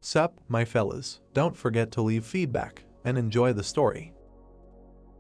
Sup, my fellas, don't forget to leave feedback and enjoy the story.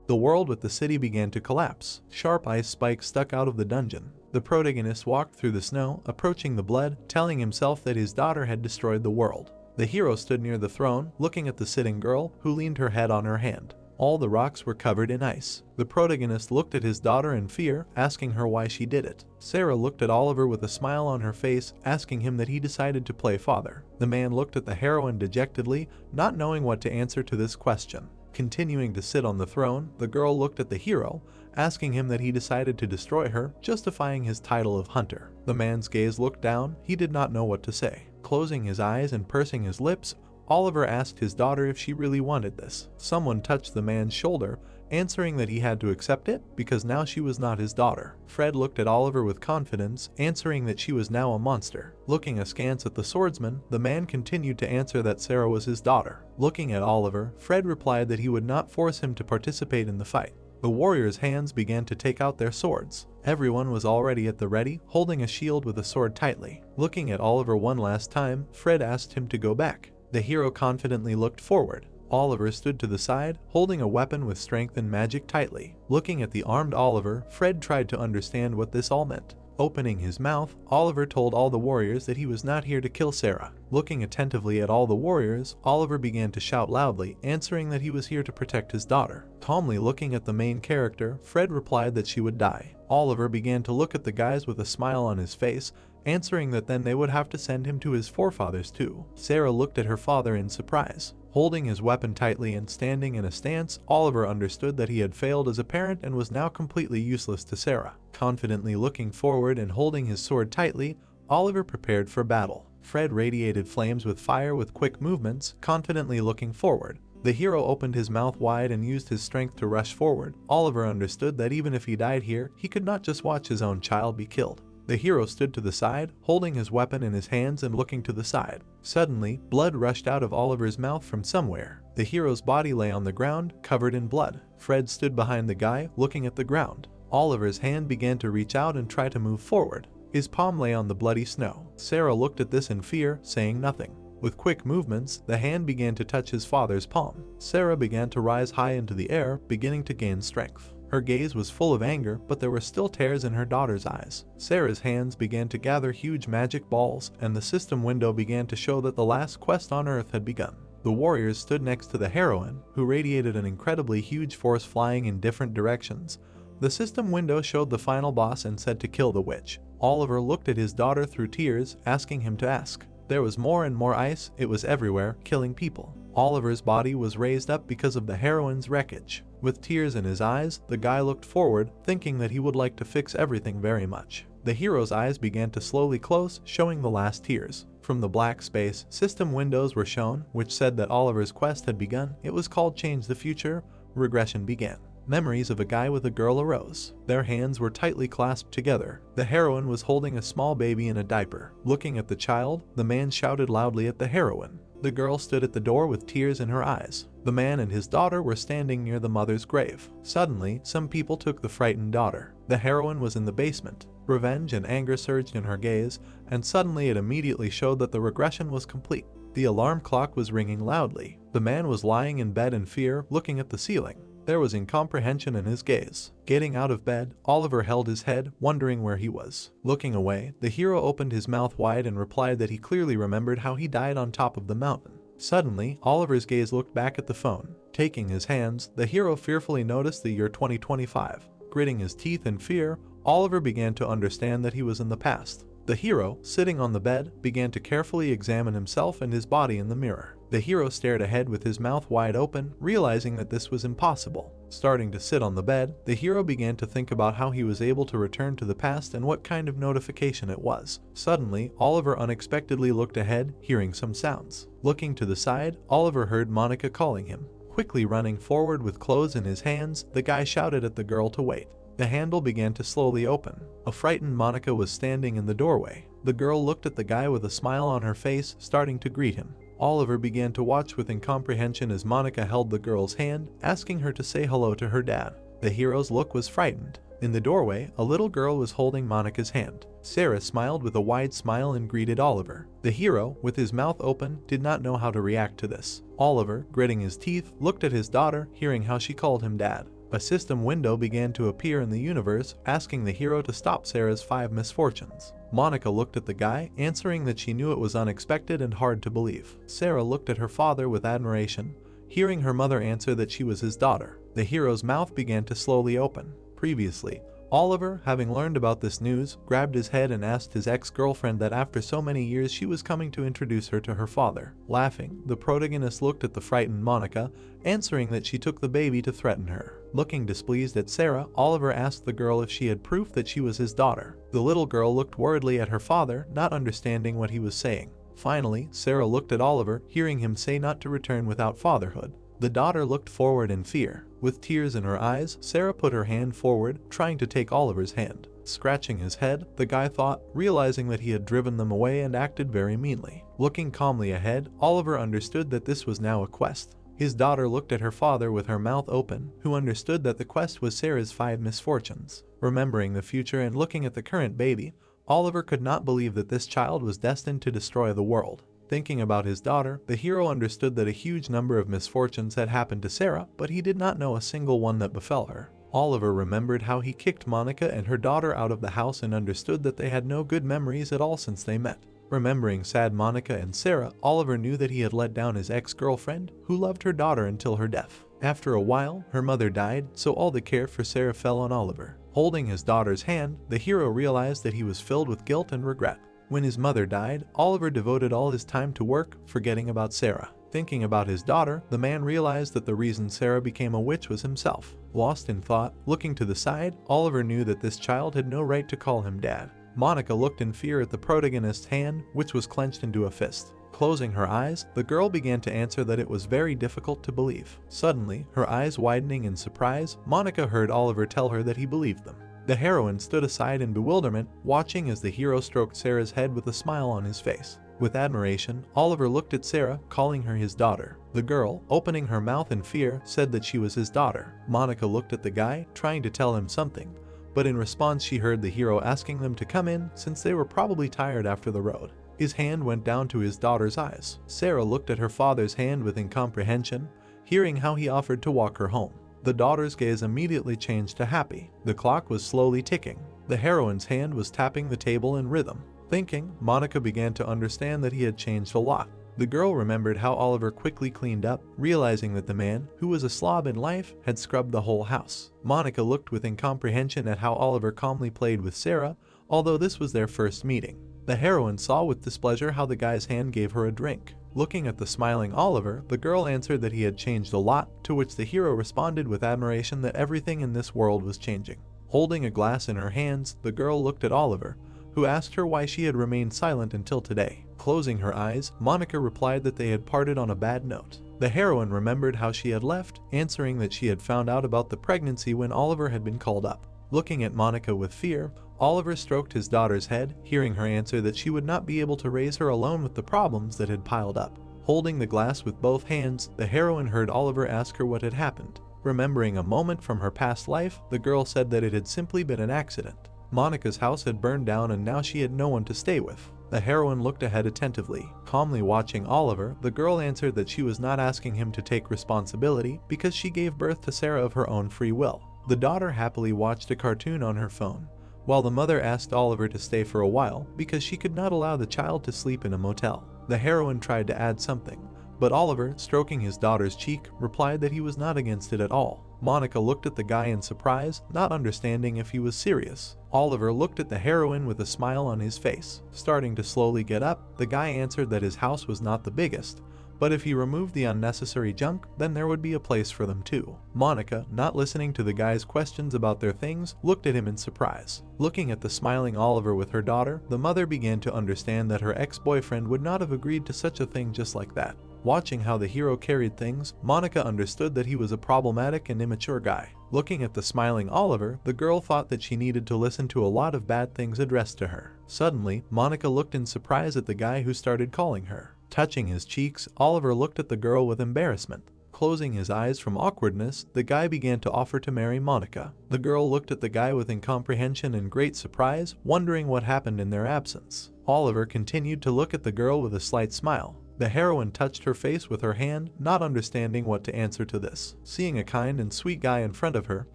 The world with the city began to collapse. Sharp ice spikes stuck out of the dungeon. The protagonist walked through the snow, approaching the blood, telling himself that his daughter had destroyed the world. The hero stood near the throne, looking at the sitting girl, who leaned her head on her hand. All the rocks were covered in ice. The protagonist looked at his daughter in fear, asking her why she did it. Sarah looked at Oliver with a smile on her face, asking him that he decided to play father. The man looked at the heroine dejectedly, not knowing what to answer to this question. Continuing to sit on the throne, the girl looked at the hero, asking him that he decided to destroy her, justifying his title of hunter. The man's gaze looked down, he did not know what to say. Closing his eyes and pursing his lips, Oliver asked his daughter if she really wanted this. Someone touched the man's shoulder, answering that he had to accept it because now she was not his daughter. Fred looked at Oliver with confidence, answering that she was now a monster. Looking askance at the swordsman, the man continued to answer that Sarah was his daughter. Looking at Oliver, Fred replied that he would not force him to participate in the fight. The warriors' hands began to take out their swords. Everyone was already at the ready, holding a shield with a sword tightly. Looking at Oliver one last time, Fred asked him to go back. The hero confidently looked forward. Oliver stood to the side, holding a weapon with strength and magic tightly. Looking at the armed Oliver, Fred tried to understand what this all meant. Opening his mouth, Oliver told all the warriors that he was not here to kill Sarah. Looking attentively at all the warriors, Oliver began to shout loudly, answering that he was here to protect his daughter. Calmly looking at the main character, Fred replied that she would die. Oliver began to look at the guys with a smile on his face, answering that then they would have to send him to his forefathers too. Sarah looked at her father in surprise. Holding his weapon tightly and standing in a stance, Oliver understood that he had failed as a parent and was now completely useless to Sarah. Confidently looking forward and holding his sword tightly, Oliver prepared for battle. Fred radiated flames with fire with quick movements, confidently looking forward. The hero opened his mouth wide and used his strength to rush forward. Oliver understood that even if he died here, he could not just watch his own child be killed. The hero stood to the side, holding his weapon in his hands and looking to the side. Suddenly, blood rushed out of Oliver's mouth from somewhere. The hero's body lay on the ground, covered in blood. Fred stood behind the guy, looking at the ground. Oliver's hand began to reach out and try to move forward. His palm lay on the bloody snow. Sarah looked at this in fear, saying nothing. With quick movements, the hand began to touch his father's palm. Sarah began to rise high into the air, beginning to gain strength. Her gaze was full of anger, but there were still tears in her daughter's eyes. Sarah's hands began to gather huge magic balls, and the system window began to show that the last quest on Earth had begun. The warriors stood next to the heroine, who radiated an incredibly huge force flying in different directions. The system window showed the final boss and said to kill the witch. Oliver looked at his daughter through tears, asking him to ask. There was more and more ice, it was everywhere, killing people. Oliver's body was raised up because of the heroine's wreckage. With tears in his eyes, the guy looked forward, thinking that he would like to fix everything very much. The hero's eyes began to slowly close, showing the last tears. From the black space, system windows were shown, which said that Oliver's quest had begun. It was called Change the Future. Regression began. Memories of a guy with a girl arose. Their hands were tightly clasped together. The heroine was holding a small baby in a diaper. Looking at the child, the man shouted loudly at the heroine. The girl stood at the door with tears in her eyes. The man and his daughter were standing near the mother's grave. Suddenly, some people took the frightened daughter. The heroine was in the basement. Revenge and anger surged in her gaze, and suddenly it immediately showed that the regression was complete. The alarm clock was ringing loudly. The man was lying in bed in fear, looking at the ceiling. There was incomprehension in his gaze. Getting out of bed, Oliver held his head, wondering where he was. Looking away, the hero opened his mouth wide and replied that he clearly remembered how he died on top of the mountain. Suddenly, Oliver's gaze looked back at the phone. Taking his hands, the hero fearfully noticed the year 2025. Gritting his teeth in fear, Oliver began to understand that he was in the past. The hero, sitting on the bed, began to carefully examine himself and his body in the mirror. The hero stared ahead with his mouth wide open, realizing that this was impossible. Starting to sit on the bed, the hero began to think about how he was able to return to the past and what kind of notification it was. Suddenly, Oliver unexpectedly looked ahead, hearing some sounds. Looking to the side, Oliver heard Monica calling him. Quickly running forward with clothes in his hands, the guy shouted at the girl to wait. The handle began to slowly open. A frightened Monica was standing in the doorway. The girl looked at the guy with a smile on her face, starting to greet him. Oliver began to watch with incomprehension as Monica held the girl's hand, asking her to say hello to her dad. The hero's look was frightened. In the doorway, a little girl was holding Monica's hand. Sarah smiled with a wide smile and greeted Oliver. The hero, with his mouth open, did not know how to react to this. Oliver, gritting his teeth, looked at his daughter, hearing how she called him dad. A system window began to appear in the universe, asking the hero to stop Sarah's 5 misfortunes. Monica looked at the guy, answering that she knew it was unexpected and hard to believe. Sarah looked at her father with admiration, hearing her mother answer that she was his daughter. The hero's mouth began to slowly open. Previously, Oliver, having learned about this news, grabbed his head and asked his ex-girlfriend that after so many years she was coming to introduce her to her father. Laughing, the protagonist looked at the frightened Monica, answering that she took the baby to threaten her. Looking displeased at Sarah, Oliver asked the girl if she had proof that she was his daughter. The little girl looked worriedly at her father, not understanding what he was saying. Finally, Sarah looked at Oliver, hearing him say not to return without fatherhood. The daughter looked forward in fear. With tears in her eyes, Sarah put her hand forward, trying to take Oliver's hand. Scratching his head, the guy thought, realizing that he had driven them away and acted very meanly. Looking calmly ahead, Oliver understood that this was now a quest. His daughter looked at her father with her mouth open, who understood that the quest was Sarah's 5 misfortunes. Remembering the future and looking at the current baby, Oliver could not believe that this child was destined to destroy the world. Thinking about his daughter, the hero understood that a huge number of misfortunes had happened to Sarah, but he did not know a single one that befell her. Oliver remembered how he kicked Monica and her daughter out of the house and understood that they had no good memories at all since they met. Remembering sad Monica and Sarah, Oliver knew that he had let down his ex-girlfriend, who loved her daughter until her death. After a while, her mother died, so all the care for Sarah fell on Oliver. Holding his daughter's hand, the hero realized that he was filled with guilt and regret. When his mother died, Oliver devoted all his time to work, forgetting about Sarah. Thinking about his daughter, the man realized that the reason Sarah became a witch was himself. Lost in thought, looking to the side, Oliver knew that this child had no right to call him dad. Monica looked in fear at the protagonist's hand, which was clenched into a fist. Closing her eyes, the girl began to answer that it was very difficult to believe. Suddenly, her eyes widening in surprise, Monica heard Oliver tell her that he believed them. The heroine stood aside in bewilderment, watching as the hero stroked Sarah's head with a smile on his face. With admiration, Oliver looked at Sarah, calling her his daughter. The girl, opening her mouth in fear, said that she was his daughter. Monica looked at the guy, trying to tell him something, but in response she heard the hero asking them to come in since they were probably tired after the road. His hand went down to his daughter's eyes. Sarah looked at her father's hand with incomprehension, hearing how he offered to walk her home. The daughter's gaze immediately changed to happy. The clock was slowly ticking. The heroine's hand was tapping the table in rhythm. Thinking, Monica began to understand that he had changed a lot. The girl remembered how Oliver quickly cleaned up, realizing that the man, who was a slob in life, had scrubbed the whole house. Monica looked with incomprehension at how Oliver calmly played with Sarah, although this was their first meeting. The heroine saw with displeasure how the guy's hand gave her a drink. Looking at the smiling Oliver, the girl answered that he had changed a lot, to which the hero responded with admiration that everything in this world was changing. Holding a glass in her hands, the girl looked at Oliver, who asked her why she had remained silent until today. Closing her eyes, Monica replied that they had parted on a bad note. The heroine remembered how she had left, answering that she had found out about the pregnancy when Oliver had been called up. Looking at Monica with fear, Oliver stroked his daughter's head, hearing her answer that she would not be able to raise her alone with the problems that had piled up. Holding the glass with both hands, the heroine heard Oliver ask her what had happened. Remembering a moment from her past life, the girl said that it had simply been an accident. Monica's house had burned down and now she had no one to stay with. The heroine looked ahead attentively. Calmly watching Oliver, the girl answered that she was not asking him to take responsibility because she gave birth to Sarah of her own free will. The daughter happily watched a cartoon on her phone, while the mother asked Oliver to stay for a while because she could not allow the child to sleep in a motel. The heroine tried to add something, but Oliver, stroking his daughter's cheek, replied that he was not against it at all. Monica looked at the guy in surprise, not understanding if he was serious. Oliver looked at the heroine with a smile on his face. Starting to slowly get up, the guy answered that his house was not the biggest, but if he removed the unnecessary junk, then there would be a place for them too. Monica, not listening to the guy's questions about their things, looked at him in surprise. Looking at the smiling Oliver with her daughter, the mother began to understand that her ex-boyfriend would not have agreed to such a thing just like that. Watching how the hero carried things, Monica understood that he was a problematic and immature guy. Looking at the smiling Oliver, the girl thought that she needed to listen to a lot of bad things addressed to her. Suddenly, Monica looked in surprise at the guy who started calling her. Touching his cheeks, Oliver looked at the girl with embarrassment. Closing his eyes from awkwardness, the guy began to offer to marry Monica. The girl looked at the guy with incomprehension and great surprise, wondering what happened in their absence. Oliver continued to look at the girl with a slight smile. The heroine touched her face with her hand, not understanding what to answer to this. Seeing a kind and sweet guy in front of her,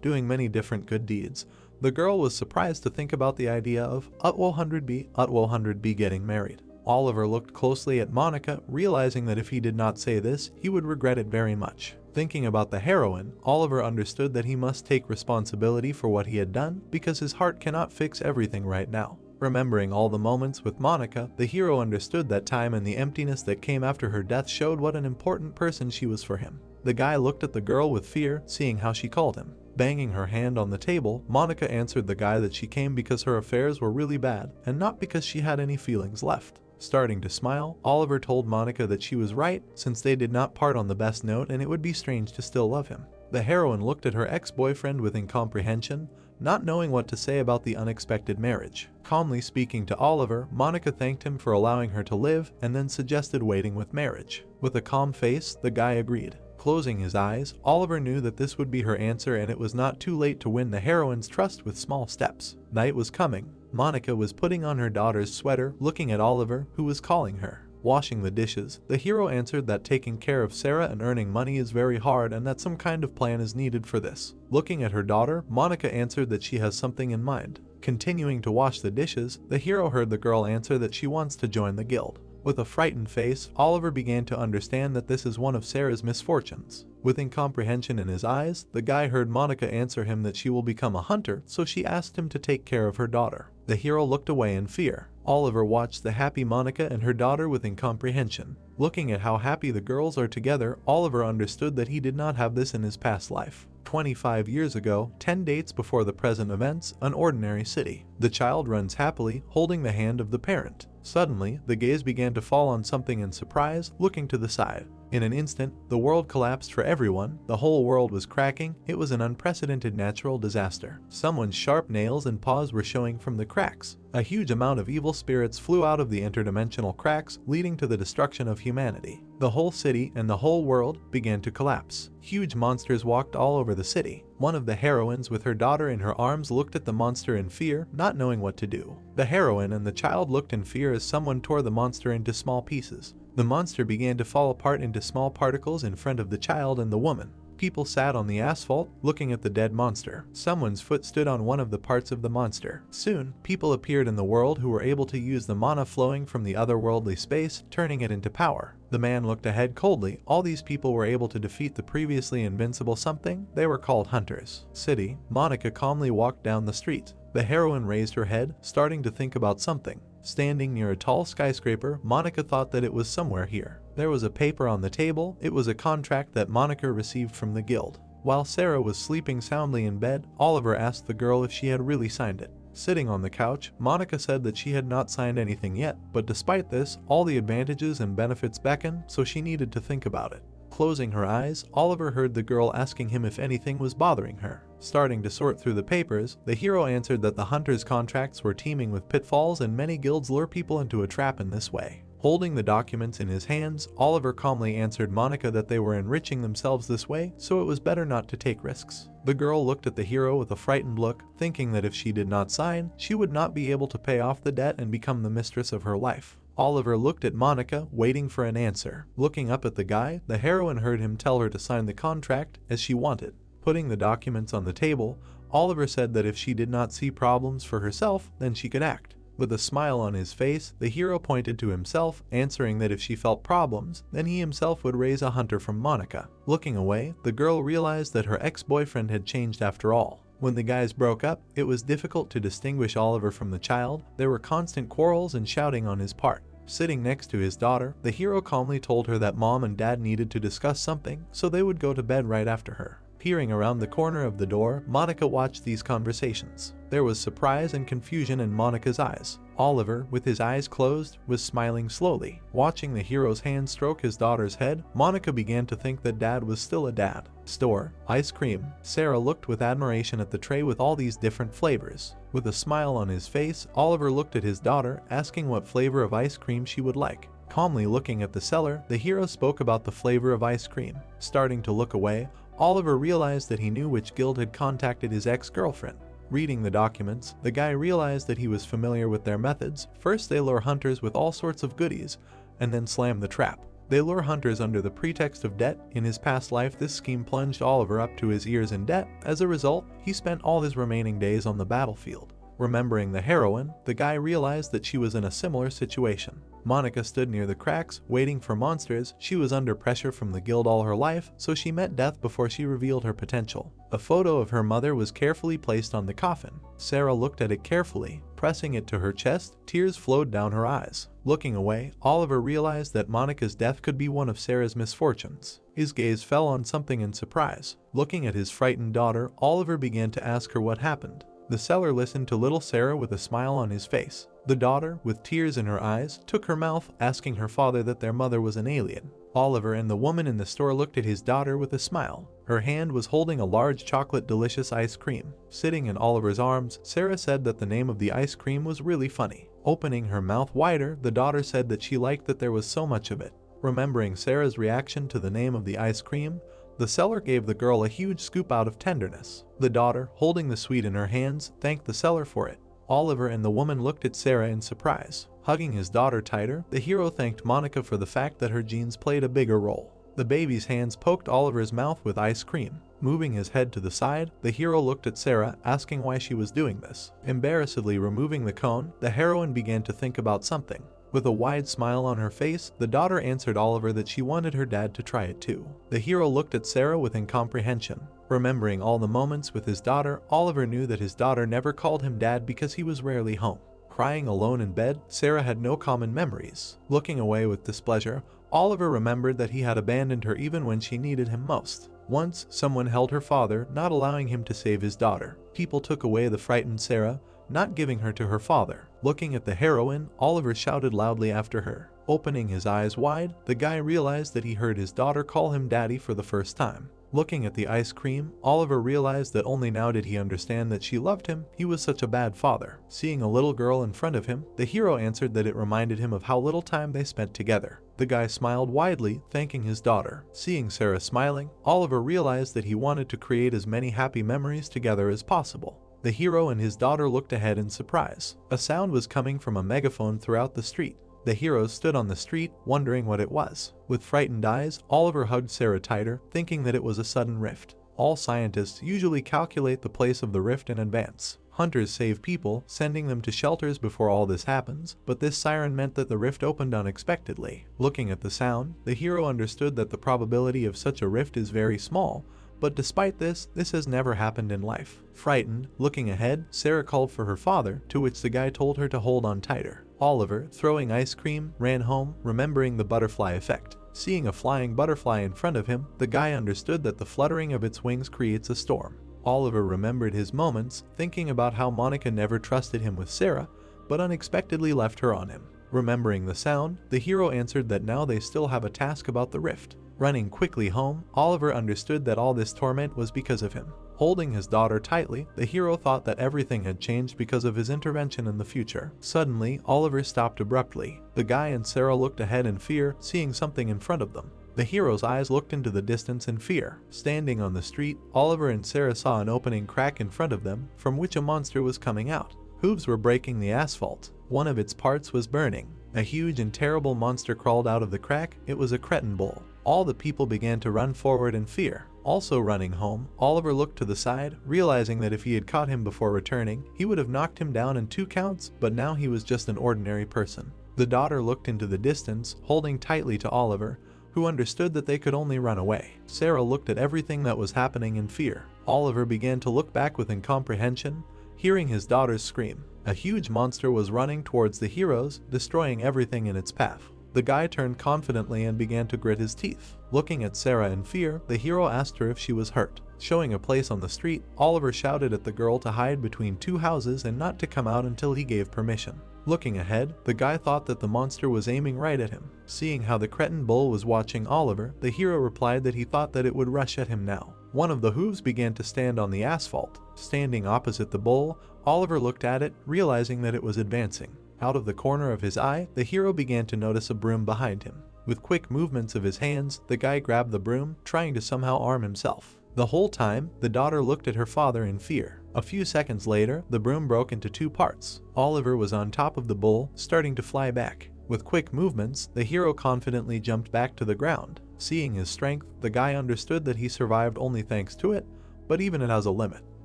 doing many different good deeds, the girl was surprised to think about the idea of Utwo 100B getting married. Oliver looked closely at Monica, realizing that if he did not say this, he would regret it very much. Thinking about the heroine, Oliver understood that he must take responsibility for what he had done because his heart cannot fix everything right now. Remembering all the moments with Monica, the hero understood that time and the emptiness that came after her death showed what an important person she was for him. The guy looked at the girl with fear, seeing how she called him. Banging her hand on the table, Monica answered the guy that she came because her affairs were really bad, and not because she had any feelings left. Starting to smile, Oliver told Monica that she was right, since they did not part on the best note and it would be strange to still love him. The heroine looked at her ex-boyfriend with incomprehension, not knowing what to say about the unexpected marriage. Calmly speaking to Oliver, Monica thanked him for allowing her to live and then suggested waiting with marriage. With a calm face, the guy agreed. Closing his eyes, Oliver knew that this would be her answer and it was not too late to win the heroine's trust with small steps. Night was coming. Monica was putting on her daughter's sweater, looking at Oliver, who was calling her. Washing the dishes, the hero answered that taking care of Sarah and earning money is very hard and that some kind of plan is needed for this. Looking at her daughter, Monica answered that she has something in mind. Continuing to wash the dishes, the hero heard the girl answer that she wants to join the guild. With a frightened face, Oliver began to understand that this is one of Sarah's misfortunes. With incomprehension in his eyes, the guy heard Monica answer him that she will become a hunter, so she asked him to take care of her daughter. The hero looked away in fear. Oliver watched the happy Monica and her daughter with incomprehension. Looking at how happy the girls are together, Oliver understood that he did not have this in his past life. 25 years ago, 10 dates before the present events, an ordinary city. The child runs happily, holding the hand of the parent. Suddenly, the gaze began to fall on something in surprise, looking to the side. In an instant, the world collapsed for everyone. The whole world was cracking. It was an unprecedented natural disaster. Someone's sharp nails and paws were showing from the cracks. A huge amount of evil spirits flew out of the interdimensional cracks, leading to the destruction of humanity. The whole city and the whole world began to collapse. Huge monsters walked all over the city. One of the heroines with her daughter in her arms looked at the monster in fear, not knowing what to do. The heroine and the child looked in fear as someone tore the monster into small pieces. The monster began to fall apart into small particles in front of the child and the woman. People sat on the asphalt, looking at the dead monster. Someone's foot stood on one of the parts of the monster. Soon, people appeared in the world who were able to use the mana flowing from the otherworldly space, turning it into power. The man looked ahead coldly. All these people were able to defeat the previously invincible something. They were called hunters. City, Monica calmly walked down the street. The heroine raised her head, starting to think about something. Standing near a tall skyscraper, Monica thought that it was somewhere here. There was a paper on the table. It was a contract that Monica received from the guild. While Sarah was sleeping soundly in bed, Oliver asked the girl if she had really signed it. Sitting on the couch, Monica said that she had not signed anything yet, but despite this, all the advantages and benefits beckoned, so she needed to think about it. Closing her eyes, Oliver heard the girl asking him if anything was bothering her. Starting to sort through the papers, the hero answered that the hunters' contracts were teeming with pitfalls and many guilds lure people into a trap in this way. Holding the documents in his hands, Oliver calmly answered Monica that they were enriching themselves this way, so it was better not to take risks. The girl looked at the hero with a frightened look, thinking that if she did not sign, she would not be able to pay off the debt and become the mistress of her life. Oliver looked at Monica, waiting for an answer. Looking up at the guy, the heroine heard him tell her to sign the contract, as she wanted. Putting the documents on the table, Oliver said that if she did not see problems for herself, then she could act. With a smile on his face, the hero pointed to himself, answering that if she felt problems, then he himself would raise a hunter from Monica. Looking away, the girl realized that her ex-boyfriend had changed after all. When the guys broke up, it was difficult to distinguish Oliver from the child. There were constant quarrels and shouting on his part. Sitting next to his daughter, the hero calmly told her that mom and dad needed to discuss something, so they would go to bed right after her. Peering around the corner of the door, Monica watched these conversations. There was surprise and confusion in Monica's eyes. Oliver, with his eyes closed, was smiling slowly. Watching the hero's hand stroke his daughter's head, Monica began to think that dad was still a dad. Store, ice cream. Sarah looked with admiration at the tray with all these different flavors. With a smile on his face, Oliver looked at his daughter, asking what flavor of ice cream she would like. Calmly looking at the seller, the hero spoke about the flavor of ice cream. Starting to look away, Oliver realized that he knew which guild had contacted his ex-girlfriend. Reading the documents, the guy realized that he was familiar with their methods. First they lure hunters with all sorts of goodies, and then slam the trap. They lure hunters under the pretext of debt. In his past life, this scheme plunged Oliver up to his ears in debt. As a result, he spent all his remaining days on the battlefield. Remembering the heroine, the guy realized that she was in a similar situation. Monica stood near the cracks, waiting for monsters. She was under pressure from the guild all her life, so she met death before she revealed her potential. A photo of her mother was carefully placed on the coffin. Sarah looked at it carefully, pressing it to her chest. Tears flowed down her eyes. Looking away, Oliver realized that Monica's death could be one of Sarah's misfortunes. His gaze fell on something in surprise. Looking at his frightened daughter, Oliver began to ask her what happened. The seller listened to little Sarah with a smile on his face. The daughter, with tears in her eyes, took her mouth, asking her father that their mother was an alien. Oliver and the woman in the store looked at his daughter with a smile. Her hand was holding a large chocolate delicious ice cream. Sitting in Oliver's arms, Sarah said that the name of the ice cream was really funny. Opening her mouth wider, the daughter said that she liked that there was so much of it. Remembering Sarah's reaction to the name of the ice cream, the seller gave the girl a huge scoop out of tenderness. The daughter, holding the sweet in her hands, thanked the seller for it. Oliver and the woman looked at Sarah in surprise. Hugging his daughter tighter, the hero thanked Monica for the fact that her genes played a bigger role. The baby's hands poked Oliver's mouth with ice cream. Moving his head to the side, the hero looked at Sarah, asking why she was doing this. Embarrassedly removing the cone, the heroine began to think about something. With a wide smile on her face, the daughter answered Oliver that she wanted her dad to try it too. The hero looked at Sarah with incomprehension. Remembering all the moments with his daughter, Oliver knew that his daughter never called him dad because he was rarely home. Crying alone in bed, Sarah had no common memories. Looking away with displeasure, Oliver remembered that he had abandoned her even when she needed him most. Once, someone held her father, not allowing him to save his daughter. People took away the frightened Sarah, not giving her to her father. Looking at the heroine, Oliver shouted loudly after her. Opening his eyes wide, the guy realized that he heard his daughter call him daddy for the first time. Looking at the ice cream, Oliver realized that only now did he understand that she loved him. He was such a bad father. Seeing a little girl in front of him, the hero answered that it reminded him of how little time they spent together. The guy smiled widely, thanking his daughter. Seeing Sarah smiling, Oliver realized that he wanted to create as many happy memories together as possible. The hero and his daughter looked ahead in surprise. A sound was coming from a megaphone throughout the street. The hero stood on the street, wondering what it was. With frightened eyes, Oliver hugged Sarah tighter, thinking that it was a sudden rift. All scientists usually calculate the place of the rift in advance. Hunters save people, sending them to shelters before all this happens, but this siren meant that the rift opened unexpectedly. Looking at the sound, the hero understood that the probability of such a rift is very small, but despite this has never happened in life. Frightened, looking ahead, Sarah called for her father, to which the guy told her to hold on tighter. Oliver, throwing ice cream, ran home, remembering the butterfly effect. Seeing a flying butterfly in front of him, the guy understood that the fluttering of its wings creates a storm. Oliver remembered his moments, thinking about how Monica never trusted him with Sarah, but unexpectedly left her on him. Remembering the sound, the hero answered that now they still have a task about the rift. Running quickly home, Oliver understood that all this torment was because of him. Holding his daughter tightly, the hero thought that everything had changed because of his intervention in the future. Suddenly, Oliver stopped abruptly. The guy and Sarah looked ahead in fear, seeing something in front of them. The hero's eyes looked into the distance in fear. Standing on the street, Oliver and Sarah saw an opening crack in front of them, from which a monster was coming out. Hooves were breaking the asphalt. One of its parts was burning. A huge and terrible monster crawled out of the crack. It was a cretin bull. All the people began to run forward in fear. Also running home, Oliver looked to the side, realizing that if he had caught him before returning, he would have knocked him down in 2 counts, but now he was just an ordinary person. The daughter looked into the distance, holding tightly to Oliver, who understood that they could only run away. Sarah looked at everything that was happening in fear. Oliver began to look back with incomprehension, hearing his daughter's scream. A huge monster was running towards the heroes, destroying everything in its path. The guy turned confidently and began to grit his teeth. Looking at Sarah in fear, the hero asked her if she was hurt. Showing a place on the street, Oliver shouted at the girl to hide between 2 houses and not to come out until he gave permission. Looking ahead, the guy thought that the monster was aiming right at him. Seeing how the cretin bull was watching Oliver, the hero replied that he thought that it would rush at him now. One of the hooves began to stand on the asphalt. Standing opposite the bull, Oliver looked at it, realizing that it was advancing. Out of the corner of his eye, the hero began to notice a broom behind him. With quick movements of his hands, the guy grabbed the broom, trying to somehow arm himself. The whole time, the daughter looked at her father in fear. A few seconds later, the broom broke into two parts. Oliver was on top of the bull, starting to fly back. With quick movements, the hero confidently jumped back to the ground. Seeing his strength, the guy understood that he survived only thanks to it, but even it has a limit.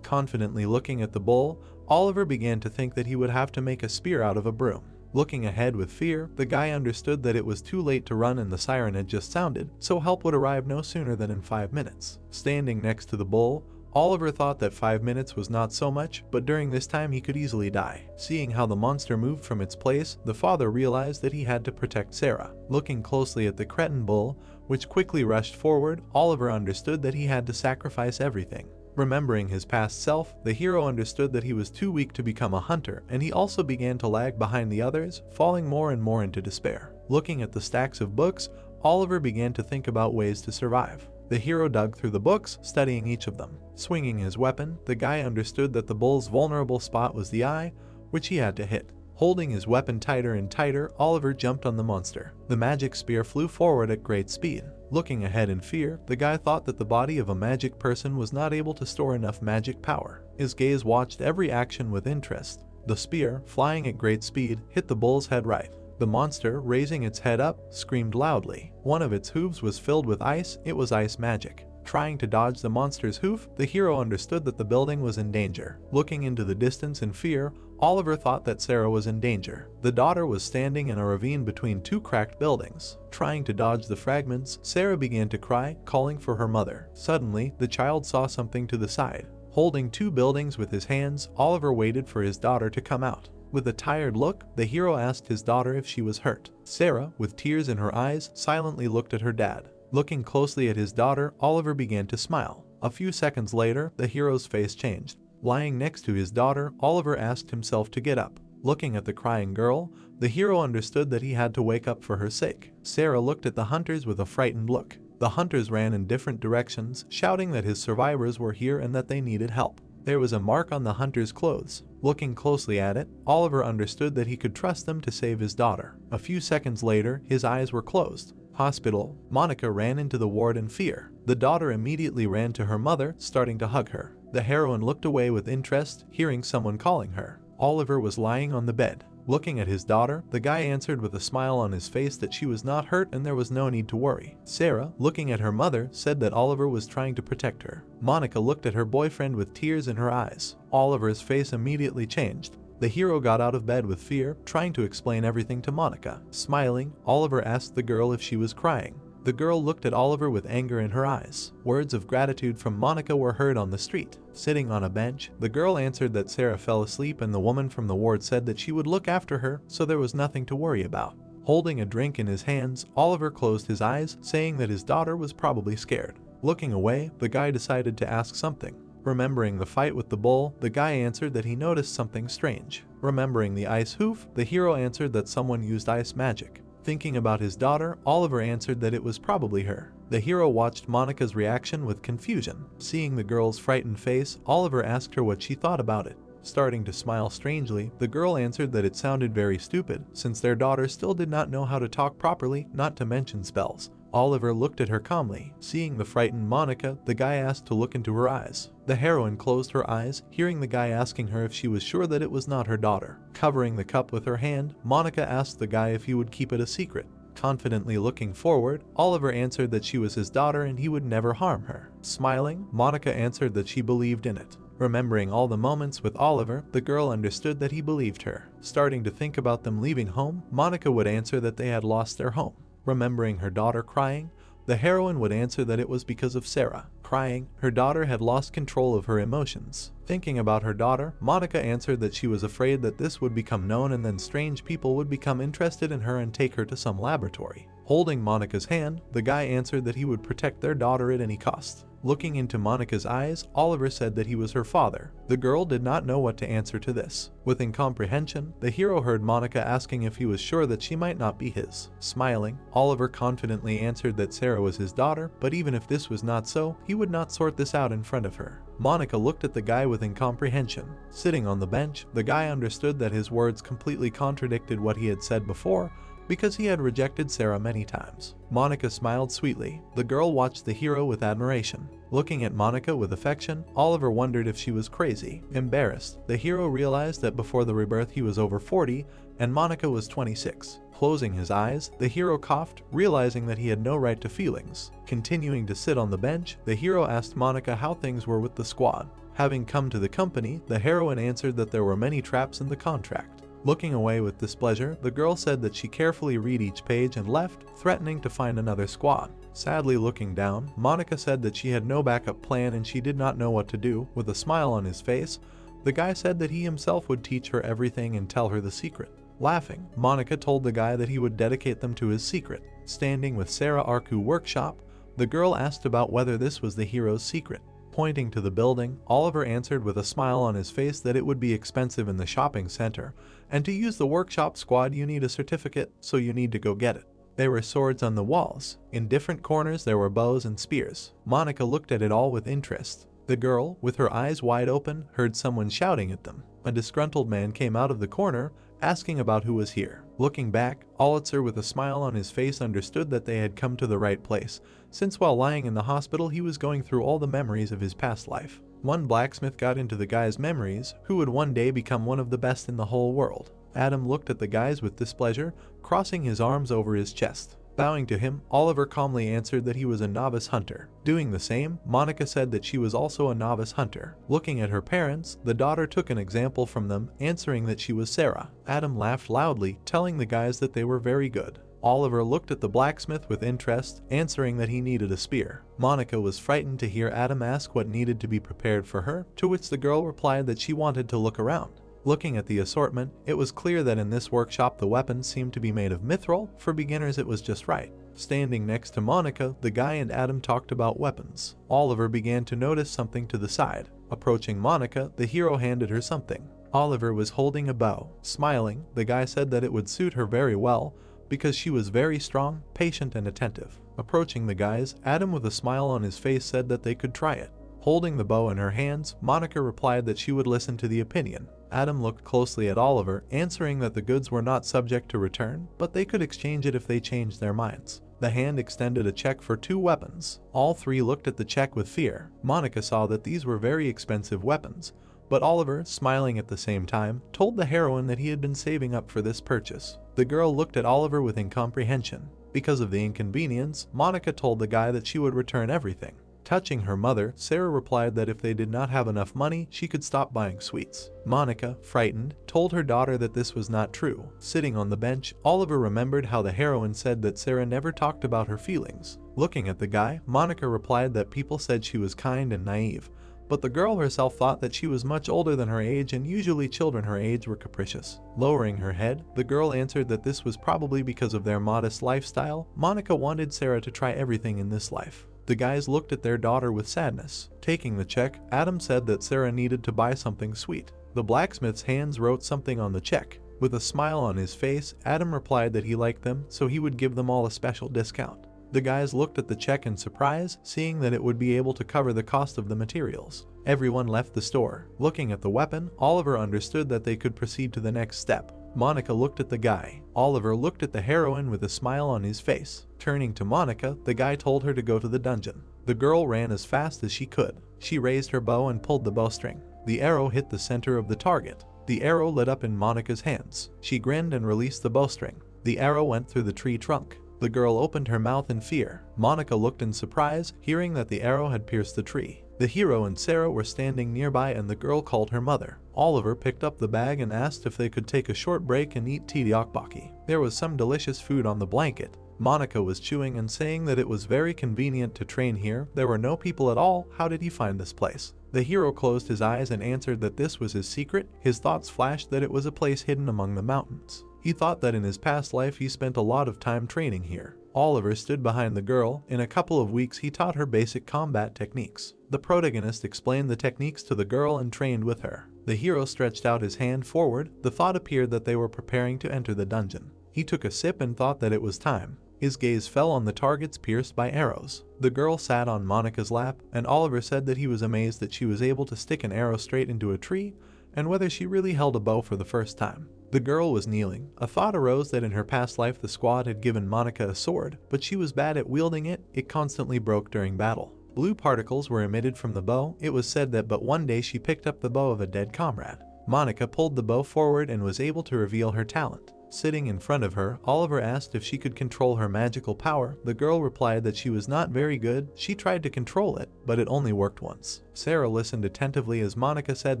Confidently looking at the bull, Oliver began to think that he would have to make a spear out of a broom. Looking ahead with fear, the guy understood that it was too late to run and the siren had just sounded, so help would arrive no sooner than in 5 minutes. Standing next to the bull, Oliver thought that 5 minutes was not so much, but during this time he could easily die. Seeing how the monster moved from its place, the father realized that he had to protect Sarah. Looking closely at the cretin bull, which quickly rushed forward, Oliver understood that he had to sacrifice everything. Remembering his past self, the hero understood that he was too weak to become a hunter, and he also began to lag behind the others, falling more and more into despair. Looking at the stacks of books, Oliver began to think about ways to survive. The hero dug through the books, studying each of them. Swinging his weapon, the guy understood that the bull's vulnerable spot was the eye, which he had to hit. Holding his weapon tighter and tighter, Oliver jumped on the monster. The magic spear flew forward at great speed. Looking ahead in fear, the guy thought that the body of a magic person was not able to store enough magic power. His gaze watched every action with interest. The spear, flying at great speed, hit the bull's head right. The monster, raising its head up, screamed loudly. One of its hooves was filled with ice. It was ice magic. Trying to dodge the monster's hoof, the hero understood that the building was in danger. Looking into the distance in fear, Oliver thought that Sarah was in danger. The daughter was standing in a ravine between two cracked buildings. Trying to dodge the fragments, Sarah began to cry, calling for her mother. Suddenly, the child saw something to the side. Holding two buildings with his hands, Oliver waited for his daughter to come out. With a tired look, the hero asked his daughter if she was hurt. Sarah, with tears in her eyes, silently looked at her dad. Looking closely at his daughter, Oliver began to smile. A few seconds later, the hero's face changed. Lying next to his daughter, Oliver asked himself to get up. Looking at the crying girl, the hero understood that he had to wake up for her sake. Sarah looked at the hunters with a frightened look. The hunters ran in different directions, shouting that his survivors were here and that they needed help. There was a mark on the hunter's clothes. Looking closely at it, Oliver understood that he could trust them to save his daughter. A few seconds later, his eyes were closed. Hospital. Monica ran into the ward in fear. The daughter immediately ran to her mother, starting to hug her. The heroine looked away with interest, hearing someone calling her. Oliver was lying on the bed. Looking at his daughter, the guy answered with a smile on his face that she was not hurt and there was no need to worry. Sarah, looking at her mother, said that Oliver was trying to protect her. Monica looked at her boyfriend with tears in her eyes. Oliver's face immediately changed. The hero got out of bed with fear, trying to explain everything to Monica. Smiling, Oliver asked the girl if she was crying. The girl looked at Oliver with anger in her eyes. Words of gratitude from Monica were heard on the street. Sitting on a bench, the girl answered that Sarah fell asleep and the woman from the ward said that she would look after her, so there was nothing to worry about. Holding a drink in his hands, Oliver closed his eyes, saying that his daughter was probably scared. Looking away, the guy decided to ask something. Remembering the fight with the bull, the guy answered that he noticed something strange. Remembering the ice hoof, the hero answered that someone used ice magic. Thinking about his daughter, Oliver answered that it was probably her. The hero watched Monica's reaction with confusion. Seeing the girl's frightened face, Oliver asked her what she thought about it. Starting to smile strangely, the girl answered that it sounded very stupid, since their daughter still did not know how to talk properly, not to mention spells. Oliver looked at her calmly. Seeing the frightened Monica, the guy asked to look into her eyes. The heroine closed her eyes, hearing the guy asking her if she was sure that it was not her daughter. Covering the cup with her hand, Monica asked the guy if he would keep it a secret. Confidently looking forward, Oliver answered that she was his daughter and he would never harm her. Smiling, Monica answered that she believed in it. Remembering all the moments with Oliver, the girl understood that he believed her. Starting to think about them leaving home, Monica would answer that they had lost their home. Remembering her daughter crying, the heroine would answer that it was because of Sarah. Crying, her daughter had lost control of her emotions. Thinking about her daughter, Monica answered that she was afraid that this would become known and then strange people would become interested in her and take her to some laboratory. Holding Monica's hand, the guy answered that he would protect their daughter at any cost. Looking into Monika's eyes, Oliver said that he was her father. The girl did not know what to answer to this. With incomprehension, the hero heard Monika asking if he was sure that she might not be his. Smiling, Oliver confidently answered that Sarah was his daughter, but even if this was not so, he would not sort this out in front of her. Monika looked at the guy with incomprehension. Sitting on the bench, the guy understood that his words completely contradicted what he had said before, because he had rejected Sarah many times. Monika smiled sweetly. The girl watched the hero with admiration. Looking at Monika with affection, Oliver wondered if she was crazy. Embarrassed, the hero realized that before the rebirth he was over 40 and Monika was 26. Closing his eyes, the hero coughed, realizing that he had no right to feelings. Continuing to sit on the bench, the hero asked Monika how things were with the squad. Having come to the company, the heroine answered that there were many traps in the contract. Looking away with displeasure, the girl said that she carefully read each page and left, threatening to find another squad. Sadly looking down, Monika said that she had no backup plan and she did not know what to do. With a smile on his face, the guy said that he himself would teach her everything and tell her the secret. Laughing, Monika told the guy that he would dedicate them to his secret. Standing with Sarah Arku workshop, the girl asked about whether this was the hero's secret. Pointing to the building, Oliver answered with a smile on his face that it would be expensive in the shopping center, and to use the workshop squad you need a certificate, so you need to go get it. There were swords on the walls. In different corners there were bows and spears. Monika looked at it all with interest. The girl, with her eyes wide open, heard someone shouting at them. A disgruntled man came out of the corner, asking about who was here. Looking back, Olitzer with a smile on his face understood that they had come to the right place, since while lying in the hospital he was going through all the memories of his past life. One blacksmith got into the guy's memories, who would one day become one of the best in the whole world. Adam looked at the guys with displeasure, crossing his arms over his chest. Bowing to him, Oliver calmly answered that he was a novice hunter. Doing the same, Monika said that she was also a novice hunter. Looking at her parents, the daughter took an example from them, answering that she was Sarah. Adam laughed loudly, telling the guys that they were very good. Oliver looked at the blacksmith with interest, answering that he needed a spear. Monika was frightened to hear Adam ask what needed to be prepared for her, to which the girl replied that she wanted to look around. Looking at the assortment, it was clear that in this workshop the weapons seemed to be made of mithril. For beginners it was just right. Standing next to Monika, the guy and Adam talked about weapons. Oliver began to notice something to the side. Approaching Monika, the hero handed her something. Oliver was holding a bow. Smiling, the guy said that it would suit her very well, because she was very strong, patient and attentive. Approaching the guys, Adam with a smile on his face said that they could try it. Holding the bow in her hands, Monika replied that she would listen to the opinion. Adam looked closely at Oliver, answering that the goods were not subject to return, but they could exchange it if they changed their minds. The hand extended a check for 2 weapons. All 3 looked at the check with fear. Monika saw that these were very expensive weapons, but Oliver, smiling at the same time, told the heroine that he had been saving up for this purchase. The girl looked at Oliver with incomprehension. Because of the inconvenience, Monika told the guy that she would return everything. Touching her mother, Sarah replied that if they did not have enough money, she could stop buying sweets. Monika, frightened, told her daughter that this was not true. Sitting on the bench, Oliver remembered how the heroine said that Sarah never talked about her feelings. Looking at the guy, Monika replied that people said she was kind and naive, but the girl herself thought that she was much older than her age and usually children her age were capricious. Lowering her head, the girl answered that this was probably because of their modest lifestyle. Monika wanted Sarah to try everything in this life. The guys looked at their daughter with sadness. Taking the check, Adam said that Sarah needed to buy something sweet. The blacksmith's hands wrote something on the check. With a smile on his face, Adam replied that he liked them, so he would give them all a special discount. The guys looked at the check in surprise, seeing that it would be able to cover the cost of the materials. Everyone left the store. Looking at the weapon, Oliver understood that they could proceed to the next step. Monika looked at the guy. Oliver looked at the heroine with a smile on his face. Turning to Monika, the guy told her to go to the dungeon. The girl ran as fast as she could. She raised her bow and pulled the bowstring. The arrow hit the center of the target. The arrow lit up in Monika's hands. She grinned and released the bowstring. The arrow went through the tree trunk. The girl opened her mouth in fear. Monika looked in surprise, hearing that the arrow had pierced the tree. The hero and Sarah were standing nearby and the girl called her mother. Oliver picked up the bag and asked if they could take a short break and eat tteokbokki. There was some delicious food on the blanket. Monika was chewing and saying that it was very convenient to train here. There were no people at all. How did he find this place? The hero closed his eyes and answered that this was his secret. His thoughts flashed that it was a place hidden among the mountains. He thought that in his past life he spent a lot of time training here. Oliver stood behind the girl. In a couple of weeks he taught her basic combat techniques. The protagonist explained the techniques to the girl and trained with her. The hero stretched out his hand forward. The thought appeared that they were preparing to enter the dungeon. He took a sip and thought that it was time. His gaze fell on the targets pierced by arrows. The girl sat on Monica's lap, and Oliver said that he was amazed that she was able to stick an arrow straight into a tree, and whether she really held a bow for the first time. The girl was kneeling. A thought arose that in her past life the squad had given Monica a sword, but she was bad at wielding it. It constantly broke during battle. Blue particles were emitted from the bow. It was said that but one day she picked up the bow of a dead comrade. Monica pulled the bow forward and was able to reveal her talent. Sitting in front of her, Oliver asked if she could control her magical power. The girl replied that she was not very good. She tried to control it, but it only worked once. Sarah listened attentively as Monica said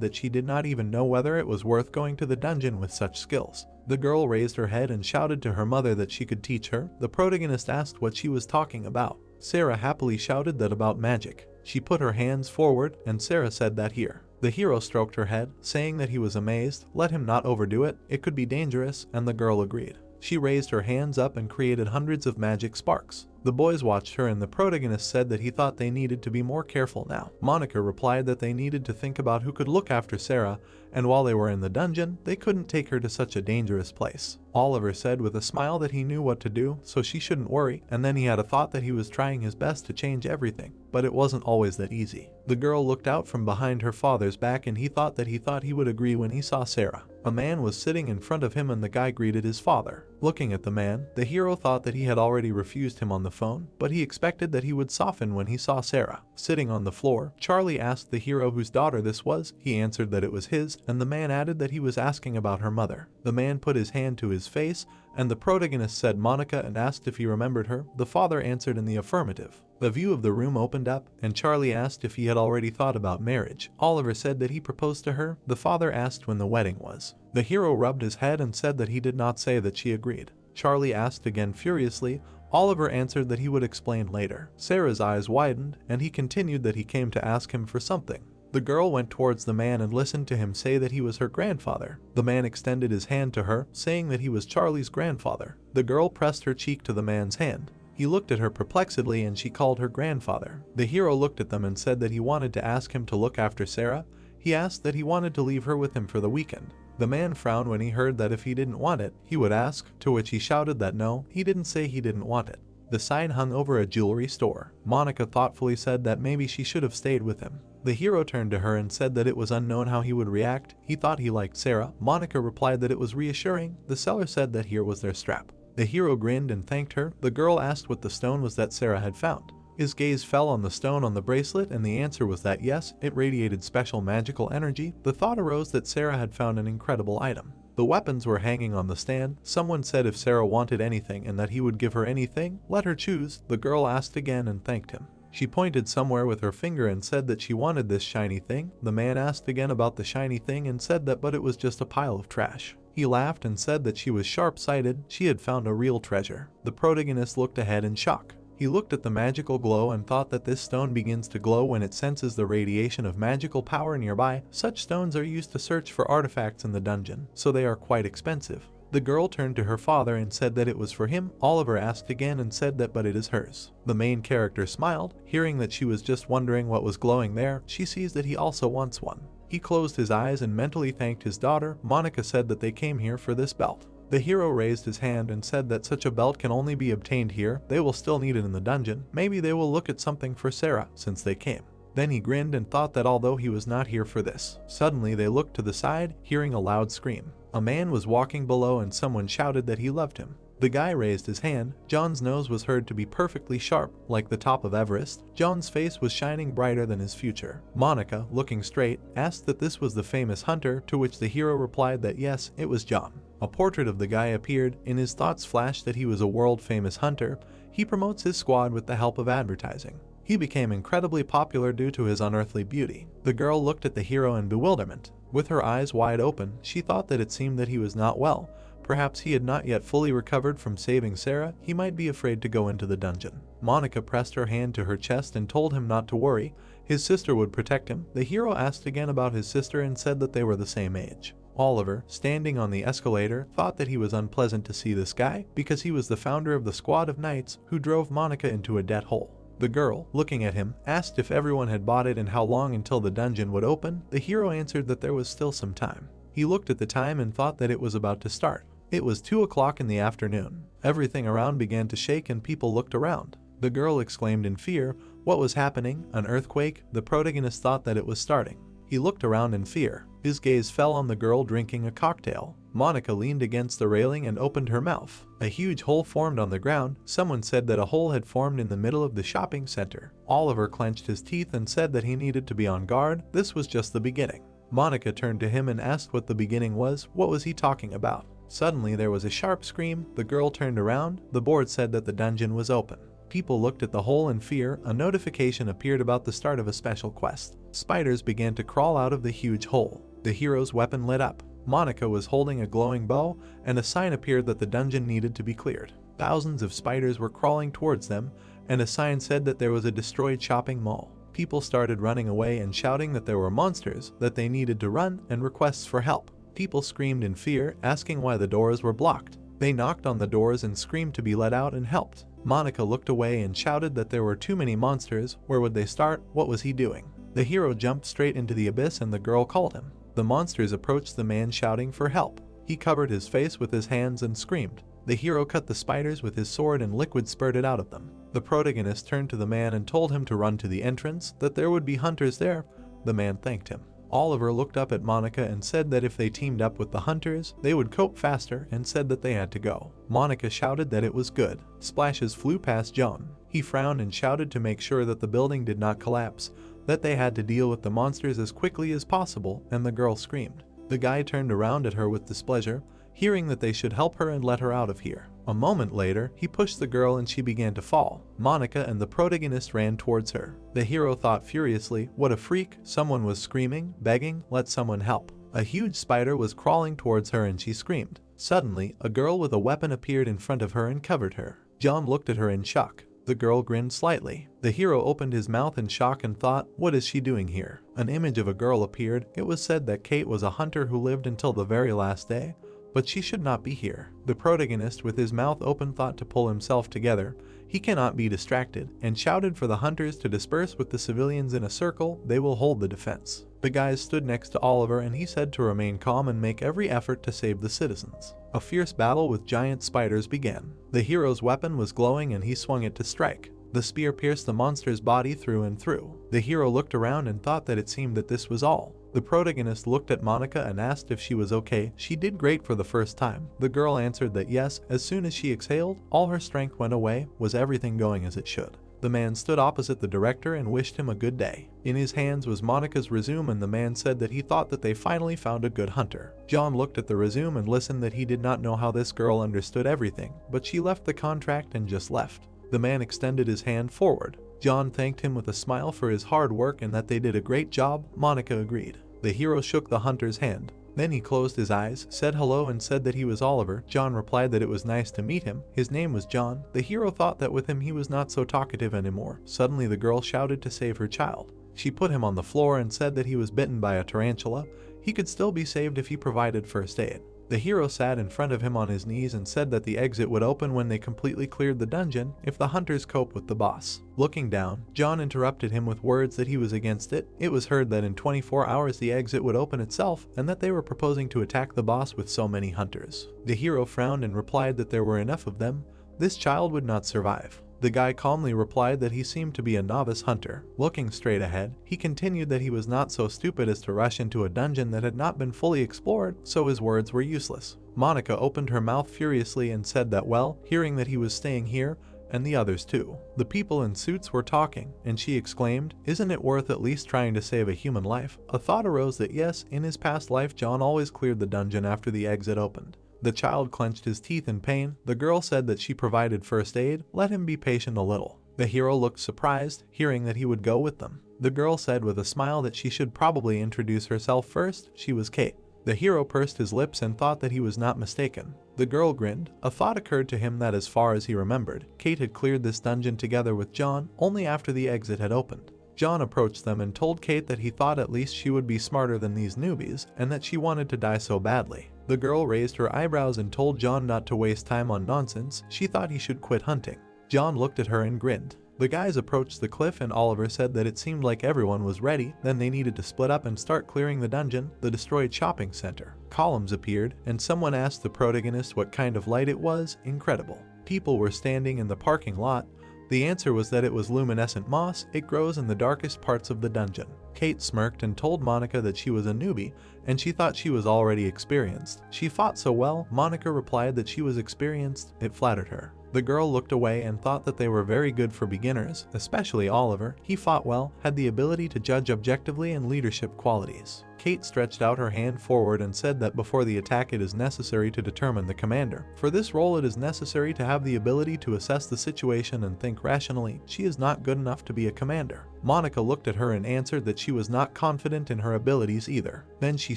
that she did not even know whether it was worth going to the dungeon with such skills. The girl raised her head and shouted to her mother that she could teach her. The protagonist asked what she was talking about. Sarah happily shouted that about magic. She put her hands forward, and Sarah said that here. The hero stroked her head, saying that he was amazed. Let him not overdo it, it could be dangerous, and the girl agreed. She raised her hands up and created hundreds of magic sparks. The boys watched her and the protagonist said that he thought they needed to be more careful now. Monica replied that they needed to think about who could look after Sarah, and while they were in the dungeon, they couldn't take her to such a dangerous place. Oliver said with a smile that he knew what to do, so she shouldn't worry, and then he had a thought that he was trying his best to change everything, but it wasn't always that easy. The girl looked out from behind her father's back and he thought he would agree when he saw Sarah. A man was sitting in front of him and the guy greeted his father. Looking at the man, the hero thought that he had already refused him on the phone, but he expected that he would soften when he saw Sarah. Sitting on the floor, Charlie asked the hero whose daughter this was. He answered that it was his, and the man added that he was asking about her mother. The man put his hand to his face, and the protagonist said Monica and asked if he remembered her. The father answered in the affirmative. The view of the room opened up, and Charlie asked if he had already thought about marriage. Oliver said that he proposed to her. The father asked when the wedding was. The hero rubbed his head and said that he did not say that she agreed. Charlie asked again furiously. Oliver answered that he would explain later. Sarah's eyes widened, and he continued that he came to ask him for something. The girl went towards the man and listened to him say that he was her grandfather. The man extended his hand to her, saying that he was Charlie's grandfather. The girl pressed her cheek to the man's hand. He looked at her perplexedly and she called her grandfather. The hero looked at them and said that he wanted to ask him to look after Sarah. He asked that he wanted to leave her with him for the weekend. The man frowned when he heard that if he didn't want it, he would ask, to which he shouted that no, he didn't say he didn't want it. The sign hung over a jewelry store. Monica thoughtfully said that maybe she should have stayed with him. The hero turned to her and said that it was unknown how he would react. He thought he liked Sarah. Monica replied that it was reassuring. The seller said that here was their strap. The hero grinned and thanked her. The girl asked what the stone was that Sarah had found. His gaze fell on the stone on the bracelet, and the answer was that yes, it radiated special magical energy. The thought arose that Sarah had found an incredible item. The weapons were hanging on the stand. Someone said if Sarah wanted anything and that he would give her anything, let her choose. The girl asked again and thanked him. She pointed somewhere with her finger and said that she wanted this shiny thing. The man asked again about the shiny thing and said that but it was just a pile of trash. He laughed and said that she was sharp-sighted. She had found a real treasure. The protagonist looked ahead in shock. He looked at the magical glow and thought that this stone begins to glow when it senses the radiation of magical power nearby. Such stones are used to search for artifacts in the dungeon, so they are quite expensive. The girl turned to her father and said that it was for him. Oliver asked again and said that but it is hers. The main character smiled. Hearing that she was just wondering what was glowing there, she sees that he also wants one. He closed his eyes and mentally thanked his daughter. Monica said that they came here for this belt. The hero raised his hand and said that such a belt can only be obtained here. They will still need it in the dungeon. Maybe they will look at something for Sarah, since they came. Then he grinned and thought that although he was not here for this. Suddenly they looked to the side, hearing a loud scream. A man was walking below and someone shouted that he loved him. The guy raised his hand. John's nose was heard to be perfectly sharp, like the top of Everest. John's face was shining brighter than his future. Monica, looking straight, asked that this was the famous hunter, to which the hero replied that yes, it was John. A portrait of the guy appeared. In his thoughts flashed that he was a world-famous hunter. He promotes his squad with the help of advertising. He became incredibly popular due to his unearthly beauty. The girl looked at the hero in bewilderment. With her eyes wide open, she thought that it seemed that he was not well. Perhaps he had not yet fully recovered from saving Sarah. He might be afraid to go into the dungeon. Monica pressed her hand to her chest and told him not to worry. His sister would protect him. The hero asked again about his sister and said that they were the same age. Oliver, standing on the escalator, thought that he was unpleasant to see this guy because he was the founder of the squad of knights who drove Monica into a dead hole. The girl, looking at him, asked if everyone had bought it and how long until the dungeon would open. The hero answered that there was still some time. He looked at the time and thought that it was about to start. It was 2 o'clock in the afternoon. Everything around began to shake and people looked around. The girl exclaimed in fear, "What was happening? An earthquake?" The protagonist thought that it was starting. He looked around in fear. His gaze fell on the girl drinking a cocktail. Monica leaned against the railing and opened her mouth. A huge hole formed on the ground. Someone said that a hole had formed in the middle of the shopping center. Oliver clenched his teeth and said that he needed to be on guard. This was just the beginning. Monica turned to him and asked what the beginning was. What was he talking about? Suddenly there was a sharp scream. The girl turned around. The board said that the dungeon was open. People looked at the hole in fear. A notification appeared about the start of a special quest. Spiders began to crawl out of the huge hole. The hero's weapon lit up. Monica was holding a glowing bow, and a sign appeared that the dungeon needed to be cleared. Thousands of spiders were crawling towards them, and a sign said that there was a destroyed shopping mall. People started running away and shouting that there were monsters, that they needed to run, and requests for help. People screamed in fear, asking why the doors were blocked. They knocked on the doors and screamed to be let out and helped. Monica looked away and shouted that there were too many monsters. Where would they start? What was he doing? The hero jumped straight into the abyss and the girl called him. The monsters approached the man shouting for help. He covered his face with his hands and screamed. The hero cut the spiders with his sword and liquid spurted out of them. The protagonist turned to the man and told him to run to the entrance, that there would be hunters there. The man thanked him. Oliver looked up at Monica and said that if they teamed up with the hunters, they would cope faster and said that they had to go. Monica shouted that it was good. Splashes flew past John. He frowned and shouted to make sure that the building did not collapse, that they had to deal with the monsters as quickly as possible, and the girl screamed. The guy turned around at her with displeasure, hearing that they should help her and let her out of here. A moment later, he pushed the girl and she began to fall. Monica and the protagonist ran towards her. The hero thought furiously, what a freak, someone was screaming, begging, let someone help. A huge spider was crawling towards her and she screamed. Suddenly, a girl with a weapon appeared in front of her and covered her. John looked at her in shock. The girl grinned slightly. The hero opened his mouth in shock and thought, what is she doing here? An image of a girl appeared. It was said that Kate was a hunter who lived until the very last day, but she should not be here. The protagonist, with his mouth open, thought to pull himself together. He cannot be distracted, and shouted for the hunters to disperse with the civilians in a circle. They will hold the defense. The guys stood next to Oliver and he said to remain calm and make every effort to save the citizens. A fierce battle with giant spiders began. The hero's weapon was glowing and he swung it to strike. The spear pierced the monster's body through and through. The hero looked around and thought that it seemed that this was all. The protagonist looked at Monica and asked if she was okay. She did great for the first time. The girl answered that yes. As soon as she exhaled, all her strength went away. Was everything going as it should? The man stood opposite the director and wished him a good day. In his hands was Monica's resume and the man said that he thought that they finally found a good hunter. John looked at the resume and listened that he did not know how this girl understood everything, but she left the contract and just left. The man extended his hand forward. John thanked him with a smile for his hard work and that they did a great job. Monica agreed. The hero shook the hunter's hand. Then he closed his eyes, said hello and said that he was Oliver. John replied that it was nice to meet him. His name was John. The hero thought that with him he was not so talkative anymore. Suddenly the girl shouted to save her child. She put him on the floor and said that he was bitten by a tarantula. He could still be saved if he provided first aid. The hero sat in front of him on his knees and said that the exit would open when they completely cleared the dungeon if the hunters cope with the boss. Looking down, John interrupted him with words that he was against it. It was heard that in 24 hours the exit would open itself and that they were proposing to attack the boss with so many hunters. The hero frowned and replied that there were enough of them. This child would not survive. The guy calmly replied that he seemed to be a novice hunter. Looking straight ahead, he continued that he was not so stupid as to rush into a dungeon that had not been fully explored, so his words were useless. Monica opened her mouth furiously and said that hearing that he was staying here, and the others too. The people in suits were talking, and she exclaimed, isn't it worth at least trying to save a human life? A thought arose that yes, in his past life John always cleared the dungeon after the exit opened. The child clenched his teeth in pain. The girl said that she provided first aid. Let him be patient a little. The hero looked surprised, hearing that he would go with them. The girl said with a smile that she should probably introduce herself first. She was Kate. The hero pursed his lips and thought that he was not mistaken. The girl grinned. A thought occurred to him that as far as he remembered, Kate had cleared this dungeon together with John only after the exit had opened. John approached them and told Kate that he thought at least she would be smarter than these newbies and that she wanted to die so badly. The girl raised her eyebrows and told John not to waste time on nonsense. She thought he should quit hunting. John looked at her and grinned. The guys approached the cliff and Oliver said that it seemed like everyone was ready, then they needed to split up and start clearing the dungeon, the destroyed shopping center. Columns appeared, and someone asked the protagonist what kind of light it was. Incredible. People were standing in the parking lot. The answer was that it was luminescent moss. It grows in the darkest parts of the dungeon. Kate smirked and told Monica that she was a newbie, and she thought she was already experienced. She fought so well. Monica replied that she was experienced. It flattered her. The girl looked away and thought that they were very good for beginners, especially Oliver. He fought well, had the ability to judge objectively and leadership qualities. Kate stretched out her hand forward and said that before the attack it is necessary to determine the commander. For this role it is necessary to have the ability to assess the situation and think rationally. She is not good enough to be a commander. Monica looked at her and answered that she was not confident in her abilities either. Then she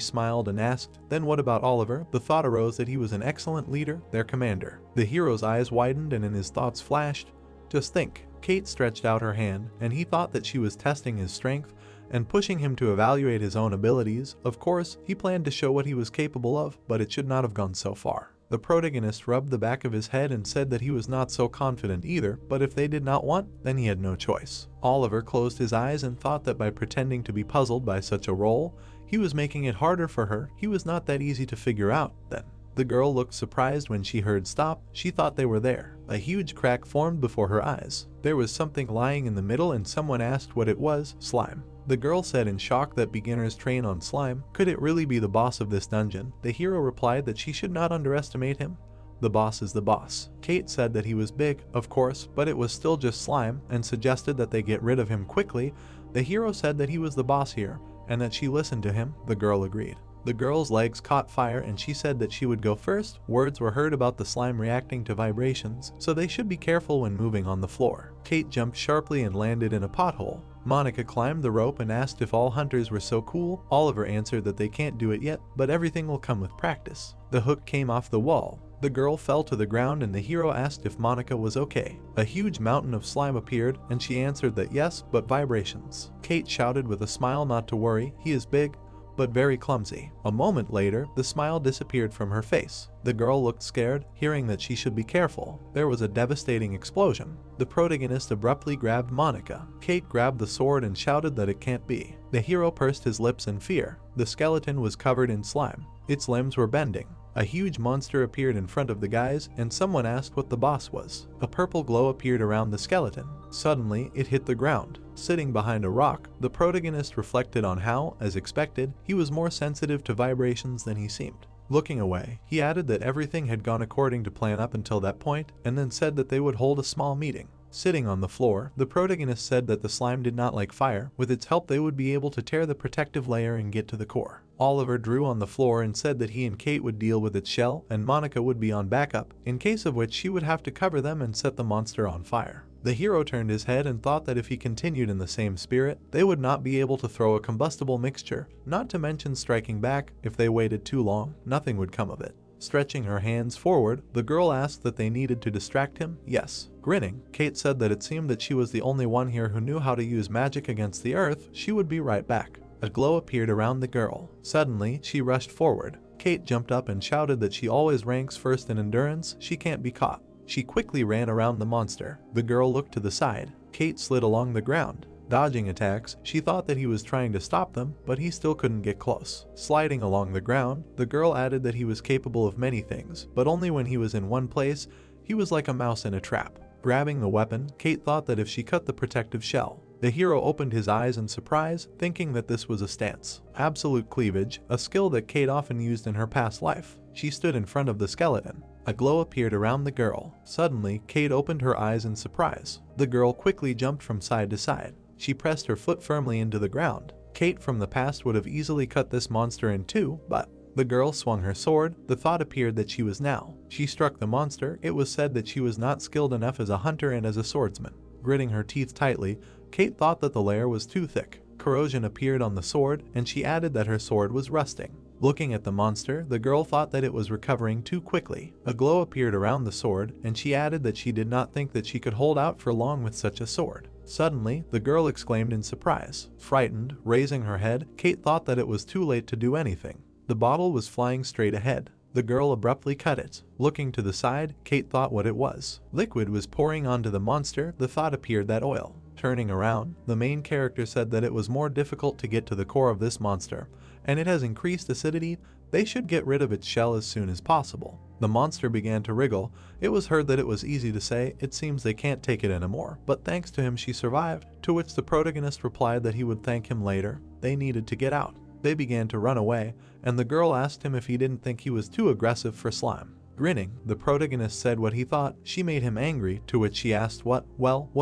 smiled and asked, "Then what about Oliver?" The thought arose that he was an excellent leader, their commander. The hero's eyes widened and in his thoughts flashed, "Just think." Kate stretched out her hand, and he thought that she was testing his strength and pushing him to evaluate his own abilities. Of course, he planned to show what he was capable of, but it should not have gone so far. The protagonist rubbed the back of his head and said that he was not so confident either, but if they did not want, then he had no choice. Oliver closed his eyes and thought that by pretending to be puzzled by such a role, he was making it harder for her. He was not that easy to figure out, then. The girl looked surprised when she heard stop. She thought they were there. A huge crack formed before her eyes. There was something lying in the middle and someone asked what it was. Slime. The girl said in shock that beginners train on slime. Could it really be the boss of this dungeon? The hero replied that she should not underestimate him. The boss is the boss. Kate said that he was big, of course, but it was still just slime, and suggested that they get rid of him quickly. The hero said that he was the boss here, and that she listened to him. The girl agreed. The girl's legs caught fire and she said that she would go first. Words were heard about the slime reacting to vibrations, so they should be careful when moving on the floor. Kate jumped sharply and landed in a pothole. Monica climbed the rope and asked if all hunters were so cool. Oliver answered that they can't do it yet, but everything will come with practice. The hook came off the wall. The girl fell to the ground and the hero asked if Monica was okay. A huge mountain of slime appeared and she answered that yes, but vibrations. Kate shouted with a smile not to worry. He is big, but very clumsy. A moment later, the smile disappeared from her face. The girl looked scared, hearing that she should be careful. There was a devastating explosion. The protagonist abruptly grabbed Monica. Kate grabbed the sword and shouted that it can't be. The hero pursed his lips in fear. The skeleton was covered in slime. Its limbs were bending. A huge monster appeared in front of the guys, and someone asked what the boss was. A purple glow appeared around the skeleton. Suddenly, it hit the ground. Sitting behind a rock, the protagonist reflected on how, as expected, he was more sensitive to vibrations than he seemed. Looking away, he added that everything had gone according to plan up until that point, and then said that they would hold a small meeting. Sitting on the floor, the protagonist said that the slime did not like fire. With its help, they would be able to tear the protective layer and get to the core. Oliver drew on the floor and said that he and Kate would deal with its shell, and Monica would be on backup, in case of which she would have to cover them and set the monster on fire. The hero turned his head and thought that if he continued in the same spirit, they would not be able to throw a combustible mixture, not to mention striking back. If they waited too long, nothing would come of it. Stretching her hands forward, the girl asked that they needed to distract him. Yes. Grinning, Kate said that it seemed that she was the only one here who knew how to use magic against the earth. She would be right back. A glow appeared around the girl. Suddenly, she rushed forward. Kate jumped up and shouted that she always ranks first in endurance. She can't be caught. She quickly ran around the monster. The girl looked to the side. Kate slid along the ground. Dodging attacks, she thought that he was trying to stop them, but he still couldn't get close. Sliding along the ground, the girl added that he was capable of many things, but only when he was in one place. He was like a mouse in a trap. Grabbing the weapon, Kate thought that if she cut the protective shell. The hero opened his eyes in surprise, thinking that this was a stance. Absolute cleavage, a skill that Kate often used in her past life. She stood in front of the skeleton. A glow appeared around the girl. Suddenly, Kate opened her eyes in surprise. The girl quickly jumped from side to side. She pressed her foot firmly into the ground. Kate from the past would have easily cut this monster in two, but the girl swung her sword. The thought appeared that she was now. She struck the monster. It was said that she was not skilled enough as a hunter and as a swordsman. Gritting her teeth tightly, Kate thought that the layer was too thick. Corrosion appeared on the sword, and she added that her sword was rusting. Looking at the monster, the girl thought that it was recovering too quickly. A glow appeared around the sword, and she added that she did not think that she could hold out for long with such a sword. Suddenly, the girl exclaimed in surprise. Frightened, raising her head, Kate thought that it was too late to do anything. The bottle was flying straight ahead. The girl abruptly cut it. Looking to the side, Kate thought what it was. Liquid was pouring onto the monster. The thought appeared that oil. Turning around, the main character said that it was more difficult to get to the core of this monster, and it has increased acidity. They should get rid of its shell as soon as possible. The monster began to wriggle. It was heard that it was easy to say, it seems they can't take it anymore, but thanks to him she survived, to which the protagonist replied that he would thank him later. They needed to get out. They began to run away, and the girl asked him if he didn't think he was too aggressive for slime. Grinning, the protagonist said what he thought. She made him angry, to which she asked what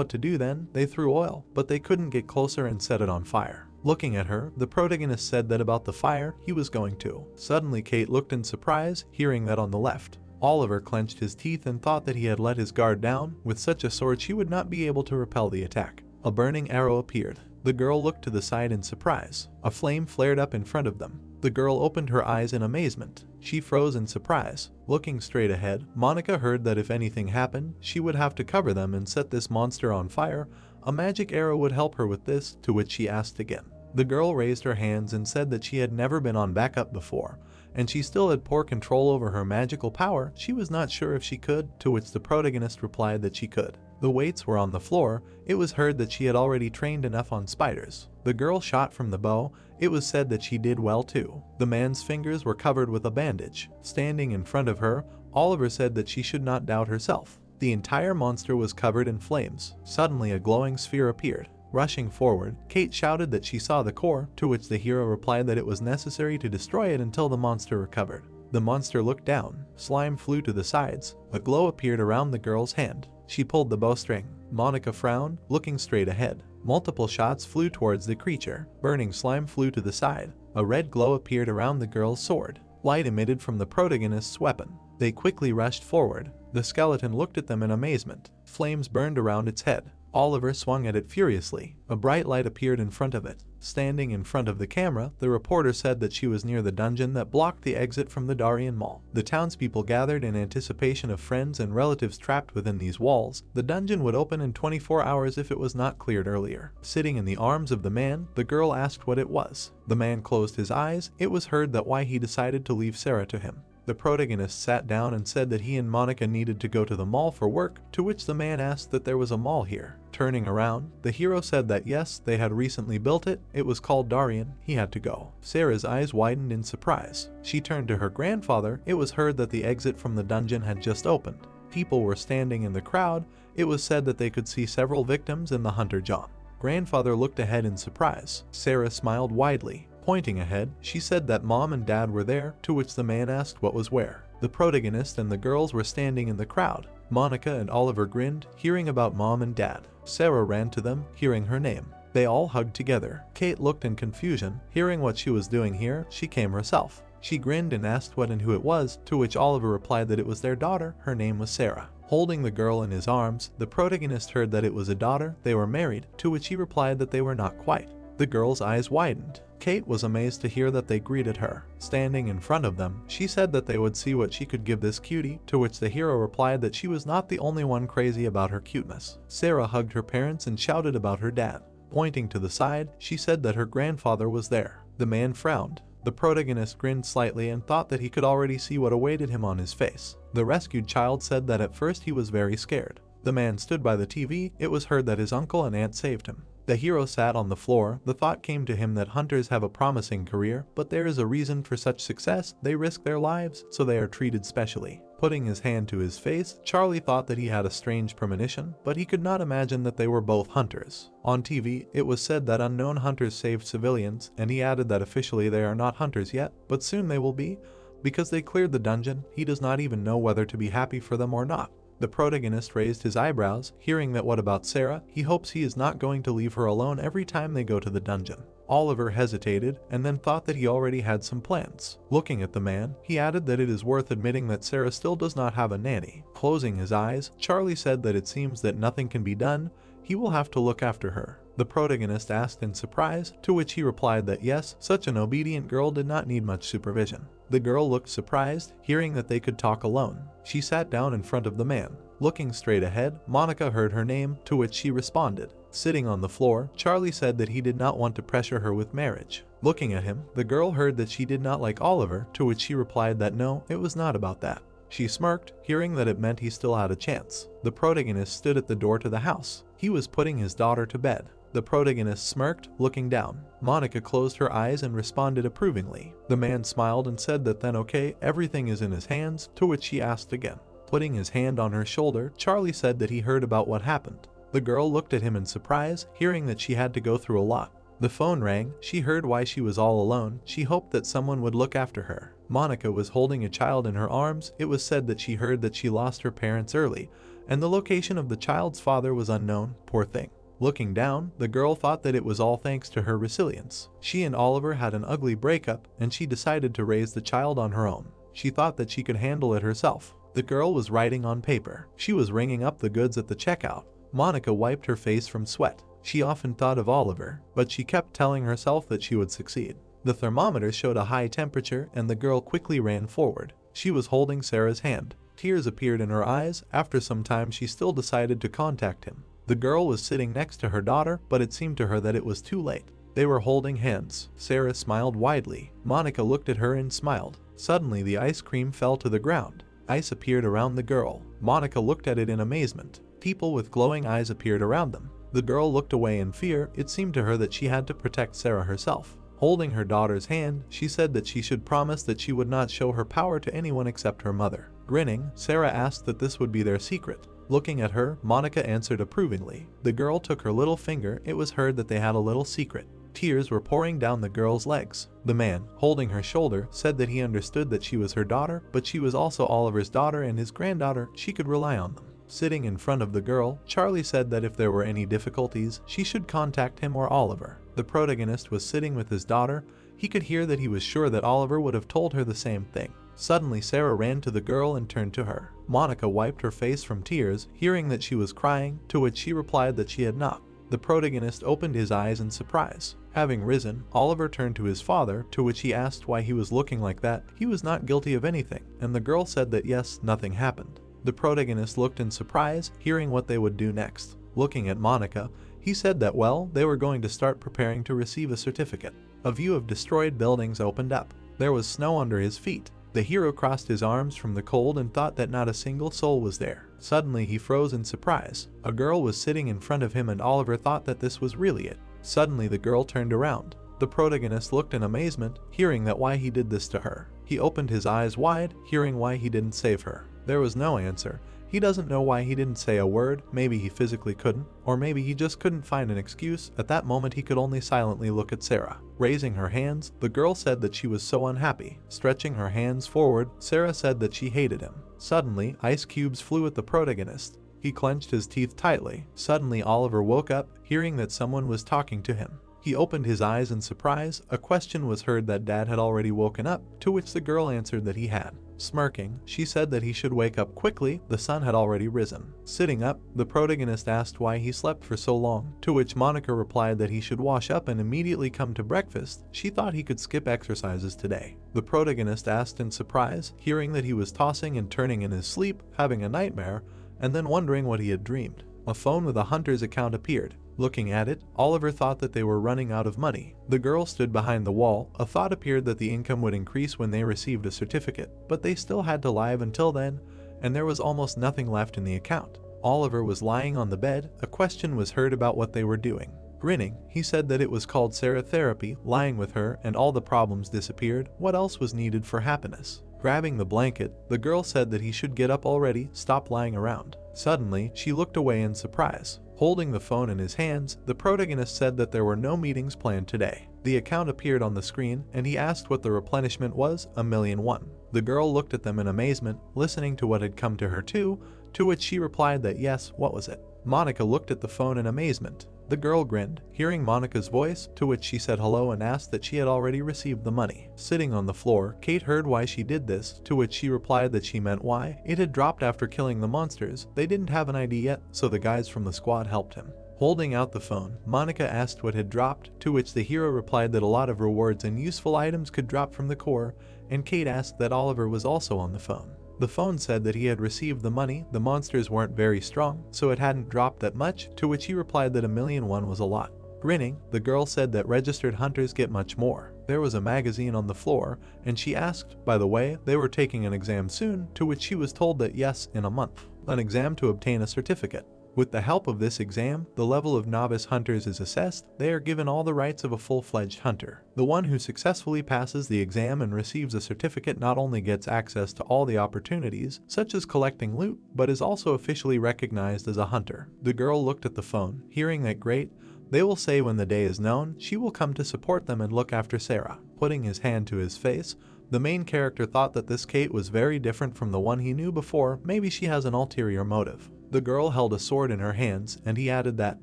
to do then. They threw oil, but they couldn't get closer and set it on fire. Looking at her, the protagonist said that about the fire, he was going to. Suddenly Kate looked in surprise, hearing that on the left. Oliver clenched his teeth and thought that he had let his guard down. With such a sword she would not be able to repel the attack. A burning arrow appeared. The girl looked to the side in surprise. A flame flared up in front of them. The girl opened her eyes in amazement. She froze in surprise. Looking straight ahead, Monica heard that if anything happened, she would have to cover them and set this monster on fire. A magic arrow would help her with this, to which she asked again. The girl raised her hands and said that she had never been on backup before, and she still had poor control over her magical power. She was not sure if she could, to which the protagonist replied that she could. The weights were on the floor. It was heard that she had already trained enough on spiders. The girl shot from the bow. It was said that she did well too. The man's fingers were covered with a bandage. Standing in front of her, Oliver said that she should not doubt herself. The entire monster was covered in flames. Suddenly a glowing sphere appeared. Rushing forward, Kate shouted that she saw the core, to which the hero replied that it was necessary to destroy it until the monster recovered. The monster looked down. Slime flew to the sides. A glow appeared around the girl's hand. She pulled the bowstring. Monica frowned, looking straight ahead. Multiple shots flew towards the creature. Burning slime flew to the side. A red glow appeared around the girl's sword. Light emitted from the protagonist's weapon. They quickly rushed forward. The skeleton looked at them in amazement. Flames burned around its head. Oliver swung at it furiously. A bright light appeared in front of it. Standing in front of the camera, the reporter said that she was near the dungeon that blocked the exit from the Darien Mall. The townspeople gathered in anticipation of friends and relatives trapped within these walls. The dungeon would open in 24 hours if it was not cleared earlier. Sitting in the arms of the man, the girl asked what it was. The man closed his eyes. It was heard that why he decided to leave Sarah to him. The protagonist sat down and said that he and Monica needed to go to the mall for work, to which the man asked that there was a mall here. Turning around, the hero said that yes, they had recently built it. It was called Darien. He had to go. Sarah's eyes widened in surprise. She turned to her grandfather. It was heard that the exit from the dungeon had just opened. People were standing in the crowd. It was said that they could see several victims in the hunter John. Grandfather looked ahead in surprise. Sarah smiled widely. Pointing ahead, she said that mom and dad were there, to which the man asked what was where. The protagonist and the girls were standing in the crowd. Monica and Oliver grinned, hearing about mom and dad. Sarah ran to them, hearing her name. They all hugged together. Kate looked in confusion. Hearing what she was doing here, she came herself. She grinned and asked what and who it was, to which Oliver replied that it was their daughter. Her name was Sarah. Holding the girl in his arms, the protagonist heard that it was a daughter. They were married, to which he replied that they were not quite. The girl's eyes widened. Kate was amazed to hear that they greeted her. Standing in front of them, she said that they would see what she could give this cutie, to which the hero replied that she was not the only one crazy about her cuteness. Sarah hugged her parents and shouted about her dad. Pointing to the side, she said that her grandfather was there. The man frowned. The protagonist grinned slightly and thought that he could already see what awaited him on his face. The rescued child said that at first he was very scared. The man stood by the TV. It was heard that his uncle and aunt saved him. The hero sat on the floor. The thought came to him that hunters have a promising career, but there is a reason for such success. They risk their lives, so they are treated specially. Putting his hand to his face, Charlie thought that he had a strange premonition, but he could not imagine that they were both hunters. On TV, it was said that unknown hunters saved civilians, and he added that officially they are not hunters yet, but soon they will be. Because they cleared the dungeon, he does not even know whether to be happy for them or not. The protagonist raised his eyebrows, hearing that what about Sarah? He hopes he is not going to leave her alone every time they go to the dungeon. Oliver hesitated and then thought that he already had some plans. Looking at the man, he added that it is worth admitting that Sarah still does not have a nanny. Closing his eyes, Charlie said that it seems that nothing can be done. He will have to look after her. The protagonist asked in surprise, to which he replied that yes, such an obedient girl did not need much supervision. The girl looked surprised, hearing that they could talk alone. She sat down in front of the man. Looking straight ahead, Monica heard her name, to which she responded. Sitting on the floor, Charlie said that he did not want to pressure her with marriage. Looking at him, the girl heard that she did not like Oliver, to which she replied that no, it was not about that. She smirked, hearing that it meant he still had a chance. The protagonist stood at the door to the house. He was putting his daughter to bed. The protagonist smirked, looking down. Monica closed her eyes and responded approvingly. The man smiled and said that then okay, everything is in his hands, to which she asked again. Putting his hand on her shoulder, Charlie said that he heard about what happened. The girl looked at him in surprise, hearing that she had to go through a lot. The phone rang, she heard why she was all alone, she hoped that someone would look after her. Monica was holding a child in her arms. It was said that she heard that she lost her parents early, and the location of the child's father was unknown, poor thing. Looking down, the girl thought that it was all thanks to her resilience. She and Oliver had an ugly breakup, and she decided to raise the child on her own. She thought that she could handle it herself. The girl was writing on paper. She was ringing up the goods at the checkout. Monica wiped her face from sweat. She often thought of Oliver, but she kept telling herself that she would succeed. The thermometer showed a high temperature, and the girl quickly ran forward. She was holding Sarah's hand. Tears appeared in her eyes. After some time, she still decided to contact him. The girl was sitting next to her daughter, but it seemed to her that it was too late. They were holding hands. Sarah smiled widely. Monica looked at her and smiled. Suddenly, the ice cream fell to the ground. Ice appeared around the girl. Monica looked at it in amazement. People with glowing eyes appeared around them. The girl looked away in fear. It seemed to her that she had to protect Sarah herself. Holding her daughter's hand, she said that she should promise that she would not show her power to anyone except her mother. Grinning, Sarah asked that this would be their secret. Looking at her, Monica answered approvingly. The girl took her little finger. It was heard that they had a little secret. Tears were pouring down the girl's legs. The man, holding her shoulder, said that he understood that she was her daughter, but she was also Oliver's daughter and his granddaughter. She could rely on them. Sitting in front of the girl, Charlie said that if there were any difficulties, she should contact him or Oliver. The protagonist was sitting with his daughter. He could hear that he was sure that Oliver would have told her the same thing. Suddenly, Sarah ran to the girl and turned to her. Monica wiped her face from tears, hearing that she was crying, to which she replied that she had not. The protagonist opened his eyes in surprise. Having risen, Oliver turned to his father, to which he asked why he was looking like that. He was not guilty of anything, and the girl said that yes, nothing happened. The protagonist looked in surprise, hearing what they would do next. Looking at Monica, he said that well, they were going to start preparing to receive a certificate. A view of destroyed buildings opened up. There was snow under his feet. The hero crossed his arms from the cold and thought that not a single soul was there. Suddenly he froze in surprise. A girl was sitting in front of him and Oliver thought that this was really it. Suddenly the girl turned around. The protagonist looked in amazement, hearing that why he did this to her. He opened his eyes wide, hearing why he didn't save her. There was no answer. He doesn't know why he didn't say a word. Maybe he physically couldn't, or maybe he just couldn't find an excuse. At that moment he could only silently look at Sarah. Raising her hands, the girl said that she was so unhappy. Stretching her hands forward, Sarah said that she hated him. Suddenly, ice cubes flew at the protagonist. He clenched his teeth tightly. Suddenly Oliver woke up, hearing that someone was talking to him. He opened his eyes in surprise. A question was heard that Dad had already woken up, to which the girl answered that he had. Smirking, she said that he should wake up quickly. The sun had already risen. Sitting up, the protagonist asked why he slept for so long, to which Monica replied that he should wash up and immediately come to breakfast. She thought he could skip exercises today. The protagonist asked in surprise, hearing that he was tossing and turning in his sleep, having a nightmare, and then wondering what he had dreamed. A phone with a hunter's account appeared. Looking at it, Oliver thought that they were running out of money. The girl stood behind the wall. A thought appeared that the income would increase when they received a certificate, but they still had to live until then, and there was almost nothing left in the account. Oliver was lying on the bed. A question was heard about what they were doing. Grinning, he said that it was called Sarah therapy. Lying with her and all the problems disappeared. What else was needed for happiness? Grabbing the blanket, the girl said that he should get up already, stop lying around. Suddenly, she looked away in surprise. Holding the phone in his hands, the protagonist said that there were no meetings planned today. The account appeared on the screen, and he asked what the replenishment was, 1,000,001. The girl looked at them in amazement, listening to what had come to her too, to which she replied that yes, what was it? Monica looked at the phone in amazement. The girl grinned, hearing Monica's voice, to which she said hello and asked that she had already received the money. Sitting on the floor, Kate heard why she did this, to which she replied that she meant why. It had dropped after killing the monsters. They didn't have an ID yet, so the guys from the squad helped him. Holding out the phone, Monica asked what had dropped, to which the hero replied that a lot of rewards and useful items could drop from the core, and Kate asked that Oliver was also on the phone. The phone said that he had received the money, the monsters weren't very strong, so it hadn't dropped that much, to which he replied that $1,000,000 was a lot. Grinning, the girl said that registered hunters get much more. There was a magazine on the floor, and she asked, by the way, they were taking an exam soon, to which she was told that yes, in a month. An exam to obtain a certificate. With the help of this exam, the level of novice hunters is assessed. They are given all the rights of a full-fledged hunter. The one who successfully passes the exam and receives a certificate not only gets access to all the opportunities, such as collecting loot, but is also officially recognized as a hunter. The girl looked at the phone, hearing that great. They will say when the day is known, she will come to support them and look after Sarah. Putting his hand to his face, the main character thought that this Kate was very different from the one he knew before. Maybe she has an ulterior motive. The girl held a sword in her hands, and he added that,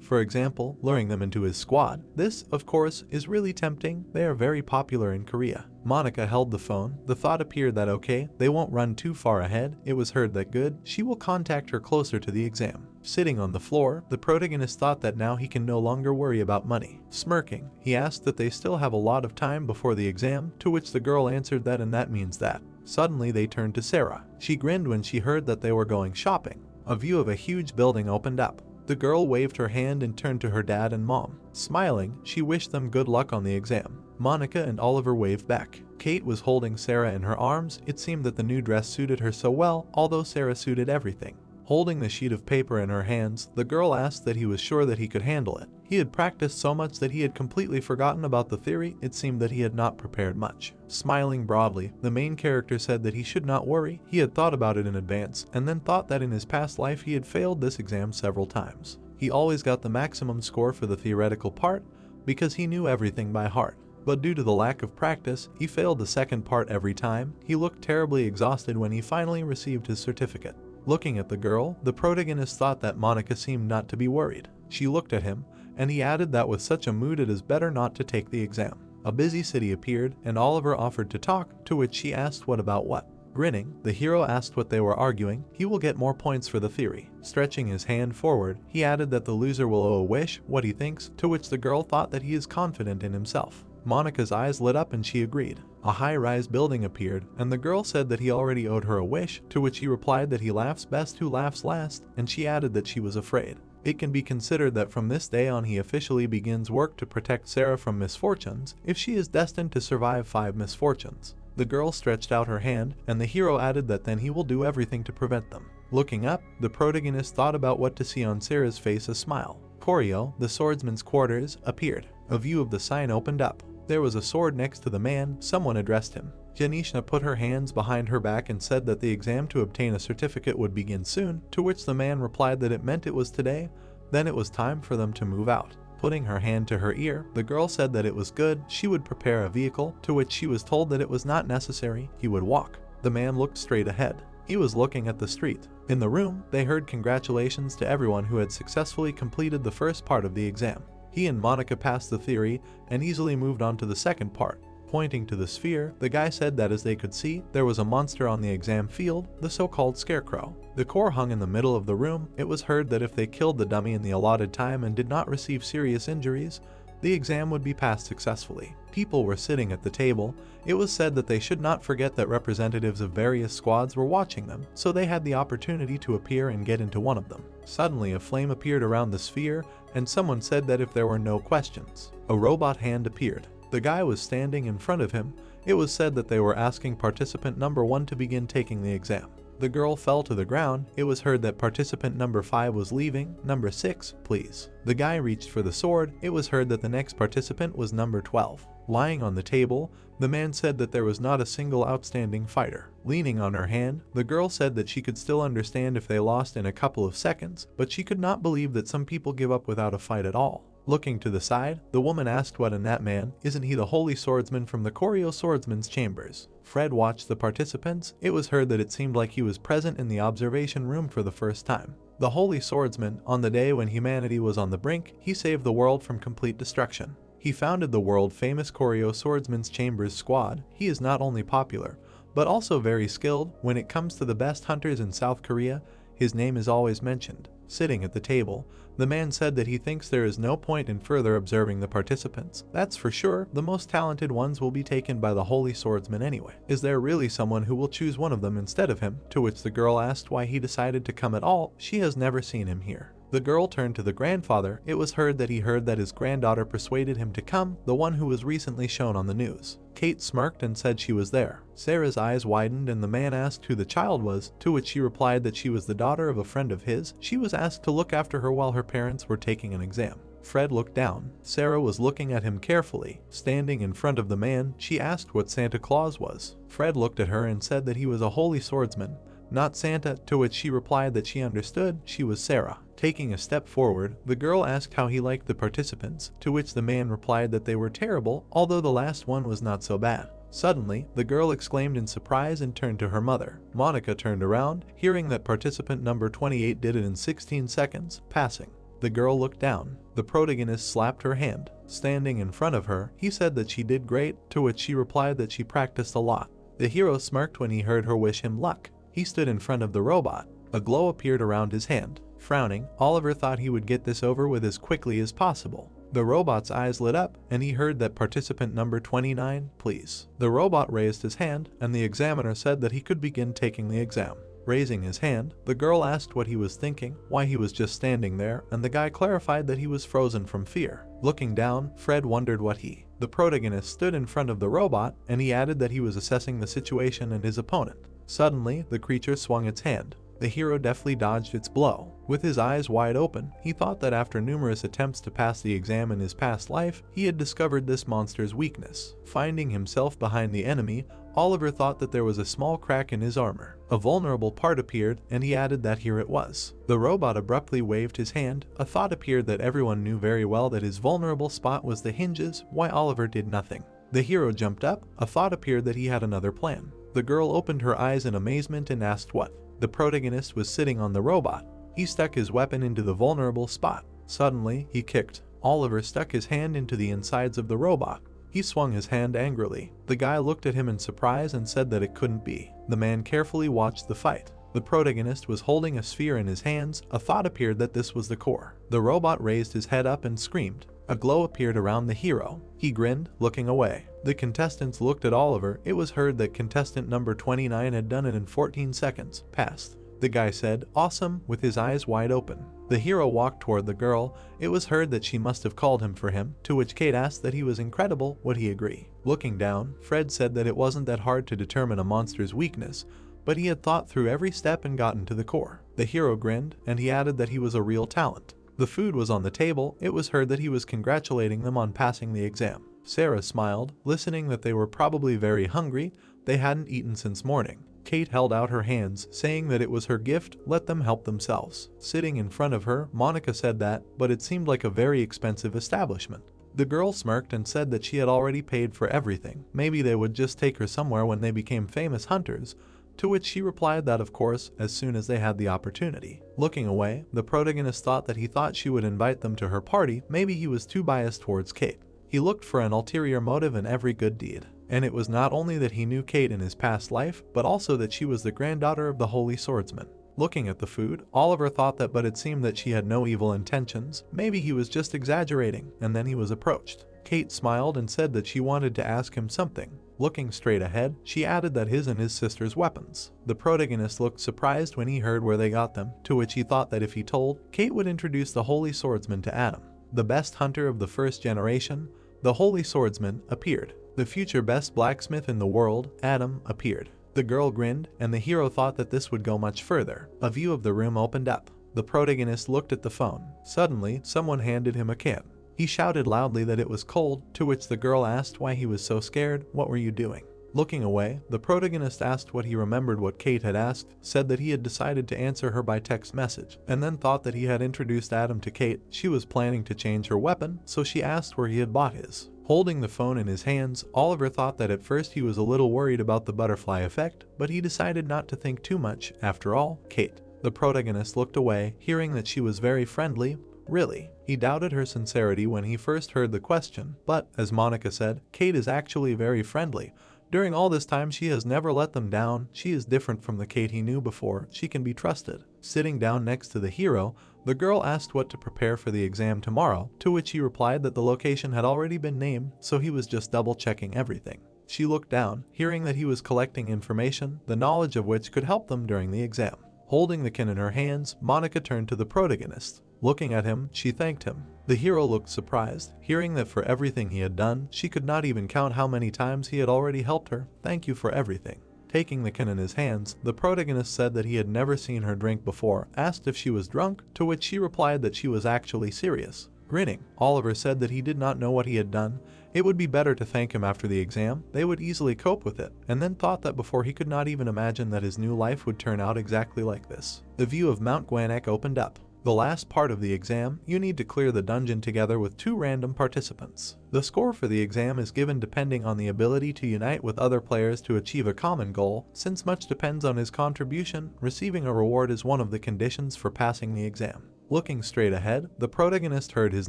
for example, luring them into his squad. This, of course, is really tempting. They are very popular in Korea. Monica held the phone. The thought appeared that okay, they won't run too far ahead. It was heard that good, she will contact her closer to the exam. Sitting on the floor, the protagonist thought that now he can no longer worry about money. Smirking, he asked that they still have a lot of time before the exam, to which the girl answered that and that means that. Suddenly they turned to Sarah. She grinned when she heard that they were going shopping. A view of a huge building opened up. The girl waved her hand and turned to her dad and mom. Smiling, she wished them good luck on the exam. Monica and Oliver waved back. Kate was holding Sarah in her arms. It seemed that the new dress suited her so well, although Sarah suited everything. Holding the sheet of paper in her hands, the girl asked that he was sure that he could handle it. He had practiced so much that he had completely forgotten about the theory. It seemed that he had not prepared much. Smiling broadly, the main character said that he should not worry. He had thought about it in advance, and then thought that in his past life he had failed this exam several times. He always got the maximum score for the theoretical part, because he knew everything by heart. But due to the lack of practice, he failed the second part every time. He looked terribly exhausted when he finally received his certificate. Looking at the girl, the protagonist thought that Monica seemed not to be worried. She looked at him, and he added that with such a mood it is better not to take the exam. A busy city appeared, and Oliver offered to talk, to which she asked what about what. Grinning, the hero asked what they were arguing. He will get more points for the theory. Stretching his hand forward, he added that the loser will owe a wish, what he thinks, to which the girl thought that he is confident in himself. Monica's eyes lit up and she agreed. A high-rise building appeared, and the girl said that he already owed her a wish, to which he replied that he laughs best who laughs last, and she added that she was afraid. It can be considered that from this day on he officially begins work to protect Sarah from misfortunes, if she is destined to survive 5 misfortunes. The girl stretched out her hand, and the hero added that then he will do everything to prevent them. Looking up, the protagonist thought about what to see on Sarah's face. A smile. Koryo, the swordsman's quarters, appeared. A view of the sign opened up. There was a sword next to the man. Someone addressed him. Janishna put her hands behind her back and said that the exam to obtain a certificate would begin soon, to which the man replied that it meant it was today. Then it was time for them to move out. Putting her hand to her ear, the girl said that it was good. She would prepare a vehicle, to which she was told that it was not necessary. He would walk. The man looked straight ahead. He was looking at the street. In the room, they heard congratulations to everyone who had successfully completed the first part of the exam. He and Monica passed the theory and easily moved on to the second part. Pointing to the sphere, the guy said that as they could see, there was a monster on the exam field, the so-called scarecrow. The core hung in the middle of the room. It was heard that if they killed the dummy in the allotted time and did not receive serious injuries, the exam would be passed successfully. People were sitting at the table. It was said that they should not forget that representatives of various squads were watching them, so they had the opportunity to appear and get into one of them. Suddenly a flame appeared around the sphere, and someone said that if there were no questions, a robot hand appeared. The guy was standing in front of him. It was said that they were asking participant number 1 to begin taking the exam. The girl fell to the ground. It was heard that participant number 5 was leaving. Number 6, please. The guy reached for the sword. It was heard that the next participant was number 12. Lying on the table, the man said that there was not a single outstanding fighter. Leaning on her hand, the girl said that she could still understand if they lost in a couple of seconds, but she could not believe that some people give up without a fight at all. Looking to the side, the woman asked what in that man, isn't he the holy swordsman from the Koryo swordsman's chambers? Fred watched the participants. It was heard that it seemed like he was present in the observation room for the first time. The holy swordsman, on the day when humanity was on the brink, he saved the world from complete destruction. He founded the world-famous Koryo swordsman's chambers squad. He is not only popular, but also very skilled. When it comes to the best hunters in South Korea, his name is always mentioned. Sitting at the table, the man said that he thinks there is no point in further observing the participants. That's for sure, the most talented ones will be taken by the holy swordsman anyway. Is there really someone who will choose one of them instead of him? To which the girl asked why he decided to come at all. She has never seen him here. The girl turned to the grandfather. It was heard that his granddaughter persuaded him to come, the one who was recently shown on the news. Kate smirked and said she was there. Sarah's eyes widened and the man asked who the child was, to which she replied that she was the daughter of a friend of his. She was asked to look after her while her parents were taking an exam. Fred looked down. Sarah was looking at him carefully. Standing in front of the man, she asked what Santa Claus was. Fred looked at her and said that he was a holy swordsman, not Santa, to which she replied that she understood she was Sarah. Taking a step forward, the girl asked how he liked the participants, to which the man replied that they were terrible, although the last one was not so bad. Suddenly, the girl exclaimed in surprise and turned to her mother. Monica turned around, hearing that participant number 28 did it in 16 seconds, passing. The girl looked down. The protagonist slapped her hand. Standing in front of her, he said that she did great, to which she replied that she practiced a lot. The hero smirked when he heard her wish him luck. He stood in front of the robot. A glow appeared around his hand. Frowning, Oliver thought he would get this over with as quickly as possible. The robot's eyes lit up, and he heard that participant number 29, please. The robot raised his hand, and the examiner said that he could begin taking the exam. Raising his hand, the girl asked what he was thinking, why he was just standing there, and the guy clarified that he was frozen from fear. Looking down, Fred wondered what the protagonist stood in front of the robot, and he added that he was assessing the situation and his opponent. Suddenly, the creature swung its hand. The hero deftly dodged its blow. With his eyes wide open, he thought that after numerous attempts to pass the exam in his past life, he had discovered this monster's weakness. Finding himself behind the enemy, Oliver thought that there was a small crack in his armor. A vulnerable part appeared, and he added that here it was. The robot abruptly waved his hand. A thought appeared that everyone knew very well that his vulnerable spot was the hinges, why Oliver did nothing. The hero jumped up. A thought appeared that he had another plan. The girl opened her eyes in amazement and asked what. The protagonist was sitting on the robot. He stuck his weapon into the vulnerable spot. Suddenly, he kicked. Oliver stuck his hand into the insides of the robot. He swung his hand angrily. The guy looked at him in surprise and said that it couldn't be. The man carefully watched the fight. The protagonist was holding a sphere in his hands. A thought appeared that this was the core. The robot raised his head up and screamed. A glow appeared around the hero. He grinned, looking away. The contestants looked at Oliver. It was heard that contestant number 29 had done it in 14 seconds. Passed. The guy said, awesome, with his eyes wide open. The hero walked toward the girl. It was heard that she must have called him for him, to which Kate asked that he was incredible. Would he agree? Looking down, Fred said that it wasn't that hard to determine a monster's weakness, but he had thought through every step and gotten to the core. The hero grinned, and he added that he was a real talent. The food was on the table. It was heard that he was congratulating them on passing the exam. Sarah smiled, listening that they were probably very hungry. They hadn't eaten since morning. Kate held out her hands, saying that it was her gift, let them help themselves. Sitting in front of her, Monica said that, but it seemed like a very expensive establishment. The girl smirked and said that she had already paid for everything. Maybe they would just take her somewhere when they became famous hunters, to which she replied that of course, as soon as they had the opportunity. Looking away, the protagonist thought that he thought she would invite them to her party. Maybe he was too biased towards Kate. He looked for an ulterior motive in every good deed. And it was not only that he knew Kate in his past life, but also that she was the granddaughter of the holy swordsman. Looking at the food, Oliver thought that, but it seemed that she had no evil intentions. Maybe he was just exaggerating, and then he was approached. Kate smiled and said that she wanted to ask him something. Looking straight ahead, she added that his and his sister's weapons. The protagonist looked surprised when he heard where they got them, to which he thought that if he told, Kate would introduce the holy swordsman to Adam. The best hunter of the first generation, the holy swordsman, appeared. The future best blacksmith in the world, Adam, appeared. The girl grinned, and the hero thought that this would go much further. A view of the room opened up. The protagonist looked at the phone. Suddenly, someone handed him a can. He shouted loudly that it was cold, to which the girl asked why he was so scared. What were you doing? Looking away, the protagonist asked what he remembered what Kate had asked, said that he had decided to answer her by text message, and then thought that he had introduced Adam to Kate. She was planning to change her weapon, so she asked where he had bought his. Holding the phone in his hands, Oliver thought that at first he was a little worried about the butterfly effect, but he decided not to think too much. After all, Kate. The protagonist looked away, hearing that she was very friendly. Really? He doubted her sincerity when he first heard the question, but, as Monica said, Kate is actually very friendly. During all this time she has never let them down. She is different from the Kate he knew before. She can be trusted. Sitting down next to the hero, The girl asked what to prepare for the exam tomorrow, to which he replied that the location had already been named, so he was just double checking everything. She looked down, hearing that he was collecting information, the knowledge of which could help them during the exam. Holding the kin in her hands, Monica turned to the protagonist. Looking at him, she thanked him. The hero looked surprised, hearing that for everything he had done, she could not even count how many times he had already helped her. "Thank you for everything." Taking the kin in his hands, the protagonist said that he had never seen her drink before, asked if she was drunk, to which she replied that she was actually serious. Grinning, Oliver said that he did not know what he had done. It would be better to thank him after the exam, they would easily cope with it, and then thought that before he could not even imagine that his new life would turn out exactly like this. The view of Mount Guanac opened up. The last part of the exam, you need to clear the dungeon together with 2 random participants. The score for the exam is given depending on the ability to unite with other players to achieve a common goal. Since much depends on his contribution, receiving a reward is one of the conditions for passing the exam. Looking straight ahead, the protagonist heard his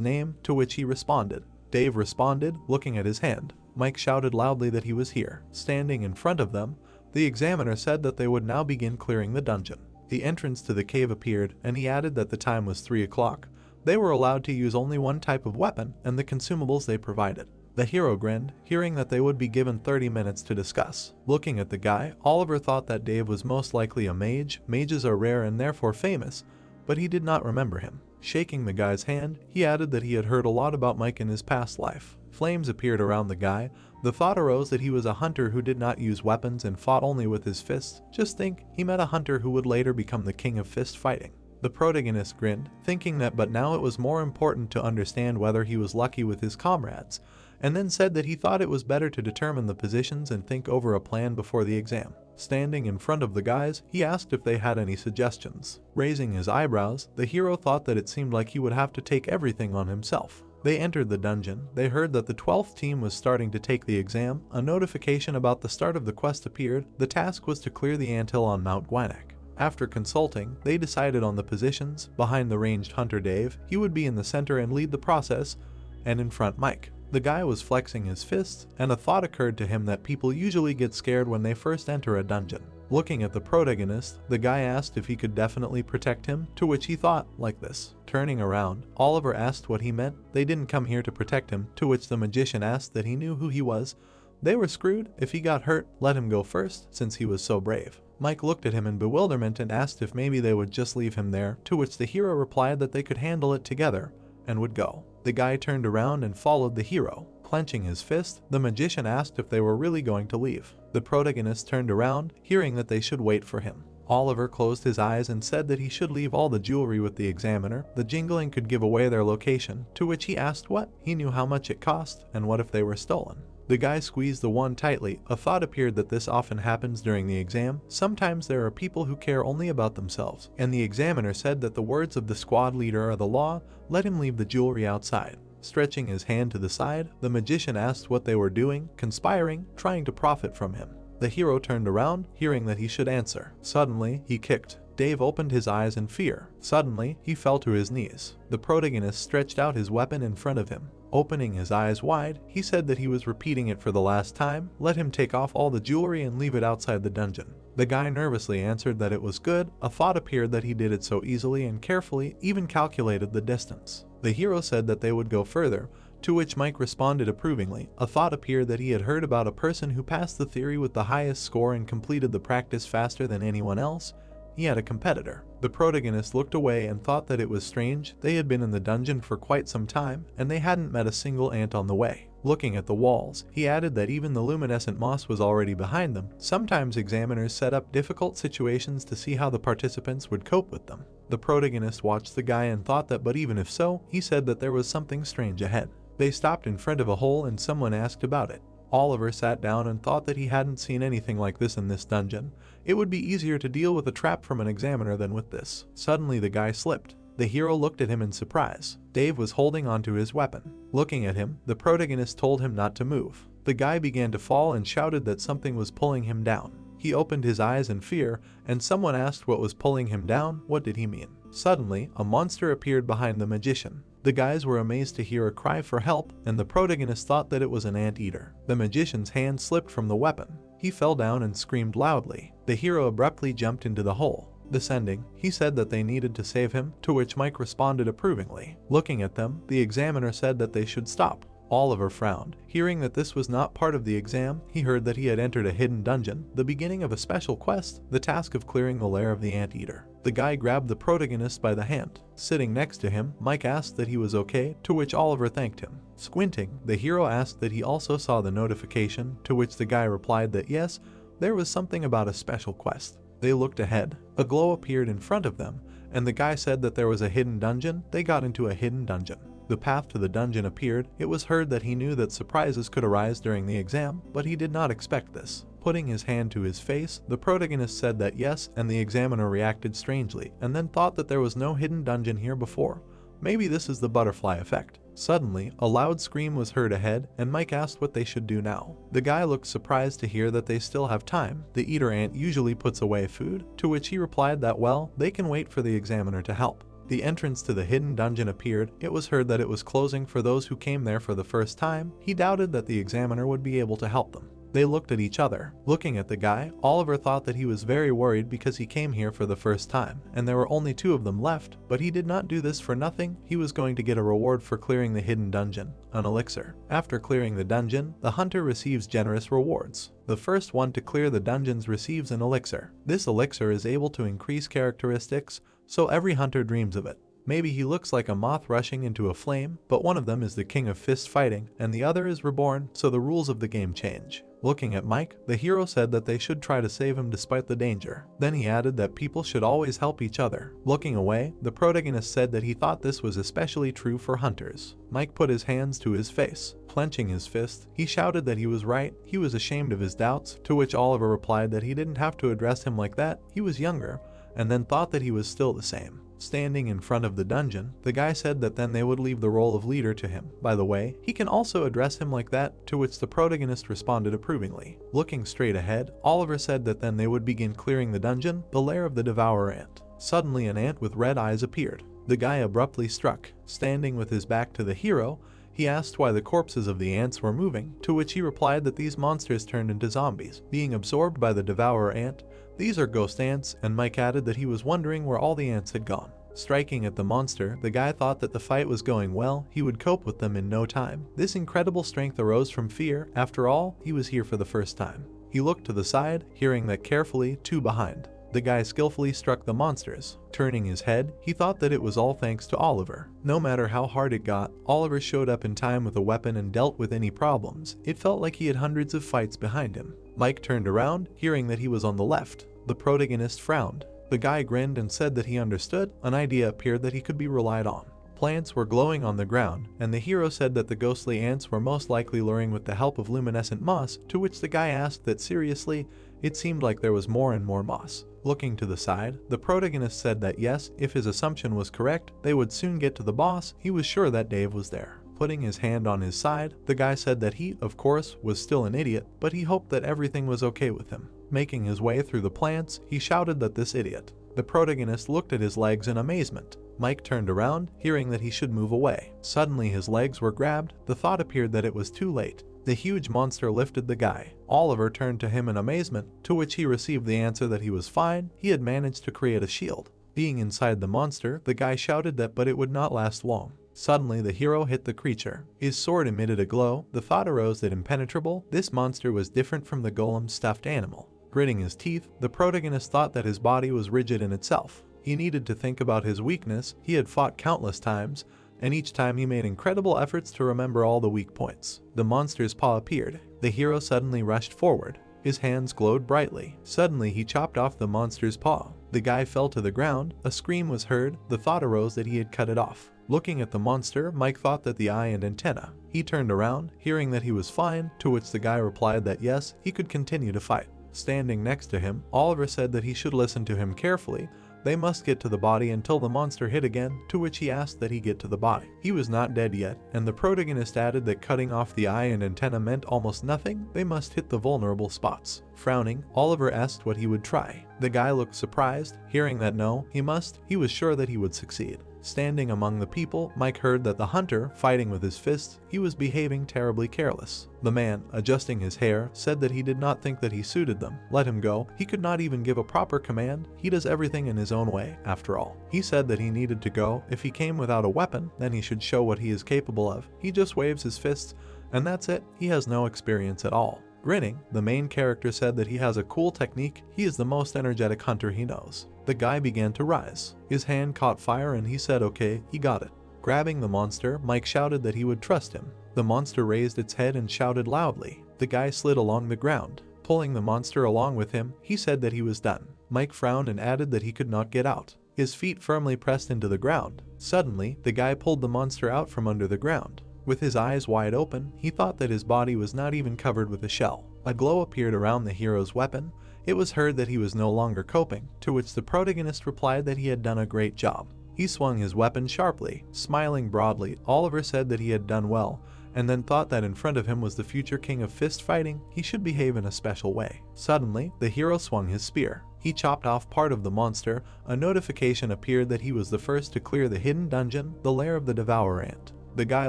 name, to which he responded. Dave responded, looking at his hand. Mike shouted loudly that he was here. Standing in front of them, the examiner said that they would now begin clearing the dungeon. The entrance to the cave appeared, and he added that the time was 3 o'clock. They were allowed to use only one type of weapon and the consumables they provided. The hero grinned, hearing that they would be given 30 minutes to discuss. Looking at the guy, Oliver thought that Dave was most likely a mage. Mages are rare and therefore famous, but he did not remember him. Shaking the guy's hand, he added that he had heard a lot about Mike in his past life. Flames appeared around the guy. The thought arose that he was a hunter who did not use weapons and fought only with his fists. Just think, he met a hunter who would later become the king of fist fighting. The protagonist grinned, thinking that but now it was more important to understand whether he was lucky with his comrades, and then said that he thought it was better to determine the positions and think over a plan before the exam. Standing in front of the guys, he asked if they had any suggestions. Raising his eyebrows, the hero thought that it seemed like he would have to take everything on himself. They entered the dungeon. They heard that the 12th team was starting to take the exam. A notification about the start of the quest appeared. The task was to clear the anthill on Mount Guanac. After consulting, they decided on the positions. Behind the ranged hunter Dave, he would be in the center and lead the process, and in front Mike. The guy was flexing his fists, and a thought occurred to him that people usually get scared when they first enter a dungeon. Looking at the protagonist, the guy asked if he could definitely protect him, to which he thought, like this. Turning around, Oliver asked what he meant. They didn't come here to protect him, to which the magician asked that he knew who he was. They were screwed. If he got hurt, let him go first, since he was so brave. Mike looked at him in bewilderment and asked if maybe they would just leave him there, to which the hero replied that they could handle it together, and would go. The guy turned around and followed the hero. Clenching his fist, the magician asked if they were really going to leave. The protagonist turned around, hearing that they should wait for him. Oliver closed his eyes and said that he should leave all the jewelry with the examiner. The jingling could give away their location, to which he asked what. He knew how much it cost, and what if they were stolen. The guy squeezed the wand tightly. A thought appeared that this often happens during the exam. Sometimes there are people who care only about themselves, and the examiner said that the words of the squad leader are the law. Let him leave the jewelry outside. Stretching his hand to the side, the magician asked what they were doing, conspiring, trying to profit from him. The hero turned around, hearing that he should answer. Suddenly, he kicked. Dave opened his eyes in fear. Suddenly, he fell to his knees. The protagonist stretched out his weapon in front of him. Opening his eyes wide, he said that he was repeating it for the last time. Let him take off all the jewelry and leave it outside the dungeon. The guy nervously answered that it was good. A thought appeared that he did it so easily and carefully, even calculated the distance. The hero said that they would go further, to which Mike responded approvingly. A thought appeared that he had heard about a person who passed the theory with the highest score and completed the practice faster than anyone else. He had a competitor. The protagonist looked away and thought that it was strange. They had been in the dungeon for quite some time, and they hadn't met a single ant on the way. Looking at the walls, he added that even the luminescent moss was already behind them. Sometimes examiners set up difficult situations to see how the participants would cope with them. The protagonist watched the guy and thought that, but even if so, he said that there was something strange ahead. They stopped in front of a hole and someone asked about it. Oliver sat down and thought that he hadn't seen anything like this in this dungeon. It would be easier to deal with a trap from an examiner than with this. Suddenly the guy slipped. The hero looked at him in surprise. Dave was holding onto his weapon. Looking at him, the protagonist told him not to move. The guy began to fall and shouted that something was pulling him down. He opened his eyes in fear, and someone asked what was pulling him down. What did he mean? Suddenly, a monster appeared behind the magician. The guys were amazed to hear a cry for help, and the protagonist thought that it was an anteater. The magician's hand slipped from the weapon. He fell down and screamed loudly. The hero abruptly jumped into the hole. Descending, he said that they needed to save him, to which Mike responded approvingly. Looking at them, the examiner said that they should stop. Oliver frowned. Hearing that this was not part of the exam, he heard that he had entered a hidden dungeon, the beginning of a special quest, the task of clearing the lair of the anteater. The guy grabbed the protagonist by the hand. Sitting next to him, Mike asked that he was okay, to which Oliver thanked him. Squinting, the hero asked that he also saw the notification, to which the guy replied that yes, there was something about a special quest. They looked ahead. A glow appeared in front of them, and the guy said that there was a hidden dungeon. They got into a hidden dungeon. The path to the dungeon appeared. It was heard that he knew that surprises could arise during the exam, but he did not expect this. Putting his hand to his face, the protagonist said that yes, and the examiner reacted strangely, and then thought that there was no hidden dungeon here before. Maybe this is the butterfly effect. Suddenly, a loud scream was heard ahead, and Mike asked what they should do now. The guy looked surprised to hear that they still have time. The eater ant usually puts away food, to which he replied that well, they can wait for the examiner to help. The entrance to the hidden dungeon appeared. It was heard that it was closing for those who came there for the first time. He doubted that the examiner would be able to help them. They looked at each other. Looking at the guy, Oliver thought that he was very worried because he came here for the first time, and there were only 2 of them left, but he did not do this for nothing. He was going to get a reward for clearing the hidden dungeon, an elixir. After clearing the dungeon, the hunter receives generous rewards. The first one to clear the dungeons receives an elixir. This elixir is able to increase characteristics, so every hunter dreams of it. Maybe he looks like a moth rushing into a flame, but one of them is the king of fist fighting, and the other is reborn, so the rules of the game change. Looking at Mike, the hero said that they should try to save him despite the danger. Then he added that people should always help each other. Looking away, the protagonist said that he thought this was especially true for hunters. Mike put his hands to his face. Clenching his fist, he shouted that he was right. He was ashamed of his doubts, to which Oliver replied that he didn't have to address him like that. He was younger, and then thought that he was still the same. Standing in front of the dungeon, the guy said that then they would leave the role of leader to him. By the way, he can also address him like that, to which the protagonist responded approvingly. Looking straight ahead, Oliver said that then they would begin clearing the dungeon, the lair of the devourer ant. Suddenly an ant with red eyes appeared. The guy abruptly struck. Standing with his back to the hero, he asked why the corpses of the ants were moving, to which he replied that these monsters turned into zombies, being absorbed by the devourer ant. These are ghost ants, and Mike added that he was wondering where all the ants had gone. Striking at the monster, the guy thought that the fight was going well. He would cope with them in no time. This incredible strength arose from fear. After all, he was here for the first time. He looked to the side, hearing that carefully, 2 behind. The guy skillfully struck the monsters. Turning his head, he thought that it was all thanks to Oliver. No matter how hard it got, Oliver showed up in time with a weapon and dealt with any problems. It felt like he had hundreds of fights behind him. Mike turned around, hearing that he was on the left. The protagonist frowned. The guy grinned and said that he understood. An idea appeared that he could be relied on. Plants were glowing on the ground, and the hero said that the ghostly ants were most likely luring with the help of luminescent moss, to which the guy asked that seriously, it seemed like there was more and more moss. Looking to the side, the protagonist said that yes, if his assumption was correct, they would soon get to the boss. He was sure that Dave was there. Putting his hand on his side, the guy said that he, of course, was still an idiot, but he hoped that everything was okay with him. Making his way through the plants, he shouted that this idiot. The protagonist looked at his legs in amazement. Mike turned around, hearing that he should move away. Suddenly his legs were grabbed. The thought appeared that it was too late. The huge monster lifted the guy. Oliver turned to him in amazement, to which he received the answer that he was fine. He had managed to create a shield. Being inside the monster, the guy shouted that but it would not last long. Suddenly the hero hit the creature. His sword emitted a glow. The thought arose that impenetrable, this monster was different from the golem's stuffed animal. Gritting his teeth, the protagonist thought that his body was rigid in itself. He needed to think about his weakness. He had fought countless times, and each time he made incredible efforts to remember all the weak points. The monster's paw appeared. The hero suddenly rushed forward. His hands glowed brightly. Suddenly he chopped off the monster's paw. The guy fell to the ground. A scream was heard. The thought arose that he had cut it off. Looking at the monster, Mike thought that the eye and antenna. He turned around, hearing that he was fine, to which the guy replied that yes, he could continue to fight. Standing next to him, Oliver said that he should listen to him carefully. They must get to the body until the monster hit again, to which he asked that he get to the body. He was not dead yet, and the protagonist added that cutting off the eye and antenna meant almost nothing. They must hit the vulnerable spots. Frowning, Oliver asked what he would try. The guy looked surprised, hearing that no, he must. He was sure that he would succeed. Standing among the people, Mike heard that the hunter, fighting with his fists, he was behaving terribly careless. The man, adjusting his hair, said that he did not think that he suited them. Let him go. He could not even give a proper command. He does everything in his own way, after all. He said that he needed to go. If he came without a weapon, then he should show what he is capable of. He just waves his fists, and that's it. He has no experience at all. Grinning, the main character said that he has a cool technique. He is the most energetic hunter he knows. The guy began to rise. His hand caught fire and he said okay, he got it. Grabbing the monster, Mike shouted that he would trust him. The monster raised its head and shouted loudly. The guy slid along the ground. Pulling the monster along with him, he said that he was done. Mike frowned and added that he could not get out. His feet firmly pressed into the ground. Suddenly, the guy pulled the monster out from under the ground. With his eyes wide open, he thought that his body was not even covered with a shell. A glow appeared around the hero's weapon. It was heard that he was no longer coping, to which the protagonist replied that he had done a great job. He swung his weapon sharply. Smiling broadly, Oliver said that he had done well, and then thought that in front of him was the future king of fist fighting. He should behave in a special way. Suddenly, the hero swung his spear. He chopped off part of the monster. A notification appeared that he was the first to clear the hidden dungeon, the lair of the Devourer Ant. The guy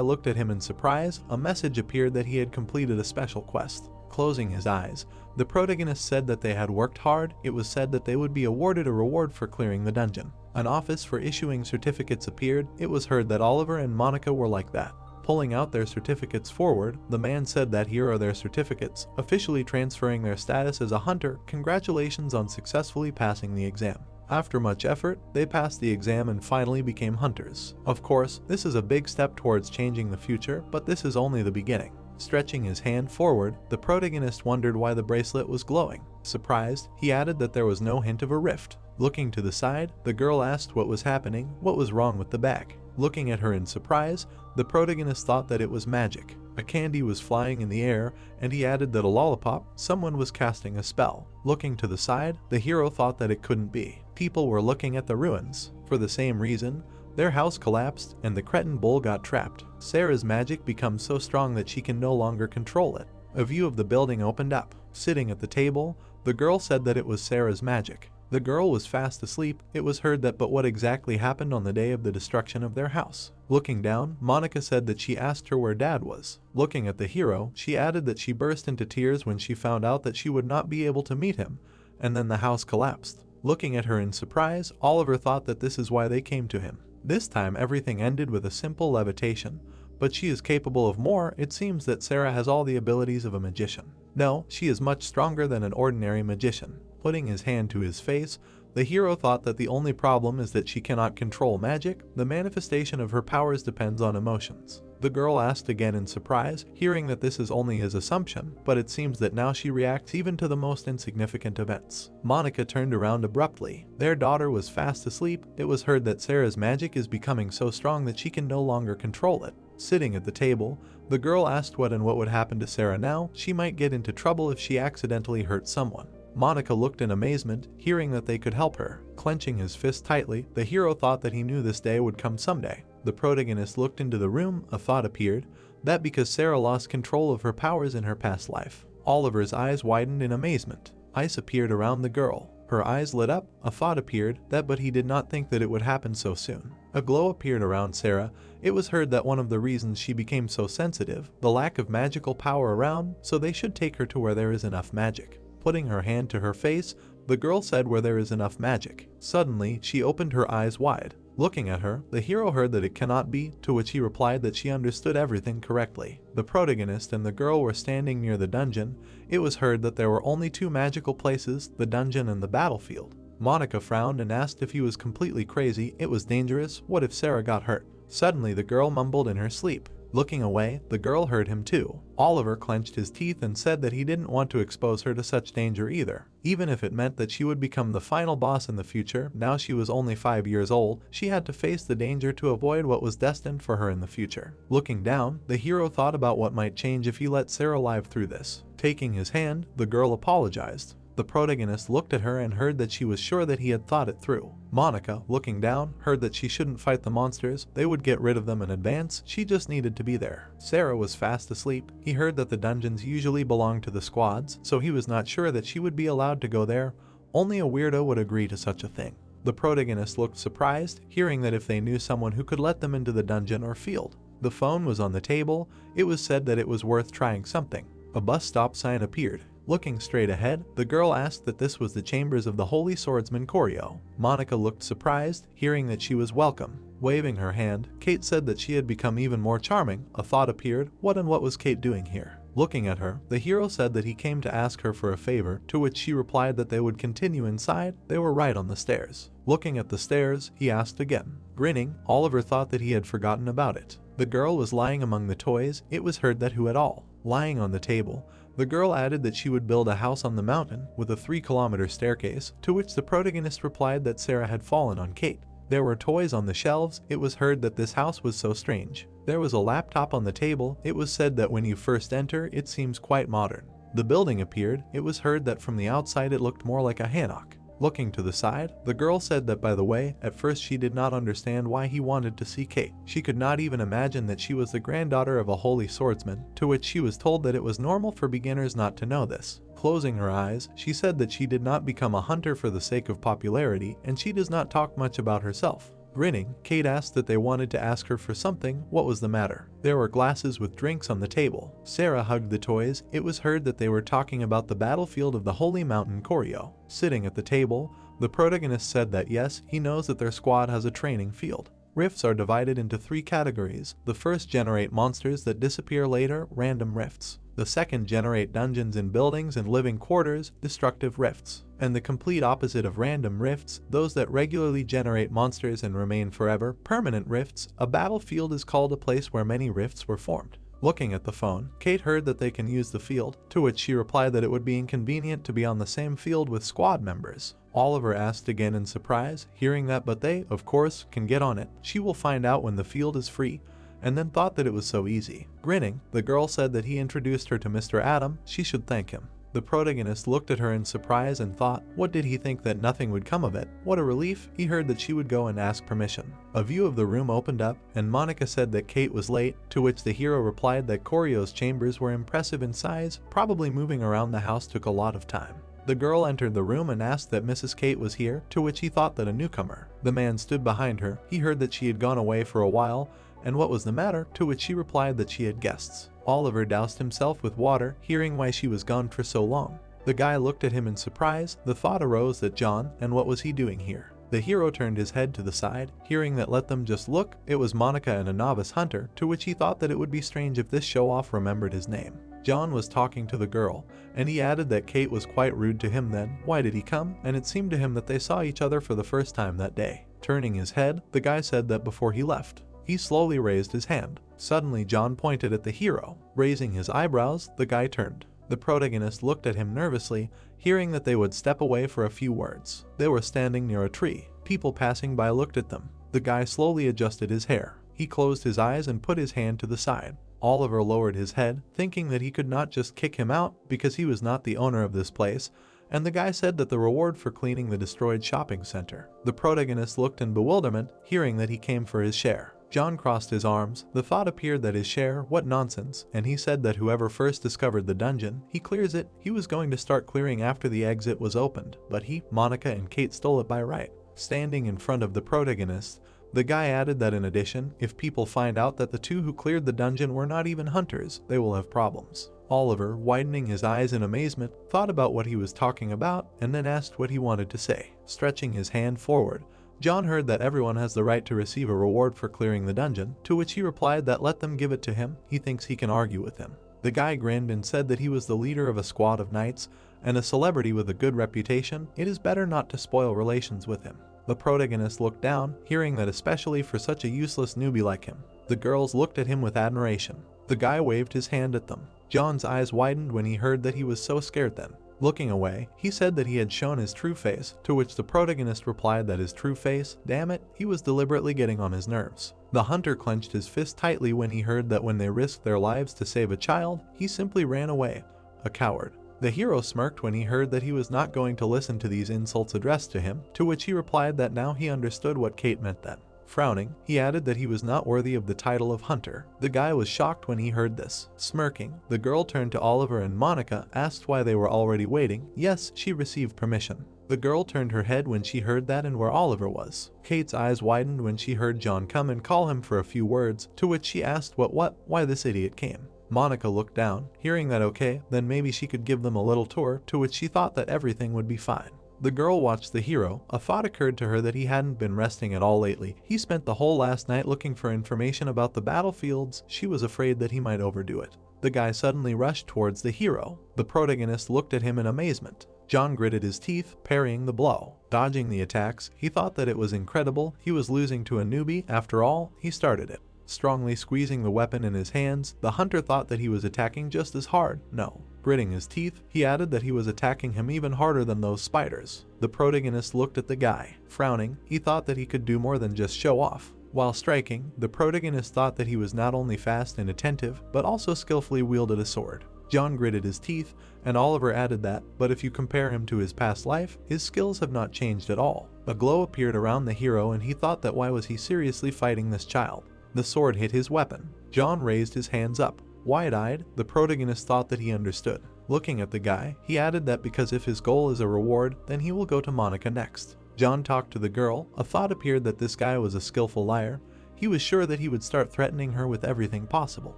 looked at him in surprise. A message appeared that he had completed a special quest. Closing his eyes, the protagonist said that they had worked hard. It was said that they would be awarded a reward for clearing the dungeon. An office for issuing certificates appeared. It was heard that Oliver and Monica were like that. Pulling out their certificates forward, the man said that here are their certificates, officially transferring their status as a hunter. Congratulations on successfully passing the exam. After much effort, they passed the exam and finally became hunters. Of course, this is a big step towards changing the future, but this is only the beginning. Stretching his hand forward, the protagonist wondered why the bracelet was glowing. Surprised, he added that there was no hint of a rift. Looking to the side, the girl asked what was happening, what was wrong with the bag. Looking at her in surprise, the protagonist thought that it was magic. A candy was flying in the air, and he added that a lollipop, someone was casting a spell. Looking to the side, the hero thought that it couldn't be. People were looking at the ruins. For the same reason, their house collapsed and the cretin bull got trapped. Sarah's magic becomes so strong that she can no longer control it. A view of the building opened up. Sitting at the table, the girl said that it was Sarah's magic. The girl was fast asleep. It was heard that but what exactly happened on the day of the destruction of their house. Looking down, Monica said that she asked her where Dad was. Looking at the hero, she added that she burst into tears when she found out that she would not be able to meet him, and then the house collapsed. Looking at her in surprise, Oliver thought that this is why they came to him. This time everything ended with a simple levitation. But she is capable of more. It seems that Sarah has all the abilities of a magician. No, she is much stronger than an ordinary magician. Putting his hand to his face, the hero thought that the only problem is that she cannot control magic. The manifestation of her powers depends on emotions. The girl asked again in surprise, hearing that this is only his assumption, but it seems that now she reacts even to the most insignificant events. Monica turned around abruptly. Their daughter was fast asleep. It was heard that Sarah's magic is becoming so strong that she can no longer control it. Sitting at the table, the girl asked what would happen to Sarah now. She might get into trouble if she accidentally hurt someone. Monica looked in amazement, hearing that they could help her. Clenching his fist tightly, the hero thought that he knew this day would come someday. The protagonist looked into the room. A thought appeared, that because Sarah lost control of her powers in her past life. Oliver's eyes widened in amazement. Ice appeared around the girl. Her eyes lit up. A thought appeared, but he did not think that it would happen so soon. A glow appeared around Sarah. It was heard that one of the reasons she became so sensitive, the lack of magical power around, so they should take her to where there is enough magic. Putting her hand to her face, the girl said where there is enough magic. Suddenly, she opened her eyes wide. Looking at her, the hero heard that it cannot be, to which he replied that she understood everything correctly. The protagonist and the girl were standing near the dungeon. It was heard that there were only two magical places, the dungeon and the battlefield. Monica frowned and asked if he was completely crazy. It was dangerous. What if Sarah got hurt? Suddenly, the girl mumbled in her sleep. Looking away, the girl heard him too. Oliver clenched his teeth and said that he didn't want to expose her to such danger either. Even if it meant that she would become the final boss in the future, now she was only 5 years old, she had to face the danger to avoid what was destined for her in the future. Looking down, the hero thought about what might change if he let Sarah live through this. Taking his hand, the girl apologized. The protagonist looked at her and heard that she was sure that he had thought it through. Monica, looking down, heard that she shouldn't fight the monsters. They would get rid of them in advance. She just needed to be there. Sarah was fast asleep. He heard that the dungeons usually belonged to the squads, so he was not sure that she would be allowed to go there. Only a weirdo would agree to such a thing. The protagonist looked surprised, hearing that if they knew someone who could let them into the dungeon or field. The phone was on the table. It was said that it was worth trying something. A bus stop sign appeared. Looking straight ahead, the girl asked that this was the chambers of the Holy Swordsman Koryo. Monica looked surprised, hearing that she was welcome. Waving her hand, Kate said that she had become even more charming. A thought appeared. What was Kate doing here? Looking at her, the hero said that he came to ask her for a favor, to which she replied that they would continue inside. They were right on the stairs. Looking at the stairs, he asked again. Grinning, Oliver thought that he had forgotten about it. The girl was lying among the toys. It was heard that who at all. Lying on the table, the girl added that she would build a house on the mountain with a 3-kilometer staircase, to which the protagonist replied that Sarah had fallen on Kate. There were toys on the shelves. It was heard that this house was so strange. There was a laptop on the table. It was said that when you first enter, it seems quite modern. The building appeared. It was heard that from the outside it looked more like a hammock. Looking to the side, the girl said that by the way, at first she did not understand why he wanted to see Kate. She could not even imagine that she was the granddaughter of a holy swordsman, to which she was told that it was normal for beginners not to know this. Closing her eyes, she said that she did not become a hunter for the sake of popularity, and she does not talk much about herself. Grinning, Kate asked that they wanted to ask her for something. What was the matter? There were glasses with drinks on the table. Sarah hugged the toys. It was heard that they were talking about the battlefield of the Holy Mountain Koryo. Sitting at the table, the protagonist said that yes, he knows that their squad has a training field. Rifts are divided into 3 categories. The first generate monsters that disappear later, random rifts. The second generate dungeons in buildings and living quarters, destructive rifts. And the complete opposite of random rifts, those that regularly generate monsters and remain forever, permanent rifts. A battlefield is called a place where many rifts were formed. Looking at the phone, Kate heard that they can use the field, to which she replied that it would be inconvenient to be on the same field with squad members. Oliver asked again in surprise, hearing that but they, of course, can get on it. She will find out when the field is free, and then thought that it was so easy. Grinning, the girl said that he introduced her to Mr. Adam. She should thank him. The protagonist looked at her in surprise and thought, what did he think that nothing would come of it? What a relief. He heard that she would go and ask permission. A view of the room opened up, and Monica said that Kate was late, to which the hero replied that Koryo's chambers were impressive in size. Probably moving around the house took a lot of time. The girl entered the room and asked that Mrs. Kate was here, to which he thought that a newcomer. The man stood behind her. He heard that she had gone away for a while, and what was the matter, to which she replied that she had guests. Oliver doused himself with water, hearing why she was gone for so long. The guy looked at him in surprise. The thought arose that John, and what was he doing here? The hero turned his head to the side, hearing that let them just look. It was Monica and a novice hunter, to which he thought that it would be strange if this show-off remembered his name. John was talking to the girl, and he added that Kate was quite rude to him then. Why did he come? And it seemed to him that they saw each other for the first time that day. Turning his head, the guy said that before he left. He slowly raised his hand. Suddenly John pointed at the hero. Raising his eyebrows, the guy turned. The protagonist looked at him nervously, hearing that they would step away for a few words. They were standing near a tree. People passing by looked at them. The guy slowly adjusted his hair. He closed his eyes and put his hand to the side. Oliver lowered his head, thinking that he could not just kick him out because he was not the owner of this place, and the guy said that the reward for cleaning the destroyed shopping center. The protagonist looked in bewilderment, hearing that he came for his share. John crossed his arms. The thought appeared that his share, what nonsense, and he said that whoever first discovered the dungeon, he clears it. He was going to start clearing after the exit was opened, but he, Monica, and Kate stole it by right. Standing in front of the protagonist, the guy added that in addition, if people find out that the 2 who cleared the dungeon were not even hunters, they will have problems. Oliver, widening his eyes in amazement, thought about what he was talking about, and then asked what he wanted to say. Stretching his hand forward, John heard that everyone has the right to receive a reward for clearing the dungeon, to which he replied that let them give it to him. He thinks he can argue with him. The guy grinned and said that he was the leader of a squad of knights and a celebrity with a good reputation. It is better not to spoil relations with him. The protagonist looked down, hearing that especially for such a useless newbie like him. The girls looked at him with admiration. The guy waved his hand at them. John's eyes widened when he heard that he was so scared then. Looking away, he said that he had shown his true face, to which the protagonist replied that his true face, damn it, he was deliberately getting on his nerves. The hunter clenched his fist tightly when he heard that when they risked their lives to save a child, he simply ran away. A coward. The hero smirked when he heard that he was not going to listen to these insults addressed to him, to which he replied that now he understood what Kate meant then. Frowning, he added that he was not worthy of the title of hunter. The guy was shocked when he heard this. Smirking, the girl turned to Oliver and Monica, asked why they were already waiting. Yes, she received permission. The girl turned her head when she heard that and where Oliver was. Kate's eyes widened when she heard John come and call him for a few words, to which she asked why this idiot came. Monica looked down, hearing that okay, then maybe she could give them a little tour, to which she thought that everything would be fine. The girl watched the hero. A thought occurred to her that he hadn't been resting at all lately. He spent the whole last night looking for information about the battlefields. She was afraid that he might overdo it. The guy suddenly rushed towards the hero. The protagonist looked at him in amazement. John gritted his teeth, parrying the blow, dodging the attacks. He thought that it was incredible. He was losing to a newbie. After all, he started it. Strongly squeezing the weapon in his hands, the hunter thought that he was attacking just as hard. No. Gritting his teeth, he added that he was attacking him even harder than those spiders. The protagonist looked at the guy. Frowning, he thought that he could do more than just show off. While striking, the protagonist thought that he was not only fast and attentive, but also skillfully wielded a sword. John gritted his teeth, and Oliver added that, but if you compare him to his past life, his skills have not changed at all. A glow appeared around the hero and he thought that why was he seriously fighting this child? The sword hit his weapon. John raised his hands up. Wide-eyed, the protagonist thought that he understood. Looking at the guy, he added that because if his goal is a reward, then he will go to Monica next. John talked to the girl. A thought appeared that this guy was a skillful liar. He was sure that he would start threatening her with everything possible,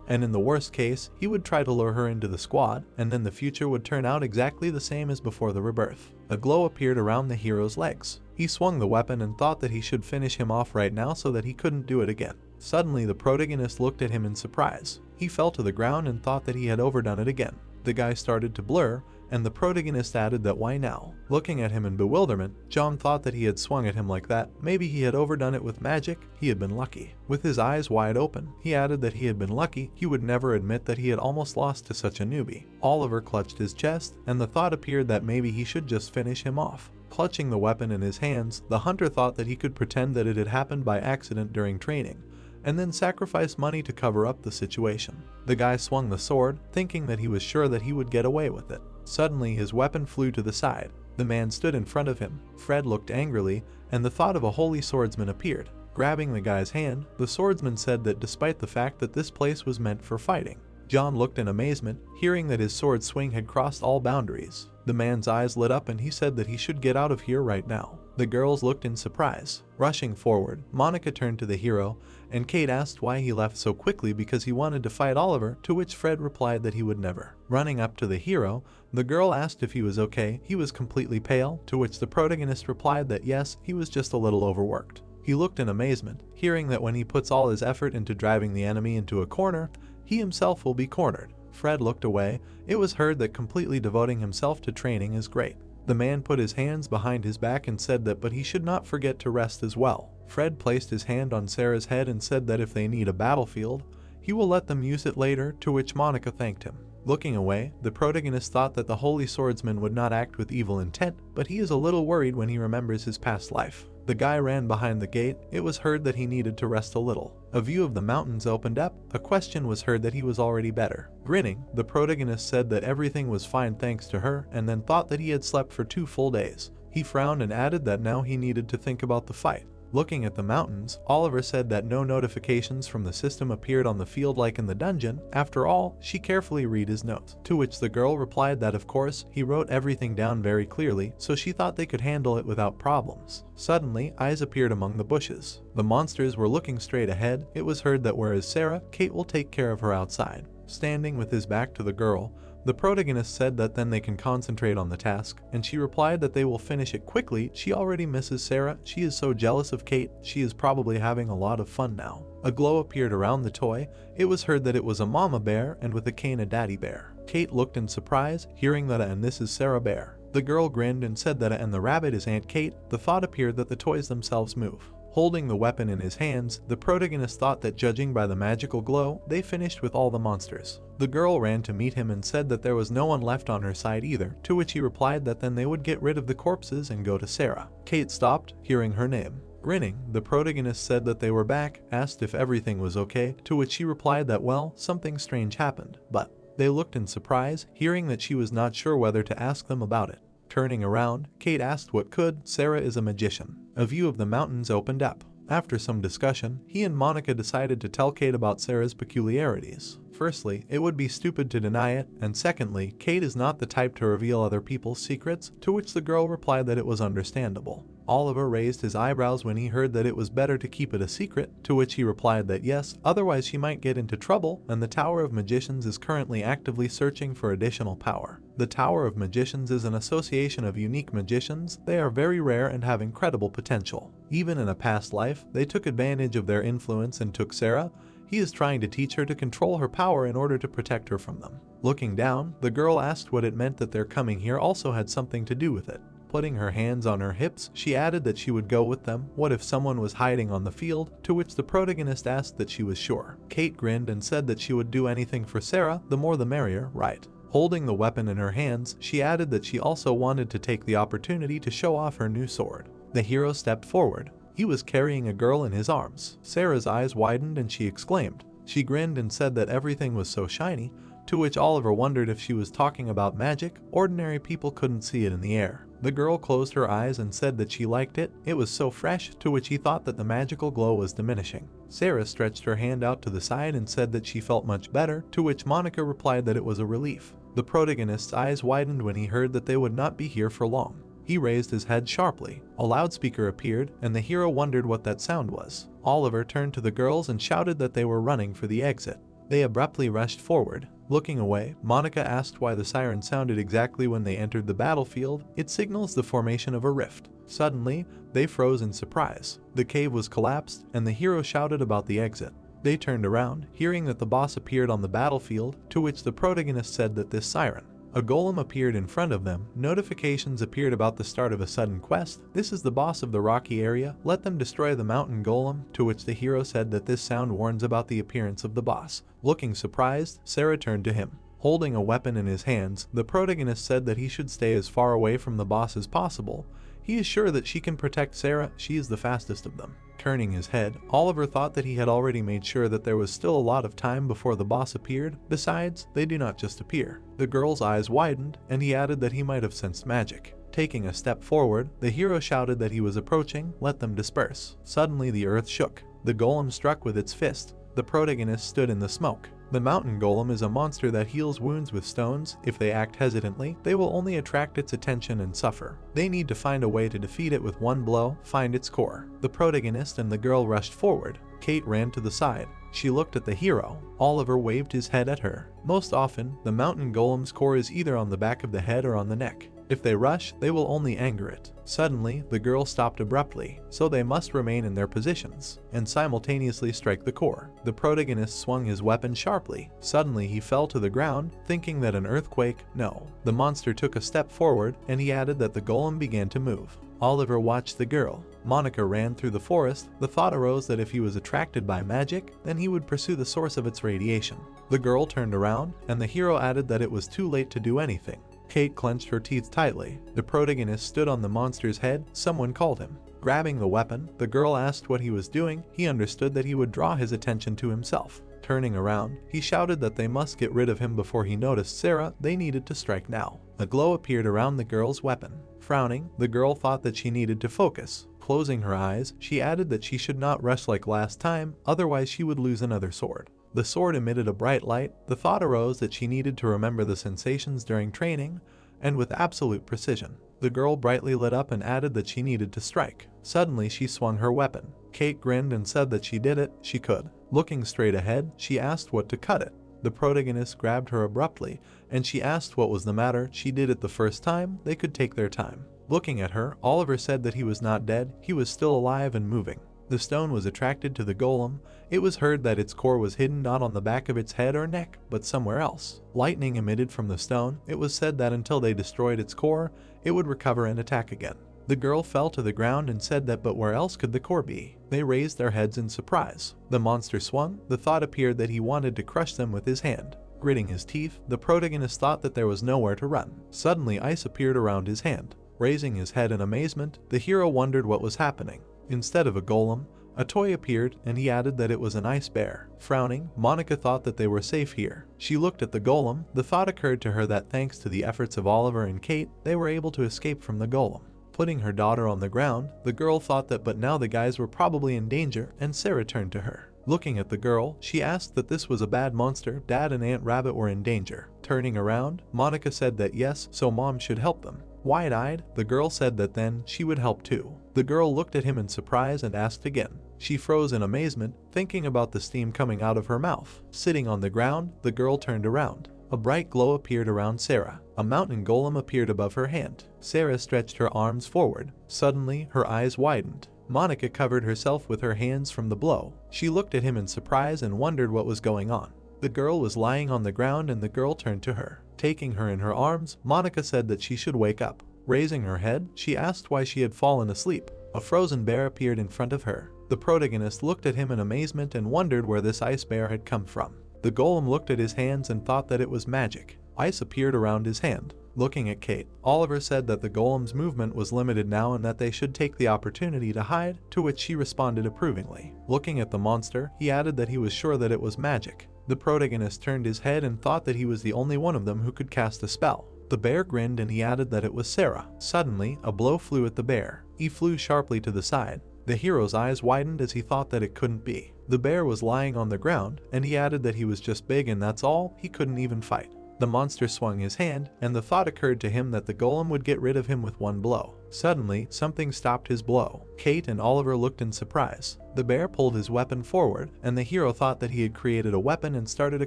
and in the worst case, he would try to lure her into the squad, and then the future would turn out exactly the same as before the rebirth. A glow appeared around the hero's legs. He swung the weapon and thought that he should finish him off right now so that he couldn't do it again. Suddenly, the protagonist looked at him in surprise. He fell to the ground and thought that he had overdone it again. The guy started to blur, and the protagonist added that why now? Looking at him in bewilderment, John thought that he had swung at him like that. Maybe he had overdone it with magic. He had been lucky. With his eyes wide open, he added that he had been lucky. He would never admit that he had almost lost to such a newbie. Oliver clutched his chest, and the thought appeared that maybe he should just finish him off. Clutching the weapon in his hands, the hunter thought that he could pretend that it had happened by accident during training, and then sacrifice money to cover up the situation. The guy swung the sword, thinking that he was sure that he would get away with it. Suddenly, his weapon flew to the side. The man stood in front of him. Fred looked angrily, and the thought of a holy swordsman appeared. Grabbing the guy's hand, the swordsman said that despite the fact that this place was meant for fighting. John looked in amazement, hearing that his sword swing had crossed all boundaries. The man's eyes lit up and he said that he should get out of here right now. The girls looked in surprise. Rushing forward, Monica turned to the hero, and Kate asked why he left so quickly because he wanted to fight Oliver, to which Fred replied that he would never. Running up to the hero, the girl asked if he was okay. He was completely pale, to which the protagonist replied that yes, he was just a little overworked. He looked in amazement, hearing that when he puts all his effort into driving the enemy into a corner, he himself will be cornered. Fred looked away. It was heard that completely devoting himself to training is great. The man put his hands behind his back and said that but he should not forget to rest as well. Fred placed his hand on Sarah's head and said that if they need a battlefield, he will let them use it later, to which Monica thanked him. Looking away, the protagonist thought that the holy swordsman would not act with evil intent, but he is a little worried when he remembers his past life. The guy ran behind the gate. It was heard that he needed to rest a little. A view of the mountains opened up. A question was heard that he was already better. Grinning, the protagonist said that everything was fine thanks to her, and then thought that he had slept for 2 full days. He frowned and added that now he needed to think about the fight. Looking at the mountains, Oliver said that no notifications from the system appeared on the field like in the dungeon. After all, she carefully read his notes, to which the girl replied that of course, he wrote everything down very clearly, so she thought they could handle it without problems. Suddenly, eyes appeared among the bushes. The monsters were looking straight ahead. It was heard that where is Sarah, Kate will take care of her outside. Standing with his back to the girl, the protagonist said that then they can concentrate on the task, and she replied that they will finish it quickly. She already misses Sarah. She is so jealous of Kate. She is probably having a lot of fun now. A glow appeared around the toy. It was heard that it was a mama bear and with a cane a daddy bear. Kate looked in surprise, hearing that and this is Sarah Bear. The girl grinned and said that and the rabbit is Aunt Kate. The thought appeared that the toys themselves move. Holding the weapon in his hands, the protagonist thought that judging by the magical glow, they finished with all the monsters. The girl ran to meet him and said that there was no one left on her side either, to which he replied that then they would get rid of the corpses and go to Sarah. Kate stopped, hearing her name. Grinning, the protagonist said that they were back, asked if everything was okay, to which she replied that well, something strange happened, but they looked in surprise, hearing that she was not sure whether to ask them about it. Turning around, Kate asked what could. Sarah is a magician. A view of the mountains opened up. After some discussion, he and Monica decided to tell Kate about Sarah's peculiarities. Firstly, it would be stupid to deny it, and secondly, Kate is not the type to reveal other people's secrets, to which the girl replied that it was understandable. Oliver raised his eyebrows when he heard that it was better to keep it a secret, to which he replied that yes, otherwise she might get into trouble, and the Tower of Magicians is currently actively searching for additional power. The Tower of Magicians is an association of unique magicians. They are very rare and have incredible potential. Even in a past life, they took advantage of their influence and took Sarah. He is trying to teach her to control her power in order to protect her from them. Looking down, the girl asked what it meant that their coming here also had something to do with it. Putting her hands on her hips, she added that she would go with them. What if someone was hiding on the field? To which the protagonist asked that she was sure. Kate grinned and said that she would do anything for Sarah, the more the merrier, right? Holding the weapon in her hands, she added that she also wanted to take the opportunity to show off her new sword. The hero stepped forward. He was carrying a girl in his arms. Sarah's eyes widened and she exclaimed. She grinned and said that everything was so shiny, to which Oliver wondered if she was talking about magic. Ordinary people couldn't see it in the air. The girl closed her eyes and said that she liked it. It was so fresh, to which he thought that the magical glow was diminishing. Sarah stretched her hand out to the side and said that she felt much better, to which Monica replied that it was a relief. The protagonist's eyes widened when he heard that they would not be here for long. He raised his head sharply. A loudspeaker appeared, and the hero wondered what that sound was. Oliver turned to the girls and shouted that they were running for the exit. They abruptly rushed forward. Looking away, Monica asked why the siren sounded exactly when they entered the battlefield. It signals the formation of a rift. Suddenly, they froze in surprise. The cave was collapsed, and the hero shouted about the exit. They turned around, hearing that the boss appeared on the battlefield, to which the protagonist said that this siren. A golem appeared in front of them. Notifications appeared about the start of a sudden quest. This is the boss of the rocky area. Let them destroy the mountain golem, to which the hero said that this sound warns about the appearance of the boss. Looking surprised, Sarah turned to him. Holding a weapon in his hands, the protagonist said that he should stay as far away from the boss as possible. He is sure that she can protect Sarah. She is the fastest of them. Turning his head, Oliver thought that he had already made sure that there was still a lot of time before the boss appeared. Besides, they do not just appear. The girl's eyes widened, and he added that he might have sensed magic. Taking a step forward, the hero shouted that he was approaching. Let them disperse. Suddenly the earth shook. The golem struck with its fist. The protagonist stood in the smoke. The mountain golem is a monster that heals wounds with stones. If they act hesitantly, they will only attract its attention and suffer. They need to find a way to defeat it with one blow, find its core. The protagonist and the girl rushed forward. Kate ran to the side. She looked at the hero. Oliver waved his head at her. Most often, the mountain golem's core is either on the back of the head or on the neck. If they rush, they will only anger it. Suddenly, the girl stopped abruptly, so they must remain in their positions and simultaneously strike the core. The protagonist swung his weapon sharply. Suddenly, he fell to the ground, thinking that an earthquake. No. The monster took a step forward, and he added that the golem began to move. Oliver watched the girl. Monica ran through the forest. The thought arose that if he was attracted by magic, then he would pursue the source of its radiation. The girl turned around, and the hero added that it was too late to do anything. Kate clenched her teeth tightly. The protagonist stood on the monster's head. Someone called him. Grabbing the weapon, the girl asked what he was doing. He understood that he would draw his attention to himself. Turning around, he shouted that they must get rid of him before he noticed Sarah. They needed to strike now. A glow appeared around the girl's weapon. Frowning, the girl thought that she needed to focus. Closing her eyes, she added that she should not rush like last time, otherwise she would lose another sword. The sword emitted a bright light. The thought arose that she needed to remember the sensations during training, and with absolute precision. The girl brightly lit up and added that she needed to strike. Suddenly she swung her weapon. Kate grinned and said that she did it. She could. Looking straight ahead, she asked what to cut it. The protagonist grabbed her abruptly, and she asked what was the matter. She did it the first time. They could take their time. Looking at her, Oliver said that he was not dead. He was still alive and moving. The stone was attracted to the golem. It was heard that its core was hidden not on the back of its head or neck, but somewhere else. Lightning emitted from the stone. It was said that until they destroyed its core, it would recover and attack again. The girl fell to the ground and said that but where else could the core be? They raised their heads in surprise. The monster swung. The thought appeared that he wanted to crush them with his hand. Gritting his teeth, the protagonist thought that there was nowhere to run. Suddenly ice appeared around his hand. Raising his head in amazement, the hero wondered what was happening. Instead of a golem, a toy appeared, and he added that it was an ice bear. Frowning, Monica thought that they were safe here. She looked at the golem. The thought occurred to her that thanks to the efforts of Oliver and Kate, they were able to escape from the golem. Putting her daughter on the ground, the girl thought that but now the guys were probably in danger, and Sarah turned to her. Looking at the girl, she asked that this was a bad monster. Dad and Aunt Rabbit were in danger. Turning around, Monica said that yes, so Mom should help them. Wide-eyed, the girl said that then she would help too. The girl looked at him in surprise and asked again. She froze in amazement, thinking about the steam coming out of her mouth. Sitting on the ground, the girl turned around. A bright glow appeared around Sarah. A mountain golem appeared above her hand. Sarah stretched her arms forward. Suddenly, her eyes widened. Monica covered herself with her hands from the blow. She looked at him in surprise and wondered what was going on. The girl was lying on the ground and the girl turned to her. Taking her in her arms, Monica said that she should wake up. Raising her head, she asked why she had fallen asleep. A frozen bear appeared in front of her. The protagonist looked at him in amazement and wondered where this ice bear had come from. The golem looked at his hands and thought that it was magic. Ice appeared around his hand. Looking at Kate, Oliver said that the golem's movement was limited now and that they should take the opportunity to hide, to which she responded approvingly. Looking at the monster, he added that he was sure that it was magic. The protagonist turned his head and thought that he was the only one of them who could cast a spell. The bear grinned and he added that it was Sarah. Suddenly, a blow flew at the bear. He flew sharply to the side. The hero's eyes widened as he thought that it couldn't be. The bear was lying on the ground, and he added that he was just big and that's all, he couldn't even fight. The monster swung his hand, and the thought occurred to him that the golem would get rid of him with one blow. Suddenly, something stopped his blow. Kate and Oliver looked in surprise. The bear pulled his weapon forward, and the hero thought that he had created a weapon and started a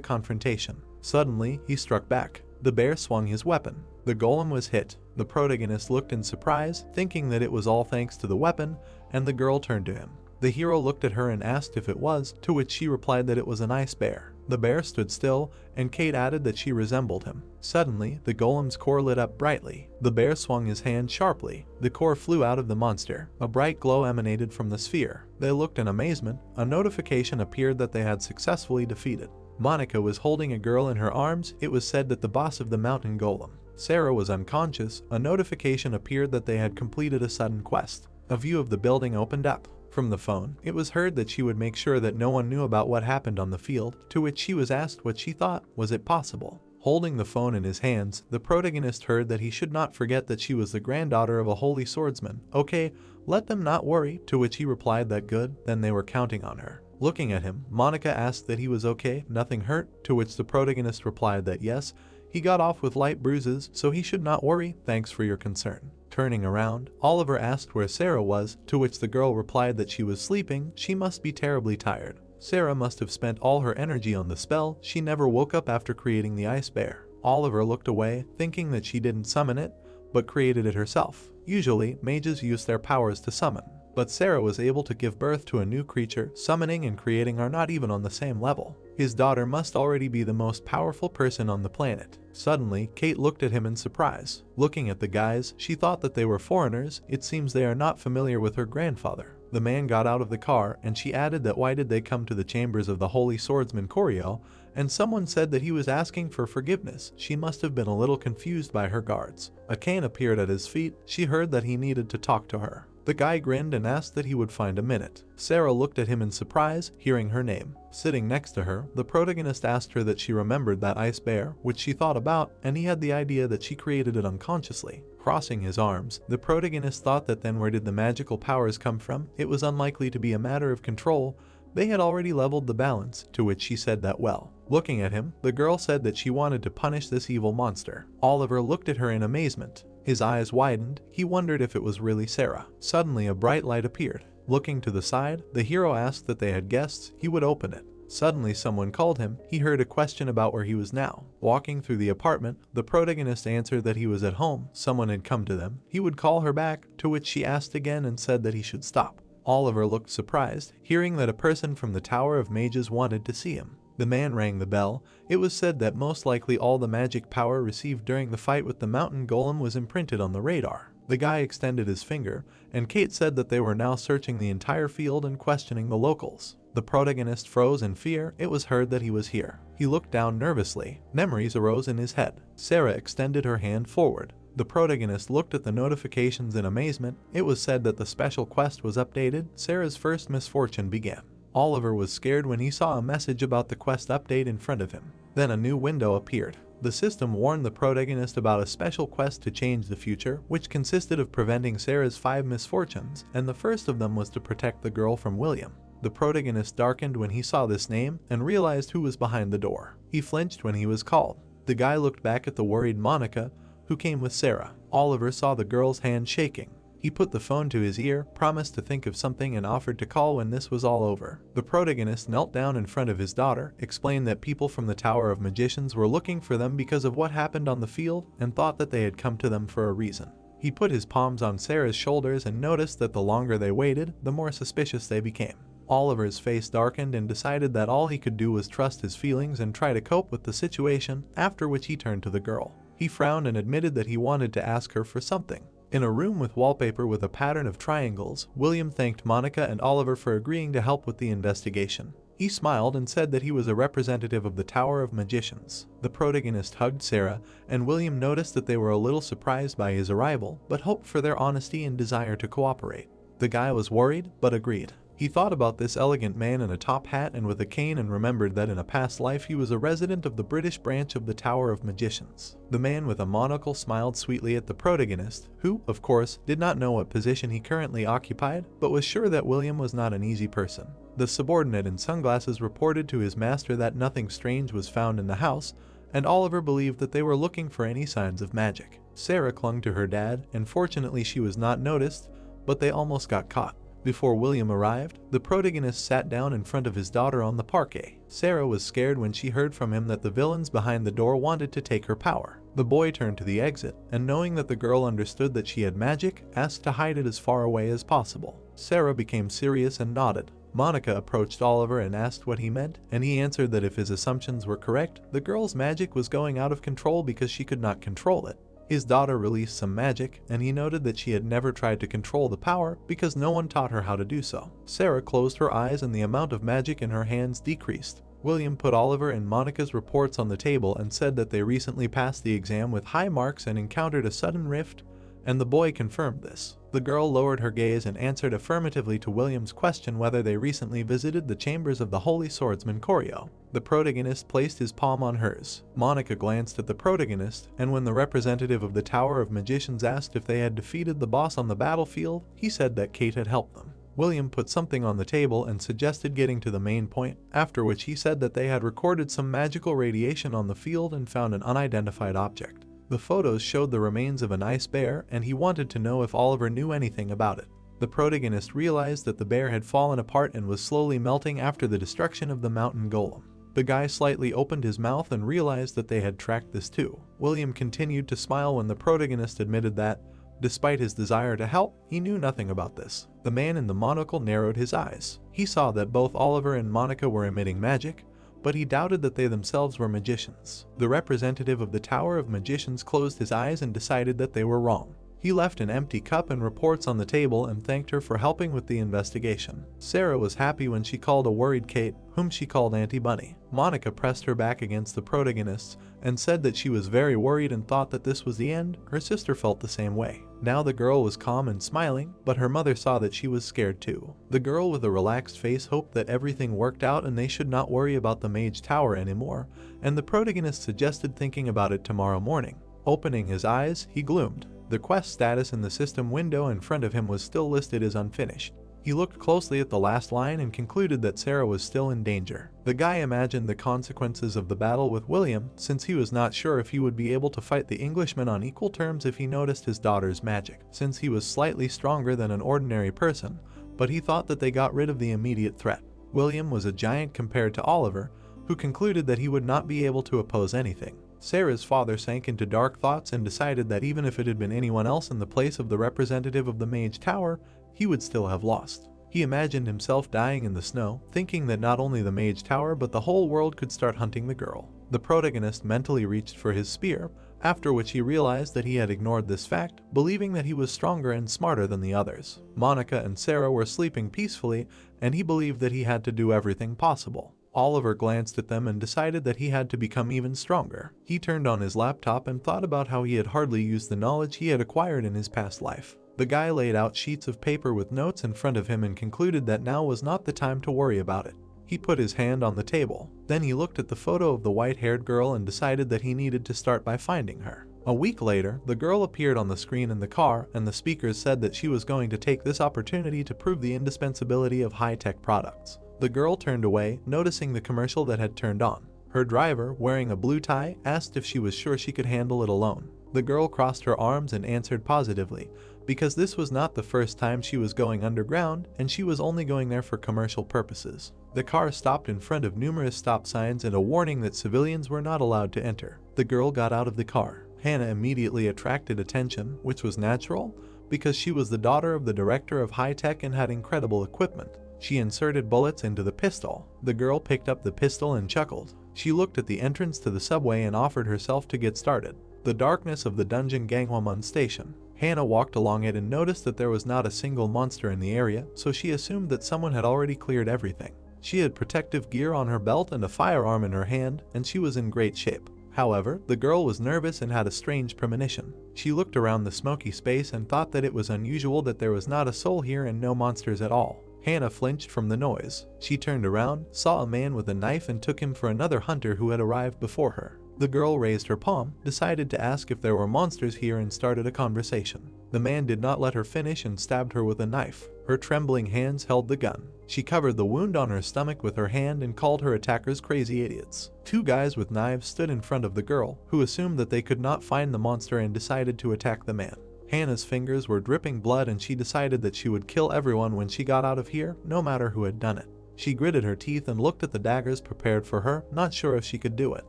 confrontation. Suddenly, he struck back. The bear swung his weapon. The golem was hit. The protagonist looked in surprise, thinking that it was all thanks to the weapon, and the girl turned to him. The hero looked at her and asked if it was, to which she replied that it was an ice bear. The bear stood still, and Kate added that she resembled him. Suddenly, the golem's core lit up brightly. The bear swung his hand sharply. The core flew out of the monster. A bright glow emanated from the sphere. They looked in amazement. A notification appeared that they had successfully defeated. Monica was holding a girl in her arms. It was said that the boss of the mountain golem. Sarah was unconscious. A notification appeared that they had completed a sudden quest. A view of the building opened up. From the phone, it was heard that she would make sure that no one knew about what happened on the field, to which she was asked what she thought. Was it possible? Holding the phone in his hands, the protagonist heard that he should not forget that she was the granddaughter of a holy swordsman. Okay, let them not worry, to which he replied that good, then they were counting on her. Looking at him, Monica asked that he was okay, nothing hurt, to which the protagonist replied that yes, he got off with light bruises, so he should not worry, thanks for your concern. Turning around, Oliver asked where Sarah was, to which the girl replied that she was sleeping. She must be terribly tired. Sarah must have spent all her energy on the spell. She never woke up after creating the ice bear. Oliver looked away, thinking that she didn't summon it, but created it herself. Usually, mages use their powers to summon, but Sarah was able to give birth to a new creature. Summoning and creating are not even on the same level. His daughter must already be the most powerful person on the planet. Suddenly, Kate looked at him in surprise. Looking at the guys, she thought that they were foreigners. It seems they are not familiar with her grandfather. The man got out of the car, and she added that why did they come to the chambers of the holy swordsman Koryo, and someone said that he was asking for forgiveness. She must have been a little confused by her guards. A cane appeared at his feet. She heard that he needed to talk to her. The guy grinned and asked that he would find a minute. Sarah looked at him in surprise, hearing her name. Sitting next to her, the protagonist asked her that she remembered that ice bear, which she thought about, and he had the idea that she created it unconsciously. Crossing his arms, the protagonist thought that then where did the magical powers come from? It was unlikely to be a matter of control. They had already leveled the balance, to which she said that well. Looking at him, the girl said that she wanted to punish this evil monster. Oliver looked at her in amazement. His eyes widened. He wondered if it was really Sarah. Suddenly, a bright light appeared. Looking to the side, the hero asked that they had guests. He would open it. Suddenly, someone called him. He heard a question about where he was now. Walking through the apartment, the protagonist answered that he was at home. Someone had come to them. He would call her back, to which she asked again and said that he should stop. Oliver looked surprised, hearing that a person from the Tower of Mages wanted to see him. The man rang the bell. It was said that most likely all the magic power received during the fight with the mountain golem was imprinted on the radar. The guy extended his finger, and Kate said that they were now searching the entire field and questioning the locals. The protagonist froze in fear. It was heard that he was here. He looked down nervously. Memories arose in his head. Sarah extended her hand forward. The protagonist looked at the notifications in amazement. It was said that the special quest was updated. Sarah's first misfortune began. Oliver was scared when he saw a message about the quest update in front of him. Then a new window appeared. The system warned the protagonist about a special quest to change the future, which consisted of preventing Sarah's 5 misfortunes, and the first of them was to protect the girl from William. The protagonist darkened when he saw this name and realized who was behind the door. He flinched when he was called. The guy looked back at the worried Monica, who came with Sarah. Oliver saw the girl's hand shaking. He put the phone to his ear, promised to think of something, and offered to call when this was all over. The protagonist knelt down in front of his daughter, explained that people from the Tower of Magicians were looking for them because of what happened on the field, and thought that they had come to them for a reason. He put his palms on Sarah's shoulders and noticed that the longer they waited, the more suspicious they became. Oliver's face darkened and decided that all he could do was trust his feelings and try to cope with the situation, after which he turned to the girl. He frowned and admitted that he wanted to ask her for something. In a room with wallpaper with a pattern of triangles, William thanked Monica and Oliver for agreeing to help with the investigation. He smiled and said that he was a representative of the Tower of Magicians. The protagonist hugged Sarah, and William noticed that they were a little surprised by his arrival, but hoped for their honesty and desire to cooperate. The guy was worried, but agreed. He thought about this elegant man in a top hat and with a cane and remembered that in a past life he was a resident of the British branch of the Tower of Magicians. The man with a monocle smiled sweetly at the protagonist, who, of course, did not know what position he currently occupied, but was sure that William was not an easy person. The subordinate in sunglasses reported to his master that nothing strange was found in the house, and Oliver believed that they were looking for any signs of magic. Sarah clung to her dad, and fortunately she was not noticed, but they almost got caught. Before William arrived, the protagonist sat down in front of his daughter on the parquet. Sarah was scared when she heard from him that the villains behind the door wanted to take her power. The boy turned to the exit, and knowing that the girl understood that she had magic, asked to hide it as far away as possible. Sarah became serious and nodded. Monica approached Oliver and asked what he meant, and he answered that if his assumptions were correct, the girl's magic was going out of control because she could not control it. His daughter released some magic, and he noted that she had never tried to control the power because no one taught her how to do so. Sarah closed her eyes and the amount of magic in her hands decreased. William put Oliver and Monica's reports on the table and said that they recently passed the exam with high marks and encountered a sudden rift, and the boy confirmed this. The girl lowered her gaze and answered affirmatively to William's question whether they recently visited the chambers of the Holy Swordsman Koryo. The protagonist placed his palm on hers. Monica glanced at the protagonist, and when the representative of the Tower of Magicians asked if they had defeated the boss on the battlefield, he said that Kate had helped them. William put something on the table and suggested getting to the main point, after which he said that they had recorded some magical radiation on the field and found an unidentified object. The photos showed the remains of an ice bear, and he wanted to know if Oliver knew anything about it. The protagonist realized that the bear had fallen apart and was slowly melting after the destruction of the mountain golem. The guy slightly opened his mouth and realized that they had tracked this too. William continued to smile when the protagonist admitted that, despite his desire to help, he knew nothing about this. The man in the monocle narrowed his eyes. He saw that both Oliver and Monica were emitting magic, but he doubted that they themselves were magicians. The representative of the Tower of Magicians closed his eyes and decided that they were wrong. He left an empty cup and reports on the table and thanked her for helping with the investigation. Sarah was happy when she called a worried Kate, whom she called Auntie Bunny. Monica pressed her back against the protagonists and said that she was very worried and thought that this was the end. Her sister felt the same way. Now the girl was calm and smiling, but her mother saw that she was scared too. The girl with a relaxed face hoped that everything worked out and they should not worry about the Mage Tower anymore, and the protagonist suggested thinking about it tomorrow morning. Opening his eyes, he gloomed. The quest status in the system window in front of him was still listed as unfinished. He looked closely at the last line and concluded that Sarah was still in danger. The guy imagined the consequences of the battle with William, since he was not sure if he would be able to fight the Englishman on equal terms if he noticed his daughter's magic, since he was slightly stronger than an ordinary person, but he thought that they got rid of the immediate threat. William was a giant compared to Oliver, who concluded that he would not be able to oppose anything. Sarah's father sank into dark thoughts and decided that even if it had been anyone else in the place of the representative of the Mage Tower, he would still have lost. He imagined himself dying in the snow, thinking that not only the Mage Tower but the whole world could start hunting the girl. The protagonist mentally reached for his spear, after which he realized that he had ignored this fact, believing that he was stronger and smarter than the others. Monica and Sarah were sleeping peacefully, and he believed that he had to do everything possible. Oliver glanced at them and decided that he had to become even stronger. He turned on his laptop and thought about how he had hardly used the knowledge he had acquired in his past life. The guy laid out sheets of paper with notes in front of him and concluded that now was not the time to worry about it. He put his hand on the table. Then he looked at the photo of the white-haired girl and decided that he needed to start by finding her. A week later, the girl appeared on the screen in the car, and the speakers said that she was going to take this opportunity to prove the indispensability of high-tech products. The girl turned away, noticing the commercial that had turned on. Her driver, wearing a blue tie, asked if she was sure she could handle it alone. The girl crossed her arms and answered positively, because this was not the first time she was going underground, and she was only going there for commercial purposes. The car stopped in front of numerous stop signs and a warning that civilians were not allowed to enter. The girl got out of the car. Hannah immediately attracted attention, which was natural, because she was the daughter of the director of high-tech and had incredible equipment. She inserted bullets into the pistol. The girl picked up the pistol and chuckled. She looked at the entrance to the subway and offered herself to get started. The darkness of the dungeon Gangwon station. Hannah walked along it and noticed that there was not a single monster in the area, so she assumed that someone had already cleared everything. She had protective gear on her belt and a firearm in her hand, and she was in great shape. However, the girl was nervous and had a strange premonition. She looked around the smoky space and thought that it was unusual that there was not a soul here and no monsters at all. Hannah flinched from the noise. She turned around, saw a man with a knife and took him for another hunter who had arrived before her. The girl raised her palm, decided to ask if there were monsters here and started a conversation. The man did not let her finish and stabbed her with a knife. Her trembling hands held the gun. She covered the wound on her stomach with her hand and called her attackers crazy idiots. Two guys with knives stood in front of the girl, who assumed that they could not find the monster and decided to attack the man. Hannah's fingers were dripping blood and she decided that she would kill everyone when she got out of here, no matter who had done it. She gritted her teeth and looked at the daggers prepared for her, not sure if she could do it.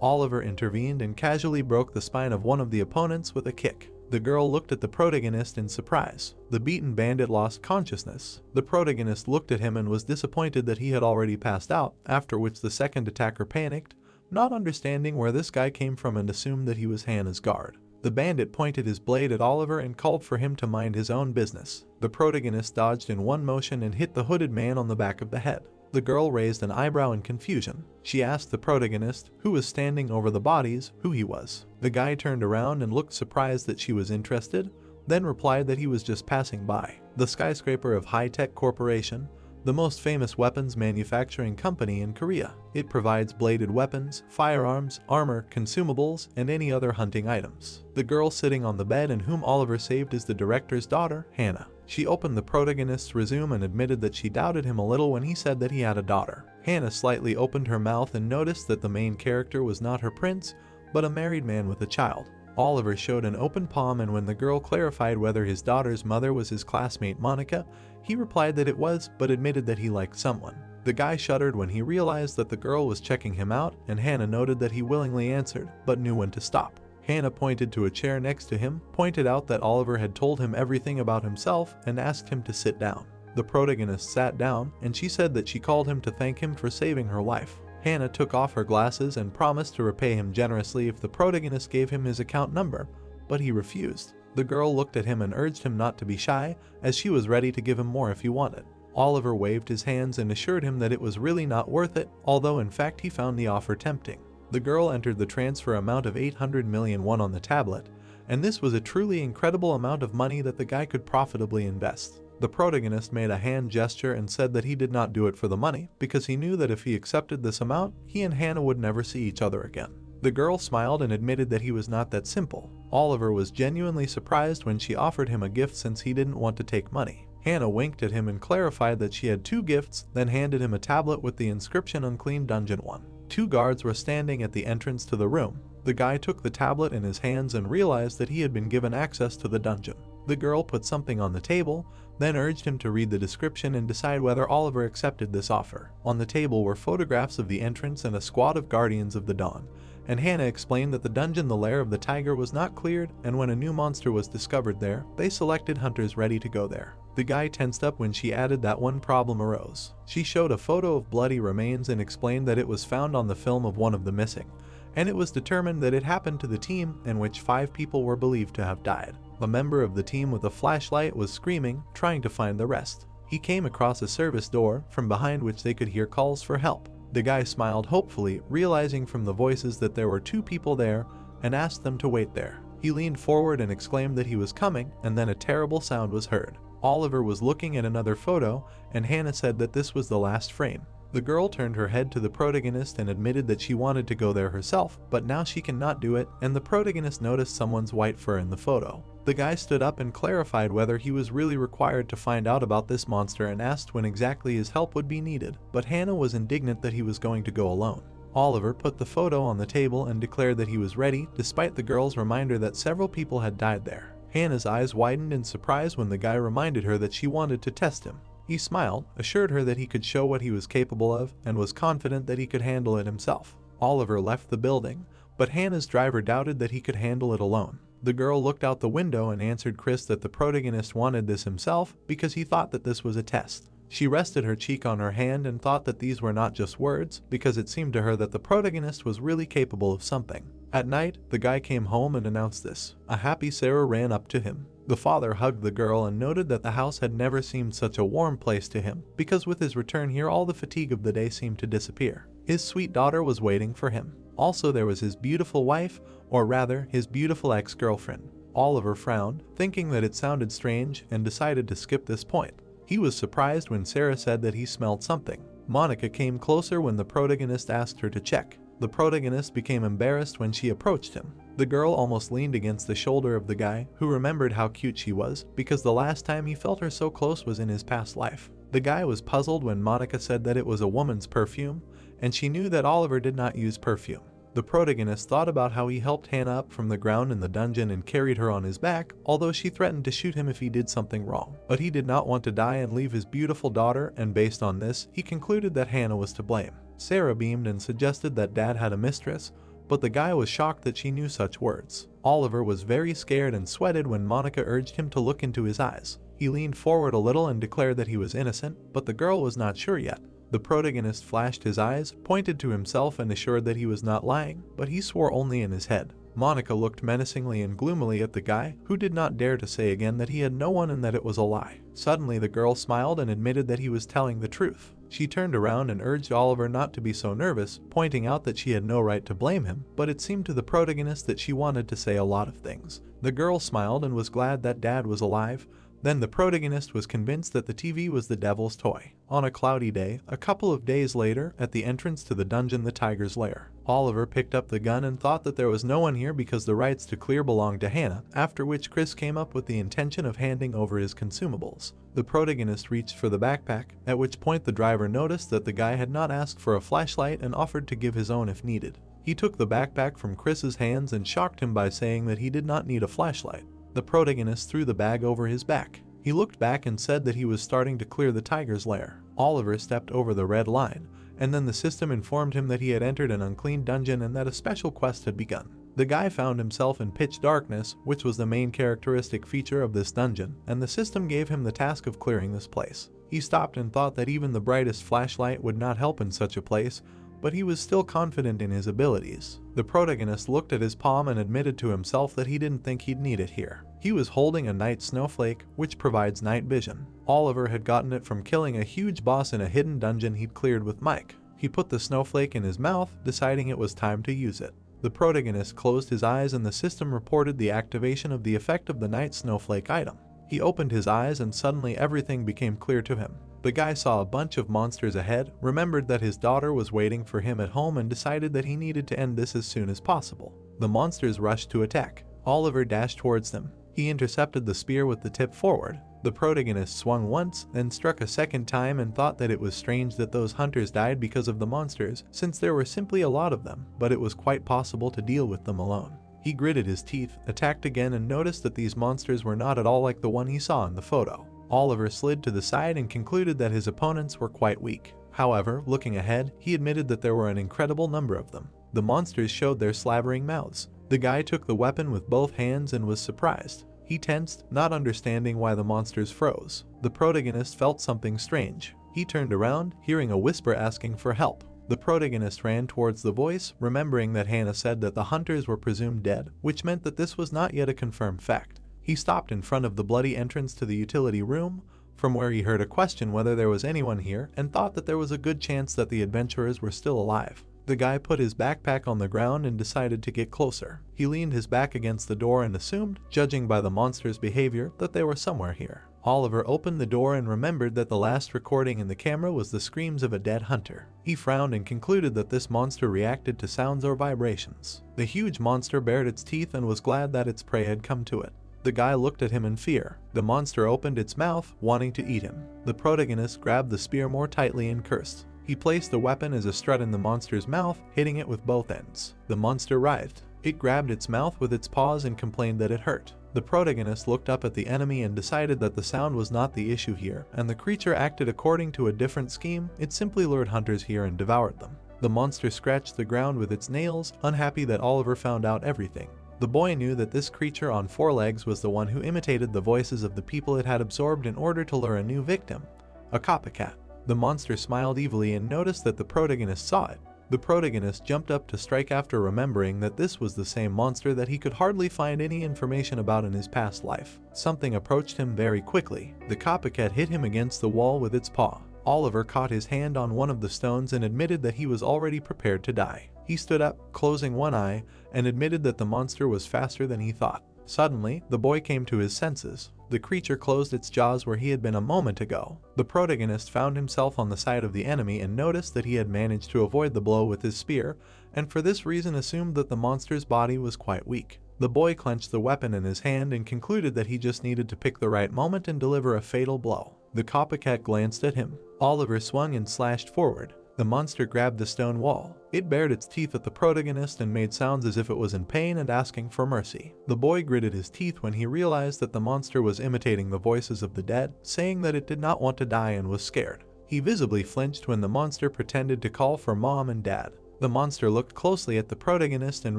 Oliver intervened and casually broke the spine of one of the opponents with a kick. The girl looked at the protagonist in surprise. The beaten bandit lost consciousness. The protagonist looked at him and was disappointed that he had already passed out, after which the second attacker panicked, not understanding where this guy came from and assumed that he was Hannah's guard. The bandit pointed his blade at Oliver and called for him to mind his own business. The protagonist dodged in one motion and hit the hooded man on the back of the head. The girl raised an eyebrow in confusion. She asked the protagonist, who was standing over the bodies, who he was. The guy turned around and looked surprised that she was interested, then replied that he was just passing by. The skyscraper of High-Tech Corporation, the most famous weapons manufacturing company in Korea. It provides bladed weapons, firearms, armor, consumables, and any other hunting items. The girl sitting on the bed and whom Oliver saved is the director's daughter, Hannah. She opened the protagonist's resume and admitted that she doubted him a little when he said that he had a daughter. Hannah slightly opened her mouth and noticed that the main character was not her prince, but a married man with a child. Oliver showed an open palm, and when the girl clarified whether his daughter's mother was his classmate Monica, he replied that it was, but admitted that he liked someone. The guy shuddered when he realized that the girl was checking him out, and Hannah noted that he willingly answered, but knew when to stop. Hannah pointed to a chair next to him, pointed out that Oliver had told him everything about himself, and asked him to sit down. The protagonist sat down, and she said that she called him to thank him for saving her life. Hannah took off her glasses and promised to repay him generously if the protagonist gave him his account number, but he refused. The girl looked at him and urged him not to be shy, as she was ready to give him more if he wanted. Oliver waved his hands and assured him that it was really not worth it, although in fact he found the offer tempting. The girl entered the transfer amount of 800 million won on the tablet, and this was a truly incredible amount of money that the guy could profitably invest. The protagonist made a hand gesture and said that he did not do it for the money, because he knew that if he accepted this amount, he and Hannah would never see each other again. The girl smiled and admitted that he was not that simple. Oliver was genuinely surprised when she offered him a gift since he didn't want to take money. Hannah winked at him and clarified that she had 2 gifts, then handed him a tablet with the inscription Unclean Dungeon 1. 2 guards were standing at the entrance to the room. The guy took the tablet in his hands and realized that he had been given access to the dungeon. The girl put something on the table, then urged him to read the description and decide whether Oliver accepted this offer. On the table were photographs of the entrance and a squad of Guardians of the Dawn, and Hannah explained that the dungeon, the lair of the tiger, was not cleared, and when a new monster was discovered there, they selected hunters ready to go there. The guy tensed up when she added that one problem arose. She showed a photo of bloody remains and explained that it was found on the film of one of the missing, and it was determined that it happened to the team in which 5 people were believed to have died. A member of the team with a flashlight was screaming, trying to find the rest. He came across a service door, from behind which they could hear calls for help. The guy smiled hopefully, realizing from the voices that there were 2 people there, and asked them to wait there. He leaned forward and exclaimed that he was coming, and then a terrible sound was heard. Oliver was looking at another photo, and Hannah said that this was the last frame. The girl turned her head to the protagonist and admitted that she wanted to go there herself, but now she cannot do it, and the protagonist noticed someone's white fur in the photo. The guy stood up and clarified whether he was really required to find out about this monster and asked when exactly his help would be needed, but Hannah was indignant that he was going to go alone. Oliver put the photo on the table and declared that he was ready, despite the girl's reminder that several people had died there. Hannah's eyes widened in surprise when the guy reminded her that she wanted to test him. He smiled, assured her that he could show what he was capable of, and was confident that he could handle it himself. Oliver left the building, but Hannah's driver doubted that he could handle it alone. The girl looked out the window and answered Chris that the protagonist wanted this himself because he thought that this was a test. She rested her cheek on her hand and thought that these were not just words, because it seemed to her that the protagonist was really capable of something. At night, the guy came home and announced this. A happy Sarah ran up to him. The father hugged the girl and noted that the house had never seemed such a warm place to him, because with his return here all the fatigue of the day seemed to disappear. His sweet daughter was waiting for him. Also there was his beautiful wife, or rather, his beautiful ex-girlfriend. Oliver frowned, thinking that it sounded strange, and decided to skip this point. He was surprised when Sarah said that he smelled something. Monica came closer when the protagonist asked her to check. The protagonist became embarrassed when she approached him. The girl almost leaned against the shoulder of the guy, who remembered how cute she was, because the last time he felt her so close was in his past life. The guy was puzzled when Monica said that it was a woman's perfume, and she knew that Oliver did not use perfume. The protagonist thought about how he helped Hannah up from the ground in the dungeon and carried her on his back, although she threatened to shoot him if he did something wrong. But he did not want to die and leave his beautiful daughter, and based on this, he concluded that Hannah was to blame. Sarah beamed and suggested that Dad had a mistress, but the guy was shocked that she knew such words. Oliver was very scared and sweated when Monica urged him to look into his eyes. He leaned forward a little and declared that he was innocent, but the girl was not sure yet. The protagonist flashed his eyes, pointed to himself and assured that he was not lying, but he swore only in his head. Monica looked menacingly and gloomily at the guy, who did not dare to say again that he had no one and that it was a lie. Suddenly the girl smiled and admitted that he was telling the truth. She turned around and urged Oliver not to be so nervous, pointing out that she had no right to blame him, but it seemed to the protagonist that she wanted to say a lot of things. The girl smiled and was glad that Dad was alive. Then the protagonist was convinced that the TV was the devil's toy. On a cloudy day, a couple of days later, at the entrance to the dungeon the tiger's lair, Oliver picked up the gun and thought that there was no one here because the rights to clear belonged to Hannah, after which Chris came up with the intention of handing over his consumables. The protagonist reached for the backpack, at which point the driver noticed that the guy had not asked for a flashlight and offered to give his own if needed. He took the backpack from Chris's hands and shocked him by saying that he did not need a flashlight. The protagonist threw the bag over his back. He looked back and said that he was starting to clear the tiger's lair. Oliver stepped over the red line, and then the system informed him that he had entered an unclean dungeon and that a special quest had begun. The guy found himself in pitch darkness, which was the main characteristic feature of this dungeon, and the system gave him the task of clearing this place. He stopped and thought that even the brightest flashlight would not help in such a place, but he was still confident in his abilities. The protagonist looked at his palm and admitted to himself that he didn't think he'd need it here. He was holding a night snowflake, which provides night vision. Oliver had gotten it from killing a huge boss in a hidden dungeon he'd cleared with Mike. He put the snowflake in his mouth, deciding it was time to use it. The protagonist closed his eyes and the system reported the activation of the effect of the night snowflake item. He opened his eyes and suddenly everything became clear to him. The guy saw a bunch of monsters ahead, remembered that his daughter was waiting for him at home and decided that he needed to end this as soon as possible. The monsters rushed to attack. Oliver dashed towards them. He intercepted the spear with the tip forward. The protagonist swung once, then struck a second time and thought that it was strange that those hunters died because of the monsters, since there were simply a lot of them, but it was quite possible to deal with them alone. He gritted his teeth, attacked again and noticed that these monsters were not at all like the one he saw in the photo. Oliver slid to the side and concluded that his opponents were quite weak. However, looking ahead, he admitted that there were an incredible number of them. The monsters showed their slavering mouths. The guy took the weapon with both hands and was surprised. He tensed, not understanding why the monsters froze. The protagonist felt something strange. He turned around, hearing a whisper asking for help. The protagonist ran towards the voice, remembering that Hannah said that the hunters were presumed dead, which meant that this was not yet a confirmed fact. He stopped in front of the bloody entrance to the utility room, from where he heard a question whether there was anyone here and thought that there was a good chance that the adventurers were still alive. The guy put his backpack on the ground and decided to get closer. He leaned his back against the door and assumed, judging by the monster's behavior, that they were somewhere here. Oliver opened the door and remembered that the last recording in the camera was the screams of a dead hunter. He frowned and concluded that this monster reacted to sounds or vibrations. The huge monster bared its teeth and was glad that its prey had come to it. The guy looked at him in fear. The monster opened its mouth, wanting to eat him. The protagonist grabbed the spear more tightly and cursed. He placed the weapon as a strut in the monster's mouth, hitting it with both ends. The monster writhed. It grabbed its mouth with its paws and complained that it hurt. The protagonist looked up at the enemy and decided that the sound was not the issue here, and the creature acted according to a different scheme. It simply lured hunters here and devoured them. The monster scratched the ground with its nails, unhappy that Oliver found out everything. The boy knew that this creature on 4 legs was the one who imitated the voices of the people it had absorbed in order to lure a new victim, a copycat. The monster smiled evilly and noticed that the protagonist saw it. The protagonist jumped up to strike after remembering that this was the same monster that he could hardly find any information about in his past life. Something approached him very quickly. The copycat hit him against the wall with its paw. Oliver caught his hand on one of the stones and admitted that he was already prepared to die. He stood up, closing one eye, and admitted that the monster was faster than he thought. Suddenly, the boy came to his senses. The creature closed its jaws where he had been a moment ago. The protagonist found himself on the side of the enemy and noticed that he had managed to avoid the blow with his spear, and for this reason assumed that the monster's body was quite weak. The boy clenched the weapon in his hand and concluded that he just needed to pick the right moment and deliver a fatal blow. The copycat glanced at him. Oliver swung and slashed forward. The monster grabbed the stone wall. It bared its teeth at the protagonist and made sounds as if it was in pain and asking for mercy. The boy gritted his teeth when he realized that the monster was imitating the voices of the dead, saying that it did not want to die and was scared. He visibly flinched when the monster pretended to call for mom and dad. The monster looked closely at the protagonist and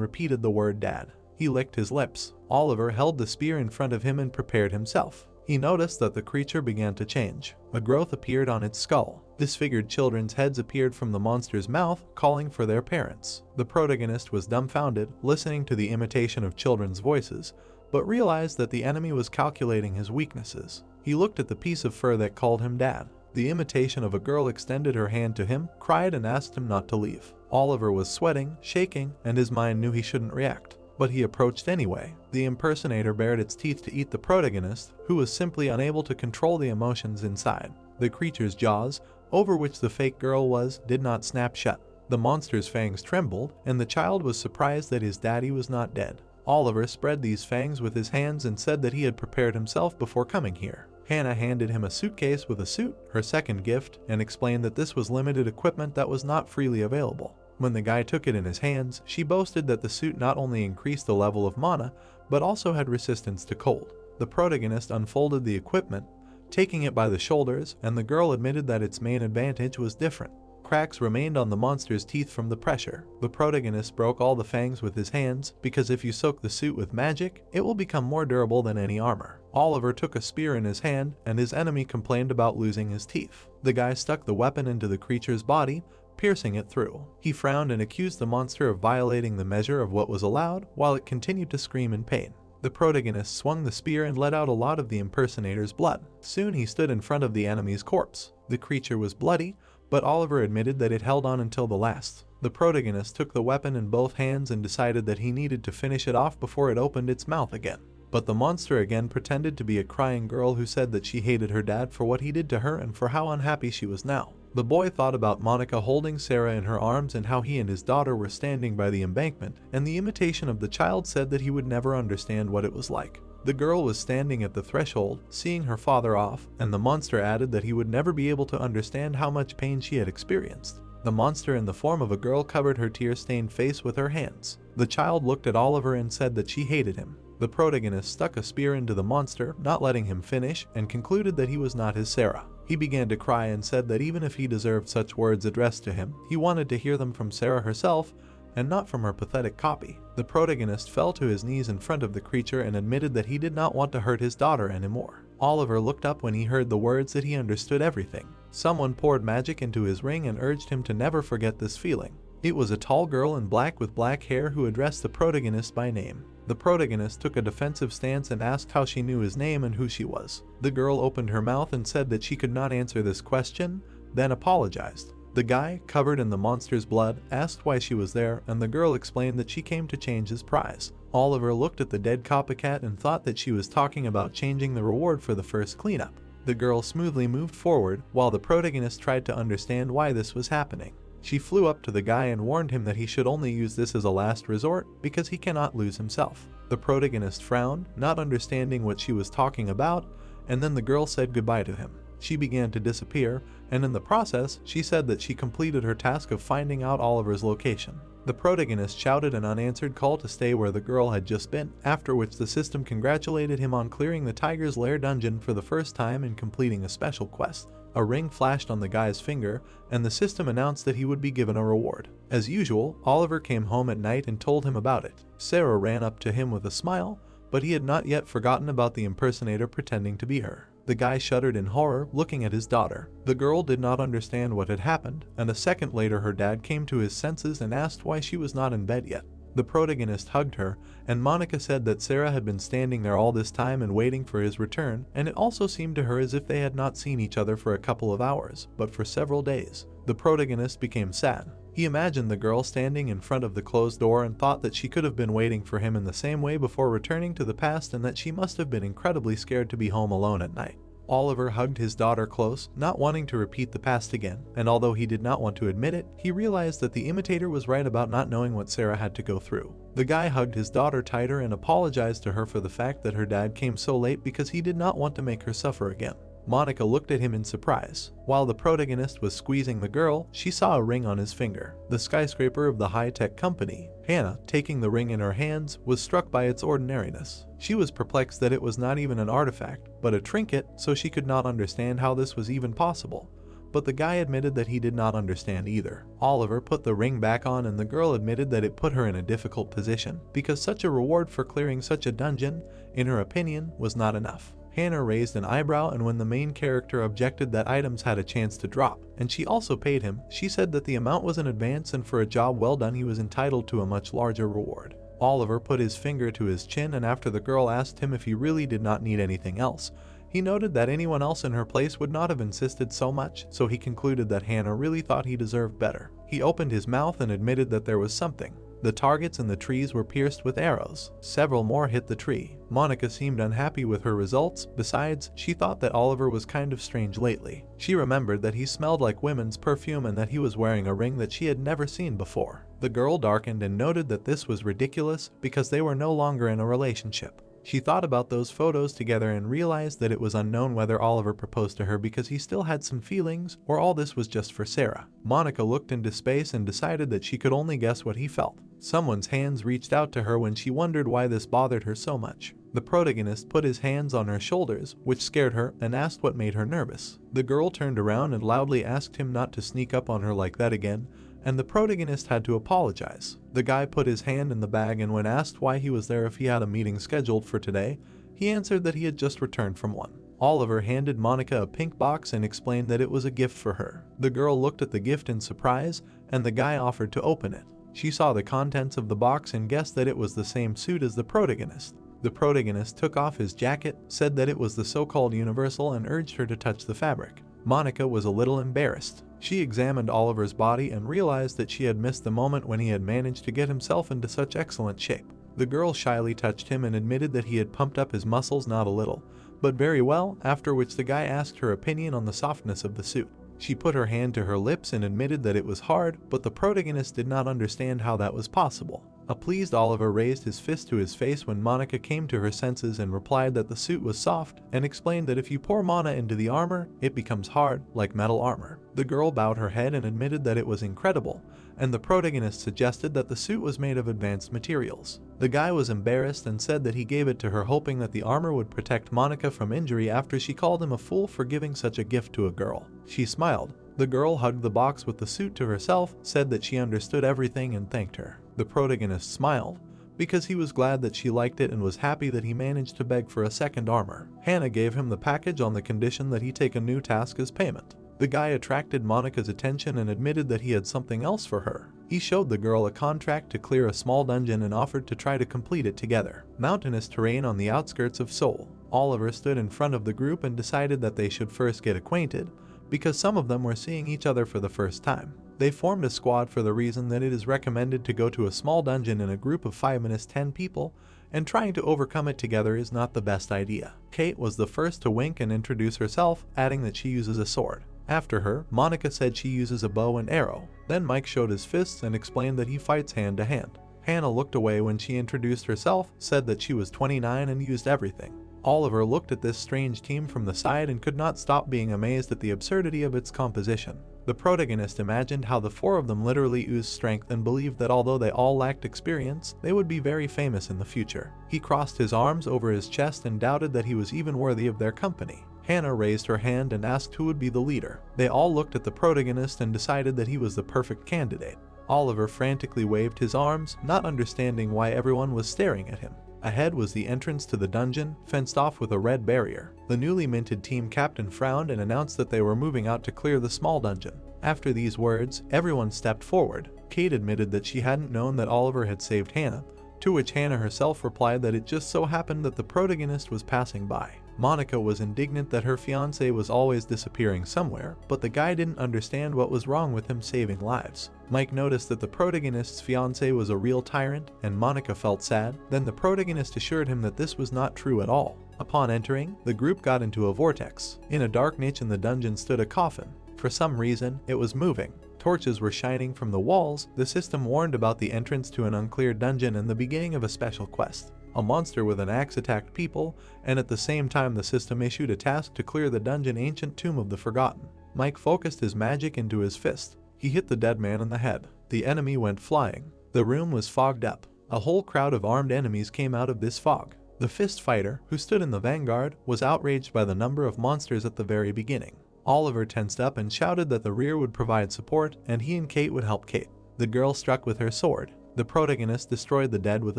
repeated the word dad. He licked his lips. Oliver held the spear in front of him and prepared himself. He noticed that the creature began to change. A growth appeared on its skull. Disfigured children's heads appeared from the monster's mouth, calling for their parents. The protagonist was dumbfounded, listening to the imitation of children's voices, but realized that the enemy was calculating his weaknesses. He looked at the piece of fur that called him dad. The imitation of a girl extended her hand to him, cried and asked him not to leave. Oliver was sweating, shaking, and his mind knew he shouldn't react. But he approached anyway. The impersonator bared its teeth to eat the protagonist, who was simply unable to control the emotions inside. The creature's jaws, over which the fake girl was, did not snap shut. The monster's fangs trembled, and the child was surprised that his daddy was not dead. Oliver spread these fangs with his hands and said that he had prepared himself before coming here. Hannah handed him a suitcase with a suit, her second gift, and explained that this was limited equipment that was not freely available. When the guy took it in his hands, she boasted that the suit not only increased the level of mana, but also had resistance to cold. The protagonist unfolded the equipment, taking it by the shoulders, and the girl admitted that its main advantage was different. Cracks remained on the monster's teeth from the pressure. The protagonist broke all the fangs with his hands, because if you soak the suit with magic, it will become more durable than any armor. Oliver took a spear in his hand, and his enemy complained about losing his teeth. The guy stuck the weapon into the creature's body, piercing it through. He frowned and accused the monster of violating the measure of what was allowed, while it continued to scream in pain. The protagonist swung the spear and let out a lot of the impersonator's blood. Soon he stood in front of the enemy's corpse. The creature was bloody, but Oliver admitted that it held on until the last. The protagonist took the weapon in both hands and decided that he needed to finish it off before it opened its mouth again. But the monster again pretended to be a crying girl who said that she hated her dad for what he did to her and for how unhappy she was now. The boy thought about Monica holding Sarah in her arms and how he and his daughter were standing by the embankment, and the imitation of the child said that he would never understand what it was like. The girl was standing at the threshold, seeing her father off, and the monster added that he would never be able to understand how much pain she had experienced. The monster in the form of a girl covered her tear-stained face with her hands. The child looked at Oliver and said that she hated him. The protagonist stuck a spear into the monster, not letting him finish, and concluded that he was not his Sarah. He began to cry and said that even if he deserved such words addressed to him, he wanted to hear them from Sarah herself, and not from her pathetic copy. The protagonist fell to his knees in front of the creature and admitted that he did not want to hurt his daughter anymore. Oliver looked up when he heard the words that he understood everything. Someone poured magic into his ring and urged him to never forget this feeling. It was a tall girl in black with black hair who addressed the protagonist by name. The protagonist took a defensive stance and asked how she knew his name and who she was. The girl opened her mouth and said that she could not answer this question, then apologized. The guy, covered in the monster's blood, asked why she was there, and the girl explained that she came to change his prize. Oliver looked at the dead copycat and thought that she was talking about changing the reward for the first cleanup. The girl smoothly moved forward, while the protagonist tried to understand why this was happening. She flew up to the guy and warned him that he should only use this as a last resort because he cannot lose himself. The protagonist frowned, not understanding what she was talking about, and then the girl said goodbye to him. She began to disappear, and in the process, she said that she completed her task of finding out Oliver's location. The protagonist shouted an unanswered call to stay where the girl had just been, after which the system congratulated him on clearing the Tiger's Lair dungeon for the first time and completing a special quest. A ring flashed on the guy's finger, and the system announced that he would be given a reward. As usual, Oliver came home at night and told him about it. Sarah ran up to him with a smile, but he had not yet forgotten about the impersonator pretending to be her. The guy shuddered in horror, looking at his daughter. The girl did not understand what had happened, and a second later her dad came to his senses and asked why she was not in bed yet. The protagonist hugged her, and Monica said that Sarah had been standing there all this time and waiting for his return, and it also seemed to her as if they had not seen each other for a couple of hours, but for several days. The protagonist became sad. He imagined the girl standing in front of the closed door and thought that she could have been waiting for him in the same way before returning to the past, and that she must have been incredibly scared to be home alone at night. Oliver hugged his daughter close, not wanting to repeat the past again, and although he did not want to admit it, he realized that the imitator was right about not knowing what Sarah had to go through. The guy hugged his daughter tighter and apologized to her for the fact that her dad came so late because he did not want to make her suffer again. Monica looked at him in surprise. While the protagonist was squeezing the girl, she saw a ring on his finger. The skyscraper of the high-tech company. Hannah, taking the ring in her hands, was struck by its ordinariness. She was perplexed that it was not even an artifact, but a trinket, so she could not understand how this was even possible. But the guy admitted that he did not understand either. Oliver put the ring back on, and the girl admitted that it put her in a difficult position, because such a reward for clearing such a dungeon, in her opinion, was not enough. Hannah raised an eyebrow, and when the main character objected that items had a chance to drop, and she also paid him, she said that the amount was in advance and for a job well done he was entitled to a much larger reward. Oliver put his finger to his chin, and after the girl asked him if he really did not need anything else, he noted that anyone else in her place would not have insisted so much, so he concluded that Hannah really thought he deserved better. He opened his mouth and admitted that there was something. The targets in the trees were pierced with arrows. Several more hit the tree. Monica seemed unhappy with her results. Besides, she thought that Oliver was kind of strange lately. She remembered that he smelled like women's perfume and that he was wearing a ring that she had never seen before. The girl darkened and noted that this was ridiculous because they were no longer in a relationship. She thought about those photos together and realized that it was unknown whether Oliver proposed to her because he still had some feelings, or all this was just for Sarah. Monica looked into space and decided that she could only guess what he felt. Someone's hands reached out to her when she wondered why this bothered her so much. The protagonist put his hands on her shoulders, which scared her, and asked what made her nervous. The girl turned around and loudly asked him not to sneak up on her like that again, and the protagonist had to apologize. The guy put his hand in the bag, and when asked why he was there if he had a meeting scheduled for today, he answered that he had just returned from one. Oliver handed Monica a pink box and explained that it was a gift for her. The girl looked at the gift in surprise, and the guy offered to open it. She saw the contents of the box and guessed that it was the same suit as the protagonist. The protagonist took off his jacket, said that it was the so-called universal, and urged her to touch the fabric. Monica was a little embarrassed. She examined Oliver's body and realized that she had missed the moment when he had managed to get himself into such excellent shape. The girl shyly touched him and admitted that he had pumped up his muscles not a little, but very well, after which the guy asked her opinion on the softness of the suit. She put her hand to her lips and admitted that it was hard, but the protagonist did not understand how that was possible. A pleased Oliver raised his fist to his face when Monica came to her senses and replied that the suit was soft, and explained that if you pour mana into the armor, it becomes hard, like metal armor. The girl bowed her head and admitted that it was incredible, and the protagonist suggested that the suit was made of advanced materials. The guy was embarrassed and said that he gave it to her hoping that the armor would protect Monica from injury after she called him a fool for giving such a gift to a girl. She smiled. The girl hugged the box with the suit to herself, said that she understood everything, and thanked her. The protagonist smiled, because he was glad that she liked it and was happy that he managed to beg for a second armor. Hannah gave him the package on the condition that he take a new task as payment. The guy attracted Monica's attention and admitted that he had something else for her. He showed the girl a contract to clear a small dungeon and offered to try to complete it together. Mountainous terrain on the outskirts of Seoul. Oliver stood in front of the group and decided that they should first get acquainted, because some of them were seeing each other for the first time. They formed a squad for the reason that it is recommended to go to a small dungeon in a group of 5-10 people, and trying to overcome it together is not the best idea. Kate was the first to wink and introduce herself, adding that she uses a sword. After her, Monica said she uses a bow and arrow. Then Mike showed his fists and explained that he fights hand to hand. Hannah looked away when she introduced herself, said that she was 29 and used everything. Oliver looked at this strange team from the side and could not stop being amazed at the absurdity of its composition. The protagonist imagined how the 4 of them literally oozed strength and believed that although they all lacked experience, they would be very famous in the future. He crossed his arms over his chest and doubted that he was even worthy of their company. Hannah raised her hand and asked who would be the leader. They all looked at the protagonist and decided that he was the perfect candidate. Oliver frantically waved his arms, not understanding why everyone was staring at him. Ahead was the entrance to the dungeon, fenced off with a red barrier. The newly minted team captain frowned and announced that they were moving out to clear the small dungeon. After these words, everyone stepped forward. Kate admitted that she hadn't known that Oliver had saved Hannah, to which Hannah herself replied that it just so happened that the protagonist was passing by. Monica was indignant that her fiancé was always disappearing somewhere, but the guy didn't understand what was wrong with him saving lives. Mike noticed that the protagonist's fiancé was a real tyrant, and Monica felt sad. Then the protagonist assured him that this was not true at all. Upon entering, the group got into a vortex. In a dark niche in the dungeon stood a coffin. For some reason, it was moving. Torches were shining from the walls. The system warned about the entrance to an uncleared dungeon and the beginning of a special quest. A monster with an axe attacked people, and at the same time the system issued a task to clear the dungeon ancient tomb of the forgotten. Mike focused his magic into his fist. He hit the dead man on the head. The enemy went flying. The room was fogged up. A whole crowd of armed enemies came out of this fog. The fist fighter, who stood in the vanguard, was outraged by the number of monsters at the very beginning. Oliver tensed up and shouted that the rear would provide support and he and Kate would help Kate. The girl struck with her sword. The protagonist destroyed the dead with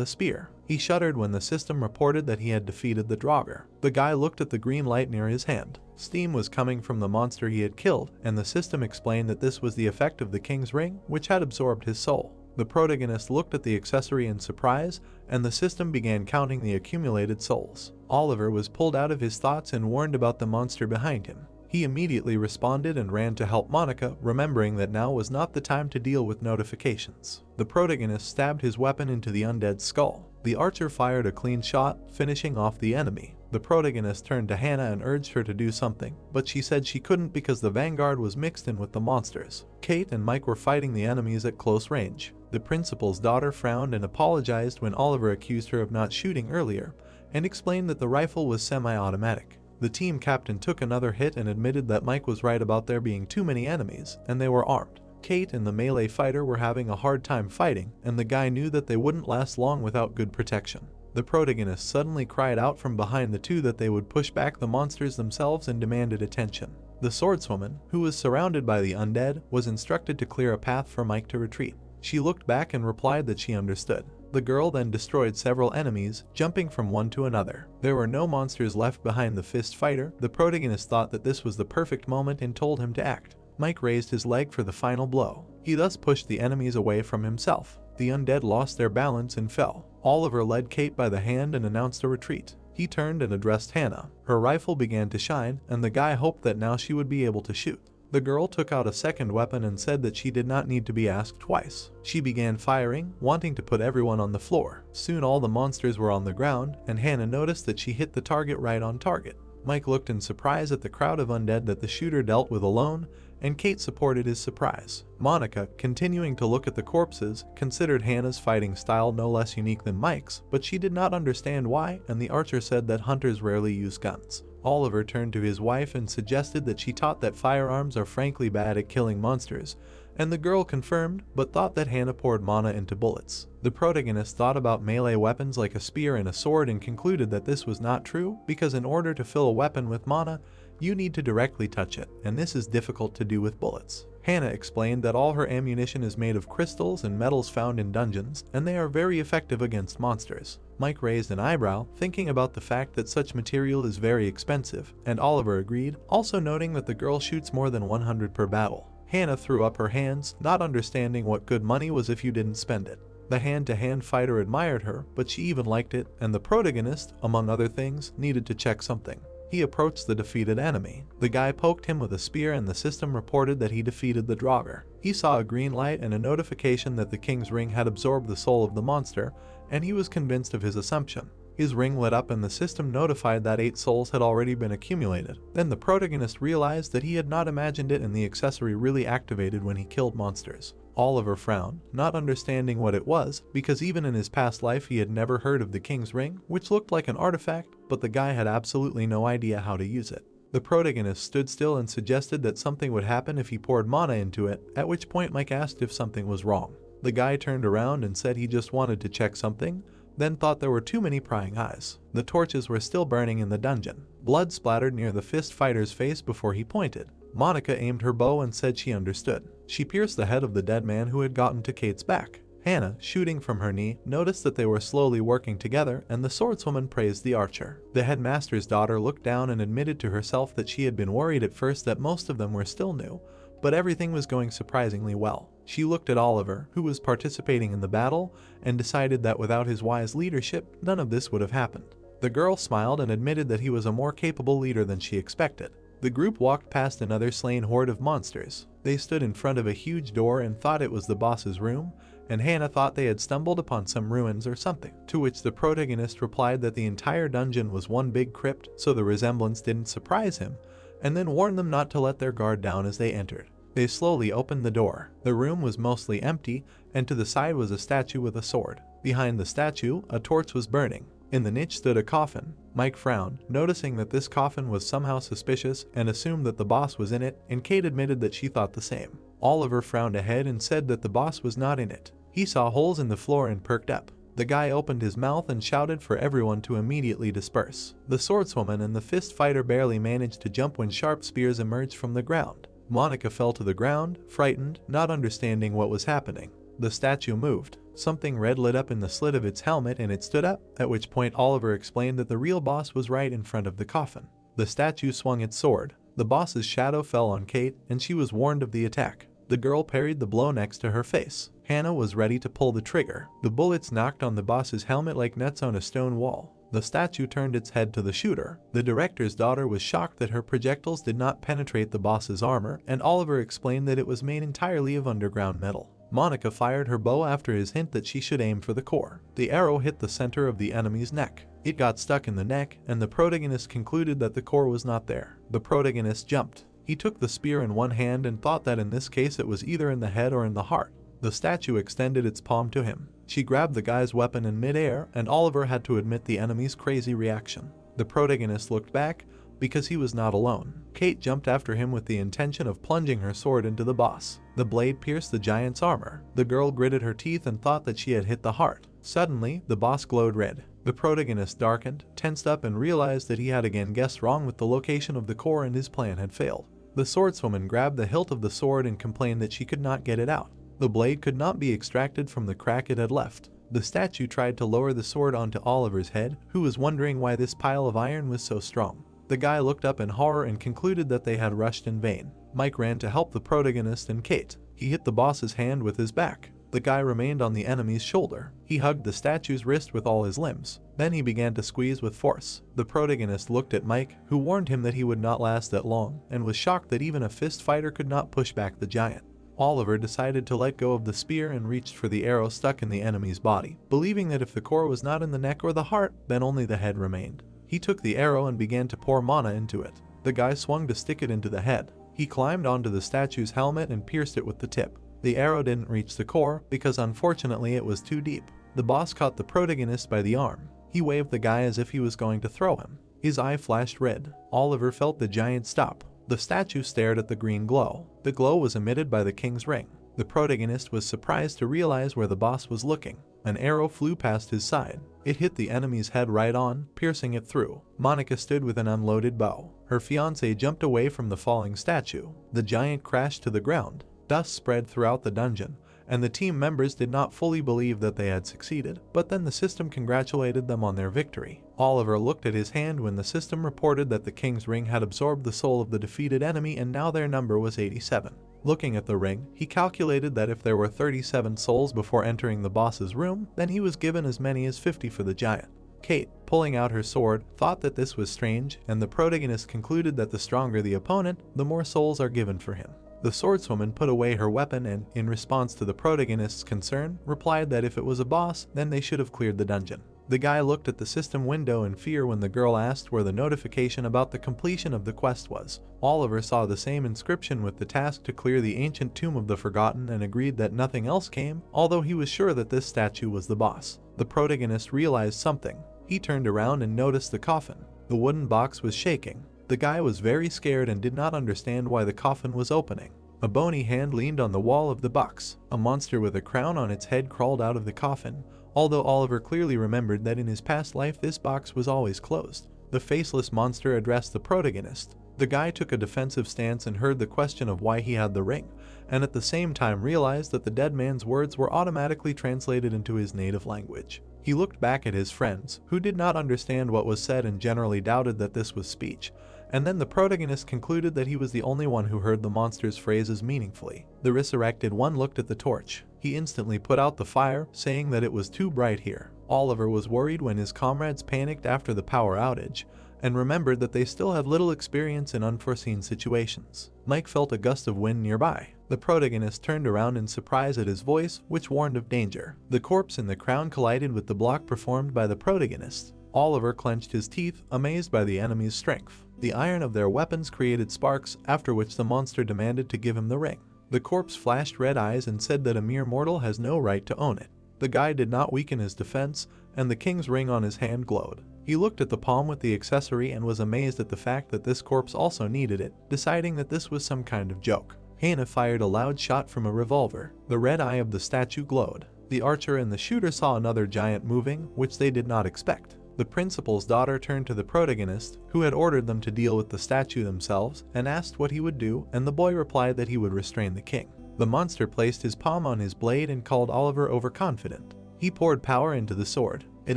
a spear. He shuddered when the system reported that he had defeated the Draugr. The guy looked at the green light near his hand. Steam was coming from the monster he had killed, and the system explained that this was the effect of the king's ring, which had absorbed his soul. The protagonist looked at the accessory in surprise, and the system began counting the accumulated souls. Oliver was pulled out of his thoughts and warned about the monster behind him. He immediately responded and ran to help Monica, remembering that now was not the time to deal with notifications. The protagonist stabbed his weapon into the undead's skull. The archer fired a clean shot, finishing off the enemy. The protagonist turned to Hannah and urged her to do something, but she said she couldn't because the vanguard was mixed in with the monsters. Kate and Mike were fighting the enemies at close range. The principal's daughter frowned and apologized when Oliver accused her of not shooting earlier, and explained that the rifle was semi-automatic. The team captain took another hit and admitted that Mike was right about there being too many enemies, and they were armed. Kate and the melee fighter were having a hard time fighting, and the guy knew that they wouldn't last long without good protection. The protagonist suddenly cried out from behind the two that they would push back the monsters themselves and demanded attention. The swordswoman, who was surrounded by the undead, was instructed to clear a path for Mike to retreat. She looked back and replied that she understood. The girl then destroyed several enemies, jumping from one to another. There were no monsters left behind the fist fighter. The protagonist thought that this was the perfect moment and told him to act. Mike raised his leg for the final blow. He thus pushed the enemies away from himself. The undead lost their balance and fell. Oliver led Kate by the hand and announced a retreat. He turned and addressed Hannah. Her rifle began to shine, and the guy hoped that now she would be able to shoot. The girl took out a second weapon and said that she did not need to be asked twice. She began firing, wanting to put everyone on the floor. Soon all the monsters were on the ground, and Hannah noticed that she hit the target right on target. Mike looked in surprise at the crowd of undead that the shooter dealt with alone, and Kate supported his surprise. Monica, continuing to look at the corpses, considered Hannah's fighting style no less unique than Mike's, but she did not understand why, and the archer said that hunters rarely use guns. Oliver turned to his wife and suggested that she taught that firearms are frankly bad at killing monsters, and the girl confirmed, but thought that Hannah poured mana into bullets. The protagonist thought about melee weapons like a spear and a sword and concluded that this was not true, because in order to fill a weapon with mana, you need to directly touch it, and this is difficult to do with bullets. Hannah explained that all her ammunition is made of crystals and metals found in dungeons, and they are very effective against monsters. Mike raised an eyebrow, thinking about the fact that such material is very expensive, and Oliver agreed, also noting that the girl shoots more than 100 per battle. Hannah threw up her hands, not understanding what good money was if you didn't spend it. The hand-to-hand fighter admired her, but she even liked it, and the protagonist, among other things, needed to check something. He approached the defeated enemy. The guy poked him with a spear and the system reported that he defeated the Draugr. He saw a green light and a notification that the king's ring had absorbed the soul of the monster, and he was convinced of his assumption. His ring lit up and the system notified that 8 souls had already been accumulated. Then the protagonist realized that he had not imagined it and the accessory really activated when he killed monsters. Oliver frowned, not understanding what it was, because even in his past life he had never heard of the king's ring, which looked like an artifact, but the guy had absolutely no idea how to use it. The protagonist stood still and suggested that something would happen if he poured mana into it, at which point Mike asked if something was wrong. The guy turned around and said he just wanted to check something, then thought there were too many prying eyes. The torches were still burning in the dungeon. Blood splattered near the fist fighter's face before he pointed. Monica aimed her bow and said she understood. She pierced the head of the dead man who had gotten to Kate's back. Hannah, shooting from her knee, noticed that they were slowly working together, and the swordswoman praised the archer. The headmaster's daughter looked down and admitted to herself that she had been worried at first that most of them were still new, but everything was going surprisingly well. She looked at Oliver, who was participating in the battle, and decided that without his wise leadership, none of this would have happened. The girl smiled and admitted that he was a more capable leader than she expected. The group walked past another slain horde of monsters. They stood in front of a huge door and thought it was the boss's room, and Hannah thought they had stumbled upon some ruins or something, to which the protagonist replied that the entire dungeon was one big crypt, so the resemblance didn't surprise him, and then warned them not to let their guard down as they entered. They slowly opened the door. The room was mostly empty, and to the side was a statue with a sword. Behind the statue, a torch was burning. In the niche stood a coffin. Mike frowned, noticing that this coffin was somehow suspicious and assumed that the boss was in it, and Kate admitted that she thought the same. Oliver frowned ahead and said that the boss was not in it. He saw holes in the floor and perked up. The guy opened his mouth and shouted for everyone to immediately disperse. The swordswoman and the fist fighter barely managed to jump when sharp spears emerged from the ground. Monica fell to the ground, frightened, not understanding what was happening. The statue moved. Something red lit up in the slit of its helmet and it stood up, at which point Oliver explained that the real boss was right in front of the coffin. The statue swung its sword. The boss's shadow fell on Kate, and she was warned of the attack. The girl parried the blow next to her face. Hannah was ready to pull the trigger. The bullets knocked on the boss's helmet like nuts on a stone wall. The statue turned its head to the shooter. The director's daughter was shocked that her projectiles did not penetrate the boss's armor, and Oliver explained that it was made entirely of underground metal. Monica fired her bow after his hint that she should aim for the core. The arrow hit the center of the enemy's neck. It got stuck in the neck, and the protagonist concluded that the core was not there. The protagonist jumped. He took the spear in one hand and thought that in this case it was either in the head or in the heart. The statue extended its palm to him. She grabbed the guy's weapon in midair, and Oliver had to admit the enemy's crazy reaction. The protagonist looked back, because he was not alone. Kate jumped after him with the intention of plunging her sword into the boss. The blade pierced the giant's armor. The girl gritted her teeth and thought that she had hit the heart. Suddenly, the boss glowed red. The protagonist darkened, tensed up, and realized that he had again guessed wrong with the location of the core and his plan had failed. The swordswoman grabbed the hilt of the sword and complained that she could not get it out. The blade could not be extracted from the crack it had left. The statue tried to lower the sword onto Oliver's head, who was wondering why this pile of iron was so strong. The guy looked up in horror and concluded that they had rushed in vain. Mike ran to help the protagonist and Kate. He hit the boss's hand with his back. The guy remained on the enemy's shoulder. He hugged the statue's wrist with all his limbs. Then he began to squeeze with force. The protagonist looked at Mike, who warned him that he would not last that long, and was shocked that even a fist fighter could not push back the giant. Oliver decided to let go of the spear and reached for the arrow stuck in the enemy's body, believing that if the core was not in the neck or the heart, then only the head remained. He took the arrow and began to pour mana into it. The guy swung to stick it into the head. He climbed onto the statue's helmet and pierced it with the tip. The arrow didn't reach the core because unfortunately it was too deep. The boss caught the protagonist by the arm. He waved the guy as if he was going to throw him. His eye flashed red. Oliver felt the giant stop. The statue stared at the green glow. The glow was emitted by the king's ring. The protagonist was surprised to realize where the boss was looking. An arrow flew past his side. It hit the enemy's head right on, piercing it through. Monica stood with an unloaded bow. Her fiancé jumped away from the falling statue. The giant crashed to the ground. Dust spread throughout the dungeon, and the team members did not fully believe that they had succeeded, but then the system congratulated them on their victory. Oliver looked at his hand when the system reported that the king's ring had absorbed the soul of the defeated enemy and now their number was 87. Looking at the ring, he calculated that if there were 37 souls before entering the boss's room, then he was given as many as 50 for the giant. Kate pulled pulling out her sword, thought that this was strange, and the protagonist concluded that the stronger the opponent, the more souls are given for him. The swordswoman put away her weapon and, in response to the protagonist's concern, replied that if it was a boss, then they should have cleared the dungeon. The guy looked at the system window in fear when the girl asked where the notification about the completion of the quest was. Oliver saw the same inscription with the task to clear the ancient tomb of the forgotten and agreed that nothing else came, although he was sure that this statue was the boss. The protagonist realized something. He turned around and noticed the coffin. The wooden box was shaking. The guy was very scared and did not understand why the coffin was opening. A bony hand leaned on the wall of the box. A monster with a crown on its head crawled out of the coffin, although Oliver clearly remembered that in his past life this box was always closed. The faceless monster addressed the protagonist. The guy took a defensive stance and heard the question of why he had the ring, and at the same time realized that the dead man's words were automatically translated into his native language. He looked back at his friends, who did not understand what was said and generally doubted that this was speech, and then the protagonist concluded that he was the only one who heard the monster's phrases meaningfully. The resurrected one looked at the torch. He instantly put out the fire, saying that it was too bright here. Oliver was worried when his comrades panicked after the power outage, and remembered that they still had little experience in unforeseen situations. Mike felt a gust of wind nearby. The protagonist turned around in surprise at his voice, which warned of danger. The corpse in the crown collided with the block performed by the protagonist. Oliver clenched his teeth, amazed by the enemy's strength. The iron of their weapons created sparks, after which the monster demanded to give him the ring. The corpse flashed red eyes and said that a mere mortal has no right to own it. The guy did not weaken his defense, and the king's ring on his hand glowed. He looked at the palm with the accessory and was amazed at the fact that this corpse also needed it, deciding that this was some kind of joke. Hannah fired a loud shot from a revolver. The red eye of the statue glowed. The archer and the shooter saw another giant moving, which they did not expect. The principal's daughter turned to the protagonist, who had ordered them to deal with the statue themselves, and asked what he would do, and the boy replied that he would restrain the king. The monster placed his palm on his blade and called Oliver overconfident. He poured power into the sword. It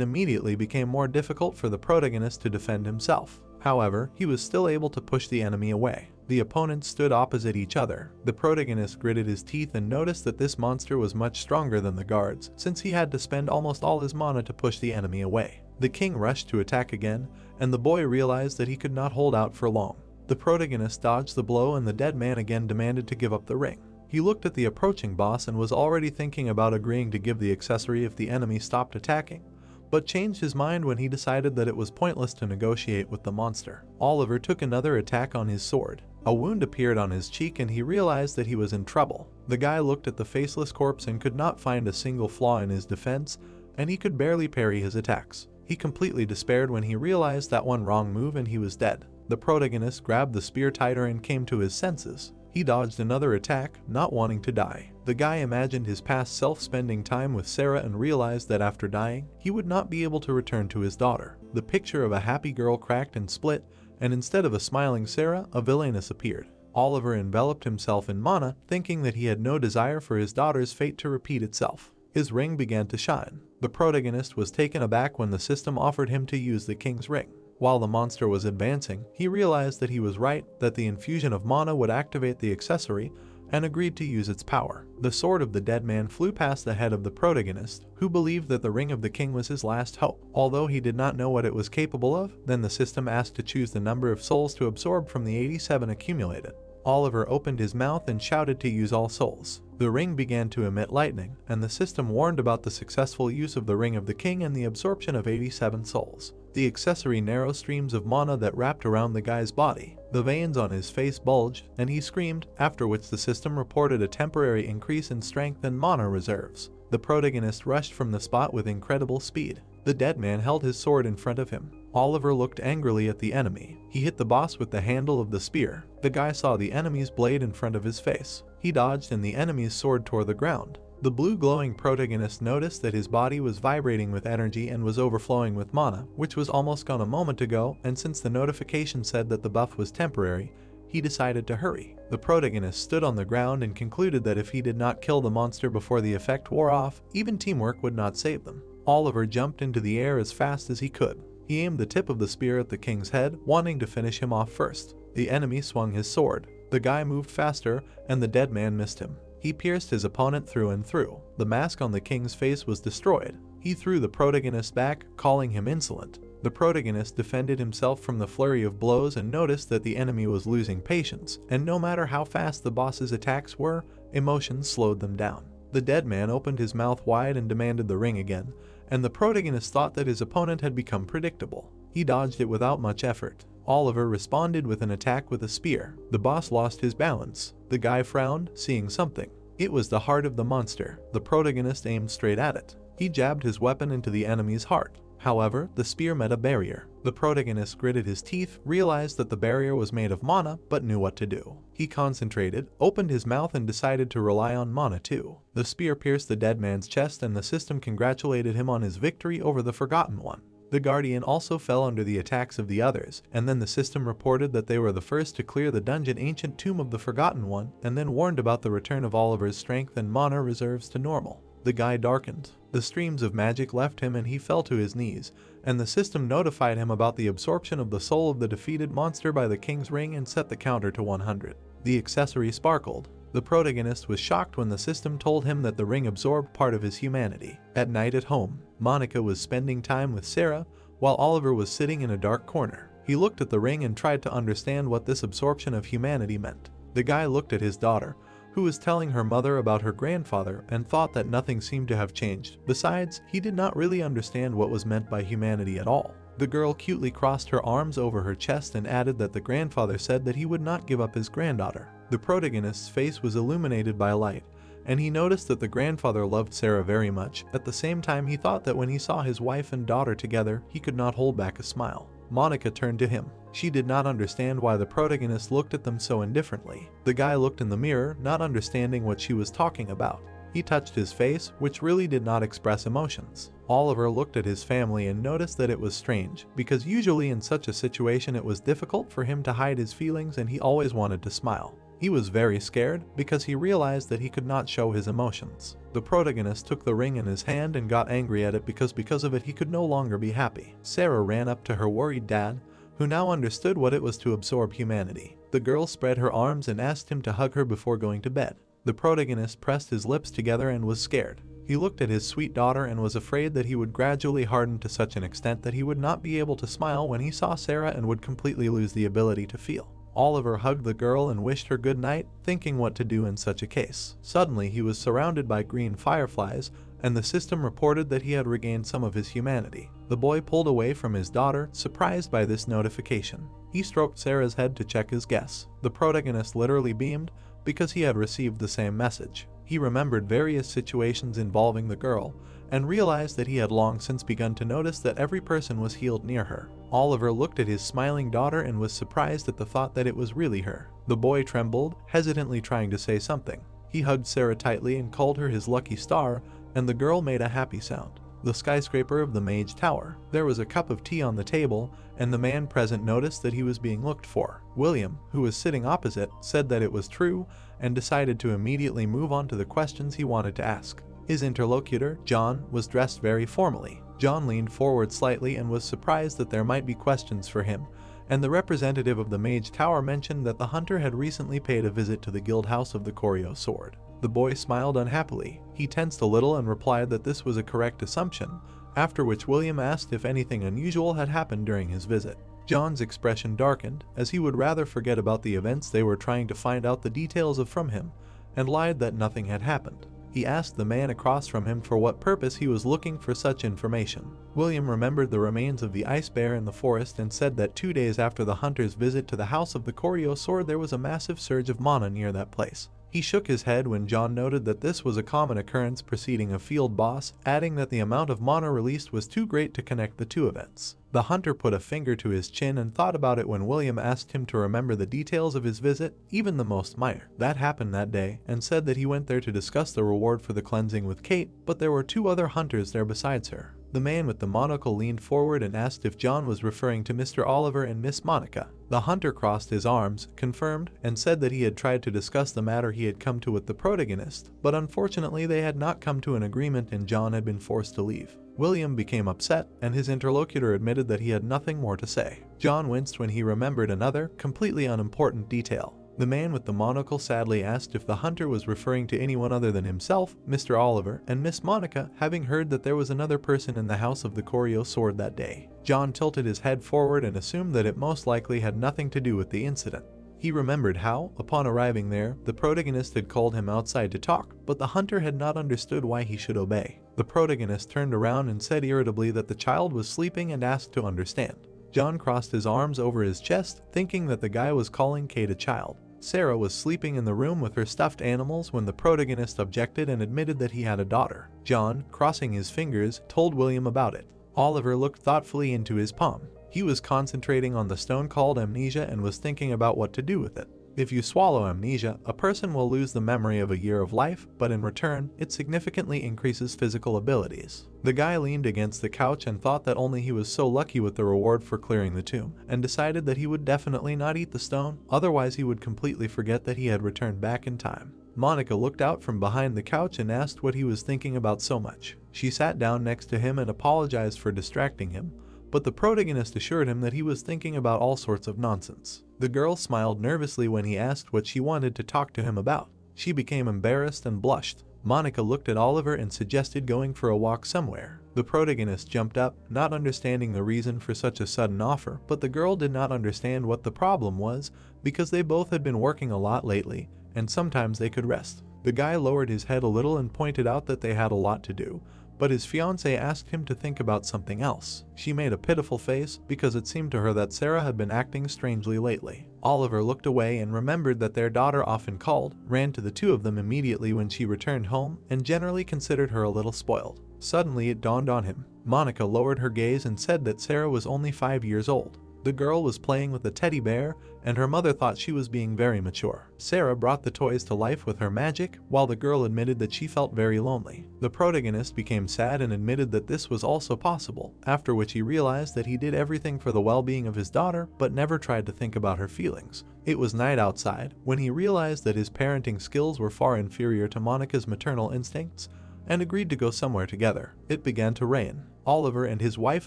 immediately became more difficult for the protagonist to defend himself. However, he was still able to push the enemy away. The opponents stood opposite each other. The protagonist gritted his teeth and noticed that this monster was much stronger than the guards, since he had to spend almost all his mana to push the enemy away. The king rushed to attack again, and the boy realized that he could not hold out for long. The protagonist dodged the blow and the dead man again demanded to give up the ring. He looked at the approaching boss and was already thinking about agreeing to give the accessory if the enemy stopped attacking, but changed his mind when he decided that it was pointless to negotiate with the monster. Oliver took another attack on his sword. A wound appeared on his cheek and he realized that he was in trouble. The guy looked at the faceless corpse and could not find a single flaw in his defense, and he could barely parry his attacks. He completely despaired when he realized that one wrong move and he was dead. The protagonist grabbed the spear tighter and came to his senses. He dodged another attack, not wanting to die. The guy imagined his past self spending time with Sarah and realized that after dying, he would not be able to return to his daughter. The picture of a happy girl cracked and split, and instead of a smiling Sarah, a villainess appeared. Oliver enveloped himself in mana, thinking that he had no desire for his daughter's fate to repeat itself. His ring began to shine. The protagonist was taken aback when the system offered him to use the king's ring. While the monster was advancing, he realized that he was right, that the infusion of mana would activate the accessory, and agreed to use its power. The sword of the dead man flew past the head of the protagonist, who believed that the ring of the king was his last hope. Although he did not know what it was capable of, then the system asked to choose the number of souls to absorb from the 87 accumulated. Oliver opened his mouth and shouted to use all souls. The ring began to emit lightning, and the system warned about the successful use of the ring of the king and the absorption of 87 souls. The accessory narrow streams of mana that wrapped around the guy's body. The veins on his face bulged, and he screamed, after which the system reported a temporary increase in strength and mana reserves. The protagonist rushed from the spot with incredible speed. The dead man held his sword in front of him. Oliver looked angrily at the enemy. He hit the boss with the handle of the spear. The guy saw the enemy's blade in front of his face. He dodged and the enemy's sword tore the ground. The blue glowing protagonist noticed that his body was vibrating with energy and was overflowing with mana, which was almost gone a moment ago, and since the notification said that the buff was temporary, he decided to hurry. The protagonist stood on the ground and concluded that if he did not kill the monster before the effect wore off, even teamwork would not save them. Oliver jumped into the air as fast as he could. He aimed the tip of the spear at the king's head, wanting to finish him off first. The enemy swung his sword. The guy moved faster, and the dead man missed him. He pierced his opponent through and through. The mask on the king's face was destroyed. He threw the protagonist back, calling him insolent. The protagonist defended himself from the flurry of blows and noticed that the enemy was losing patience, and no matter how fast the boss's attacks were, emotions slowed them down. The dead man opened his mouth wide and demanded the ring again, and the protagonist thought that his opponent had become predictable. He dodged it without much effort. Oliver responded with an attack with a spear. The boss lost his balance. The guy frowned, seeing something. It was the heart of the monster. The protagonist aimed straight at it. He jabbed his weapon into the enemy's heart. However, the spear met a barrier. The protagonist gritted his teeth, realized that the barrier was made of mana, but knew what to do. He concentrated, opened his mouth, and decided to rely on mana too. The spear pierced the dead man's chest, and the system congratulated him on his victory over the Forgotten One. The Guardian also fell under the attacks of the others, and then the system reported that they were the first to clear the dungeon ancient tomb of the Forgotten One, and then warned about the return of Oliver's strength and mana reserves to normal. The guy darkened. The streams of magic left him and he fell to his knees, and the system notified him about the absorption of the soul of the defeated monster by the king's ring and set the counter to 100. The accessory sparkled. The protagonist was shocked when the system told him that the ring absorbed part of his humanity. At night at home, Monica was spending time with Sarah, while Oliver was sitting in a dark corner. He looked at the ring and tried to understand what this absorption of humanity meant. The guy looked at his daughter, who was telling her mother about her grandfather, and thought that nothing seemed to have changed. Besides, he did not really understand what was meant by humanity at all. The girl cutely crossed her arms over her chest and added that the grandfather said that he would not give up his granddaughter. The protagonist's face was illuminated by light, and he noticed that the grandfather loved Sarah very much. At the same time, he thought that when he saw his wife and daughter together, he could not hold back a smile. Monica turned to him. She did not understand why the protagonist looked at them so indifferently. The guy looked in the mirror, not understanding what she was talking about. He touched his face, which really did not express emotions. Oliver looked at his family and noticed that it was strange, because usually in such a situation it was difficult for him to hide his feelings and he always wanted to smile. He was very scared because he realized that he could not show his emotions. The protagonist took the ring in his hand and got angry at it because of it he could no longer be happy. Sarah ran up to her worried dad, who now understood what it was to absorb humanity. The girl spread her arms and asked him to hug her before going to bed. The protagonist pressed his lips together and was scared. He looked at his sweet daughter and was afraid that he would gradually harden to such an extent that he would not be able to smile when he saw Sarah and would completely lose the ability to feel. Oliver hugged the girl and wished her good night, thinking what to do in such a case. Suddenly, he was surrounded by green fireflies, and the system reported that he had regained some of his humanity. The boy pulled away from his daughter, surprised by this notification. He stroked Sarah's head to check his guess. The protagonist literally beamed because he had received the same message. He remembered various situations involving the girl, and realized that he had long since begun to notice that every person was healed near her. Oliver looked at his smiling daughter and was surprised at the thought that it was really her. The boy trembled, hesitantly trying to say something. He hugged Sarah tightly and called her his lucky star, and the girl made a happy sound. The skyscraper of the Mage Tower. There was a cup of tea on the table, and the man present noticed that he was being looked for. William, who was sitting opposite, said that it was true, and decided to immediately move on to the questions he wanted to ask. His interlocutor, John, was dressed very formally. John leaned forward slightly and was surprised that there might be questions for him, and the representative of the Mage Tower mentioned that the hunter had recently paid a visit to the guild house of the Koryo sword. The boy smiled unhappily. He tensed a little and replied that this was a correct assumption, after which William asked if anything unusual had happened during his visit. John's expression darkened, as he would rather forget about the events they were trying to find out the details of from him, and lied that nothing had happened. He asked the man across from him for what purpose he was looking for such information. William remembered the remains of the ice bear in the forest and said that 2 days after the hunter's visit to the house of the Koryo sword there was a massive surge of mana near that place. He shook his head when John noted that this was a common occurrence preceding a field boss, adding that the amount of mana released was too great to connect the two events. The hunter put a finger to his chin and thought about it when William asked him to remember the details of his visit, even the most minor. That happened that day, and said that he went there to discuss the reward for the cleansing with Kate, but there were 2 other hunters there besides her. The man with the monocle leaned forward and asked if John was referring to Mr. Oliver and Miss Monica. The hunter crossed his arms, confirmed, and said that he had tried to discuss the matter he had come to with the protagonist, but unfortunately they had not come to an agreement and John had been forced to leave. William became upset, and his interlocutor admitted that he had nothing more to say. John winced when he remembered another, completely unimportant detail. The man with the monocle sadly asked if the hunter was referring to anyone other than himself, Mr. Oliver, and Miss Monica, having heard that there was another person in the house of the Koryo sword that day. John tilted his head forward and assumed that it most likely had nothing to do with the incident. He remembered how, upon arriving there, the protagonist had called him outside to talk, but the hunter had not understood why he should obey. The protagonist turned around and said irritably that the child was sleeping and asked to understand. John crossed his arms over his chest, thinking that the guy was calling Kate a child. Sarah was sleeping in the room with her stuffed animals when the protagonist objected and admitted that he had a daughter. John, crossing his fingers, told William about it. Oliver looked thoughtfully into his palm. He was concentrating on the stone called amnesia and was thinking about what to do with it. If you swallow amnesia, a person will lose the memory of a year of life, but in return, it significantly increases physical abilities. The guy leaned against the couch and thought that only he was so lucky with the reward for clearing the tomb, and decided that he would definitely not eat the stone, otherwise he would completely forget that he had returned back in time. Monica looked out from behind the couch and asked what he was thinking about so much. She sat down next to him and apologized for distracting him, but the protagonist assured him that he was thinking about all sorts of nonsense. The girl smiled nervously when he asked what she wanted to talk to him about. She became embarrassed and blushed. Monica looked at Oliver and suggested going for a walk somewhere. The protagonist jumped up, not understanding the reason for such a sudden offer, but the girl did not understand what the problem was because they both had been working a lot lately, and sometimes they could rest. The guy lowered his head a little and pointed out that they had a lot to do, but his fiancée asked him to think about something else. She made a pitiful face because it seemed to her that Sarah had been acting strangely lately. Oliver looked away and remembered that their daughter often called, ran to the two of them immediately when she returned home, and generally considered her a little spoiled. Suddenly it dawned on him. Monica lowered her gaze and said that Sarah was only 5 years old. The girl was playing with a teddy bear, and her mother thought she was being very mature. Sarah brought the toys to life with her magic, while the girl admitted that she felt very lonely. The protagonist became sad and admitted that this was also possible, after which he realized that he did everything for the well-being of his daughter, but never tried to think about her feelings. It was night outside, when he realized that his parenting skills were far inferior to Monica's maternal instincts, and agreed to go somewhere together. It began to rain. Oliver and his wife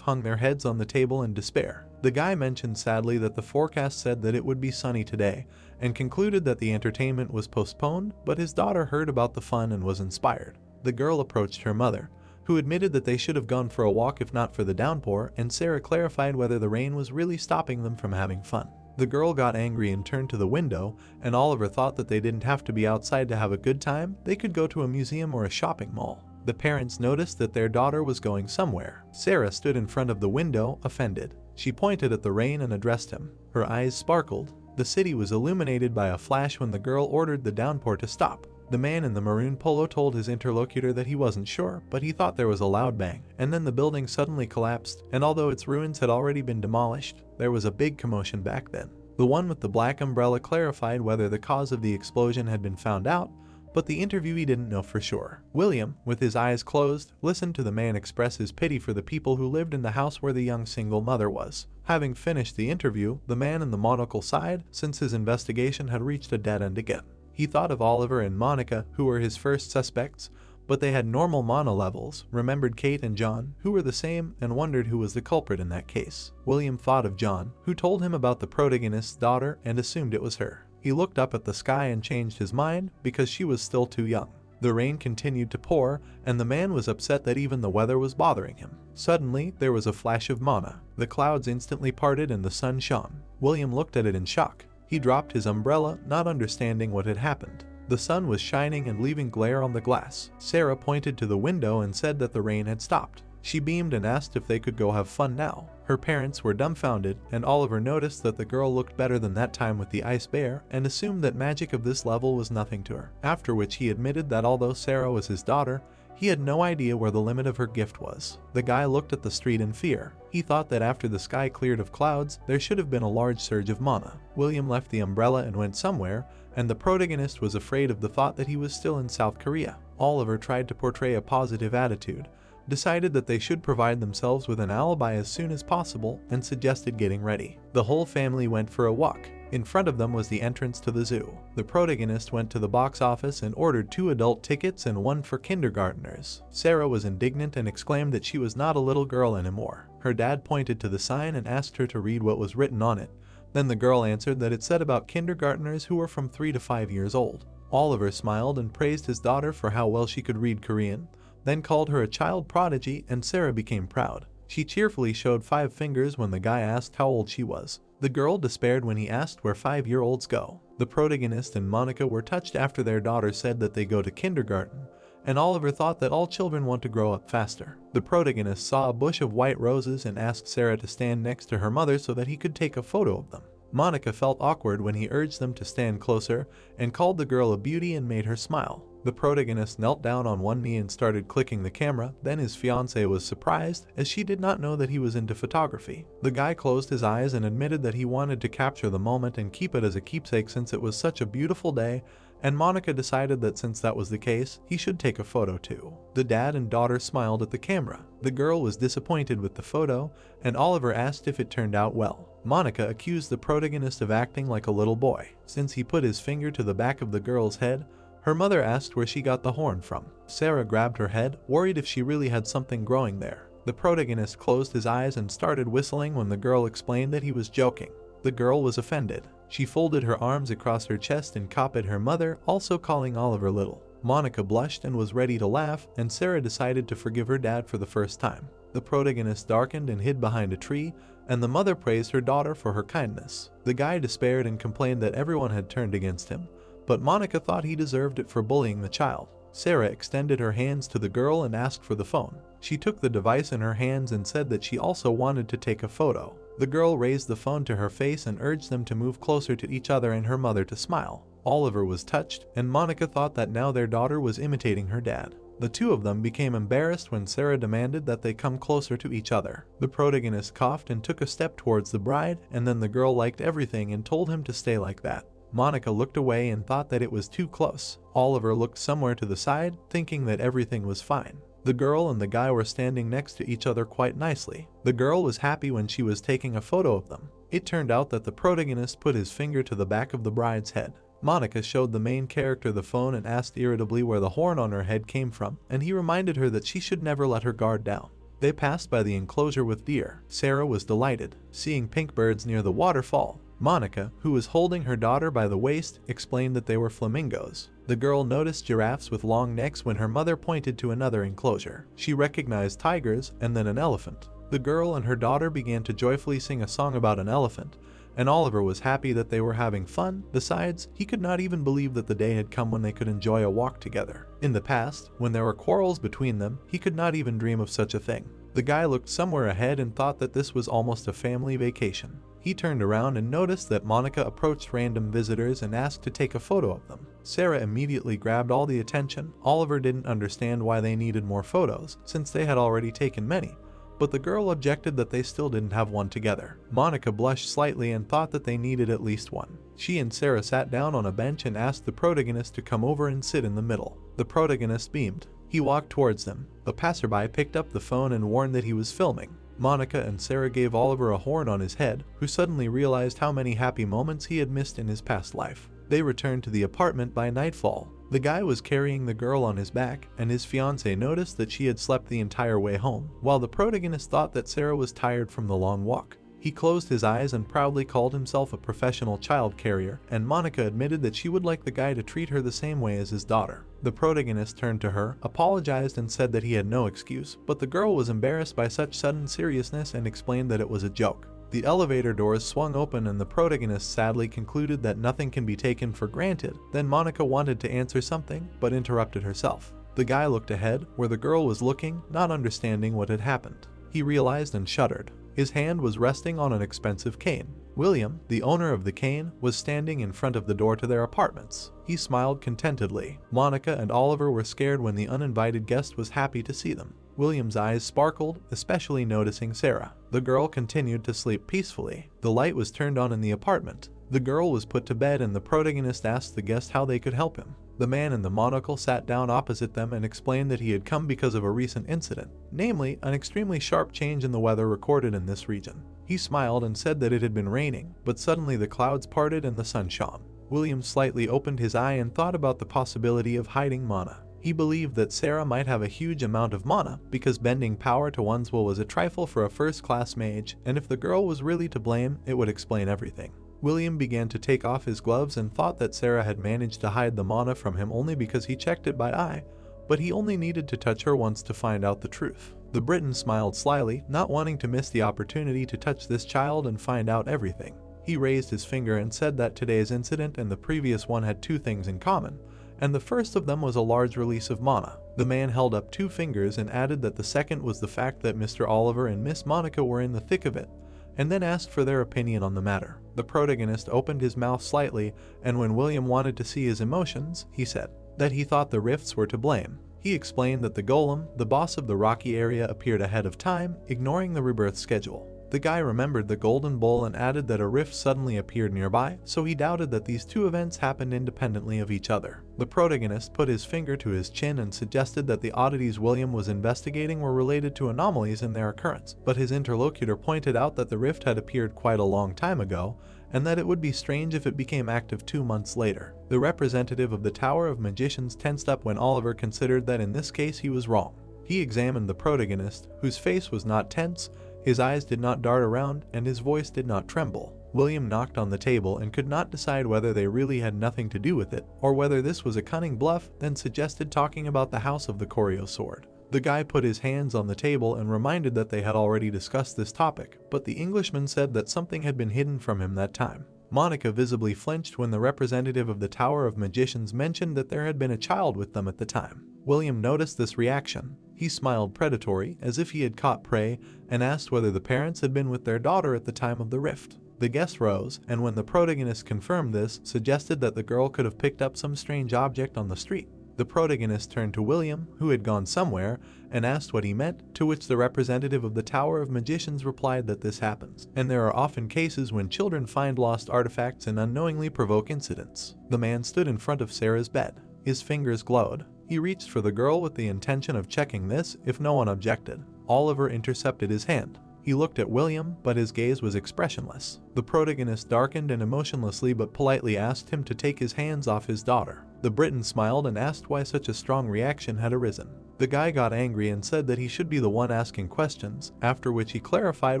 hung their heads on the table in despair. The guy mentioned sadly that the forecast said that it would be sunny today, and concluded that the entertainment was postponed, but his daughter heard about the fun and was inspired. The girl approached her mother, who admitted that they should have gone for a walk if not for the downpour, and Sarah clarified whether the rain was really stopping them from having fun. The girl got angry and turned to the window, and Oliver thought that they didn't have to be outside to have a good time, they could go to a museum or a shopping mall. The parents noticed that their daughter was going somewhere. Sarah stood in front of the window, offended. She pointed at the rain and addressed him. Her eyes sparkled. The city was illuminated by a flash when the girl ordered the downpour to stop. The man in the maroon polo told his interlocutor that he wasn't sure, but he thought there was a loud bang, and then the building suddenly collapsed, and although its ruins had already been demolished, there was a big commotion back then. The one with the black umbrella clarified whether the cause of the explosion had been found out, but the interviewee didn't know for sure. William, with his eyes closed, listened to the man express his pity for the people who lived in the house where the young single mother was. Having finished the interview, the man in the monocle sighed, since his investigation had reached a dead end again. He thought of Oliver and Monica, who were his first suspects, but they had normal mana levels, remembered Kate and John, who were the same, and wondered who was the culprit in that case. William thought of John, who told him about the protagonist's daughter and assumed it was her. He looked up at the sky and changed his mind because she was still too young. The rain continued to pour, and the man was upset that even the weather was bothering him. Suddenly, there was a flash of mana. The clouds instantly parted and the sun shone. William looked at it in shock. He dropped his umbrella, not understanding what had happened. The sun was shining and leaving glare on the glass. Sarah pointed to the window and said that the rain had stopped. She beamed and asked if they could go have fun now. Her parents were dumbfounded, and Oliver noticed that the girl looked better than that time with the ice bear, and assumed that magic of this level was nothing to her. After which he admitted that although Sarah was his daughter, he had no idea where the limit of her gift was. The guy looked at the street in fear. He thought that after the sky cleared of clouds, there should have been a large surge of mana. William left the umbrella and went somewhere, and the protagonist was afraid of the thought that he was still in South Korea. Oliver tried to portray a positive attitude, decided that they should provide themselves with an alibi as soon as possible, and suggested getting ready. The whole family went for a walk. In front of them was the entrance to the zoo. The protagonist went to the box office and ordered 2 adult tickets and 1 for kindergarteners. Sarah was indignant and exclaimed that she was not a little girl anymore. Her dad pointed to the sign and asked her to read what was written on it, Then the girl answered that it said about kindergartners who were from 3 to 5 years old. Oliver smiled and praised his daughter for how well she could read Korean, then called her a child prodigy, and Sarah became proud. She cheerfully showed 5 fingers when the guy asked how old she was. The girl despaired when he asked where 5-year-olds go. The protagonist and Monica were touched after their daughter said that they go to kindergarten, and Oliver thought that all children want to grow up faster. The protagonist saw a bush of white roses and asked Sarah to stand next to her mother so that he could take a photo of them. Monica felt awkward when he urged them to stand closer and called the girl a beauty and made her smile. The protagonist knelt down on one knee and started clicking the camera. Then his fiancée was surprised, as she did not know that he was into photography. The guy closed his eyes and admitted that he wanted to capture the moment and keep it as a keepsake since it was such a beautiful day, and Monica decided that since that was the case, he should take a photo too. The dad and daughter smiled at the camera. The girl was disappointed with the photo, and Oliver asked if it turned out well. Monica accused the protagonist of acting like a little boy. Since he put his finger to the back of the girl's head, her mother asked where she got the horn from. Sarah grabbed her head, worried if she really had something growing there. The protagonist closed his eyes and started whistling when the girl explained that he was joking. The girl was offended. She folded her arms across her chest and copied her mother, also calling Oliver little. Monica blushed and was ready to laugh, and Sarah decided to forgive her dad for the first time. The protagonist darkened and hid behind a tree, and the mother praised her daughter for her kindness. The guy despaired and complained that everyone had turned against him, but Monica thought he deserved it for bullying the child. Sarah extended her hands to the girl and asked for the phone. She took the device in her hands and said that she also wanted to take a photo. The girl raised the phone to her face and urged them to move closer to each other and her mother to smile. Oliver was touched, and Monica thought that now their daughter was imitating her dad. The two of them became embarrassed when Sarah demanded that they come closer to each other. The protagonist coughed and took a step towards the bride, and then the girl liked everything and told him to stay like that. Monica looked away and thought that it was too close. Oliver looked somewhere to the side, thinking that everything was fine. The girl and the guy were standing next to each other quite nicely. The girl was happy when she was taking a photo of them. It turned out that the protagonist put his finger to the back of the bride's head. Monica showed the main character the phone and asked irritably where the horn on her head came from, and he reminded her that she should never let her guard down. They passed by the enclosure with deer. Sarah was delighted, seeing pink birds near the waterfall. Monica, who was holding her daughter by the waist, explained that they were flamingos. The girl noticed giraffes with long necks when her mother pointed to another enclosure. She recognized tigers and then an elephant. The girl and her daughter began to joyfully sing a song about an elephant, and Oliver was happy that they were having fun. Besides, he could not even believe that the day had come when they could enjoy a walk together. In the past, when there were quarrels between them, he could not even dream of such a thing. The guy looked somewhere ahead and thought that this was almost a family vacation. He turned around and noticed that Monica approached random visitors and asked to take a photo of them. Sarah immediately grabbed all the attention. Oliver didn't understand why they needed more photos, since they had already taken many, but the girl objected that they still didn't have one together. Monica blushed slightly and thought that they needed at least one. She and Sarah sat down on a bench and asked the protagonist to come over and sit in the middle. The protagonist beamed. He walked towards them. A passerby picked up the phone and warned that he was filming. Monica and Sarah gave Oliver a horn on his head, who suddenly realized how many happy moments he had missed in his past life. They returned to the apartment by nightfall. The guy was carrying the girl on his back, and his fiancée noticed that she had slept the entire way home, while the protagonist thought that Sarah was tired from the long walk. He closed his eyes and proudly called himself a professional child carrier, and Monica admitted that she would like the guy to treat her the same way as his daughter. The protagonist turned to her, apologized and said that he had no excuse, but the girl was embarrassed by such sudden seriousness and explained that it was a joke. The elevator doors swung open and the protagonist sadly concluded that nothing can be taken for granted. Then Monica wanted to answer something, but interrupted herself. The guy looked ahead, where the girl was looking, not understanding what had happened. He realized and shuddered. His hand was resting on an expensive cane. William, the owner of the cane, was standing in front of the door to their apartments. He smiled contentedly. Monica and Oliver were scared when the uninvited guest was happy to see them. William's eyes sparkled, especially noticing Sarah. The girl continued to sleep peacefully. The light was turned on in the apartment. The girl was put to bed and the protagonist asked the guest how they could help him. The man in the monocle sat down opposite them and explained that he had come because of a recent incident, namely, an extremely sharp change in the weather recorded in this region. He smiled and said that it had been raining, but suddenly the clouds parted and the sun shone. William slightly opened his eye and thought about the possibility of hiding Mana. He believed that Sarah might have a huge amount of mana because bending power to one's will was a trifle for a first-class mage, and if the girl was really to blame, it would explain everything. William began to take off his gloves and thought that Sarah had managed to hide the mana from him only because he checked it by eye, but he only needed to touch her once to find out the truth. The Briton smiled slyly, not wanting to miss the opportunity to touch this child and find out everything. He raised his finger and said that today's incident and the previous one had two things in common, and the first of them was a large release of mana. The man held up two fingers and added that the second was the fact that Mr. Oliver and Miss Monica were in the thick of it, and then asked for their opinion on the matter. The protagonist opened his mouth slightly, and when William wanted to see his emotions, he said that he thought the rifts were to blame. He explained that the golem, the boss of the rocky area, appeared ahead of time, ignoring the rebirth schedule. The guy remembered the golden bowl and added that a rift suddenly appeared nearby, so he doubted that these two events happened independently of each other. The protagonist put his finger to his chin and suggested that the oddities William was investigating were related to anomalies in their occurrence, but his interlocutor pointed out that the rift had appeared quite a long time ago, and that it would be strange if it became active 2 months later. The representative of the Tower of Magicians tensed up when Oliver considered that in this case he was wrong. He examined the protagonist, whose face was not tense, his eyes did not dart around, and his voice did not tremble. William knocked on the table and could not decide whether they really had nothing to do with it, or whether this was a cunning bluff, then suggested talking about the House of the Koryo Sword. The guy put his hands on the table and reminded that they had already discussed this topic, but the Englishman said that something had been hidden from him that time. Monica visibly flinched when the representative of the Tower of Magicians mentioned that there had been a child with them at the time. William noticed this reaction. He smiled predatory, as if he had caught prey, and asked whether the parents had been with their daughter at the time of the rift. The guest rose, and when the protagonist confirmed this, suggested that the girl could have picked up some strange object on the street. The protagonist turned to William, who had gone somewhere, and asked what he meant, to which the representative of the Tower of Magicians replied that this happens, and there are often cases when children find lost artifacts and unknowingly provoke incidents. The man stood in front of Sarah's bed. His fingers glowed. He reached for the girl with the intention of checking this if no one objected. Oliver intercepted his hand. He looked at William, but his gaze was expressionless. The protagonist darkened and emotionlessly but politely asked him to take his hands off his daughter. The Briton smiled and asked why such a strong reaction had arisen. The guy got angry and said that he should be the one asking questions, after which he clarified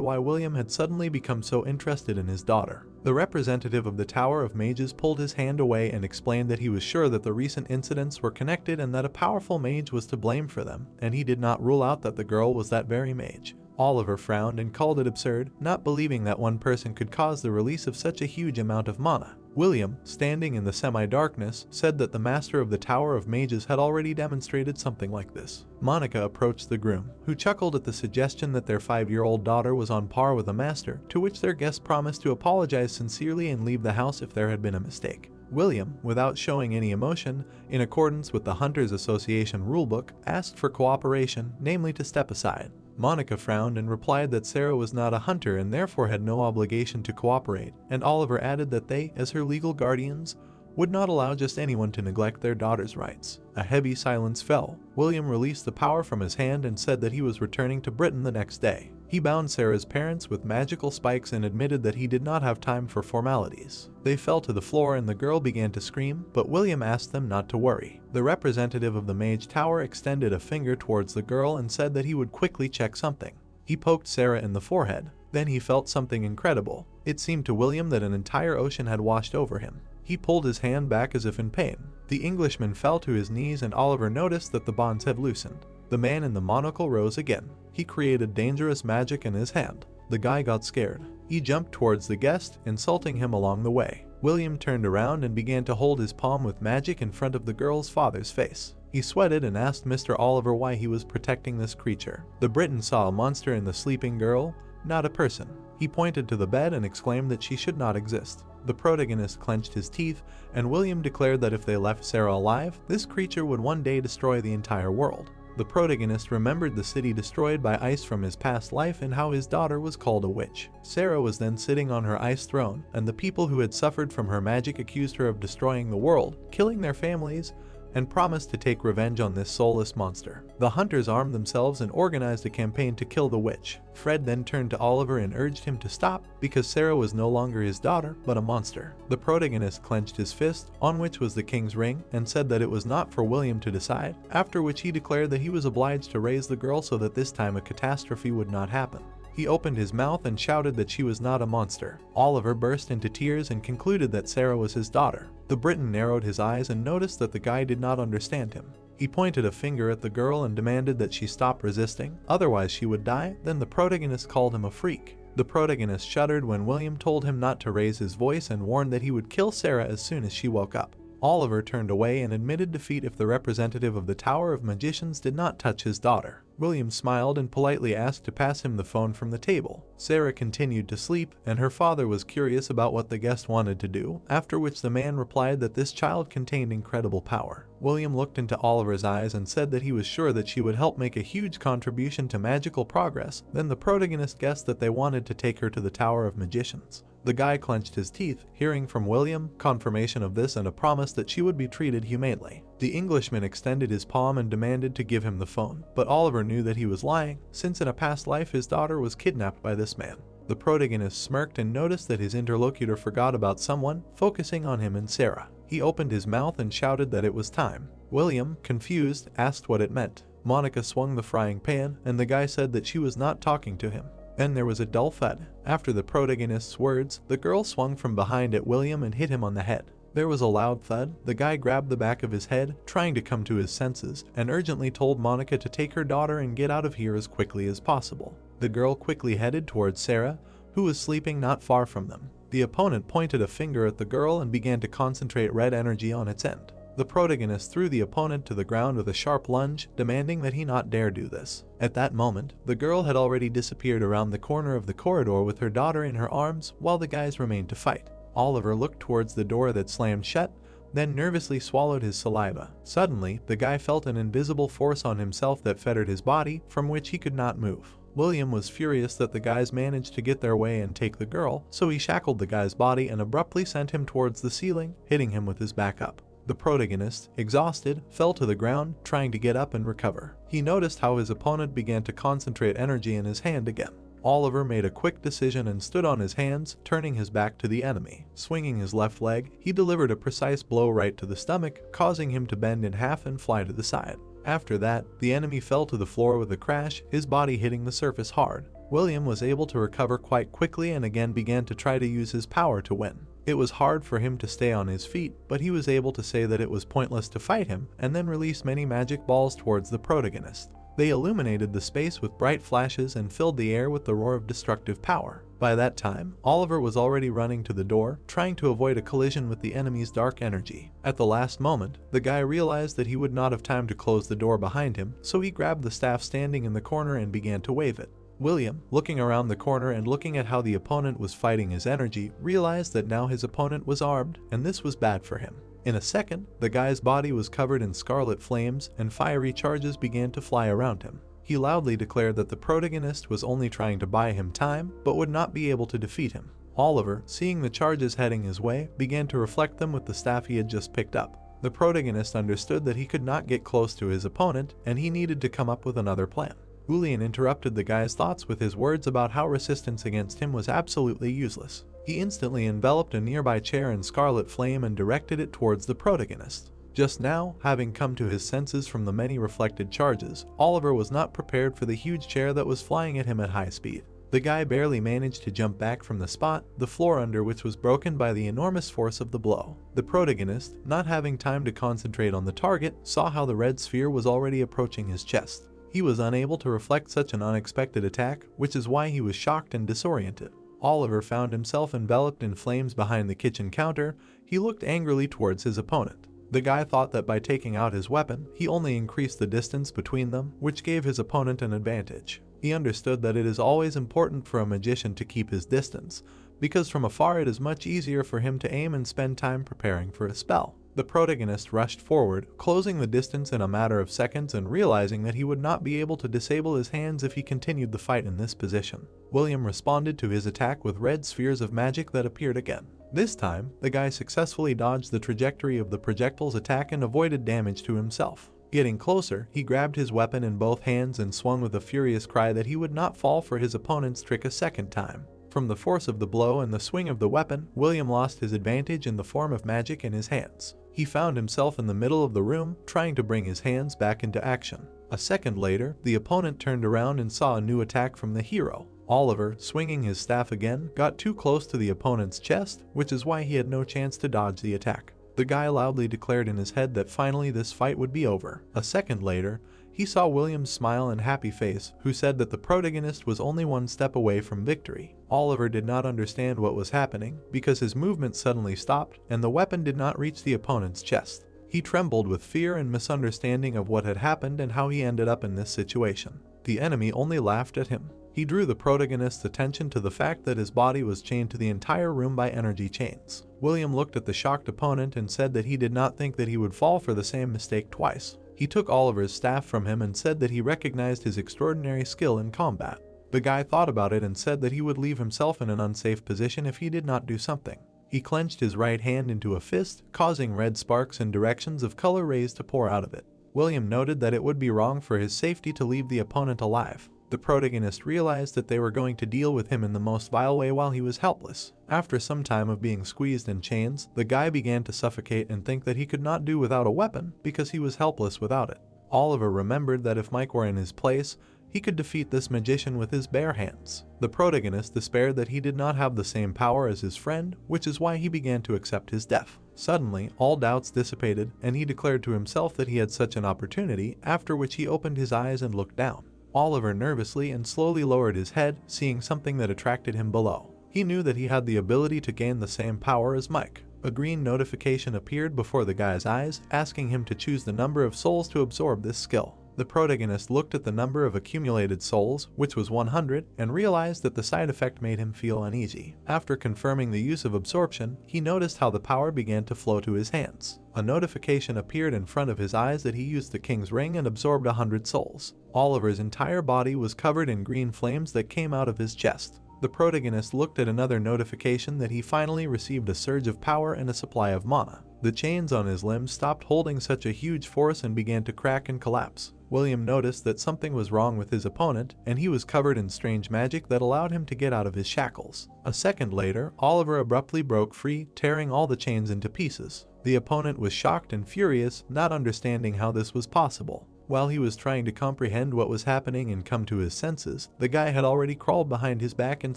why William had suddenly become so interested in his daughter. The representative of the Tower of Mages pulled his hand away and explained that he was sure that the recent incidents were connected and that a powerful mage was to blame for them, and he did not rule out that the girl was that very mage. Oliver frowned and called it absurd, not believing that one person could cause the release of such a huge amount of mana. William, standing in the semi-darkness, said that the master of the Tower of Mages had already demonstrated something like this. Monica approached the groom, who chuckled at the suggestion that their 5-year-old daughter was on par with a master, to which their guest promised to apologize sincerely and leave the house if there had been a mistake. William, without showing any emotion, in accordance with the Hunters Association rulebook, asked for cooperation, namely to step aside. Monica frowned and replied that Sarah was not a hunter and therefore had no obligation to cooperate, and Oliver added that they, as her legal guardians, would not allow just anyone to neglect their daughter's rights. A heavy silence fell. William released the power from his hand and said that he was returning to Britain the next day. He bound Sarah's parents with magical spikes and admitted that he did not have time for formalities. They fell to the floor and the girl began to scream, but William asked them not to worry. The representative of the Mage Tower extended a finger towards the girl and said that he would quickly check something. He poked Sarah in the forehead. Then he felt something incredible. It seemed to William that an entire ocean had washed over him. He pulled his hand back as if in pain. The Englishman fell to his knees and Oliver noticed that the bonds had loosened. The man in the monocle rose again. He created dangerous magic in his hand. The guy got scared. He jumped towards the guest, insulting him along the way. William turned around and began to hold his palm with magic in front of the girl's father's face. He sweated and asked Mr. Oliver why he was protecting this creature. The Briton saw a monster in the sleeping girl, not a person. He pointed to the bed and exclaimed that she should not exist. The protagonist clenched his teeth, and William declared that if they left Sarah alive, this creature would one day destroy the entire world. The protagonist remembered the city destroyed by ice from his past life and how his daughter was called a witch. Sarah was then sitting on her ice throne, and the people who had suffered from her magic accused her of destroying the world, killing their families, and promised to take revenge on this soulless monster. The hunters armed themselves and organized a campaign to kill the witch. Fred then turned to Oliver and urged him to stop because Sarah was no longer his daughter but a monster. The protagonist clenched his fist, on which was the king's ring, and said that it was not for William to decide, after which he declared that he was obliged to raise the girl so that this time a catastrophe would not happen. He opened his mouth and shouted that she was not a monster. Oliver burst into tears and concluded that Sarah was his daughter. The Briton narrowed his eyes and noticed that the guy did not understand him. He pointed a finger at the girl and demanded that she stop resisting, otherwise she would die. Then the protagonist called him a freak. The protagonist shuddered when William told him not to raise his voice and warned that he would kill Sarah as soon as she woke up. Oliver turned away and admitted defeat if the representative of the Tower of Magicians did not touch his daughter. William smiled and politely asked to pass him the phone from the table. Sarah continued to sleep, and her father was curious about what the guest wanted to do, after which the man replied that this child contained incredible power. William looked into Oliver's eyes and said that he was sure that she would help make a huge contribution to magical progress. Then the protagonist guessed that they wanted to take her to the Tower of Magicians. The guy clenched his teeth, hearing from William confirmation of this and a promise that she would be treated humanely. The Englishman extended his palm and demanded to give him the phone, but Oliver knew that he was lying, since in a past life his daughter was kidnapped by this man. The protagonist smirked and noticed that his interlocutor forgot about someone, focusing on him and Sarah. He opened his mouth and shouted that it was time. William, confused, asked what it meant. Monica swung the frying pan, and the guy said that she was not talking to him. Then there was a dull thud. After the protagonist's words, the girl swung from behind at William and hit him on the head. There was a loud thud. The guy grabbed the back of his head, trying to come to his senses, and urgently told Monica to take her daughter and get out of here as quickly as possible. The girl quickly headed towards Sarah, who was sleeping not far from them. The opponent pointed a finger at the girl and began to concentrate red energy on its end. The protagonist threw the opponent to the ground with a sharp lunge, demanding that he not dare do this. At that moment, the girl had already disappeared around the corner of the corridor with her daughter in her arms, while the guys remained to fight. Oliver looked towards the door that slammed shut, then nervously swallowed his saliva. Suddenly, the guy felt an invisible force on himself that fettered his body, from which he could not move. William was furious that the guys managed to get their way and take the girl, so he shackled the guy's body and abruptly sent him towards the ceiling, hitting him with his back up. The protagonist, exhausted, fell to the ground, trying to get up and recover. He noticed how his opponent began to concentrate energy in his hand again. Oliver made a quick decision and stood on his hands, turning his back to the enemy. Swinging his left leg, he delivered a precise blow right to the stomach, causing him to bend in half and fly to the side. After that, the enemy fell to the floor with a crash, his body hitting the surface hard. William was able to recover quite quickly and again began to try to use his power to win. It was hard for him to stay on his feet, but he was able to say that it was pointless to fight him, and then release many magic balls towards the protagonist. They illuminated the space with bright flashes and filled the air with the roar of destructive power. By that time, Oliver was already running to the door, trying to avoid a collision with the enemy's dark energy. At the last moment, the guy realized that he would not have time to close the door behind him, so he grabbed the staff standing in the corner and began to wave it. William, looking around the corner and looking at how the opponent was fighting his energy, realized that now his opponent was armed, and this was bad for him. In a second, the guy's body was covered in scarlet flames, and fiery charges began to fly around him. He loudly declared that the protagonist was only trying to buy him time, but would not be able to defeat him. Oliver, seeing the charges heading his way, began to reflect them with the staff he had just picked up. The protagonist understood that he could not get close to his opponent, and he needed to come up with another plan. Julian interrupted the guy's thoughts with his words about how resistance against him was absolutely useless. He instantly enveloped a nearby chair in scarlet flame and directed it towards the protagonist. Just now, having come to his senses from the many reflected charges, Oliver was not prepared for the huge chair that was flying at him at high speed. The guy barely managed to jump back from the spot, the floor under which was broken by the enormous force of the blow. The protagonist, not having time to concentrate on the target, saw how the red sphere was already approaching his chest. He was unable to reflect such an unexpected attack, which is why he was shocked and disoriented. Oliver found himself enveloped in flames behind the kitchen counter. He looked angrily towards his opponent. The guy thought that by taking out his weapon, he only increased the distance between them, which gave his opponent an advantage. He understood that it is always important for a magician to keep his distance, because from afar it is much easier for him to aim and spend time preparing for a spell. The protagonist rushed forward, closing the distance in a matter of seconds and realizing that he would not be able to disable his hands if he continued the fight in this position. William responded to his attack with red spheres of magic that appeared again. This time, the guy successfully dodged the trajectory of the projectile's attack and avoided damage to himself. Getting closer, he grabbed his weapon in both hands and swung with a furious cry that he would not fall for his opponent's trick a second time. From the force of the blow and the swing of the weapon, William lost his advantage in the form of magic in his hands. He found himself in the middle of the room, trying to bring his hands back into action. A second later, the opponent turned around and saw a new attack from the hero. Oliver, swinging his staff again, got too close to the opponent's chest, which is why he had no chance to dodge the attack. The guy loudly declared in his head that finally this fight would be over. A second later, he saw William's smile and happy face, who said that the protagonist was only one step away from victory. Oliver did not understand what was happening, because his movement suddenly stopped and the weapon did not reach the opponent's chest. He trembled with fear and misunderstanding of what had happened and how he ended up in this situation. The enemy only laughed at him. He drew the protagonist's attention to the fact that his body was chained to the entire room by energy chains. William looked at the shocked opponent and said that he did not think that he would fall for the same mistake twice. He took Oliver's staff from him and said that he recognized his extraordinary skill in combat. The guy thought about it and said that he would leave himself in an unsafe position if he did not do something. He clenched his right hand into a fist, causing red sparks and directions of color rays to pour out of it. William noted that it would be wrong for his safety to leave the opponent alive. The protagonist realized that they were going to deal with him in the most vile way while he was helpless. After some time of being squeezed in chains, the guy began to suffocate and think that he could not do without a weapon because he was helpless without it. Oliver remembered that if Mike were in his place, he could defeat this magician with his bare hands. The protagonist despaired that he did not have the same power as his friend, which is why he began to accept his death. Suddenly, all doubts dissipated, and he declared to himself that he had such an opportunity, after which he opened his eyes and looked down. Oliver nervously and slowly lowered his head, seeing something that attracted him below. He knew that he had the ability to gain the same power as Mike. A green notification appeared before the guy's eyes, asking him to choose the number of souls to absorb this skill. The protagonist looked at the number of accumulated souls, which was 100, and realized that the side effect made him feel uneasy. After confirming the use of absorption, he noticed how the power began to flow to his hands. A notification appeared in front of his eyes that he used the king's ring and absorbed 100 souls. Oliver's entire body was covered in green flames that came out of his chest. The protagonist looked at another notification that he finally received a surge of power and a supply of mana. The chains on his limbs stopped holding such a huge force and began to crack and collapse. William noticed that something was wrong with his opponent, and he was covered in strange magic that allowed him to get out of his shackles. A second later, Oliver abruptly broke free, tearing all the chains into pieces. The opponent was shocked and furious, not understanding how this was possible. While he was trying to comprehend what was happening and come to his senses, the guy had already crawled behind his back and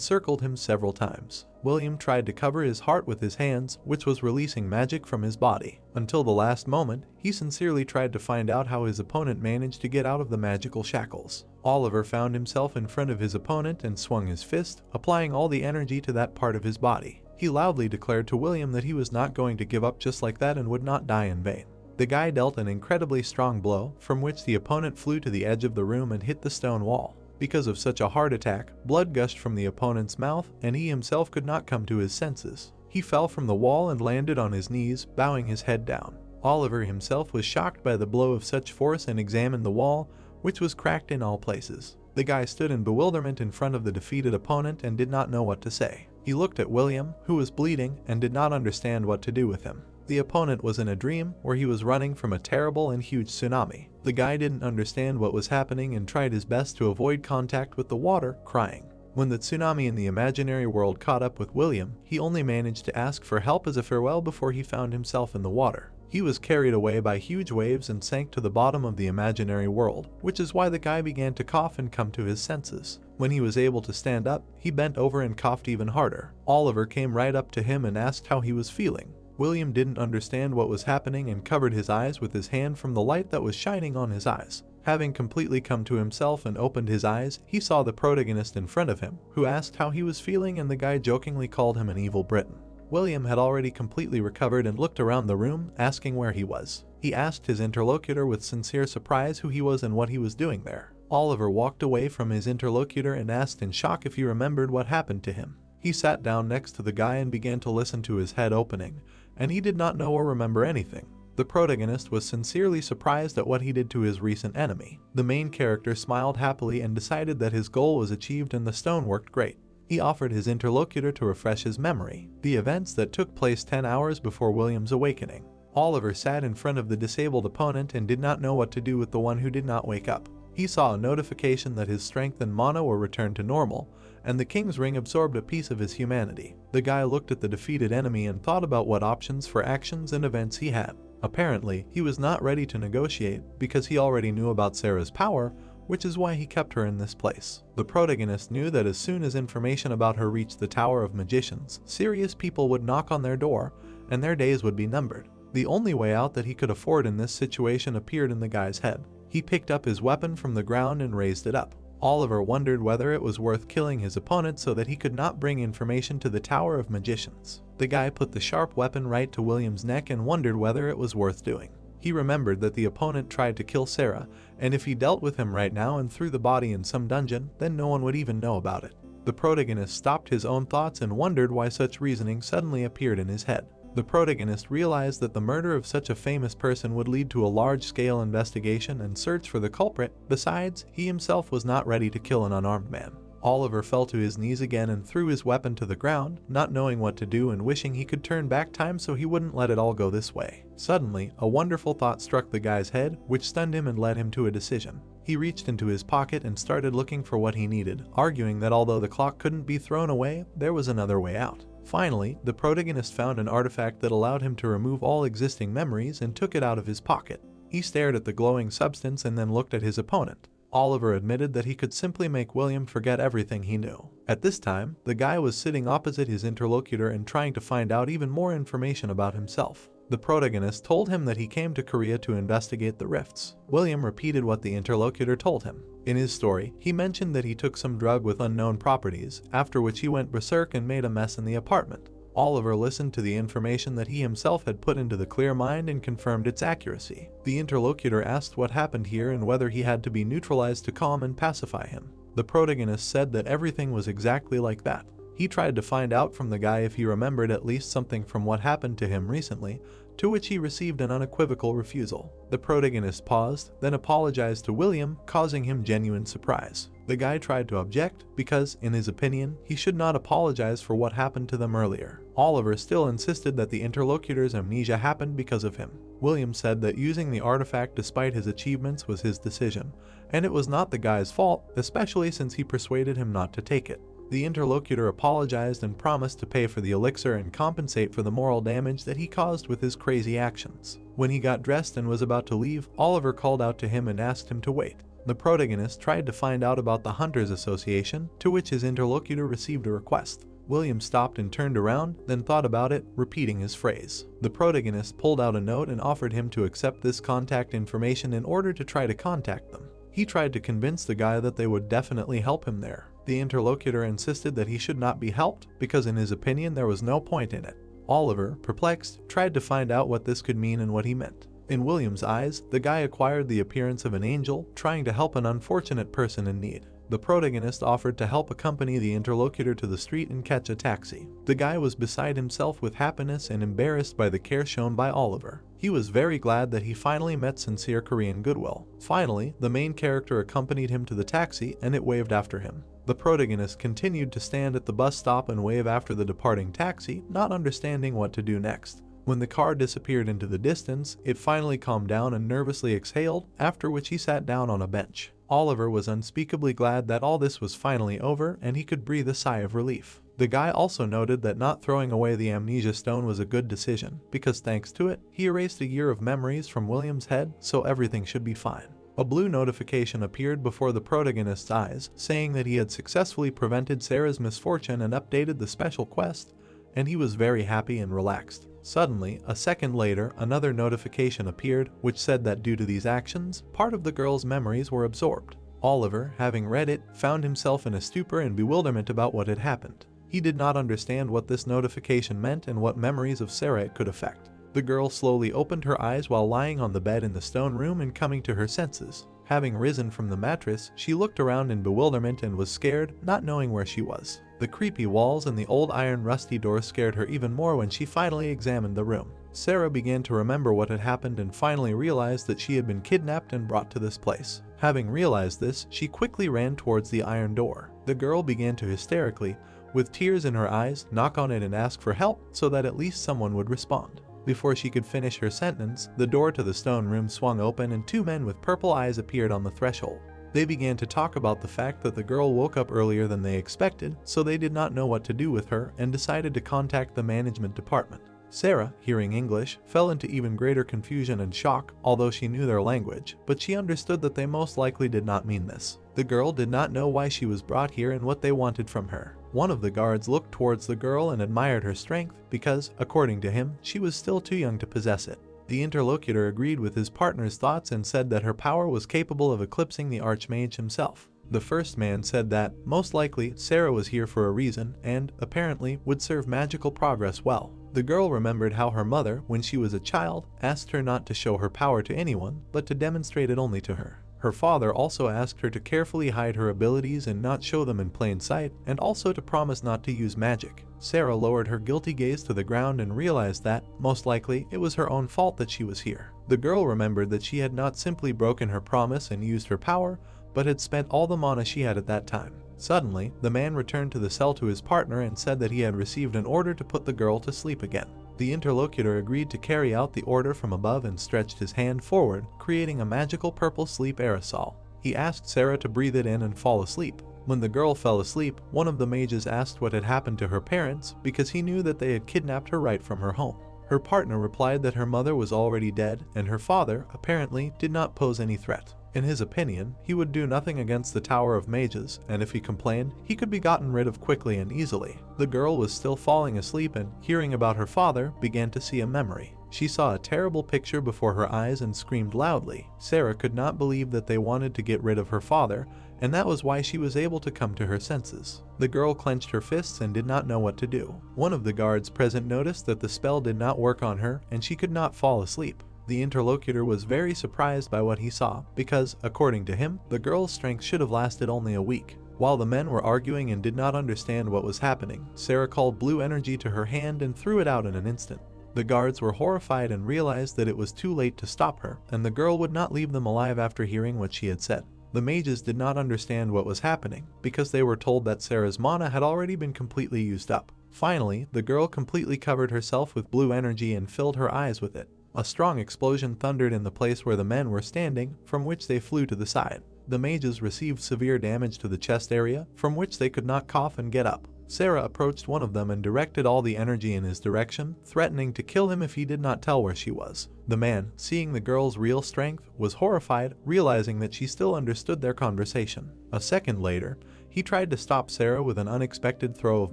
circled him several times. William tried to cover his heart with his hands, which was releasing magic from his body. Until the last moment, he sincerely tried to find out how his opponent managed to get out of the magical shackles. Oliver found himself in front of his opponent and swung his fist, applying all the energy to that part of his body. He loudly declared to William that he was not going to give up just like that and would not die in vain. The guy dealt an incredibly strong blow, from which the opponent flew to the edge of the room and hit the stone wall. Because of such a hard attack, blood gushed from the opponent's mouth, and he himself could not come to his senses. He fell from the wall and landed on his knees, bowing his head down. Oliver himself was shocked by the blow of such force and examined the wall, which was cracked in all places. The guy stood in bewilderment in front of the defeated opponent and did not know what to say. He looked at William, who was bleeding, and did not understand what to do with him. The opponent was in a dream where he was running from a terrible and huge tsunami. The guy didn't understand what was happening and tried his best to avoid contact with the water, crying. When the tsunami in the imaginary world caught up with William, he only managed to ask for help as a farewell before he found himself in the water. He was carried away by huge waves and sank to the bottom of the imaginary world, which is why the guy began to cough and come to his senses. When he was able to stand up, he bent over and coughed even harder. Oliver came right up to him and asked how he was feeling. William didn't understand what was happening and covered his eyes with his hand from the light that was shining on his eyes. Having completely come to himself and opened his eyes, he saw the protagonist in front of him, who asked how he was feeling, and the guy jokingly called him an evil Briton. William had already completely recovered and looked around the room, asking where he was. He asked his interlocutor with sincere surprise who he was and what he was doing there. Oliver walked away from his interlocutor and asked in shock if he remembered what happened to him. He sat down next to the guy and began to listen to his head opening, and he did not know or remember anything. The protagonist was sincerely surprised at what he did to his recent enemy. The main character smiled happily and decided that his goal was achieved and the stone worked great. He offered his interlocutor to refresh his memory, the events that took place 10 hours before William's awakening. Oliver sat in front of the disabled opponent and did not know what to do with the one who did not wake up. He saw a notification that his strength and mana were returned to normal, and the King's Ring absorbed a piece of his humanity. The guy looked at the defeated enemy and thought about what options for actions and events he had. Apparently, he was not ready to negotiate because he already knew about Sarah's power, which is why he kept her in this place. The protagonist knew that as soon as information about her reached the Tower of Magicians, serious people would knock on their door, and their days would be numbered. The only way out that he could afford in this situation appeared in the guy's head. He picked up his weapon from the ground and raised it up. Oliver wondered whether it was worth killing his opponent so that he could not bring information to the Tower of Magicians. The guy put the sharp weapon right to William's neck and wondered whether it was worth doing. He remembered that the opponent tried to kill Sarah, and if he dealt with him right now and threw the body in some dungeon, then no one would even know about it. The protagonist stopped his own thoughts and wondered why such reasoning suddenly appeared in his head. The protagonist realized that the murder of such a famous person would lead to a large-scale investigation and search for the culprit. Besides, he himself was not ready to kill an unarmed man. Oliver fell to his knees again and threw his weapon to the ground, not knowing what to do and wishing he could turn back time so he wouldn't let it all go this way. Suddenly, a wonderful thought struck the guy's head, which stunned him and led him to a decision. He reached into his pocket and started looking for what he needed, arguing that although the clock couldn't be thrown away, there was another way out. Finally, the protagonist found an artifact that allowed him to remove all existing memories and took it out of his pocket. He stared at the glowing substance and then looked at his opponent. Oliver admitted that he could simply make William forget everything he knew. At this time, the guy was sitting opposite his interlocutor and trying to find out even more information about himself. The protagonist told him that he came to Korea to investigate the rifts. William repeated what the interlocutor told him. In his story, he mentioned that he took some drug with unknown properties, after which he went berserk and made a mess in the apartment. Oliver listened to the information that he himself had put into the clear mind and confirmed its accuracy. The interlocutor asked what happened here and whether he had to be neutralized to calm and pacify him. The protagonist said that everything was exactly like that. He tried to find out from the guy if he remembered at least something from what happened to him recently, to which he received an unequivocal refusal. The protagonist paused, then apologized to William, causing him genuine surprise. The guy tried to object because, in his opinion, he should not apologize for what happened to them earlier. Oliver still insisted that the interlocutor's amnesia happened because of him. William said that using the artifact despite his achievements was his decision, and it was not the guy's fault, especially since he persuaded him not to take it. The interlocutor apologized and promised to pay for the elixir and compensate for the moral damage that he caused with his crazy actions. When he got dressed and was about to leave, Oliver called out to him and asked him to wait. The protagonist tried to find out about the Hunters Association, to which his interlocutor received a request. William stopped and turned around, then thought about it, repeating his phrase. The protagonist pulled out a note and offered him to accept this contact information in order to try to contact them. He tried to convince the guy that they would definitely help him there. The interlocutor insisted that he should not be helped because in his opinion there was no point in it. Oliver, perplexed, tried to find out what this could mean and what he meant. In William's eyes, the guy acquired the appearance of an angel, trying to help an unfortunate person in need. The protagonist offered to help accompany the interlocutor to the street and catch a taxi. The guy was beside himself with happiness and embarrassed by the care shown by Oliver. He was very glad that he finally met sincere Korean goodwill. Finally, the main character accompanied him to the taxi and it waved after him. The protagonist continued to stand at the bus stop and wave after the departing taxi, not understanding what to do next. When the car disappeared into the distance, it finally calmed down and nervously exhaled, after which he sat down on a bench. Oliver was unspeakably glad that all this was finally over and he could breathe a sigh of relief. The guy also noted that not throwing away the amnesia stone was a good decision, because thanks to it, he erased a year of memories from William's head, so everything should be fine. A blue notification appeared before the protagonist's eyes, saying that he had successfully prevented Sarah's misfortune and updated the special quest, and he was very happy and relaxed. Suddenly, a second later, another notification appeared, which said that due to these actions, part of the girl's memories were absorbed. Oliver, having read it, found himself in a stupor and bewilderment about what had happened. He did not understand what this notification meant and what memories of Sarah it could affect. The girl slowly opened her eyes while lying on the bed in the stone room and coming to her senses. Having risen from the mattress, she looked around in bewilderment and was scared, not knowing where she was. The creepy walls and the old iron rusty door scared her even more when she finally examined the room. Sarah began to remember what had happened and finally realized that she had been kidnapped and brought to this place. Having realized this, she quickly ran towards the iron door. The girl began to hysterically, with tears in her eyes, knock on it and ask for help so that at least someone would respond. Before she could finish her sentence, the door to the stone room swung open and two men with purple eyes appeared on the threshold. They began to talk about the fact that the girl woke up earlier than they expected, so they did not know what to do with her and decided to contact the management department. Sarah, hearing English, fell into even greater confusion and shock, although she knew their language, but she understood that they most likely did not mean this. The girl did not know why she was brought here and what they wanted from her. One of the guards looked towards the girl and admired her strength because, according to him, she was still too young to possess it. The interlocutor agreed with his partner's thoughts and said that her power was capable of eclipsing the Archmage himself. The first man said that, most likely, Sarah was here for a reason and, apparently, would serve magical progress well. The girl remembered how her mother, when she was a child, asked her not to show her power to anyone, but to demonstrate it only to her. Her father also asked her to carefully hide her abilities and not show them in plain sight, and also to promise not to use magic. Sarah lowered her guilty gaze to the ground and realized that, most likely, it was her own fault that she was here. The girl remembered that she had not simply broken her promise and used her power, but had spent all the mana she had at that time. Suddenly, the man returned to the cell to his partner and said that he had received an order to put the girl to sleep again. The interlocutor agreed to carry out the order from above and stretched his hand forward, creating a magical purple sleep aerosol. He asked Sarah to breathe it in and fall asleep. When the girl fell asleep, one of the mages asked what had happened to her parents because he knew that they had kidnapped her right from her home. Her partner replied that her mother was already dead and her father, apparently, did not pose any threat. In his opinion, he would do nothing against the Tower of Mages, and if he complained, he could be gotten rid of quickly and easily. The girl was still falling asleep and, hearing about her father, began to see a memory. She saw a terrible picture before her eyes and screamed loudly. Sarah could not believe that they wanted to get rid of her father, and that was why she was able to come to her senses. The girl clenched her fists and did not know what to do. One of the guards present noticed that the spell did not work on her and she could not fall asleep. The interlocutor was very surprised by what he saw because, according to him, the girl's strength should have lasted only a week. While the men were arguing and did not understand what was happening, Sarah called blue energy to her hand and threw it out in an instant. The guards were horrified and realized that it was too late to stop her, and the girl would not leave them alive after hearing what she had said. The mages did not understand what was happening because they were told that Sarah's mana had already been completely used up. Finally, the girl completely covered herself with blue energy and filled her eyes with it. A strong explosion thundered in the place where the men were standing, from which they flew to the side. The mages received severe damage to the chest area, from which they could not cough and get up. Sarah approached one of them and directed all the energy in his direction, threatening to kill him if he did not tell where she was. The man, seeing the girl's real strength, was horrified, realizing that she still understood their conversation. A second later, he tried to stop Sarah with an unexpected throw of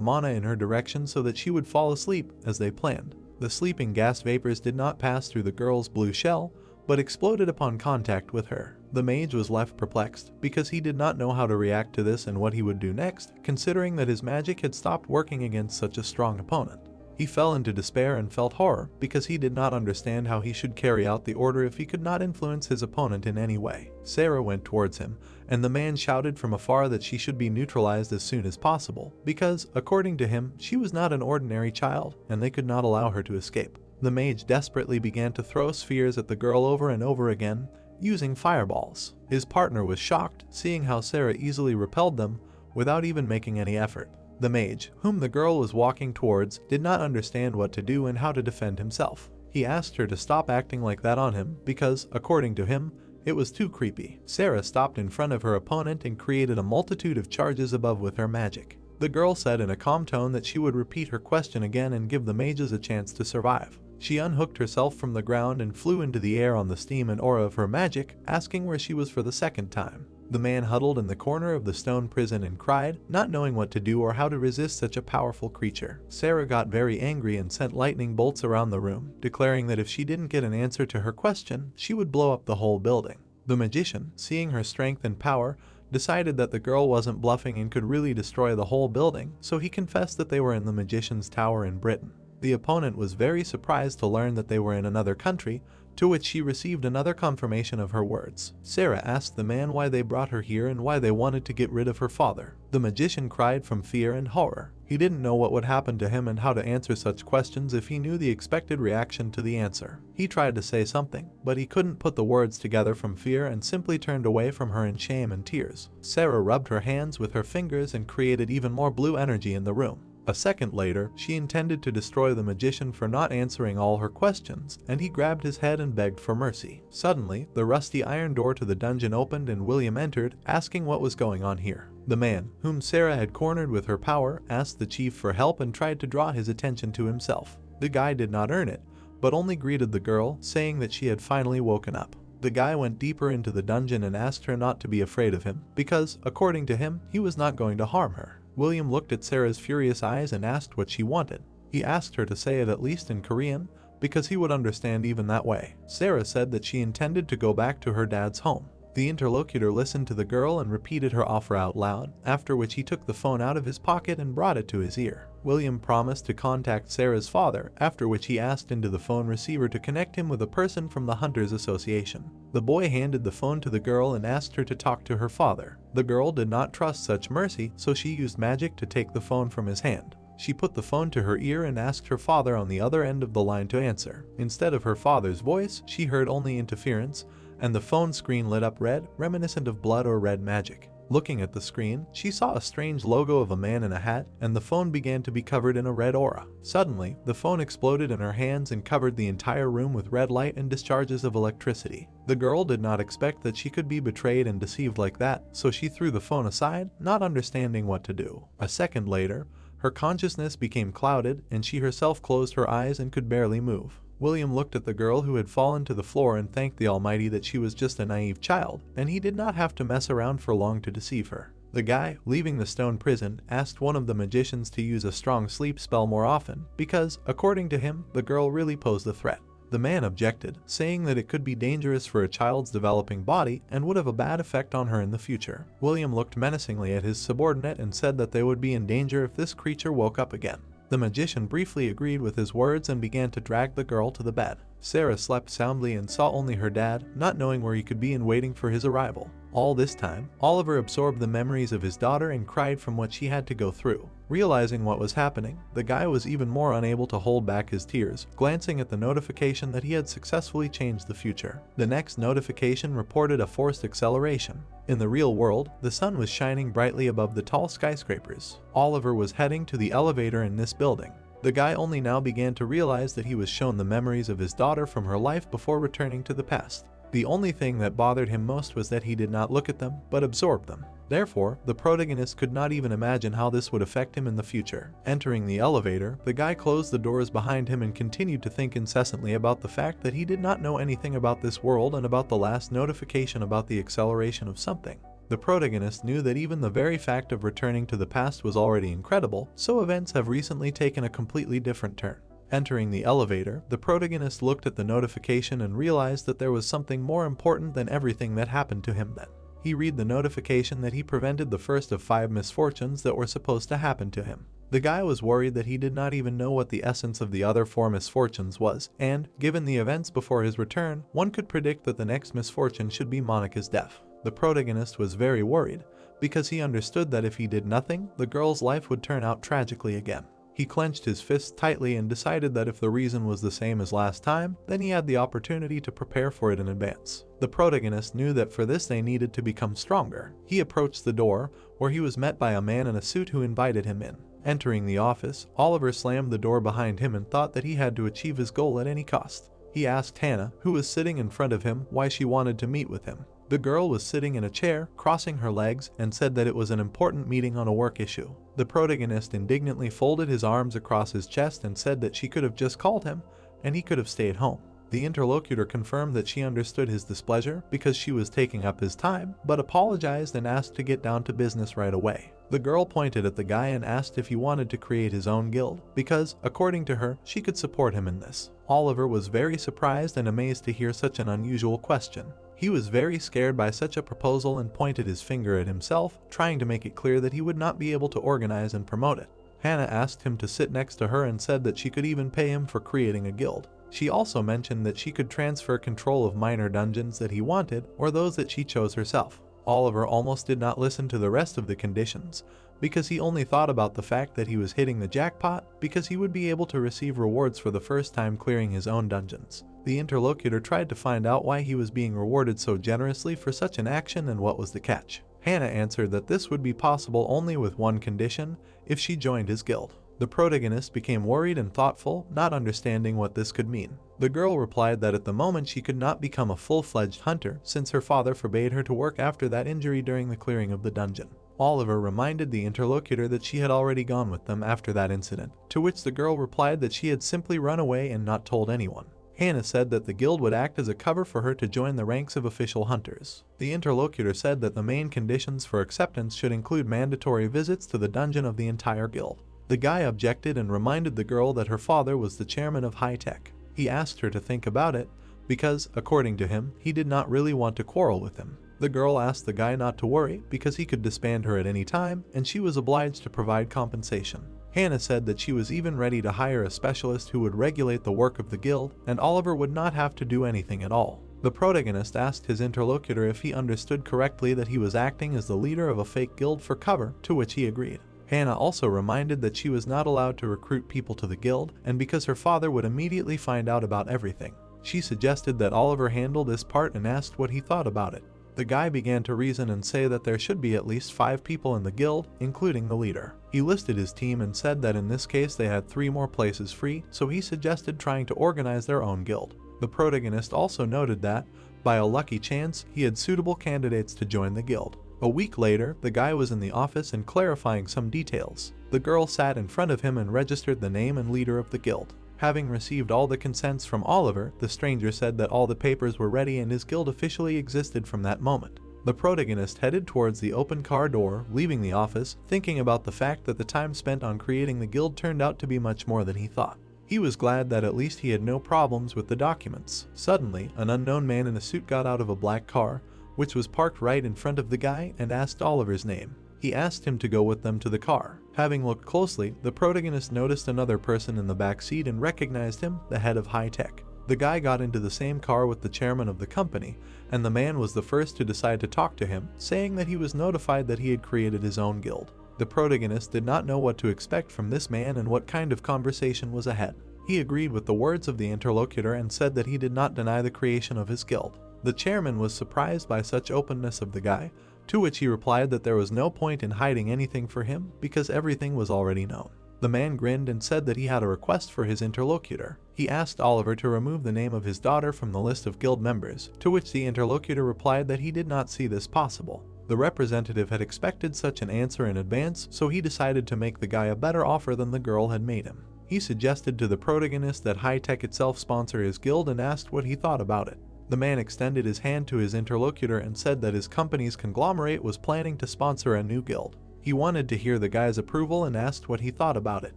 mana in her direction so that she would fall asleep, as they planned. The sleeping gas vapors did not pass through the girl's blue shell, but exploded upon contact with her. The mage was left perplexed, because he did not know how to react to this and what he would do next, considering that his magic had stopped working against such a strong opponent. He fell into despair and felt horror, because he did not understand how he should carry out the order if he could not influence his opponent in any way. Sarah went towards him, and the man shouted from afar that she should be neutralized as soon as possible, because, according to him, she was not an ordinary child, and they could not allow her to escape. The mage desperately began to throw spheres at the girl over and over again, using fireballs. His partner was shocked, seeing how Sarah easily repelled them, without even making any effort. The mage, whom the girl was walking towards, did not understand what to do and how to defend himself. He asked her to stop acting like that on him, because, according to him, it was too creepy. Sarah stopped in front of her opponent and created a multitude of charges above with her magic. The girl said in a calm tone that she would repeat her question again and give the mages a chance to survive. She unhooked herself from the ground and flew into the air on the steam and aura of her magic, asking where she was for the second time. The man huddled in the corner of the stone prison and cried, not knowing what to do or how to resist such a powerful creature. Sarah got very angry and sent lightning bolts around the room, declaring that if she didn't get an answer to her question, she would blow up the whole building. The magician, seeing her strength and power, decided that the girl wasn't bluffing and could really destroy the whole building, so he confessed that they were in the magician's tower in Britain. The opponent was very surprised to learn that they were in another country, to which she received another confirmation of her words. Sarah asked the man why they brought her here and why they wanted to get rid of her father. The magician cried from fear and horror. He didn't know what would happen to him and how to answer such questions if he knew the expected reaction to the answer. He tried to say something, but he couldn't put the words together from fear and simply turned away from her in shame and tears. Sarah rubbed her hands with her fingers and created even more blue energy in the room. A second later, she intended to destroy the magician for not answering all her questions, and he grabbed his head and begged for mercy. Suddenly, the rusty iron door to the dungeon opened and William entered, asking what was going on here. The man, whom Sarah had cornered with her power, asked the chief for help and tried to draw his attention to himself. The guy did not earn it, but only greeted the girl, saying that she had finally woken up. The guy went deeper into the dungeon and asked her not to be afraid of him, because, according to him, he was not going to harm her. William looked at Sarah's furious eyes and asked what she wanted. He asked her to say it at least in Korean, because he would understand even that way. Sarah said that she intended to go back to her dad's home. The interlocutor listened to the girl and repeated her offer out loud, after which he took the phone out of his pocket and brought it to his ear. William promised to contact Sarah's father, after which he asked into the phone receiver to connect him with a person from the Hunters Association. The boy handed the phone to the girl and asked her to talk to her father. The girl did not trust such mercy, so she used magic to take the phone from his hand. She put the phone to her ear and asked her father on the other end of the line to answer. Instead of her father's voice, she heard only interference, and the phone screen lit up red, reminiscent of blood or red magic. Looking at the screen, she saw a strange logo of a man in a hat, and the phone began to be covered in a red aura. Suddenly, the phone exploded in her hands and covered the entire room with red light and discharges of electricity. The girl did not expect that she could be betrayed and deceived like that, so she threw the phone aside, not understanding what to do. A second later, her consciousness became clouded, and she herself closed her eyes and could barely move. William looked at the girl who had fallen to the floor and thanked the Almighty that she was just a naive child, and he did not have to mess around for long to deceive her. The guy, leaving the stone prison, asked one of the magicians to use a strong sleep spell more often, because, according to him, the girl really posed a threat. The man objected, saying that it could be dangerous for a child's developing body and would have a bad effect on her in the future. William looked menacingly at his subordinate and said that they would be in danger if this creature woke up again. The magician briefly agreed with his words and began to drag the girl to the bed. Sarah slept soundly and saw only her dad, not knowing where he could be and waiting for his arrival. All this time, Oliver absorbed the memories of his daughter and cried from what she had to go through. Realizing what was happening, the guy was even more unable to hold back his tears, glancing at the notification that he had successfully changed the future. The next notification reported a forced acceleration. In the real world, the sun was shining brightly above the tall skyscrapers. Oliver was heading to the elevator in this building. The guy only now began to realize that he was shown the memories of his daughter from her life before returning to the past. The only thing that bothered him most was that he did not look at them, but absorb them. Therefore, the protagonist could not even imagine how this would affect him in the future. Entering the elevator, the guy closed the doors behind him and continued to think incessantly about the fact that he did not know anything about this world and about the last notification about the acceleration of something. The protagonist knew that even the very fact of returning to the past was already incredible, so events have recently taken a completely different turn. Entering the elevator, the protagonist looked at the notification and realized that there was something more important than everything that happened to him then. He read the notification that he prevented the first of 5 misfortunes that were supposed to happen to him. The guy was worried that he did not even know what the essence of the other 4 misfortunes was, and, given the events before his return, one could predict that the next misfortune should be Monica's death. The protagonist was very worried, because he understood that if he did nothing, the girl's life would turn out tragically again. He clenched his fists tightly and decided that if the reason was the same as last time, then he had the opportunity to prepare for it in advance. The protagonist knew that for this they needed to become stronger. He approached the door, where he was met by a man in a suit who invited him in. Entering the office, Oliver slammed the door behind him and thought that he had to achieve his goal at any cost. He asked Hannah, who was sitting in front of him, why she wanted to meet with him. The girl was sitting in a chair, crossing her legs, and said that it was an important meeting on a work issue. The protagonist indignantly folded his arms across his chest and said that she could have just called him, and he could have stayed home. The interlocutor confirmed that she understood his displeasure because she was taking up his time, but apologized and asked to get down to business right away. The girl pointed at the guy and asked if he wanted to create his own guild, because, according to her, she could support him in this. Oliver was very surprised and amazed to hear such an unusual question. He was very scared by such a proposal and pointed his finger at himself, trying to make it clear that he would not be able to organize and promote it. Hannah asked him to sit next to her and said that she could even pay him for creating a guild. She also mentioned that she could transfer control of minor dungeons that he wanted or those that she chose herself. Oliver almost did not listen to the rest of the conditions, because he only thought about the fact that he was hitting the jackpot because he would be able to receive rewards for the first time clearing his own dungeons. The interlocutor tried to find out why he was being rewarded so generously for such an action and what was the catch. Hannah answered that this would be possible only with one condition: if she joined his guild. The protagonist became worried and thoughtful, not understanding what this could mean. The girl replied that at the moment she could not become a full-fledged hunter since her father forbade her to work after that injury during the clearing of the dungeon. Oliver reminded the interlocutor that she had already gone with them after that incident, to which the girl replied that she had simply run away and not told anyone. Hannah said that the guild would act as a cover for her to join the ranks of official hunters. The interlocutor said that the main conditions for acceptance should include mandatory visits to the dungeon of the entire guild. The guy objected and reminded the girl that her father was the chairman of High Tech. He asked her to think about it because, according to him, he did not really want to quarrel with him. The girl asked the guy not to worry because he could disband her at any time and she was obliged to provide compensation. Hannah said that she was even ready to hire a specialist who would regulate the work of the guild and Oliver would not have to do anything at all. The protagonist asked his interlocutor if he understood correctly that he was acting as the leader of a fake guild for cover, to which he agreed. Hannah also reminded that she was not allowed to recruit people to the guild, and because her father would immediately find out about everything. She suggested that Oliver handle this part and asked what he thought about it. The guy began to reason and say that there should be at least 5 people in the guild, including the leader. He listed his team and said that in this case they had 3 more places free, so he suggested trying to organize their own guild. The protagonist also noted that, by a lucky chance, he had suitable candidates to join the guild. A week later, the guy was in the office and clarifying some details. The girl sat in front of him and registered the name and leader of the guild. Having received all the consents from Oliver, the stranger said that all the papers were ready and his guild officially existed from that moment. The protagonist headed towards the open car door, leaving the office, thinking about the fact that the time spent on creating the guild turned out to be much more than he thought. He was glad that at least he had no problems with the documents. Suddenly, an unknown man in a suit got out of a black car, which was parked right in front of the guy, and asked Oliver's name. He asked him to go with them to the car. Having looked closely, the protagonist noticed another person in the back seat and recognized him, the head of High Tech. The guy got into the same car with the chairman of the company, and the man was the first to decide to talk to him, saying that he was notified that he had created his own guild. The protagonist did not know what to expect from this man and what kind of conversation was ahead. He agreed with the words of the interlocutor and said that he did not deny the creation of his guild. The chairman was surprised by such openness of the guy, to which he replied that there was no point in hiding anything for him because everything was already known. The man grinned and said that he had a request for his interlocutor. He asked Oliver to remove the name of his daughter from the list of guild members, to which the interlocutor replied that he did not see this possible. The representative had expected such an answer in advance, so he decided to make the guy a better offer than the girl had made him. He suggested to the protagonist that High Tech itself sponsor his guild and asked what he thought about it. The man extended his hand to his interlocutor and said that his company's conglomerate was planning to sponsor a new guild. He wanted to hear the guy's approval and asked what he thought about it.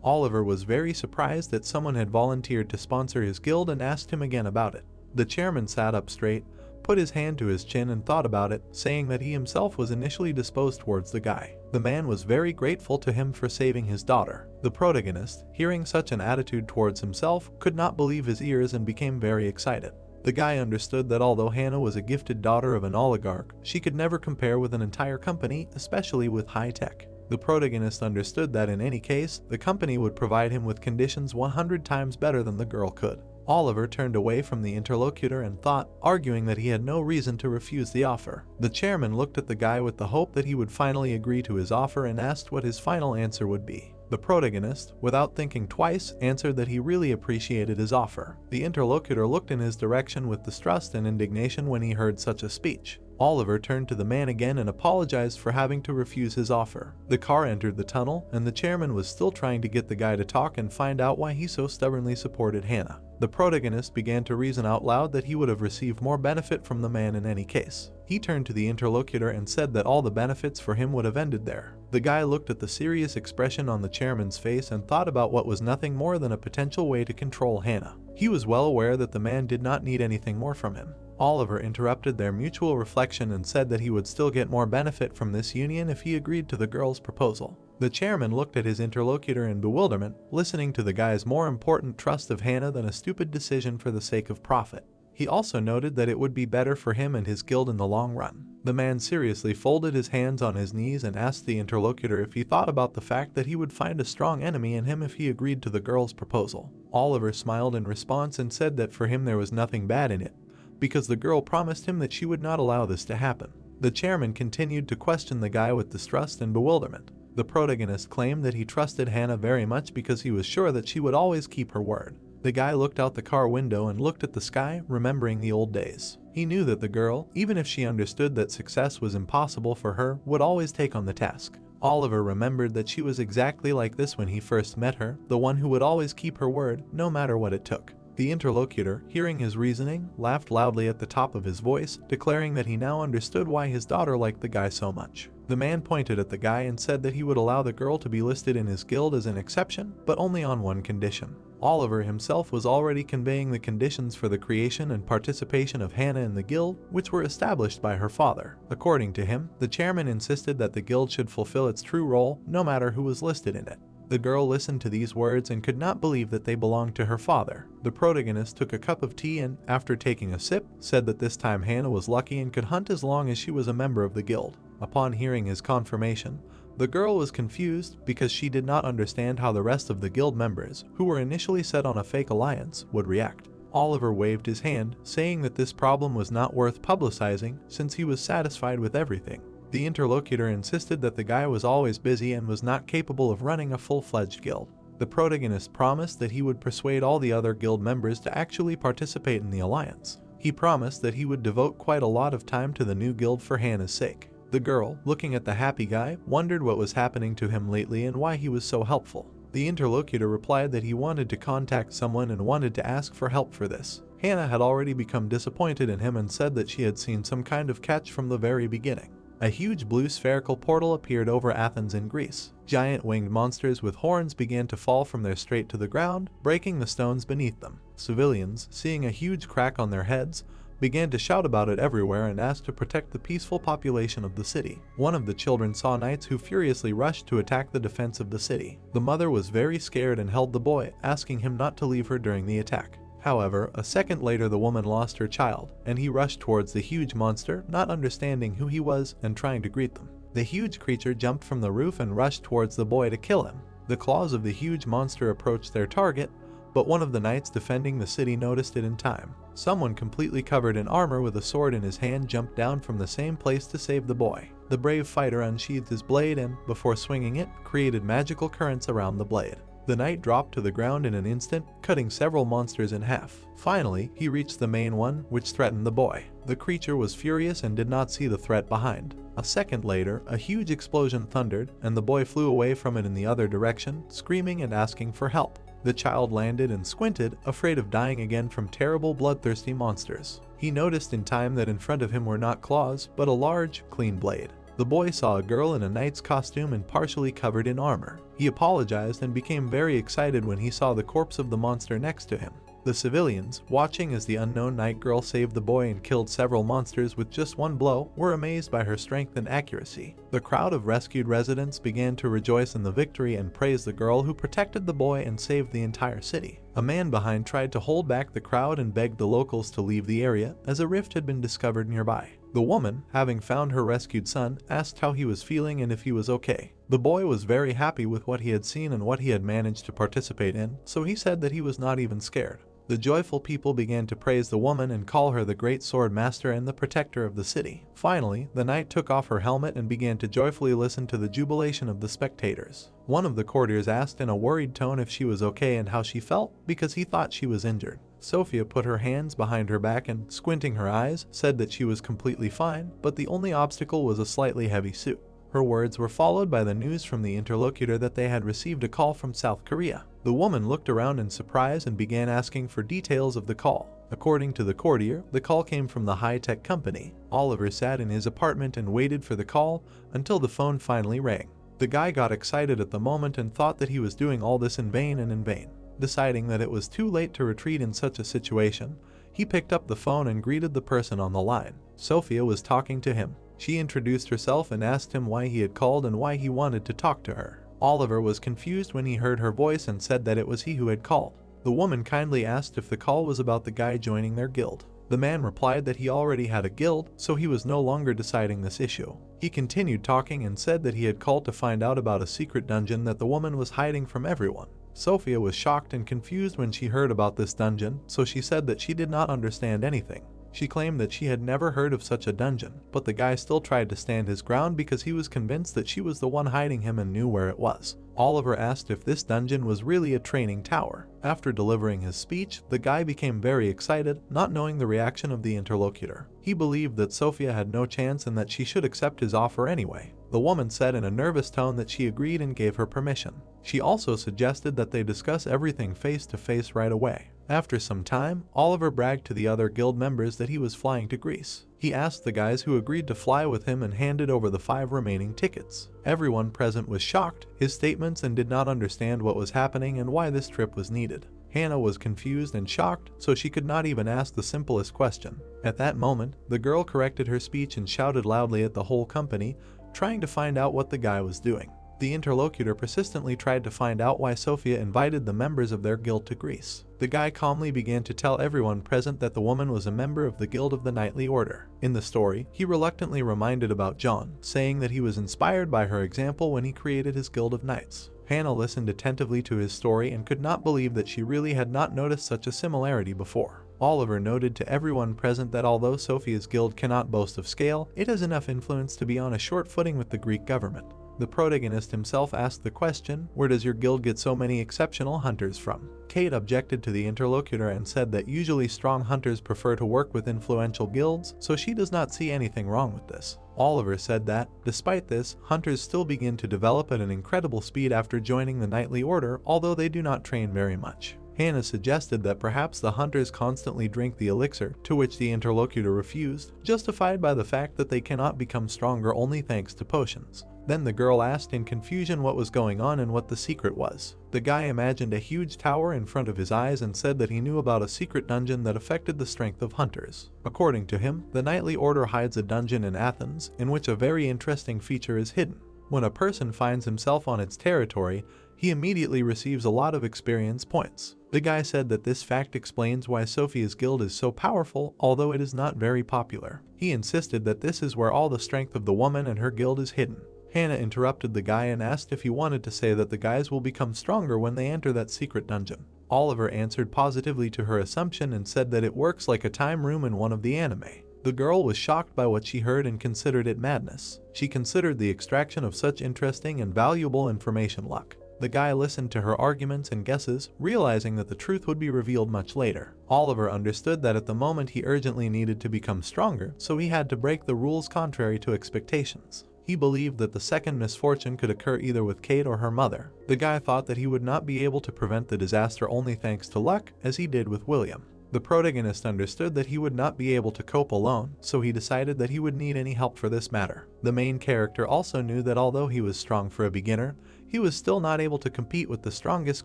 Oliver was very surprised that someone had volunteered to sponsor his guild and asked him again about it. The chairman sat up straight, put his hand to his chin and thought about it, saying that he himself was initially disposed towards the guy. The man was very grateful to him for saving his daughter. The protagonist, hearing such an attitude towards himself, could not believe his ears and became very excited. The guy understood that although Hannah was a gifted daughter of an oligarch, she could never compare with an entire company, especially with High Tech. The protagonist understood that in any case, the company would provide him with conditions 100 times better than the girl could. Oliver turned away from the interlocutor and thought, arguing that he had no reason to refuse the offer. The chairman looked at the guy with the hope that he would finally agree to his offer and asked what his final answer would be. The protagonist, without thinking twice, answered that he really appreciated his offer. The interlocutor looked in his direction with distrust and indignation when he heard such a speech. Oliver turned to the man again and apologized for having to refuse his offer. The car entered the tunnel, and the chairman was still trying to get the guy to talk and find out why he so stubbornly supported Hannah. The protagonist began to reason out loud that he would have received more benefit from the man in any case. He turned to the interlocutor and said that all the benefits for him would have ended there. The guy looked at the serious expression on the chairman's face and thought about what was nothing more than a potential way to control Hannah. He was well aware that the man did not need anything more from him. Oliver interrupted their mutual reflection and said that he would still get more benefit from this union if he agreed to the girl's proposal. The chairman looked at his interlocutor in bewilderment, listening to the guy's more important trust of Hannah than a stupid decision for the sake of profit. He also noted that it would be better for him and his guild in the long run. The man seriously folded his hands on his knees and asked the interlocutor if he thought about the fact that he would find a strong enemy in him if he agreed to the girl's proposal. Oliver smiled in response and said that for him there was nothing bad in it, because the girl promised him that she would not allow this to happen. The chairman continued to question the guy with distrust and bewilderment. The protagonist claimed that he trusted Hannah very much because he was sure that she would always keep her word. The guy looked out the car window and looked at the sky, remembering the old days. He knew that the girl, even if she understood that success was impossible for her, would always take on the task. Oliver remembered that she was exactly like this when he first met her, the one who would always keep her word, no matter what it took. The interlocutor, hearing his reasoning, laughed loudly at the top of his voice, declaring that he now understood why his daughter liked the guy so much. The man pointed at the guy and said that he would allow the girl to be listed in his guild as an exception, but only on one condition. Oliver himself was already conveying the conditions for the creation and participation of Hannah in the guild, which were established by her father. According to him, the chairman insisted that the guild should fulfill its true role, no matter who was listed in it. The girl listened to these words and could not believe that they belonged to her father. The protagonist took a cup of tea and, after taking a sip, said that this time Hannah was lucky and could hunt as long as she was a member of the guild. Upon hearing his confirmation, the girl was confused because she did not understand how the rest of the guild members, who were initially set on a fake alliance, would react. Oliver waved his hand, saying that this problem was not worth publicizing since he was satisfied with everything. The interlocutor insisted that the guy was always busy and was not capable of running a full-fledged guild. The protagonist promised that he would persuade all the other guild members to actually participate in the alliance. He promised that he would devote quite a lot of time to the new guild for Hannah's sake. The girl, looking at the happy guy, wondered what was happening to him lately and why he was so helpful. The interlocutor replied that he wanted to contact someone and wanted to ask for help for this. Hannah had already become disappointed in him and said that she had seen some kind of catch from the very beginning. A huge blue spherical portal appeared over Athens in Greece. Giant winged monsters with horns began to fall from there straight to the ground, breaking the stones beneath them. Civilians, seeing a huge crack on their heads, began to shout about it everywhere and asked to protect the peaceful population of the city. One of the children saw knights who furiously rushed to attack the defense of the city. The mother was very scared and held the boy, asking him not to leave her during the attack. However, a second later the woman lost her child, and he rushed towards the huge monster, not understanding who he was and trying to greet them. The huge creature jumped from the roof and rushed towards the boy to kill him. The claws of the huge monster approached their target, but one of the knights defending the city noticed it in time. Someone completely covered in armor with a sword in his hand jumped down from the same place to save the boy. The brave fighter unsheathed his blade and, before swinging it, created magical currents around the blade. The knight dropped to the ground in an instant, cutting several monsters in half. Finally, he reached the main one, which threatened the boy. The creature was furious and did not see the threat behind. A second later, a huge explosion thundered, and the boy flew away from it in the other direction, screaming and asking for help. The child landed and squinted, afraid of dying again from terrible bloodthirsty monsters. He noticed in time that in front of him were not claws, but a large, clean blade. The boy saw a girl in a knight's costume and partially covered in armor. He apologized and became very excited when he saw the corpse of the monster next to him. The civilians, watching as the unknown knight girl saved the boy and killed several monsters with just one blow, were amazed by her strength and accuracy. The crowd of rescued residents began to rejoice in the victory and praise the girl who protected the boy and saved the entire city. A man behind tried to hold back the crowd and begged the locals to leave the area, as a rift had been discovered nearby. The woman, having found her rescued son, asked how he was feeling and if he was okay. The boy was very happy with what he had seen and what he had managed to participate in, so he said that he was not even scared. The joyful people began to praise the woman and call her the great sword master and the protector of the city. Finally, the knight took off her helmet and began to joyfully listen to the jubilation of the spectators. One of the courtiers asked in a worried tone if she was okay and how she felt, because he thought she was injured. Sophia put her hands behind her back and, squinting her eyes, said that she was completely fine, but the only obstacle was a slightly heavy suit. Her words were followed by the news from the interlocutor that they had received a call from South Korea. The woman looked around in surprise and began asking for details of the call. According to the courtier, the call came from the high-tech company. Oliver sat in his apartment and waited for the call until the phone finally rang. The guy got excited at the moment and thought that he was doing all this in vain and in vain. Deciding that it was too late to retreat in such a situation, he picked up the phone and greeted the person on the line. Sophia was talking to him. She introduced herself and asked him why he had called and why he wanted to talk to her. Oliver was confused when he heard her voice and said that it was he who had called. The woman kindly asked if the call was about the guy joining their guild. The man replied that he already had a guild, so he was no longer deciding this issue. He continued talking and said that he had called to find out about a secret dungeon that the woman was hiding from everyone. Sophia was shocked and confused when she heard about this dungeon, so she said that she did not understand anything. She claimed that she had never heard of such a dungeon, but the guy still tried to stand his ground because he was convinced that she was the one hiding him and knew where it was. Oliver asked if this dungeon was really a training tower. After delivering his speech, the guy became very excited, not knowing the reaction of the interlocutor. He believed that Sophia had no chance and that she should accept his offer anyway. The woman said in a nervous tone that she agreed and gave her permission. She also suggested that they discuss everything face to face right away. After some time, Oliver bragged to the other guild members that he was flying to Greece. He asked the guys who agreed to fly with him and handed over the 5 remaining tickets. Everyone present was shocked, his statements, and did not understand what was happening and why this trip was needed. Hannah was confused and shocked, so she could not even ask the simplest question. At that moment, the girl corrected her speech and shouted loudly at the whole company, trying to find out what the guy was doing. The interlocutor persistently tried to find out why Sophia invited the members of their guild to Greece. The guy calmly began to tell everyone present that the woman was a member of the Guild of the Knightly Order. In the story, he reluctantly reminded about John, saying that he was inspired by her example when he created his Guild of Knights. Hannah listened attentively to his story and could not believe that she really had not noticed such a similarity before. Oliver noted to everyone present that although Sophia's guild cannot boast of scale, it has enough influence to be on a short footing with the Greek government. The protagonist himself asked the question, "Where does your guild get so many exceptional hunters from?" Kate objected to the interlocutor and said that usually strong hunters prefer to work with influential guilds, so she does not see anything wrong with this. Oliver said that, despite this, hunters still begin to develop at an incredible speed after joining the knightly order, although they do not train very much. Hannah suggested that perhaps the hunters constantly drink the elixir, to which the interlocutor refused, justified by the fact that they cannot become stronger only thanks to potions. Then the girl asked in confusion what was going on and what the secret was. The guy imagined a huge tower in front of his eyes and said that he knew about a secret dungeon that affected the strength of hunters. According to him, the knightly order hides a dungeon in Athens, in which a very interesting feature is hidden. When a person finds himself on its territory, he immediately receives a lot of experience points. The guy said that this fact explains why Sophia's guild is so powerful, although it is not very popular. He insisted that this is where all the strength of the woman and her guild is hidden. Hannah interrupted the guy and asked if he wanted to say that the guys will become stronger when they enter that secret dungeon. Oliver answered positively to her assumption and said that it works like a time room in one of the anime. The girl was shocked by what she heard and considered it madness. She considered the extraction of such interesting and valuable information luck. The guy listened to her arguments and guesses, realizing that the truth would be revealed much later. Oliver understood that at the moment he urgently needed to become stronger, so he had to break the rules contrary to expectations. He believed that the second misfortune could occur either with Kate or her mother. The guy thought that he would not be able to prevent the disaster only thanks to luck, as he did with William. The protagonist understood that he would not be able to cope alone, so he decided that he would need any help for this matter. The main character also knew that although he was strong for a beginner, he was still not able to compete with the strongest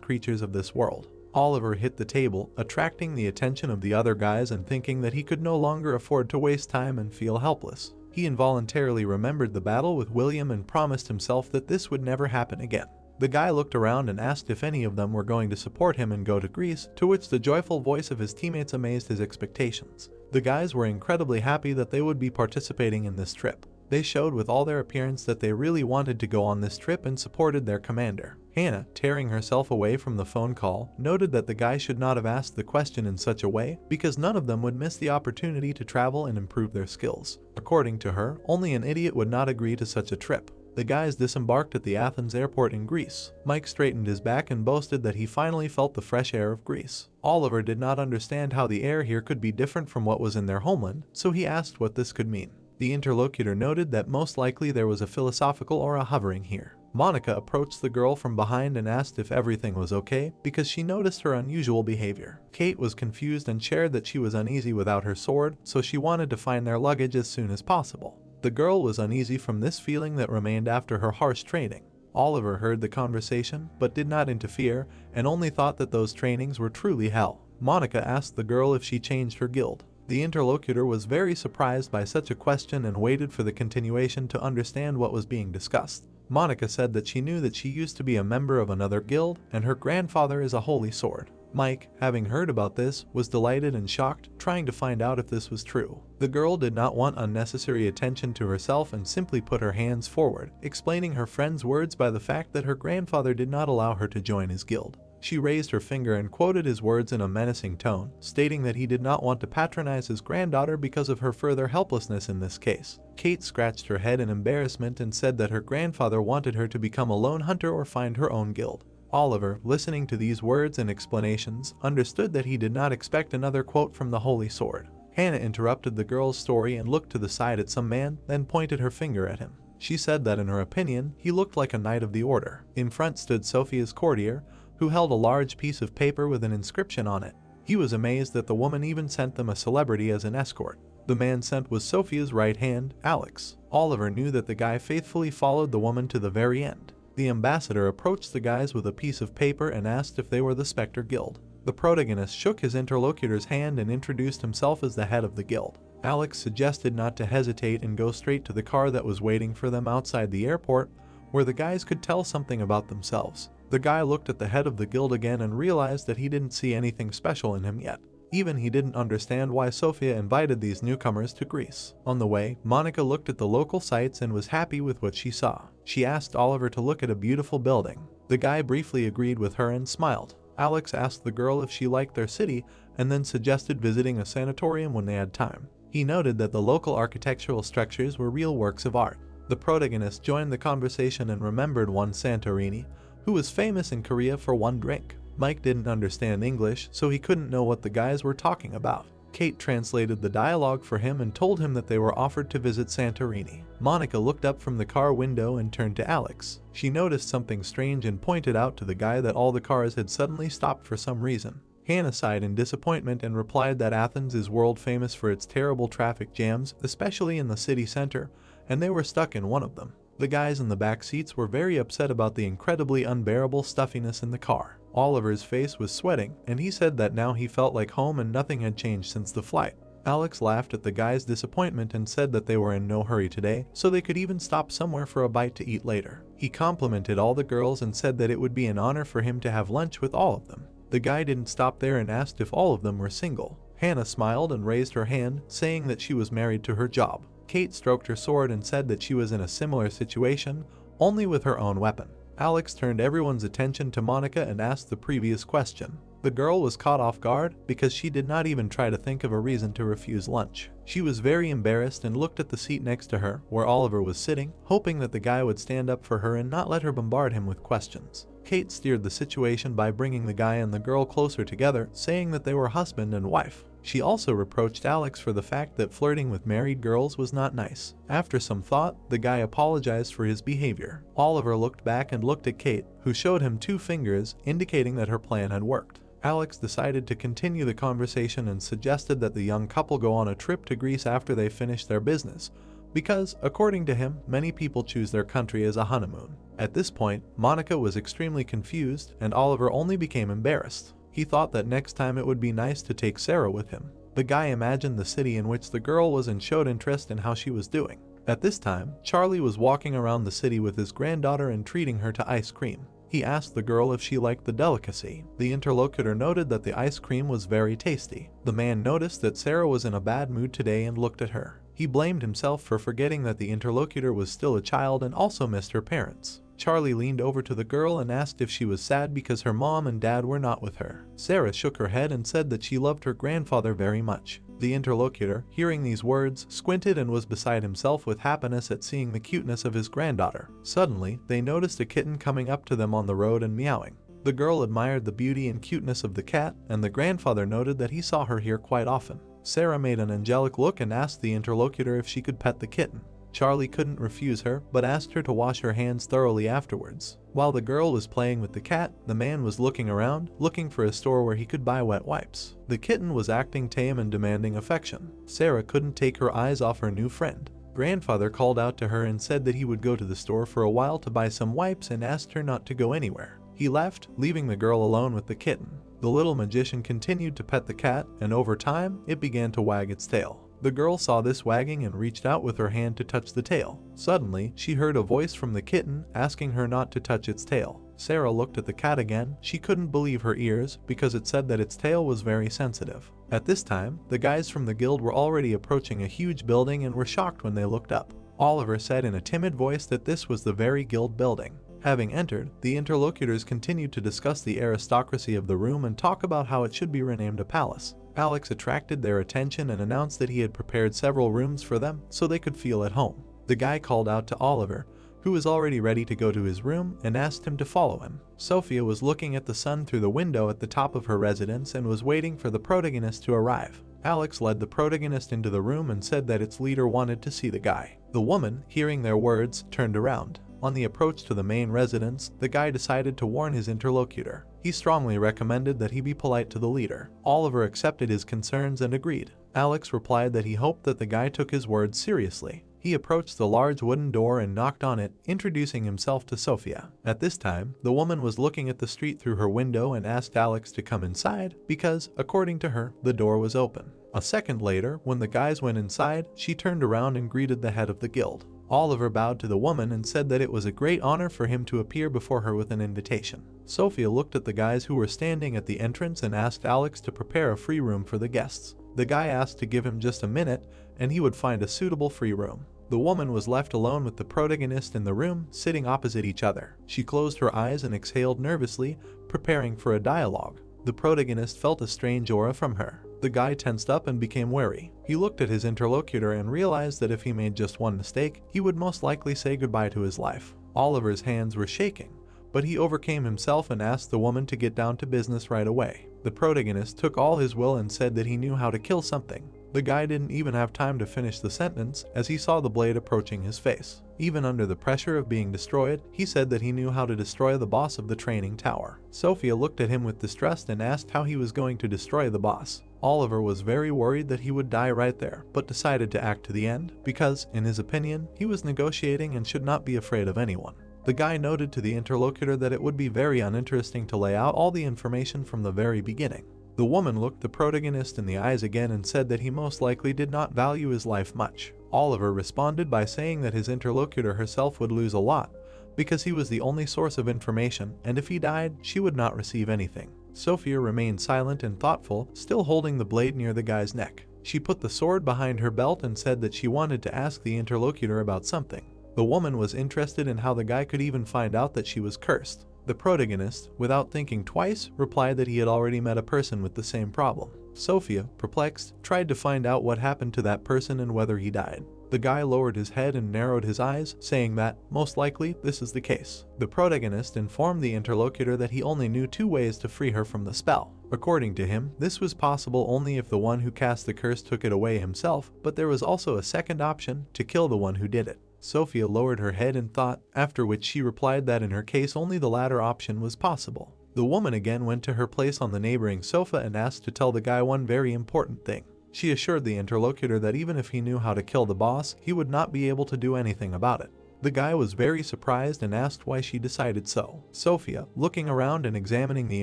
creatures of this world. Oliver hit the table, attracting the attention of the other guys and thinking that he could no longer afford to waste time and feel helpless. He involuntarily remembered the battle with William and promised himself that this would never happen again. The guy looked around and asked if any of them were going to support him and go to Greece, to which the joyful voice of his teammates amazed his expectations. The guys were incredibly happy that they would be participating in this trip. They showed with all their appearance that they really wanted to go on this trip and supported their commander. Hannah, tearing herself away from the phone call, noted that the guy should not have asked the question in such a way because none of them would miss the opportunity to travel and improve their skills. According to her, only an idiot would not agree to such a trip. The guys disembarked at the Athens airport in Greece. Mike straightened his back and boasted that he finally felt the fresh air of Greece. Oliver did not understand how the air here could be different from what was in their homeland, so he asked what this could mean. The interlocutor noted that most likely there was a philosophical aura hovering here. Monica approached the girl from behind and asked if everything was okay because she noticed her unusual behavior. Kate was confused and shared that she was uneasy without her sword, so she wanted to find their luggage as soon as possible. The girl was uneasy from this feeling that remained after her harsh training. Oliver heard the conversation, but did not interfere, and only thought that those trainings were truly hell. Monica asked the girl if she changed her guild. The interlocutor was very surprised by such a question and waited for the continuation to understand what was being discussed. Monica said that she knew that she used to be a member of another guild and her grandfather is a holy sword. Mike, having heard about this, was delighted and shocked, trying to find out if this was true. The girl did not want unnecessary attention to herself and simply put her hands forward, explaining her friend's words by the fact that her grandfather did not allow her to join his guild. She raised her finger and quoted his words in a menacing tone, stating that he did not want to patronize his granddaughter because of her further helplessness in this case. Kate scratched her head in embarrassment and said that her grandfather wanted her to become a lone hunter or find her own guild. Oliver, listening to these words and explanations, understood that he did not expect another quote from the Holy Sword. Hannah interrupted the girl's story and looked to the side at some man, then pointed her finger at him. She said that in her opinion, he looked like a knight of the order. In front stood Sophia's courtier, who held a large piece of paper with an inscription on it. He was amazed that the woman even sent them a celebrity as an escort. The man sent was Sophia's right hand, Alex. Oliver knew that the guy faithfully followed the woman to the very end. The ambassador approached the guys with a piece of paper and asked if they were the Spectre Guild. The protagonist shook his interlocutor's hand and introduced himself as the head of the guild. Alex suggested not to hesitate and go straight to the car that was waiting for them outside the airport, where the guys could tell something about themselves. The guy looked at the head of the guild again and realized that he didn't see anything special in him yet. Even he didn't understand why Sophia invited these newcomers to Greece. On the way, Monica looked at the local sights and was happy with what she saw. She asked Oliver to look at a beautiful building. The guy briefly agreed with her and smiled. Alex asked the girl if she liked their city and then suggested visiting a sanatorium when they had time. He noted that the local architectural structures were real works of art. The protagonist joined the conversation and remembered one Santorini, who was famous in Korea for one drink. Mike didn't understand English, so he couldn't know what the guys were talking about. Kate translated the dialogue for him and told him that they were offered to visit Santorini. Monica looked up from the car window and turned to Alex. She noticed something strange and pointed out to the guy that all the cars had suddenly stopped for some reason. Hannah sighed in disappointment and replied that Athens is world famous for its terrible traffic jams, especially in the city center, and they were stuck in one of them. The guys in the back seats were very upset about the incredibly unbearable stuffiness in the car. Oliver's face was sweating, and he said that now he felt like home and nothing had changed since the flight. Alex laughed at the guys' disappointment and said that they were in no hurry today, so they could even stop somewhere for a bite to eat later. He complimented all the girls and said that it would be an honor for him to have lunch with all of them. The guy didn't stop there and asked if all of them were single. Hannah smiled and raised her hand, saying that she was married to her job. Kate stroked her sword and said that she was in a similar situation, only with her own weapon. Alex turned everyone's attention to Monica and asked the previous question. The girl was caught off guard because she did not even try to think of a reason to refuse lunch. She was very embarrassed and looked at the seat next to her, where Oliver was sitting, hoping that the guy would stand up for her and not let her bombard him with questions. Kate steered the situation by bringing the guy and the girl closer together, saying that they were husband and wife. She also reproached Alex for the fact that flirting with married girls was not nice. After some thought, the guy apologized for his behavior. Oliver looked back and looked at Kate, who showed him 2 fingers, indicating that her plan had worked. Alex decided to continue the conversation and suggested that the young couple go on a trip to Greece after they finish their business, because, according to him, many people choose their country as a honeymoon. At this point, Monica was extremely confused, and Oliver only became embarrassed. He thought that next time it would be nice to take Sarah with him. The guy imagined the city in which the girl was and showed interest in how she was doing. At this time, Charlie was walking around the city with his granddaughter and treating her to ice cream. He asked the girl if she liked the delicacy. The interlocutor noted that the ice cream was very tasty. The man noticed that Sarah was in a bad mood today and looked at her. He blamed himself for forgetting that the interlocutor was still a child and also missed her parents. Charlie leaned over to the girl and asked if she was sad because her mom and dad were not with her. Sarah shook her head and said that she loved her grandfather very much. The interlocutor, hearing these words, squinted and was beside himself with happiness at seeing the cuteness of his granddaughter. Suddenly, they noticed a kitten coming up to them on the road and meowing. The girl admired the beauty and cuteness of the cat, and the grandfather noted that he saw her here quite often. Sarah made an angelic look and asked the interlocutor if she could pet the kitten. Charlie couldn't refuse her, but asked her to wash her hands thoroughly afterwards. While the girl was playing with the cat, the man was looking around, looking for a store where he could buy wet wipes. The kitten was acting tame and demanding affection. Sarah couldn't take her eyes off her new friend. Grandfather called out to her and said that he would go to the store for a while to buy some wipes and asked her not to go anywhere. He left, leaving the girl alone with the kitten. The little magician continued to pet the cat, and over time, it began to wag its tail. The girl saw this wagging and reached out with her hand to touch the tail. Suddenly, she heard a voice from the kitten asking her not to touch its tail. Sarah looked at the cat again. She couldn't believe her ears because it said that its tail was very sensitive. At this time, the guys from the guild were already approaching a huge building and were shocked when they looked up. Oliver said in a timid voice that this was the very guild building. Having entered, the interlocutors continued to discuss the aristocracy of the room and talk about how it should be renamed a palace. Alex attracted their attention and announced that he had prepared several rooms for them so they could feel at home. The guy called out to Oliver, who was already ready to go to his room, and asked him to follow him. Sophia was looking at the sun through the window at the top of her residence and was waiting for the protagonist to arrive. Alex led the protagonist into the room and said that its leader wanted to see the guy. The woman, hearing their words, turned around. On the approach to the main residence, the guy decided to warn his interlocutor. He strongly recommended that he be polite to the leader. Oliver accepted his concerns and agreed. Alex replied that he hoped that the guy took his words seriously. He approached the large wooden door and knocked on it, introducing himself to Sophia. At this time, the woman was looking at the street through her window and asked Alex to come inside because, according to her, the door was open. A second later, when the guys went inside, she turned around and greeted the head of the guild. Oliver bowed to the woman and said that it was a great honor for him to appear before her with an invitation. Sophia looked at the guys who were standing at the entrance and asked Alex to prepare a free room for the guests. The guy asked to give him just a minute and he would find a suitable free room. The woman was left alone with the protagonist in the room, sitting opposite each other. She closed her eyes and exhaled nervously, preparing for a dialogue. The protagonist felt a strange aura from her. The guy tensed up and became wary. He looked at his interlocutor and realized that if he made just one mistake, he would most likely say goodbye to his life. Oliver's hands were shaking, but he overcame himself and asked the woman to get down to business right away. The protagonist took all his will and said that he knew how to kill something. The guy didn't even have time to finish the sentence as he saw the blade approaching his face. Even under the pressure of being destroyed, he said that he knew how to destroy the boss of the training tower. Sophia looked at him with distrust and asked how he was going to destroy the boss. Oliver was very worried that he would die right there, but decided to act to the end because, in his opinion, he was negotiating and should not be afraid of anyone. The guy noted to the interlocutor that it would be very uninteresting to lay out all the information from the very beginning. The woman looked the protagonist in the eyes again and said that he most likely did not value his life much. Oliver responded by saying that his interlocutor herself would lose a lot because he was the only source of information, and if he died, she would not receive anything. Sophia remained silent and thoughtful, still holding the blade near the guy's neck. She put the sword behind her belt and said that she wanted to ask the interlocutor about something. The woman was interested in how the guy could even find out that she was cursed. The protagonist, without thinking twice, replied that he had already met a person with the same problem. Sophia, perplexed, tried to find out what happened to that person and whether he died. The guy lowered his head and narrowed his eyes, saying that, most likely, this is the case. The protagonist informed the interlocutor that he only knew 2 ways to free her from the spell. According to him, this was possible only if the one who cast the curse took it away himself, but there was also a second option, to kill the one who did it. Sophia lowered her head in thought, after which she replied that in her case only the latter option was possible. The woman again went to her place on the neighboring sofa and asked to tell the guy one very important thing. She assured the interlocutor that even if he knew how to kill the boss, he would not be able to do anything about it. The guy was very surprised and asked why she decided so. Sophia, looking around and examining the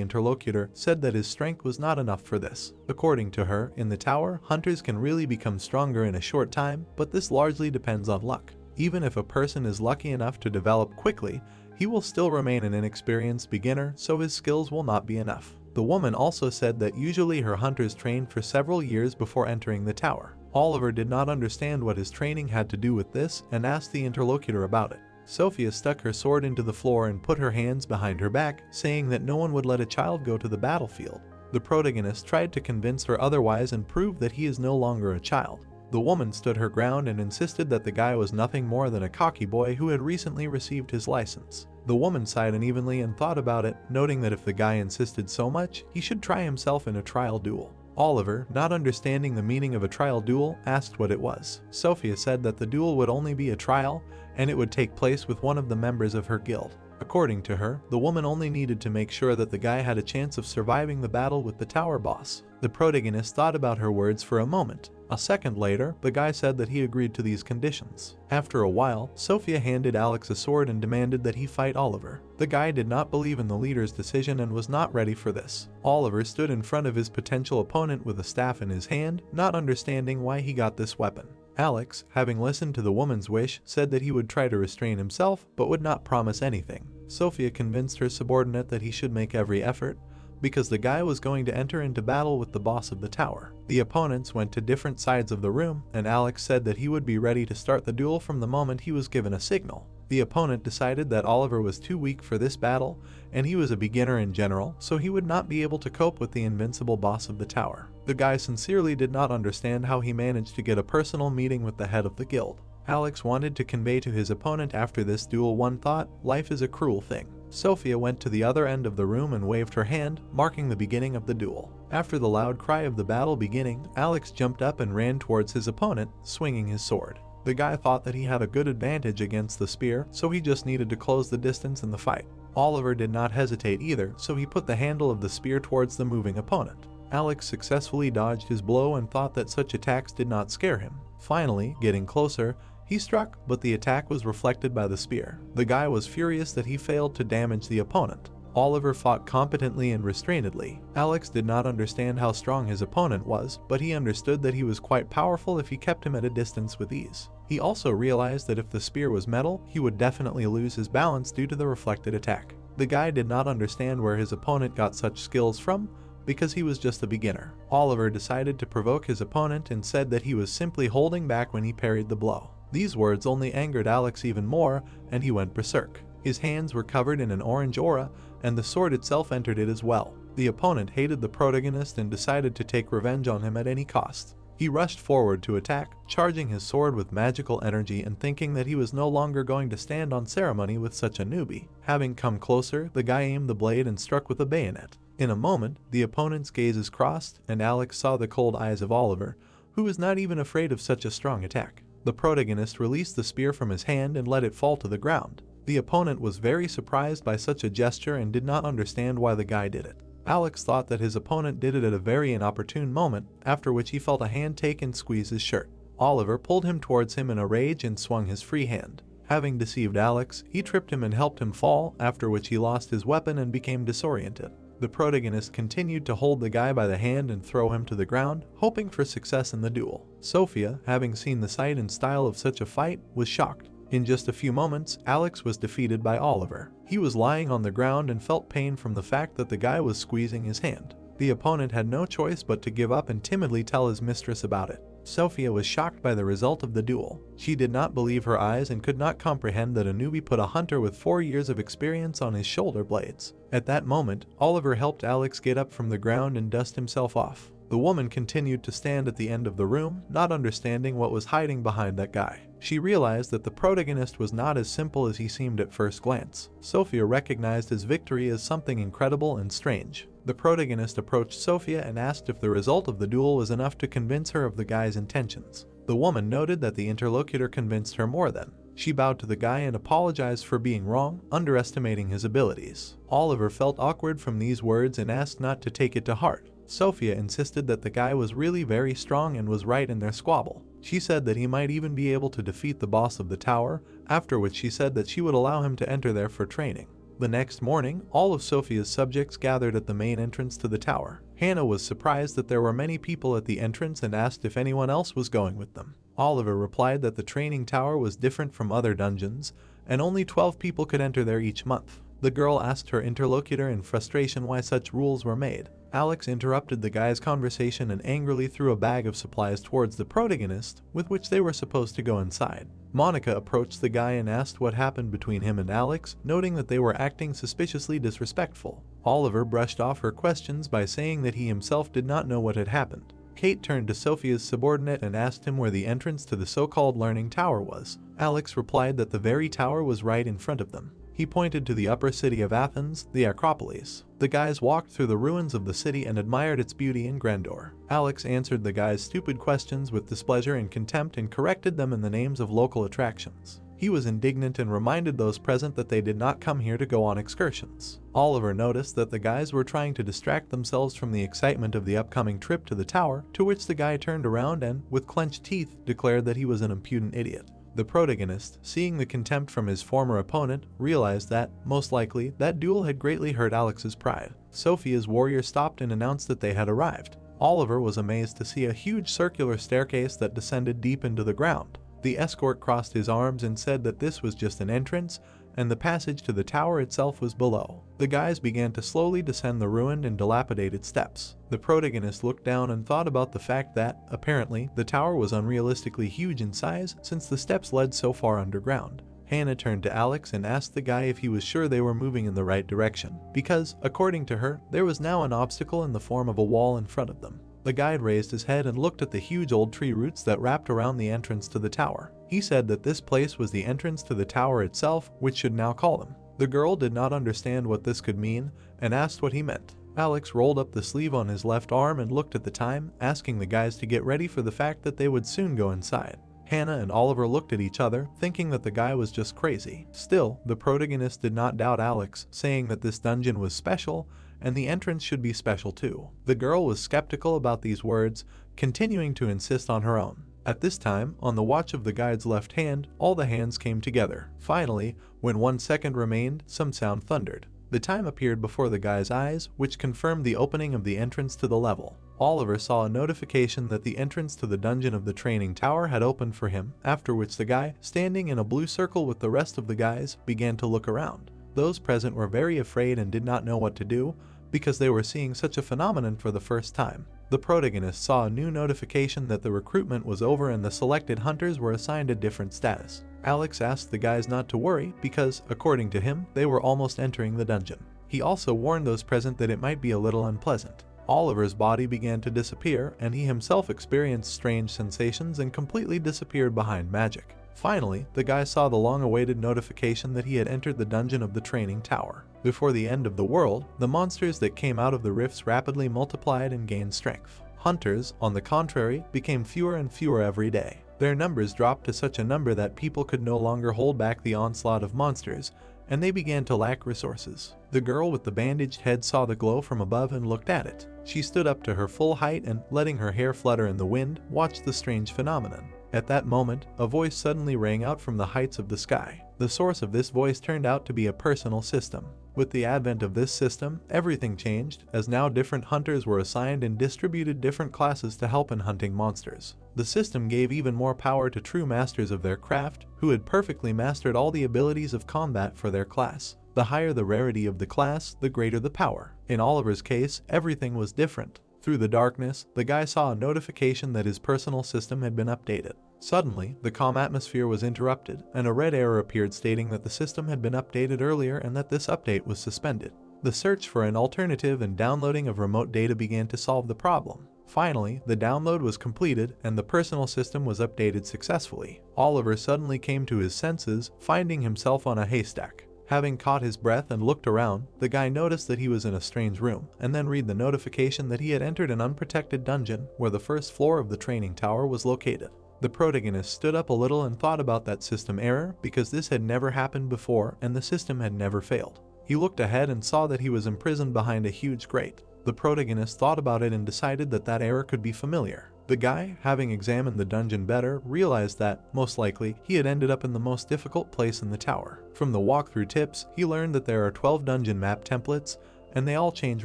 interlocutor, said that his strength was not enough for this. According to her, in the tower, hunters can really become stronger in a short time, but this largely depends on luck. Even if a person is lucky enough to develop quickly, he will still remain an inexperienced beginner, so his skills will not be enough. The woman also said that usually her hunters trained for several years before entering the tower. Oliver did not understand what his training had to do with this and asked the interlocutor about it. Sophia stuck her sword into the floor and put her hands behind her back, saying that no one would let a child go to the battlefield. The protagonist tried to convince her otherwise and prove that he is no longer a child. The woman stood her ground and insisted that the guy was nothing more than a cocky boy who had recently received his license. The woman sighed unevenly and thought about it, noting that if the guy insisted so much, he should try himself in a trial duel. Oliver, not understanding the meaning of a trial duel, asked what it was. Sophia said that the duel would only be a trial, and it would take place with one of the members of her guild. According to her, the woman only needed to make sure that the guy had a chance of surviving the battle with the tower boss. The protagonist thought about her words for a moment, A second later, the guy said that he agreed to these conditions. After a while, Sophia handed Alex a sword and demanded that he fight Oliver. The guy did not believe in the leader's decision and was not ready for this. Oliver stood in front of his potential opponent with a staff in his hand, not understanding why he got this weapon. Alex, having listened to the woman's wish, said that he would try to restrain himself but would not promise anything. Sophia convinced her subordinate that he should make every effort, because the guy was going to enter into battle with the boss of the tower. The opponents went to different sides of the room, and Alex said that he would be ready to start the duel from the moment he was given a signal. The opponent decided that Oliver was too weak for this battle, and he was a beginner in general, so he would not be able to cope with the invincible boss of the tower. The guy sincerely did not understand how he managed to get a personal meeting with the head of the guild. Alex wanted to convey to his opponent after this duel one thought: life is a cruel thing. Sophia went to the other end of the room and waved her hand, marking the beginning of the duel. After the loud cry of the battle beginning, Alex jumped up and ran towards his opponent, swinging his sword. The guy thought that he had a good advantage against the spear, so he just needed to close the distance in the fight. Oliver did not hesitate either, so he put the handle of the spear towards the moving opponent. Alex successfully dodged his blow and thought that such attacks did not scare him. Finally, getting closer, he struck, but the attack was reflected by the spear. The guy was furious that he failed to damage the opponent. Oliver fought competently and restrainedly. Alex did not understand how strong his opponent was, but he understood that he was quite powerful if he kept him at a distance with ease. He also realized that if the spear was metal, he would definitely lose his balance due to the reflected attack. The guy did not understand where his opponent got such skills from, because he was just a beginner. Oliver decided to provoke his opponent and said that he was simply holding back when he parried the blow. These words only angered Alex even more, and he went berserk. His hands were covered in an orange aura, and the sword itself entered it as well. The opponent hated the protagonist and decided to take revenge on him at any cost. He rushed forward to attack, charging his sword with magical energy and thinking that he was no longer going to stand on ceremony with such a newbie. Having come closer, the guy aimed the blade and struck with a bayonet. In a moment, the opponent's gazes crossed, and Alex saw the cold eyes of Oliver, who was not even afraid of such a strong attack. The protagonist released the spear from his hand and let it fall to the ground. The opponent was very surprised by such a gesture and did not understand why the guy did it. Alex thought that his opponent did it at a very inopportune moment, after which he felt a hand take and squeeze his shirt. Oliver pulled him towards him in a rage and swung his free hand. Having deceived Alex, he tripped him and helped him fall, after which he lost his weapon and became disoriented. The protagonist continued to hold the guy by the hand and throw him to the ground, hoping for success in the duel. Sophia, having seen the sight and style of such a fight, was shocked. In just a few moments, Alex was defeated by Oliver. He was lying on the ground and felt pain from the fact that the guy was squeezing his hand. The opponent had no choice but to give up and timidly tell his mistress about it. Sophia was shocked by the result of the duel. She did not believe her eyes and could not comprehend that a newbie put a hunter with 4 years of experience on his shoulder blades. At that moment, Oliver helped Alex get up from the ground and dust himself off. The woman continued to stand at the end of the room, not understanding what was hiding behind that guy. She realized that the protagonist was not as simple as he seemed at first glance. Sophia recognized his victory as something incredible and strange. The protagonist approached Sophia and asked if the result of the duel was enough to convince her of the guy's intentions. The woman noted that the interlocutor convinced her more than. She bowed to the guy and apologized for being wrong, underestimating his abilities. Oliver felt awkward from these words and asked not to take it to heart. Sophia insisted that the guy was really very strong and was right in their squabble. She said that he might even be able to defeat the boss of the tower, after which she said that she would allow him to enter there for training. The next morning, all of Sophia's subjects gathered at the main entrance to the tower. Hannah was surprised that there were many people at the entrance and asked if anyone else was going with them. Oliver replied that the training tower was different from other dungeons, and only 12 people could enter there each month. The girl asked her interlocutor in frustration why such rules were made. Alex interrupted the guy's conversation and angrily threw a bag of supplies towards the protagonist, with which they were supposed to go inside. Monica approached the guy and asked what happened between him and Alex, noting that they were acting suspiciously disrespectful. Oliver brushed off her questions by saying that he himself did not know what had happened. Kate turned to Sophia's subordinate and asked him where the entrance to the so-called learning tower was. Alex replied that the very tower was right in front of them. He pointed to the upper city of Athens, the Acropolis. The guys walked through the ruins of the city and admired its beauty and grandeur. Alex answered the guy's stupid questions with displeasure and contempt and corrected them in the names of local attractions. He was indignant and reminded those present that they did not come here to go on excursions. Oliver noticed that the guys were trying to distract themselves from the excitement of the upcoming trip to the tower, to which the guy turned around and, with clenched teeth, declared that he was an impudent idiot. The protagonist, seeing the contempt from his former opponent, realized that, most likely, that duel had greatly hurt Alex's pride. Sophia's warrior stopped and announced that they had arrived. Oliver was amazed to see a huge circular staircase that descended deep into the ground. The escort crossed his arms and said that this was just an entrance, and the passage to the tower itself was below. The guys began to slowly descend the ruined and dilapidated steps. The protagonist looked down and thought about the fact that, apparently, the tower was unrealistically huge in size since the steps led so far underground. Hannah turned to Alex and asked the guy if he was sure they were moving in the right direction, because, according to her, there was now an obstacle in the form of a wall in front of them. The guide raised his head and looked at the huge old tree roots that wrapped around the entrance to the tower. He said that this place was the entrance to the tower itself, which should now call them. The girl did not understand what this could mean and asked what he meant. Alex rolled up the sleeve on his left arm and looked at the time, asking the guys to get ready for the fact that they would soon go inside. Hannah and Oliver looked at each other, thinking that the guy was just crazy. Still, the protagonist did not doubt Alex, saying that this dungeon was special and the entrance should be special too. The girl was skeptical about these words, continuing to insist on her own. At this time, on the watch of the guide's left hand, all the hands came together. Finally, when 1 second remained, some sound thundered. The time appeared before the guy's eyes, which confirmed the opening of the entrance to the level. Oliver saw a notification that the entrance to the dungeon of the training tower had opened for him, after which the guy, standing in a blue circle with the rest of the guys, began to look around. Those present were very afraid and did not know what to do, because they were seeing such a phenomenon for the first time. The protagonist saw a new notification that the recruitment was over and the selected hunters were assigned a different status. Alex asked the guys not to worry because, according to him, they were almost entering the dungeon. He also warned those present that it might be a little unpleasant. Oliver's body began to disappear and he himself experienced strange sensations and completely disappeared behind magic. Finally, the guy saw the long-awaited notification that he had entered the dungeon of the training tower. Before the end of the world, the monsters that came out of the rifts rapidly multiplied and gained strength. Hunters, on the contrary, became fewer and fewer every day. Their numbers dropped to such a number that people could no longer hold back the onslaught of monsters, and they began to lack resources. The girl with the bandaged head saw the glow from above and looked at it. She stood up to her full height and, letting her hair flutter in the wind, watched the strange phenomenon. At that moment, a voice suddenly rang out from the heights of the sky. The source of this voice turned out to be a personal system. With the advent of this system, everything changed, as now different hunters were assigned and distributed different classes to help in hunting monsters. The system gave even more power to true masters of their craft, who had perfectly mastered all the abilities of combat for their class. The higher the rarity of the class, the greater the power. In Oliver's case, everything was different. Through the darkness, the guy saw a notification that his personal system had been updated. Suddenly, the calm atmosphere was interrupted, and a red error appeared stating that the system had been updated earlier and that this update was suspended. The search for an alternative and downloading of remote data began to solve the problem. Finally, the download was completed and the personal system was updated successfully. Oliver suddenly came to his senses, finding himself on a haystack. Having caught his breath and looked around, the guy noticed that he was in a strange room, and then read the notification that he had entered an unprotected dungeon where the first floor of the training tower was located. The protagonist stood up a little and thought about that system error because this had never happened before and the system had never failed. He looked ahead and saw that he was imprisoned behind a huge grate. The protagonist thought about it and decided that that error could be familiar. The guy, having examined the dungeon better, realized that, most likely, he had ended up in the most difficult place in the tower. From the walkthrough tips, he learned that there are 12 dungeon map templates, and they all change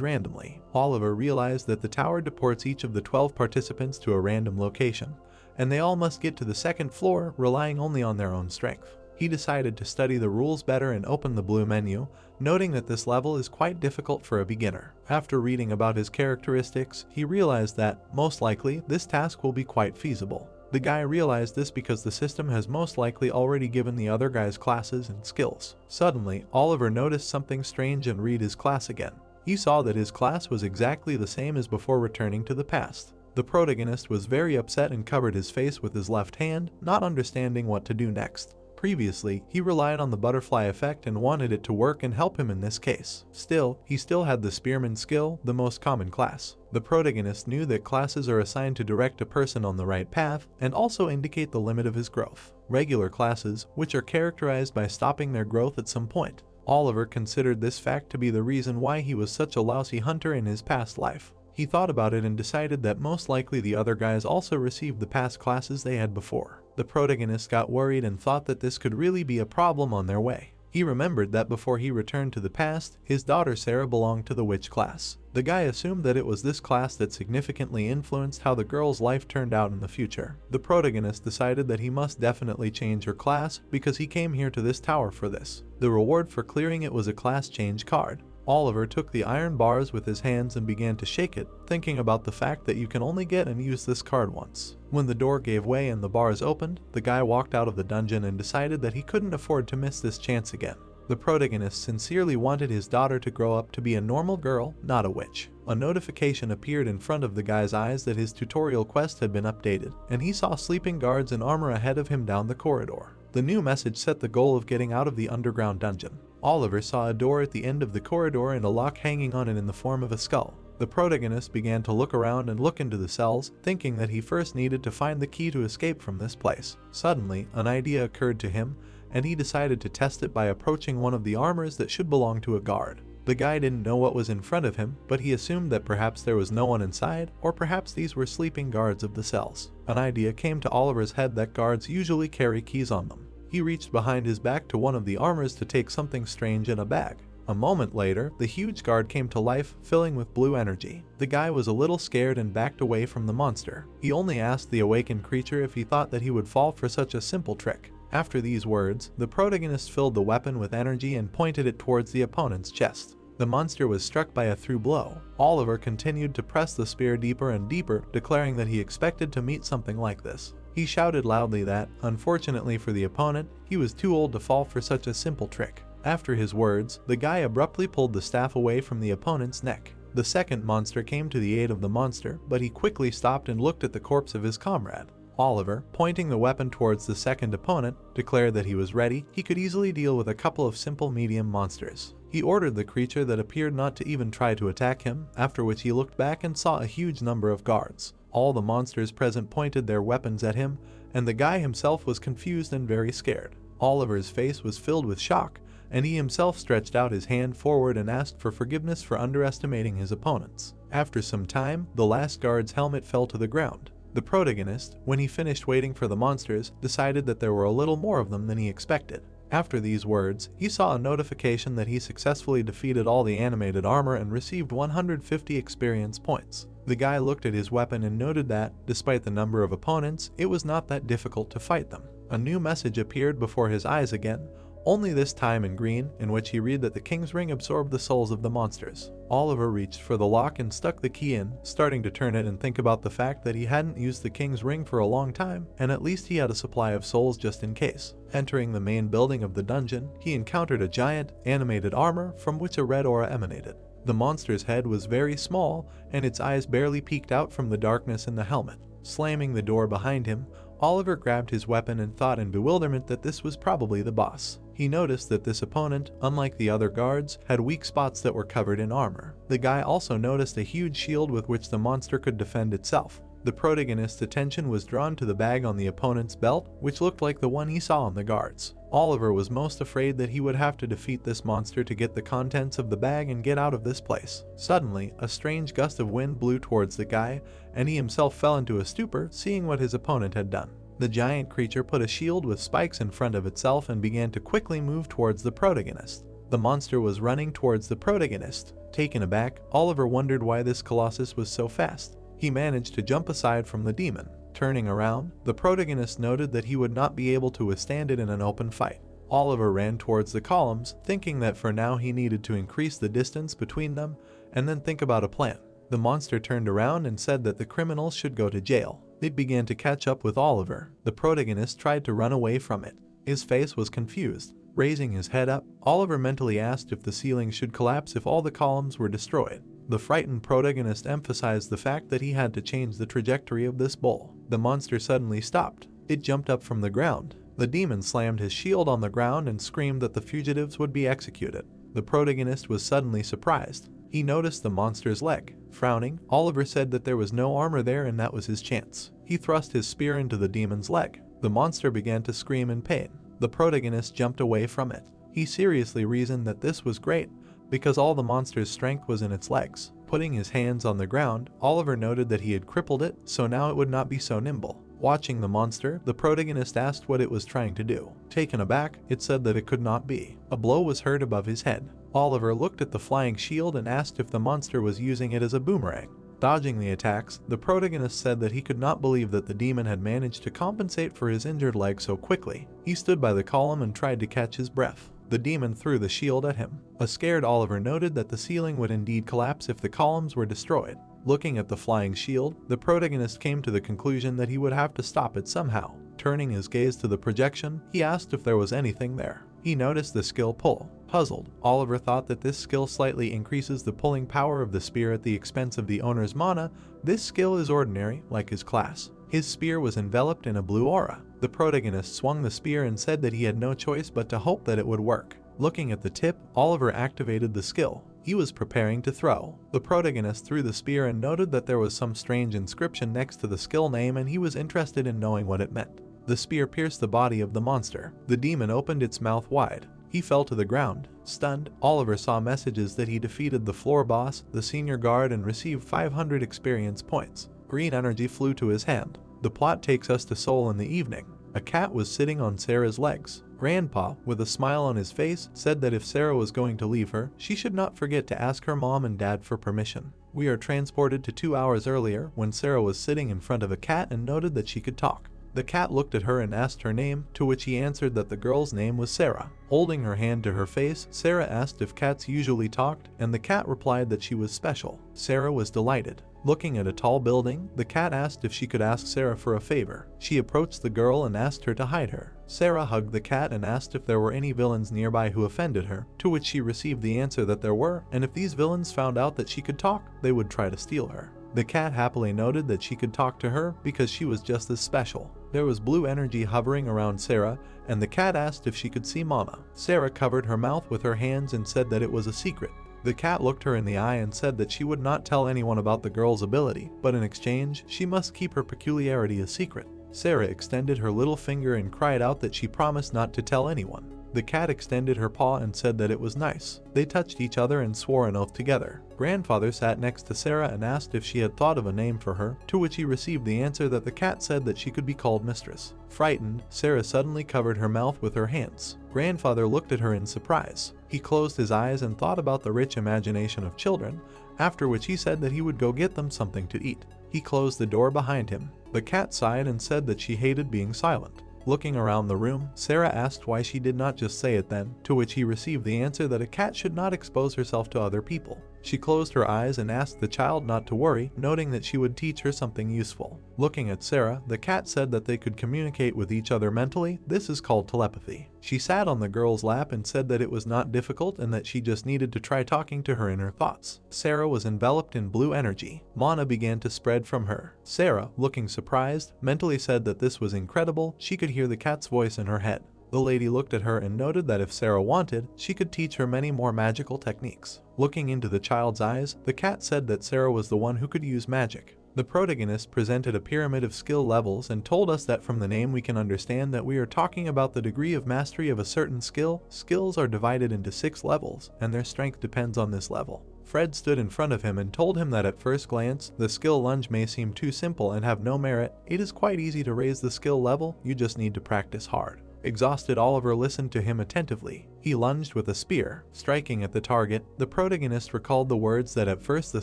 randomly. Oliver realized that the tower deports each of the 12 participants to a random location, and they all must get to the second floor relying only on their own strength. He decided to study the rules better and opened the blue menu, noting that this level is quite difficult for a beginner. After reading about his characteristics, he realized that, most likely, this task will be quite feasible. The guy realized this because the system has most likely already given the other guys classes and skills. Suddenly, Oliver noticed something strange and read his class again. He saw that his class was exactly the same as before returning to the past. The protagonist was very upset and covered his face with his left hand, not understanding what to do next. Previously, he relied on the butterfly effect and wanted it to work and help him in this case. Still, he still had the spearman skill, the most common class. The protagonist knew that classes are assigned to direct a person on the right path and also indicate the limit of his growth. Regular classes, which are characterized by stopping their growth at some point. Oliver considered this fact to be the reason why he was such a lousy hunter in his past life. He thought about it and decided that most likely the other guys also received the past classes they had before. The protagonist got worried and thought that this could really be a problem on their way. He remembered that before he returned to the past, his daughter Sarah belonged to the witch class. The guy assumed that it was this class that significantly influenced how the girl's life turned out in the future. The protagonist decided that he must definitely change her class because he came here to this tower for this. The reward for clearing it was a class change card. Oliver took the iron bars with his hands and began to shake it, thinking about the fact that you can only get and use this card once. When the door gave way and the bars opened, the guy walked out of the dungeon and decided that he couldn't afford to miss this chance again. The protagonist sincerely wanted his daughter to grow up to be a normal girl, not a witch. A notification appeared in front of the guy's eyes that his tutorial quest had been updated, and he saw sleeping guards in armor ahead of him down the corridor. The new message set the goal of getting out of the underground dungeon. Oliver saw a door at the end of the corridor and a lock hanging on it in the form of a skull. The protagonist began to look around and look into the cells, thinking that he first needed to find the key to escape from this place. Suddenly, an idea occurred to him, and he decided to test it by approaching one of the armors that should belong to a guard. The guy didn't know what was in front of him, but he assumed that perhaps there was no one inside, or perhaps these were sleeping guards of the cells. An idea came to Oliver's head that guards usually carry keys on them. He reached behind his back to one of the armors to take something strange in a bag. A moment later, the huge guard came to life, filling with blue energy. The guy was a little scared and backed away from the monster. He only asked the awakened creature if he thought that he would fall for such a simple trick. After these words, the protagonist filled the weapon with energy and pointed it towards the opponent's chest. The monster was struck by a through blow. Oliver continued to press the spear deeper and deeper, declaring that he expected to meet something like this. He shouted loudly that, unfortunately for the opponent, he was too old to fall for such a simple trick. After his words, the guy abruptly pulled the staff away from the opponent's neck. The second monster came to the aid of the monster, but he quickly stopped and looked at the corpse of his comrade. Oliver, pointing the weapon towards the second opponent, declared that he was ready. He could easily deal with a couple of simple medium monsters. He ordered the creature that appeared not to even try to attack him, after which he looked back and saw a huge number of guards. All the monsters present pointed their weapons at him, and the guy himself was confused and very scared. Oliver's face was filled with shock, and he himself stretched out his hand forward and asked for forgiveness for underestimating his opponents. After some time, the last guard's helmet fell to the ground. The protagonist, when he finished waiting for the monsters, decided that there were a little more of them than he expected. After these words, he saw a notification that he successfully defeated all the animated armor and received 150 experience points. The guy looked at his weapon and noted that, despite the number of opponents, it was not that difficult to fight them. A new message appeared before his eyes again, only this time in green, in which he read that the king's ring absorbed the souls of the monsters. Oliver reached for the lock and stuck the key in, starting to turn it and think about the fact that he hadn't used the king's ring for a long time, and at least he had a supply of souls just in case. Entering the main building of the dungeon, he encountered a giant, animated armor from which a red aura emanated. The monster's head was very small, and its eyes barely peeked out from the darkness in the helmet. Slamming the door behind him, Oliver grabbed his weapon and thought in bewilderment that this was probably the boss. He noticed that this opponent, unlike the other guards, had weak spots that were covered in armor. The guy also noticed a huge shield with which the monster could defend itself. The protagonist's attention was drawn to the bag on the opponent's belt, which looked like the one he saw on the guards. Oliver was most afraid that he would have to defeat this monster to get the contents of the bag and get out of this place. Suddenly, a strange gust of wind blew towards the guy, and he himself fell into a stupor, seeing what his opponent had done. The giant creature put a shield with spikes in front of itself and began to quickly move towards the protagonist. The monster was running towards the protagonist. Taken aback, Oliver wondered why this colossus was so fast. He managed to jump aside from the demon. Turning around, the protagonist noted that he would not be able to withstand it in an open fight. Oliver ran towards the columns, thinking that for now he needed to increase the distance between them and then think about a plan. The monster turned around and said that the criminals should go to jail. It began to catch up with Oliver. The protagonist tried to run away from it. His face was confused. Raising his head up, Oliver mentally asked if the ceiling should collapse if all the columns were destroyed. The frightened protagonist emphasized the fact that he had to change the trajectory of this bull. The monster suddenly stopped. It jumped up from the ground. The demon slammed his shield on the ground and screamed that the fugitives would be executed. The protagonist was suddenly surprised. He noticed the monster's leg. Frowning, Oliver said that there was no armor there and that was his chance. He thrust his spear into the demon's leg. The monster began to scream in pain. The protagonist jumped away from it. He seriously reasoned that this was great, because all the monster's strength was in its legs. Putting his hands on the ground, Oliver noted that he had crippled it, so now it would not be so nimble. Watching the monster, the protagonist asked what it was trying to do. Taken aback, it said that it could not be. A blow was heard above his head. Oliver looked at the flying shield and asked if the monster was using it as a boomerang. Dodging the attacks, the protagonist said that he could not believe that the demon had managed to compensate for his injured leg so quickly. He stood by the column and tried to catch his breath. The demon threw the shield at him. A scared Oliver noted that the ceiling would indeed collapse if the columns were destroyed. Looking at the flying shield, the protagonist came to the conclusion that he would have to stop it somehow. Turning his gaze to the projection, he asked if there was anything there. He noticed the skill pull. Puzzled, Oliver thought that this skill slightly increases the pulling power of the spear at the expense of the owner's mana. This skill is ordinary, like his class. His spear was enveloped in a blue aura. The protagonist swung the spear and said that he had no choice but to hope that it would work. Looking at the tip, Oliver activated the skill. He was preparing to throw. The protagonist threw the spear and noted that there was some strange inscription next to the skill name, and he was interested in knowing what it meant. The spear pierced the body of the monster. The demon opened its mouth wide. He fell to the ground. Stunned, Oliver saw messages that he defeated the floor boss, the senior guard, and received 500 experience points. Green energy flew to his hand. The plot takes us to Seoul in the evening. A cat was sitting on Sarah's legs. Grandpa, with a smile on his face, said that if Sarah was going to leave her, she should not forget to ask her mom and dad for permission. We are transported to 2 hours earlier when Sarah was sitting in front of a cat and noted that she could talk. The cat looked at her and asked her name, to which he answered that the girl's name was Sarah. Holding her hand to her face, Sarah asked if cats usually talked, and the cat replied that she was special. Sarah was delighted. Looking at a tall building, the cat asked if she could ask Sarah for a favor. She approached the girl and asked her to hide her. Sarah hugged the cat and asked if there were any villains nearby who offended her, to which she received the answer that there were, and if these villains found out that she could talk, they would try to steal her. The cat happily noted that she could talk to her because she was just as special. There was blue energy hovering around Sarah, and the cat asked if she could see Mama. Sarah covered her mouth with her hands and said that it was a secret. The cat looked her in the eye and said that she would not tell anyone about the girl's ability, but in exchange, she must keep her peculiarity a secret. Sarah extended her little finger and cried out that she promised not to tell anyone. The cat extended her paw and said that it was nice. They touched each other and swore an oath together. Grandfather sat next to Sarah and asked if she had thought of a name for her, to which he received the answer that the cat said that she could be called Mistress. Frightened, Sarah suddenly covered her mouth with her hands. Grandfather looked at her in surprise. He closed his eyes and thought about the rich imagination of children, after which he said that he would go get them something to eat. He closed the door behind him. The cat sighed and said that she hated being silent. Looking around the room, Sarah asked why she did not just say it then, to which he received the answer that a cat should not expose herself to other people. She closed her eyes and asked the child not to worry, noting that she would teach her something useful. Looking at Sarah, the cat said that they could communicate with each other mentally. This is called telepathy. She sat on the girl's lap and said that it was not difficult and that she just needed to try talking to her inner thoughts. Sarah was enveloped in blue energy. Mana began to spread from her. Sarah, looking surprised, mentally said that this was incredible. She could hear the cat's voice in her head. The lady looked at her and noted that if Sarah wanted, she could teach her many more magical techniques. Looking into the child's eyes, the cat said that Sarah was the one who could use magic. The protagonist presented a pyramid of skill levels and told us that from the name we can understand that we are talking about the degree of mastery of a certain skill. Skills are divided into 6 levels, and their strength depends on this level. Fred stood in front of him and told him that at first glance, the skill lunge may seem too simple and have no merit. It is quite easy to raise the skill level, you just need to practice hard. Exhausted, Oliver listened to him attentively. He lunged with a spear, striking at the target. The protagonist recalled the words that at first the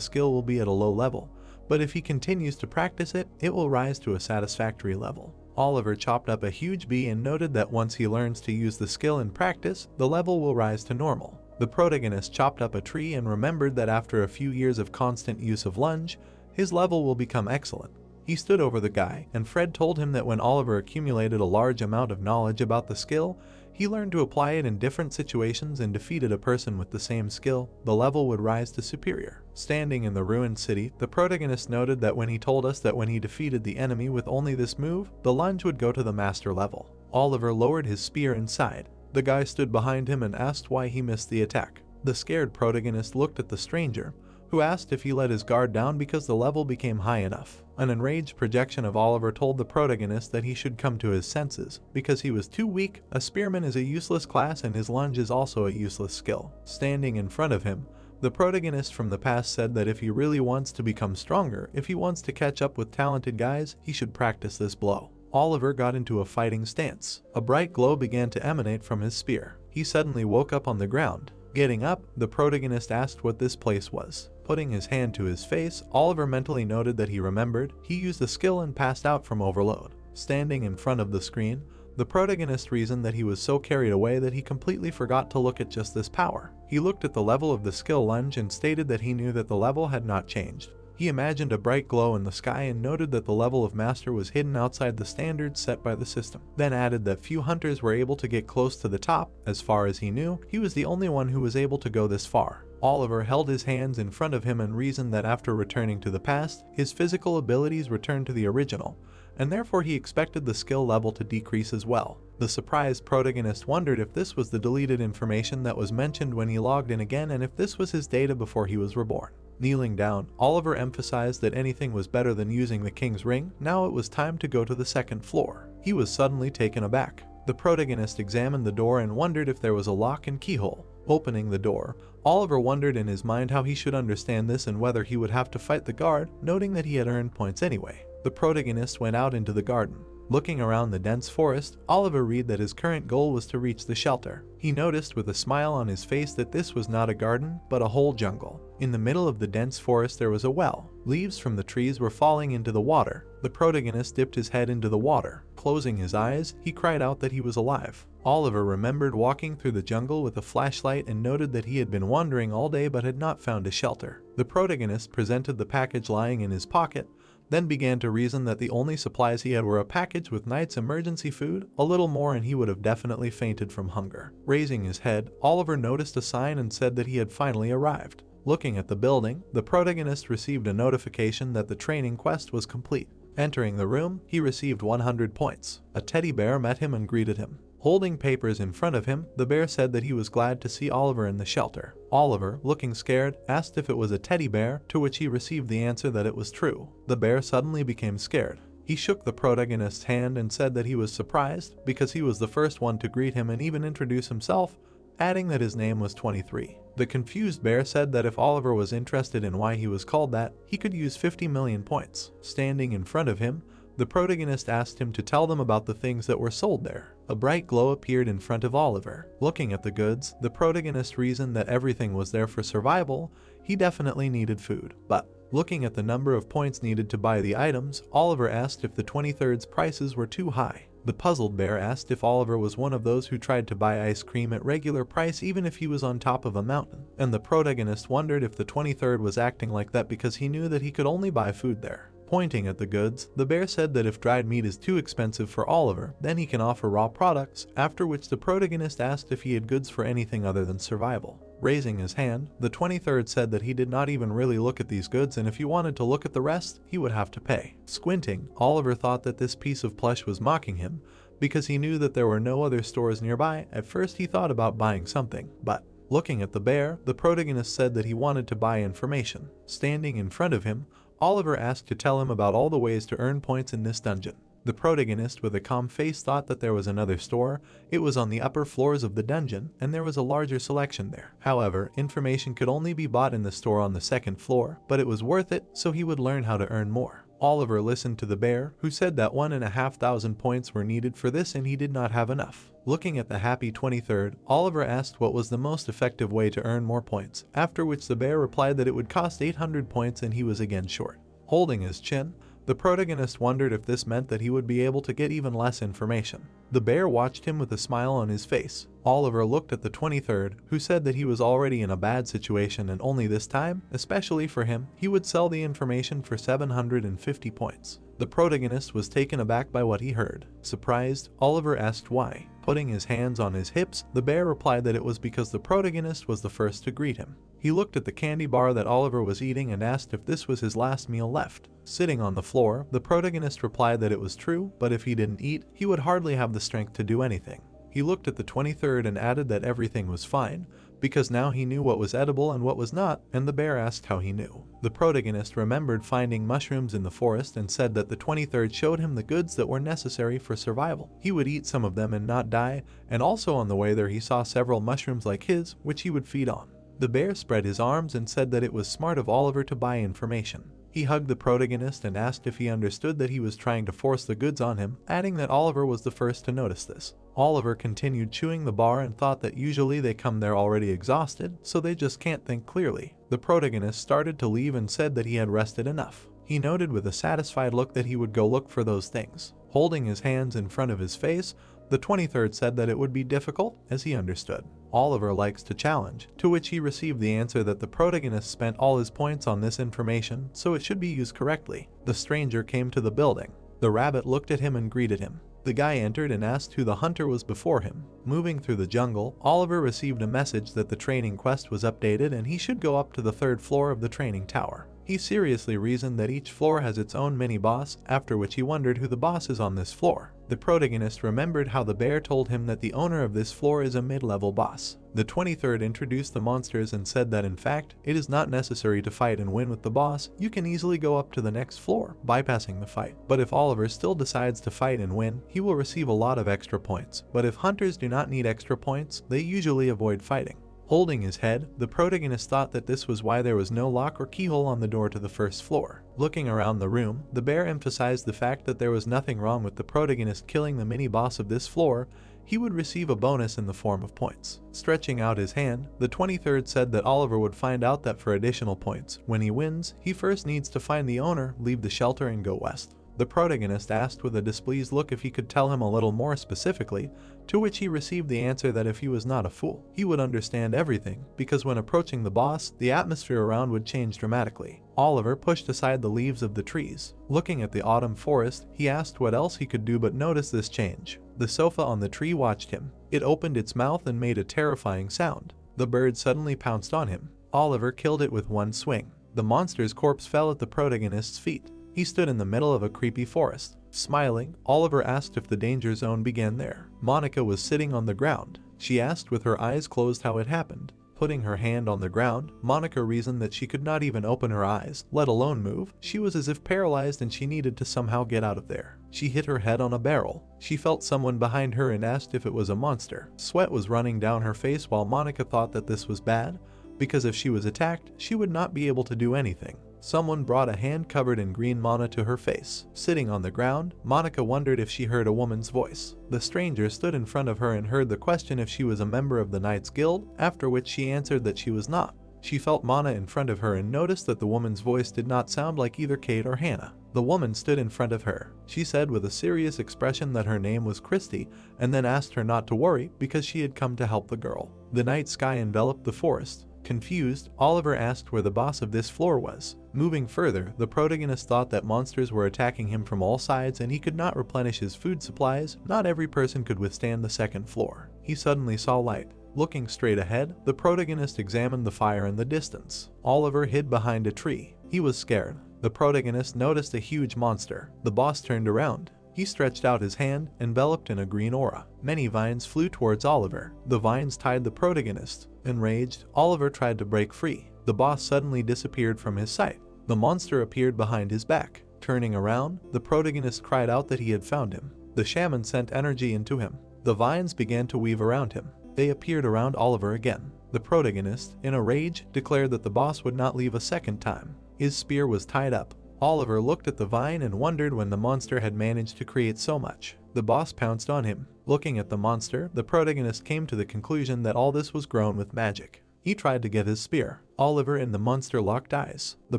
skill will be at a low level, but if he continues to practice it, it will rise to a satisfactory level. Oliver chopped up a huge bee and noted that once he learns to use the skill in practice, the level will rise to normal. The protagonist chopped up a tree and remembered that after a few years of constant use of lunge, his level will become excellent. He stood over the guy, and Fred told him that when Oliver accumulated a large amount of knowledge about the skill, he learned to apply it in different situations and defeated a person with the same skill, the level would rise to superior. Standing in the ruined city, the protagonist noted that when he told us that when he defeated the enemy with only this move, the lunge would go to the master level. Oliver lowered his spear inside. The guy stood behind him and asked why he missed the attack. The scared protagonist looked at the stranger, who asked if he let his guard down because the level became high enough. An enraged projection of Oliver told the protagonist that he should come to his senses, because he was too weak. A spearman is a useless class and his lunge is also a useless skill. Standing in front of him, the protagonist from the past said that if he really wants to become stronger, if he wants to catch up with talented guys, he should practice this blow. Oliver got into a fighting stance. A bright glow began to emanate from his spear. He suddenly woke up on the ground. Getting up, the protagonist asked what this place was. Putting his hand to his face, Oliver mentally noted that he remembered. He used the skill and passed out from overload. Standing in front of the screen, the protagonist reasoned that he was so carried away that he completely forgot to look at just this power. He looked at the level of the skill lunge and stated that he knew that the level had not changed. He imagined a bright glow in the sky and noted that the level of master was hidden outside the standards set by the system. Then added that few hunters were able to get close to the top. As far as he knew, he was the only one who was able to go this far. Oliver held his hands in front of him and reasoned that after returning to the past, his physical abilities returned to the original, and therefore he expected the skill level to decrease as well. The surprised protagonist wondered if this was the deleted information that was mentioned when he logged in again and if this was his data before he was reborn. Kneeling down, Oliver emphasized that anything was better than using the king's ring. Now it was time to go to the second floor. He was suddenly taken aback. The protagonist examined the door and wondered if there was a lock and keyhole. Opening the door, Oliver wondered in his mind how he should understand this and whether he would have to fight the guard, noting that he had earned points anyway. The protagonist went out into the garden. Looking around the dense forest, Oliver read that his current goal was to reach the shelter. He noticed with a smile on his face that this was not a garden, but a whole jungle. In the middle of the dense forest there was a well. Leaves from the trees were falling into the water. The protagonist dipped his head into the water. Closing his eyes, he cried out that he was alive. Oliver remembered walking through the jungle with a flashlight and noted that he had been wandering all day but had not found a shelter. The protagonist presented the package lying in his pocket, then began to reason that the only supplies he had were a package with night's emergency food. A little more and he would have definitely fainted from hunger. Raising his head, Oliver noticed a sign and said that he had finally arrived. Looking at the building, the protagonist received a notification that the training quest was complete. Entering the room, he received 100 points. A teddy bear met him and greeted him. Holding papers in front of him, the bear said that he was glad to see Oliver in the shelter. Oliver, looking scared, asked if it was a teddy bear, to which he received the answer that it was true. The bear suddenly became scared. He shook the protagonist's hand and said that he was surprised because he was the first one to greet him and even introduce himself, adding that his name was 23. The confused bear said that if Oliver was interested in why he was called that, he could use 50 million points. Standing in front of him, the protagonist asked him to tell them about the things that were sold there. A bright glow appeared in front of Oliver. Looking at the goods, the protagonist reasoned that everything was there for survival. He definitely needed food. But looking at the number of points needed to buy the items, Oliver asked if the 23rd's prices were too high. The puzzled bear asked if Oliver was one of those who tried to buy ice cream at regular price even if he was on top of a mountain. And the protagonist wondered if the 23rd was acting like that because he knew that he could only buy food there. Pointing at the goods, the bear said that if dried meat is too expensive for Oliver, then he can offer raw products, after which the protagonist asked if he had goods for anything other than survival. Raising his hand, the 23rd said that he did not even really look at these goods and if he wanted to look at the rest, he would have to pay. Squinting, Oliver thought that this piece of plush was mocking him, because he knew that there were no other stores nearby. At first he thought about buying something, but looking at the bear, the protagonist said that he wanted to buy information. Standing in front of him, Oliver asked to tell him about all the ways to earn points in this dungeon. The protagonist with a calm face thought that there was another store. It was on the upper floors of the dungeon, and there was a larger selection there. However, information could only be bought in the store on the second floor, but it was worth it, so he would learn how to earn more. Oliver listened to the bear, who said that 1,500 points were needed for this and he did not have enough. Looking at the happy 23rd, Oliver asked what was the most effective way to earn more points, after which the bear replied that it would cost 800 points and he was again short. Holding his chin, the protagonist wondered if this meant that he would be able to get even less information. The bear watched him with a smile on his face. Oliver looked at the 23rd, who said that he was already in a bad situation and only this time, especially for him, he would sell the information for 750 points. The protagonist was taken aback by what he heard. Surprised, Oliver asked why. Putting his hands on his hips, the bear replied that it was because the protagonist was the first to greet him. He looked at the candy bar that Oliver was eating and asked if this was his last meal left. Sitting on the floor, the protagonist replied that it was true, but if he didn't eat, he would hardly have the strength to do anything. He looked at the 23rd and added that everything was fine, because now he knew what was edible and what was not, and the bear asked how he knew. The protagonist remembered finding mushrooms in the forest and said that the 23rd showed him the goods that were necessary for survival. He would eat some of them and not die, and also on the way there he saw several mushrooms like his, which he would feed on. The bear spread his arms and said that it was smart of Oliver to buy information. He hugged the protagonist and asked if he understood that he was trying to force the goods on him, adding that Oliver was the first to notice this. Oliver continued chewing the bar and thought that usually they come there already exhausted, so they just can't think clearly. The protagonist started to leave and said that he had rested enough. He noted with a satisfied look that he would go look for those things. Holding his hands in front of his face, the 23rd said that it would be difficult, as he understood. Oliver likes to challenge, to which he received the answer that the protagonist spent all his points on this information, so it should be used correctly. The stranger came to the building. The rabbit looked at him and greeted him. The guy entered and asked who the hunter was before him. Moving through the jungle, Oliver received a message that the training quest was updated and he should go up to the 3rd floor of the training tower. He seriously reasoned that each floor has its own mini-boss, after which he wondered who the boss is on this floor. The protagonist remembered how the bear told him that the owner of this floor is a mid-level boss. The 23rd introduced the monsters and said that in fact, it is not necessary to fight and win with the boss, you can easily go up to the next floor, bypassing the fight. But if Oliver still decides to fight and win, he will receive a lot of extra points. But if hunters do not need extra points, they usually avoid fighting. Holding his head, the protagonist thought that this was why there was no lock or keyhole on the door to the 1st floor. Looking around the room, the bear emphasized the fact that there was nothing wrong with the protagonist killing the mini-boss of this floor. He would receive a bonus in the form of points. Stretching out his hand, the 23rd said that Oliver would find out that for additional points, when he wins, he first needs to find the owner, leave the shelter and go west. The protagonist asked with a displeased look if he could tell him a little more specifically, to which he received the answer that if he was not a fool, he would understand everything, because when approaching the boss, the atmosphere around would change dramatically. Oliver pushed aside the leaves of the trees. Looking at the autumn forest, he asked what else he could do but notice this change. The sofa on the tree watched him. It opened its mouth and made a terrifying sound. The bird suddenly pounced on him. Oliver killed it with one swing. The monster's corpse fell at the protagonist's feet. He stood in the middle of a creepy forest. Smiling, Oliver asked if the danger zone began there. Monica was sitting on the ground. She asked with her eyes closed how it happened. Putting her hand on the ground, Monica reasoned that she could not even open her eyes, let alone move. She was as if paralyzed and she needed to somehow get out of there. She hit her head on a barrel. She felt someone behind her and asked if it was a monster. Sweat was running down her face while Monica thought that this was bad, because if she was attacked, she would not be able to do anything. Someone brought a hand covered in green mana to her face. Sitting on the ground, Monica wondered if she heard a woman's voice. The stranger stood in front of her and heard the question if she was a member of the Knights Guild, after which she answered that she was not. She felt Mana in front of her and noticed that the woman's voice did not sound like either Kate or Hannah. The woman stood in front of her. She said with a serious expression that her name was Christy, and then asked her not to worry because she had come to help the girl. The night sky enveloped the forest. Confused, Oliver asked where the boss of this floor was. Moving further, the protagonist thought that monsters were attacking him from all sides and he could not replenish his food supplies. Not every person could withstand the 2nd floor. He suddenly saw light. Looking straight ahead, the protagonist examined the fire in the distance. Oliver hid behind a tree. He was scared. The protagonist noticed a huge monster. The boss turned around. He stretched out his hand, enveloped in a green aura. Many vines flew towards Oliver. The vines tied the protagonist. Enraged, Oliver tried to break free. The boss suddenly disappeared from his sight. The monster appeared behind his back. Turning around, the protagonist cried out that he had found him. The shaman sent energy into him. The vines began to weave around him. They appeared around Oliver again. The protagonist, in a rage, declared that the boss would not leave a second time. His spear was tied up. Oliver looked at the vine and wondered when the monster had managed to create so much. The boss pounced on him. Looking at the monster, the protagonist came to the conclusion that all this was grown with magic. He tried to get his spear. Oliver and the monster locked eyes. The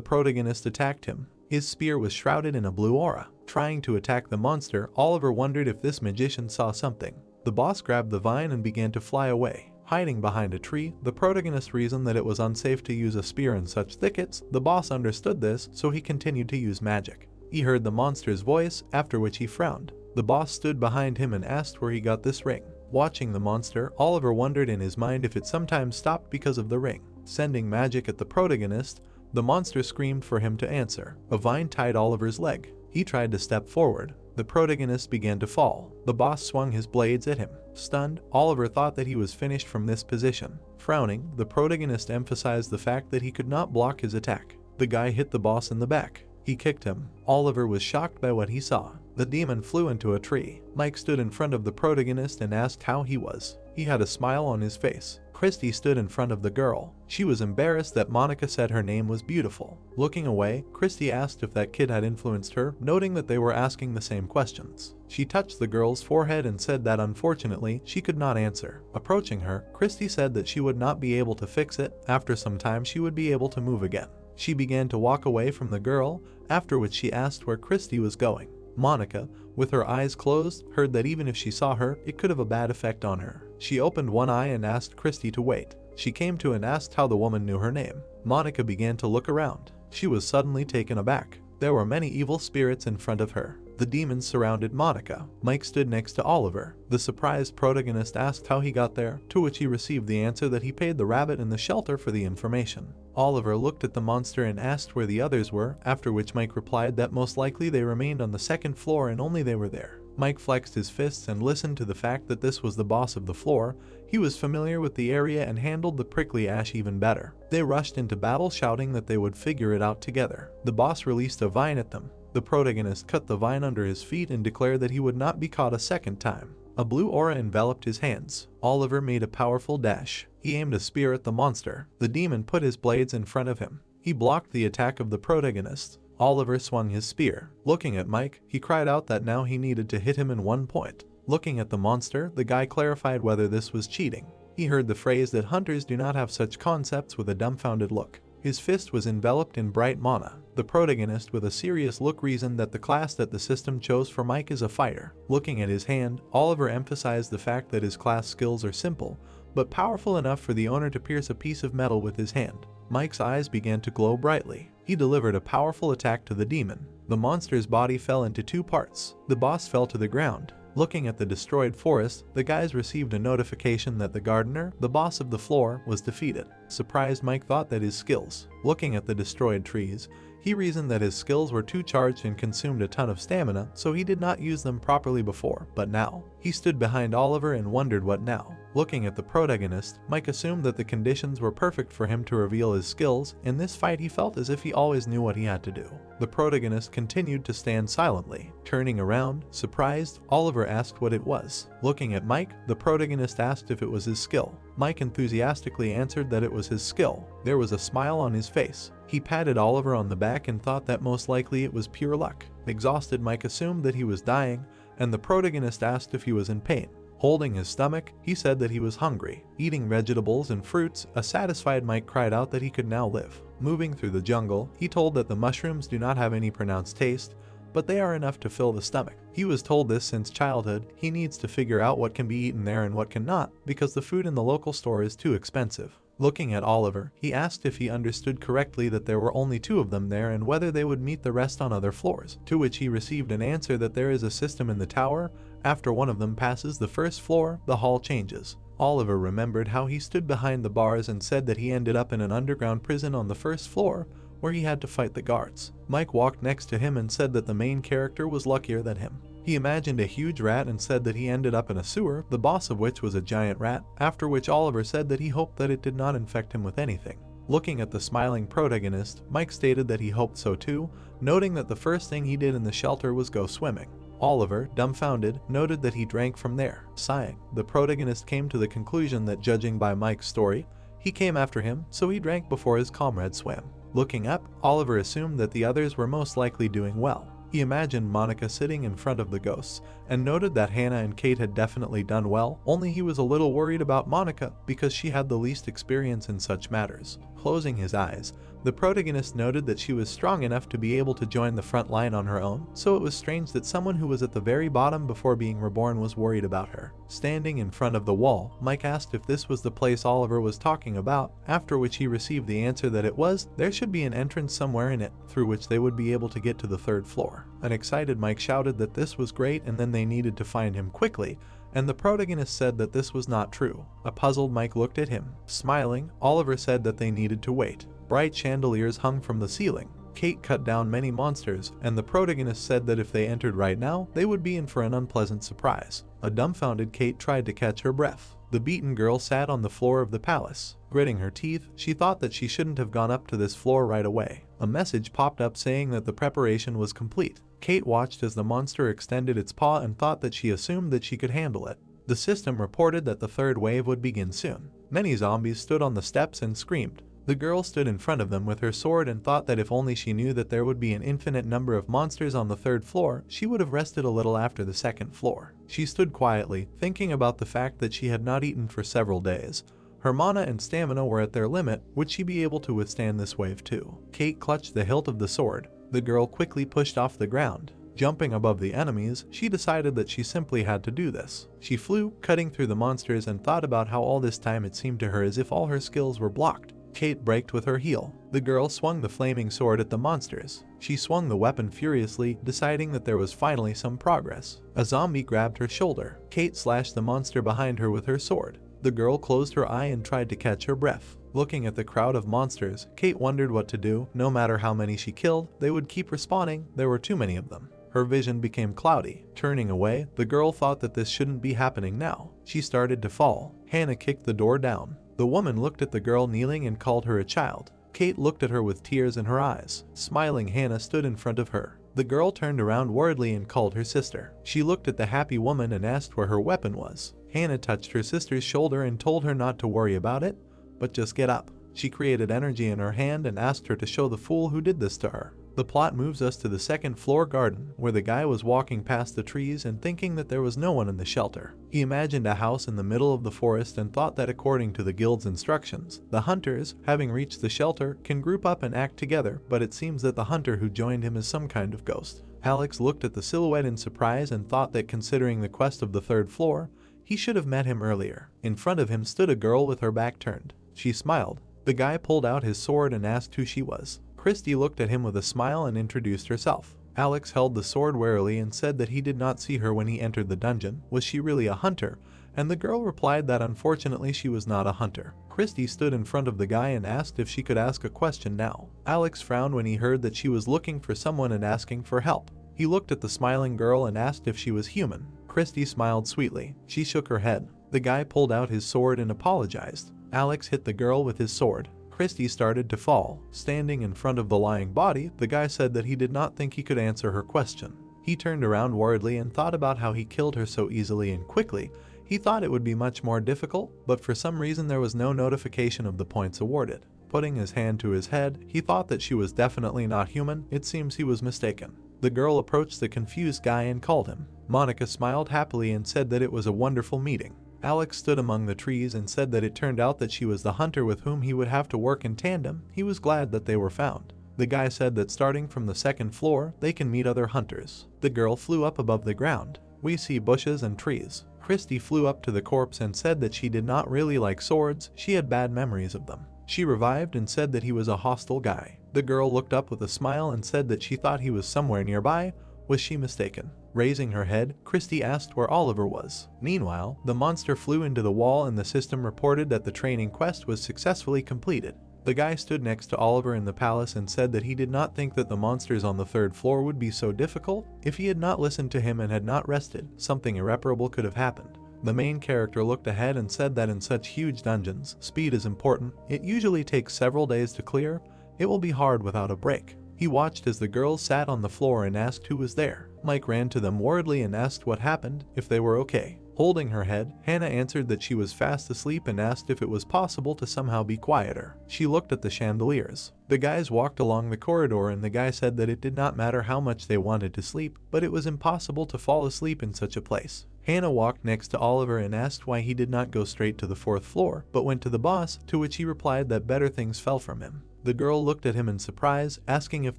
protagonist attacked him. His spear was shrouded in a blue aura. Trying to attack the monster, Oliver wondered if this magician saw something. The boss grabbed the vine and began to fly away. Hiding behind a tree, the protagonist reasoned that it was unsafe to use a spear in such thickets. The boss understood this, so he continued to use magic. He heard the monster's voice, after which he frowned. The boss stood behind him and asked where he got this ring. Watching the monster, Oliver wondered in his mind if it sometimes stopped because of the ring. Sending magic at the protagonist, the monster screamed for him to answer. A vine tied Oliver's leg. He tried to step forward. The protagonist began to fall. The boss swung his blades at him. Stunned, Oliver thought that he was finished from this position. Frowning, the protagonist emphasized the fact that he could not block his attack. The guy hit the boss in the back. He kicked him. Oliver was shocked by what he saw. The demon flew into a tree. Mike stood in front of the protagonist and asked how he was. He had a smile on his face. Christy stood in front of the girl. She was embarrassed that Monica said her name was beautiful. Looking away, Christy asked if that kid had influenced her, noting that they were asking the same questions. She touched the girl's forehead and said that unfortunately, she could not answer. Approaching her, Christy said that she would not be able to fix it. After some time, she would be able to move again. She began to walk away from the girl, after which she asked where Christy was going. Monica, with her eyes closed, heard that even if she saw her, it could have a bad effect on her. She opened one eye and asked Christy to wait. She came to and asked how the woman knew her name. Monica began to look around. She was suddenly taken aback. There were many evil spirits in front of her. The demons surrounded Monica. Mike stood next to Oliver. The surprised protagonist asked how he got there, to which he received the answer that he paid the rabbit in the shelter for the information. Oliver looked at the monster and asked where the others were, after which Mike replied that most likely they remained on the second floor and only they were there. Mike flexed his fists and listened to the fact that this was the boss of the floor. He was familiar with the area and handled the prickly ash even better. They rushed into battle shouting that they would figure it out together. The boss released a vine at them. The protagonist cut the vine under his feet and declared that he would not be caught a second time. A blue aura enveloped his hands. Oliver made a powerful dash. He aimed a spear at the monster. The demon put his blades in front of him. He blocked the attack of the protagonist. Oliver swung his spear. Looking at Mike, he cried out that now he needed to hit him in one point. Looking at the monster, the guy clarified whether this was cheating. He heard the phrase that hunters do not have such concepts with a dumbfounded look. His fist was enveloped in bright mana. The protagonist with a serious look reasoned that the class that the system chose for Mike is a fighter. Looking at his hand, Oliver emphasized the fact that his class skills are simple, but powerful enough for the owner to pierce a piece of metal with his hand. Mike's eyes began to glow brightly. He delivered a powerful attack to the demon. The monster's body fell into two parts. The boss fell to the ground. Looking at the destroyed forest, the guys received a notification that the gardener, the boss of the floor, was defeated. Surprised, Mike thought that his skills. Looking at the destroyed trees, he reasoned that his skills were too charged and consumed a ton of stamina, so he did not use them properly before, but now. He stood behind Oliver and wondered what now. Looking at the protagonist, Mike assumed that the conditions were perfect for him to reveal his skills. In this fight, he felt as if he always knew what he had to do. The protagonist continued to stand silently. Turning around, surprised, Oliver asked what it was. Looking at Mike, the protagonist asked if it was his skill. Mike enthusiastically answered that it was his skill. There was a smile on his face. He patted Oliver on the back and thought that most likely it was pure luck. Exhausted, Mike assumed that he was dying, and the protagonist asked if he was in pain. Holding his stomach, he said that he was hungry. Eating vegetables and fruits, a satisfied Mike cried out that he could now live. Moving through the jungle, he told that the mushrooms do not have any pronounced taste, but they are enough to fill the stomach. He was told this since childhood. He needs to figure out what can be eaten there and what cannot, because the food in the local store is too expensive. Looking at Oliver, he asked if he understood correctly that there were only two of them there and whether they would meet the rest on other floors, to which he received an answer that there is a system in the tower. After one of them passes the first floor, the hall changes. Oliver remembered how he stood behind the bars and said that he ended up in an underground prison on the first floor, where he had to fight the guards. Mike walked next to him and said that the main character was luckier than him. He imagined a huge rat and said that he ended up in a sewer, the boss of which was a giant rat, after which Oliver said that he hoped that it did not infect him with anything. Looking at the smiling protagonist, Mike stated that he hoped so too, noting that the first thing he did in the shelter was go swimming. Oliver, dumbfounded, noted that he drank from there. Sighing, the protagonist came to the conclusion that judging by Mike's story, he came after him, so he drank before his comrade swam. Looking up, Oliver assumed that the others were most likely doing well. He imagined Monica sitting in front of the ghosts, and noted that Hannah and Kate had definitely done well, only he was a little worried about Monica because she had the least experience in such matters. Closing his eyes, The protagonist noted that she was strong enough to be able to join the front line on her own, so it was strange that someone who was at the very bottom before being reborn was worried about her. Standing in front of the wall, Mike asked if this was the place Oliver was talking about, after which he received the answer that it was. There should be an entrance somewhere in it, through which they would be able to get to the 3rd floor. An excited Mike shouted that this was great and then they needed to find him quickly, and the protagonist said that this was not true. A puzzled Mike looked at him. Smiling, Oliver said that they needed to wait. Bright chandeliers hung from the ceiling. Kate cut down many monsters, and the protagonist said that if they entered right now, they would be in for an unpleasant surprise. A dumbfounded Kate tried to catch her breath. The beaten girl sat on the floor of the palace. Gritting her teeth, she thought that she shouldn't have gone up to this floor right away. A message popped up saying that the preparation was complete. Kate watched as the monster extended its paw and thought that she assumed that she could handle it. The system reported that the 3rd wave would begin soon. Many zombies stood on the steps and screamed. The girl stood in front of them with her sword and thought that if only she knew that there would be an infinite number of monsters on the 3rd floor, she would have rested a little after the 2nd floor. She stood quietly, thinking about the fact that she had not eaten for several days. Her mana and stamina were at their limit. Would she be able to withstand this wave too? Kate clutched the hilt of the sword. The girl quickly pushed off the ground. Jumping above the enemies, she decided that she simply had to do this. She flew, cutting through the monsters, and thought about how all this time it seemed to her as if all her skills were blocked. Kate braked with her heel. The girl swung the flaming sword at the monsters. She swung the weapon furiously, deciding that there was finally some progress. A zombie grabbed her shoulder. Kate slashed the monster behind her with her sword. The girl closed her eye and tried to catch her breath. Looking at the crowd of monsters, Kate wondered what to do. No matter how many she killed, they would keep respawning. There were too many of them. Her vision became cloudy. Turning away, the girl thought that this shouldn't be happening now. She started to fall. Hannah kicked the door down. The woman looked at the girl kneeling and called her a child. Kate looked at her with tears in her eyes. Smiling, Hannah stood in front of her. The girl turned around worriedly and called her sister. She looked at the happy woman and asked where her weapon was. Hannah touched her sister's shoulder and told her not to worry about it, but just get up. She created energy in her hand and asked her to show the fool who did this to her. The plot moves us to the 2nd floor garden, where the guy was walking past the trees and thinking that there was no one in the shelter. He imagined a house in the middle of the forest and thought that according to the guild's instructions, the hunters, having reached the shelter, can group up and act together, but it seems that the hunter who joined him is some kind of ghost. Alex looked at the silhouette in surprise and thought that considering the quest of the 3rd floor, he should have met him earlier. In front of him stood a girl with her back turned. She smiled. The guy pulled out his sword and asked who she was. Christy looked at him with a smile and introduced herself. Alex held the sword warily and said that he did not see her when he entered the dungeon. Was she really a hunter? And the girl replied that unfortunately she was not a hunter. Christy stood in front of the guy and asked if she could ask a question now. Alex frowned when he heard that she was looking for someone and asking for help. He looked at the smiling girl and asked if she was human. Christy smiled sweetly. She shook her head. The guy pulled out his sword and apologized. Alex hit the girl with his sword. Christy started to fall. Standing in front of the lying body, the guy said that he did not think he could answer her question. He turned around worriedly and thought about how he killed her so easily and quickly. He thought it would be much more difficult, but for some reason there was no notification of the points awarded. Putting his hand to his head, he thought that she was definitely not human. It seems he was mistaken. The girl approached the confused guy and called him. Monica smiled happily and said that it was a wonderful meeting. Alex stood among the trees and said that it turned out that she was the hunter with whom he would have to work in tandem. He was glad that they were found. The guy said that starting from the 2nd floor, they can meet other hunters. The girl flew up above the ground. We see bushes and trees. Christy flew up to the corpse and said that she did not really like swords. She had bad memories of them. She revived and said that he was a hostile guy. The girl looked up with a smile and said that she thought he was somewhere nearby. Was she mistaken? Raising her head, Christy asked where Oliver was. Meanwhile, the monster flew into the wall and the system reported that the training quest was successfully completed. The guy stood next to Oliver in the palace and said that he did not think that the monsters on the 3rd floor would be so difficult. If he had not listened to him and had not rested, something irreparable could have happened. The main character looked ahead and said that in such huge dungeons, speed is important. It usually takes several days to clear. It will be hard without a break. He watched as the girls sat on the floor and asked who was there. Mike ran to them worriedly and asked what happened, if they were okay. Holding her head, Hannah answered that she was fast asleep and asked if it was possible to somehow be quieter. She looked at the chandeliers. The guys walked along the corridor and the guy said that it did not matter how much they wanted to sleep, but it was impossible to fall asleep in such a place. Hannah walked next to Oliver and asked why he did not go straight to the 4th floor, but went to the boss, to which he replied that better things fell from him. The girl looked at him in surprise, asking if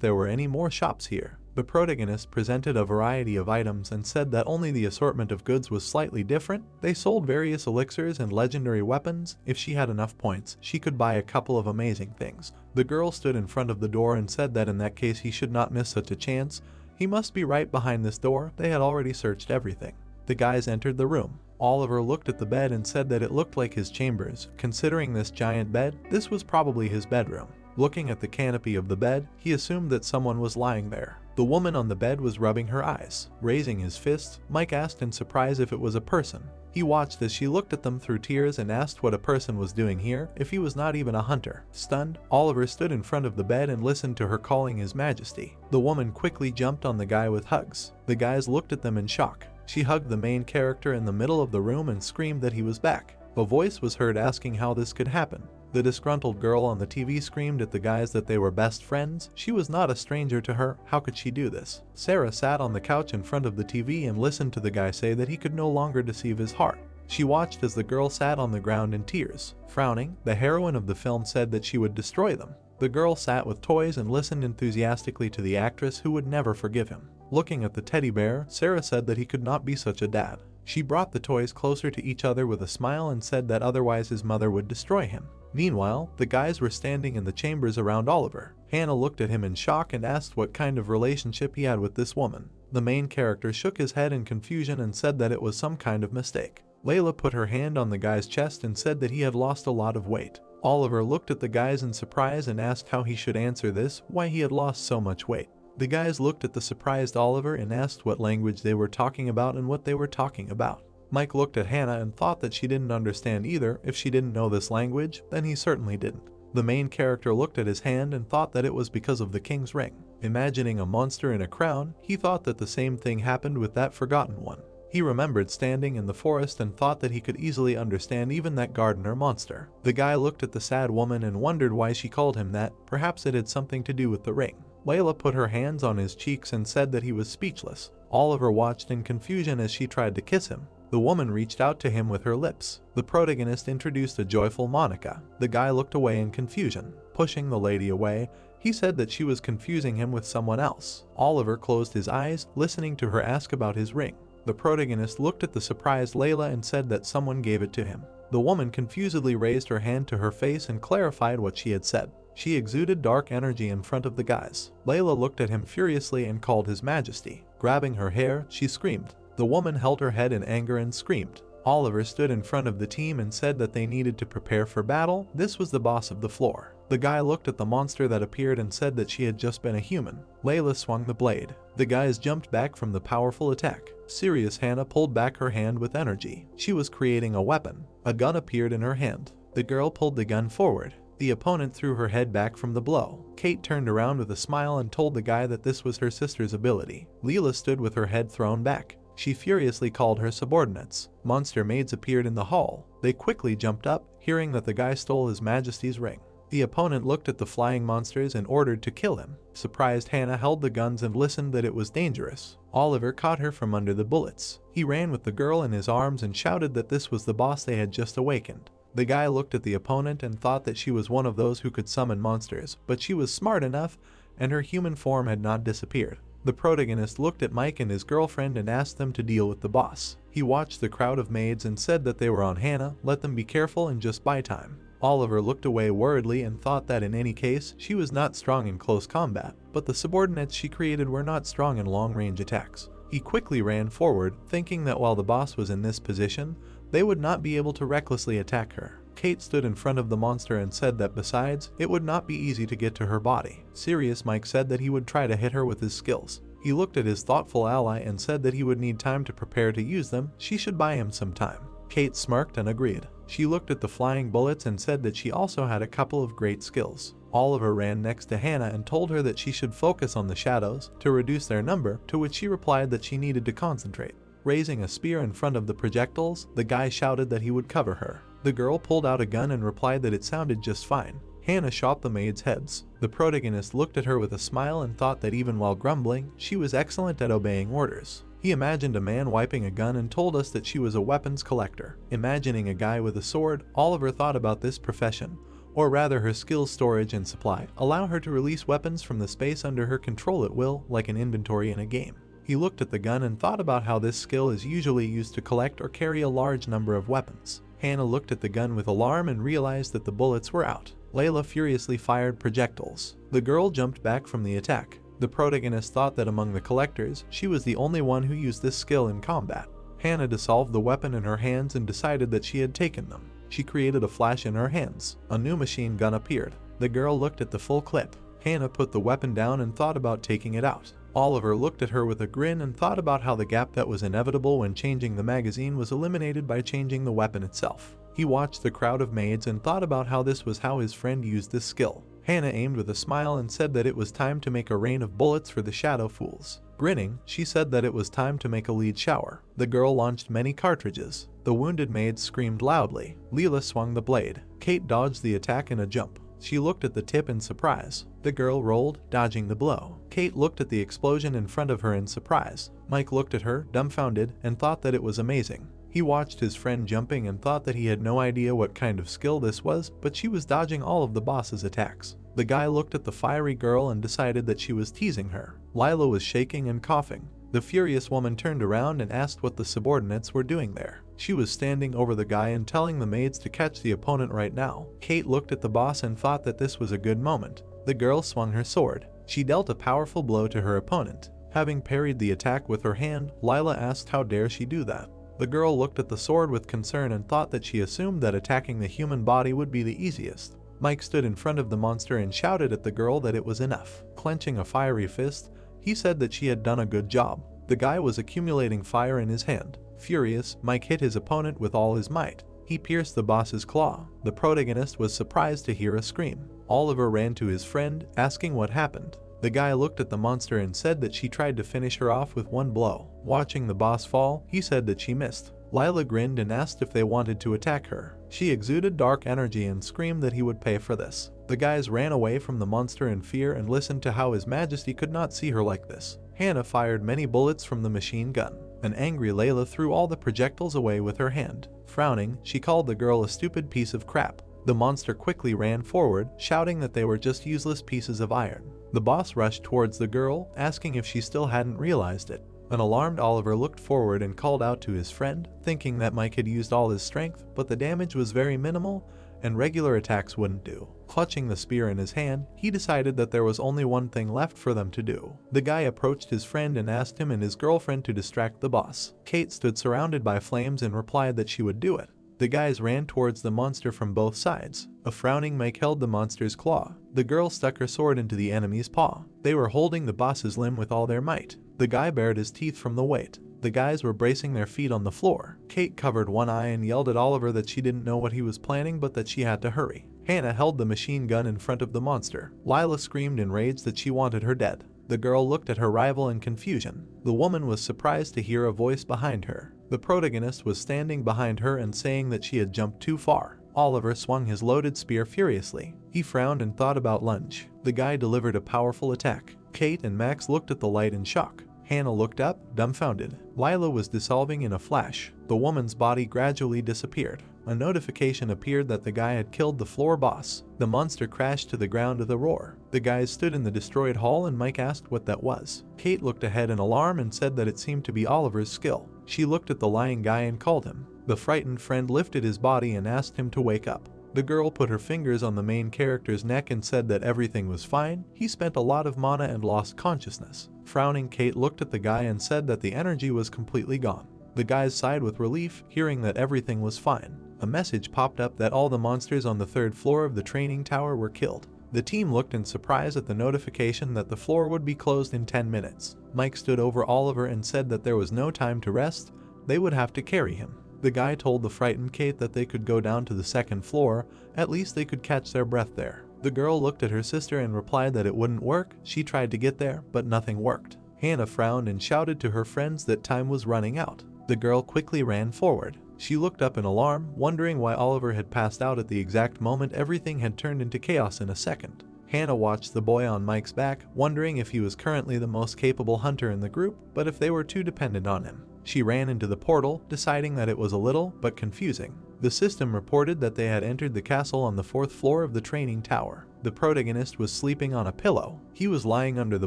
there were any more shops here. The protagonist presented a variety of items and said that only the assortment of goods was slightly different. They sold various elixirs and legendary weapons. If she had enough points, she could buy a couple of amazing things. The girl stood in front of the door and said that in that case he should not miss such a chance. He must be right behind this door. They had already searched everything. The guys entered the room. Oliver looked at the bed and said that it looked like his chambers. Considering this giant bed, this was probably his bedroom. Looking at the canopy of the bed, he assumed that someone was lying there. The woman on the bed was rubbing her eyes. Raising his fist, Mike asked in surprise if it was a person. He watched as she looked at them through tears and asked what a person was doing here, if he was not even a hunter. Stunned, Oliver stood in front of the bed and listened to her calling His Majesty. The woman quickly jumped on the guy with hugs. The guys looked at them in shock. She hugged the main character in the middle of the room and screamed that he was back. A voice was heard asking how this could happen. The disgruntled girl on the TV screamed at the guys that they were best friends. She was not a stranger to her. How could she do this? Sarah sat on the couch in front of the TV and listened to the guy say that he could no longer deceive his heart. She watched as the girl sat on the ground in tears. Frowning, the heroine of the film said that she would destroy them. The girl sat with toys and listened enthusiastically to the actress who would never forgive him. Looking at the teddy bear, Sarah said that he could not be such a dad. She brought the toys closer to each other with a smile and said that otherwise his mother would destroy him. Meanwhile, the guys were standing in the chambers around Oliver. Hannah looked at him in shock and asked what kind of relationship he had with this woman. The main character shook his head in confusion and said that it was some kind of mistake. Layla put her hand on the guy's chest and said that he had lost a lot of weight. Oliver looked at the guys in surprise and asked how he should answer this, why he had lost so much weight. The guys looked at the surprised Oliver and asked what language they were talking about and what they were talking about. Mike looked at Hannah and thought that she didn't understand either. If she didn't know this language, then he certainly didn't. The main character looked at his hand and thought that it was because of the king's ring. Imagining a monster in a crown, he thought that the same thing happened with that forgotten one. He remembered standing in the forest and thought that he could easily understand even that gardener monster. The guy looked at the sad woman and wondered why she called him that. Perhaps it had something to do with the ring. Layla put her hands on his cheeks and said that he was speechless. Oliver watched in confusion as she tried to kiss him. The woman reached out to him with her lips. The protagonist introduced a joyful Monica. The guy looked away in confusion. Pushing the lady away, he said that she was confusing him with someone else. Oliver closed his eyes, listening to her ask about his ring. The protagonist looked at the surprised Layla and said that someone gave it to him. The woman confusedly raised her hand to her face and clarified what she had said. She exuded dark energy in front of the guys. Layla looked at him furiously and called His Majesty. Grabbing her hair, she screamed. The woman held her head in anger and screamed. Oliver stood in front of the team and said that they needed to prepare for battle. This was the boss of the floor. The guy looked at the monster that appeared and said that she had just been a human. Layla swung the blade. The guys jumped back from the powerful attack. Serious Hannah pulled back her hand with energy. She was creating a weapon. A gun appeared in her hand. The girl pulled the gun forward. The opponent threw her head back from the blow. Kate turned around with a smile and told the guy that this was her sister's ability. Leela stood with her head thrown back. She furiously called her subordinates. Monster maids appeared in the hall. They quickly jumped up, hearing that the guy stole His Majesty's ring. The opponent looked at the flying monsters and ordered to kill him. Surprised Hannah held the guns and listened that it was dangerous. Oliver caught her from under the bullets. He ran with the girl in his arms and shouted that this was the boss they had just awakened. The guy looked at the opponent and thought that she was one of those who could summon monsters, but she was smart enough and her human form had not disappeared. The protagonist looked at Mike and his girlfriend and asked them to deal with the boss. He watched the crowd of maids and said that they were on Hannah, let them be careful and just buy time. Oliver looked away worriedly and thought that in any case, she was not strong in close combat, but the subordinates she created were not strong in long-range attacks. He quickly ran forward, thinking that while the boss was in this position, they would not be able to recklessly attack her. Kate stood in front of the monster and said that besides, it would not be easy to get to her body. Serious Mike said that he would try to hit her with his skills. He looked at his thoughtful ally and said that he would need time to prepare to use them. She should buy him some time. Kate smirked and agreed. She looked at the flying bullets and said that she also had a couple of great skills. Oliver ran next to Hannah and told her that she should focus on the shadows to reduce their number, to which she replied that she needed to concentrate. Raising a spear in front of the projectiles, the guy shouted that he would cover her. The girl pulled out a gun and replied that it sounded just fine. Hannah shot the maids' heads. The protagonist looked at her with a smile and thought that even while grumbling, she was excellent at obeying orders. He imagined a man wiping a gun and told us that she was a weapons collector. Imagining a guy with a sword, Oliver thought about this profession. or rather her skill's storage and supply, allow her to release weapons from the space under her control at will, like an inventory in a game. He looked at the gun and thought about how this skill is usually used to collect or carry a large number of weapons. Hannah looked at the gun with alarm and realized that the bullets were out. Layla furiously fired projectiles. The girl jumped back from the attack. The protagonist thought that among the collectors, she was the only one who used this skill in combat. Hannah dissolved the weapon in her hands and decided that she had taken them. She created a flash in her hands. A new machine gun appeared. The girl looked at the full clip. Hannah put the weapon down and thought about taking it out. Oliver looked at her with a grin and thought about how the gap that was inevitable when changing the magazine was eliminated by changing the weapon itself. He watched the crowd of maids and thought about how this was how his friend used this skill. Hannah aimed with a smile and said that it was time to make a rain of bullets for the shadow fools. Grinning, she said that it was time to make a lead shower. The girl launched many cartridges. The wounded maids screamed loudly. Leela swung the blade. Kate dodged the attack in a jump. She looked at the tip in surprise. The girl rolled, dodging the blow. Kate looked at the explosion in front of her in surprise. Mike looked at her, dumbfounded, and thought that it was amazing. He watched his friend jumping and thought that he had no idea what kind of skill this was, but she was dodging all of the boss's attacks. The guy looked at the fiery girl and decided that she was teasing her. Lila was shaking and coughing. The furious woman turned around and asked what the subordinates were doing there. She was standing over the guy and telling the maids to catch the opponent right now. Kate looked at the boss and thought that this was a good moment. The girl swung her sword. She dealt a powerful blow to her opponent. Having parried the attack with her hand, Lila asked how dare she do that. The girl looked at the sword with concern and thought that she assumed that attacking the human body would be the easiest. Mike stood in front of the monster and shouted at the girl that it was enough. Clenching a fiery fist, he said that she had done a good job. The guy was accumulating fire in his hand. Furious, Mike hit his opponent with all his might. He pierced the boss's claw. The protagonist was surprised to hear a scream. Oliver ran to his friend, asking what happened. The guy looked at the monster and said that she tried to finish her off with one blow. Watching the boss fall, he said that she missed. Lila grinned and asked if they wanted to attack her. She exuded dark energy and screamed that he would pay for this. The guys ran away from the monster in fear and listened to how His Majesty could not see her like this. Hannah fired many bullets from the machine gun. An angry Layla threw all the projectiles away with her hand. Frowning, she called the girl a stupid piece of crap. The monster quickly ran forward, shouting that they were just useless pieces of iron. The boss rushed towards the girl, asking if she still hadn't realized it. An alarmed Oliver looked forward and called out to his friend, thinking that Mike had used all his strength, but the damage was very minimal, and regular attacks wouldn't do. Clutching the spear in his hand, he decided that there was only one thing left for them to do. The guy approached his friend and asked him and his girlfriend to distract the boss. Kate stood surrounded by flames and replied that she would do it. The guys ran towards the monster from both sides. A frowning Mike held the monster's claw. The girl stuck her sword into the enemy's paw. They were holding the boss's limb with all their might. The guy bared his teeth from the weight. The guys were bracing their feet on the floor. Kate covered one eye and yelled at Oliver that she didn't know what he was planning but that she had to hurry. Hannah held the machine gun in front of the monster. Lila screamed in rage that she wanted her dead. The girl looked at her rival in confusion. The woman was surprised to hear a voice behind her. The protagonist was standing behind her and saying that she had jumped too far. Oliver swung his loaded spear furiously. He frowned and thought about lunge. The guy delivered a powerful attack. Kate and Max looked at the light in shock. Hannah looked up, dumbfounded. Lila was dissolving in a flash. The woman's body gradually disappeared. A notification appeared that the guy had killed the floor boss. The monster crashed to the ground with a roar. The guys stood in the destroyed hall and Mike asked what that was. Kate looked ahead in alarm and said that it seemed to be Oliver's skill. She looked at the lying guy and called him. The frightened friend lifted his body and asked him to wake up. The girl put her fingers on the main character's neck and said that everything was fine. He spent a lot of mana and lost consciousness. Frowning, Kate looked at the guy and said that the energy was completely gone. The guys sighed with relief, hearing that everything was fine. A message popped up that all the monsters on the third floor of the training tower were killed. The team looked in surprise at the notification that the floor would be closed in 10 minutes. Mike stood over Oliver and said that there was no time to rest, they would have to carry him. The guy told the frightened Kate that they could go down to the second floor, at least they could catch their breath there. The girl looked at her sister and replied that it wouldn't work. She tried to get there, but nothing worked. Hannah frowned and shouted to her friends that time was running out. The girl quickly ran forward. She looked up in alarm, wondering why Oliver had passed out at the exact moment everything had turned into chaos in a second. Hannah watched the boy on Mike's back, wondering if he was currently the most capable hunter in the group, but if they were too dependent on him. She ran into the portal, deciding that it was a little, but confusing. The system reported that they had entered the castle on the 4th floor of the training tower. The protagonist was sleeping on a pillow. He was lying under the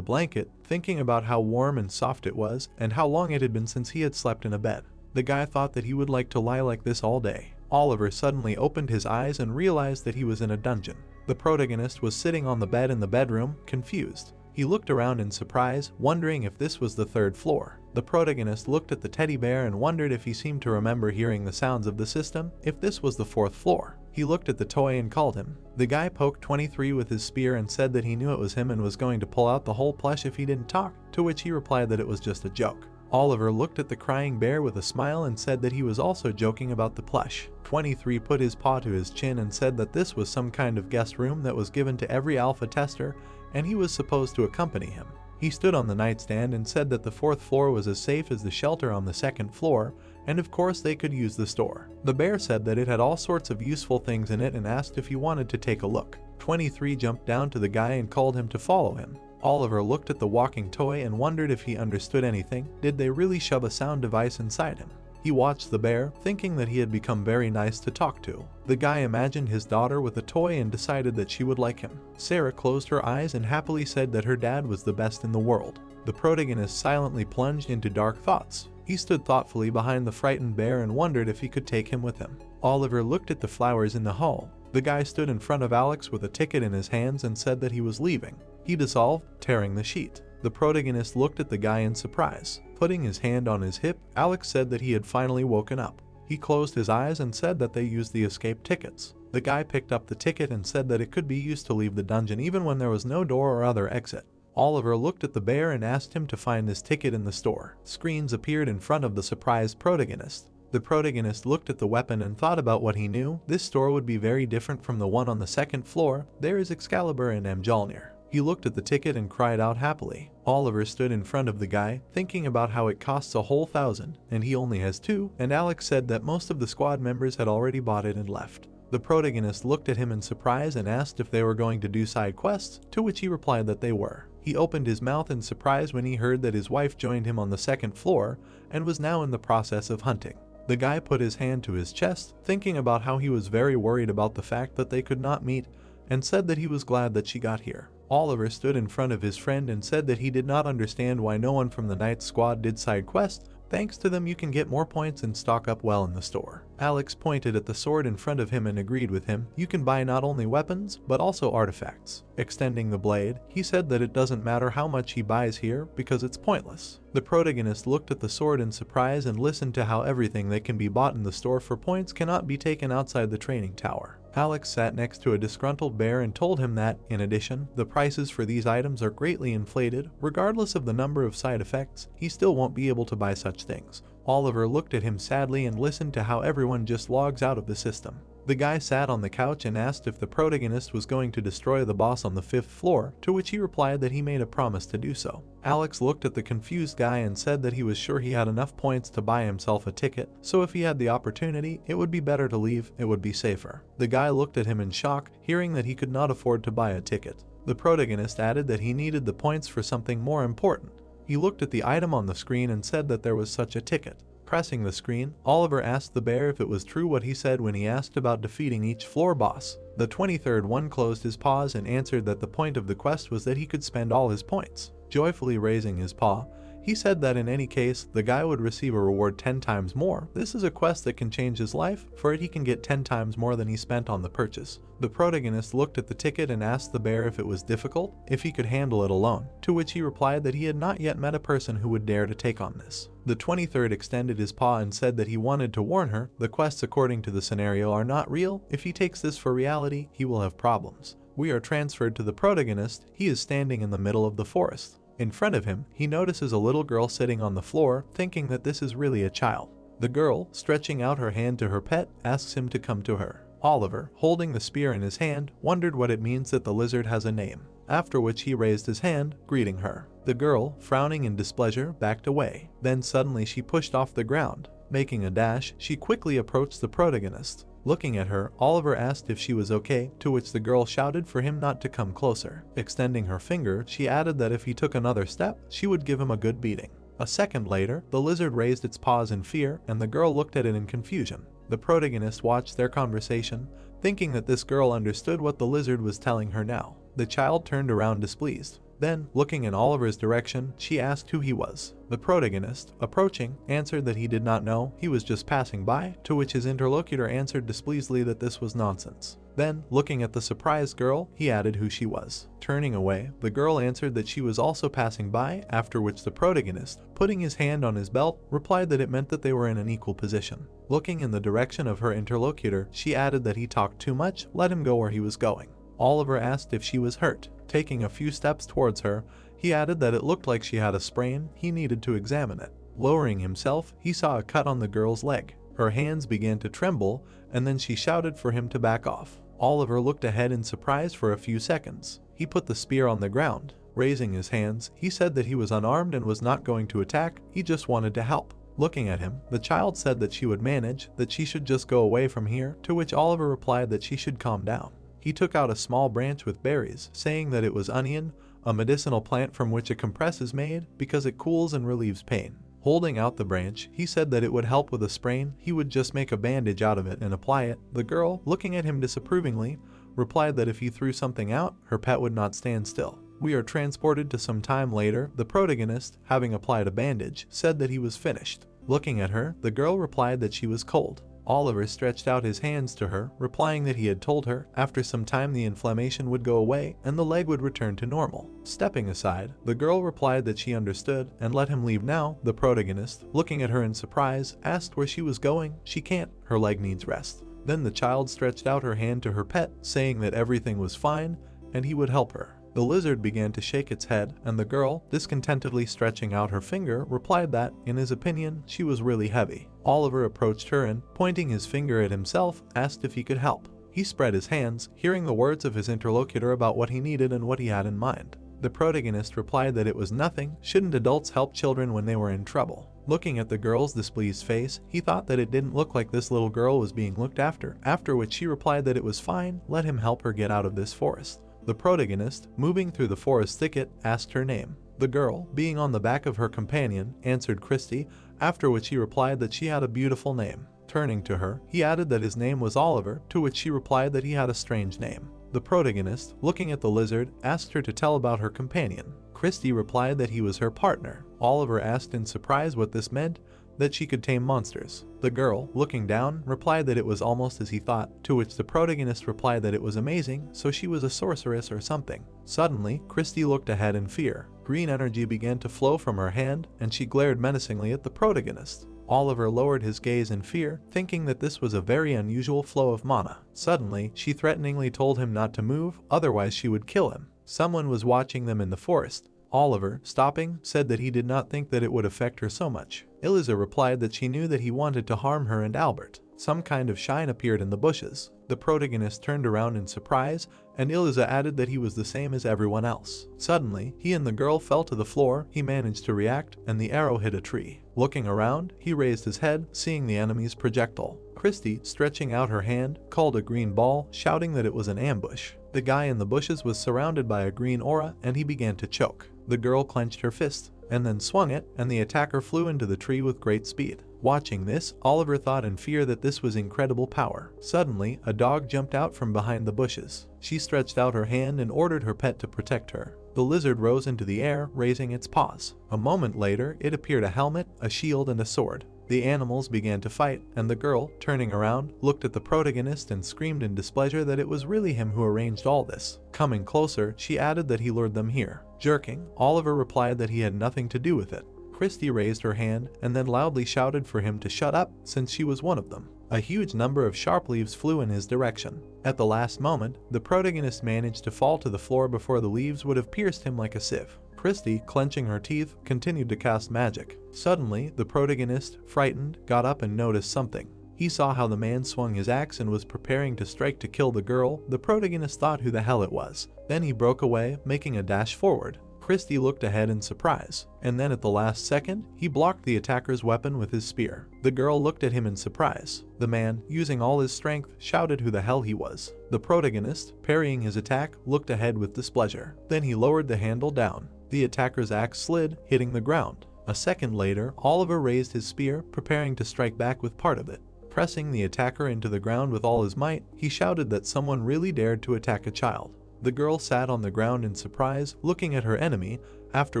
blanket, thinking about how warm and soft it was, and how long it had been since he had slept in a bed. The guy thought that he would like to lie like this all day. Oliver suddenly opened his eyes and realized that he was in a dungeon. The protagonist was sitting on the bed in the bedroom, confused. He looked around in surprise, wondering if this was the 3rd floor. The protagonist looked at the teddy bear and wondered if he seemed to remember hearing the sounds of the system, if this was the 4th floor. He looked at the toy and called him. The guy poked 23 with his spear and said that he knew it was him and was going to pull out the whole plush if he didn't talk, to which he replied that it was just a joke. Oliver looked at the crying bear with a smile and said that he was also joking about the plush. 23 put his paw to his chin and said that this was some kind of guest room that was given to every alpha tester, and he was supposed to accompany him. He stood on the nightstand and said that the 4th floor was as safe as the shelter on the 2nd floor, and of course they could use the store. The bear said that it had all sorts of useful things in it and asked if he wanted to take a look. 23 jumped down to the guy and called him to follow him. Oliver looked at the walking toy and wondered if he understood anything. Did they really shove a sound device inside him? He watched the bear, thinking that he had become very nice to talk to. The guy imagined his daughter with a toy and decided that she would like him. Sarah closed her eyes and happily said that her dad was the best in the world. The protagonist silently plunged into dark thoughts. He stood thoughtfully behind the frightened bear and wondered if he could take him with him. Oliver looked at the flowers in the hall. The guy stood in front of Alex with a ticket in his hands and said that he was leaving. He dissolved, tearing the sheet. The protagonist looked at the guy in surprise. Putting his hand on his hip, Alex said that he had finally woken up. He closed his eyes and said that they used the escape tickets. The guy picked up the ticket and said that it could be used to leave the dungeon even when there was no door or other exit. Oliver looked at the bear and asked him to find this ticket in the store. Screens appeared in front of the surprised protagonist. The protagonist looked at the weapon and thought about what he knew. This store would be very different from the one on the 2nd floor. There is Excalibur and Mjolnir. He looked at the ticket and cried out happily. Oliver stood in front of the guy, thinking about how it costs a whole 1,000, and he only has 2, and Alex said that most of the squad members had already bought it and left. The protagonist looked at him in surprise and asked if they were going to do side quests, to which he replied that they were. He opened his mouth in surprise when he heard that his wife joined him on the 2nd floor and was now in the process of hunting. The guy put his hand to his chest, thinking about how he was very worried about the fact that they could not meet, and said that he was glad that she got here. Oliver stood in front of his friend and said that he did not understand why no one from the night squad did side quests. Thanks to them you can get more points and stock up well in the store. Alex pointed at the sword in front of him and agreed with him. You can buy not only weapons, but also artifacts. Extending the blade, he said that it doesn't matter how much he buys here because it's pointless. The protagonist looked at the sword in surprise and listened to how everything that can be bought in the store for points cannot be taken outside the training tower. Alex sat next to a disgruntled bear and told him that, in addition, the prices for these items are greatly inflated. Regardless of the number of side effects, he still won't be able to buy such things. Oliver looked at him sadly and listened to how everyone just logs out of the system. The guy sat on the couch and asked if the protagonist was going to destroy the boss on the 5th floor, to which he replied that he made a promise to do so. Alex looked at the confused guy and said that he was sure he had enough points to buy himself a ticket, so if he had the opportunity, it would be better to leave, it would be safer. The guy looked at him in shock, hearing that he could not afford to buy a ticket. The protagonist added that he needed the points for something more important. He looked at the item on the screen and said that there was such a ticket. Pressing the screen, Oliver asked the bear if it was true what he said when he asked about defeating each floor boss. The 23rd one closed his paws and answered that the point of the quest was that he could spend all his points. Joyfully raising his paw, he said that in any case, the guy would receive a reward 10 times more. This is a quest that can change his life. For it he can get 10 times more than he spent on the purchase. The protagonist looked at the ticket and asked the bear if it was difficult, if he could handle it alone, to which he replied that he had not yet met a person who would dare to take on this. The 23rd extended his paw and said that he wanted to warn her, the quests according to the scenario are not real. If he takes this for reality, he will have problems. We are transferred to the protagonist. He is standing in the middle of the forest. In front of him, he notices a little girl sitting on the floor, thinking that this is really a child. The girl, stretching out her hand to her pet, asks him to come to her. Oliver, holding the spear in his hand, wondered what it means that the lizard has a name, after which he raised his hand, greeting her. The girl, frowning in displeasure, backed away. Then suddenly she pushed off the ground. Making a dash, she quickly approached the protagonist. Looking at her, Oliver asked if she was okay, to which the girl shouted for him not to come closer. Extending her finger, she added that if he took another step, she would give him a good beating. A second later, the lizard raised its paws in fear, and the girl looked at it in confusion. The protagonist watched their conversation, thinking that this girl understood what the lizard was telling her now. The child turned around displeased. Then, looking in Oliver's direction, she asked who he was. The protagonist, approaching, answered that he did not know, he was just passing by, to which his interlocutor answered displeasedly that this was nonsense. Then, looking at the surprised girl, he added who she was. Turning away, the girl answered that she was also passing by, after which the protagonist, putting his hand on his belt, replied that it meant that they were in an equal position. Looking in the direction of her interlocutor, she added that he talked too much, let him go where he was going. Oliver asked if she was hurt. Taking a few steps towards her, he added that it looked like she had a sprain, he needed to examine it. Lowering himself, he saw a cut on the girl's leg. Her hands began to tremble, and then she shouted for him to back off. Oliver looked ahead in surprise for a few seconds. He put the spear on the ground. Raising his hands, he said that he was unarmed and was not going to attack, he just wanted to help. Looking at him, the child said that she would manage, that she should just go away from here, to which Oliver replied that she should calm down. He took out a small branch with berries, saying that it was onion, a medicinal plant from which a compress is made because it cools and relieves pain. Holding out the branch, he said that it would help with a sprain, he would just make a bandage out of it and apply it. The girl, looking at him disapprovingly, replied that if he threw something out, her pet would not stand still. We are transported to some time later. The protagonist, having applied a bandage, said that he was finished. Looking at her, the girl replied that she was cold. Oliver stretched out his hands to her, replying that he had told her after some time the inflammation would go away and the leg would return to normal. Stepping aside, the girl replied that she understood and let him leave now. The protagonist, looking at her in surprise, asked where she was going. She can't, her leg needs rest. Then the child stretched out her hand to her pet, saying that everything was fine and he would help her. The lizard began to shake its head, and the girl, discontentedly stretching out her finger, replied that, in his opinion, she was really heavy. Oliver approached her and, pointing his finger at himself, asked if he could help. He spread his hands, hearing the words of his interlocutor about what he needed and what he had in mind. The protagonist replied that it was nothing, shouldn't adults help children when they were in trouble? Looking at the girl's displeased face, he thought that it didn't look like this little girl was being looked after which she replied that it was fine, let him help her get out of this forest. The protagonist, moving through the forest thicket, asked her name. The girl, being on the back of her companion, answered Christy, after which he replied that she had a beautiful name. Turning to her, he added that his name was Oliver, to which she replied that he had a strange name. The protagonist, looking at the lizard, asked her to tell about her companion. Christy replied that he was her partner. Oliver asked in surprise what this meant, that she could tame monsters. The girl, looking down, replied that it was almost as he thought, to which the protagonist replied that it was amazing, so she was a sorceress or something. Suddenly, Christy looked ahead in fear. Green energy began to flow from her hand, and she glared menacingly at the protagonist. Oliver lowered his gaze in fear, thinking that this was a very unusual flow of mana. Suddenly, she threateningly told him not to move, otherwise she would kill him. Someone was watching them in the forest. Oliver, stopping, said that he did not think that it would affect her so much. Eliza replied that she knew that he wanted to harm her and Albert. Some kind of shine appeared in the bushes. The protagonist turned around in surprise, and Eliza added that he was the same as everyone else. Suddenly, he and the girl fell to the floor. He managed to react, and the arrow hit a tree. Looking around, he raised his head, seeing the enemy's projectile. Christy, stretching out her hand, called a green ball, shouting that it was an ambush. The guy in the bushes was surrounded by a green aura, and he began to choke. The girl clenched her fist, and then swung it, and the attacker flew into the tree with great speed. Watching this, Oliver thought in fear that this was incredible power. Suddenly, a dog jumped out from behind the bushes. She stretched out her hand and ordered her pet to protect her. The lizard rose into the air, raising its paws. A moment later, it appeared a helmet, a shield, and a sword. The animals began to fight, and the girl, turning around, looked at the protagonist and screamed in displeasure that it was really him who arranged all this. Coming closer, she added that he lured them here. Jerking, Oliver replied that he had nothing to do with it. Christy raised her hand and then loudly shouted for him to shut up, since she was one of them. A huge number of sharp leaves flew in his direction. At the last moment, the protagonist managed to fall to the floor before the leaves would have pierced him like a sieve. Christy, clenching her teeth, continued to cast magic. Suddenly, the protagonist, frightened, got up and noticed something. He saw how the man swung his axe and was preparing to strike to kill the girl. The protagonist thought who the hell it was. Then he broke away, making a dash forward. Christy looked ahead in surprise, and then at the last second, he blocked the attacker's weapon with his spear. The girl looked at him in surprise. The man, using all his strength, shouted who the hell he was. The protagonist, parrying his attack, looked ahead with displeasure. Then he lowered the handle down. The attacker's axe slid, hitting the ground. A second later, Oliver raised his spear, preparing to strike back with part of it. Pressing the attacker into the ground with all his might, he shouted that someone really dared to attack a child. The girl sat on the ground in surprise, looking at her enemy, after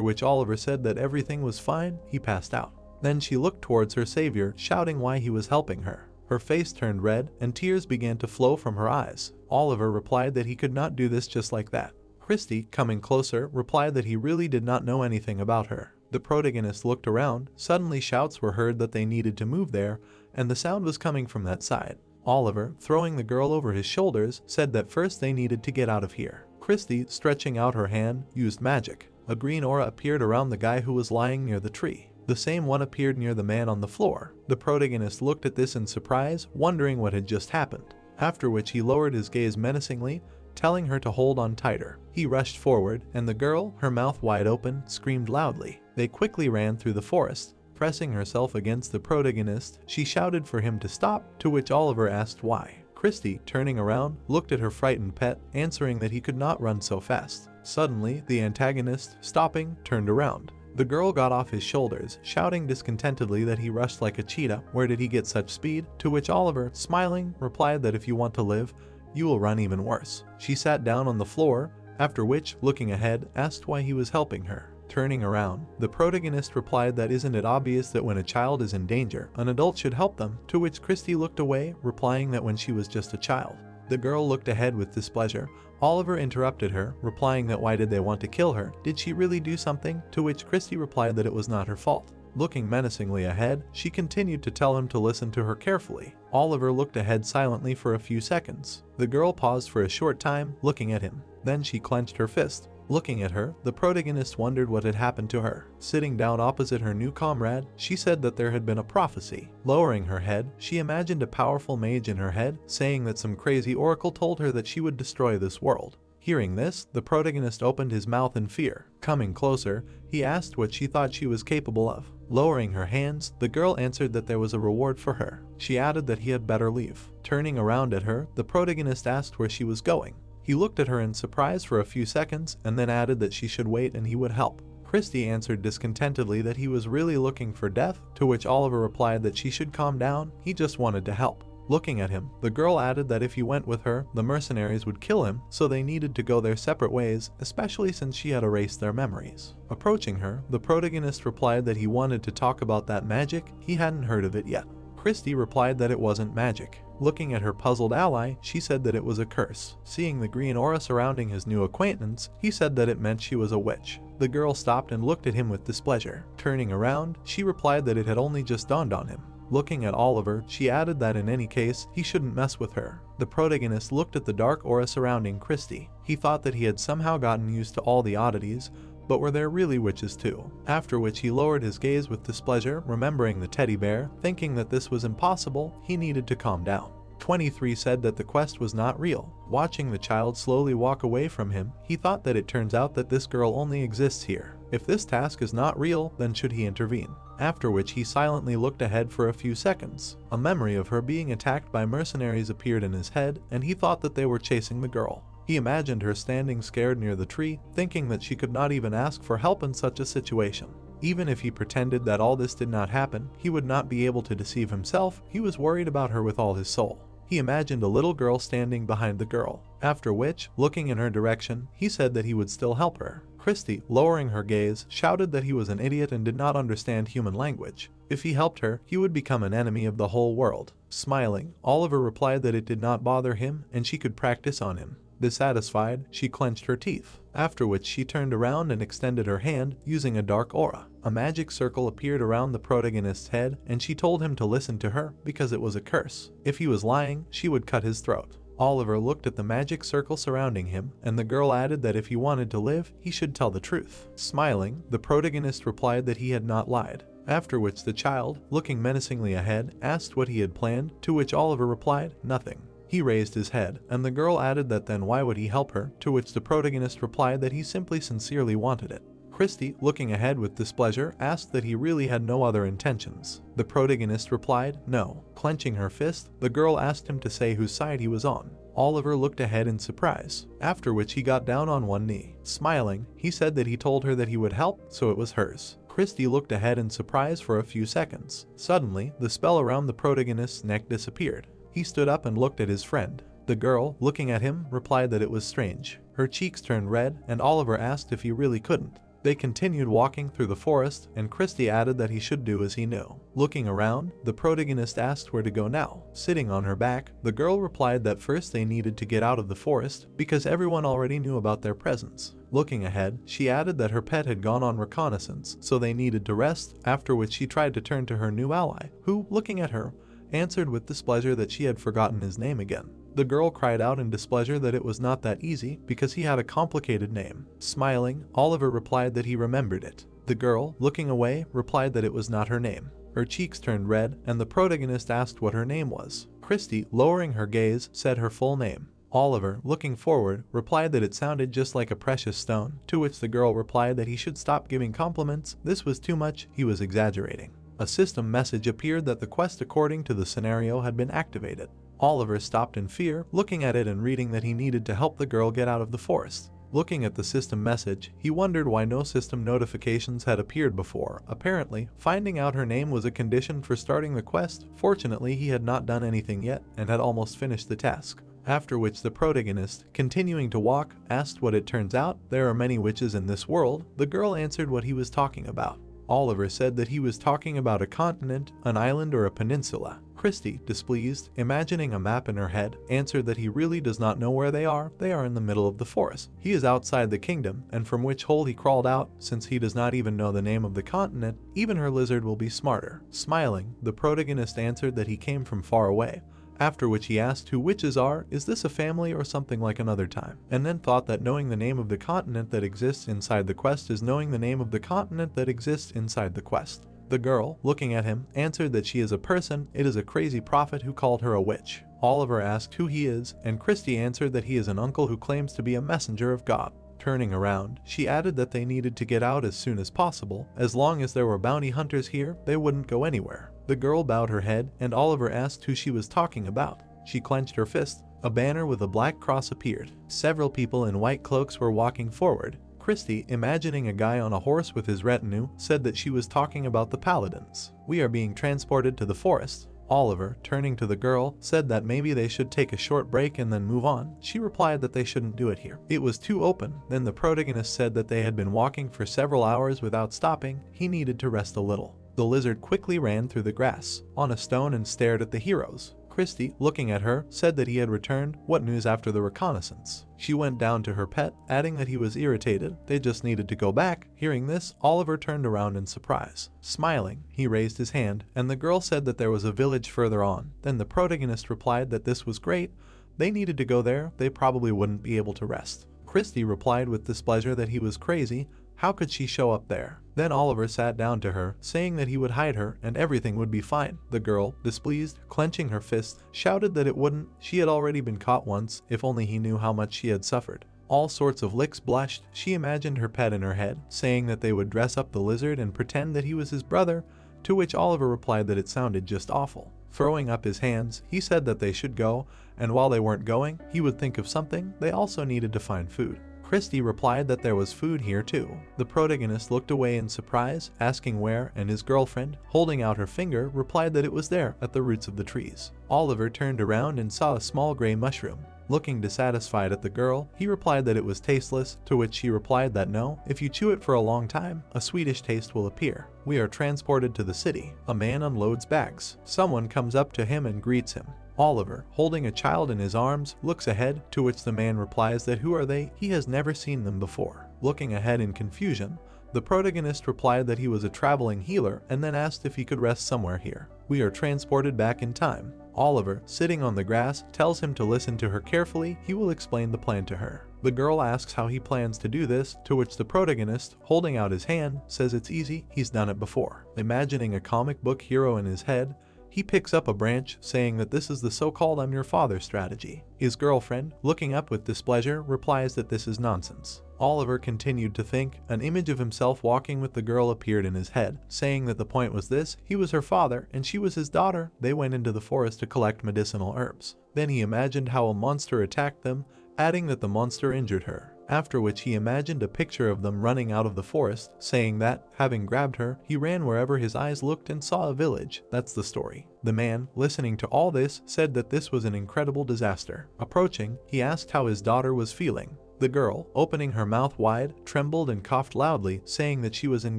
which Oliver said that everything was fine. He passed out. Then she looked towards her savior, shouting why he was helping her. Her face turned red, and tears began to flow from her eyes. Oliver replied that he could not do this just like that. Christy, coming closer, replied that he really did not know anything about her. The protagonist looked around. Suddenly shouts were heard that they needed to move there, and the sound was coming from that side. Oliver, throwing the girl over his shoulders, said that first they needed to get out of here. Christy, stretching out her hand, used magic. A green aura appeared around the guy who was lying near the tree. The same one appeared near the man on the floor. The protagonist looked at this in surprise, wondering what had just happened. After which he lowered his gaze menacingly, telling her to hold on tighter. He rushed forward, and the girl, her mouth wide open, screamed loudly. They quickly ran through the forest. Pressing herself against the protagonist, she shouted for him to stop, to which Oliver asked why. Christy, turning around, looked at her frightened pet, answering that he could not run so fast. Suddenly, the antagonist, stopping, turned around. The girl got off his shoulders, shouting discontentedly that he rushed like a cheetah. Where did he get such speed? To which Oliver, smiling, replied that if you want to live, you will run even worse. She sat down on the floor, after which, looking ahead, asked why he was helping her. Turning around, the protagonist replied that isn't it obvious that when a child is in danger, an adult should help them, to which Christy looked away, replying that when she was just a child. The girl looked ahead with displeasure. Oliver interrupted her, replying that why did they want to kill her? Did she really do something? To which Christy replied that it was not her fault. Looking menacingly ahead, she continued to tell him to listen to her carefully. Oliver looked ahead silently for a few seconds. The girl paused for a short time, looking at him. Then she clenched her fist. Looking at her, the protagonist wondered what had happened to her. Sitting down opposite her new comrade, she said that there had been a prophecy. Lowering her head, she imagined a powerful mage in her head, saying that some crazy oracle told her that she would destroy this world. Hearing this, the protagonist opened his mouth in fear. Coming closer, he asked what she thought she was capable of. Lowering her hands, the girl answered that there was a reward for her. She added that he had better leave. Turning around at her, the protagonist asked where she was going. He looked at her in surprise for a few seconds and then added that she should wait and he would help. Christy answered discontentedly that he was really looking for death, to which Oliver replied that she should calm down, he just wanted to help. Looking at him, the girl added that if he went with her, the mercenaries would kill him, so they needed to go their separate ways, especially since she had erased their memories. Approaching her, the protagonist replied that he wanted to talk about that magic, he hadn't heard of it yet. Christy replied that it wasn't magic. Looking at her puzzled ally, she said that it was a curse. Seeing the green aura surrounding his new acquaintance, he said that it meant she was a witch. The girl stopped and looked at him with displeasure. Turning around, she replied that it had only just dawned on him. Looking at Oliver, she added that in any case, he shouldn't mess with her. The protagonist looked at the dark aura surrounding Christy. He thought that he had somehow gotten used to all the oddities, but were there really witches too? After which he lowered his gaze with displeasure, remembering the teddy bear. Thinking that this was impossible, he needed to calm down. 23 said that the quest was not real. Watching the child slowly walk away from him, he thought that it turns out that this girl only exists here. If this task is not real, then should he intervene? After which he silently looked ahead for a few seconds. A memory of her being attacked by mercenaries appeared in his head, and he thought that they were chasing the girl. He imagined her standing scared near the tree, thinking that she could not even ask for help in such a situation. Even if he pretended that all this did not happen, he would not be able to deceive himself. He was worried about her with all his soul. He imagined a little girl standing behind the girl. After which, looking in her direction, he said that he would still help her. Christy, lowering her gaze, shouted that he was an idiot and did not understand human language. If he helped her, he would become an enemy of the whole world. Smiling, Oliver replied that it did not bother him and she could practice on him. Dissatisfied, she clenched her teeth, after which she turned around and extended her hand, using a dark aura. A magic circle appeared around the protagonist's head, and she told him to listen to her because it was a curse. If he was lying, she would cut his throat. Oliver looked at the magic circle surrounding him, and the girl added that if he wanted to live, he should tell the truth. Smiling, the protagonist replied that he had not lied. After which the child, looking menacingly ahead, asked what he had planned, to which Oliver replied, nothing. He raised his head, and the girl added that then why would he help her, to which the protagonist replied that he simply sincerely wanted it. Christy, looking ahead with displeasure, asked that he really had no other intentions. The protagonist replied, no. Clenching her fist, the girl asked him to say whose side he was on. Oliver looked ahead in surprise, after which he got down on one knee. Smiling, he said that he told her that he would help, so it was hers. Christy looked ahead in surprise for a few seconds. Suddenly, the spell around the protagonist's neck disappeared. He stood up and looked at his friend. The girl, looking at him, replied that it was strange. Her cheeks turned red, and Oliver asked if he really couldn't. They continued walking through the forest, and Christy added that he should do as he knew. Looking around, the protagonist asked where to go now. Sitting on her back, the girl replied that first they needed to get out of the forest because everyone already knew about their presence. Looking ahead, she added that her pet had gone on reconnaissance, so they needed to rest, after which she tried to turn to her new ally, who, looking at her, answered with displeasure that she had forgotten his name again. The girl cried out in displeasure that it was not that easy because he had a complicated name. Smiling, Oliver replied that he remembered it. The girl, looking away, replied that it was not her name. Her cheeks turned red, and the protagonist asked what her name was. Christy, lowering her gaze, said her full name. Oliver, looking forward, replied that it sounded just like a precious stone, to which the girl replied that he should stop giving compliments. This was too much, he was exaggerating. A system message appeared that the quest according to the scenario had been activated. Oliver stopped in fear, looking at it and reading that he needed to help the girl get out of the forest. Looking at the system message, he wondered why no system notifications had appeared before. Apparently, finding out her name was a condition for starting the quest. Fortunately, he had not done anything yet and had almost finished the task. After which the protagonist, continuing to walk, asked what it turns out. There are many witches in this world. The girl answered what he was talking about. Oliver said that he was talking about a continent, an island, or a peninsula. Christy, displeased, imagining a map in her head, answered that he really does not know where they are in the middle of the forest. He is outside the kingdom, and from which hole he crawled out, since he does not even know the name of the continent, even her lizard will be smarter. Smiling, the protagonist answered that he came from far away. After which he asked who witches are, is this a family or something like another time, and then thought that knowing the name of the continent that exists inside the quest is knowing the name of the continent that exists inside the quest. The girl, looking at him, answered that she is a person. It is a crazy prophet who called her a witch. Oliver asked who he is, and Christy answered that he is an uncle who claims to be a messenger of God. Turning around, she added that they needed to get out as soon as possible. As long as there were bounty hunters here, they wouldn't go anywhere. The girl bowed her head, and Oliver asked who she was talking about. She clenched her fist. A banner with a black cross appeared. Several people in white cloaks were walking forward. Christy, imagining a guy on a horse with his retinue, said that she was talking about the paladins. We are being transported to the forest. Oliver, turning to the girl, said that maybe they should take a short break and then move on. She replied that they shouldn't do it here. It was too open. Then the protagonist said that they had been walking for several hours without stopping. He needed to rest a little. The lizard quickly ran through the grass, on a stone, and stared at the heroes. Christy, looking at her, said that he had returned. What news after the reconnaissance? She went down to her pet, adding that he was irritated. They just needed to go back. Hearing this, Oliver turned around in surprise. Smiling, he raised his hand, and the girl said that there was a village further on. Then the protagonist replied that this was great. They needed to go there. They probably wouldn't be able to rest. Christy replied with displeasure that he was crazy. How could she show up there? Then Oliver sat down to her, saying that he would hide her and everything would be fine. The girl, displeased, clenching her fist, shouted that it wouldn't. She had already been caught once, if only he knew how much she had suffered. All sorts of licks blushed. She imagined her pet in her head, saying that they would dress up the lizard and pretend that he was his brother, to which Oliver replied that it sounded just awful. Throwing up his hands, he said that they should go, and while they weren't going, he would think of something. They also needed to find food. Christy replied that there was food here too. The protagonist looked away in surprise, asking where, and his girlfriend, holding out her finger, replied that it was there, at the roots of the trees. Oliver turned around and saw a small gray mushroom. Looking dissatisfied at the girl, he replied that it was tasteless, to which she replied that no, if you chew it for a long time, a sweetish taste will appear. We are transported to the city. A man unloads bags. Someone comes up to him and greets him. Oliver, holding a child in his arms, looks ahead, to which the man replies that who are they? He has never seen them before. Looking ahead in confusion, the protagonist replied that he was a traveling healer and then asked if he could rest somewhere here. We are transported back in time. Oliver, sitting on the grass, tells him to listen to her carefully. He will explain the plan to her. The girl asks how he plans to do this, to which the protagonist, holding out his hand, says it's easy, he's done it before. Imagining a comic book hero in his head, he picks up a branch, saying that this is the so-called I'm your father strategy. His girlfriend, looking up with displeasure, replies that this is nonsense. Oliver continued to think. An image of himself walking with the girl appeared in his head, saying that the point was this: he was her father and she was his daughter. They went into the forest to collect medicinal herbs. Then he imagined how a monster attacked them, adding that the monster injured her. after which he imagined a picture of them running out of the forest, saying that, having grabbed her, he ran wherever his eyes looked and saw a village. That's the story. The man, listening to all this, said that this was an incredible disaster. Approaching, he asked how his daughter was feeling. The girl, opening her mouth wide, trembled and coughed loudly, saying that she was in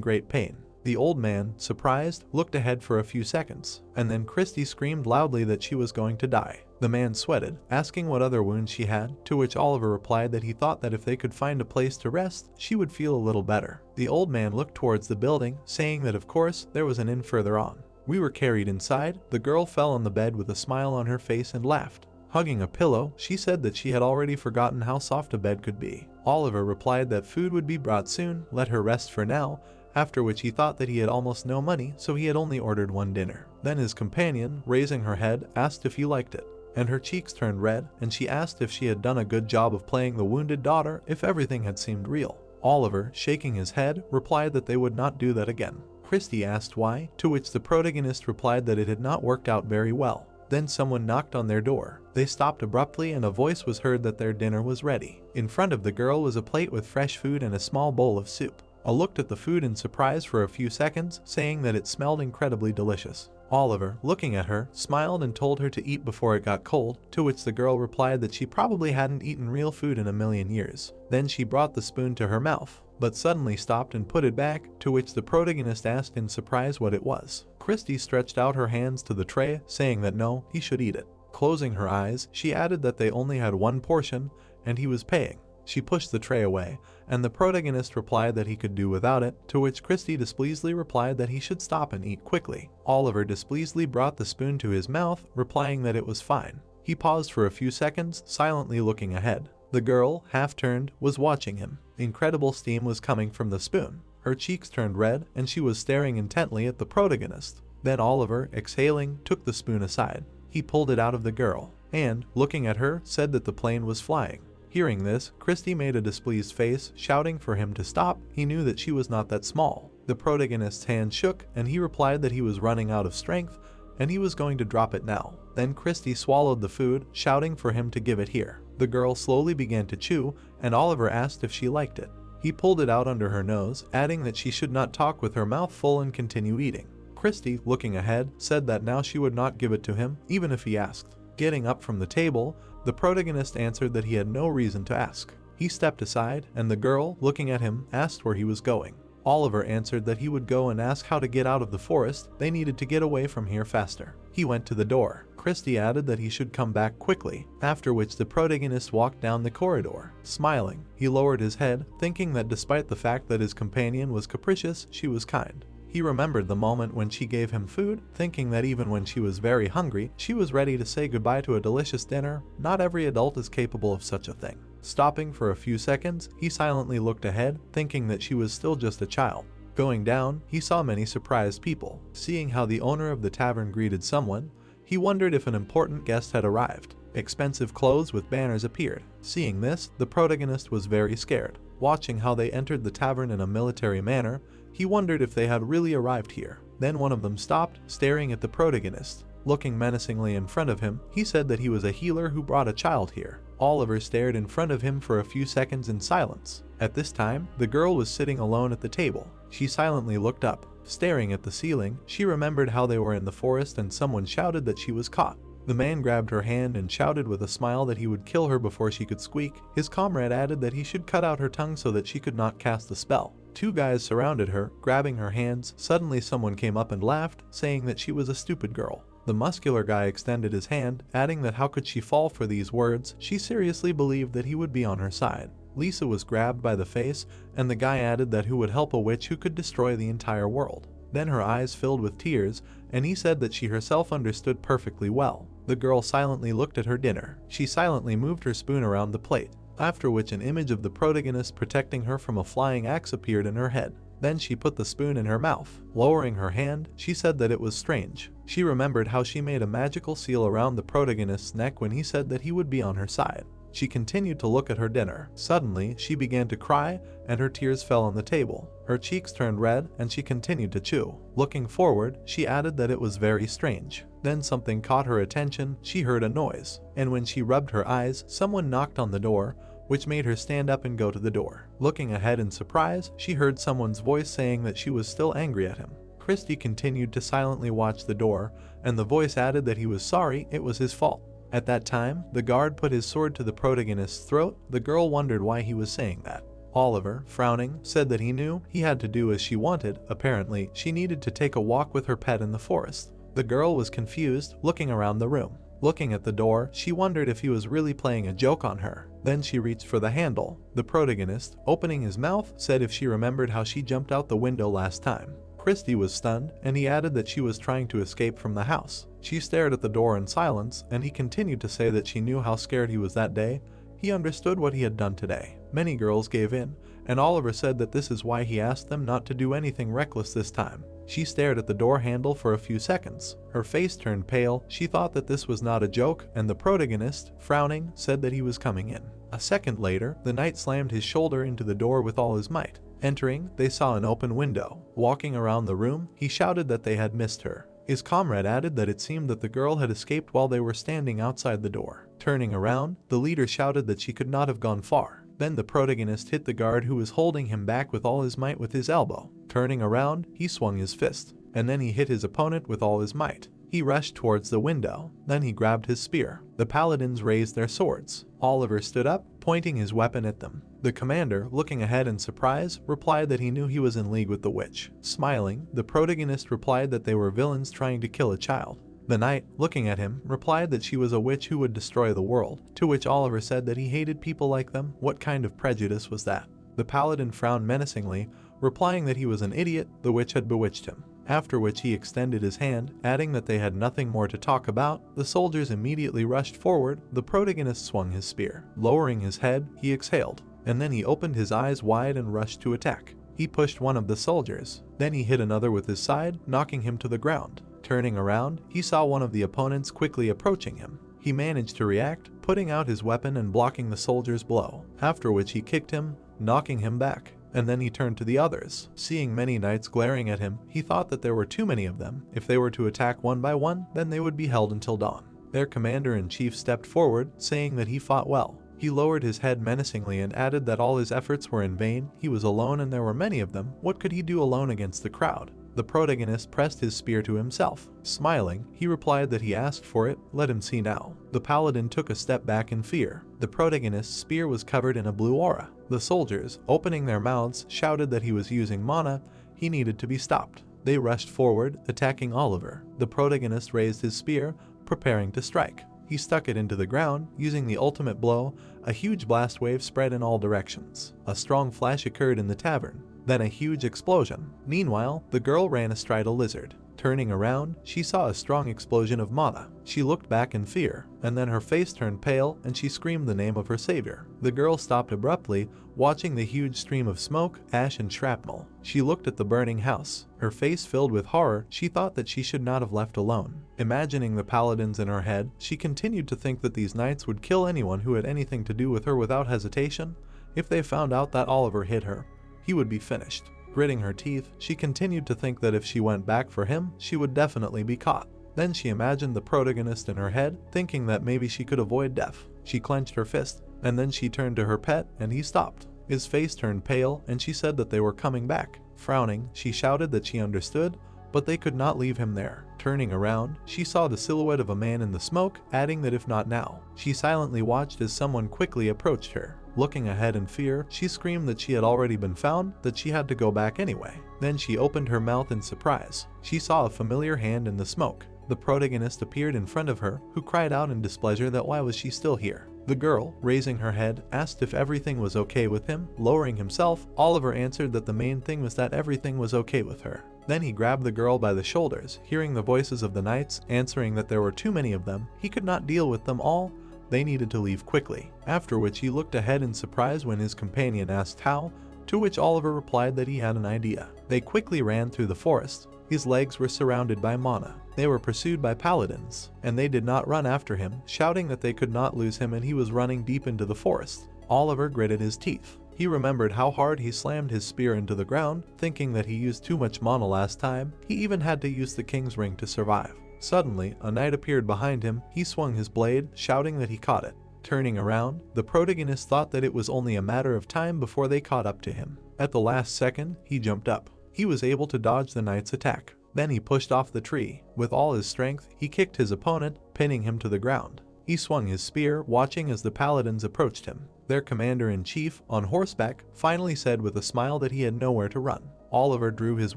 great pain. The old man, surprised, looked ahead for a few seconds, and then Christy screamed loudly that she was going to die. The man sweated, asking what other wounds she had, to which Oliver replied that he thought that if they could find a place to rest, she would feel a little better. The old man looked towards the building, saying that of course there was an inn further on. We were carried inside. The girl fell on the bed with a smile on her face and laughed. Hugging a pillow, she said that she had already forgotten how soft a bed could be. Oliver replied that food would be brought soon, let her rest for now, after which he thought that he had almost no money, so he had only ordered one dinner. Then his companion, raising her head, asked if he liked it, and her cheeks turned red, and she asked if she had done a good job of playing the wounded daughter, if everything had seemed real. Oliver, shaking his head, replied that they would not do that again. Christy asked why, to which the protagonist replied that it had not worked out very well. Then someone knocked on their door. They stopped abruptly and a voice was heard that their dinner was ready. In front of the girl was a plate with fresh food and a small bowl of soup. I looked at the food in surprise for a few seconds, saying that it smelled incredibly delicious. Oliver, looking at her, smiled and told her to eat before it got cold, to which the girl replied that she probably hadn't eaten real food in a million years. Then she brought the spoon to her mouth, but suddenly stopped and put it back, to which the protagonist asked in surprise what it was. Christy stretched out her hands to the tray, saying that no, he should eat it. Closing her eyes, she added that they only had one portion, and he was paying. She pushed the tray away, and the protagonist replied that he could do without it, to which Christy displeasedly replied that he should stop and eat quickly. Oliver displeasedly brought the spoon to his mouth, replying that it was fine. He paused for a few seconds, silently looking ahead. The girl, half turned, was watching him. Incredible steam was coming from the spoon. Her cheeks turned red, and she was staring intently at the protagonist. Then Oliver, exhaling, took the spoon aside. He pulled it out of the girl, and, looking at her, said that the plane was flying. Hearing this, Christy made a displeased face, shouting for him to stop. He knew that she was not that small. The protagonist's hand shook, and he replied that he was running out of strength, and he was going to drop it now. Then Christy swallowed the food, shouting for him to give it here. The girl slowly began to chew, and Oliver asked if she liked it. He pulled it out under her nose, adding that she should not talk with her mouth full and continue eating. Christy, looking ahead, said that now she would not give it to him, even if he asked. Getting up from the table, the protagonist answered that he had no reason to ask. He stepped aside, and the girl, looking at him, asked where he was going. Oliver answered that he would go and ask how to get out of the forest. They needed to get away from here faster. He went to the door. Christy added that he should come back quickly, after which the protagonist walked down the corridor. Smiling, he lowered his head, thinking that despite the fact that his companion was capricious, she was kind. He remembered the moment when she gave him food, thinking that even when she was very hungry, she was ready to say goodbye to a delicious dinner. Not every adult is capable of such a thing. Stopping for a few seconds, he silently looked ahead, thinking that she was still just a child. Going down, he saw many surprised people. Seeing how the owner of the tavern greeted someone, he wondered if an important guest had arrived. Expensive clothes with banners appeared. Seeing this, the protagonist was very scared. Watching how they entered the tavern in a military manner, he wondered if they had really arrived here. Then one of them stopped, staring at the protagonist. Looking menacingly in front of him, he said that he was a healer who brought a child here. Oliver stared in front of him for a few seconds in silence. At this time, the girl was sitting alone at the table. She silently looked up. Staring at the ceiling, she remembered how they were in the forest and someone shouted that she was caught. The man grabbed her hand and shouted with a smile that he would kill her before she could squeak. His comrade added that he should cut out her tongue so that she could not cast the spell. Two guys surrounded her, grabbing her hands. Suddenly someone came up and laughed, saying that she was a stupid girl. The muscular guy extended his hand, adding that how could she fall for these words. She seriously believed that he would be on her side. Lisa was grabbed by the face, and the guy added that who would help a witch who could destroy the entire world. Then her eyes filled with tears, and he said that she herself understood perfectly well. The girl silently looked at her dinner. She silently moved her spoon around the plate, after which an image of the protagonist protecting her from a flying axe appeared in her head. Then she put the spoon in her mouth. Lowering her hand, she said that it was strange. She remembered how she made a magical seal around the protagonist's neck when he said that he would be on her side. She continued to look at her dinner. Suddenly, she began to cry, and her tears fell on the table. Her cheeks turned red, and she continued to chew. Looking forward, she added that it was very strange. Then something caught her attention. She heard a noise, and when she rubbed her eyes, someone knocked on the door. which made her stand up and go to the door. Looking ahead in surprise, she heard someone's voice saying that she was still angry at him. Christy continued to silently watch the door, and the voice added that he was sorry, it was his fault. At that time, the guard put his sword to the protagonist's throat. The girl wondered why he was saying that. Oliver, frowning, said that he knew he had to do as she wanted. Apparently, she needed to take a walk with her pet in the forest. The girl was confused, looking around the room. Looking at the door, she wondered if he was really playing a joke on her. Then she reached for the handle. The protagonist, opening his mouth, said if she remembered how she jumped out the window last time. Christy was stunned, and he added that she was trying to escape from the house. She stared at the door in silence, and he continued to say that she knew how scared he was that day. He understood what he had done today. Many girls gave in, and Oliver said that this is why he asked them not to do anything reckless this time. She stared at the door handle for a few seconds. Her face turned pale. She thought that this was not a joke, and the protagonist, frowning, said that he was coming in. A second later, the knight slammed his shoulder into the door with all his might. Entering, they saw an open window. Walking around the room, he shouted that they had missed her. His comrade added that it seemed that the girl had escaped while they were standing outside the door. Turning around, the leader shouted that she could not have gone far. Then the protagonist hit the guard who was holding him back with all his might with his elbow. Turning around, he swung his fist, and then he hit his opponent with all his might. He rushed towards the window. Then he grabbed his spear. The paladins raised their swords. Oliver stood up, pointing his weapon at them. The commander, looking ahead in surprise, replied that he knew he was in league with the witch. Smiling, the protagonist replied that they were villains trying to kill a child. The knight, looking at him, replied that she was a witch who would destroy the world, to which Oliver said that he hated people like them. What kind of prejudice was that? The paladin frowned menacingly, replying that he was an idiot, the witch had bewitched him. After which he extended his hand, adding that they had nothing more to talk about. The soldiers immediately rushed forward. The protagonist swung his spear. Lowering his head, he exhaled, and then he opened his eyes wide and rushed to attack. He pushed one of the soldiers. Then he hit another with his side, knocking him to the ground. Turning around, he saw one of the opponents quickly approaching him. He managed to react, putting out his weapon and blocking the soldier's blow, after which he kicked him, knocking him back. And then he turned to the others. Seeing many knights glaring at him, he thought that there were too many of them. If they were to attack one by one, then they would be held until dawn. Their commander-in-chief stepped forward, saying that he fought well. He lowered his head menacingly and added that all his efforts were in vain. He was alone and there were many of them. What could he do alone against the crowd? The protagonist pressed his spear to himself. Smiling, he replied that he asked for it. Let him see now. The paladin took a step back in fear. The protagonist's spear was covered in a blue aura. The soldiers, opening their mouths, shouted that he was using mana. He needed to be stopped. They rushed forward, attacking Oliver. The protagonist raised his spear, preparing to strike. He stuck it into the ground, using the ultimate blow. A huge blast wave spread in all directions. A strong flash occurred in the tavern. Then a huge explosion. Meanwhile, the girl ran astride a lizard. Turning around, she saw a strong explosion of mana. She looked back in fear, and then her face turned pale and she screamed the name of her savior. The girl stopped abruptly, watching the huge stream of smoke, ash and shrapnel. She looked at the burning house. Her face filled with horror. She thought that she should not have left alone. Imagining the paladins in her head, she continued to think that these knights would kill anyone who had anything to do with her without hesitation. If they found out that Oliver hit her, he would be finished. Gritting her teeth, she continued to think that if she went back for him, she would definitely be caught. Then she imagined the protagonist in her head, thinking that maybe she could avoid death. She clenched her fist, and then she turned to her pet, and he stopped. His face turned pale, and she said that they were coming back. Frowning, she shouted that she understood, but they could not leave him there. Turning around, she saw the silhouette of a man in the smoke, adding that if not now. She silently watched as someone quickly approached her. Looking ahead in fear, she screamed that she had already been found, that she had to go back anyway. Then she opened her mouth in surprise. She saw a familiar hand in the smoke. The protagonist appeared in front of her, who cried out in displeasure that why was she still here. The girl, raising her head, asked if everything was okay with him. Lowering himself, Oliver answered that the main thing was that everything was okay with her. Then he grabbed the girl by the shoulders. Hearing the voices of the knights, answering that there were too many of them, he could not deal with them all. They needed to leave quickly. After which he looked ahead in surprise when his companion asked how, to which Oliver replied that he had an idea. They quickly ran through the forest. His legs were surrounded by mana. They were pursued by paladins, and they did not run after him, shouting that they could not lose him and he was running deep into the forest. Oliver gritted his teeth. He remembered how hard he slammed his spear into the ground, thinking that he used too much mana last time. He even had to use the king's ring to survive. Suddenly, a knight appeared behind him. He swung his blade, shouting that he caught it. Turning around, the protagonist thought that it was only a matter of time before they caught up to him. At the last second, he jumped up. He was able to dodge the knight's attack. Then he pushed off the tree. With all his strength, he kicked his opponent, pinning him to the ground. He swung his spear, watching as the paladins approached him. Their commander-in-chief, on horseback, finally said with a smile that he had nowhere to run. Oliver drew his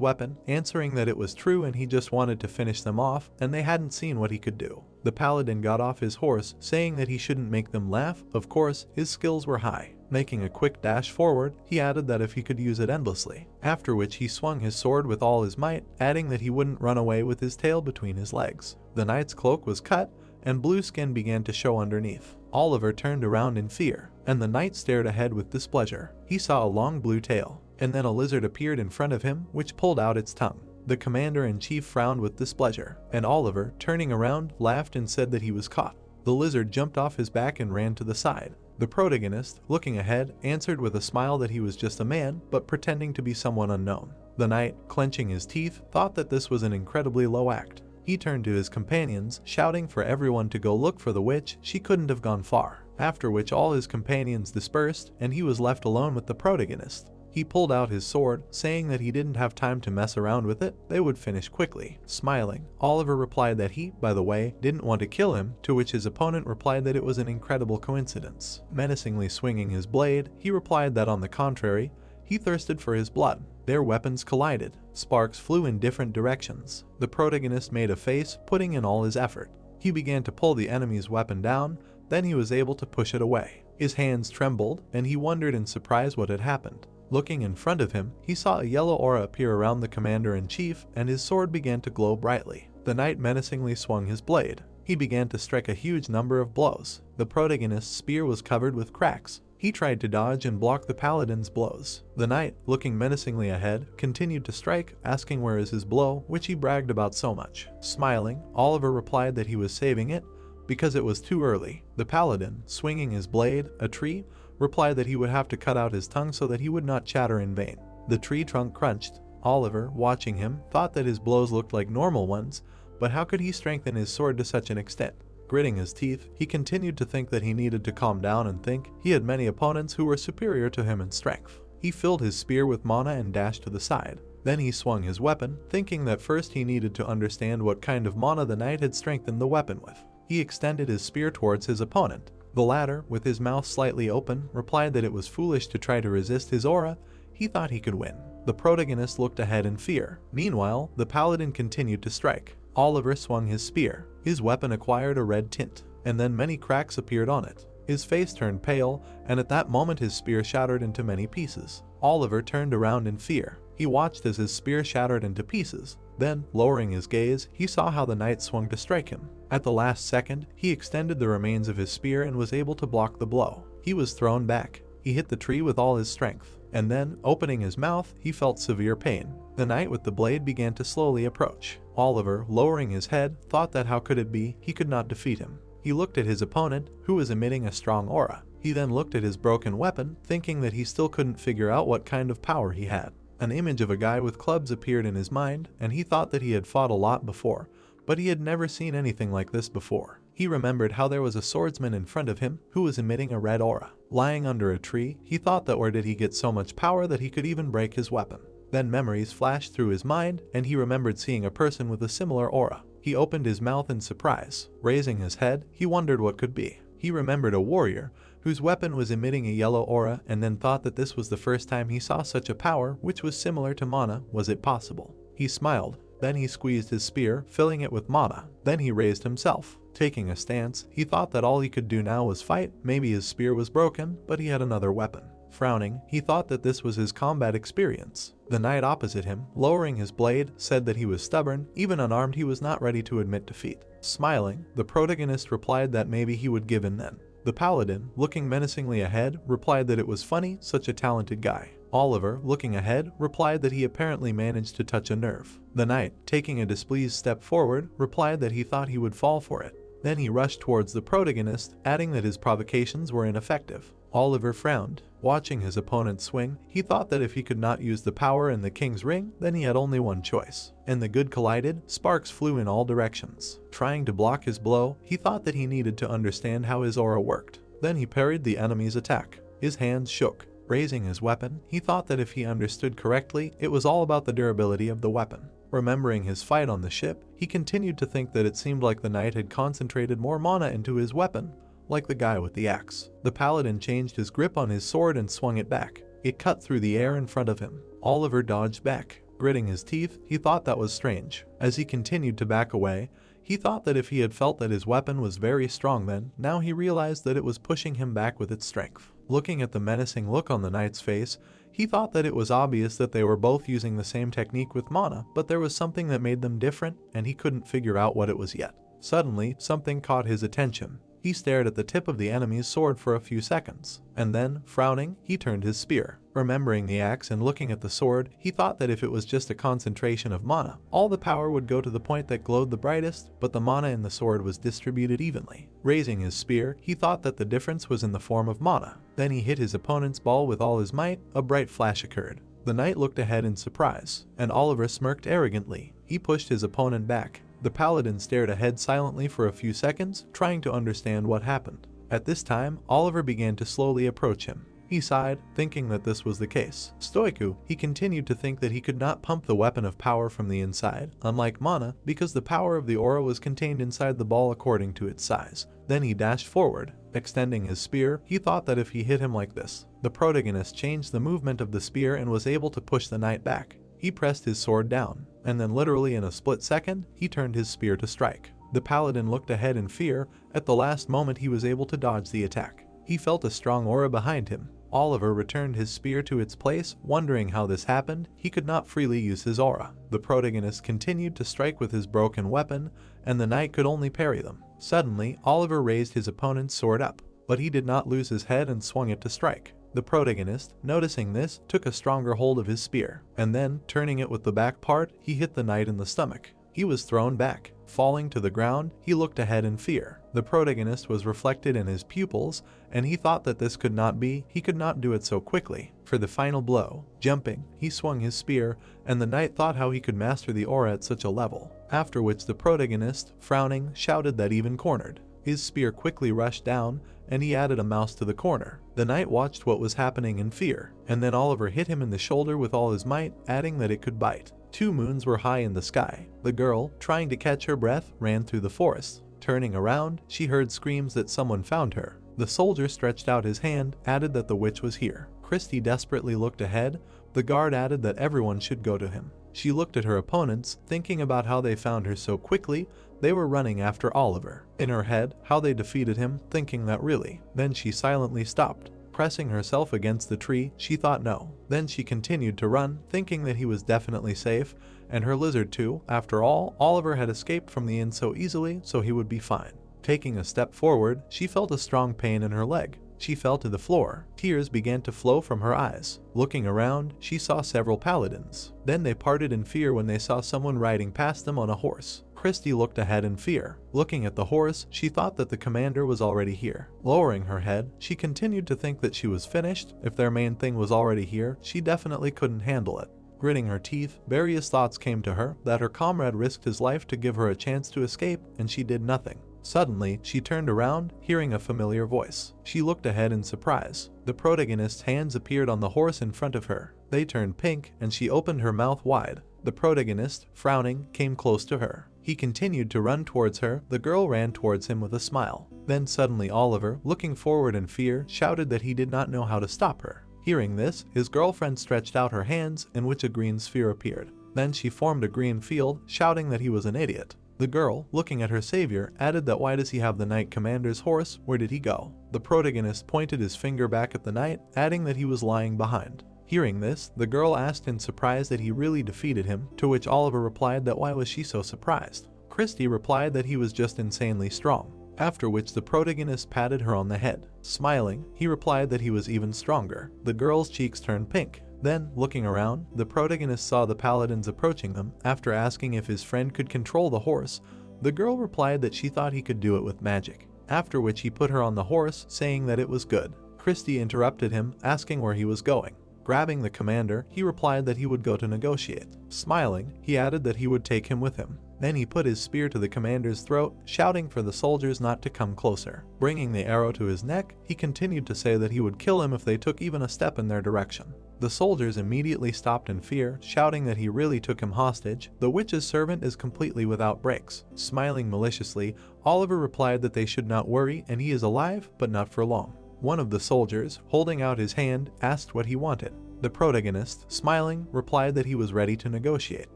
weapon, answering that it was true and he just wanted to finish them off, and they hadn't seen what he could do. The paladin got off his horse, saying that he shouldn't make them laugh. Of course, his skills were high. Making a quick dash forward, he added that if he could use it endlessly, after which he swung his sword with all his might, adding that he wouldn't run away with his tail between his legs. The knight's cloak was cut, and blue skin began to show underneath. Oliver turned around in fear, and the knight stared ahead with displeasure. He saw a long blue tail, and then a lizard appeared in front of him, which pulled out its tongue. The commander-in-chief frowned with displeasure, and Oliver, turning around, laughed and said that he was caught. The lizard jumped off his back and ran to the side. The protagonist, looking ahead, answered with a smile that he was just a man, but pretending to be someone unknown. The knight, clenching his teeth, thought that this was an incredibly low act. He turned to his companions, shouting for everyone to go look for the witch. She couldn't have gone far. After which all his companions dispersed, and he was left alone with the protagonist. He pulled out his sword, saying that he didn't have time to mess around with it, they would finish quickly. Smiling, Oliver replied that he, by the way, didn't want to kill him, to which his opponent replied that it was an incredible coincidence. Menacingly swinging his blade, he replied that on the contrary, he thirsted for his blood. Their weapons collided. Sparks flew in different directions. The protagonist made a face, putting in all his effort. He began to pull the enemy's weapon down, then he was able to push it away. His hands trembled, and he wondered in surprise what had happened. Looking in front of him, he saw a yellow aura appear around the commander-in-chief, and his sword began to glow brightly. The knight menacingly swung his blade. He began to strike a huge number of blows. The protagonist's spear was covered with cracks. He tried to dodge and block the paladin's blows. The knight, looking menacingly ahead, continued to strike, asking where is his blow, which he bragged about so much. Smiling, Oliver replied that he was saving it because it was too early. The paladin, swinging his blade, a tree, replied that he would have to cut out his tongue so that he would not chatter in vain. The tree trunk crunched. Oliver, watching him, thought that his blows looked like normal ones, but how could he strengthen his sword to such an extent? Gritting his teeth, he continued to think that he needed to calm down and think. He had many opponents who were superior to him in strength. He filled his spear with mana and dashed to the side. Then he swung his weapon, thinking that first he needed to understand what kind of mana the knight had strengthened the weapon with. He extended his spear towards his opponent. The latter, with his mouth slightly open, replied that it was foolish to try to resist his aura. He thought he could win. The protagonist looked ahead in fear. Meanwhile, the paladin continued to strike. Oliver swung his spear. His weapon acquired a red tint, and then many cracks appeared on it. His face turned pale, and at that moment his spear shattered into many pieces. Oliver turned around in fear. He watched as his spear shattered into pieces. Then, lowering his gaze, he saw how the knight swung to strike him. At the last second, he extended the remains of his spear and was able to block the blow. He was thrown back. He hit the tree with all his strength, and then, opening his mouth, he felt severe pain. The knight with the blade began to slowly approach. Oliver, lowering his head, thought that how could it be he could not defeat him. He looked at his opponent, who was emitting a strong aura. He then looked at his broken weapon, thinking that he still couldn't figure out what kind of power he had. An image of a guy with clubs appeared in his mind, and he thought that he had fought a lot before, but he had never seen anything like this before. He remembered how there was a swordsman in front of him who was emitting a red aura. Lying under a tree, he thought that where did he get so much power that he could even break his weapon. Then memories flashed through his mind, and he remembered seeing a person with a similar aura. He opened his mouth in surprise. Raising his head, he wondered what could be. He remembered a warrior whose weapon was emitting a yellow aura, and then thought that this was the first time he saw such a power which was similar to mana. Was it possible? He smiled. Then he squeezed his spear, filling it with mana. Then he raised himself. Taking a stance, he thought that all he could do now was fight. Maybe his spear was broken, but he had another weapon. Frowning, he thought that this was his combat experience. The knight opposite him, lowering his blade, said that he was stubborn. Even unarmed, he was not ready to admit defeat. Smiling, the protagonist replied that maybe he would give in then. The paladin, looking menacingly ahead, replied that it was funny, such a talented guy. Oliver, looking ahead, replied that he apparently managed to touch a nerve. The knight, taking a displeased step forward, replied that he thought he would fall for it. Then he rushed towards the protagonist, adding that his provocations were ineffective. Oliver frowned. Watching his opponent swing, he thought that if he could not use the power in the king's ring, then he had only one choice. And the good collided, sparks flew in all directions. Trying to block his blow, he thought that he needed to understand how his aura worked. Then he parried the enemy's attack. His hands shook. Raising his weapon, he thought that if he understood correctly, it was all about the durability of the weapon. Remembering his fight on the ship, he continued to think that it seemed like the knight had concentrated more mana into his weapon, like the guy with the axe. The paladin changed his grip on his sword and swung it back. It cut through the air in front of him. Oliver dodged back. Gritting his teeth, he thought that was strange. As he continued to back away, he thought that if he had felt that his weapon was very strong then, now he realized that it was pushing him back with its strength. Looking at the menacing look on the knight's face, he thought that it was obvious that they were both using the same technique with mana, but there was something that made them different, and he couldn't figure out what it was yet. Suddenly, something caught his attention. He stared at the tip of the enemy's sword for a few seconds, and then, frowning, he turned his spear. Remembering the axe and looking at the sword, he thought that if it was just a concentration of mana, all the power would go to the point that glowed the brightest, but the mana in the sword was distributed evenly. Raising his spear, he thought that the difference was in the form of mana. Then he hit his opponent's ball with all his might. A bright flash occurred. The knight looked ahead in surprise, and Oliver smirked arrogantly. He pushed his opponent back. The paladin stared ahead silently for a few seconds, trying to understand what happened. At this time, Oliver began to slowly approach him. He sighed, thinking that this was the case. Stoiku, he continued to think that he could not pump the weapon of power from the inside, unlike mana, because the power of the aura was contained inside the ball according to its size. Then he dashed forward. Extending his spear, he thought that if he hit him like this, the protagonist changed the movement of the spear and was able to push the knight back. He pressed his sword down, and then literally in a split second, he turned his spear to strike. The paladin looked ahead in fear. At the last moment he was able to dodge the attack. He felt a strong aura behind him. Oliver returned his spear to its place, wondering how this happened. He could not freely use his aura. The protagonist continued to strike with his broken weapon, and the knight could only parry them. Suddenly, Oliver raised his opponent's sword up, but he did not lose his head and swung it to strike. The protagonist, noticing this, took a stronger hold of his spear, and then, turning it with the back part, he hit the knight in the stomach. He was thrown back. Falling to the ground, he looked ahead in fear. The protagonist was reflected in his pupils, and he thought that this could not be. He could not do it so quickly. For the final blow, jumping, he swung his spear, and the knight thought how he could master the aura at such a level. After which the protagonist, frowning, shouted that even cornered. His spear quickly rushed down, and he added a mouse to the corner. The knight watched what was happening in fear, and then Oliver hit him in the shoulder with all his might, adding that it could bite. 2 moons were high in the sky. The girl, trying to catch her breath, ran through the forest. Turning around, she heard screams that someone found her. The soldier stretched out his hand, added that the witch was here. Christy desperately looked ahead. The guard added that everyone should go to him. She looked at her opponents, thinking about how they found her so quickly. They were running after Oliver. In her head, how they defeated him, thinking that really. Then she silently stopped. Pressing herself against the tree, she thought no. Then she continued to run, thinking that he was definitely safe, and her lizard too. After all, Oliver had escaped from the inn so easily, so he would be fine. Taking a step forward, she felt a strong pain in her leg. She fell to the floor. Tears began to flow from her eyes. Looking around, she saw several paladins. Then they parted in fear when they saw someone riding past them on a horse. Christy looked ahead in fear. Looking at the horse, she thought that the commander was already here. Lowering her head, she continued to think that she was finished. If their main thing was already here, she definitely couldn't handle it. Gritting her teeth, various thoughts came to her that her comrade risked his life to give her a chance to escape, and she did nothing. Suddenly, she turned around, hearing a familiar voice. She looked ahead in surprise. The protagonist's hands appeared on the horse in front of her. They turned pink, and she opened her mouth wide. The protagonist, frowning, came close to her. He continued to run towards her. The girl ran towards him with a smile. Then suddenly Oliver, looking forward in fear, shouted that he did not know how to stop her. Hearing this, his girlfriend stretched out her hands, in which a green sphere appeared. Then she formed a green field, shouting that he was an idiot. The girl, looking at her savior, added that why does he have the knight commander's horse? Where did he go? The protagonist pointed his finger back at the knight, adding that he was lying behind. Hearing this, the girl asked in surprise that he really defeated him, to which Oliver replied that why was she so surprised. Christy replied that he was just insanely strong, after which the protagonist patted her on the head. Smiling, he replied that he was even stronger. The girl's cheeks turned pink. Then, looking around, the protagonist saw the paladins approaching them. After asking if his friend could control the horse, the girl replied that she thought he could do it with magic, after which he put her on the horse, saying that it was good. Christy interrupted him, asking where he was going. Grabbing the commander, he replied that he would go to negotiate. Smiling, he added that he would take him with him. Then he put his spear to the commander's throat, shouting for the soldiers not to come closer. Bringing the arrow to his neck, he continued to say that he would kill him if they took even a step in their direction. The soldiers immediately stopped in fear, shouting that he really took him hostage. The witch's servant is completely without brakes. Smiling maliciously, Oliver replied that they should not worry and he is alive, but not for long. One of the soldiers, holding out his hand, asked what he wanted. The protagonist, smiling, replied that he was ready to negotiate.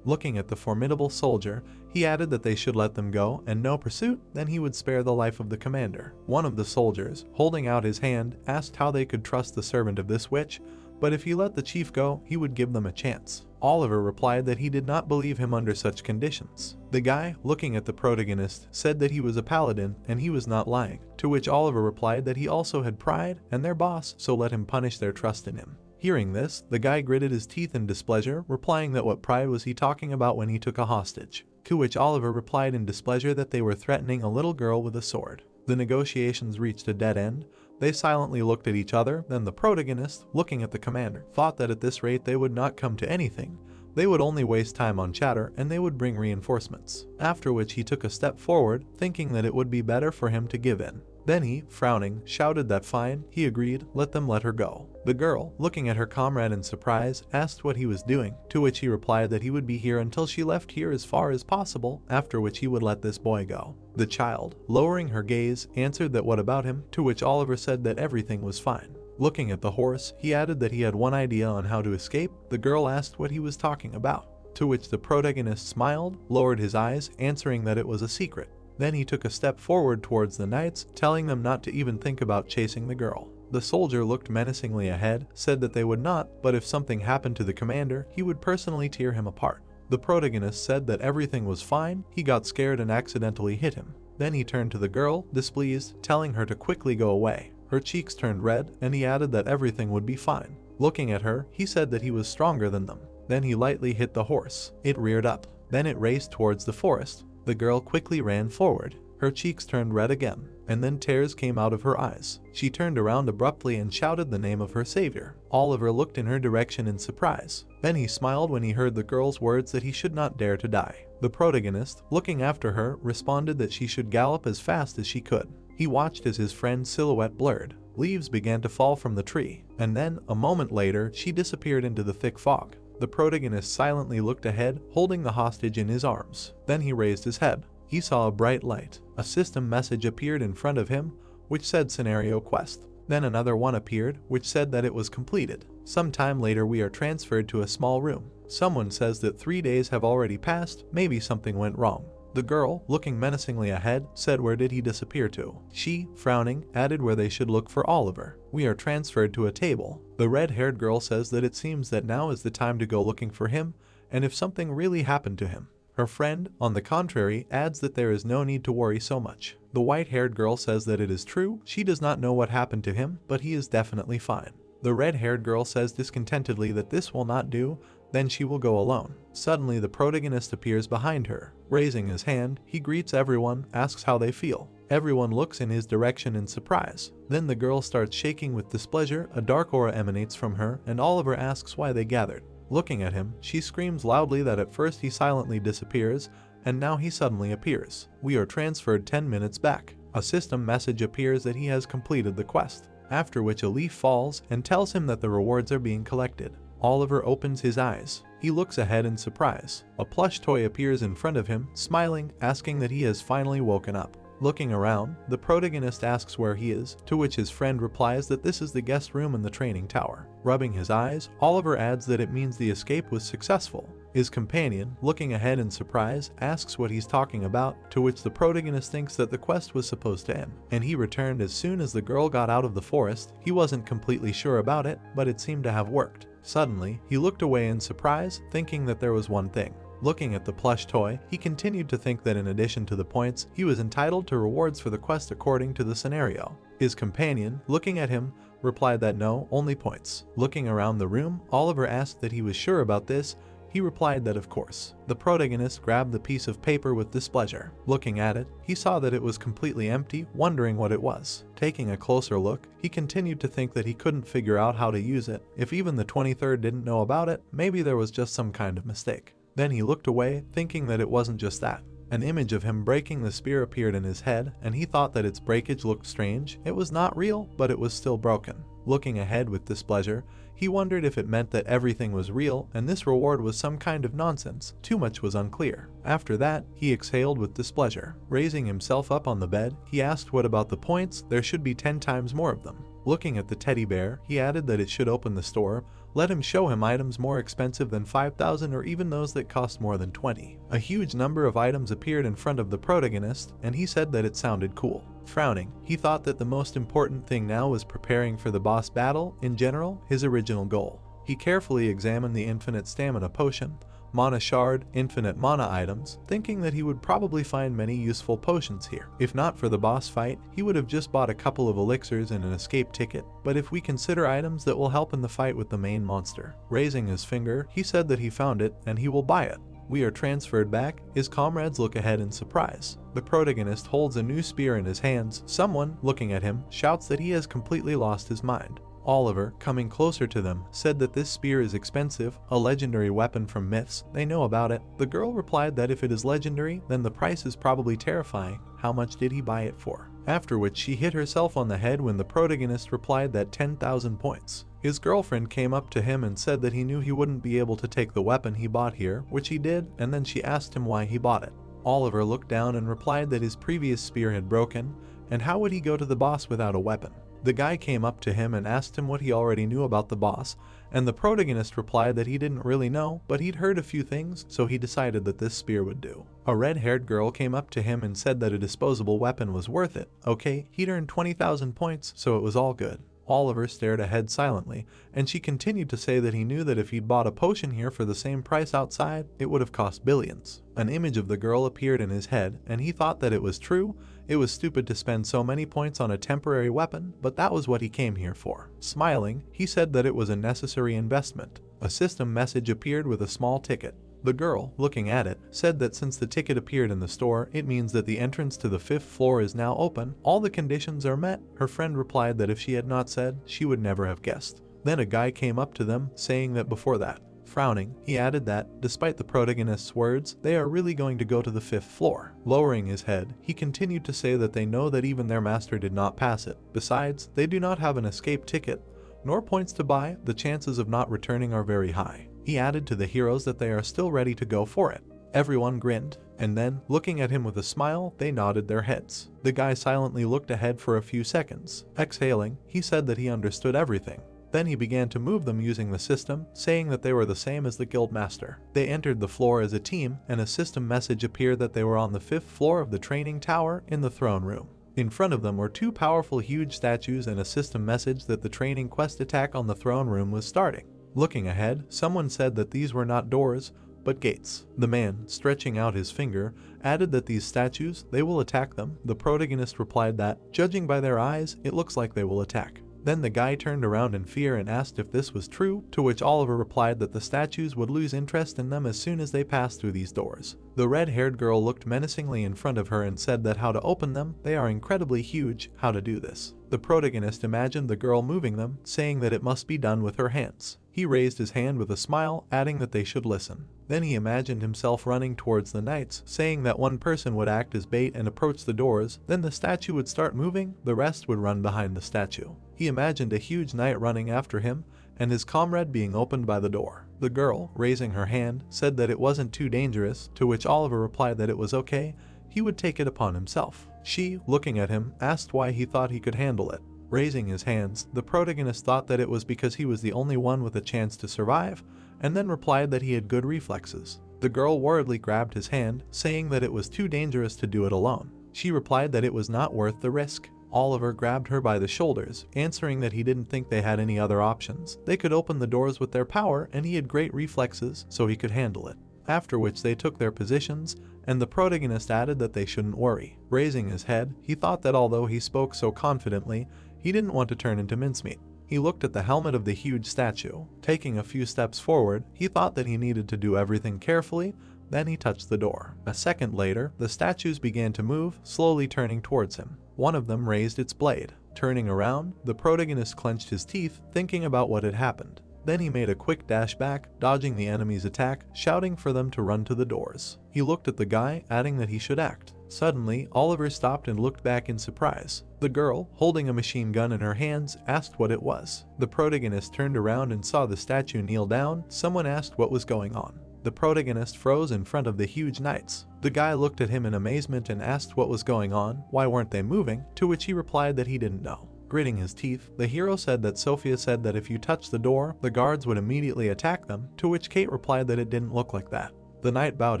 Looking at the formidable soldier, he added that they should let them go and no pursuit, then he would spare the life of the commander. One of the soldiers, holding out his hand, asked how they could trust the servant of this witch, but if he let the chief go, he would give them a chance. Oliver replied that he did not believe him under such conditions. The guy, looking at the protagonist, said that he was a paladin and he was not lying, to which Oliver replied that he also had pride and their boss, so let him punish their trust in him. Hearing this, the guy gritted his teeth in displeasure, replying that what pride was he talking about when he took a hostage, to which Oliver replied in displeasure that they were threatening a little girl with a sword. The negotiations reached a dead end. They silently looked at each other, then the protagonist, looking at the commander, thought that at this rate they would not come to anything. They would only waste time on chatter and they would bring reinforcements, after which he took a step forward, thinking that it would be better for him to give in. Then he, frowning, shouted that fine, he agreed, let her go. The girl, looking at her comrade in surprise, asked what he was doing, to which he replied that he would be here until she left here as far as possible, after which he would let this boy go. The child, lowering her gaze, answered that what about him, to which Oliver said that everything was fine. Looking at the horse, he added that he had one idea on how to escape. The girl asked what he was talking about, to which the protagonist smiled, lowered his eyes, answering that it was a secret. Then he took a step forward towards the knights, telling them not to even think about chasing the girl. The soldier looked menacingly ahead, said that they would not, but if something happened to the commander, he would personally tear him apart. The protagonist said that everything was fine, he got scared and accidentally hit him. Then he turned to the girl, displeased, telling her to quickly go away. Her cheeks turned red, and he added that everything would be fine. Looking at her, he said that he was stronger than them. Then he lightly hit the horse. It reared up. Then it raced towards the forest. The girl quickly ran forward. Her cheeks turned red again, and then tears came out of her eyes. She turned around abruptly and shouted the name of her savior. Oliver looked in her direction in surprise. Then he smiled when he heard the girl's words that he should not dare to die. The protagonist, looking after her, responded that she should gallop as fast as she could. He watched as his friend's silhouette blurred. Leaves began to fall from the tree, and then, a moment later, she disappeared into the thick fog. The protagonist silently looked ahead, holding the hostage in his arms. Then he raised his head. He saw a bright light. A system message appeared in front of him, which said Scenario Quest. Then another one appeared, which said that it was completed. Some time later we are transferred to a small room. Someone says that 3 days have already passed, maybe something went wrong. The girl, looking menacingly ahead, said where did he disappear to? She, frowning, added where they should look for Oliver. We are transferred to a table. The red-haired girl says that it seems that now is the time to go looking for him, and if something really happened to him. Her friend, on the contrary, adds that there is no need to worry so much. The white-haired girl says that it is true, she does not know what happened to him, but he is definitely fine. The red-haired girl says discontentedly that this will not do, then she will go alone. Suddenly the protagonist appears behind her. Raising his hand, he greets everyone, asks how they feel. Everyone looks in his direction in surprise. Then the girl starts shaking with displeasure, a dark aura emanates from her, and Oliver asks why they gathered. Looking at him, she screams loudly that at first he silently disappears, and now he suddenly appears. We are transferred 10 minutes back. A system message appears that he has completed the quest, after which a leaf falls and tells him that the rewards are being collected. Oliver opens his eyes. He looks ahead in surprise. A plush toy appears in front of him, smiling, asking that he has finally woken up. Looking around, the protagonist asks where he is, to which his friend replies that this is the guest room in the training tower. Rubbing his eyes, Oliver adds that it means the escape was successful. His companion, looking ahead in surprise, asks what he's talking about, to which the protagonist thinks that the quest was supposed to end, and he returned as soon as the girl got out of the forest. He wasn't completely sure about it, but it seemed to have worked. Suddenly, he looked away in surprise, thinking that there was one thing. Looking at the plush toy, he continued to think that in addition to the points, he was entitled to rewards for the quest according to the scenario. His companion, looking at him, replied that no, only points. Looking around the room, Oliver asked that he was sure about this. He replied that of course. The protagonist grabbed the piece of paper with displeasure. Looking at it, he saw that it was completely empty, wondering what it was. Taking a closer look, he continued to think that he couldn't figure out how to use it. If even the 23rd didn't know about it, maybe there was just some kind of mistake. Then he looked away, thinking that it wasn't just that. An image of him breaking the spear appeared in his head, and he thought that its breakage looked strange. It was not real, but it was still broken. Looking ahead with displeasure, he wondered if it meant that everything was real and this reward was some kind of nonsense. Too much was unclear. After that, he exhaled with displeasure. Raising himself up on the bed, he asked what about the points? There should be 10 times more of them. Looking at the teddy bear, he added that it should open the store. Let him show him items more expensive than 5,000 or even those that cost more than 20. A huge number of items appeared in front of the protagonist, and he said that it sounded cool. Frowning, he thought that the most important thing now was preparing for the boss battle, in general, his original goal. He carefully examined the infinite stamina potion, mana shard, infinite mana items, thinking that he would probably find many useful potions here. If not for the boss fight, he would have just bought a couple of elixirs and an escape ticket, but if we consider items that will help in the fight with the main monster. Raising his finger, he said that he found it and he will buy it. We are transferred back. His comrades look ahead in surprise. The protagonist holds a new spear in his hands. Someone, looking at him, shouts that he has completely lost his mind. Oliver, coming closer to them, said that this spear is expensive, a legendary weapon from myths. They know about it. The girl replied that if it is legendary, then the price is probably terrifying. How much did he buy it for? After which she hit herself on the head when the protagonist replied that 10,000 points. His girlfriend came up to him and said that he knew he wouldn't be able to take the weapon he bought here, which he did, and then she asked him why he bought it. Oliver looked down and replied that his previous spear had broken, and how would he go to the boss without a weapon? The guy came up to him and asked him what he already knew about the boss, and the protagonist replied that he didn't really know, but he'd heard a few things, so he decided that this spear would do. A red-haired girl came up to him and said that a disposable weapon was worth it. Okay, he'd earned 20,000 points, so it was all good. Oliver stared ahead silently, and she continued to say that he knew that if he'd bought a potion here for the same price outside, it would have cost billions. An image of the girl appeared in his head, and he thought that it was true. It was stupid to spend so many points on a temporary weapon, but that was what he came here for. Smiling, he said that it was a necessary investment. A system message appeared with a small ticket. The girl, looking at it, said that since the ticket appeared in the store, it means that the entrance to the 5th floor is now open. All the conditions are met. Her friend replied that if she had not said, she would never have guessed. Then a guy came up to them, saying that before that. Frowning, he added that, despite the protagonist's words, they are really going to go to the 5th floor. Lowering his head, he continued to say that they know that even their master did not pass it. Besides, they do not have an escape ticket, nor points to buy. The chances of not returning are very high. He added to the heroes that they are still ready to go for it. Everyone grinned, and then, looking at him with a smile, they nodded their heads. The guy silently looked ahead for a few seconds. Exhaling, he said that he understood everything. Then he began to move them using the system, saying that they were the same as the guildmaster. They entered the floor as a team, and a system message appeared that they were on the 5th floor of the training tower in the throne room. In front of them were two powerful huge statues and a system message that the training quest attack on the throne room was starting. Looking ahead, someone said that these were not doors, but gates. The man, stretching out his finger, added that these statues, they will attack them. The protagonist replied that, judging by their eyes, it looks like they will attack. Then the guy turned around in fear and asked if this was true, to which Oliver replied that the statues would lose interest in them as soon as they passed through these doors. The red-haired girl looked menacingly in front of her and said that how to open them, they are incredibly huge, how to do this. The protagonist imagined the girl moving them, saying that it must be done with her hands. He raised his hand with a smile, adding that they should listen. Then he imagined himself running towards the knights, saying that one person would act as bait and approach the doors, then the statue would start moving, the rest would run behind the statue. He imagined a huge knight running after him, and his comrade being opened by the door. The girl, raising her hand, said that it wasn't too dangerous, to which Oliver replied that it was okay, he would take it upon himself. She, looking at him, asked why he thought he could handle it. Raising his hands, the protagonist thought that it was because he was the only one with a chance to survive, and then replied that he had good reflexes. The girl worriedly grabbed his hand, saying that it was too dangerous to do it alone. She replied that it was not worth the risk. Oliver grabbed her by the shoulders, answering that he didn't think they had any other options. They could open the doors with their power, and he had great reflexes, so he could handle it. After which they took their positions, and the protagonist added that they shouldn't worry. Raising his head, he thought that although he spoke so confidently, he didn't want to turn into mincemeat. He looked at the helmet of the huge statue. Taking a few steps forward, he thought that he needed to do everything carefully, then he touched the door. A second later, the statues began to move, slowly turning towards him. One of them raised its blade. Turning around, the protagonist clenched his teeth, thinking about what had happened. Then he made a quick dash back, dodging the enemy's attack, shouting for them to run to the doors. He looked at the guy, adding that he should act. Suddenly, Oliver stopped and looked back in surprise. The girl, holding a machine gun in her hands, asked what it was. The protagonist turned around and saw the statue kneel down. Someone asked what was going on. The protagonist froze in front of the huge knights. The guy looked at him in amazement and asked what was going on, why weren't they moving, to which he replied that he didn't know. Gritting his teeth, the hero said that Sophia said that if you touch the door, the guards would immediately attack them, to which Kate replied that it didn't look like that. The knight bowed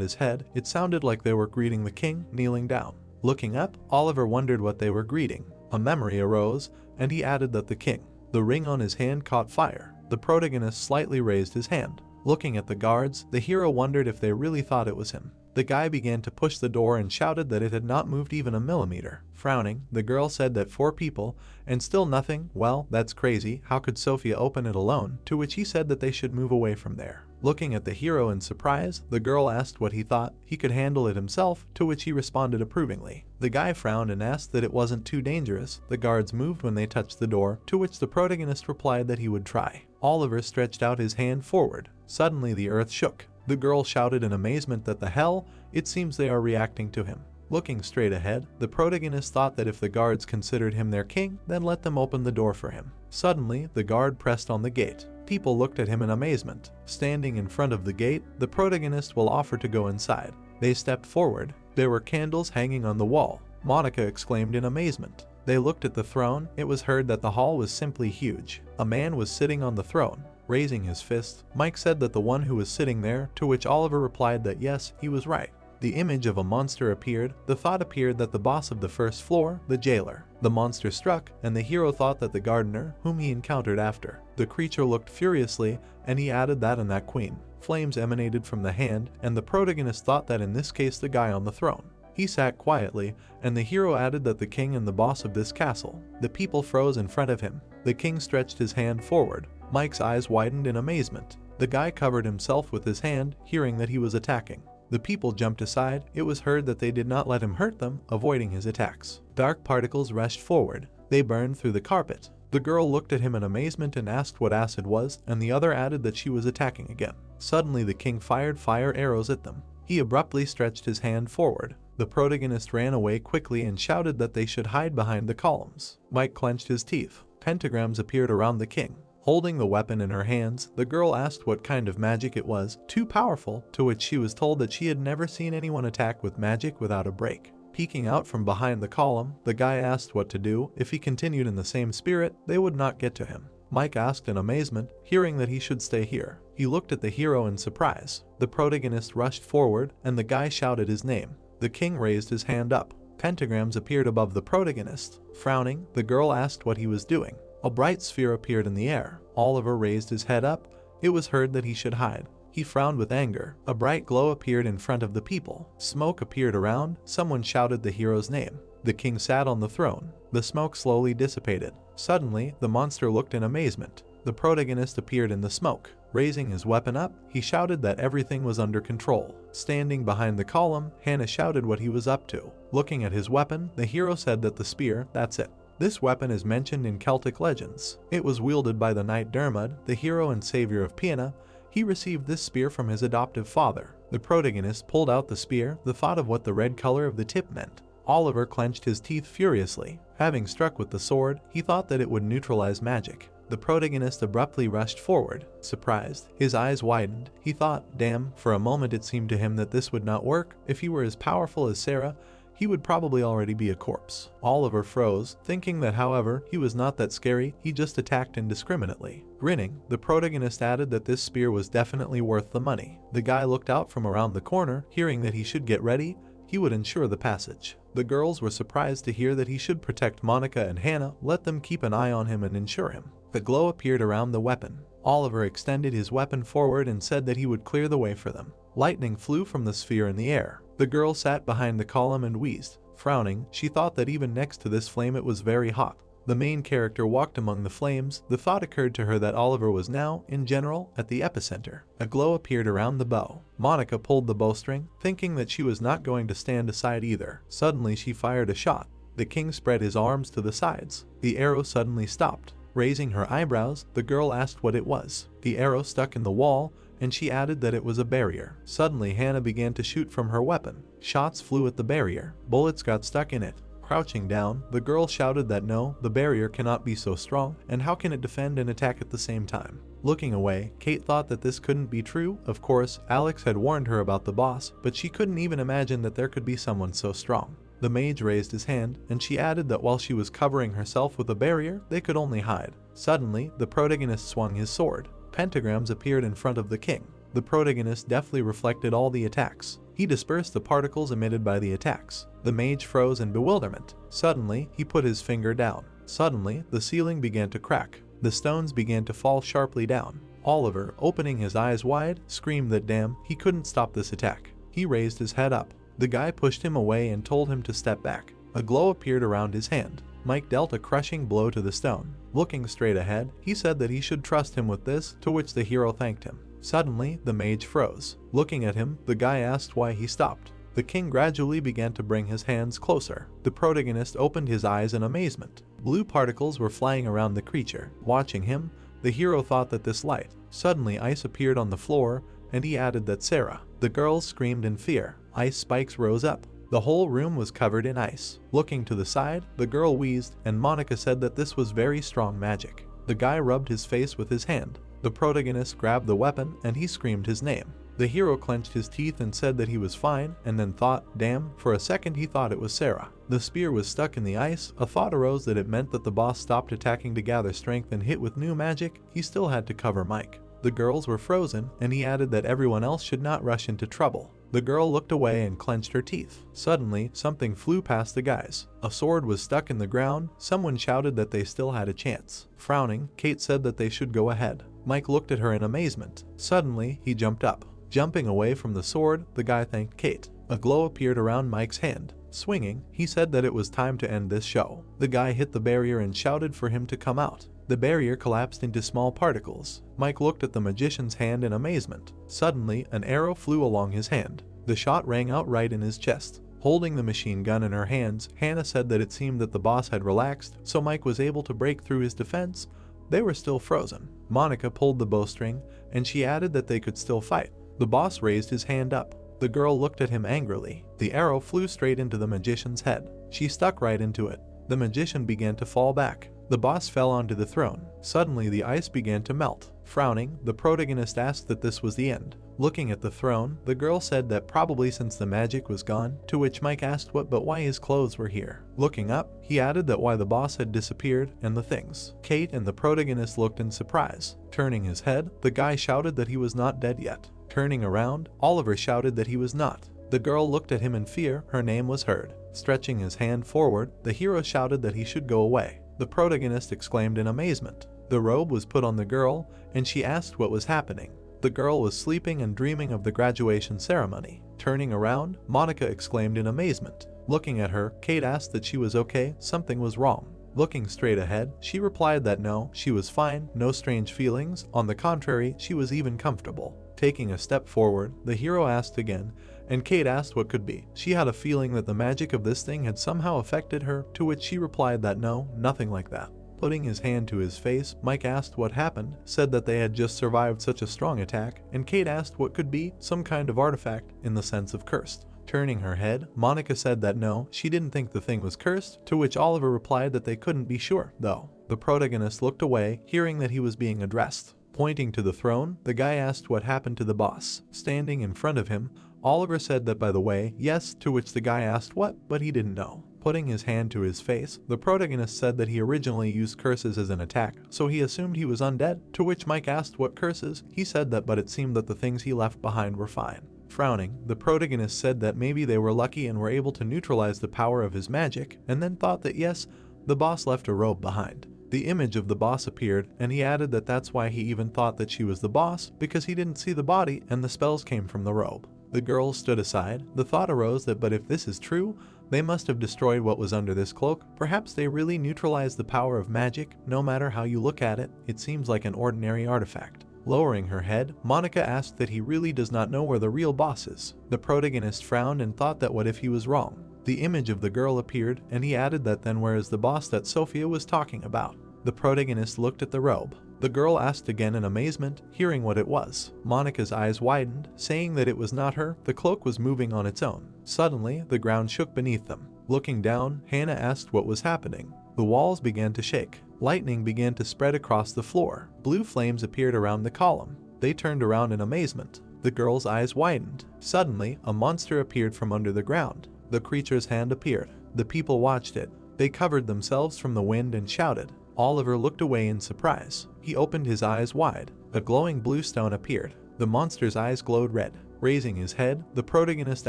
his head. It sounded like they were greeting the king, kneeling down. Looking up, Oliver wondered what they were greeting. A memory arose, and he added that the king. The ring on his hand caught fire. The protagonist slightly raised his hand. Looking at the guards, the hero wondered if they really thought it was him. The guy began to push the door and shouted that it had not moved even a millimeter. Frowning, the girl said that 4 people, and still nothing. Well, that's crazy, how could Sophia open it alone? To which he said that they should move away from there. Looking at the hero in surprise, the girl asked what he thought. He could handle it himself, to which he responded approvingly. The guy frowned and asked that it wasn't too dangerous. The guards moved when they touched the door, to which the protagonist replied that he would try. Oliver stretched out his hand forward. Suddenly the earth shook. The girl shouted in amazement that the hell, it seems they are reacting to him. Looking straight ahead, the protagonist thought that if the guards considered him their king, then let them open the door for him. Suddenly, the guard pressed on the gate. People looked at him in amazement. Standing in front of the gate, the protagonist will offer to go inside. They stepped forward. There were candles hanging on the wall. Monica exclaimed in amazement. They looked at the throne. It was heard that the hall was simply huge. A man was sitting on the throne. Raising his fist, Mike said that the one who was sitting there, to which Oliver replied that yes, he was right. The image of a monster appeared. The thought appeared that the boss of the first floor, the jailer. The monster struck, and the hero thought that the gardener, whom he encountered after. The creature looked furiously, and he added that and that queen. Flames emanated from the hand, and the protagonist thought that in this case the guy on the throne. He sat quietly, and the hero added that the king and the boss of this castle. The people froze in front of him. The king stretched his hand forward. Mike's eyes widened in amazement. The guy covered himself with his hand, hearing that he was attacking. The people jumped aside. It was heard that they did not let him hurt them, avoiding his attacks. Dark particles rushed forward. They burned through the carpet. The girl looked at him in amazement and asked what acid was, and the other added that she was attacking again. Suddenly the king fired fire arrows at them. He abruptly stretched his hand forward. The protagonist ran away quickly and shouted that they should hide behind the columns. Mike clenched his teeth. Pentagrams appeared around the king. Holding the weapon in her hands, the girl asked what kind of magic it was, too powerful, to which she was told that she had never seen anyone attack with magic without a break. Peeking out from behind the column, the guy asked what to do. If he continued in the same spirit, they would not get to him. Mike asked in amazement, hearing that he should stay here. He looked at the hero in surprise. The protagonist rushed forward, and the guy shouted his name. The king raised his hand up. Pentagrams appeared above the protagonist. Frowning, the girl asked what he was doing. A bright sphere appeared in the air. Oliver raised his head up. It was heard that he should hide. He frowned with anger. A bright glow appeared in front of the people. Smoke appeared around. Someone shouted the hero's name. The king sat on the throne. The smoke slowly dissipated. Suddenly, the monster looked in amazement. The protagonist appeared in the smoke. Raising his weapon up, he shouted that everything was under control. Standing behind the column, Hannah shouted what he was up to. Looking at his weapon, the hero said that the spear, that's it. This weapon is mentioned in Celtic legends. It was wielded by the knight Dermot, the hero and savior of Piana. He received this spear from his adoptive father. The protagonist pulled out the spear. The thought of what the red color of the tip meant. Oliver clenched his teeth furiously. Having struck with the sword, he thought that it would neutralize magic. The protagonist abruptly rushed forward. Surprised, his eyes widened. He thought, damn, for a moment it seemed to him that this would not work. If he were as powerful as Sarah, he would probably already be a corpse. Oliver froze, thinking that however, he was not that scary, he just attacked indiscriminately. Grinning, the protagonist added that this spear was definitely worth the money. The guy looked out from around the corner, hearing that he should get ready, he would ensure the passage. The girls were surprised to hear that he should protect Monica and Hannah, let them keep an eye on him and ensure him. The glow appeared around the weapon. Oliver extended his weapon forward and said that he would clear the way for them. Lightning flew from the sphere in the air. The girl sat behind the column and wheezed. Frowning, she thought that even next to this flame it was very hot. The main character walked among the flames. The thought occurred to her that Oliver was now, in general, at the epicenter. A glow appeared around the bow. Monica pulled the bowstring, thinking that she was not going to stand aside either. Suddenly she fired a shot. The king spread his arms to the sides. The arrow suddenly stopped. Raising her eyebrows, the girl asked what it was. The arrow stuck in the wall, and she added that it was a barrier. Suddenly, Hannah began to shoot from her weapon. Shots flew at the barrier. Bullets got stuck in it. Crouching down, the girl shouted that no, the barrier cannot be so strong, and how can it defend and attack at the same time? Looking away, Kate thought that this couldn't be true. Of course, Alex had warned her about the boss, but she couldn't even imagine that there could be someone so strong. The mage raised his hand, and she added that while she was covering herself with a barrier, they could only hide. Suddenly, the protagonist swung his sword. Pentagrams appeared in front of the king. The protagonist deftly reflected all the attacks. He dispersed the particles emitted by the attacks. The mage froze in bewilderment. Suddenly, he put his finger down. Suddenly, the ceiling began to crack. The stones began to fall sharply down. Oliver, opening his eyes wide, screamed that damn, he couldn't stop this attack. He raised his head up. The guy pushed him away and told him to step back. A glow appeared around his hand. Mike dealt a crushing blow to the stone. Looking straight ahead, he said that he should trust him with this, to which the hero thanked him. Suddenly, the mage froze. Looking at him, the guy asked why he stopped. The king gradually began to bring his hands closer. The protagonist opened his eyes in amazement. Blue particles were flying around the creature. Watching him, the hero thought that this light. Suddenly, ice appeared on the floor, and he added that Sarah. The girls screamed in fear. Ice spikes rose up. The whole room was covered in ice. Looking to the side, the girl wheezed, and Monica said that this was very strong magic. The guy rubbed his face with his hand. The protagonist grabbed the weapon, and he screamed his name. The hero clenched his teeth and said that he was fine, and then thought, damn, for a second he thought it was Sarah. The spear was stuck in the ice. A thought arose that it meant that the boss stopped attacking to gather strength and hit with new magic. He still had to cover Mike. The girls were frozen, and he added that everyone else should not rush into trouble. The girl looked away and clenched her teeth. Suddenly, something flew past the guys. A sword was stuck in the ground. Someone shouted that they still had a chance. Frowning, Kate said that they should go ahead. Mike looked at her in amazement. Suddenly, he jumped up. Jumping away from the sword, the guy thanked Kate. A glow appeared around Mike's hand. Swinging, he said that it was time to end this show. The guy hit the barrier and shouted for him to come out. The barrier collapsed into small particles. Mike looked at the magician's hand in amazement. Suddenly, an arrow flew along his hand. The shot rang out right in his chest. Holding the machine gun in her hands, Hannah said that it seemed that the boss had relaxed, so Mike was able to break through his defense. They were still frozen. Monica pulled the bowstring, and she added that they could still fight. The boss raised his hand up. The girl looked at him angrily. The arrow flew straight into the magician's head. She stuck right into it. The magician began to fall back. The boss fell onto the throne. Suddenly, the ice began to melt. Frowning, the protagonist asked that this was the end. Looking at the throne, the girl said that probably since the magic was gone, to which Mike asked what but why his clothes were here. Looking up, he added that why the boss had disappeared and the things. Kate and the protagonist looked in surprise. Turning his head, the guy shouted that he was not dead yet. Turning around, Oliver shouted that he was not. The girl looked at him in fear. Her name was heard. Stretching his hand forward, the hero shouted that he should go away. The protagonist exclaimed in amazement. The robe was put on the girl, and she asked what was happening. The girl was sleeping and dreaming of the graduation ceremony. Turning around, Monica exclaimed in amazement. Looking at her, Kate asked that she was okay, something was wrong. Looking straight ahead, she replied that no, she was fine, no strange feelings, on the contrary, she was even comfortable. Taking a step forward, the hero asked again, and Kate asked what could be. She had a feeling that the magic of this thing had somehow affected her, to which she replied that no, nothing like that. Putting his hand to his face, Mike asked what happened, said that they had just survived such a strong attack, and Kate asked what could be, some kind of artifact, in the sense of cursed. Turning her head, Monica said that no, she didn't think the thing was cursed, to which Oliver replied that they couldn't be sure, though. The protagonist looked away, hearing that he was being addressed. Pointing to the throne, the guy asked what happened to the boss. Standing in front of him, Oliver said that by the way, yes, to which the guy asked what, but he didn't know. Putting his hand to his face, the protagonist said that he originally used curses as an attack, so he assumed he was undead, to which Mike asked what curses. He said that but it seemed that the things he left behind were fine. Frowning, the protagonist said that maybe they were lucky and were able to neutralize the power of his magic, and then thought that yes, the boss left a robe behind. The image of the boss appeared, and he added that that's why he even thought that she was the boss, because he didn't see the body and the spells came from the robe. The girls stood aside. The thought arose that but if this is true, they must have destroyed what was under this cloak. Perhaps they really neutralized the power of magic. No matter how you look at it, it seems like an ordinary artifact. Lowering her head, Monica asked that he really does not know where the real boss is. The protagonist frowned and thought that what if he was wrong. The image of the girl appeared, and he added that then where is the boss that Sophia was talking about? The protagonist looked at the robe. The girl asked again in amazement, hearing what it was. Monika's eyes widened, saying that it was not her. The cloak was moving on its own. Suddenly, the ground shook beneath them. Looking down, Hannah asked what was happening. The walls began to shake. Lightning began to spread across the floor. Blue flames appeared around the column. They turned around in amazement. The girl's eyes widened. Suddenly, a monster appeared from under the ground. The creature's hand appeared. The people watched it. They covered themselves from the wind and shouted. Oliver looked away in surprise. He opened his eyes wide. A glowing blue stone appeared. The monster's eyes glowed red. Raising his head, the protagonist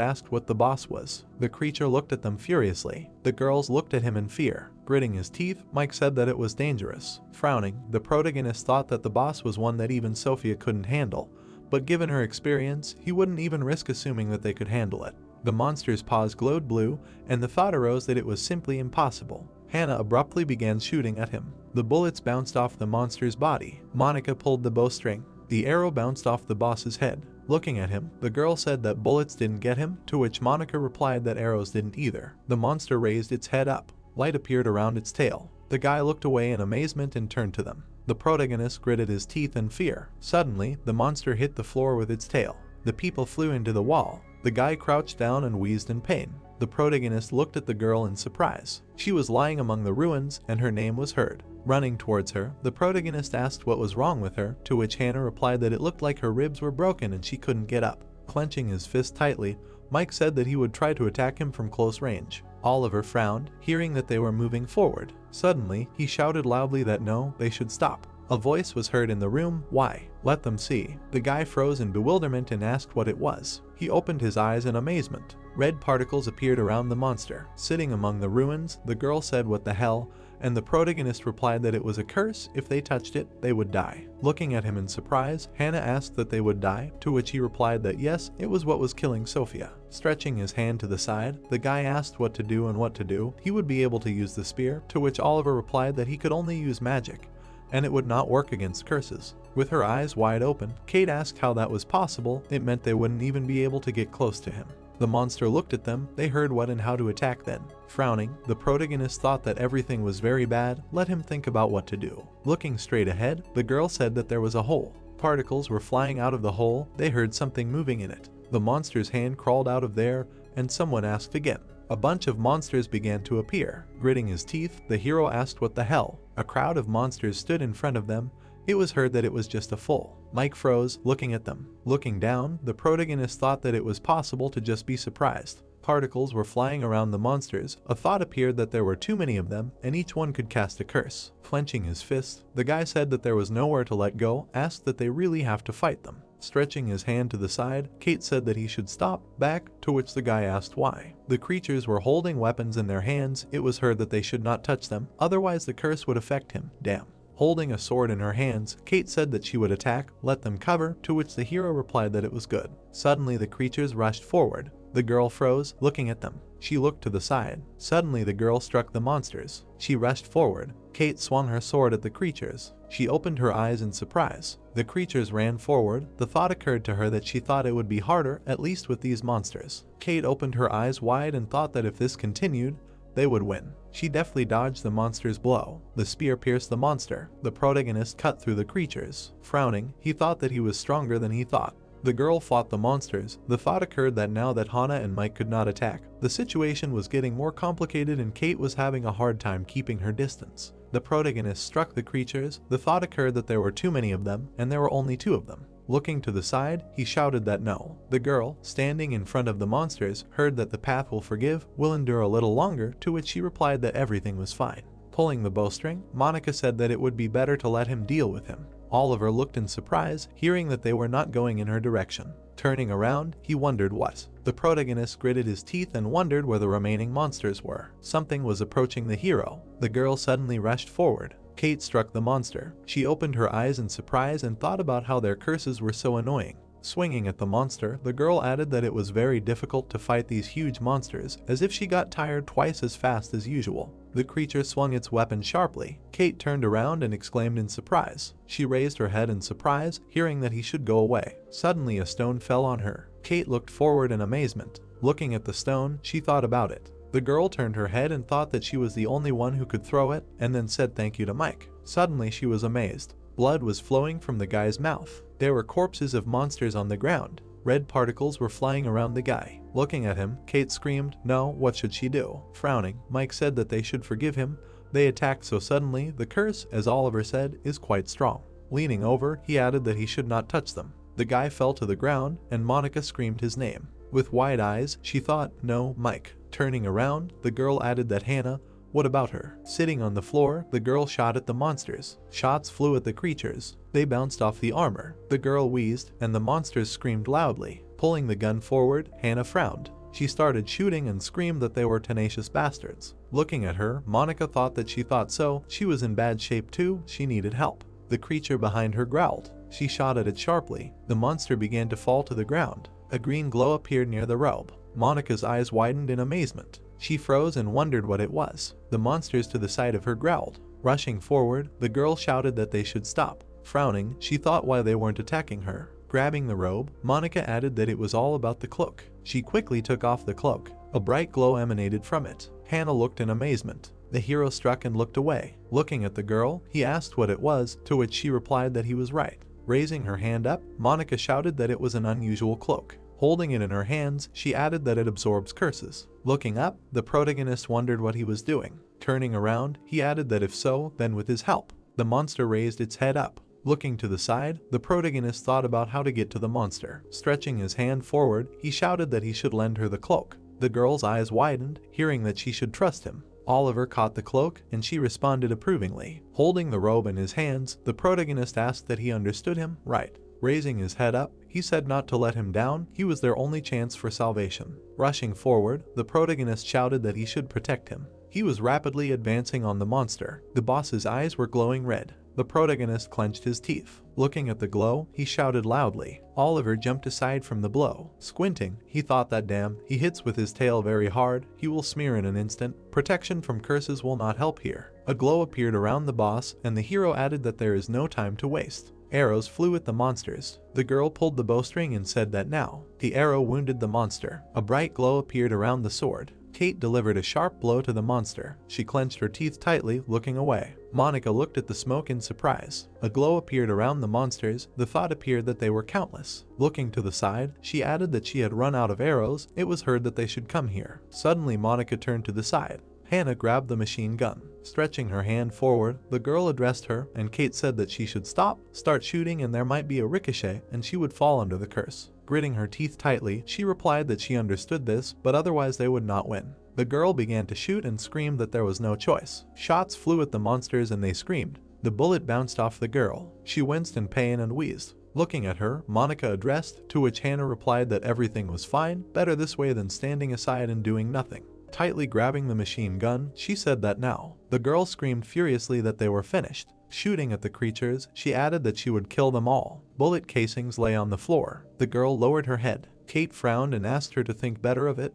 asked what the boss was. The creature looked at them furiously. The girls looked at him in fear. Gritting his teeth, Mike said that it was dangerous. Frowning, the protagonist thought that the boss was one that even Sophia couldn't handle, but given her experience, he wouldn't even risk assuming that they could handle it. The monster's paws glowed blue, and the thought arose that it was simply impossible. Hannah abruptly began shooting at him. The bullets bounced off the monster's body. Monica pulled the bowstring. The arrow bounced off the boss's head. Looking at him, the girl said that bullets didn't get him, to which Monica replied that arrows didn't either. The monster raised its head up. Light appeared around its tail. The guy looked away in amazement and turned to them. The protagonist gritted his teeth in fear. Suddenly, the monster hit the floor with its tail. The people flew into the wall. The guy crouched down and wheezed in pain. The protagonist looked at the girl in surprise. She was lying among the ruins, and her name was heard. Running towards her, the protagonist asked what was wrong with her, to which Hannah replied that it looked like her ribs were broken and she couldn't get up. Clenching his fist tightly, Mike said that he would try to attack him from close range. Oliver frowned, hearing that they were moving forward. Suddenly, he shouted loudly that no, they should stop. A voice was heard in the room. Why? Let them see. The guy froze in bewilderment and asked what it was. He opened his eyes in amazement. Red particles appeared around the monster. Sitting among the ruins, the girl said what the hell, and the protagonist replied that it was a curse. If they touched it, they would die. Looking at him in surprise, Hannah asked that they would die, to which he replied that yes, it was what was killing Sophia. Stretching his hand to the side, the guy asked what to do and what to do. He would be able to use the spear, to which Oliver replied that he could only use magic, and it would not work against curses. With her eyes wide open, Kate asked how that was possible. It meant they wouldn't even be able to get close to him. The monster looked at them. They heard what and how to attack then. Frowning, the protagonist thought that everything was very bad. Let him think about what to do. Looking straight ahead, the girl said that there was a hole. Particles were flying out of the hole. They heard something moving in it. The monster's hand crawled out of there, and someone asked again. A bunch of monsters began to appear. Gritting his teeth, the hero asked what the hell. A crowd of monsters stood in front of them. It was heard that it was just a fool. Mike froze, looking at them. Looking down, the protagonist thought that it was possible to just be surprised. Particles were flying around the monsters. A thought appeared that there were too many of them, and each one could cast a curse. Clenching his fist, the guy said that there was nowhere to let go, asked that they really have to fight them. Stretching his hand to the side, Kate said that he should stop, back, to which the guy asked why. The creatures were holding weapons in their hands. It was heard that they should not touch them, otherwise the curse would affect him. Damn. Holding a sword in her hands, Kate said that she would attack, let them cover, to which the hero replied that it was good. Suddenly the creatures rushed forward. The girl froze, looking at them. She looked to the side. Suddenly the girl struck the monsters. She rushed forward. Kate swung her sword at the creatures. She opened her eyes in surprise. The creatures ran forward. The thought occurred to her that she thought it would be harder, at least with these monsters. Kate opened her eyes wide and thought that if this continued, they would win. She deftly dodged the monster's blow. The spear pierced the monster. The protagonist cut through the creatures. Frowning, he thought that he was stronger than he thought. The girl fought the monsters. The thought occurred that now that Hannah and Mike could not attack, the situation was getting more complicated and Kate was having a hard time keeping her distance. The protagonist struck the creatures. The thought occurred that there were too many of them, and there were only 2 of them. Looking to the side, he shouted that no. The girl, standing in front of the monsters, heard that the path will forgive, will endure a little longer, to which she replied that everything was fine. Pulling the bowstring, Monica said that it would be better to let him deal with him. Oliver looked in surprise, hearing that they were not going in her direction. Turning around, he wondered what. The protagonist gritted his teeth and wondered where the remaining monsters were. Something was approaching the hero. The girl suddenly rushed forward. Kate struck the monster. She opened her eyes in surprise and thought about how their curses were so annoying. Swinging at the monster, the girl added that it was very difficult to fight these huge monsters, as if she got tired twice as fast as usual. The creature swung its weapon sharply. Kate turned around and exclaimed in surprise. She raised her head in surprise, hearing that he should go away. Suddenly a stone fell on her. Kate looked forward in amazement. Looking at the stone, she thought about it. The girl turned her head and thought that she was the only one who could throw it, and then said thank you to Mike. Suddenly she was amazed. Blood was flowing from the guy's mouth. There were corpses of monsters on the ground. Red particles were flying around the guy. Looking at him, Kate screamed, "No, what should she do?" Frowning, Mike said that they should forgive him. They attacked so suddenly, the curse, as Oliver said, is quite strong. Leaning over, he added that he should not touch them. The guy fell to the ground, and Monica screamed his name. With wide eyes, she thought, "No, Mike." Turning around, the girl added that Hannah, what about her? Sitting on the floor, the girl shot at the monsters. Shots flew at the creatures. They bounced off the armor. The girl wheezed, and the monsters screamed loudly. Pulling the gun forward, Hannah frowned. She started shooting and screamed that they were tenacious bastards. Looking at her, Monica thought that she thought so. She was in bad shape too. She needed help. The creature behind her growled. She shot at it sharply. The monster began to fall to the ground. A green glow appeared near the robe. Monica's eyes widened in amazement. She froze and wondered what it was. The monsters to the side of her growled. Rushing forward, the girl shouted that they should stop. Frowning, she thought why they weren't attacking her. Grabbing the robe, Monica added that it was all about the cloak. She quickly took off the cloak. A bright glow emanated from it. Hannah looked in amazement. The hero struck and looked away. Looking at the girl, he asked what it was, to which she replied that he was right. Raising her hand up, Monica shouted that it was an unusual cloak. Holding it in her hands, she added that it absorbs curses. Looking up, the protagonist wondered what he was doing. Turning around, he added that if so, then with his help. The monster raised its head up. Looking to the side, the protagonist thought about how to get to the monster. Stretching his hand forward, he shouted that he should lend her the cloak. The girl's eyes widened, hearing that she should trust him. Oliver caught the cloak, and she responded approvingly. Holding the robe in his hands, the protagonist asked that he understood him right. Raising his head up, he said not to let him down. He was their only chance for salvation. Rushing forward, the protagonist shouted that he should protect him. He was rapidly advancing on the monster. The boss's eyes were glowing red. The protagonist clenched his teeth. Looking at the glow, he shouted loudly. Oliver jumped aside from the blow. Squinting, he thought that damn, he hits with his tail very hard, he will smear in an instant. Protection from curses will not help here. A glow appeared around the boss, and the hero added that there is no time to waste. Arrows flew at the monsters. The girl pulled the bowstring and said that now. The arrow wounded the monster. A bright glow appeared around the sword. Kate delivered a sharp blow to the monster. She clenched her teeth tightly, looking away. Monica looked at the smoke in surprise. A glow appeared around the monsters. The thought appeared that they were countless. Looking to the side, she added that she had run out of arrows. It was heard that they should come here. Suddenly, Monica turned to the side. Hannah grabbed the machine gun. Stretching her hand forward, the girl addressed her, and Kate said that she should stop, start shooting, and there might be a ricochet, and she would fall under the curse. Gritting her teeth tightly, she replied that she understood this, but otherwise they would not win. The girl began to shoot and screamed that there was no choice. Shots flew at the monsters and they screamed. The bullet bounced off the girl. She winced in pain and wheezed. Looking at her, Monica addressed, to which Hannah replied that everything was fine, better this way than standing aside and doing nothing. Tightly grabbing the machine gun, she said that now. The girl screamed furiously that they were finished. Shooting at the creatures, she added that she would kill them all. Bullet casings lay on the floor. The girl lowered her head. Kate frowned and asked her to think better of it.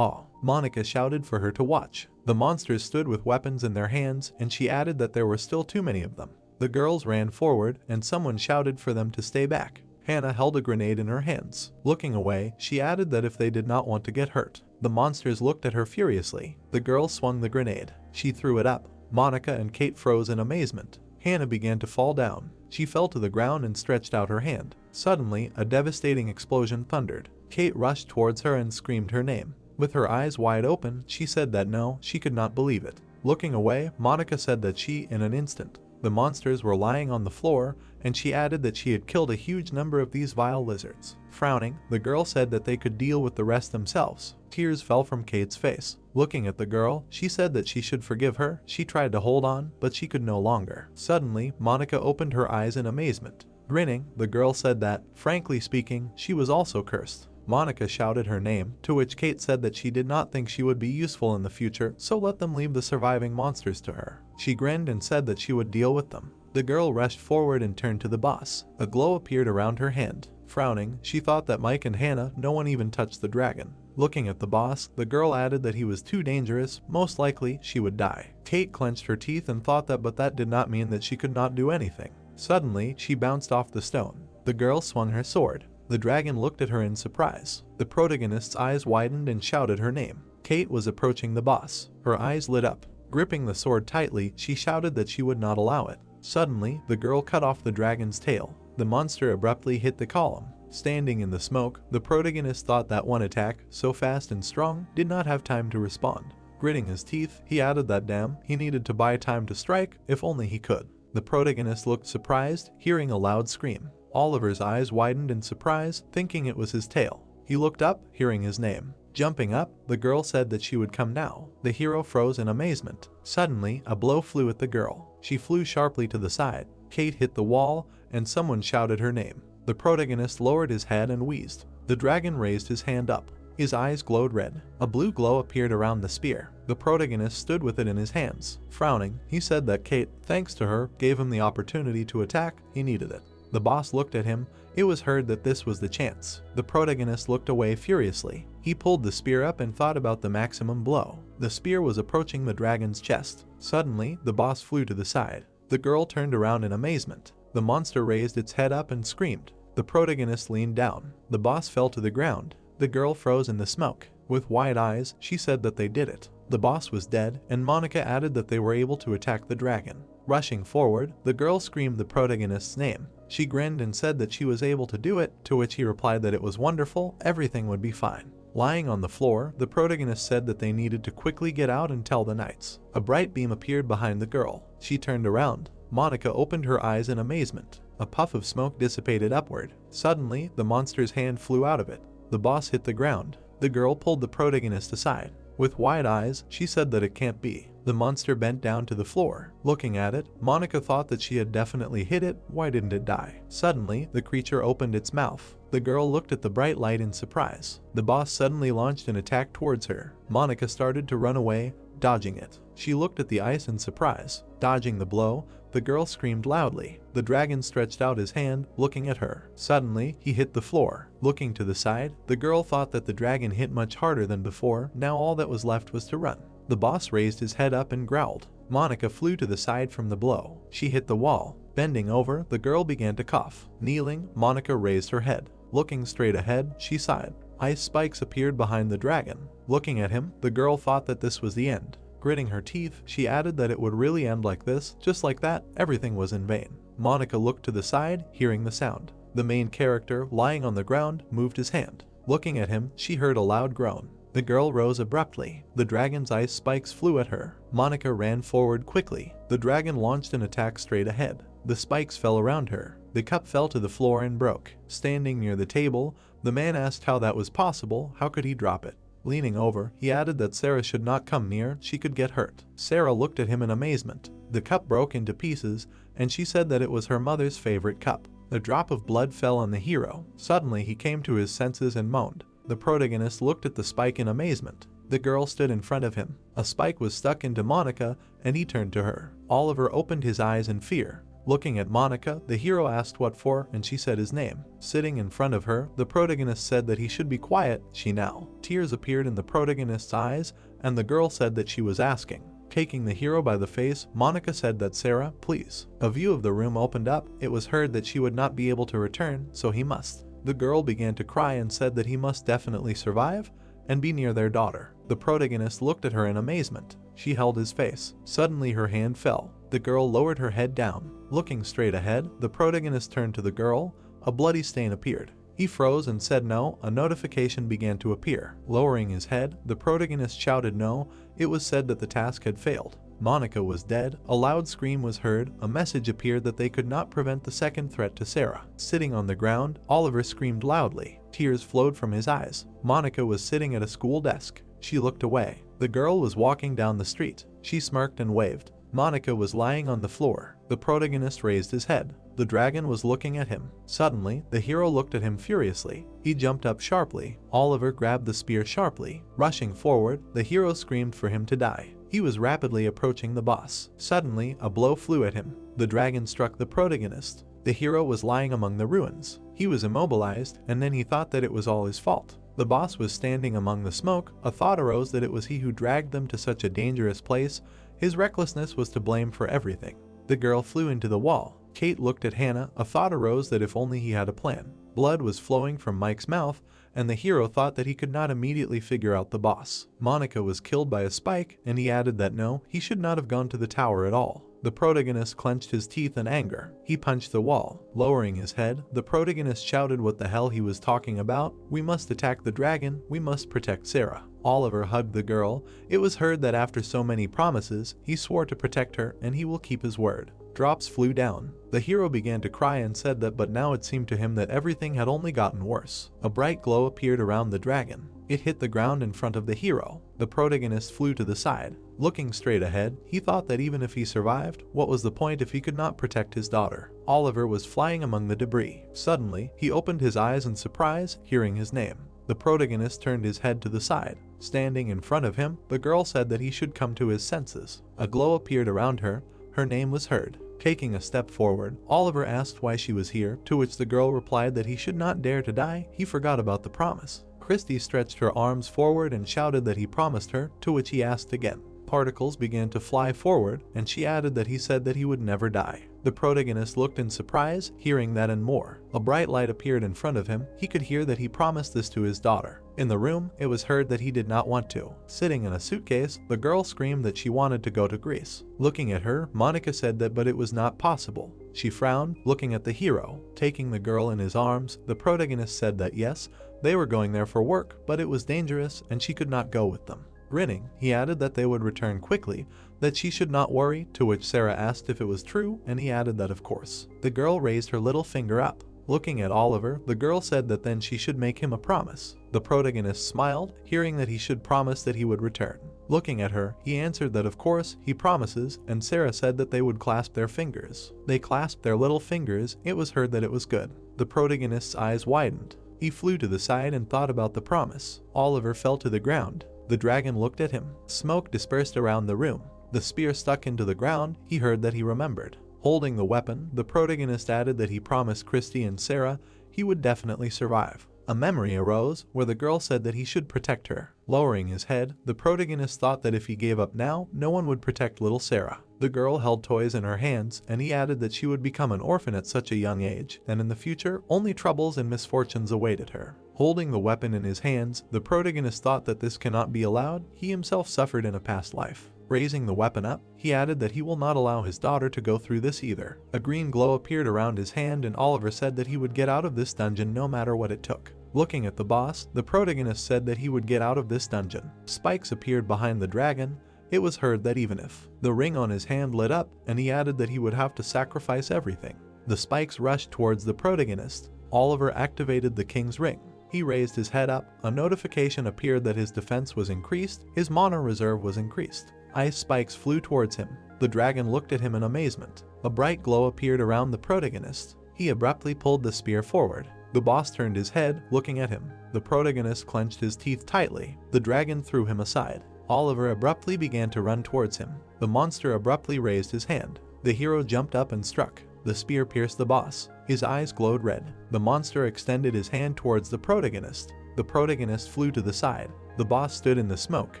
Monica shouted for her to watch. The monsters stood with weapons in their hands, and she added that there were still too many of them. The girls ran forward, and someone shouted for them to stay back. Hannah held a grenade in her hands. Looking away, she added that if they did not want to get hurt. The monsters looked at her furiously. The girl swung the grenade. She threw it up. Monica and Kate froze in amazement. Hannah began to fall down. She fell to the ground and stretched out her hand. Suddenly, a devastating explosion thundered. Kate rushed towards her and screamed her name. With her eyes wide open, she said that no, she could not believe it. Looking away, Monica said that she, in an instant, the monsters were lying on the floor, and she added that she had killed a huge number of these vile lizards. Frowning, the girl said that they could deal with the rest themselves. Tears fell from Kate's face. Looking at the girl, she said that she should forgive her. She tried to hold on, but she could no longer. Suddenly, Monica opened her eyes in amazement. Grinning, the girl said that, frankly speaking, she was also cursed. Monica shouted her name, to which Kate said that she did not think she would be useful in the future, so let them leave the surviving monsters to her. She grinned and said that she would deal with them. The girl rushed forward and turned to the boss. A glow appeared around her hand. Frowning, she thought that Mike and Hannah, no one even touched the dragon. Looking at the boss, the girl added that he was too dangerous, most likely she would die. Kate clenched her teeth and thought that, but that did not mean that she could not do anything. Suddenly, she bounced off the stone. The girl swung her sword. The dragon looked at her in surprise. The protagonist's eyes widened and shouted her name. Kate was approaching the boss. Her eyes lit up. Gripping the sword tightly, she shouted that she would not allow it. Suddenly, the girl cut off the dragon's tail. The monster abruptly hit the column. Standing in the smoke, the protagonist thought that one attack, so fast and strong, did not have time to respond. Gritting his teeth, he added that damn, he needed to buy time to strike, if only he could. The protagonist looked surprised, hearing a loud scream. Oliver's eyes widened in surprise, thinking it was his tail. He looked up, hearing his name. Jumping up, the girl said that she would come now. The hero froze in amazement. Suddenly, a blow flew at the girl. She flew sharply to the side. Kate hit the wall, and someone shouted her name. The protagonist lowered his head and wheezed. The dragon raised his hand up. His eyes glowed red. A blue glow appeared around the spear. The protagonist stood with it in his hands. Frowning, he said that Kate, thanks to her, gave him the opportunity to attack. He needed it. The boss looked at him. It was heard that this was the chance. The protagonist looked away furiously. He pulled the spear up and thought about the maximum blow. The spear was approaching the dragon's chest. Suddenly, the boss flew to the side. The girl turned around in amazement. The monster raised its head up and screamed. The protagonist leaned down. The boss fell to the ground. The girl froze in the smoke. With wide eyes, she said that they did it. The boss was dead, and Monica added that they were able to attack the dragon. Rushing forward, the girl screamed the protagonist's name. She grinned and said that she was able to do it, to which he replied that it was wonderful, everything would be fine. Lying on the floor, the protagonist said that they needed to quickly get out and tell the knights. A bright beam appeared behind the girl. She turned around. Monica opened her eyes in amazement. A puff of smoke dissipated upward. Suddenly, the monster's hand flew out of it. The boss hit the ground. The girl pulled the protagonist aside. With wide eyes, she said that it can't be. The monster bent down to the floor. Looking at it, Monica thought that she had definitely hit it. Why didn't it die? Suddenly, the creature opened its mouth. The girl looked at the bright light in surprise. The boss suddenly launched an attack towards her. Monica started to run away, dodging it. She looked at the ice in surprise. Dodging the blow, the girl screamed loudly. The dragon stretched out his hand, looking at her. Suddenly, he hit the floor. Looking to the side, the girl thought that the dragon hit much harder than before. Now all that was left was to run. The boss raised his head up and growled. Monica flew to the side from the blow. She hit the wall. Bending over, the girl began to cough. Kneeling, Monica raised her head. Looking straight ahead, she sighed. Ice spikes appeared behind the dragon. Looking at him, the girl thought that this was the end. Gritting her teeth, she added that it would really end like this. Just like that, everything was in vain. Monica looked to the side, hearing the sound. The main character, lying on the ground, moved his hand. Looking at him, she heard a loud groan. The girl rose abruptly. The dragon's ice spikes flew at her. Monica ran forward quickly. The dragon launched an attack straight ahead. The spikes fell around her. The cup fell to the floor and broke. Standing near the table, the man asked how that was possible. How could he drop it? Leaning over, he added that Sarah should not come near, she could get hurt. Sarah looked at him in amazement. The cup broke into pieces, and she said that it was her mother's favorite cup. A drop of blood fell on the hero. Suddenly he came to his senses and moaned. The protagonist looked at the spike in amazement. The girl stood in front of him. A spike was stuck into Monica, and he turned to her. Oliver opened his eyes in fear. Looking at Monica, the hero asked what for, and she said his name. Sitting in front of her, the protagonist said that he should be quiet. She now. Tears appeared in the protagonist's eyes, and the girl said that she was asking. Taking the hero by the face, Monica said that Sarah, please. A view of the room opened up. It was heard that she would not be able to return, so he must. The girl began to cry and said that he must definitely survive and be near their daughter. The protagonist looked at her in amazement. She held his face. Suddenly her hand fell. The girl lowered her head down. Looking straight ahead, the protagonist turned to the girl. A bloody stain appeared. He froze and said no. A notification began to appear. Lowering his head, the protagonist shouted no. It was said that the task had failed. Monica was dead. A loud scream was heard. A message appeared that they could not prevent the second threat to Sarah. Sitting on the ground, Oliver screamed loudly. Tears flowed from his eyes. Monica was sitting at a school desk. She looked away. The girl was walking down the street. She smirked and waved. Monica was lying on the floor. The protagonist raised his head. The dragon was looking at him. Suddenly, the hero looked at him furiously. He jumped up sharply. Oliver grabbed the spear sharply. Rushing forward, the hero screamed for him to die. He was rapidly approaching the boss. Suddenly, a blow flew at him. The dragon struck the protagonist. The hero was lying among the ruins. He was immobilized, and then he thought that it was all his fault. The boss was standing among the smoke. A thought arose that it was he who dragged them to such a dangerous place. His recklessness was to blame for everything. The girl flew into the wall. Kate looked at Hannah. A thought arose that if only he had a plan. Blood was flowing from Mike's mouth, and the hero thought that he could not immediately figure out the boss. Monica was killed by a spike, and he added that no, he should not have gone to the tower at all. The protagonist clenched his teeth in anger. He punched the wall. Lowering his head, the protagonist shouted what the hell he was talking about. We must attack the dragon. We must protect Sarah. Oliver hugged the girl. It was heard that after so many promises, he swore to protect her and he will keep his word. Drops flew down. The hero began to cry and said that, but now it seemed to him that everything had only gotten worse. A bright glow appeared around the dragon. It hit the ground in front of the hero. The protagonist flew to the side. Looking straight ahead, he thought that even if he survived, what was the point if he could not protect his daughter? Oliver was flying among the debris. Suddenly, he opened his eyes in surprise, hearing his name. The protagonist turned his head to the side. Standing in front of him, the girl said that he should come to his senses. A glow appeared around her. Her name was heard. Taking a step forward, Oliver asked why she was here, to which the girl replied that he should not dare to die. He forgot about the promise. Christy stretched her arms forward and shouted that he promised her, to which he asked again. Particles began to fly forward, and she added that he said that he would never die. The protagonist looked in surprise, hearing that and more. A bright light appeared in front of him. He could hear that he promised this to his daughter. In the room, it was heard that he did not want to. Sitting in a suitcase, the girl screamed that she wanted to go to Greece. Looking at her, Monica said that but it was not possible. She frowned, looking at the hero. Taking the girl in his arms, the protagonist said that yes, they were going there for work, but it was dangerous and she could not go with them. Grinning, he added that they would return quickly, that she should not worry, to which Sarah asked if it was true, and he added that of course. The girl raised her little finger up. Looking at Oliver, the girl said that then she should make him a promise. The protagonist smiled, hearing that he should promise that he would return. Looking at her, he answered that of course, he promises, and Sarah said that they would clasp their fingers. They clasped their little fingers. It was heard that it was good. The protagonist's eyes widened. He flew to the side and thought about the promise. Oliver fell to the ground. The dragon looked at him. Smoke dispersed around the room. The spear stuck into the ground. He heard that he remembered. Holding the weapon, the protagonist added that he promised Christy and Sarah he would definitely survive. A memory arose where the girl said that he should protect her. Lowering his head, the protagonist thought that if he gave up now, no one would protect little Sarah. The girl held toys in her hands, and he added that she would become an orphan at such a young age, and in the future, only troubles and misfortunes awaited her. Holding the weapon in his hands, the protagonist thought that this cannot be allowed. He himself suffered in a past life. Raising the weapon up, he added that he will not allow his daughter to go through this either. A green glow appeared around his hand, and Oliver said that he would get out of this dungeon no matter what it took. Looking at the boss, the protagonist said that he would get out of this dungeon. Spikes appeared behind the dragon. It was heard that even if the ring on his hand lit up, and he added that he would have to sacrifice everything. The spikes rushed towards the protagonist. Oliver activated the king's ring. He raised his head up. A notification appeared that his defense was increased. His mana reserve was increased. Ice spikes flew towards him. The dragon looked at him in amazement. A bright glow appeared around the protagonist. He abruptly pulled the spear forward. The boss turned his head, looking at him. The protagonist clenched his teeth tightly. The dragon threw him aside. Oliver abruptly began to run towards him. The monster abruptly raised his hand. The hero jumped up and struck. The spear pierced the boss. His eyes glowed red. The monster extended his hand towards the protagonist. The protagonist flew to the side. The boss stood in the smoke.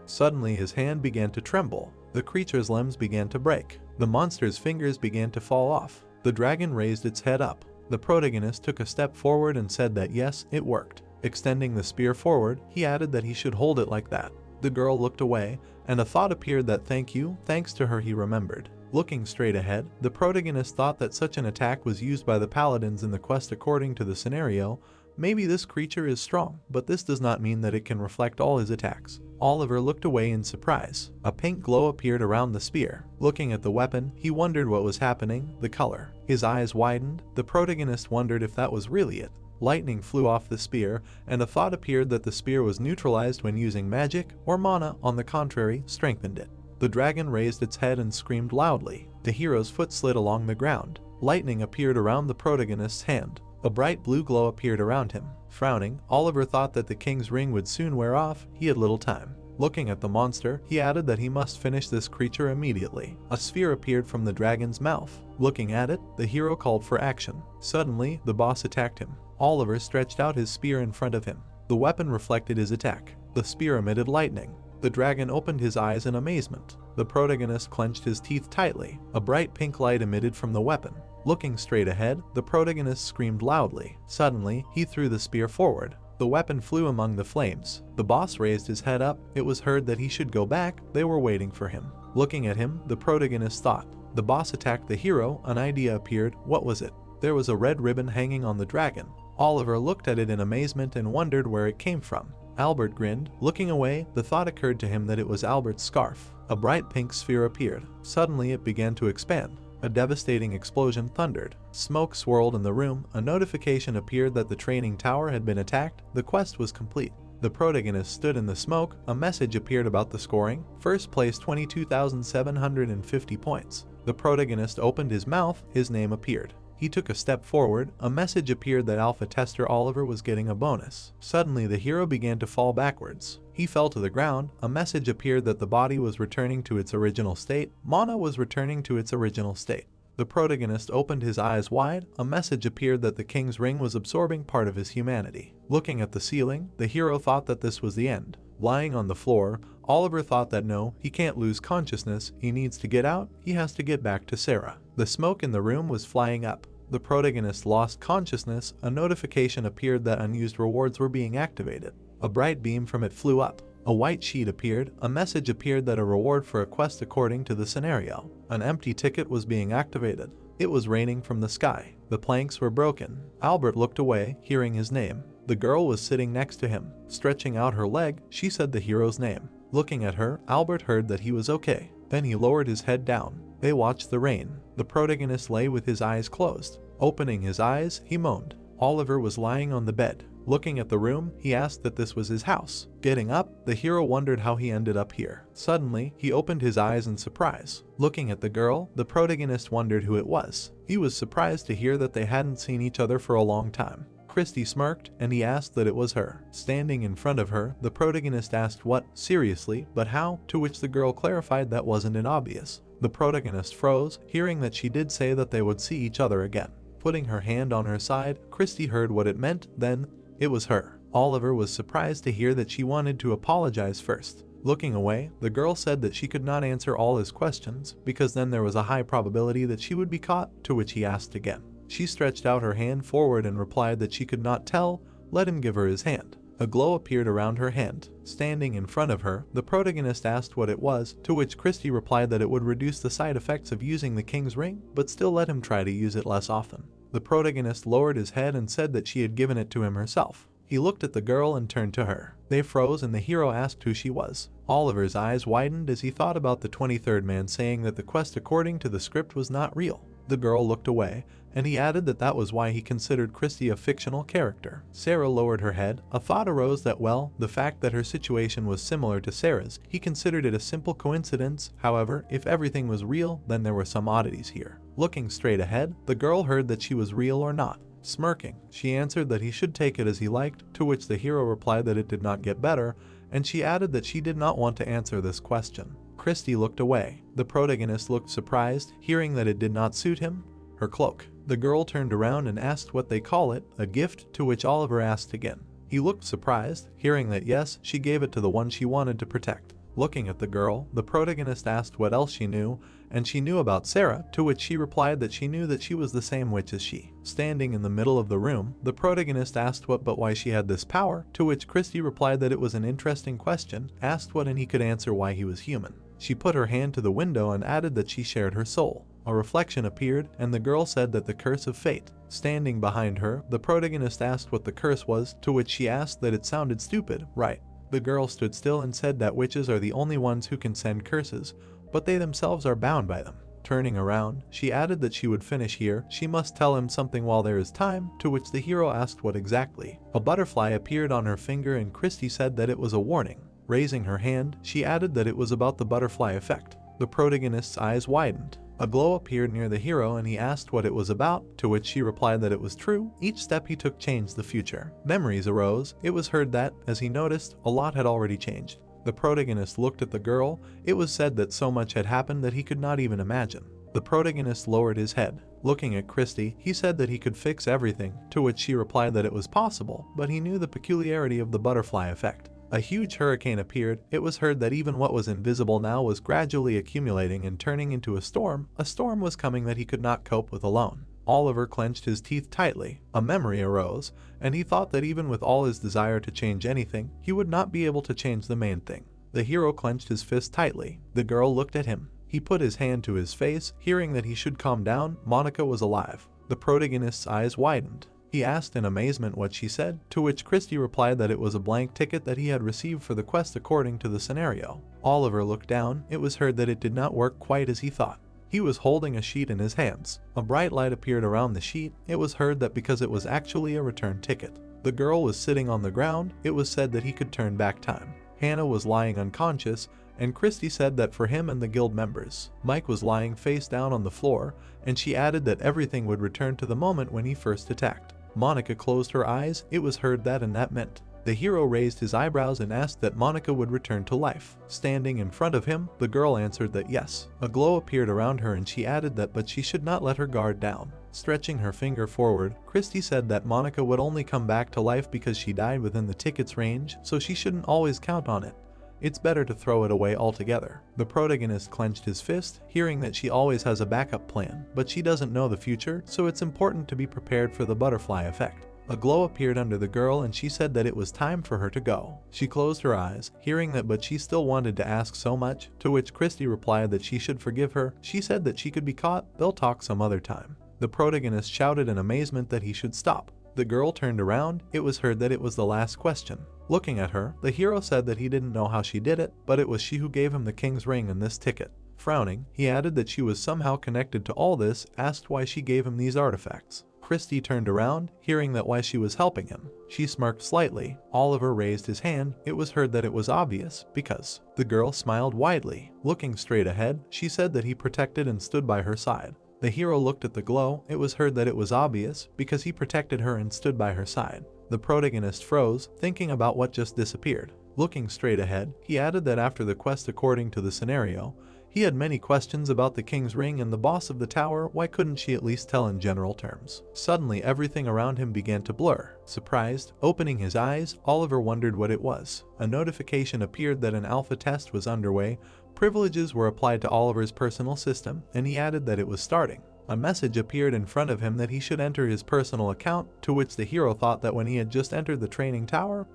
Suddenly his hand began to tremble. The creature's limbs began to break. The monster's fingers began to fall off. The dragon raised its head up. The protagonist took a step forward and said that yes, it worked. Extending the spear forward, he added that he should hold it like that. The girl looked away, and a thought appeared that thanks to her he remembered. Looking straight ahead, the protagonist thought that such an attack was used by the paladins in the quest according to the scenario. Maybe this creature is strong, but this does not mean that it can reflect all his attacks. Oliver looked away in surprise. A pink glow appeared around the spear. Looking at the weapon, he wondered what was happening, the color. His eyes widened. The protagonist wondered if that was really it. Lightning flew off the spear, and a thought appeared that the spear was neutralized when using magic, or mana, on the contrary, strengthened it. The dragon raised its head and screamed loudly. The hero's foot slid along the ground. Lightning appeared around the protagonist's hand. A bright blue glow appeared around him. Frowning, Oliver thought that the king's ring would soon wear off. He had little time. Looking at the monster, he added that he must finish this creature immediately. A sphere appeared from the dragon's mouth. Looking at it, the hero called for action. Suddenly, the boss attacked him. Oliver stretched out his spear in front of him. The weapon reflected his attack. The spear emitted lightning. The dragon opened his eyes in amazement. The protagonist clenched his teeth tightly. A bright pink light emitted from the weapon. Looking straight ahead, the protagonist screamed loudly. Suddenly, he threw the spear forward. The weapon flew among the flames. The boss raised his head up. It was heard that he should go back. They were waiting for him. Looking at him, the protagonist thought. The boss attacked the hero. An idea appeared. What was it? There was a red ribbon hanging on the dragon. Oliver looked at it in amazement and wondered where it came from. Albert grinned. Looking away, the thought occurred to him that it was Albert's scarf. A bright pink sphere appeared. Suddenly it began to expand. A devastating explosion thundered. Smoke swirled in the room. A notification appeared that the training tower had been attacked. The quest was complete. The protagonist stood in the smoke. A message appeared about the scoring. First place 22,750 points. The protagonist opened his mouth. His name appeared. He took a step forward. A message appeared that alpha tester Oliver was getting a bonus. Suddenly the hero began to fall backwards. He fell to the ground. A message appeared that the body was returning to its original state. Mana was returning to its original state. The protagonist opened his eyes wide. A message appeared that the king's ring was absorbing part of his humanity. Looking at the ceiling, the hero thought that this was the end. Lying on the floor, Oliver thought that no, he can't lose consciousness. He needs to get out. He has to get back to Sarah. The smoke in the room was flying up. The protagonist lost consciousness. A notification appeared that unused rewards were being activated. A bright beam from it flew up. A white sheet appeared. A message appeared that a reward for a quest according to the scenario. An empty ticket was being activated. It was raining from the sky. The planks were broken. Albert looked away, hearing his name. The girl was sitting next to him. Stretching out her leg, she said the hero's name. Looking at her, Albert heard that he was okay. Then he lowered his head down. They watched the rain. The protagonist lay with his eyes closed. Opening his eyes, he moaned. Oliver was lying on the bed. Looking at the room, he asked that this was his house. Getting up, the hero wondered how he ended up here. Suddenly, he opened his eyes in surprise. Looking at the girl, the protagonist wondered who it was. He was surprised to hear that they hadn't seen each other for a long time. Christy smirked, and he asked that it was her. Standing in front of her, the protagonist asked what, seriously, but how, to which the girl clarified that wasn't it obvious. The protagonist froze, hearing that she did say that they would see each other again. Putting her hand on her side, Christy heard what it meant, then it was her. Oliver was surprised to hear that she wanted to apologize first. Looking away, the girl said that she could not answer all his questions because then there was a high probability that she would be caught, to which he asked again. She stretched out her hand forward and replied that she could not tell. Let him give her his hand. A glow appeared around her hand. Standing in front of her, the protagonist asked what it was, to which Christy replied that it would reduce the side effects of using the king's ring, but still let him try to use it less often. The protagonist lowered his head and said that she had given it to him herself. He looked at the girl and turned to her. They froze and the hero asked who she was. Oliver's eyes widened as he thought about the 23rd man saying that the quest according to the script was not real. The girl looked away, and he added that that was why he considered Christy a fictional character. Sarah lowered her head. A thought arose that, well, the fact that her situation was similar to Sarah's, he considered it a simple coincidence. However, if everything was real, then there were some oddities here. Looking straight ahead, the girl heard that she was real or not. Smirking, she answered that he should take it as he liked, to which the hero replied that it did not get better, and she added that she did not want to answer this question. Christy looked away. The protagonist looked surprised, hearing that it did not suit him. Her cloak. The girl turned around and asked what they call it, a gift, to which Oliver asked again. He looked surprised, hearing that yes, she gave it to the one she wanted to protect. Looking at the girl, the protagonist asked what else she knew, and she knew about Sarah, to which she replied that she knew that she was the same witch as she. Standing in the middle of the room, the protagonist asked what but why she had this power, to which Christy replied that it was an interesting question, asked what and he could answer why he was human. She put her hand to the window and added that she shared her soul. A reflection appeared, and the girl said that the curse of fate. Standing behind her, the protagonist asked what the curse was, to which she asked that it sounded stupid, right? The girl stood still and said that witches are the only ones who can send curses, but they themselves are bound by them. Turning around, she added that she would finish here. She must tell him something while there is time, to which the hero asked what exactly. A butterfly appeared on her finger and Christy said that it was a warning. Raising her hand, she added that it was about the butterfly effect. The protagonist's eyes widened. A glow appeared near the hero and he asked what it was about, to which she replied that it was true. Each step he took changed the future. Memories arose. It was heard that, as he noticed, a lot had already changed. The protagonist looked at the girl. It was said that so much had happened that he could not even imagine. The protagonist lowered his head. Looking at Christy, he said that he could fix everything, to which she replied that it was possible, but he knew the peculiarity of the butterfly effect. A huge hurricane appeared. It was heard that even what was invisible now was gradually accumulating and turning into a storm. A storm was coming that he could not cope with alone. Oliver clenched his teeth tightly. A memory arose, and he thought that even with all his desire to change anything, he would not be able to change the main thing. The hero clenched his fist tightly. The girl looked at him. He put his hand to his face, hearing that he should calm down. Monica was alive. The protagonist's eyes widened. He asked in amazement what she said, to which Christy replied that it was a blank ticket that he had received for the quest according to the scenario. Oliver looked down. It was heard that it did not work quite as he thought. He was holding a sheet in his hands. A bright light appeared around the sheet. It was heard that because it was actually a return ticket. The girl was sitting on the ground. It was said that he could turn back time. Hannah was lying unconscious, and Christy said that for him and the guild members. Mike was lying face down on the floor, and she added that everything would return to the moment when he first attacked. Monica closed her eyes. It was heard that, and that meant. The hero raised his eyebrows and asked that Monica would return to life. Standing in front of him, the girl answered that yes. A glow appeared around her and she added that but she should not let her guard down. Stretching her finger forward, Christy said that Monica would only come back to life because she died within the ticket's range, so she shouldn't always count on it. It's better to throw it away altogether. The protagonist clenched his fist, hearing that she always has a backup plan, but she doesn't know the future, so it's important to be prepared for the butterfly effect. A glow appeared under the girl and she said that it was time for her to go. She closed her eyes, hearing that but she still wanted to ask so much, to which Christy replied that she should forgive her. She said that she could be caught, they'll talk some other time. The protagonist shouted in amazement that he should stop. The girl turned around. It was heard that it was the last question. Looking at her, the hero said that he didn't know how she did it, but it was she who gave him the king's ring and this ticket. Frowning, he added that she was somehow connected to all this, asked why she gave him these artifacts. Christy turned around, hearing that why she was helping him. She smirked slightly. Oliver raised his hand. It was heard that it was obvious, because. The girl smiled widely. Looking straight ahead, she said that he protected and stood by her side. The hero looked at the glow. It was heard that it was obvious, because he protected her and stood by her side. The protagonist froze, thinking about what just disappeared. Looking straight ahead, he added that after the quest according to the scenario, he had many questions about the king's ring and the boss of the tower. Why couldn't she at least tell in general terms? Suddenly everything around him began to blur. Surprised, opening his eyes, Oliver wondered what it was. A notification appeared that an alpha test was underway. Privileges were applied to Oliver's personal system, and he added that it was starting. A message appeared in front of him that he should enter his personal account, to which the hero thought that when he had just entered the training tower,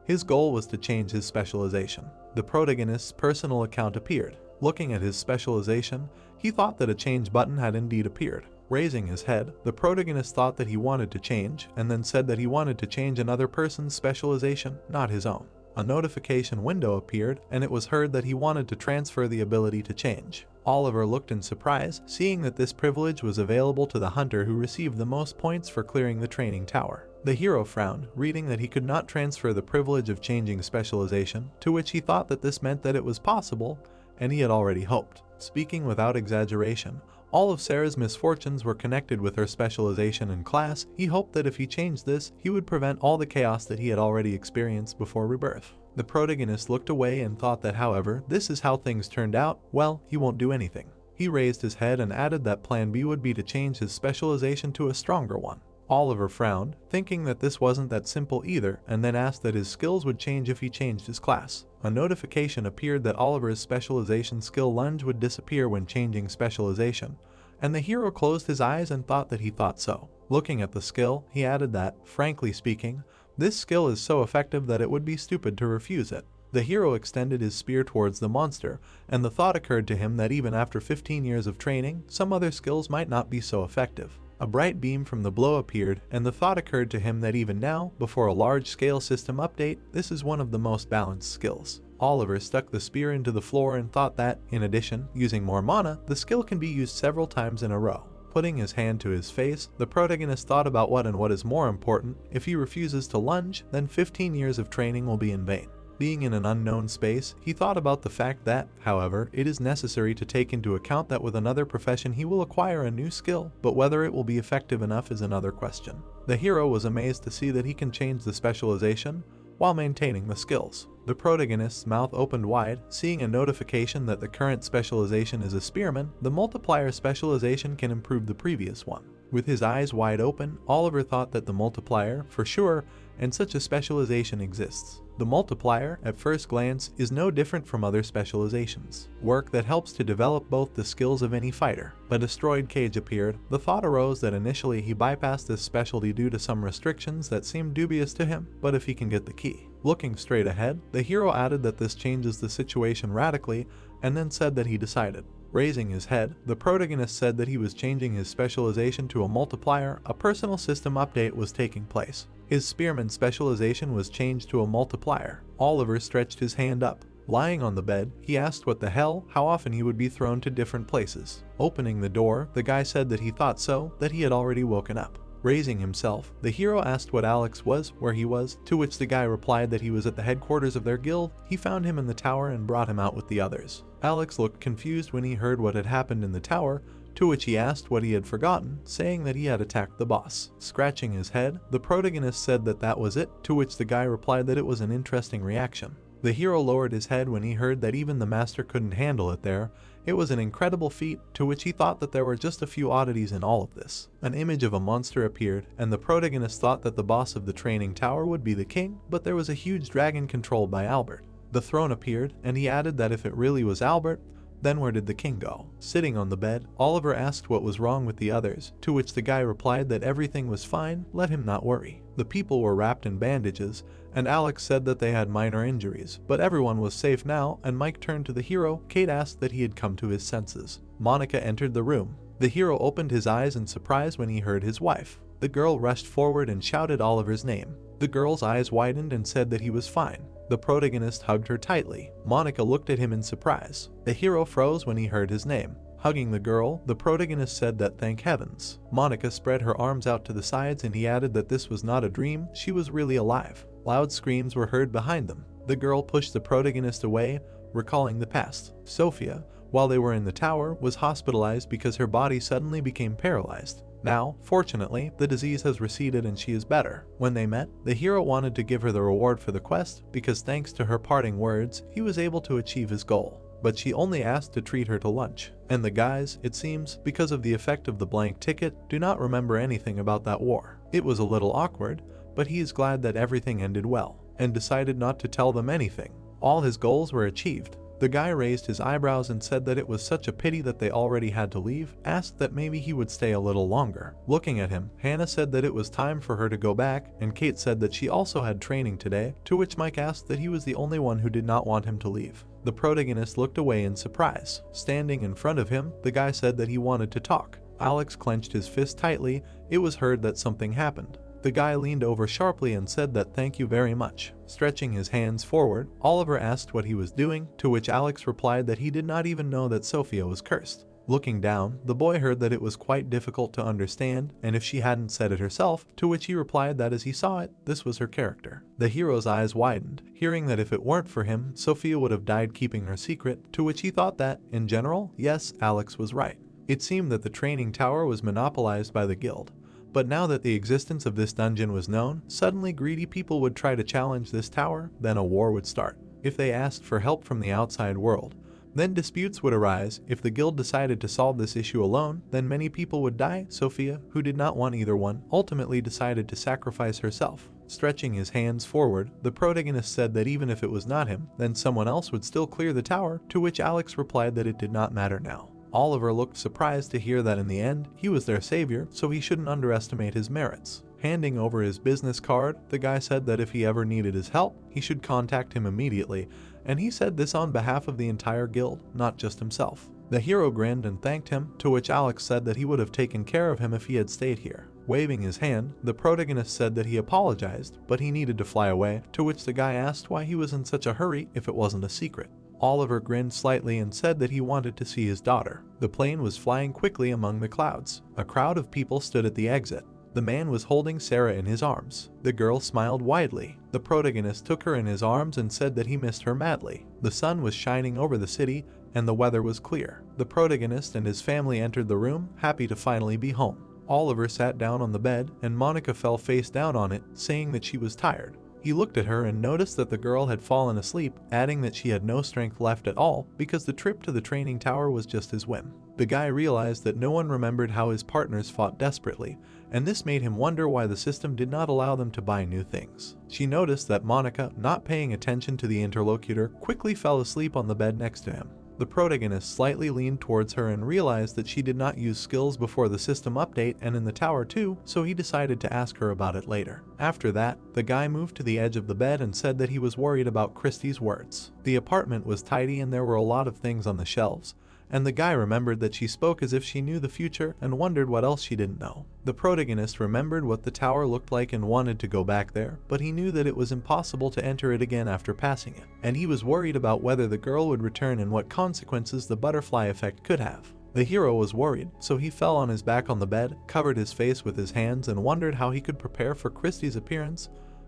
his goal was to change his specialization. The protagonist's personal account appeared. Looking at his specialization, he thought that a change button had indeed appeared. Raising his head, the protagonist thought that he wanted to change, and then said that he wanted to change another person's specialization, not his own. A notification window appeared, and it was heard that he wanted to transfer the ability to change. Oliver looked in surprise, seeing that this privilege was available to the hunter who received the most points for clearing the training tower. The hero frowned, reading that he could not transfer the privilege of changing specialization, to which he thought that this meant that it was possible, and he had already hoped. Speaking without exaggeration, all of Sarah's misfortunes were connected with her specialization in class. He hoped that if he changed this, he would prevent all the chaos that he had already experienced before rebirth. The protagonist looked away and thought that, however, this is how things turned out, well, he won't do anything. He raised his head and added that plan B would be to change his specialization to a stronger one. Oliver frowned, thinking that this wasn't that simple either, and then asked that his skills would change if he changed his class. A notification appeared that Oliver's specialization skill lunge would disappear when changing specialization, and the hero closed his eyes and thought that he thought so. Looking at the skill, he added that, frankly speaking, this skill is so effective that it would be stupid to refuse it. The hero extended his spear towards the monster, and the thought occurred to him that even after 15 years of training, some other skills might not be so effective. A bright beam from the blow appeared, and the thought occurred to him that even now, before a large-scale system update, this is one of the most balanced skills. Oliver stuck the spear into the floor and thought that, in addition, using more mana, the skill can be used several times in a row. Putting his hand to his face, the protagonist thought about what is more important. If he refuses to lunge, then 15 years of training will be in vain. Being in an unknown space, he thought about the fact that, however, it is necessary to take into account that with another profession he will acquire a new skill, but whether it will be effective enough is another question. The hero was amazed to see that he can change the specialization while maintaining the skills. The protagonist's mouth opened wide, seeing a notification that the current specialization is a spearman. The multiplier specialization can improve the previous one. With his eyes wide open, Oliver thought that the multiplier, for sure, and such a specialization exists. The multiplier, at first glance, is no different from other specializations, work that helps to develop both the skills of any fighter. But Destroyed Cage appeared. The thought arose that initially he bypassed this specialty due to some restrictions that seemed dubious to him, but if he can get the key. Looking straight ahead, the hero added that this changes the situation radically, and then said that he decided. Raising his head, the protagonist said that he was changing his specialization to a multiplier. A personal system update was taking place. His spearman specialization was changed to a multiplier. Oliver stretched his hand up. Lying on the bed, he asked what the hell, how often he would be thrown to different places. Opening the door, the guy said that he thought so, that he had already woken up. Raising himself, the hero asked what Alex was, where he was, to which the guy replied that he was at the headquarters of their guild. He found him in the tower and brought him out with the others. Alex looked confused when he heard what had happened in the tower, to which he asked what he had forgotten, saying that he had attacked the boss. Scratching his head, the protagonist said that that was it, to which the guy replied that it was an interesting reaction. The hero lowered his head when he heard that even the master couldn't handle it there. It was an incredible feat, to which he thought that there were just a few oddities in all of this. An image of a monster appeared, and the protagonist thought that the boss of the training tower would be the king, but there was a huge dragon controlled by Albert. The throne appeared, and he added that if it really was Albert, then where did the king go? Sitting on the bed, Oliver asked what was wrong with the others, to which the guy replied that everything was fine, let him not worry. The people were wrapped in bandages, and Alex said that they had minor injuries, but everyone was safe now, and Mike turned to the hero. Kate asked that he had come to his senses. Monica entered the room. The hero opened his eyes in surprise when he heard his wife. The girl rushed forward and shouted Oliver's name. The girl's eyes widened and said that he was fine. The protagonist hugged her tightly. Monica looked at him in surprise. The hero froze when he heard his name. Hugging the girl, the protagonist said that thank heavens. Monica spread her arms out to the sides and he added that this was not a dream, she was really alive. Loud screams were heard behind them. The girl pushed the protagonist away, recalling the past. Sophia, while they were in the tower, was hospitalized because her body suddenly became paralyzed. Now, fortunately, the disease has receded and she is better. When they met, the hero wanted to give her the reward for the quest because thanks to her parting words, he was able to achieve his goal. But she only asked to treat her to lunch. And the guys, it seems, because of the effect of the blank ticket, do not remember anything about that war. It was a little awkward, but he is glad that everything ended well, and decided not to tell them anything. All his goals were achieved. The guy raised his eyebrows and said that it was such a pity that they already had to leave, asked that maybe he would stay a little longer. Looking at him, Hannah said that it was time for her to go back, and Kate said that she also had training today, to which Mike asked that he was the only one who did not want him to leave. The protagonist looked away in surprise. Standing in front of him, the guy said that he wanted to talk. Alex clenched his fist tightly. It was heard that something happened. The guy leaned over sharply and said that thank you very much. Stretching his hands forward, Oliver asked what he was doing, to which Alex replied that he did not even know that Sophia was cursed. Looking down, the boy heard that it was quite difficult to understand, and if she hadn't said it herself, to which he replied that as he saw it, this was her character. The hero's eyes widened, hearing that if it weren't for him, Sophia would have died keeping her secret, to which he thought that, in general, yes, Alex was right. It seemed that the training tower was monopolized by the guild. But now that the existence of this dungeon was known, suddenly greedy people would try to challenge this tower, then a war would start. If they asked for help from the outside world, then disputes would arise. If the guild decided to solve this issue alone, then many people would die. Sophia, who did not want either one, ultimately decided to sacrifice herself. Stretching his hands forward, the protagonist said that even if it was not him, then someone else would still clear the tower, to which Alex replied that it did not matter now. Oliver looked surprised to hear that in the end, he was their savior, so he shouldn't underestimate his merits. Handing over his business card, the guy said that if he ever needed his help, he should contact him immediately, and he said this on behalf of the entire guild, not just himself. The hero grinned and thanked him, to which Alex said that he would have taken care of him if he had stayed here. Waving his hand, the protagonist said that he apologized, but he needed to fly away, to which the guy asked why he was in such a hurry if it wasn't a secret. Oliver grinned slightly and said that he wanted to see his daughter. The plane was flying quickly among the clouds. A crowd of people stood at the exit. The man was holding Sarah in his arms. The girl smiled widely. The protagonist took her in his arms and said that he missed her madly. The sun was shining over the city, and the weather was clear. The protagonist and his family entered the room, happy to finally be home. Oliver sat down on the bed, and Monica fell face down on it, saying that she was tired. He looked at her and noticed that the girl had fallen asleep, adding that she had no strength left at all because the trip to the training tower was just his whim. The guy realized that no one remembered how his partners fought desperately, and this made him wonder why the system did not allow them to buy new things. She noticed that Monica, not paying attention to the interlocutor, quickly fell asleep on the bed next to him. The protagonist slightly leaned towards her and realized that she did not use skills before the system update and in the tower too, so he decided to ask her about it later. After that, the guy moved to the edge of the bed and said that he was worried about Christie's words. The apartment was tidy and there were a lot of things on the shelves, and the guy remembered that she spoke as if she knew the future and wondered what else she didn't know. The protagonist remembered what the tower looked like and wanted to go back there, but he knew that it was impossible to enter it again after passing it, and he was worried about whether the girl would return and what consequences the butterfly effect could have. The hero was worried, so he fell on his back on the bed, covered his face with his hands, and wondered how he could prepare for Christie's appearance,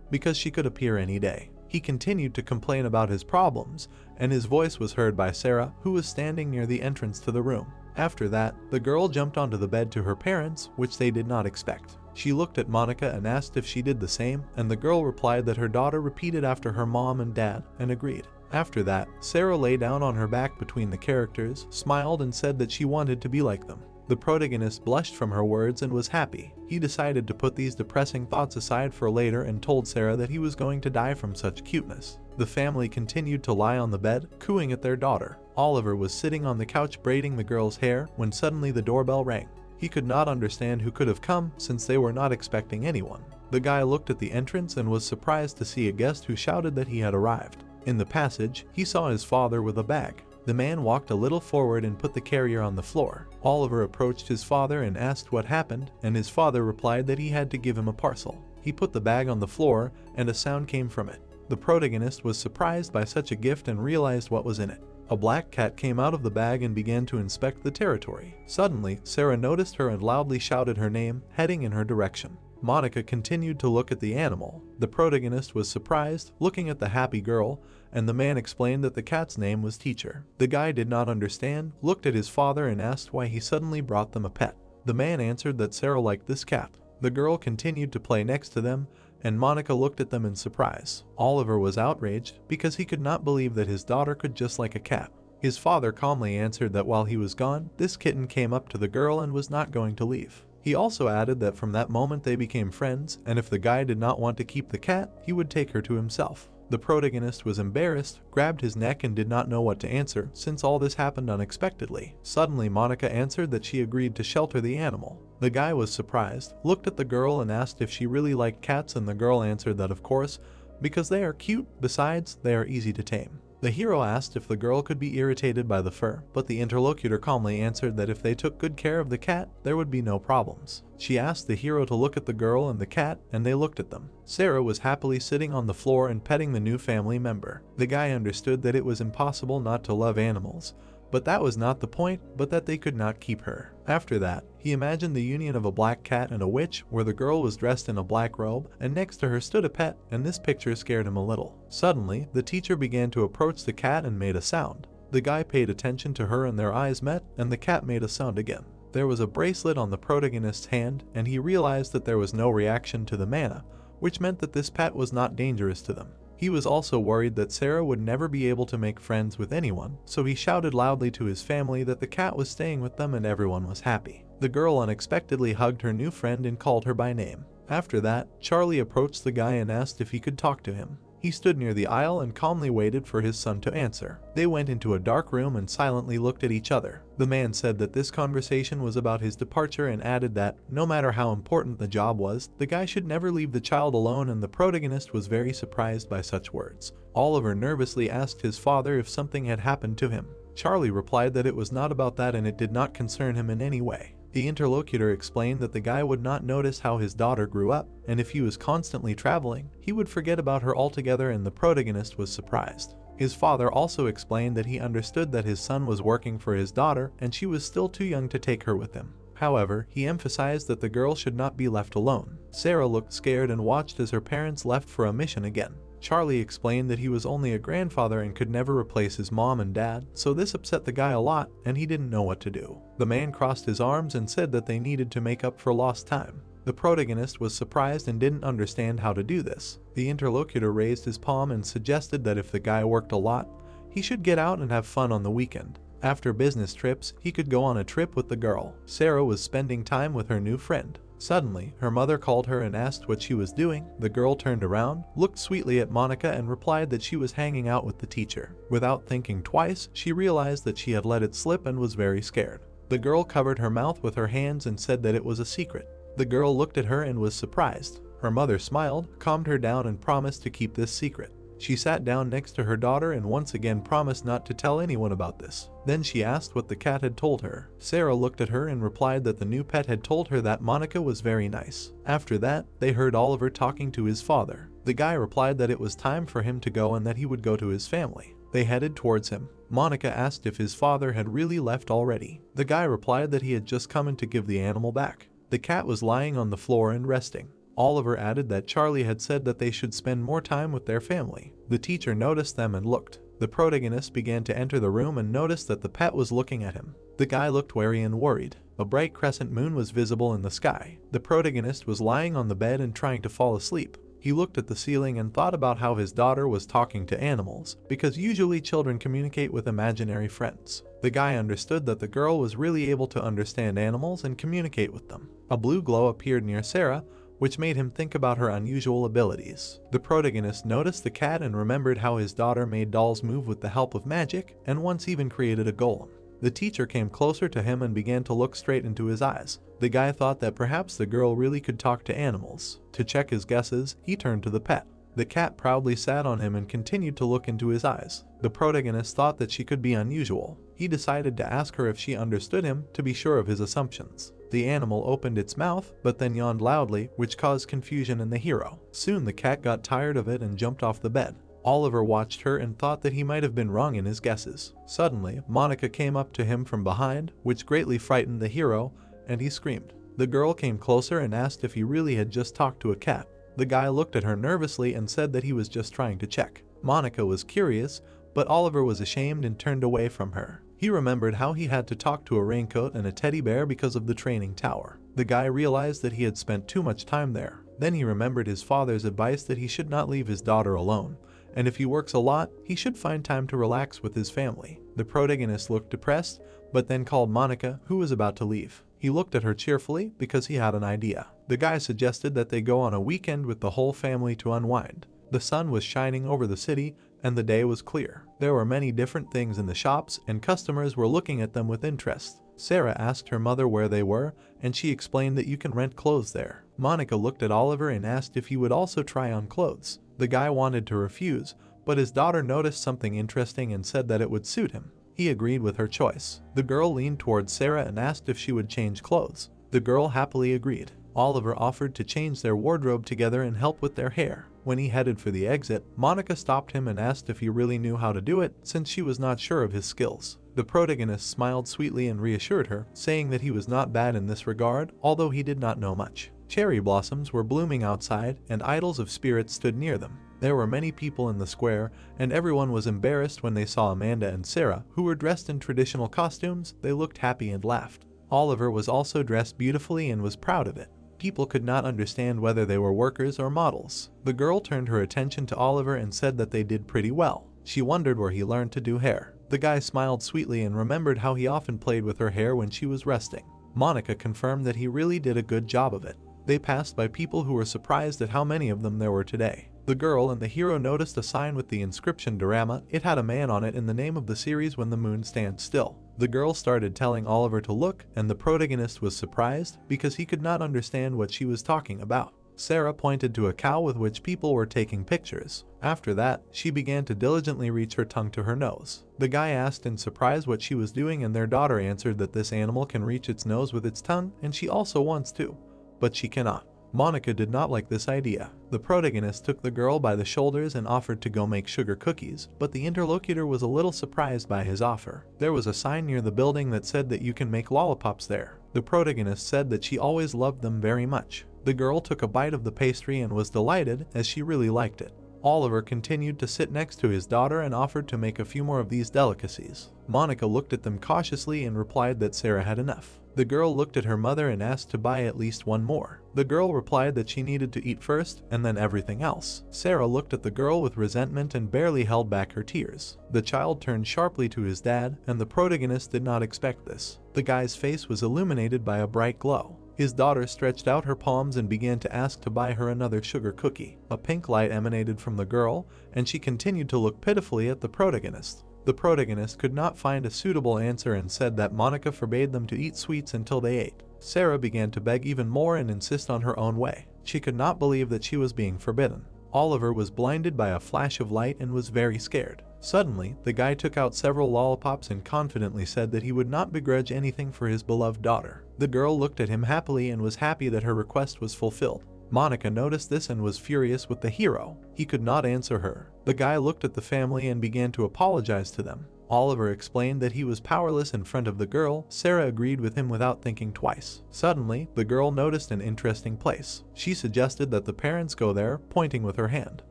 because she could appear any day. He continued to complain about his problems, and his voice was heard by Sarah, who was standing near the entrance to the room. After that, the girl jumped onto the bed to her parents, which they did not expect. She looked at Monica and asked if she did the same, and the girl replied that her daughter repeated after her mom and dad, and agreed. After that, Sarah lay down on her back between the characters, smiled and said that she wanted to be like them. The protagonist blushed from her words and was happy. He decided to put these depressing thoughts aside for later and told Sarah that he was going to die from such cuteness. The family continued to lie on the bed, cooing at their daughter. Oliver was sitting on the couch braiding the girl's hair when suddenly the doorbell rang. He could not understand who could have come since they were not expecting anyone. The guy looked at the entrance and was surprised to see a guest who shouted that he had arrived. In the passage, he saw his father with a bag. The man walked a little forward and put the carrier on the floor. Oliver approached his father and asked what happened, and his father replied that he had to give him a parcel. He put the bag on the floor, and a sound came from it. The protagonist was surprised by such a gift and realized what was in it. A black cat came out of the bag and began to inspect the territory. Suddenly, Sarah noticed her and loudly shouted her name, heading in her direction. Monica continued to look at the animal. The protagonist was surprised, looking at the happy girl, and the man explained that the cat's name was Teacher. The guy did not understand, looked at his father and asked why he suddenly brought them a pet. The man answered that Sarah liked this cat. The girl continued to play next to them, and Monica looked at them in surprise. Oliver was outraged because he could not believe that his daughter could just like a cat. His father calmly answered that while he was gone, this kitten came up to the girl and was not going to leave. He also added that from that moment they became friends, and if the guy did not want to keep the cat, he would take her to himself. The protagonist was embarrassed, grabbed his neck and did not know what to answer since all this happened unexpectedly. Suddenly Monica answered that she agreed to shelter the animal. The guy was surprised, looked at the girl and asked if she really liked cats, and the girl answered that of course, because they are cute, besides they are easy to tame. The hero asked if the girl could be irritated by the fur, but the interlocutor calmly answered that if they took good care of the cat, there would be no problems. She asked the hero to look at the girl and the cat, and they looked at them. Sarah was happily sitting on the floor and petting the new family member. The guy understood that it was impossible not to love animals, but that was not the point, but that they could not keep her. After that, he imagined the union of a black cat and a witch, where the girl was dressed in a black robe, and next to her stood a pet, and this picture scared him a little. Suddenly, the teacher began to approach the cat and made a sound. The guy paid attention to her and their eyes met, and the cat made a sound again. There was a bracelet on the protagonist's hand, and he realized that there was no reaction to the mana, which meant that this pet was not dangerous to them. He was also worried that Sarah would never be able to make friends with anyone, so he shouted loudly to his family that the cat was staying with them and everyone was happy. The girl unexpectedly hugged her new friend and called her by name. After that, Charlie approached the guy and asked if he could talk to him. He stood near the aisle and calmly waited for his son to answer. They went into a dark room and silently looked at each other. The man said that this conversation was about his departure and added that, no matter how important the job was, the guy should never leave the child alone, and the protagonist was very surprised by such words. Oliver nervously asked his father if something had happened to him. Charlie replied that it was not about that and it did not concern him in any way. The interlocutor explained that the guy would not notice how his daughter grew up, and if he was constantly traveling, he would forget about her altogether, and the protagonist was surprised. His father also explained that he understood that his son was working for his daughter and she was still too young to take her with him. However, he emphasized that the girl should not be left alone. Sarah looked scared and watched as her parents left for a mission again. Charlie explained that he was only a grandfather and could never replace his mom and dad, so this upset the guy a lot and he didn't know what to do. The man crossed his arms and said that they needed to make up for lost time. The protagonist was surprised and didn't understand how to do this. The interlocutor raised his palm and suggested that if the guy worked a lot, he should get out and have fun on the weekend. After business trips, he could go on a trip with the girl. Sarah was spending time with her new friend. Suddenly, her mother called her and asked what she was doing. The girl turned around, looked sweetly at Monica and replied that she was hanging out with the teacher. Without thinking twice, she realized that she had let it slip and was very scared. The girl covered her mouth with her hands and said that it was a secret. The girl looked at her and was surprised. Her mother smiled, calmed her down and promised to keep this secret. She sat down next to her daughter and once again promised not to tell anyone about this. Then she asked what the cat had told her. Sarah looked at her and replied that the new pet had told her that Monica was very nice. After that, they heard Oliver talking to his father. The guy replied that it was time for him to go and that he would go to his family. They headed towards him. Monica asked if his father had really left already. The guy replied that he had just come in to give the animal back. The cat was lying on the floor and resting. Oliver added that Charlie had said that they should spend more time with their family. The teacher noticed them and looked. The protagonist began to enter the room and noticed that the pet was looking at him. The guy looked wary and worried. A bright crescent moon was visible in the sky. The protagonist was lying on the bed and trying to fall asleep. He looked at the ceiling and thought about how his daughter was talking to animals, because usually children communicate with imaginary friends. The guy understood that the girl was really able to understand animals and communicate with them. A blue glow appeared near Sarah, which made him think about her unusual abilities. The protagonist noticed the cat and remembered how his daughter made dolls move with the help of magic and once even created a golem. The teacher came closer to him and began to look straight into his eyes. The guy thought that perhaps the girl really could talk to animals. To check his guesses, he turned to the pet. The cat proudly sat on him and continued to look into his eyes. The protagonist thought that she could be unusual. He decided to ask her if she understood him to be sure of his assumptions. The animal opened its mouth, but then yawned loudly, which caused confusion in the hero. Soon the cat got tired of it and jumped off the bed. Oliver watched her and thought that he might have been wrong in his guesses. Suddenly, Monica came up to him from behind, which greatly frightened the hero, and he screamed. The girl came closer and asked if he really had just talked to a cat. The guy looked at her nervously and said that he was just trying to check. Monica was curious, but Oliver was ashamed and turned away from her. He remembered how he had to talk to a raincoat and a teddy bear because of the training tower. The guy realized that he had spent too much time there. Then he remembered his father's advice that he should not leave his daughter alone, and if he works a lot, he should find time to relax with his family. The protagonist looked depressed, but then called Monica, who was about to leave. He looked at her cheerfully because he had an idea. The guy suggested that they go on a weekend with the whole family to unwind. The sun was shining over the city, and the day was clear. There were many different things in the shops, and customers were looking at them with interest. Sarah asked her mother where they were, and she explained that you can rent clothes there. Monica looked at Oliver and asked if he would also try on clothes. The guy wanted to refuse, but his daughter noticed something interesting and said that it would suit him. He agreed with her choice. The girl leaned towards Sarah and asked if she would change clothes. The girl happily agreed. Oliver offered to change their wardrobe together and help with their hair. When he headed for the exit, Monica stopped him and asked if he really knew how to do it, since she was not sure of his skills. The protagonist smiled sweetly and reassured her, saying that he was not bad in this regard, although he did not know much. Cherry blossoms were blooming outside, and idols of spirits stood near them. There were many people in the square, and everyone was embarrassed when they saw Amanda and Sarah, who were dressed in traditional costumes. They looked happy and laughed. Oliver was also dressed beautifully and was proud of it. People could not understand whether they were workers or models. The girl turned her attention to Oliver and said that they did pretty well. She wondered where he learned to do hair. The guy smiled sweetly and remembered how he often played with her hair when she was resting. Monica confirmed that he really did a good job of it. They passed by people who were surprised at how many of them there were today. The girl and the hero noticed a sign with the inscription Dorama. It had a man on it in the name of the series When the Moon Stands Still. The girl started telling Oliver to look, and the protagonist was surprised because he could not understand what she was talking about. Sarah pointed to a cow with which people were taking pictures. After that, she began to diligently reach her tongue to her nose. The guy asked in surprise what she was doing, and their daughter answered that this animal can reach its nose with its tongue, and she also wants to, but she cannot. Monica did not like this idea. The protagonist took the girl by the shoulders and offered to go make sugar cookies, but the interlocutor was a little surprised by his offer. There was a sign near the building that said that you can make lollipops there. The protagonist said that she always loved them very much. The girl took a bite of the pastry and was delighted, as she really liked it. Oliver continued to sit next to his daughter and offered to make a few more of these delicacies. Monica looked at them cautiously and replied that Sarah had enough. The girl looked at her mother and asked to buy at least one more. The girl replied that she needed to eat first and then everything else. Sarah looked at the girl with resentment and barely held back her tears. The child turned sharply to his dad, and the protagonist did not expect this. The guy's face was illuminated by a bright glow. His daughter stretched out her palms and began to ask to buy her another sugar cookie. A pink light emanated from the girl, and she continued to look pitifully at the protagonist. The protagonist could not find a suitable answer and said that Monica forbade them to eat sweets until they ate. Sarah began to beg even more and insist on her own way. She could not believe that she was being forbidden. Oliver was blinded by a flash of light and was very scared. Suddenly, the guy took out several lollipops and confidently said that he would not begrudge anything for his beloved daughter. The girl looked at him happily and was happy that her request was fulfilled. Monica noticed this and was furious with the hero. He could not answer her. The guy looked at the family and began to apologize to them. Oliver explained that he was powerless in front of the girl. Sarah agreed with him without thinking twice. Suddenly, the girl noticed an interesting place. She suggested that the parents go there, pointing with her hand.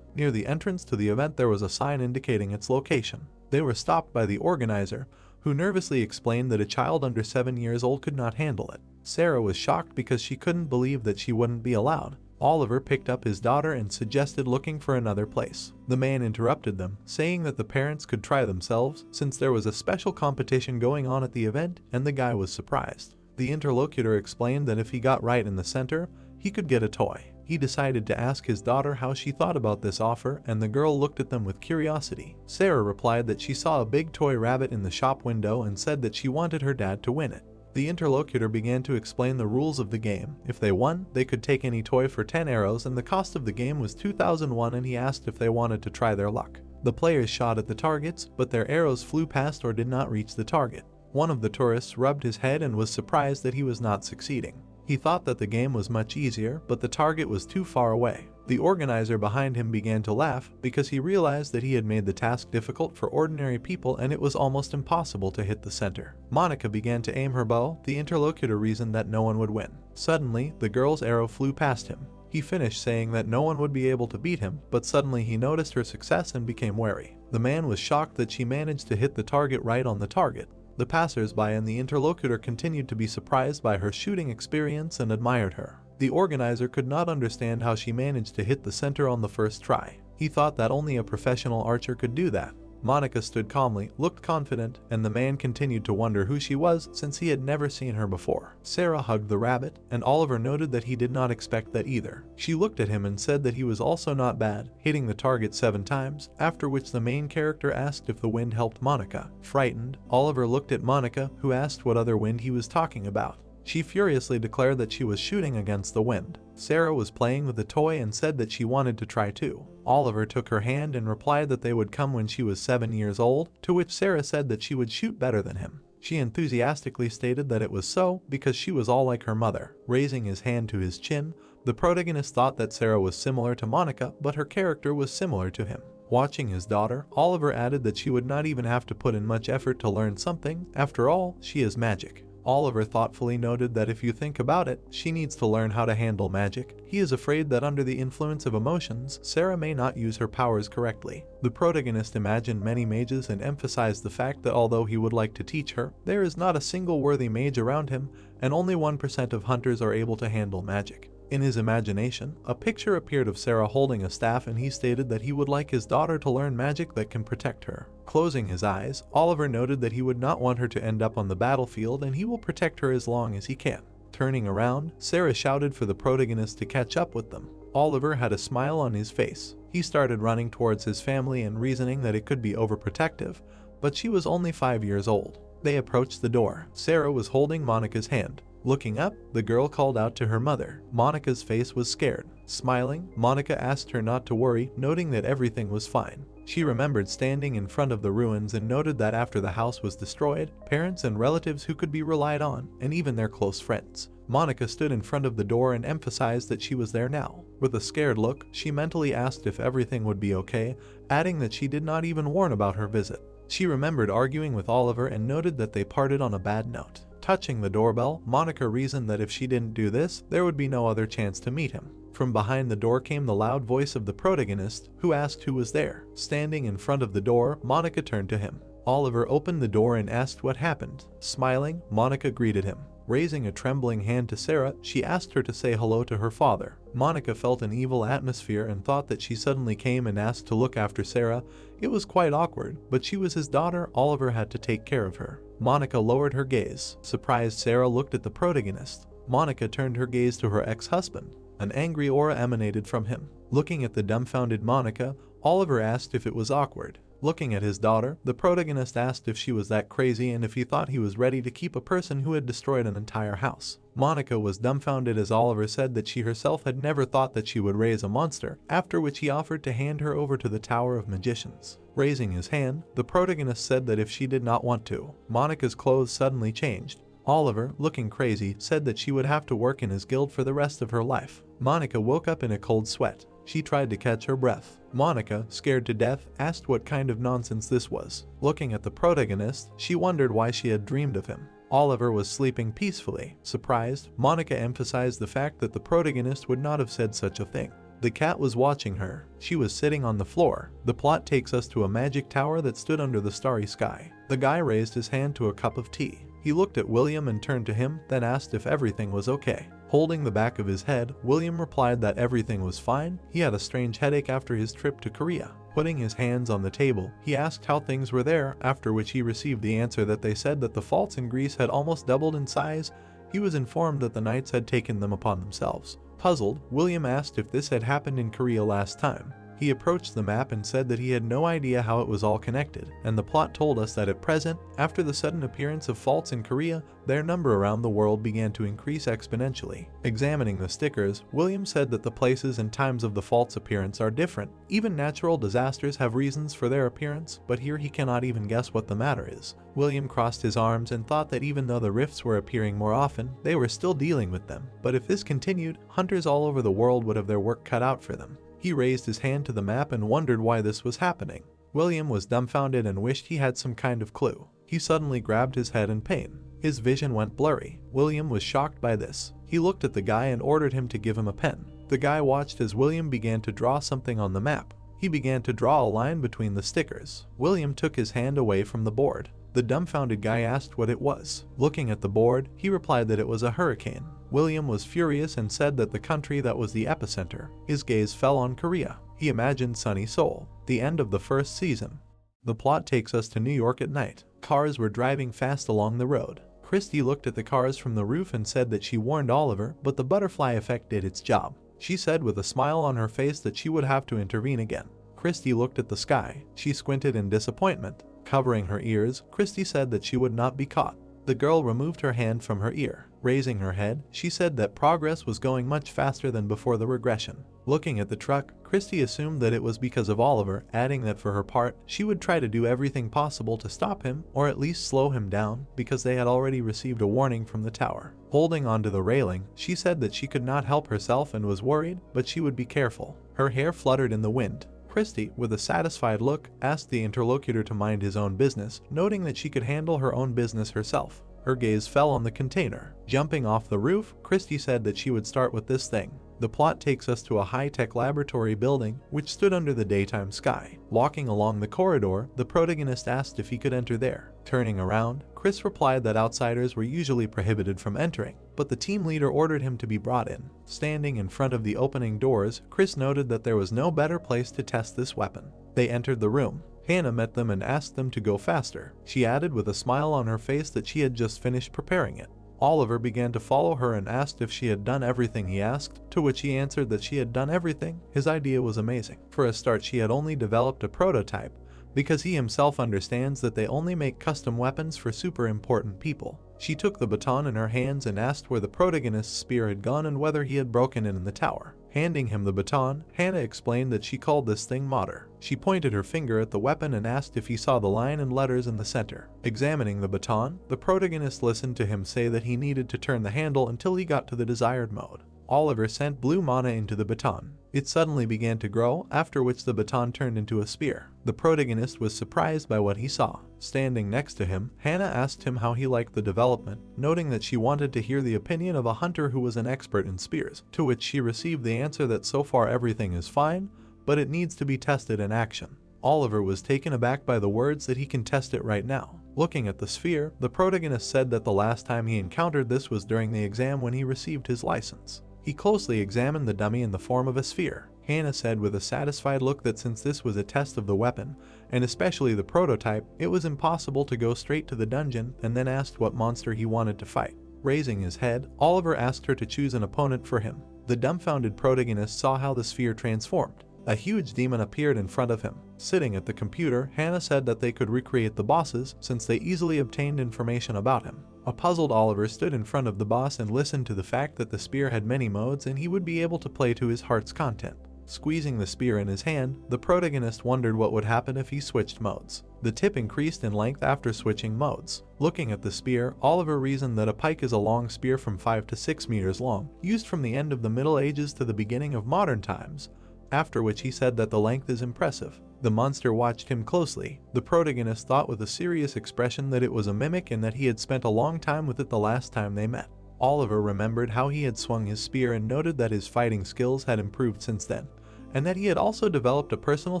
Near the entrance to the event there was a sign indicating its location. They were stopped by the organizer, who nervously explained that a child under 7 years old could not handle it. Sarah was shocked because she couldn't believe that she wouldn't be allowed. Oliver picked up his daughter and suggested looking for another place. The man interrupted them, saying that the parents could try themselves since there was a special competition going on at the event, and the guy was surprised. The interlocutor explained that if he got right in the center, he could get a toy. He decided to ask his daughter how she thought about this offer, and the girl looked at them with curiosity. Sarah replied that she saw a big toy rabbit in the shop window and said that she wanted her dad to win it. The interlocutor began to explain the rules of the game. If they won, they could take any toy for 10 arrows, and the cost of the game was 2,001, and he asked if they wanted to try their luck. The players shot at the targets, but their arrows flew past or did not reach the target. One of the tourists rubbed his head and was surprised that he was not succeeding. He thought that the game was much easier, but the target was too far away. The organizer behind him began to laugh because he realized that he had made the task difficult for ordinary people and it was almost impossible to hit the center. Monica began to aim her bow. The interlocutor reasoned that no one would win. Suddenly, the girl's arrow flew past him. He finished saying that no one would be able to beat him, but suddenly he noticed her success and became wary. The man was shocked that she managed to hit the target right on the target. The passers-by and the interlocutor continued to be surprised by her shooting experience and admired her. The organizer could not understand how she managed to hit the center on the first try. He thought that only a professional archer could do that. Monica stood calmly, looked confident, and the man continued to wonder who she was since he had never seen her before. Sarah hugged the rabbit, and Oliver noted that he did not expect that either. She looked at him and said that he was also not bad, hitting the target 7 times, after which the main character asked if the wind helped Monica. Frightened, Oliver looked at Monica, who asked what other wind he was talking about. She furiously declared that she was shooting against the wind. Sarah was playing with the toy and said that she wanted to try too. Oliver took her hand and replied that they would come when she was 7 years old, to which Sarah said that she would shoot better than him. She enthusiastically stated that it was so because she was all like her mother. Raising his hand to his chin, the protagonist thought that Sarah was similar to Monica, but her character was similar to him. Watching his daughter, Oliver added that she would not even have to put in much effort to learn something. After all, she is magic. Oliver thoughtfully noted that if you think about it, she needs to learn how to handle magic. He is afraid that under the influence of emotions, Sarah may not use her powers correctly. The protagonist imagined many mages and emphasized the fact that although he would like to teach her, there is not a single worthy mage around him, and only 1% of hunters are able to handle magic. In his imagination, a picture appeared of Sarah holding a staff, and he stated that he would like his daughter to learn magic that can protect her. Closing his eyes, Oliver noted that he would not want her to end up on the battlefield and he will protect her as long as he can. Turning around, Sarah shouted for the protagonist to catch up with them. Oliver had a smile on his face. He started running towards his family and reasoning that it could be overprotective, but she was only 5 years old. They approached the door. Sarah was holding Monica's hand. Looking up, the girl called out to her mother. Monica's face was scared. Smiling, Monica asked her not to worry, noting that everything was fine. She remembered standing in front of the ruins and noted that after the house was destroyed, parents and relatives who could be relied on, and even their close friends. Monica stood in front of the door and emphasized that she was there now. With a scared look, she mentally asked if everything would be okay, adding that she did not even warn about her visit. She remembered arguing with Oliver and noted that they parted on a bad note. Touching the doorbell, Monica reasoned that if she didn't do this, there would be no other chance to meet him. From behind the door came the loud voice of the protagonist, who asked who was there. Standing in front of the door, Monica turned to him. Oliver opened the door and asked what happened. Smiling, Monica greeted him. Raising a trembling hand to Sarah, she asked her to say hello to her father. Monica felt an evil atmosphere and thought that she suddenly came and asked to look after Sarah. It was quite awkward, but she was his daughter. Oliver had to take care of her. Monica lowered her gaze. Surprised, Sarah looked at the protagonist. Monica turned her gaze to her ex-husband. An angry aura emanated from him. Looking at the dumbfounded Monica, Oliver asked if it was awkward. Looking at his daughter, the protagonist asked if she was that crazy and if he thought he was ready to keep a person who had destroyed an entire house. Monica was dumbfounded as Oliver said that she herself had never thought that she would raise a monster, after which he offered to hand her over to the Tower of Magicians. Raising his hand, the protagonist said that if she did not want to, Monica's clothes suddenly changed. Oliver, looking crazy, said that she would have to work in his guild for the rest of her life. Monica woke up in a cold sweat. She tried to catch her breath. Monica, scared to death, asked what kind of nonsense this was. Looking at the protagonist, she wondered why she had dreamed of him. Oliver was sleeping peacefully. Surprised, Monica emphasized the fact that the protagonist would not have said such a thing. The cat was watching her. She was sitting on the floor. The plot takes us to a magic tower that stood under the starry sky. The guy raised his hand to a cup of tea. He looked at William and turned to him, then asked if everything was okay. Holding the back of his head, William replied that everything was fine. He had a strange headache after his trip to Korea. Putting his hands on the table, he asked how things were there, after which he received the answer that they said that the faults in Greece had almost doubled in size. He was informed that the knights had taken them upon themselves. Puzzled, William asked if this had happened in Korea last time. He approached the map and said that he had no idea how it was all connected, and the plot told us that at present, after the sudden appearance of faults in Korea, their number around the world began to increase exponentially. Examining the stickers, William said that the places and times of the faults' appearance are different. Even natural disasters have reasons for their appearance, but here he cannot even guess what the matter is. William crossed his arms and thought that even though the rifts were appearing more often, they were still dealing with them. But if this continued, hunters all over the world would have their work cut out for them. He raised his hand to the map and wondered why this was happening. William was dumbfounded and wished he had some kind of clue. He suddenly grabbed his head in pain. His vision went blurry. William was shocked by this. He looked at the guy and ordered him to give him a pen. The guy watched as William began to draw something on the map. He began to draw a line between the stickers. William took his hand away from the board. The dumbfounded guy asked what it was. Looking at the board, he replied that it was a hurricane. William was furious and said that the country that was the epicenter. His gaze fell on Korea. He imagined Sunny Seoul. The end of the first season. The plot takes us to New York at night. Cars were driving fast along the road. Christy looked at the cars from the roof and said that she warned Oliver, but the butterfly effect did its job. She said with a smile on her face that she would have to intervene again. Christy looked at the sky. She squinted in disappointment. Covering her ears, Christy said that she would not be caught. The girl removed her hand from her ear. Raising her head, she said that progress was going much faster than before the regression. Looking at the truck, Christy assumed that it was because of Oliver, adding that for her part, she would try to do everything possible to stop him, or at least slow him down, because they had already received a warning from the tower. Holding onto the railing, she said that she could not help herself and was worried, but she would be careful. Her hair fluttered in the wind. Christy, with a satisfied look, asked the interlocutor to mind his own business, noting that she could handle her own business herself. Her gaze fell on the container. Jumping off the roof, Christy said that she would start with this thing. The plot takes us to a high-tech laboratory building which stood under the daytime sky. Walking along the corridor, the protagonist asked if he could enter there. Turning around, Chris replied that outsiders were usually prohibited from entering, but the team leader ordered him to be brought in. Standing in front of the opening doors, Chris noted that there was no better place to test this weapon. They entered the room. Hannah met them and asked them to go faster. She added with a smile on her face that she had just finished preparing it. Oliver began to follow her and asked if she had done everything he asked, to which he answered that she had done everything. His idea was amazing. For a start, she had only developed a prototype, because he himself understands that they only make custom weapons for super important people. She took the baton in her hands and asked where the protagonist's spear had gone and whether he had broken it in the tower. Handing him the baton, Hannah explained that she called this thing Mater. She pointed her finger at the weapon and asked if he saw the line and letters in the center. Examining the baton, the protagonist listened to him say that he needed to turn the handle until he got to the desired mode. Oliver sent blue mana into the baton. It suddenly began to grow, after which the baton turned into a spear. The protagonist was surprised by what he saw. Standing next to him, Hannah asked him how he liked the development, noting that she wanted to hear the opinion of a hunter who was an expert in spears, to which she received the answer that so far everything is fine, but it needs to be tested in action. Oliver was taken aback by the words that he can test it right now. Looking at the sphere, the protagonist said that the last time he encountered this was during the exam when he received his license. He closely examined the dummy in the form of a sphere. Hannah said with a satisfied look that since this was a test of the weapon, and especially the prototype, it was impossible to go straight to the dungeon, and then asked what monster he wanted to fight. Raising his head, Oliver asked her to choose an opponent for him. The dumbfounded protagonist saw how the sphere transformed. A huge demon appeared in front of him. Sitting at the computer, Hannah said that they could recreate the bosses since they easily obtained information about him. A puzzled Oliver stood in front of the boss and listened to the fact that the spear had many modes and he would be able to play to his heart's content. Squeezing the spear in his hand, the protagonist wondered what would happen if he switched modes. The tip increased in length after switching modes. Looking at the spear, Oliver reasoned that a pike is a long spear from 5 to 6 meters long, used from the end of the Middle Ages to the beginning of modern times, after which he said that the length is impressive. The monster watched him closely. The protagonist thought with a serious expression that it was a mimic and that he had spent a long time with it the last time they met. Oliver remembered how he had swung his spear and noted that his fighting skills had improved since then, and that he had also developed a personal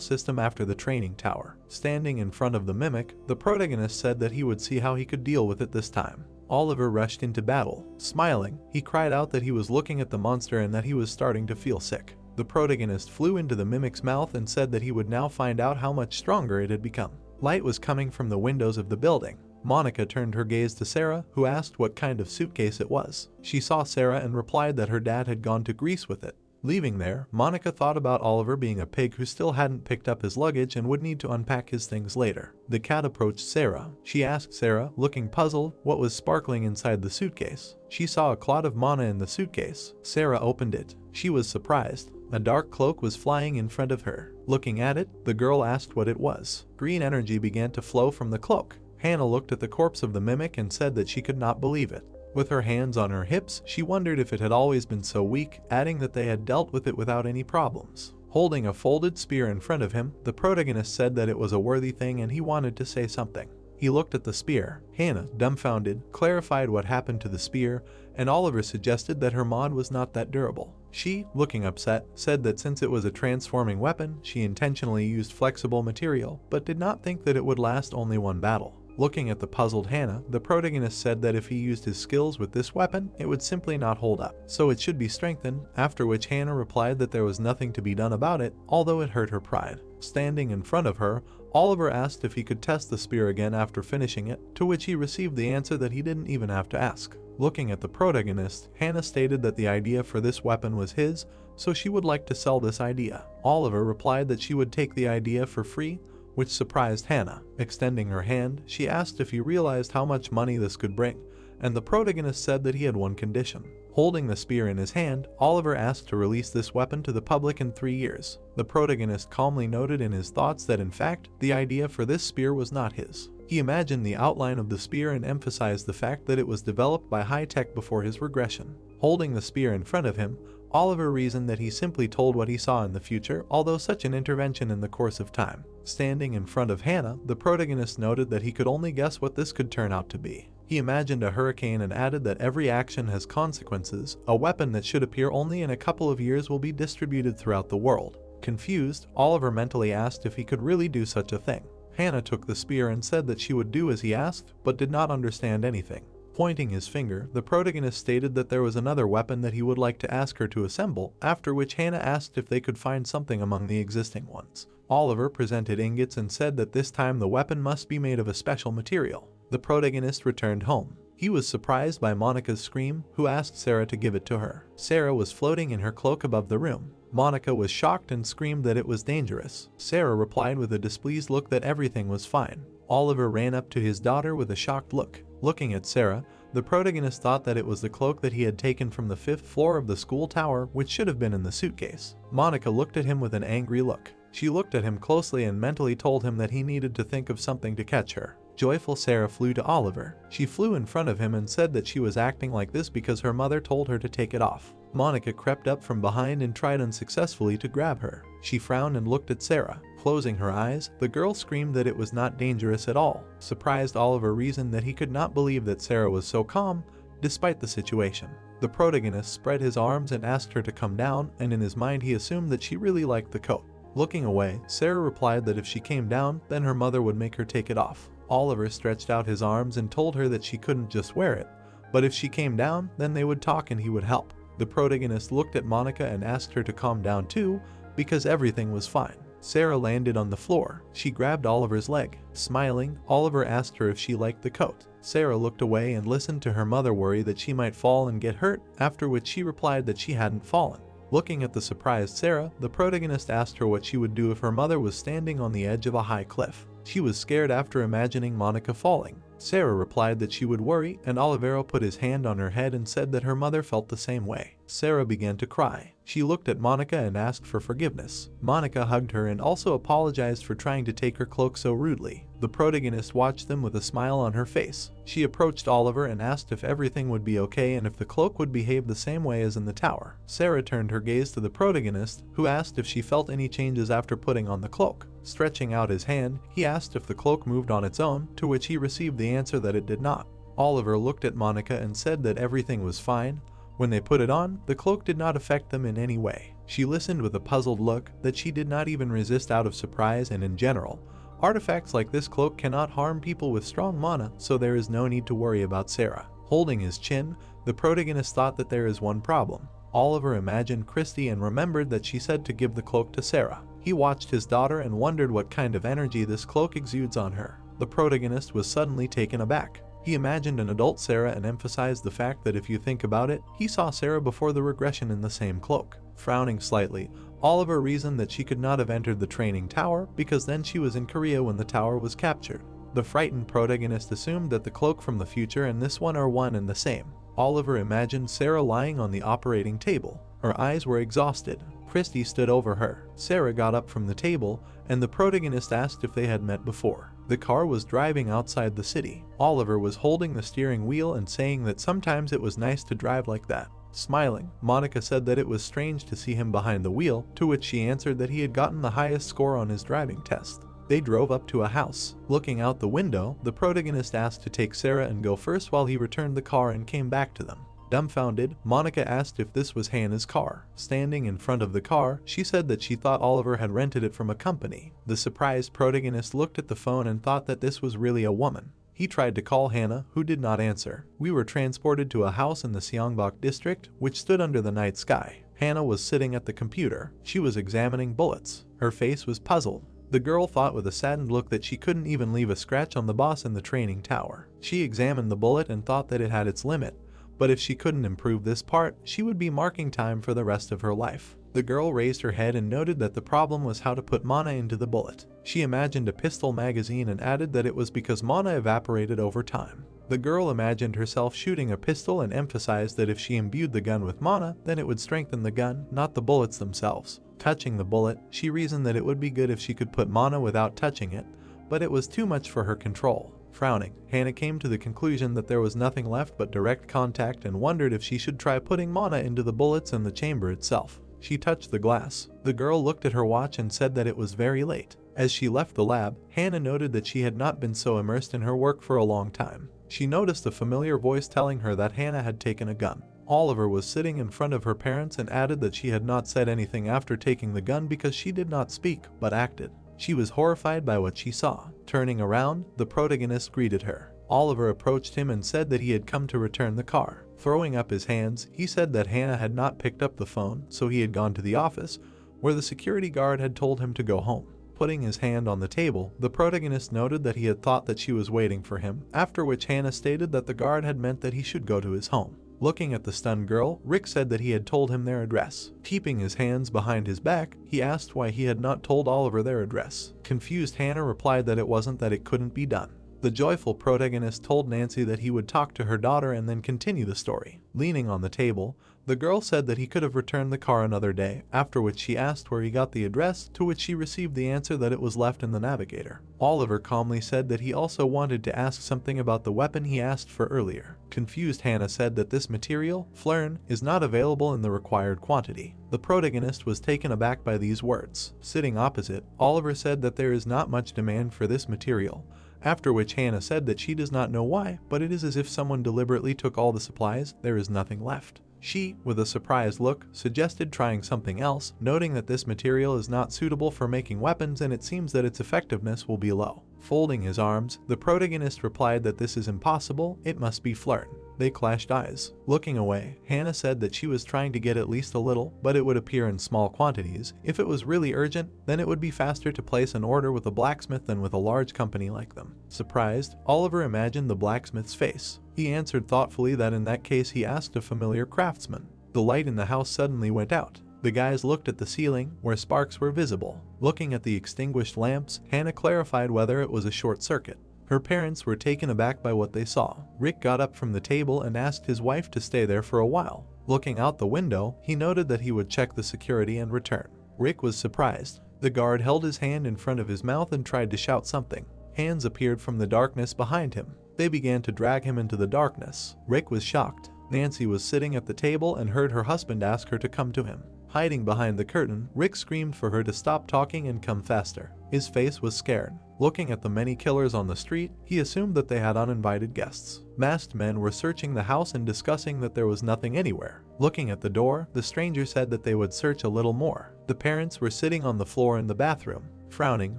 system after the training tower. Standing in front of the mimic, the protagonist said that he would see how he could deal with it this time. Oliver rushed into battle. Smiling, he cried out that he was looking at the monster and that he was starting to feel sick. The protagonist flew into the mimic's mouth and said that he would now find out how much stronger it had become. Light was coming from the windows of the building. Monica turned her gaze to Sarah, who asked what kind of suitcase it was. She saw Sarah and replied that her dad had gone to Greece with it. Leaving there, Monica thought about Oliver being a pig who still hadn't picked up his luggage and would need to unpack his things later. The cat approached Sarah. She asked Sarah, looking puzzled, what was sparkling inside the suitcase. She saw a clot of mana in the suitcase. Sarah opened it. She was surprised. A dark cloak was flying in front of her. Looking at it, the girl asked what it was. Green energy began to flow from the cloak. Hannah looked at the corpse of the mimic and said that she could not believe it. With her hands on her hips, she wondered if it had always been so weak, adding that they had dealt with it without any problems. Holding a folded spear in front of him, the protagonist said that it was a worthy thing and he wanted to say something. He looked at the spear. Hannah, dumbfounded, clarified what happened to the spear, and Oliver suggested that her mod was not that durable. She, looking upset, said that since it was a transforming weapon, she intentionally used flexible material, but did not think that it would last only one battle. Looking at the puzzled Hannah, the protagonist said that if he used his skills with this weapon, it would simply not hold up, so it should be strengthened, after which Hannah replied that there was nothing to be done about it, although it hurt her pride. Standing in front of her, Oliver asked if he could test the spear again after finishing it, to which he received the answer that he didn't even have to ask. Looking at the protagonist, Hannah stated that the idea for this weapon was his, so she would like to sell this idea. Oliver replied that she would take the idea for free, which surprised Hannah. Extending her hand, she asked if he realized how much money this could bring, and the protagonist said that he had one condition. Holding the spear in his hand, Oliver asked to release this weapon to the public in 3 years. The protagonist calmly noted in his thoughts that in fact, the idea for this spear was not his. He imagined the outline of the spear and emphasized the fact that it was developed by high tech before his regression. Holding the spear in front of him, Oliver reasoned that he simply told what he saw in the future, although such an intervention in the course of time. Standing in front of Hannah, the protagonist noted that he could only guess what this could turn out to be. He imagined a hurricane and added that every action has consequences. A weapon that should appear only in a couple of years will be distributed throughout the world. Confused, Oliver mentally asked if he could really do such a thing. Hannah took the spear and said that she would do as he asked, but did not understand anything. Pointing his finger, the protagonist stated that there was another weapon that he would like to ask her to assemble, after which Hannah asked if they could find something among the existing ones. Oliver presented ingots and said that this time the weapon must be made of a special material. The protagonist returned home. He was surprised by Monica's scream, who asked Sarah to give it to her. Sarah was floating in her cloak above the room. Monica was shocked and screamed that it was dangerous. Sarah replied with a displeased look that everything was fine. Oliver ran up to his daughter with a shocked look. Looking at Sarah, the protagonist thought that it was the cloak that he had taken from the 5th floor of the school tower, which should have been in the suitcase. Monica looked at him with an angry look. She looked at him closely and mentally told him that he needed to think of something to catch her. Joyful Sarah flew to Oliver. She flew in front of him and said that she was acting like this because her mother told her to take it off. Monica crept up from behind and tried unsuccessfully to grab her. She frowned and looked at Sarah. Closing her eyes, the girl screamed that it was not dangerous at all. Surprised, Oliver reasoned that he could not believe that Sarah was so calm, despite the situation. The protagonist spread his arms and asked her to come down, and in his mind he assumed that she really liked the coat. Looking away, Sarah replied that if she came down, then her mother would make her take it off. Oliver stretched out his arms and told her that she couldn't just wear it, but if she came down, then they would talk and he would help. The protagonist looked at Monica and asked her to calm down too, because everything was fine. Sarah landed on the floor. She grabbed Oliver's leg. Smiling, Oliver asked her if she liked the coat. Sarah looked away and listened to her mother worry that she might fall and get hurt, after which she replied that she hadn't fallen. Looking at the surprised Sarah, the protagonist asked her what she would do if her mother was standing on the edge of a high cliff. She was scared after imagining Monica falling. Sarah replied that she would worry, and Olivero put his hand on her head and said that her mother felt the same way. Sarah began to cry. She looked at Monica and asked for forgiveness. Monica hugged her and also apologized for trying to take her cloak so rudely. The protagonist watched them with a smile on her face. She approached Oliver and asked if everything would be okay and if the cloak would behave the same way as in the tower. Sarah turned her gaze to the protagonist, who asked if she felt any changes after putting on the cloak. Stretching out his hand, he asked if the cloak moved on its own, to which he received the answer that it did not. Oliver looked at Monica and said that everything was fine. When they put it on, the cloak did not affect them in any way. She listened with a puzzled look that she did not even resist out of surprise, and in general, artifacts like this cloak cannot harm people with strong mana, so there is no need to worry about Sarah. Holding his chin, the protagonist thought that there is one problem. Oliver imagined Christy and remembered that she said to give the cloak to Sarah. He watched his daughter and wondered what kind of energy this cloak exudes on her. The protagonist was suddenly taken aback. He imagined an adult Sarah and emphasized the fact that if you think about it, he saw Sarah before the regression in the same cloak. Frowning slightly, Oliver reasoned that she could not have entered the training tower because then she was in Korea when the tower was captured. The frightened protagonist assumed that the cloak from the future and this one are one and the same. Oliver imagined Sarah lying on the operating table. Her eyes were exhausted. Christy stood over her. Sarah got up from the table, and the protagonist asked if they had met before. The car was driving outside the city. Oliver was holding the steering wheel and saying that sometimes it was nice to drive like that. Smiling, Monica said that it was strange to see him behind the wheel, to which she answered that he had gotten the highest score on his driving test. They drove up to a house. Looking out the window, the protagonist asked to take Sarah and go first while he returned the car and came back to them. Dumbfounded, Monica asked if this was Hannah's car. Standing in front of the car, she said that she thought Oliver had rented it from a company. The surprised protagonist looked at the phone and thought that this was really a woman. He tried to call Hannah, who did not answer. We were transported to a house in the Seongbok district, which stood under the night sky. Hannah was sitting at the computer. She was examining bullets. Her face was puzzled. The girl thought with a saddened look that she couldn't even leave a scratch on the boss in the training tower. She examined the bullet and thought that it had its limit, but if she couldn't improve this part, she would be marking time for the rest of her life. The girl raised her head and noted that the problem was how to put mana into the bullet. She imagined a pistol magazine and added that it was because mana evaporated over time. The girl imagined herself shooting a pistol and emphasized that if she imbued the gun with mana, then it would strengthen the gun, not the bullets themselves. Touching the bullet, she reasoned that it would be good if she could put mana without touching it, but it was too much for her control. Frowning, Hannah came to the conclusion that there was nothing left but direct contact and wondered if she should try putting mana into the bullets in the chamber itself. She touched the glass. The girl looked at her watch and said that it was very late. As she left the lab, Hannah noted that she had not been so immersed in her work for a long time. She noticed a familiar voice telling her that Hannah had taken a gun. Oliver was sitting in front of her parents and added that she had not said anything after taking the gun because she did not speak, but acted. She was horrified by what she saw. Turning around, the protagonist greeted her. Oliver approached him and said that he had come to return the car. Throwing up his hands, he said that Hannah had not picked up the phone, so he had gone to the office, where the security guard had told him to go home. Putting his hand on the table, the protagonist noted that he had thought that she was waiting for him, after which Hannah stated that the guard had meant that he should go to his home. Looking at the stunned girl, Rick said that he had told him their address. Keeping his hands behind his back, he asked why he had not told Oliver their address. Confused, Hannah replied that it wasn't that it couldn't be done. The joyful protagonist told Nancy that he would talk to her daughter and then continue the story. Leaning on the table, the girl said that he could have returned the car another day, after which she asked where he got the address, to which she received the answer that it was left in the navigator. Oliver calmly said that he also wanted to ask something about the weapon he asked for earlier. Confused Hannah said that this material, Flern, is not available in the required quantity. The protagonist was taken aback by these words. Sitting opposite, Oliver said that there is not much demand for this material, after which Hannah said that she does not know why, but it is as if someone deliberately took all the supplies, there is nothing left. She, with a surprised look, suggested trying something else, noting that this material is not suitable for making weapons and it seems that its effectiveness will be low. Folding his arms, the protagonist replied that this is impossible, it must be Flern. They clashed eyes. Looking away, Hannah said that she was trying to get at least a little, but it would appear in small quantities. If it was really urgent, then it would be faster to place an order with a blacksmith than with a large company like them. Surprised, Oliver imagined the blacksmith's face. He answered thoughtfully that in that case he asked a familiar craftsman. The light in the house suddenly went out. The guys looked at the ceiling, where sparks were visible. Looking at the extinguished lamps, Hannah clarified whether it was a short circuit. Her parents were taken aback by what they saw. Rick got up from the table and asked his wife to stay there for a while. Looking out the window, he noted that he would check the security and return. Rick was surprised. The guard held his hand in front of his mouth and tried to shout something. Hands appeared from the darkness behind him. They began to drag him into the darkness. Rick was shocked. Nancy was sitting at the table and heard her husband ask her to come to him. Hiding behind the curtain, Rick screamed for her to stop talking and come faster. His face was scared. Looking at the many killers on the street, he assumed that they had uninvited guests. Masked men were searching the house and discussing that there was nothing anywhere. Looking at the door, the stranger said that they would search a little more. The parents were sitting on the floor in the bathroom. Frowning,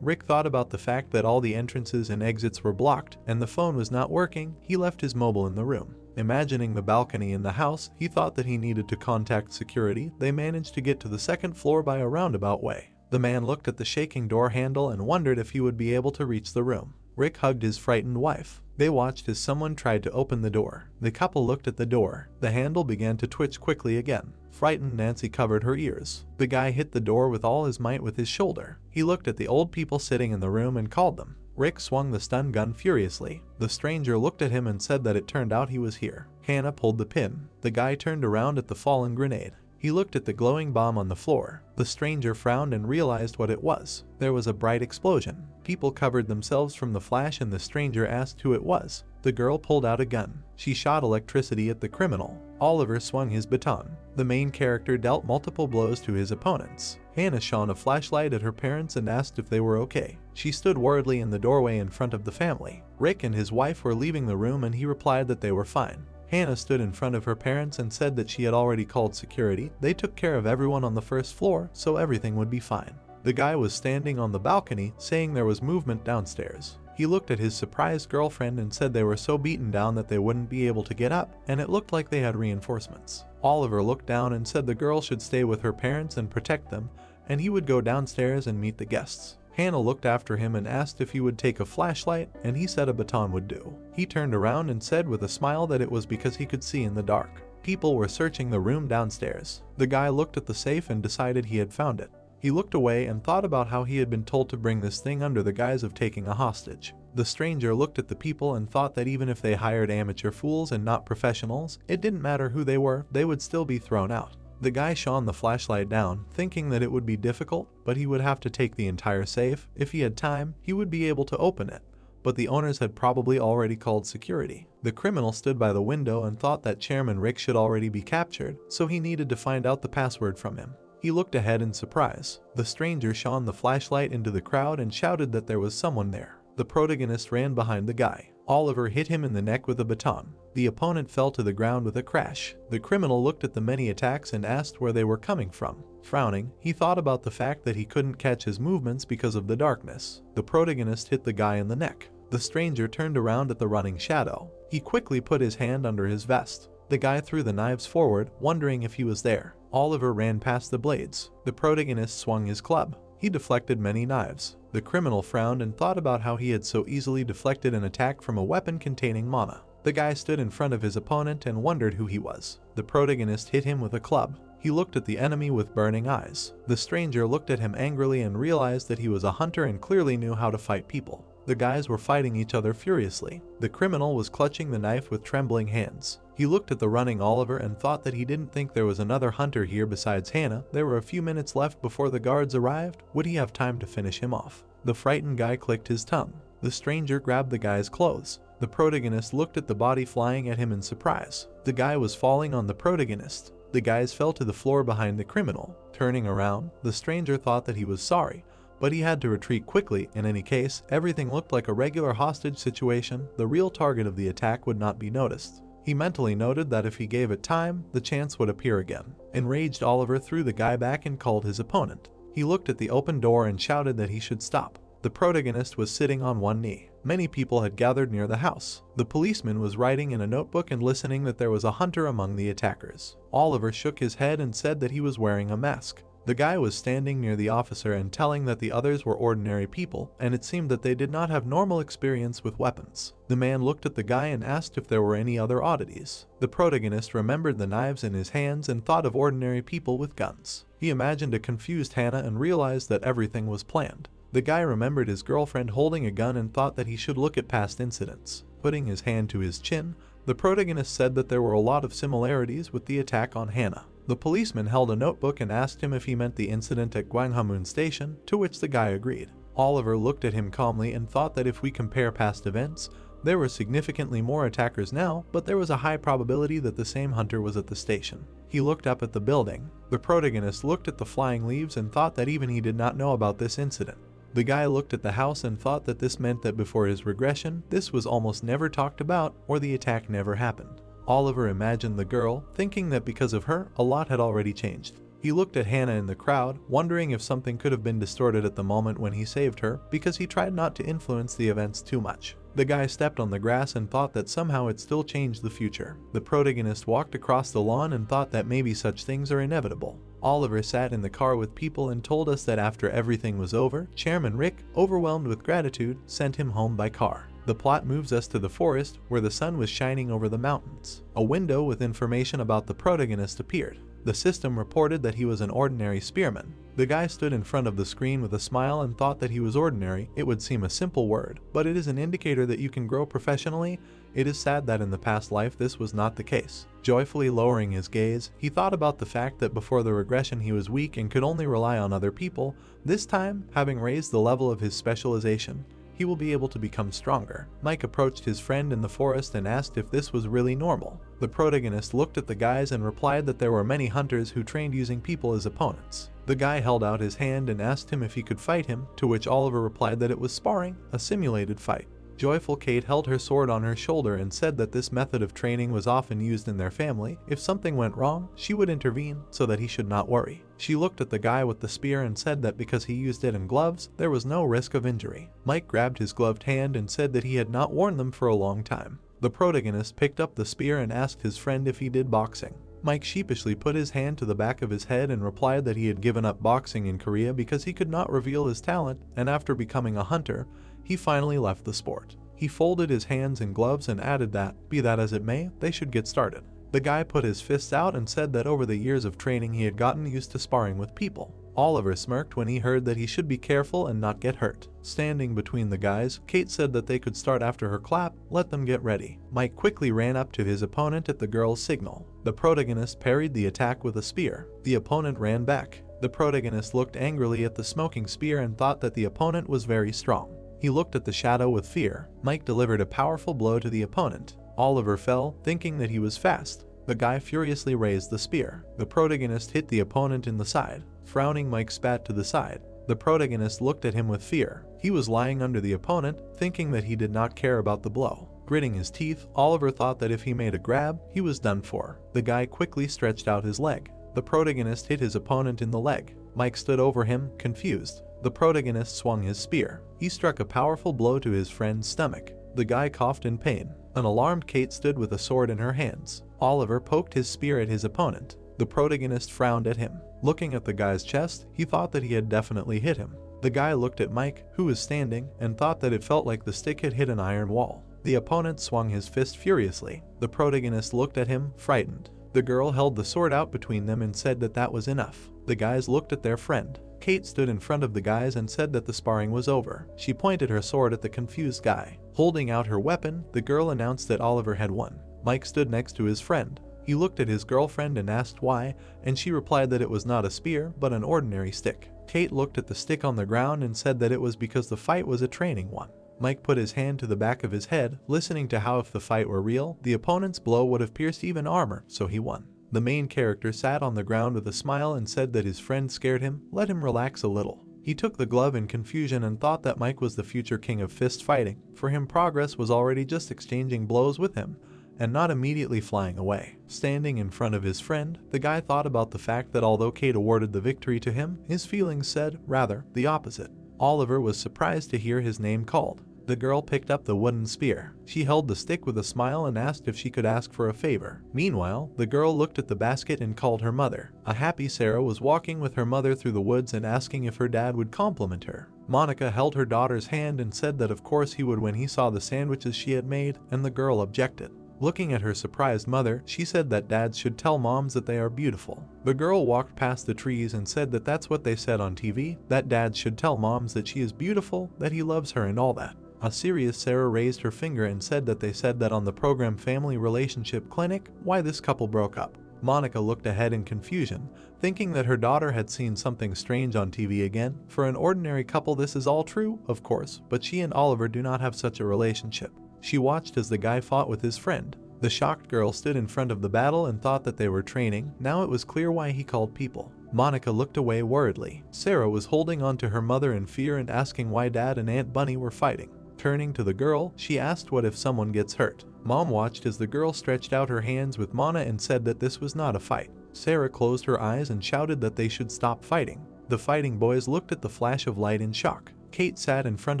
Rick thought about the fact that all the entrances and exits were blocked and the phone was not working. He left his mobile in the room. Imagining the balcony in the house, he thought that he needed to contact security. They managed to get to the second floor by a roundabout way. The man looked at the shaking door handle and wondered if he would be able to reach the room. Rick hugged his frightened wife. They watched as someone tried to open the door. The couple looked at the door. The handle began to twitch quickly again. Frightened, Nancy covered her ears. The guy hit the door with all his might with his shoulder. He looked at the old people sitting in the room and called them. Rick swung the stun gun furiously. The stranger looked at him and said that it turned out he was here. Hannah pulled the pin. The guy turned around at the fallen grenade. He looked at the glowing bomb on the floor. The stranger frowned and realized what it was. There was a bright explosion. People covered themselves from the flash and the stranger asked who it was. The girl pulled out a gun. She shot electricity at the criminal. Oliver swung his baton. The main character dealt multiple blows to his opponents. Hannah shone a flashlight at her parents and asked if they were okay. She stood worriedly in the doorway in front of the family. Rick and his wife were leaving the room and he replied that they were fine. Hannah stood in front of her parents and said that she had already called security. They took care of everyone on the first floor, so everything would be fine. The guy was standing on the balcony, saying there was movement downstairs. He looked at his surprised girlfriend and said they were so beaten down that they wouldn't be able to get up, and it looked like they had reinforcements. Oliver looked down and said the girl should stay with her parents and protect them, and he would go downstairs and meet the guests. Hannah looked after him and asked if he would take a flashlight, and he said a baton would do. He turned around and said with a smile that it was because he could see in the dark. People were searching the room downstairs. The guy looked at the safe and decided he had found it. He looked away and thought about how he had been told to bring this thing under the guise of taking a hostage. The stranger looked at the people and thought that even if they hired amateur fools and not professionals, it didn't matter who they were, they would still be thrown out. The guy shone the flashlight down, thinking that it would be difficult, but he would have to take the entire safe. If he had time, he would be able to open it. But the owners had probably already called security. The criminal stood by the window and thought that Chairman Rick should already be captured, so he needed to find out the password from him. He looked ahead in surprise. The stranger shone the flashlight into the crowd and shouted that there was someone there. The protagonist ran behind the guy. Oliver hit him in the neck with a baton. The opponent fell to the ground with a crash. The criminal looked at the many attacks and asked where they were coming from. Frowning, he thought about the fact that he couldn't catch his movements because of the darkness. The protagonist hit the guy in the neck. The stranger turned around at the running shadow. He quickly put his hand under his vest. The guy threw the knives forward, wondering if he was there. Oliver ran past the blades. The protagonist swung his club. He deflected many knives. The criminal frowned and thought about how he had so easily deflected an attack from a weapon containing mana. The guy stood in front of his opponent and wondered who he was. The protagonist hit him with a club. He looked at the enemy with burning eyes. The stranger looked at him angrily and realized that he was a hunter and clearly knew how to fight people. The guys were fighting each other furiously. The criminal was clutching the knife with trembling hands. He looked at the running Oliver and thought that he didn't think there was another hunter here besides Hannah. There were a few minutes left before the guards arrived. Would he have time to finish him off? The frightened guy clicked his tongue. The stranger grabbed the guy's clothes. The protagonist looked at the body flying at him in surprise. The guy was falling on the protagonist. The guys fell to the floor behind the criminal. Turning around, the stranger thought that he was sorry, but he had to retreat quickly. In any case, everything looked like a regular hostage situation. The real target of the attack would not be noticed. He mentally noted that if he gave it time, the chance would appear again. Enraged, Oliver threw the guy back and called his opponent. He looked at the open door and shouted that he should stop. The protagonist was sitting on one knee. Many people had gathered near the house. The policeman was writing in a notebook and listening that there was a hunter among the attackers. Oliver shook his head and said that he was wearing a mask. The guy was standing near the officer and telling that the others were ordinary people, and it seemed that they did not have normal experience with weapons. The man looked at the guy and asked if there were any other oddities. The protagonist remembered the knives in his hands and thought of ordinary people with guns. He imagined a confused Hannah and realized that everything was planned. The guy remembered his girlfriend holding a gun and thought that he should look at past incidents. Putting his hand to his chin, the protagonist said that there were a lot of similarities with the attack on Hannah. The policeman held a notebook and asked him if he meant the incident at Gwanghamun Station, to which the guy agreed. Oliver looked at him calmly and thought that if we compare past events, there were significantly more attackers now, but there was a high probability that the same hunter was at the station. He looked up at the building. The protagonist looked at the flying leaves and thought that even he did not know about this incident. The guy looked at the house and thought that this meant that before his regression, this was almost never talked about or the attack never happened. Oliver imagined the girl, thinking that because of her, a lot had already changed. He looked at Hannah in the crowd, wondering if something could have been distorted at the moment when he saved her, because he tried not to influence the events too much. The guy stepped on the grass and thought that somehow it still changed the future. The protagonist walked across the lawn and thought that maybe such things are inevitable. Oliver sat in the car with people and told us that after everything was over, Chairman Rick, overwhelmed with gratitude, sent him home by car. The plot moves us to the forest, where the sun was shining over the mountains. A window with information about the protagonist appeared. The system reported that he was an ordinary spearman. The guy stood in front of the screen with a smile and thought that he was ordinary. It would seem a simple word, but it is an indicator that you can grow professionally. It is sad that in the past life this was not the case. Joyfully lowering his gaze, he thought about the fact that before the regression he was weak and could only rely on other people. This time, having raised the level of his specialization, he will be able to become stronger. Mike approached his friend in the forest and asked if this was really normal. The protagonist looked at the guys and replied that there were many hunters who trained using people as opponents. The guy held out his hand and asked him if he could fight him, to which Oliver replied that it was sparring, a simulated fight. Joyful Kate held her sword on her shoulder and said that this method of training was often used in their family. If something went wrong, she would intervene so that he should not worry. She looked at the guy with the spear and said that because he used it in gloves, there was no risk of injury. Mike grabbed his gloved hand and said that he had not worn them for a long time. The protagonist picked up the spear and asked his friend if he did boxing. Mike sheepishly put his hand to the back of his head and replied that he had given up boxing in Korea because he could not reveal his talent, and after becoming a hunter, he finally left the sport. He folded his hands in gloves and added that, be that as it may, they should get started. The guy put his fists out and said that over the years of training he had gotten used to sparring with people. Oliver smirked when he heard that he should be careful and not get hurt. Standing between the guys, Kate said that they could start after her clap. Let them get ready. Mike quickly ran up to his opponent at the girl's signal. The protagonist parried the attack with a spear. The opponent ran back. The protagonist looked angrily at the smoking spear and thought that the opponent was very strong. He looked at the shadow with fear. Mike delivered a powerful blow to the opponent. Oliver fell, thinking that he was fast. The guy furiously raised the spear. The protagonist hit the opponent in the side. Frowning, Mike spat to the side. The protagonist looked at him with fear. He was lying under the opponent, thinking that he did not care about the blow. Gritting his teeth, Oliver thought that if he made a grab, he was done for. The guy quickly stretched out his leg. The protagonist hit his opponent in the leg. Mike stood over him, confused. The protagonist swung his spear. He struck a powerful blow to his friend's stomach. The guy coughed in pain. An alarmed Kate stood with a sword in her hands. Oliver poked his spear at his opponent. The protagonist frowned at him. Looking at the guy's chest, he thought that he had definitely hit him. The guy looked at Mike, who was standing, and thought that it felt like the stick had hit an iron wall. The opponent swung his fist furiously. The protagonist looked at him, frightened. The girl held the sword out between them and said that that was enough. The guys looked at their friend. Kate stood in front of the guys and said that the sparring was over. She pointed her sword at the confused guy. Holding out her weapon, the girl announced that Oliver had won. Mike stood next to his friend. He looked at his girlfriend and asked why, and she replied that it was not a spear, but an ordinary stick. Kate looked at the stick on the ground and said that it was because the fight was a training one. Mike put his hand to the back of his head, listening to how if the fight were real, the opponent's blow would have pierced even armor, so he won. The main character sat on the ground with a smile and said that his friend scared him, let him relax a little. He took the glove in confusion and thought that Mike was the future king of fist fighting. For him, progress was already just exchanging blows with him, and not immediately flying away. Standing in front of his friend, the guy thought about the fact that although Kate awarded the victory to him, his feelings said, rather, the opposite. Oliver was surprised to hear his name called. The girl picked up the wooden spear. She held the stick with a smile and asked if she could ask for a favor. Meanwhile, the girl looked at the basket and called her mother. A happy Sarah was walking with her mother through the woods and asking if her dad would compliment her. Monica held her daughter's hand and said that of course he would when he saw the sandwiches she had made, and the girl objected. Looking at her surprised mother, she said that dads should tell moms that they are beautiful. The girl walked past the trees and said that that's what they said on TV, that dads should tell moms that she is beautiful, that he loves her and all that. A serious Sarah raised her finger and said that they said that on the program Family Relationship Clinic, why this couple broke up. Monica looked ahead in confusion, thinking that her daughter had seen something strange on TV again. For an ordinary couple this is all true, of course, but she and Oliver do not have such a relationship. She watched as the guy fought with his friend. The shocked girl stood in front of the battle and thought that they were training. Now it was clear why he called people. Monica looked away worriedly. Sarah was holding on to her mother in fear and asking why Dad and Aunt Bunny were fighting. Turning to the girl, she asked what if someone gets hurt. Mom watched as the girl stretched out her hands with Mana and said that this was not a fight. Sarah closed her eyes and shouted that they should stop fighting. The fighting boys looked at the flash of light in shock. Kate sat in front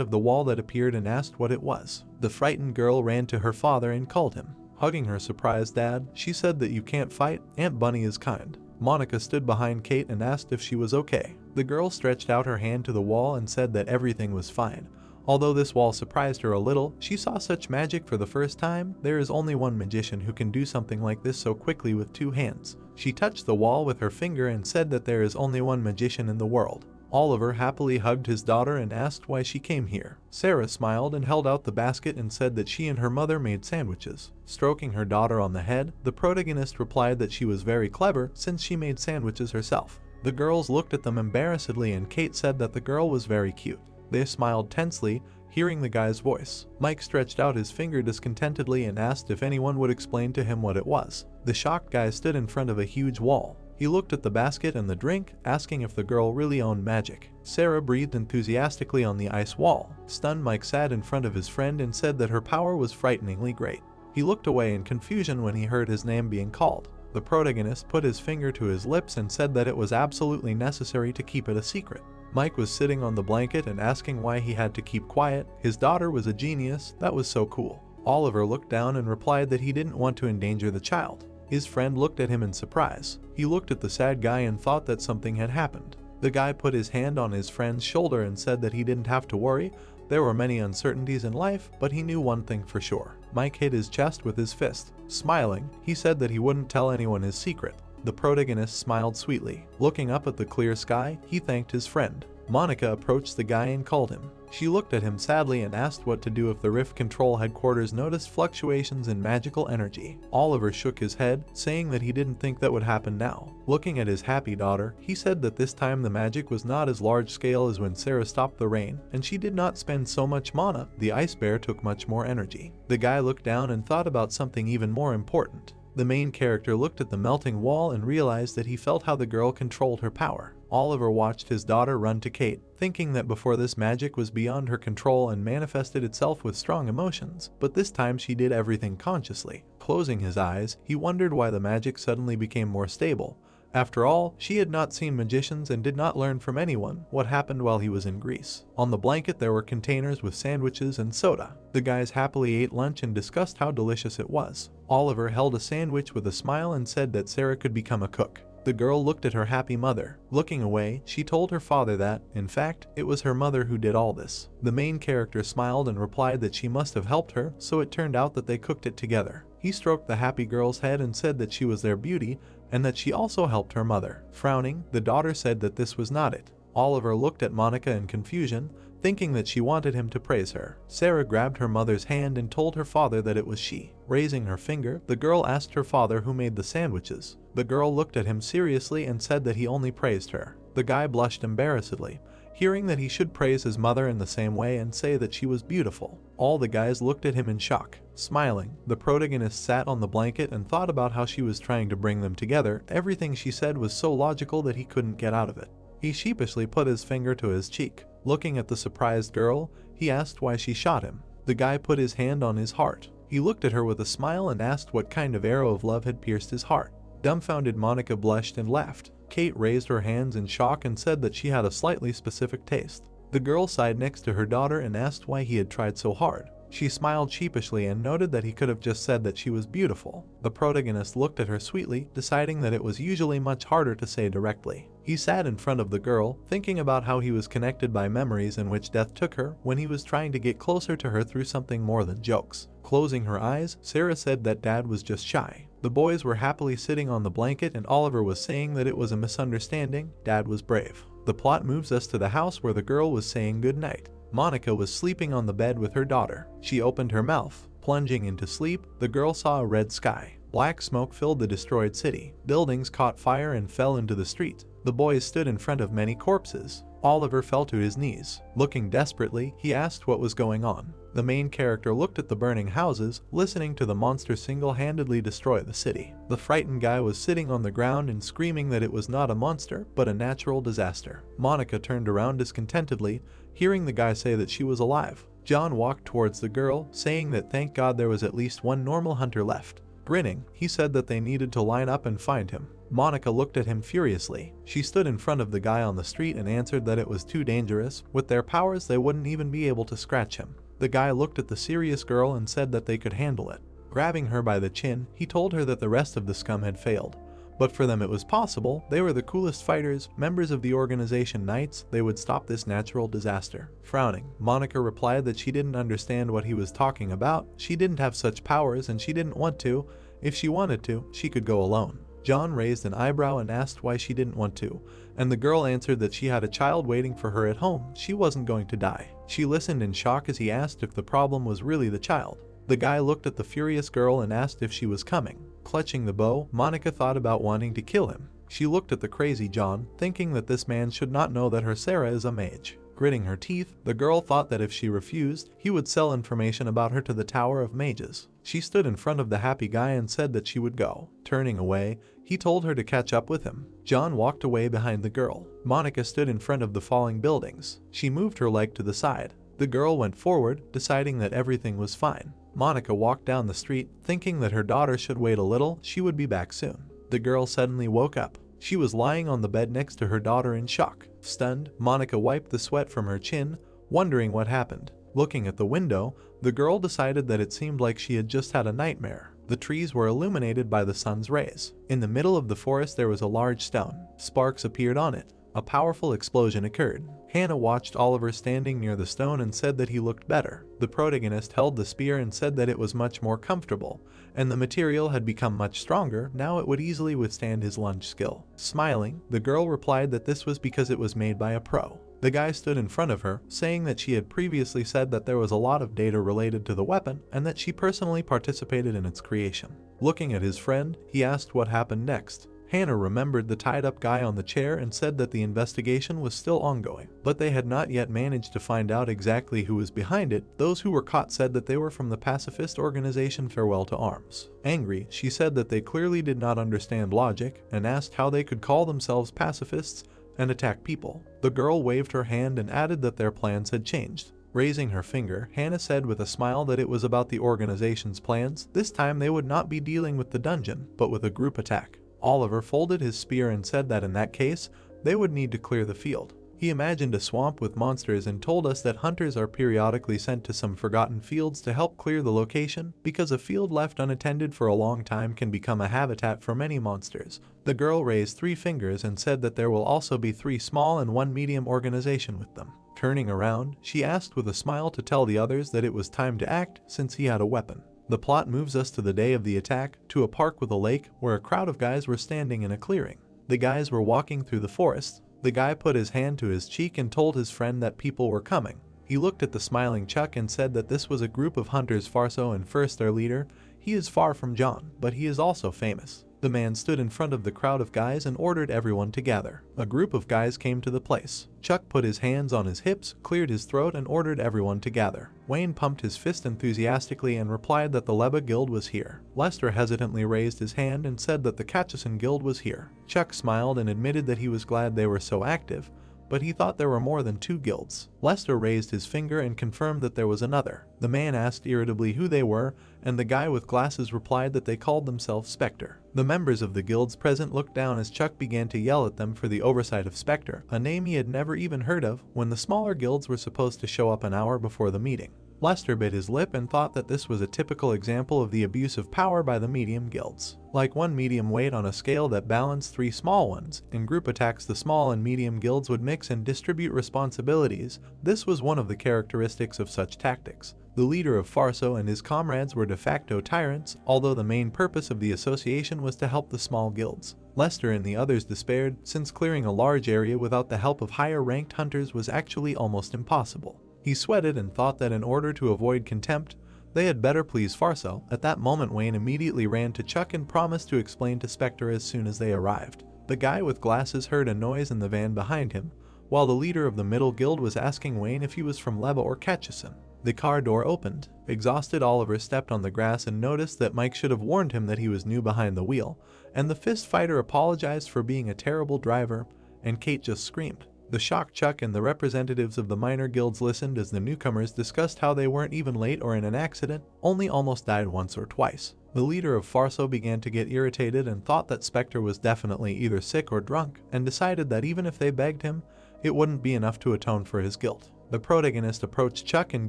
of the wall that appeared and asked what it was. The frightened girl ran to her father and called him. Hugging her surprised dad, she said that you can't fight, Aunt Bunny is kind. Monica stood behind Kate and asked if she was okay. The girl stretched out her hand to the wall and said that everything was fine. Although this wall surprised her a little, she saw such magic for the first time. There is only one magician who can do something like this so quickly with two hands. She touched the wall with her finger and said that there is only one magician in the world. Oliver happily hugged his daughter and asked why she came here. Sarah smiled and held out the basket and said that she and her mother made sandwiches. Stroking her daughter on the head, the protagonist replied that she was very clever since she made sandwiches herself. The girls looked at them embarrassedly and Kate said that the girl was very cute. They smiled tensely, hearing the guy's voice. Mike stretched out his finger discontentedly and asked if anyone would explain to him what it was. The shocked guy stood in front of a huge wall. He looked at the basket and the drink, asking if the girl really owned magic. Sarah breathed enthusiastically on the ice wall. Stunned, Mike sat in front of his friend and said that her power was frighteningly great. He looked away in confusion when he heard his name being called. The protagonist put his finger to his lips and said that it was absolutely necessary to keep it a secret. Mike was sitting on the blanket and asking why he had to keep quiet. His daughter was a genius, that was so cool. Oliver looked down and replied that he didn't want to endanger the child. His friend looked at him in surprise. He looked at the sad guy and thought that something had happened. The guy put his hand on his friend's shoulder and said that he didn't have to worry. There were many uncertainties in life, but he knew one thing for sure. Mike hit his chest with his fist. Smiling, he said that he wouldn't tell anyone his secret. The protagonist smiled sweetly. Looking up at the clear sky, he thanked his friend. Monica approached the guy and called him. She looked at him sadly and asked what to do if the Rift Control headquarters noticed fluctuations in magical energy. Oliver shook his head, saying that he didn't think that would happen now. Looking at his happy daughter, he said that this time the magic was not as large scale as when Sarah stopped the rain, and she did not spend so much mana. The ice bear took much more energy. The guy looked down and thought about something even more important. The main character looked at the melting wall and realized that he felt how the girl controlled her power. Oliver watched his daughter run to Kate, thinking that before this magic was beyond her control and manifested itself with strong emotions, but this time she did everything consciously. Closing his eyes, he wondered why the magic suddenly became more stable. After all, she had not seen magicians and did not learn from anyone what happened while he was in Greece. On the blanket there were containers with sandwiches and soda. The guys happily ate lunch and discussed how delicious it was. Oliver held a sandwich with a smile and said that Sarah could become a cook. The girl looked at her happy mother. Looking away, she told her father that, in fact, it was her mother who did all this. The main character smiled and replied that she must have helped her, so it turned out that they cooked it together. He stroked the happy girl's head and said that she was their beauty and that she also helped her mother. Frowning, the daughter said that this was not it. Oliver looked at Monica in confusion, thinking that she wanted him to praise her. Sarah grabbed her mother's hand and told her father that it was she. Raising her finger, the girl asked her father who made the sandwiches. The girl looked at him seriously and said that he only praised her. The guy blushed embarrassedly, hearing that he should praise his mother in the same way and say that she was beautiful. All the guys looked at him in shock. Smiling, the protagonist sat on the blanket and thought about how she was trying to bring them together. Everything she said was so logical that he couldn't get out of it. He sheepishly put his finger to his cheek. Looking at the surprised girl, he asked why she shot him. The guy put his hand on his heart. He looked at her with a smile and asked what kind of arrow of love had pierced his heart. Dumbfounded, Monica blushed and laughed. Kate raised her hands in shock and said that she had a slightly specific taste. The girl sighed next to her daughter and asked why he had tried so hard. She smiled sheepishly and noted that he could have just said that she was beautiful. The protagonist looked at her sweetly, deciding that it was usually much harder to say directly. He sat in front of the girl, thinking about how he was connected by memories in which death took her when he was trying to get closer to her through something more than jokes. Closing her eyes, Sarah said that Dad was just shy. The boys were happily sitting on the blanket and Oliver was saying that it was a misunderstanding. Dad was brave. The plot moves us to the house where the girl was saying goodnight. Monica was sleeping on the bed with her daughter. She opened her mouth. Plunging into sleep, the girl saw a red sky. Black smoke filled the destroyed city. Buildings caught fire and fell into the street. The boys stood in front of many corpses. Oliver fell to his knees. Looking desperately, he asked what was going on. The main character looked at the burning houses, listening to the monster single-handedly destroy the city. The frightened guy was sitting on the ground and screaming that it was not a monster, but a natural disaster. Monica turned around discontentedly, hearing the guy say that she was alive. John walked towards the girl, saying that thank God there was at least one normal hunter left. Grinning, he said that they needed to line up and find him. Monica looked at him furiously. She stood in front of the guy on the street and answered that it was too dangerous. With their powers, they wouldn't even be able to scratch him. The guy looked at the serious girl and said that they could handle it. Grabbing her by the chin, he told her that the rest of the scum had failed. But for them it was possible. They were the coolest fighters, members of the organization Knights. They would stop this natural disaster. Frowning, Monica replied that she didn't understand what he was talking about. She didn't have such powers and she didn't want to. If she wanted to, she could go alone. John raised an eyebrow and asked why she didn't want to, and the girl answered that she had a child waiting for her at home. She wasn't going to die. She listened in shock as he asked if the problem was really the child. The guy looked at the furious girl and asked if she was coming. Clutching the bow, Monica thought about wanting to kill him. She looked at the crazy John, thinking that this man should not know that her Sarah is a mage. Gritting her teeth, the girl thought that if she refused, he would sell information about her to the Tower of Mages. She stood in front of the happy guy and said that she would go. Turning away, he told her to catch up with him. John walked away behind the girl. Monica stood in front of the falling buildings. She moved her leg to the side. The girl went forward, deciding that everything was fine. Monica walked down the street, thinking that her daughter should wait a little. She would be back soon. The girl suddenly woke up. She was lying on the bed next to her daughter in shock. Stunned, Monica wiped the sweat from her chin, wondering what happened. Looking at the window, the girl decided that it seemed like she had just had a nightmare. The trees were illuminated by the sun's rays. In the middle of the forest there was a large stone. Sparks appeared on it. A powerful explosion occurred. Hannah watched Oliver standing near the stone and said that he looked better. The protagonist held the spear and said that it was much more comfortable, and the material had become much stronger. Now it would easily withstand his lunge skill. Smiling, the girl replied that this was because it was made by a pro. The guy stood in front of her, saying that she had previously said that there was a lot of data related to the weapon and that she personally participated in its creation. Looking at his friend, he asked what happened next. Hannah remembered the tied-up guy on the chair and said that the investigation was still ongoing, but they had not yet managed to find out exactly who was behind it. Those who were caught said that they were from the pacifist organization Farewell to Arms. Angry, she said that they clearly did not understand logic and asked how they could call themselves pacifists and attack people. The girl waved her hand and added that their plans had changed. Raising her finger, Hannah said with a smile that it was about the organization's plans. This time they would not be dealing with the dungeon, but with a group attack. Oliver folded his spear and said that in that case, they would need to clear the field. He imagined a swamp with monsters and told us that hunters are periodically sent to some forgotten fields to help clear the location, because a field left unattended for a long time can become a habitat for many monsters. The girl raised 3 fingers and said that there will also be 3 small and 1 medium organization with them. Turning around, she asked with a smile to tell the others that it was time to act since he had a weapon. The plot moves us to the day of the attack, to a park with a lake where a crowd of guys were standing in a clearing. The guys were walking through the forest. The guy put his hand to his cheek and told his friend that people were coming. He looked at the smiling Chuck and said that this was a group of hunters. Farso and first their leader. He is far from John, but he is also famous. The man stood in front of the crowd of guys and ordered everyone to gather. A group of guys came to the place. Chuck put his hands on his hips, cleared his throat, and ordered everyone to gather. Wayne pumped his fist enthusiastically and replied that the Leba Guild was here. Lester hesitantly raised his hand and said that the Katchison Guild was here. Chuck smiled and admitted that he was glad they were so active, but he thought there were more than 2 guilds. Lester raised his finger and confirmed that there was another. The man asked irritably who they were, and the guy with glasses replied that they called themselves Spectre. The members of the guilds present looked down as Chuck began to yell at them for the oversight of Spectre, a name he had never even heard of, when the smaller guilds were supposed to show up an hour before the meeting. Lester bit his lip and thought that this was a typical example of the abuse of power by the medium guilds. Like one medium weight on a scale that balanced 3 small ones, in group attacks the small and medium guilds would mix and distribute responsibilities. This was one of the characteristics of such tactics. The leader of Farso and his comrades were de facto tyrants, although the main purpose of the association was to help the small guilds. Lester and the others despaired, since clearing a large area without the help of higher-ranked hunters was actually almost impossible. He sweated and thought that in order to avoid contempt, they had better please Farso. At that moment Wayne immediately ran to Chuck and promised to explain to Spectre as soon as they arrived. The guy with glasses heard a noise in the van behind him, while the leader of the middle guild was asking Wayne if he was from Leba or Katchison. The car door opened. Exhausted Oliver stepped on the grass and noticed that Mike should have warned him that he was new behind the wheel, and the fist fighter apologized for being a terrible driver, and Kate just screamed. The shocked Chuck and the representatives of the minor guilds listened as the newcomers discussed how they weren't even late or in an accident, only almost died once or twice. The leader of Farso began to get irritated and thought that Spectre was definitely either sick or drunk, and decided that even if they begged him, it wouldn't be enough to atone for his guilt. The protagonist approached Chuck and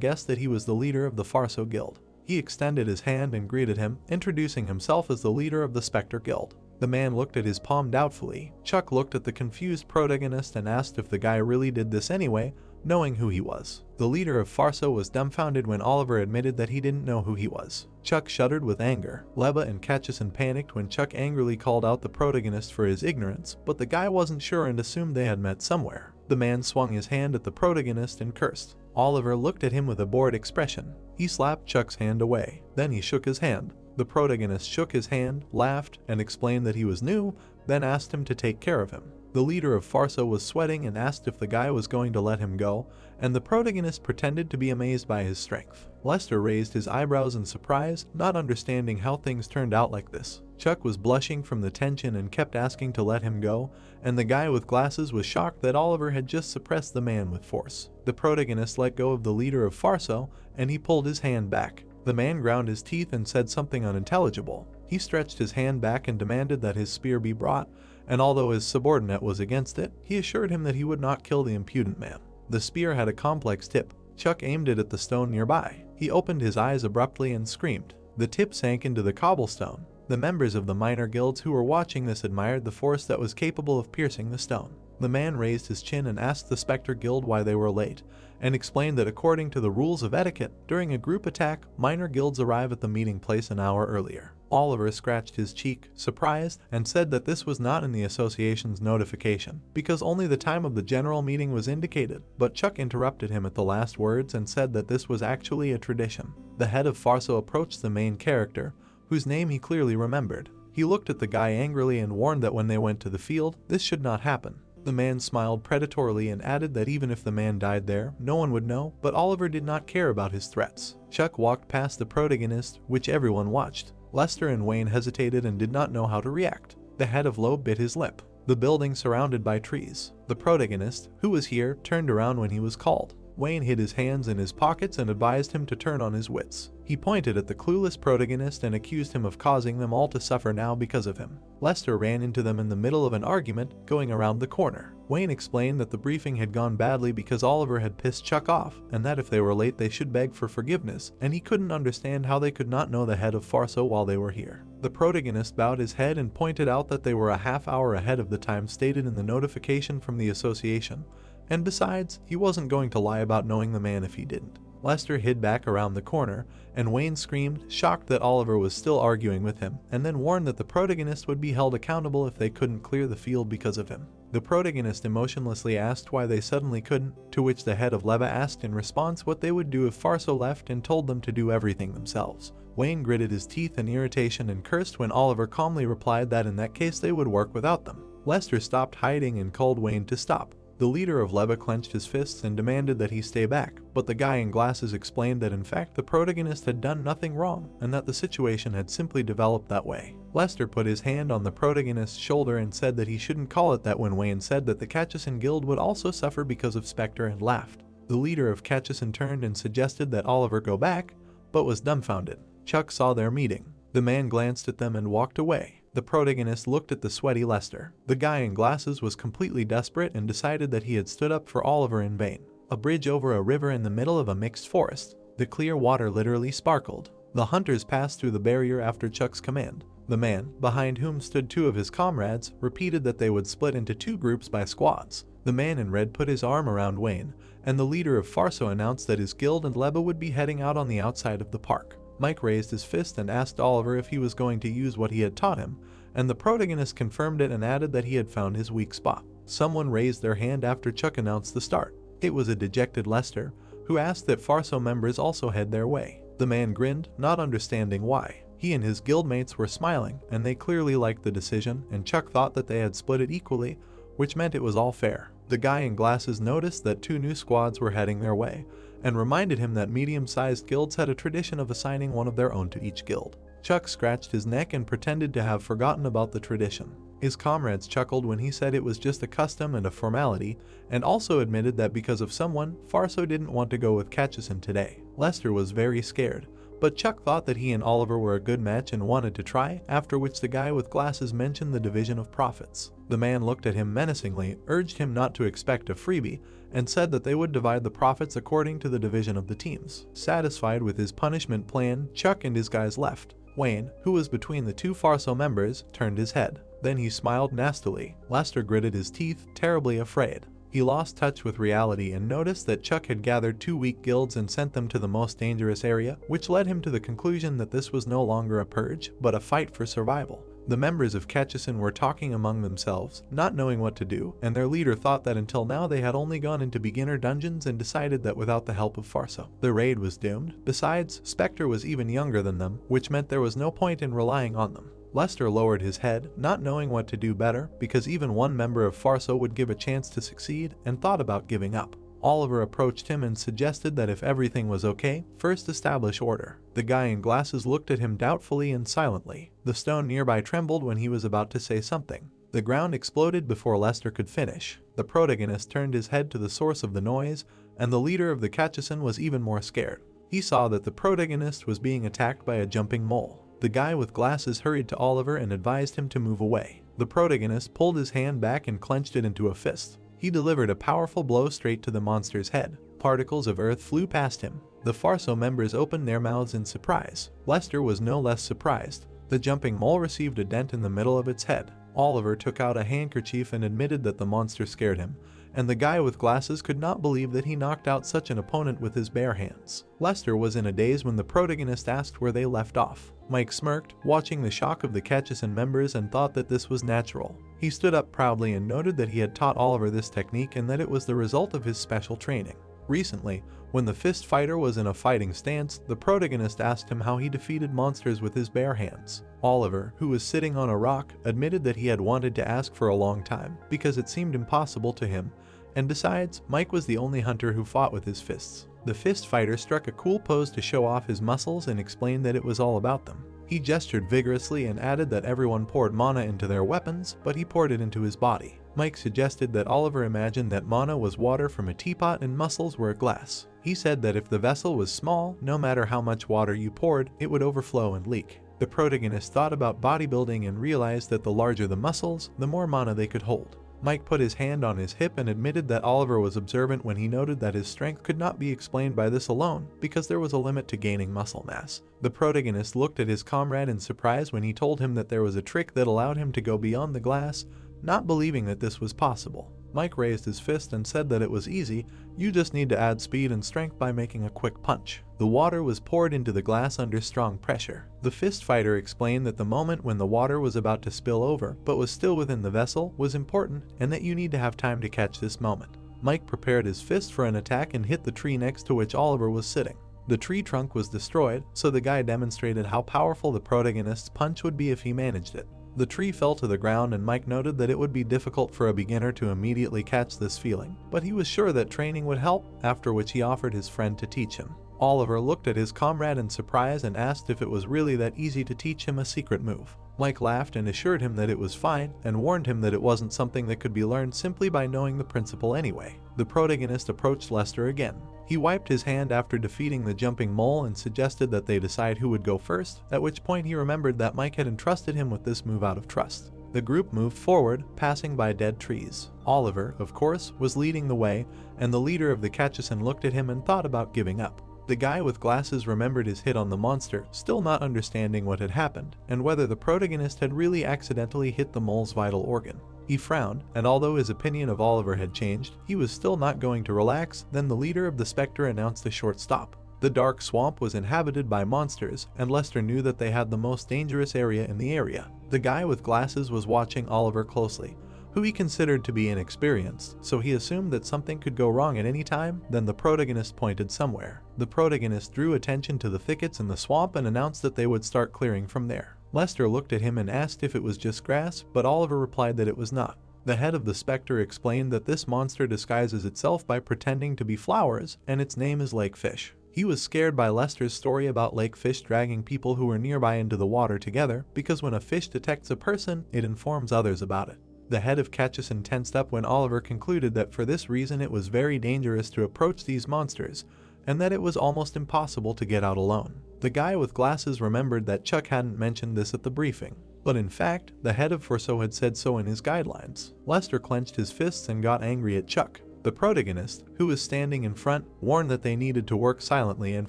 guessed that he was the leader of the Farso Guild. He extended his hand and greeted him, introducing himself as the leader of the Spectre Guild. The man looked at his palm doubtfully. Chuck looked at the confused protagonist and asked if the guy really did this anyway, knowing who he was. The leader of Farso was dumbfounded when Oliver admitted that he didn't know who he was. Chuck shuddered with anger. Leba and Katchison panicked when Chuck angrily called out the protagonist for his ignorance, but the guy wasn't sure and assumed they had met somewhere. The man swung his hand at the protagonist and cursed. Oliver looked at him with a bored expression. He slapped Chuck's hand away. Then he shook his hand. The protagonist shook his hand, laughed, and explained that he was new, then asked him to take care of him. The leader of Farso was sweating and asked if the guy was going to let him go, and the protagonist pretended to be amazed by his strength. Lester raised his eyebrows in surprise, not understanding how things turned out like this. Chuck was blushing from the tension and kept asking to let him go, and the guy with glasses was shocked that Oliver had just suppressed the man with force. The protagonist let go of the leader of Farso, and he pulled his hand back. The man ground his teeth and said something unintelligible. He stretched his hand back and demanded that his spear be brought, and although his subordinate was against it, he assured him that he would not kill the impudent man. The spear had a complex tip. Chuck aimed it at the stone nearby. He opened his eyes abruptly and screamed. The tip sank into the cobblestone. The members of the minor guilds who were watching this admired the force that was capable of piercing the stone. The man raised his chin and asked the Spectre Guild why they were late, and explained that according to the rules of etiquette, during a group attack, minor guilds arrive at the meeting place an hour earlier. Oliver scratched his cheek, surprised, and said that this was not in the association's notification, because only the time of the general meeting was indicated, but Chuck interrupted him at the last words and said that this was actually a tradition. The head of Farso approached the main character, whose name he clearly remembered. He looked at the guy angrily and warned that when they went to the field, this should not happen. The man smiled predatorily and added that even if the man died there, no one would know, but Oliver did not care about his threats. Chuck walked past the protagonist, which everyone watched. Lester and Wayne hesitated and did not know how to react. The head of Loeb bit his lip. The building surrounded by trees. The protagonist, who was here, turned around when he was called. Wayne hid his hands in his pockets and advised him to turn on his wits. He pointed at the clueless protagonist and accused him of causing them all to suffer now because of him. Lester ran into them in the middle of an argument, going around the corner. Wayne explained that the briefing had gone badly because Oliver had pissed Chuck off, and that if they were late they should beg for forgiveness, and he couldn't understand how they could not know the head of Farso while they were here. The protagonist bowed his head and pointed out that they were a half hour ahead of the time stated in the notification from the association. And besides, he wasn't going to lie about knowing the man if he didn't. Lester hid back around the corner, and Wayne screamed, shocked that Oliver was still arguing with him, and then warned that the protagonist would be held accountable if they couldn't clear the field because of him. The protagonist emotionlessly asked why they suddenly couldn't, to which the head of Leva asked in response what they would do if Farso left and told them to do everything themselves. Wayne gritted his teeth in irritation and cursed when Oliver calmly replied that in that case they would work without them. Lester stopped hiding and called Wayne to stop. The leader of Leva clenched his fists and demanded that he stay back, but the guy in glasses explained that in fact the protagonist had done nothing wrong and that the situation had simply developed that way. Lester put his hand on the protagonist's shoulder and said that he shouldn't call it that when Wayne said that the Catchison Guild would also suffer because of Spectre and laughed. The leader of Catchison turned and suggested that Oliver go back, but was dumbfounded. Chuck saw their meeting. The man glanced at them and walked away. The protagonist looked at the sweaty Lester. The guy in glasses was completely desperate and decided that he had stood up for Oliver in vain. A bridge over a river in the middle of a mixed forest. The clear water literally sparkled. The hunters passed through the barrier after Chuck's command. The man, behind whom stood two of his comrades, repeated that they would split into two groups by squads. The man in red put his arm around Wayne, and the leader of Farso announced that his guild and Leva would be heading out on the outside of the park. Mike raised his fist and asked Oliver if he was going to use what he had taught him, and the protagonist confirmed it and added that he had found his weak spot. Someone raised their hand after Chuck announced the start. It was a dejected Lester, who asked that Farso members also head their way. The man grinned, not understanding why. He and his guildmates were smiling, and they clearly liked the decision, and Chuck thought that they had split it equally, which meant it was all fair. The guy in glasses noticed that two new squads were heading their way, and reminded him that medium-sized guilds had a tradition of assigning one of their own to each guild. Chuck scratched his neck and pretended to have forgotten about the tradition. His comrades chuckled when he said it was just a custom and a formality, and also admitted that because of someone, Farso didn't want to go with Catchison today. Lester was very scared, but Chuck thought that he and Oliver were a good match and wanted to try, after which the guy with glasses mentioned the division of profits. The man looked at him menacingly, urged him not to expect a freebie, and said that they would divide the profits according to the division of the teams. Satisfied with his punishment plan, Chuck and his guys left. Wayne, who was between the two Farso members, turned his head. Then he smiled nastily. Lester gritted his teeth, terribly afraid. He lost touch with reality and noticed that Chuck had gathered two weak guilds and sent them to the most dangerous area, which led him to the conclusion that this was no longer a purge, but a fight for survival. The members of Catchison were talking among themselves, not knowing what to do, and their leader thought that until now they had only gone into beginner dungeons and decided that without the help of Farso, the raid was doomed. Besides, Spectre was even younger than them, which meant there was no point in relying on them. Lester lowered his head, not knowing what to do better, because even one member of Farso would give a chance to succeed, and thought about giving up. Oliver approached him and suggested that if everything was okay, first establish order. The guy in glasses looked at him doubtfully and silently. The stone nearby trembled when he was about to say something. The ground exploded before Lester could finish. The protagonist turned his head to the source of the noise, and the leader of the Catchison was even more scared. He saw that the protagonist was being attacked by a jumping mole. The guy with glasses hurried to Oliver and advised him to move away. The protagonist pulled his hand back and clenched it into a fist. He delivered a powerful blow straight to the monster's head. Particles of earth flew past him. The Farso members opened their mouths in surprise. Lester was no less surprised. The jumping mole received a dent in the middle of its head. Oliver took out a handkerchief and admitted that the monster scared him, and the guy with glasses could not believe that he knocked out such an opponent with his bare hands. Lester was in a daze when the protagonist asked where they left off. Mike smirked, watching the shock of the Catchison members, and thought that this was natural. He stood up proudly and noted that he had taught Oliver this technique and that it was the result of his special training. Recently, when the fist fighter was in a fighting stance, the protagonist asked him how he defeated monsters with his bare hands. Oliver, who was sitting on a rock, admitted that he had wanted to ask for a long time, because it seemed impossible to him, and besides, Mike was the only hunter who fought with his fists. The fist fighter struck a cool pose to show off his muscles and explained that it was all about them. He gestured vigorously and added that everyone poured mana into their weapons, but he poured it into his body. Mike suggested that Oliver imagined that mana was water from a teapot and muscles were glass. He said that if the vessel was small, no matter how much water you poured, it would overflow and leak. The protagonist thought about bodybuilding and realized that the larger the muscles, the more mana they could hold. Mike put his hand on his hip and admitted that Oliver was observant when he noted that his strength could not be explained by this alone, because there was a limit to gaining muscle mass. The protagonist looked at his comrade in surprise when he told him that there was a trick that allowed him to go beyond the glass, not believing that this was possible. Mike raised his fist and said that it was easy, you just need to add speed and strength by making a quick punch. The water was poured into the glass under strong pressure. The fist fighter explained that the moment when the water was about to spill over but was still within the vessel was important and that you need to have time to catch this moment. Mike prepared his fist for an attack and hit the tree next to which Oliver was sitting. The tree trunk was destroyed, so the guy demonstrated how powerful the protagonist's punch would be if he managed it. The tree fell to the ground and Mike noted that it would be difficult for a beginner to immediately catch this feeling, but he was sure that training would help, after which he offered his friend to teach him. Oliver looked at his comrade in surprise and asked if it was really that easy to teach him a secret move. Mike laughed and assured him that it was fine and warned him that it wasn't something that could be learned simply by knowing the principle anyway. The protagonist approached Lester again. He wiped his hand after defeating the jumping mole and suggested that they decide who would go first, at which point he remembered that Mike had entrusted him with this move out of trust. The group moved forward, passing by dead trees. Oliver, of course, was leading the way, and the leader of the Katsusin looked at him and thought about giving up. The guy with glasses remembered his hit on the monster, still not understanding what had happened, and whether the protagonist had really accidentally hit the mole's vital organ. He frowned, and although his opinion of Oliver had changed, he was still not going to relax. Then the leader of the Spectre announced a short stop. The dark swamp was inhabited by monsters, and Lester knew that they had the most dangerous area in the area. The guy with glasses was watching Oliver closely, who he considered to be inexperienced, so he assumed that something could go wrong at any time. Then the protagonist pointed somewhere. The protagonist drew attention to the thickets in the swamp and announced that they would start clearing from there. Lester looked at him and asked if it was just grass, but Oliver replied that it was not. The head of the Spectre explained that this monster disguises itself by pretending to be flowers, and its name is Lakefish. He was scared by Lester's story about Lakefish dragging people who were nearby into the water together, because when a fish detects a person, it informs others about it. The head of Katsusin tensed up when Oliver concluded that for this reason it was very dangerous to approach these monsters, and that it was almost impossible to get out alone. The guy with glasses remembered that Chuck hadn't mentioned this at the briefing, but in fact, the head of Forso had said so in his guidelines. Lester clenched his fists and got angry at Chuck. The protagonist, who was standing in front, warned that they needed to work silently and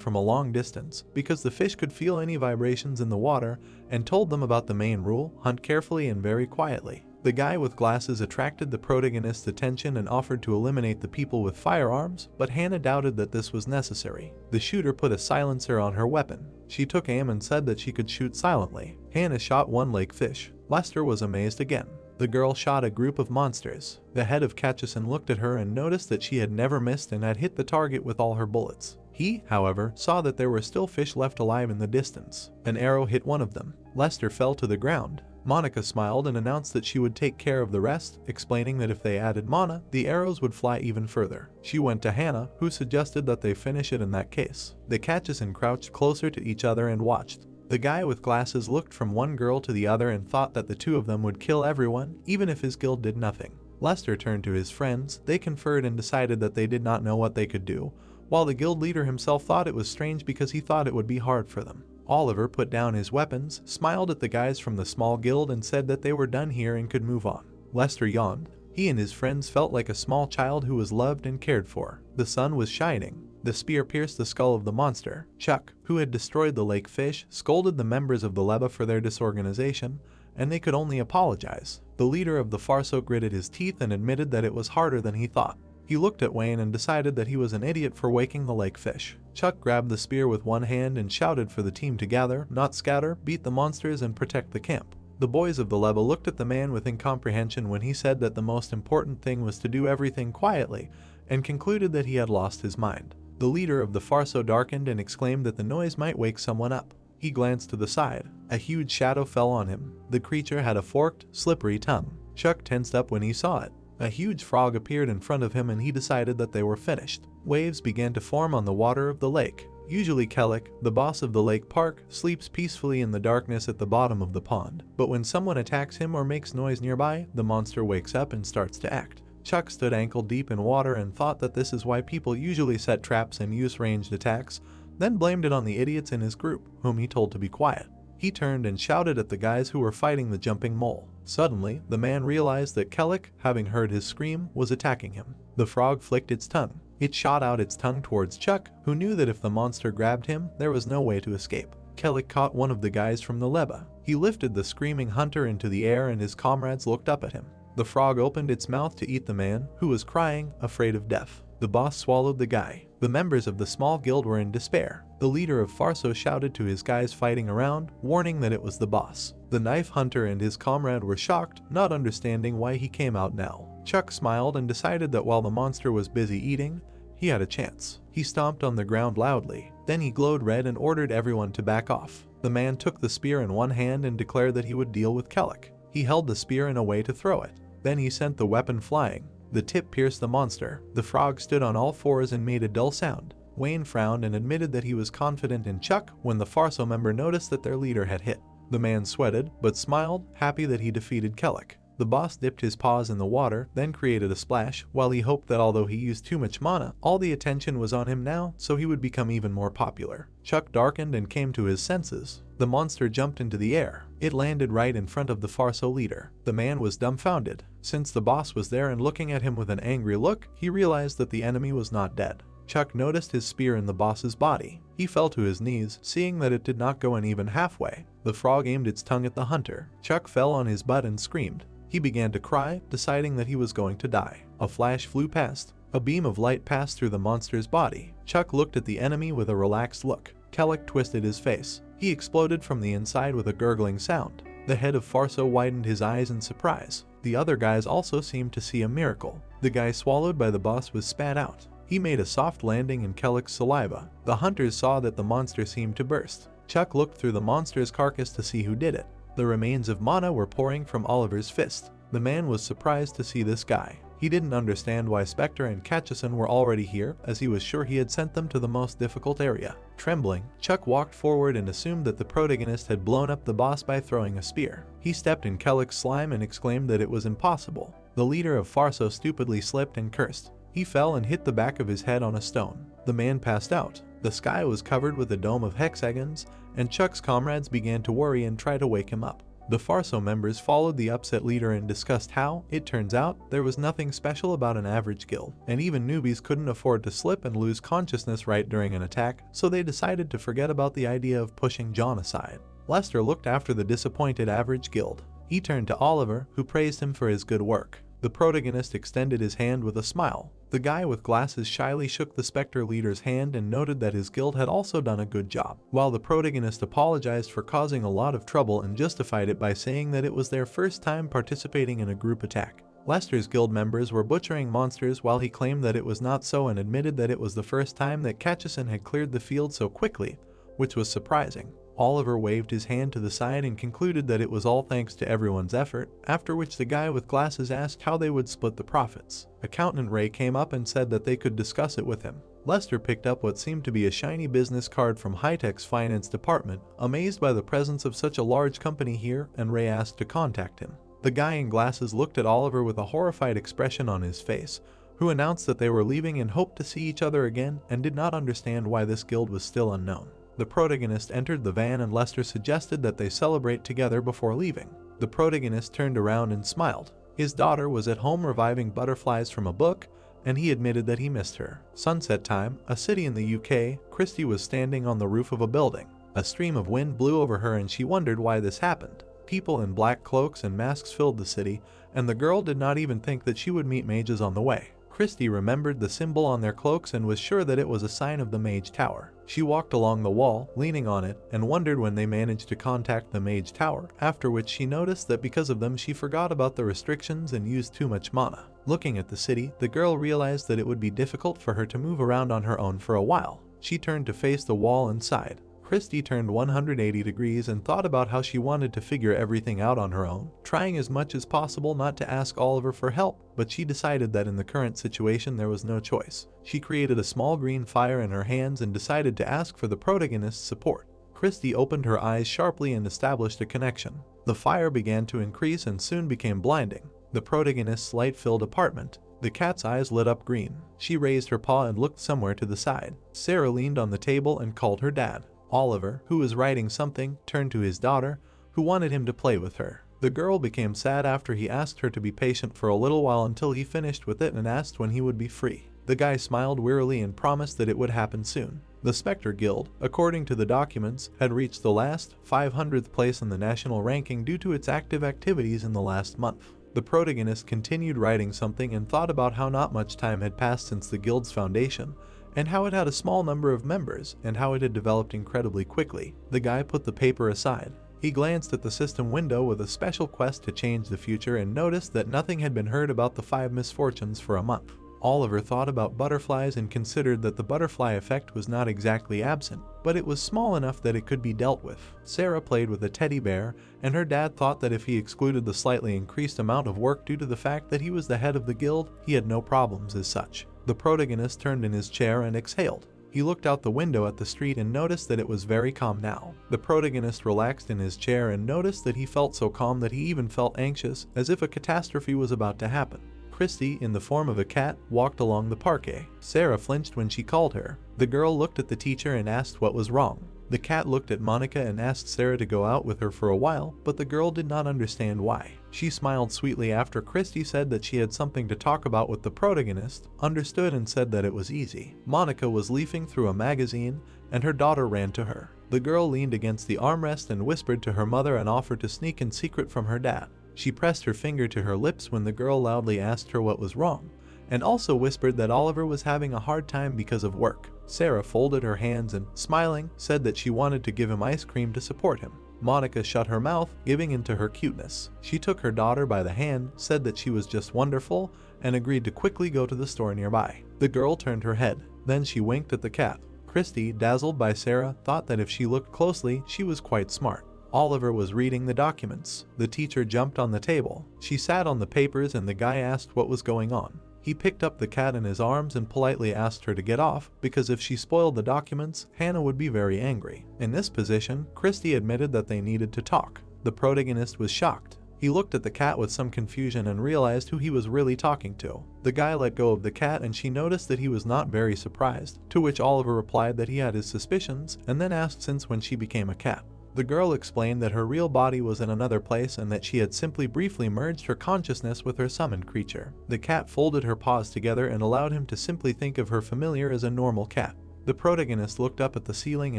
from a long distance, because the fish could feel any vibrations in the water, and told them about the main rule: hunt carefully and very quietly. The guy with glasses attracted the protagonist's attention and offered to eliminate the people with firearms, but Hannah doubted that this was necessary. The shooter put a silencer on her weapon. She took aim and said that she could shoot silently. Hannah shot one lakefish. Lester was amazed again. The girl shot a group of monsters. The head of Katsusin looked at her and noticed that she had never missed and had hit the target with all her bullets. He, however, saw that there were still fish left alive in the distance. An arrow hit one of them. Lester fell to the ground. Monica smiled and announced that she would take care of the rest, explaining that if they added mana, the arrows would fly even further. She went to Hannah, who suggested that they finish it in that case. The Katsusin crouched closer to each other and watched. The guy with glasses looked from one girl to the other and thought that the two of them would kill everyone, even if his guild did nothing. Lester turned to his friends. They conferred and decided that they did not know what they could do, while the guild leader himself thought it was strange because he thought it would be hard for them. Oliver put down his weapons, smiled at the guys from the small guild and said that they were done here and could move on. Lester yawned. He and his friends felt like a small child who was loved and cared for. The sun was shining. The spear pierced the skull of the monster. Chuck, who had destroyed the lake fish, scolded the members of the Leba for their disorganization, and they could only apologize. The leader of the Farso gritted his teeth and admitted that it was harder than he thought. He looked at Wayne and decided that he was an idiot for waking the lake fish. Chuck grabbed the spear with one hand and shouted for the team to gather, not scatter, beat the monsters and protect the camp. The boys of the Leba looked at the man with incomprehension when he said that the most important thing was to do everything quietly, and concluded that he had lost his mind. The leader of the Farso darkened and exclaimed that the noise might wake someone up. He glanced to the side. A huge shadow fell on him. The creature had a forked, slippery tongue. Chuck tensed up when he saw it. A huge frog appeared in front of him and he decided that they were finished. Waves began to form on the water of the lake. Usually Kellic, the boss of the lake park, sleeps peacefully in the darkness at the bottom of the pond. But when someone attacks him or makes noise nearby, the monster wakes up and starts to act. Chuck stood ankle deep in water and thought that this is why people usually set traps and use ranged attacks, then blamed it on the idiots in his group, whom he told to be quiet. He turned and shouted at the guys who were fighting the jumping mole. Suddenly, the man realized that Kellic, having heard his scream, was attacking him. The frog flicked its tongue. It shot out its tongue towards Chuck, who knew that if the monster grabbed him, there was no way to escape. Kellic caught one of the guys from the Leba. He lifted the screaming hunter into the air and his comrades looked up at him. The frog opened its mouth to eat the man, who was crying, afraid of death. The boss swallowed the guy. The members of the small guild were in despair. The leader of Farso shouted to his guys fighting around, warning that it was the boss. The knife hunter and his comrade were shocked, not understanding why he came out now. Chuck smiled and decided that while the monster was busy eating, he had a chance. He stomped on the ground loudly. Then he glowed red and ordered everyone to back off. The man took the spear in one hand and declared that he would deal with Kellic. He held the spear in a way to throw it. Then he sent the weapon flying. The tip pierced the monster. The frog stood on all fours and made a dull sound. Wayne frowned and admitted that he was confident in Chuck when the Farso member noticed that their leader had hit. The man sweated, but smiled, happy that he defeated Kellic. The boss dipped his paws in the water, then created a splash, while he hoped that although he used too much mana, all the attention was on him now, so he would become even more popular. Chuck darkened and came to his senses. The monster jumped into the air. It landed right in front of the Farso leader. The man was dumbfounded. Since the boss was there and looking at him with an angry look, he realized that the enemy was not dead. Chuck noticed his spear in the boss's body. He fell to his knees, seeing that it did not go in even halfway. The frog aimed its tongue at the hunter. Chuck fell on his butt and screamed. He began to cry, deciding that he was going to die. A flash flew past. A beam of light passed through the monster's body. Chuck looked at the enemy with a relaxed look. Kellic twisted his face. He exploded from the inside with a gurgling sound. The head of Farso widened his eyes in surprise. The other guys also seemed to see a miracle. The guy swallowed by the boss was spat out. He made a soft landing in Kellic's saliva. The hunters saw that the monster seemed to burst. Chuck looked through the monster's carcass to see who did it. The remains of mana were pouring from Oliver's fist. The man was surprised to see this guy. He didn't understand why Spectre and Catchison were already here, as he was sure he had sent them to the most difficult area. Trembling, Chuck walked forward and assumed that the protagonist had blown up the boss by throwing a spear. He stepped in Kellic's slime and exclaimed that it was impossible. The leader of Farso stupidly slipped and cursed. He fell and hit the back of his head on a stone. The man passed out. The sky was covered with a dome of hexagons, and Chuck's comrades began to worry and try to wake him up. The Farso members followed the upset leader and discussed how, it turns out, there was nothing special about an average guild, and even newbies couldn't afford to slip and lose consciousness right during an attack, so they decided to forget about the idea of pushing John aside. Lester looked after the disappointed average guild. He turned to Oliver, who praised him for his good work. The protagonist extended his hand with a smile. The guy with glasses shyly shook the Spectre leader's hand and noted that his guild had also done a good job, while the protagonist apologized for causing a lot of trouble and justified it by saying that it was their first time participating in a group attack. Lester's guild members were butchering monsters while he claimed that it was not so and admitted that it was the first time that Catchison had cleared the field so quickly, which was surprising. Oliver waved his hand to the side and concluded that it was all thanks to everyone's effort, after which the guy with glasses asked how they would split the profits. Accountant Ray came up and said that they could discuss it with him. Lester picked up what seemed to be a shiny business card from High-Tech's finance department, amazed by the presence of such a large company here, and Ray asked to contact him. The guy in glasses looked at Oliver with a horrified expression on his face, who announced that they were leaving and hoped to see each other again and did not understand why this guild was still unknown. The protagonist entered the van and Lester suggested that they celebrate together before leaving. The protagonist turned around and smiled. His daughter was at home reviving butterflies from a book, and he admitted that he missed her. Sunset time, a city in the UK, Christy was standing on the roof of a building. A stream of wind blew over her and she wondered why this happened. People in black cloaks and masks filled the city, and the girl did not even think that she would meet mages on the way. Christy remembered the symbol on their cloaks and was sure that it was a sign of the Mage Tower. She walked along the wall, leaning on it, and wondered when they managed to contact the Mage Tower, after which she noticed that because of them she forgot about the restrictions and used too much mana. Looking at the city, the girl realized that it would be difficult for her to move around on her own for a while. She turned to face the wall and sighed. Christy turned 180 degrees and thought about how she wanted to figure everything out on her own, trying as much as possible not to ask Oliver for help, but she decided that in the current situation there was no choice. She created a small green fire in her hands and decided to ask for the protagonist's support. Christy opened her eyes sharply and established a connection. The fire began to increase and soon became blinding. The protagonist's light-filled apartment. The cat's eyes lit up green. She raised her paw and looked somewhere to the side. Sarah leaned on the table and called her dad. Oliver, who was writing something, turned to his daughter, who wanted him to play with her. The girl became sad after he asked her to be patient for a little while until he finished with it and asked when he would be free. The guy smiled wearily and promised that it would happen soon. The Spectre Guild, according to the documents, had reached the last 500th place in the national ranking due to its active activities in the last month. The protagonist continued writing something and thought about how not much time had passed since the guild's foundation, and how it had a small number of members, and how it had developed incredibly quickly. The guy put the paper aside. He glanced at the system window with a special quest to change the future and noticed that nothing had been heard about the 5 misfortunes for a month. Oliver thought about butterflies and considered that the butterfly effect was not exactly absent, but it was small enough that it could be dealt with. Sarah played with a teddy bear, and her dad thought that if he excluded the slightly increased amount of work due to the fact that he was the head of the guild, he had no problems as such. The protagonist turned in his chair and exhaled. He looked out the window at the street and noticed that it was very calm now. The protagonist relaxed in his chair and noticed that he felt so calm that he even felt anxious, as if a catastrophe was about to happen. Christy, in the form of a cat, walked along the parquet. Sarah flinched when she called her. The girl looked at the teacher and asked what was wrong. The cat looked at Monica and asked Sarah to go out with her for a while, but the girl did not understand why. She smiled sweetly after Christy said that she had something to talk about with the protagonist, understood and said that it was easy. Monica was leafing through a magazine, and her daughter ran to her. The girl leaned against the armrest and whispered to her mother and offered to sneak in secret from her dad. She pressed her finger to her lips when the girl loudly asked her what was wrong, and also whispered that Oliver was having a hard time because of work. Sarah folded her hands and, smiling, said that she wanted to give him ice cream to support him. Monica shut her mouth, giving into her cuteness. She took her daughter by the hand, said that she was just wonderful, and agreed to quickly go to the store nearby. The girl turned her head. Then she winked at the cat. Christy, dazzled by Sarah, thought that if she looked closely, she was quite smart. Oliver was reading the documents. The teacher jumped on the table. She sat on the papers and the guy asked what was going on. He picked up the cat in his arms and politely asked her to get off, because if she spoiled the documents, Hannah would be very angry. In this position, Christy admitted that they needed to talk. The protagonist was shocked. He looked at the cat with some confusion and realized who he was really talking to. The guy let go of the cat and she noticed that he was not very surprised, to which Oliver replied that he had his suspicions and then asked since when she became a cat. The girl explained that her real body was in another place and that she had simply briefly merged her consciousness with her summoned creature. The cat folded her paws together and allowed him to simply think of her familiar as a normal cat. The protagonist looked up at the ceiling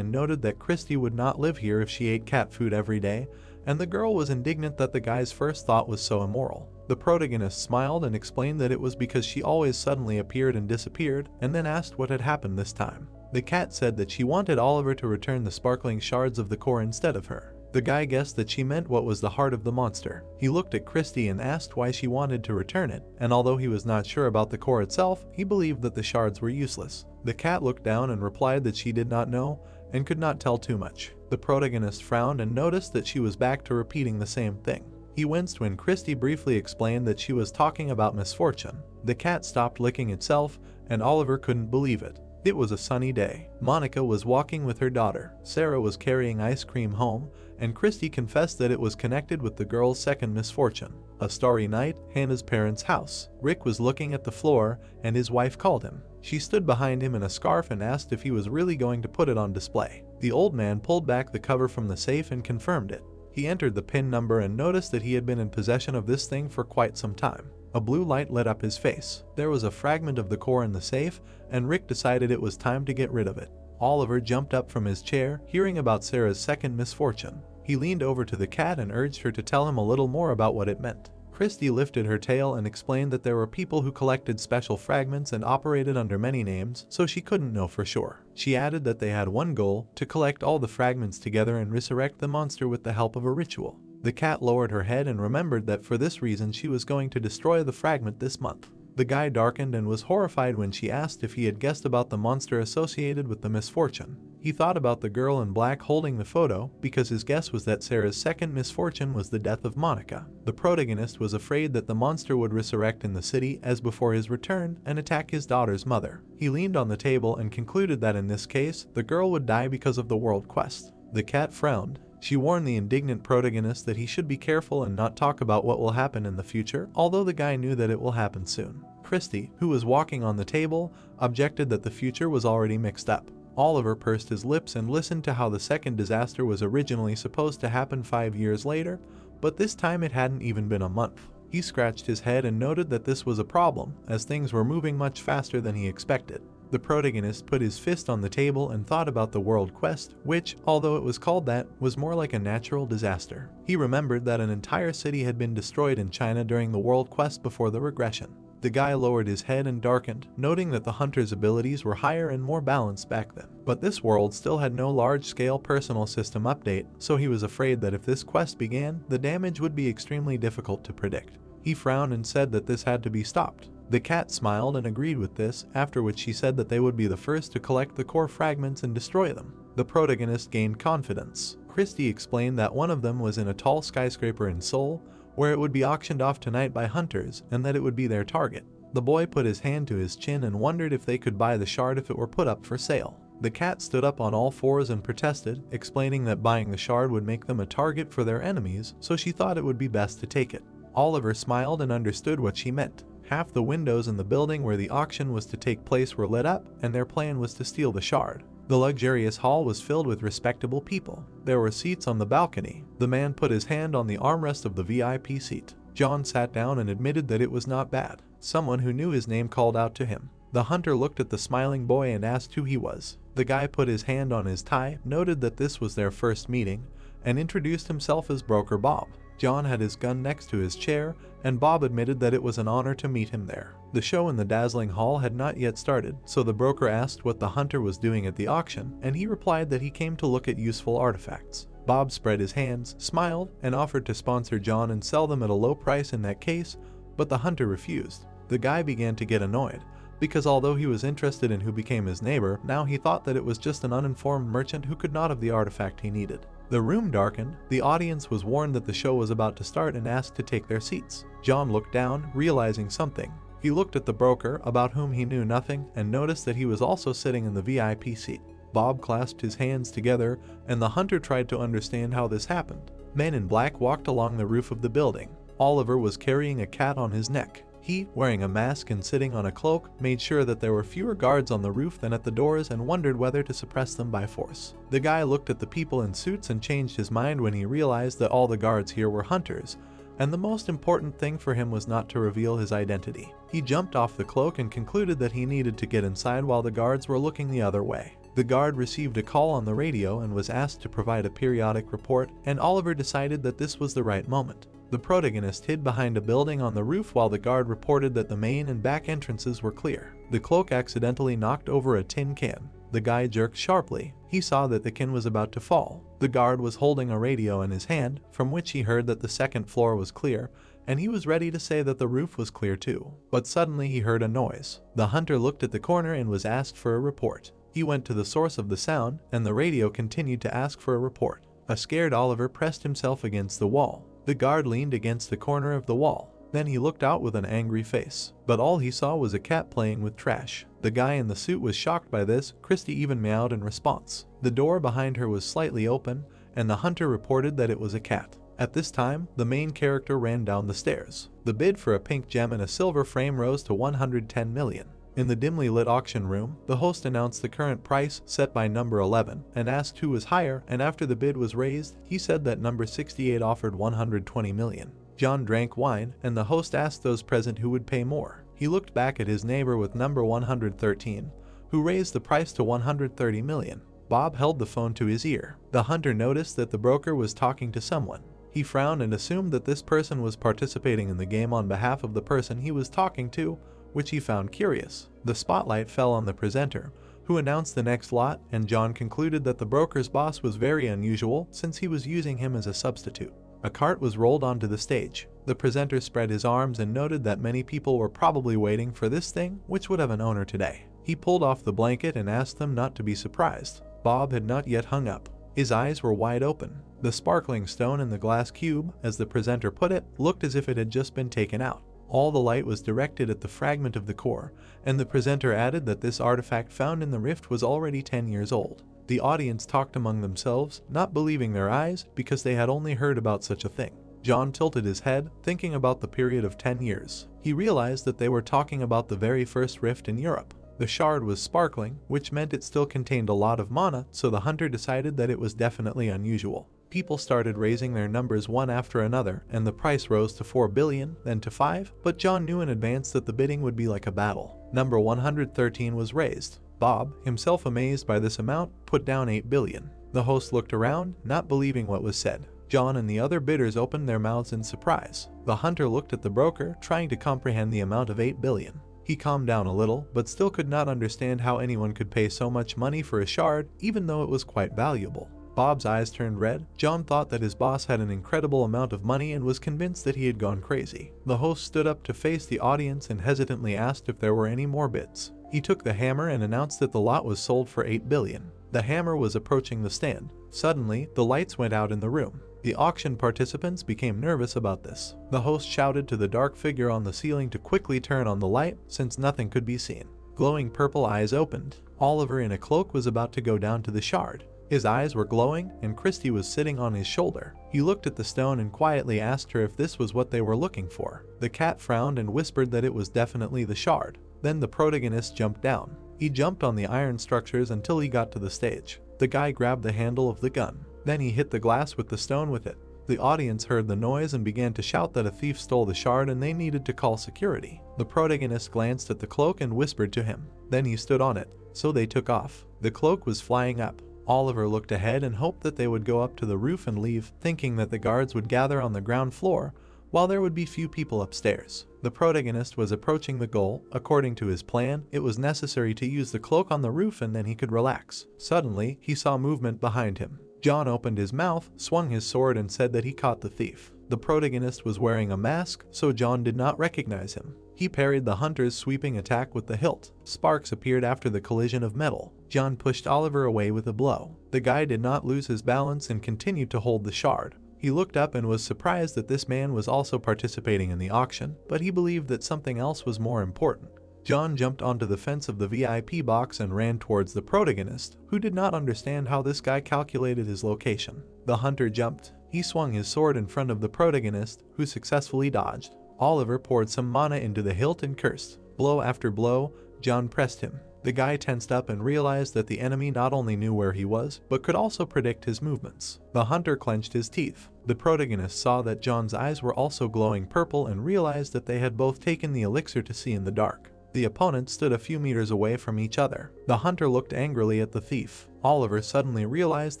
and noted that Christy would not live here if she ate cat food every day, and the girl was indignant that the guy's first thought was so immoral. The protagonist smiled and explained that it was because she always suddenly appeared and disappeared, and then asked what had happened this time. The cat said that she wanted Oliver to return the sparkling shards of the core instead of her. The guy guessed that she meant what was the heart of the monster. He looked at Christy and asked why she wanted to return it, and although he was not sure about the core itself, he believed that the shards were useless. The cat looked down and replied that she did not know, and could not tell too much. The protagonist frowned and noticed that she was back to repeating the same thing. He winced when Christy briefly explained that she was talking about misfortune. The cat stopped licking itself, and Oliver couldn't believe it. It was a sunny day. Monica was walking with her daughter. Sarah was carrying ice cream home, and Christy confessed that it was connected with the girl's second misfortune. A starry night, Hannah's parents' house. Rick was looking at the floor, and his wife called him. She stood behind him in a scarf and asked if he was really going to put it on display. The old man pulled back the cover from the safe and confirmed it. He entered the PIN number and noticed that he had been in possession of this thing for quite some time. A blue light lit up his face. There was a fragment of the core in the safe, and Rick decided it was time to get rid of it. Oliver jumped up from his chair, hearing about Sarah's second misfortune. He leaned over to the cat and urged her to tell him a little more about what it meant. Christy lifted her tail and explained that there were people who collected special fragments and operated under many names, so she couldn't know for sure. She added that they had one goal, to collect all the fragments together and resurrect the monster with the help of a ritual. The cat lowered her head and remembered that for this reason she was going to destroy the fragment this month. The guy darkened and was horrified when she asked if he had guessed about the monster associated with the misfortune. He thought about the girl in black holding the photo, because his guess was that Sarah's second misfortune was the death of Monica. The protagonist was afraid that the monster would resurrect in the city as before his return and attack his daughter's mother. He leaned on the table and concluded that in this case, the girl would die because of the world quest. The cat frowned. She warned the indignant protagonist that he should be careful and not talk about what will happen in the future, although the guy knew that it will happen soon. Christy, who was walking on the table, objected that the future was already mixed up. Oliver pursed his lips and listened to how the second disaster was originally supposed to happen 5 years later, but this time it hadn't even been a month. He scratched his head and noted that this was a problem, as things were moving much faster than he expected. The protagonist put his fist on the table and thought about the world quest, which, although it was called that, was more like a natural disaster. He remembered that an entire city had been destroyed in China during the world quest before the regression. The guy lowered his head and darkened, noting that the hunter's abilities were higher and more balanced back then. But this world still had no large-scale personal system update, so he was afraid that if this quest began, the damage would be extremely difficult to predict. He frowned and said that this had to be stopped. The cat smiled and agreed with this, after which she said that they would be the first to collect the core fragments and destroy them. The protagonist gained confidence. Christie explained that one of them was in a tall skyscraper in Seoul, where it would be auctioned off tonight by hunters, and that it would be their target. The boy put his hand to his chin and wondered if they could buy the shard if it were put up for sale. The cat stood up on all fours and protested, explaining that buying the shard would make them a target for their enemies, so she thought it would be best to take it. Oliver smiled and understood what she meant. Half the windows in the building where the auction was to take place were lit up, and their plan was to steal the shard. The luxurious hall was filled with respectable people. There were seats on the balcony. The man put his hand on the armrest of the VIP seat. John sat down and admitted that it was not bad. Someone who knew his name called out to him. The hunter looked at the smiling boy and asked who he was. The guy put his hand on his tie, noted that this was their first meeting, and introduced himself as Broker Bob. John had his gun next to his chair, and Bob admitted that it was an honor to meet him there. The show in the dazzling hall had not yet started, so the broker asked what the hunter was doing at the auction, and he replied that he came to look at useful artifacts. Bob spread his hands, smiled, and offered to sponsor John and sell them at a low price in that case, but the hunter refused. The guy began to get annoyed, because although he was interested in who became his neighbor, now he thought that it was just an uninformed merchant who could not have the artifact he needed. The room darkened, the audience was warned that the show was about to start and asked to take their seats. John looked down, realizing something. He looked at the broker, about whom he knew nothing, and noticed that he was also sitting in the VIP seat. Bob clasped his hands together, and the hunter tried to understand how this happened. Men in black walked along the roof of the building. Oliver was carrying a cat on his neck. He, wearing a mask and sitting on a cloak, made sure that there were fewer guards on the roof than at the doors and wondered whether to suppress them by force. The guy looked at the people in suits and changed his mind when he realized that all the guards here were hunters, and the most important thing for him was not to reveal his identity. He jumped off the cloak and concluded that he needed to get inside while the guards were looking the other way. The guard received a call on the radio and was asked to provide a periodic report, and Oliver decided that this was the right moment. The protagonist hid behind a building on the roof while the guard reported that the main and back entrances were clear. The cloak accidentally knocked over a tin can. The guy jerked sharply. He saw that the can was about to fall. The guard was holding a radio in his hand, from which he heard that the second floor was clear, and he was ready to say that the roof was clear too. But suddenly he heard a noise. The hunter looked at the corner and was asked for a report. He went to the source of the sound, and the radio continued to ask for a report. A scared Oliver pressed himself against the wall. The guard leaned against the corner of the wall. Then he looked out with an angry face. But all he saw was a cat playing with trash. The guy in the suit was shocked by this. Christie even meowed in response. The door behind her was slightly open, and the hunter reported that it was a cat. At this time, the main character ran down the stairs. The bid for a pink gem in a silver frame rose to 110 million. In the dimly lit auction room, the host announced the current price set by number 11 and asked who was higher, and after the bid was raised, he said that number 68 offered 120 million. John drank wine, and the host asked those present who would pay more. He looked back at his neighbor with number 113, who raised the price to 130 million. Bob held the phone to his ear. The hunter noticed that the broker was talking to someone. He frowned and assumed that this person was participating in the game on behalf of the person he was talking to, which he found curious. The spotlight fell on the presenter, who announced the next lot, and John concluded that the broker's boss was very unusual since he was using him as a substitute. A cart was rolled onto the stage. The presenter spread his arms and noted that many people were probably waiting for this thing, which would have an owner today. He pulled off the blanket and asked them not to be surprised. Bob had not yet hung up. His eyes were wide open. The sparkling stone in the glass cube, as the presenter put it, looked as if it had just been taken out. All the light was directed at the fragment of the core, and the presenter added that this artifact found in the rift was already 10 years old. The audience talked among themselves, not believing their eyes because they had only heard about such a thing. John tilted his head, thinking about the period of 10 years. He realized that they were talking about the very first rift in Europe. The shard was sparkling, which meant it still contained a lot of mana, so the hunter decided that it was definitely unusual. People started raising their numbers one after another, and the price rose to 4 billion, then to 5, but John knew in advance that the bidding would be like a battle. Number 113 was raised. Bob, himself amazed by this amount, put down 8 billion. The host looked around, not believing what was said. John and the other bidders opened their mouths in surprise. The hunter looked at the broker, trying to comprehend the amount of 8 billion. He calmed down a little, but still could not understand how anyone could pay so much money for a shard, even though it was quite valuable. Bob's eyes turned red. John thought that his boss had an incredible amount of money and was convinced that he had gone crazy. The host stood up to face the audience and hesitantly asked if there were any more bids. He took the hammer and announced that the lot was sold for 8 billion. The hammer was approaching the stand. Suddenly, the lights went out in the room. The auction participants became nervous about this. The host shouted to the dark figure on the ceiling to quickly turn on the light, since nothing could be seen. Glowing purple eyes opened. Oliver in a cloak was about to go down to the shard. His eyes were glowing, and Christy was sitting on his shoulder. He looked at the stone and quietly asked her if this was what they were looking for. The cat frowned and whispered that it was definitely the shard. Then the protagonist jumped down. He jumped on the iron structures until he got to the stage. The guy grabbed the handle of the gun. Then he hit the glass with the stone with it. The audience heard the noise and began to shout that a thief stole the shard and they needed to call security. The protagonist glanced at the cloak and whispered to him. Then he stood on it. So they took off. The cloak was flying up. Oliver looked ahead and hoped that they would go up to the roof and leave, thinking that the guards would gather on the ground floor, while there would be few people upstairs. The protagonist was approaching the goal. According to his plan, it was necessary to use the cloak on the roof and then he could relax. Suddenly, he saw movement behind him. John opened his mouth, swung his sword, and said that he caught the thief. The protagonist was wearing a mask, so John did not recognize him. He parried the hunter's sweeping attack with the hilt. Sparks appeared after the collision of metal. John pushed Oliver away with a blow. The guy did not lose his balance and continued to hold the shard. He looked up and was surprised that this man was also participating in the auction, but he believed that something else was more important. John jumped onto the fence of the VIP box and ran towards the protagonist, who did not understand how this guy calculated his location. The hunter jumped. He swung his sword in front of the protagonist, who successfully dodged. Oliver poured some mana into the hilt and cursed. Blow after blow, John pressed him. The guy tensed up and realized that the enemy not only knew where he was, but could also predict his movements. The hunter clenched his teeth. The protagonist saw that John's eyes were also glowing purple and realized that they had both taken the elixir to see in the dark. The opponents stood a few meters away from each other. The hunter looked angrily at the thief. Oliver suddenly realized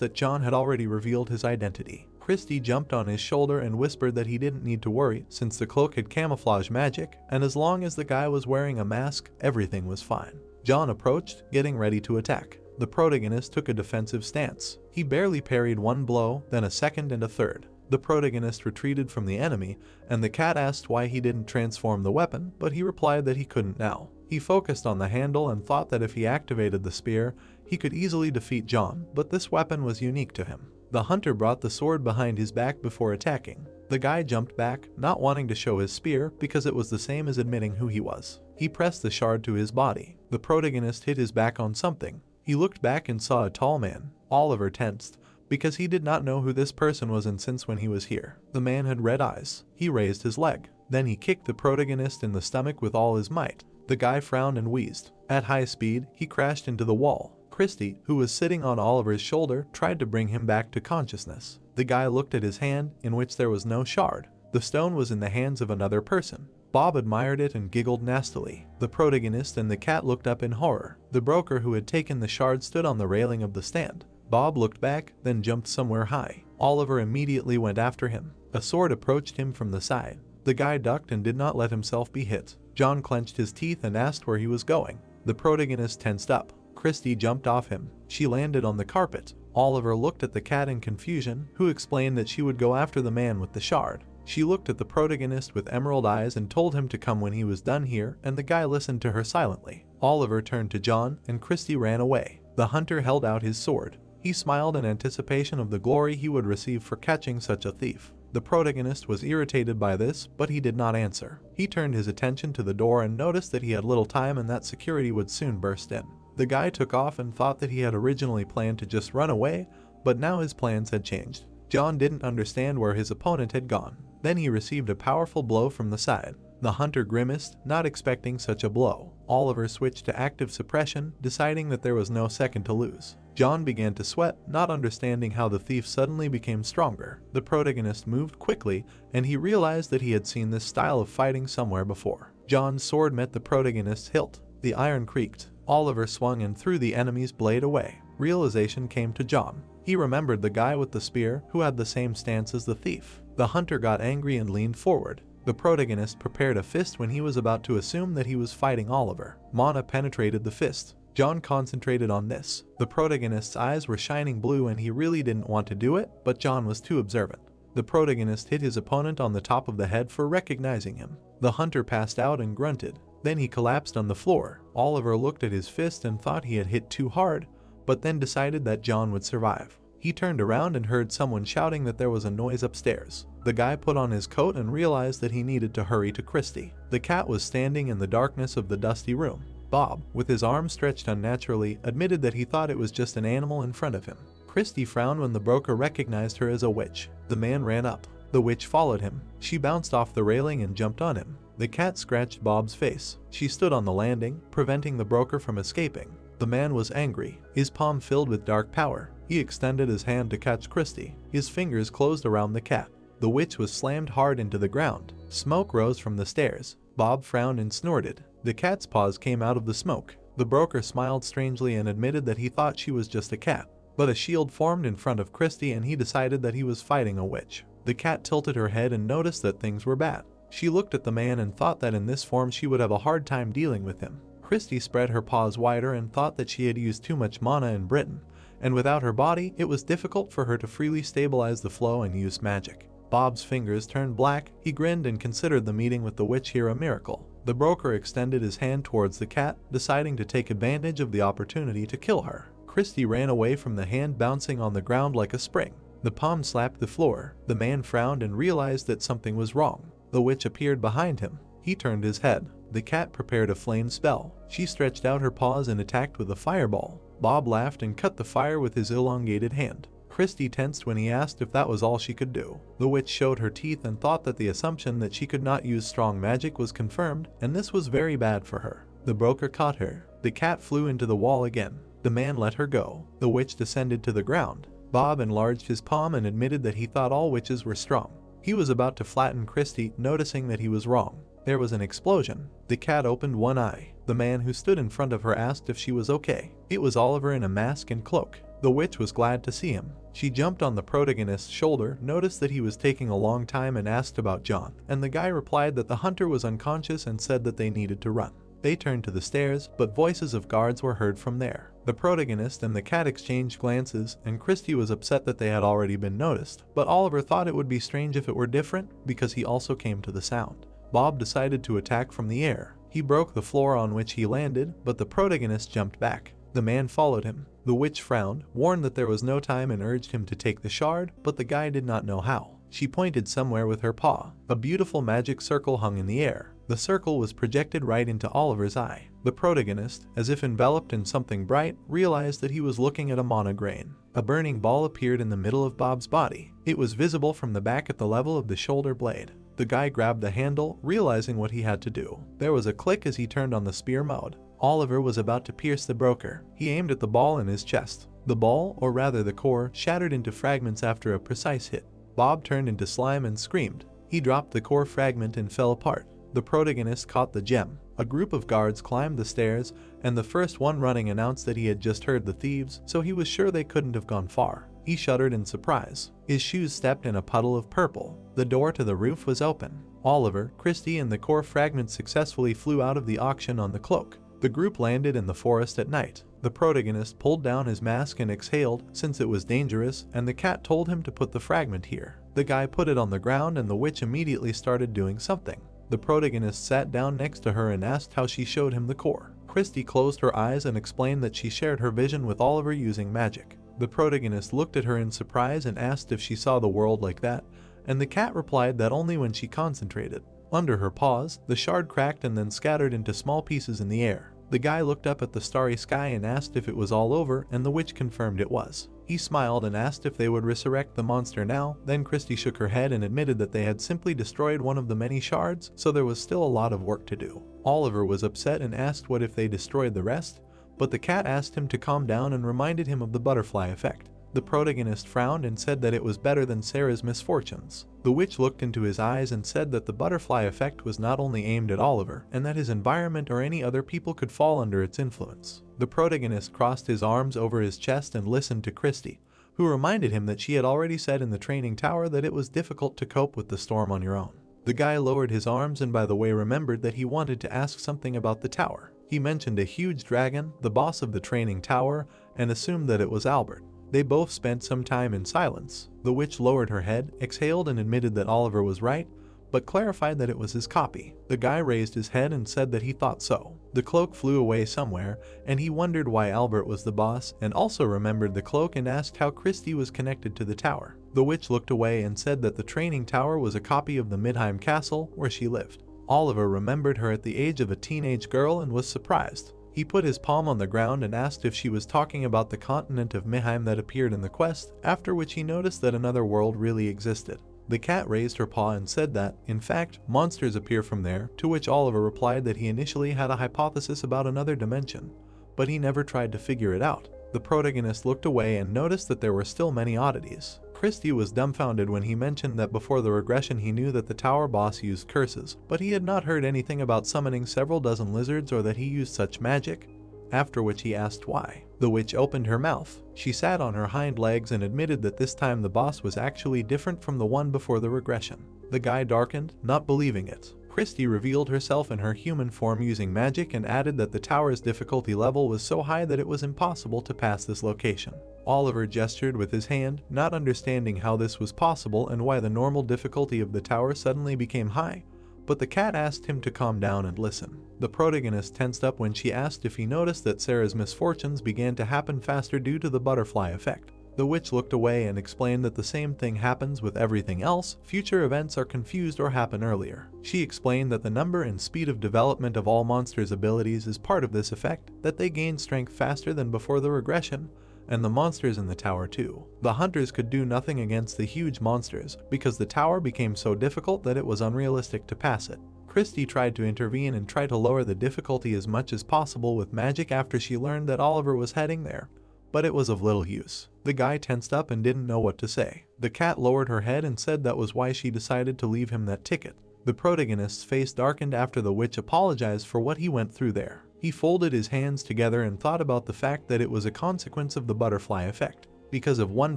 that John had already revealed his identity. Christy jumped on his shoulder and whispered that he didn't need to worry since the cloak had camouflage magic, and as long as the guy was wearing a mask, everything was fine. John approached, getting ready to attack. The protagonist took a defensive stance. He barely parried one blow, then a second and a third. The protagonist retreated from the enemy, and the cat asked why he didn't transform the weapon, but he replied that he couldn't now. He focused on the handle and thought that if he activated the spear, he could easily defeat John, but this weapon was unique to him. The hunter brought the sword behind his back before attacking. The guy jumped back, not wanting to show his spear because it was the same as admitting who he was. He pressed the shard to his body. The protagonist hit his back on something. He looked back and saw a tall man. Oliver tensed, because he did not know who this person was and since when he was here. The man had red eyes. He raised his leg. Then he kicked the protagonist in the stomach with all his might. The guy frowned and wheezed. At high speed, he crashed into the wall. Christy, who was sitting on Oliver's shoulder, tried to bring him back to consciousness. The guy looked at his hand, in which there was no shard. The stone was in the hands of another person. Bob admired it and giggled nastily. The protagonist and the cat looked up in horror. The broker who had taken the shard stood on the railing of the stand. Bob looked back, then jumped somewhere high. Oliver immediately went after him. A sword approached him from the side. The guy ducked and did not let himself be hit. John clenched his teeth and asked where he was going. The protagonist tensed up. Christy jumped off him. She landed on the carpet. Oliver looked at the cat in confusion, who explained that she would go after the man with the shard. She looked at the protagonist with emerald eyes and told him to come when he was done here, and the guy listened to her silently. Oliver turned to John, and Christy ran away. The hunter held out his sword. He smiled in anticipation of the glory he would receive for catching such a thief. The protagonist was irritated by this, but he did not answer. He turned his attention to the door and noticed that he had little time and that security would soon burst in. The guy took off and thought that he had originally planned to just run away, but now his plans had changed. John didn't understand where his opponent had gone. Then he received a powerful blow from the side. The hunter grimaced, not expecting such a blow. Oliver switched to active suppression, deciding that there was no second to lose. John began to sweat, not understanding how the thief suddenly became stronger. The protagonist moved quickly, and he realized that he had seen this style of fighting somewhere before. John's sword met the protagonist's hilt. The iron creaked. Oliver swung and threw the enemy's blade away. Realization came to John. He remembered the guy with the spear who had the same stance as the thief. The hunter got angry and leaned forward. The protagonist prepared a fist when he was about to assume that he was fighting Oliver. Mana penetrated the fist. John concentrated on this. The protagonist's eyes were shining blue and he really didn't want to do it, but John was too observant. The protagonist hit his opponent on the top of the head for recognizing him. The hunter passed out and grunted. Then he collapsed on the floor. Oliver looked at his fist and thought he had hit too hard, but then decided that John would survive. He turned around and heard someone shouting that there was a noise upstairs. The guy put on his coat and realized that he needed to hurry to Christy. The cat was standing in the darkness of the dusty room. Bob, with his arms stretched unnaturally, admitted that he thought it was just an animal in front of him. Christy frowned when the broker recognized her as a witch. The man ran up. The witch followed him. She bounced off the railing and jumped on him. The cat scratched Bob's face. She stood on the landing, preventing the broker from escaping. The man was angry, his palm filled with dark power. He extended his hand to catch Christy. His fingers closed around the cat. The witch was slammed hard into the ground. Smoke rose from the stairs. Bob frowned and snorted. The cat's paws came out of the smoke. The broker smiled strangely and admitted that he thought she was just a cat. But a shield formed in front of Christy and he decided that he was fighting a witch. The cat tilted her head and noticed that things were bad. She looked at the man and thought that in this form she would have a hard time dealing with him. Christy spread her paws wider and thought that she had used too much mana in Britain, and without her body, it was difficult for her to freely stabilize the flow and use magic. Bob's fingers turned black. He grinned and considered the meeting with the witch here a miracle. The broker extended his hand towards the cat, deciding to take advantage of the opportunity to kill her. Christy ran away from the hand, bouncing on the ground like a spring. The palm slapped the floor. The man frowned and realized that something was wrong. The witch appeared behind him. He turned his head. The cat prepared a flame spell. She stretched out her paws and attacked with a fireball. Bob laughed and cut the fire with his elongated hand. Christy tensed when he asked if that was all she could do. The witch showed her teeth and thought that the assumption that she could not use strong magic was confirmed, and this was very bad for her. The broker caught her. The cat flew into the wall again. The man let her go. The witch descended to the ground. Bob enlarged his palm and admitted that he thought all witches were strong. He was about to flatten Christy, noticing that he was wrong. There was an explosion. The cat opened one eye. The man who stood in front of her asked if she was okay. It was Oliver in a mask and cloak. The witch was glad to see him. She jumped on the protagonist's shoulder, noticed that he was taking a long time and asked about John, and the guy replied that the hunter was unconscious and said that they needed to run. They turned to the stairs, but voices of guards were heard from there. The protagonist and the cat exchanged glances, and Christy was upset that they had already been noticed, but Oliver thought it would be strange if it were different, because he also came to the sound. Bob decided to attack from the air. He broke the floor on which he landed, but the protagonist jumped back. The man followed him. The witch frowned, warned that there was no time and urged him to take the shard, but the guy did not know how. She pointed somewhere with her paw. A beautiful magic circle hung in the air. The circle was projected right into Oliver's eye. The protagonist, as if enveloped in something bright, realized that he was looking at a mana grain. A burning ball appeared in the middle of Bob's body. It was visible from the back at the level of the shoulder blade. The guy grabbed the handle, realizing what he had to do. There was a click as he turned on the spear mode. Oliver was about to pierce the broker. He aimed at the ball in his chest. The ball, or rather the core, shattered into fragments after a precise hit. Bob turned into slime and screamed. He dropped the core fragment and fell apart. The protagonist caught the gem. A group of guards climbed the stairs, and the first one running announced that he had just heard the thieves, so he was sure they couldn't have gone far. He shuddered in surprise. His shoes stepped in a puddle of purple. The door to the roof was open. Oliver, Christy, and the core fragment successfully flew out of the auction on the cloak. The group landed in the forest at night. The protagonist pulled down his mask and exhaled, since it was dangerous, and the cat told him to put the fragment here. The guy put it on the ground and the witch immediately started doing something. The protagonist sat down next to her and asked how she showed him the core. Christy closed her eyes and explained that she shared her vision with Oliver using magic. The protagonist looked at her in surprise and asked if she saw the world like that, and the cat replied that only when she concentrated. Under her paws, the shard cracked and then scattered into small pieces in the air. The guy looked up at the starry sky and asked if it was all over, and the witch confirmed it was. He smiled and asked if they would resurrect the monster now. Then Christy shook her head and admitted that they had simply destroyed one of the many shards, so there was still a lot of work to do. Oliver was upset and asked what if they destroyed the rest, but the cat asked him to calm down and reminded him of the butterfly effect. The protagonist frowned and said that it was better than Sarah's misfortunes. The witch looked into his eyes and said that the butterfly effect was not only aimed at Oliver, and that his environment or any other people could fall under its influence. The protagonist crossed his arms over his chest and listened to Christy, who reminded him that she had already said in the training tower that it was difficult to cope with the storm on your own. The guy lowered his arms and by the way remembered that he wanted to ask something about the tower. He mentioned a huge dragon, the boss of the training tower, and assumed that it was Albert. They both spent some time in silence. The witch lowered her head, exhaled and admitted that Oliver was right, but clarified that it was his copy. The guy raised his head and said that he thought so. The cloak flew away somewhere, and he wondered why Albert was the boss, and also remembered the cloak and asked how Christy was connected to the tower. The witch looked away and said that the training tower was a copy of the Midheim castle where she lived. Oliver remembered her at the age of a teenage girl and was surprised. He put his palm on the ground and asked if she was talking about the continent of Midheim that appeared in the quest, after which he noticed that another world really existed. The cat raised her paw and said that, in fact, monsters appear from there, to which Oliver replied that he initially had a hypothesis about another dimension, but he never tried to figure it out. The protagonist looked away and noticed that there were still many oddities. Christy was dumbfounded when he mentioned that before the regression he knew that the tower boss used curses, but he had not heard anything about summoning several dozen lizards or that he used such magic, after which he asked why. The witch opened her mouth. She sat on her hind legs and admitted that this time the boss was actually different from the one before the regression. The guy darkened, not believing it. Christy revealed herself in her human form using magic and added that the tower's difficulty level was so high that it was impossible to pass this location. Oliver gestured with his hand, not understanding how this was possible and why the normal difficulty of the tower suddenly became high, but the cat asked him to calm down and listen. The protagonist tensed up when she asked if he noticed that Sarah's misfortunes began to happen faster due to the butterfly effect. The witch looked away and explained that the same thing happens with everything else, future events are confused or happen earlier. She explained that the number and speed of development of all monsters' abilities is part of this effect, that they gain strength faster than before the regression, and the monsters in the tower too. The hunters could do nothing against the huge monsters, because the tower became so difficult that it was unrealistic to pass it. Christy tried to intervene and try to lower the difficulty as much as possible with magic after she learned that Oliver was heading there, but it was of little use. The guy tensed up and didn't know what to say. The cat lowered her head and said that was why she decided to leave him that ticket. The protagonist's face darkened after the witch apologized for what he went through there. He folded his hands together and thought about the fact that it was a consequence of the butterfly effect. Because of one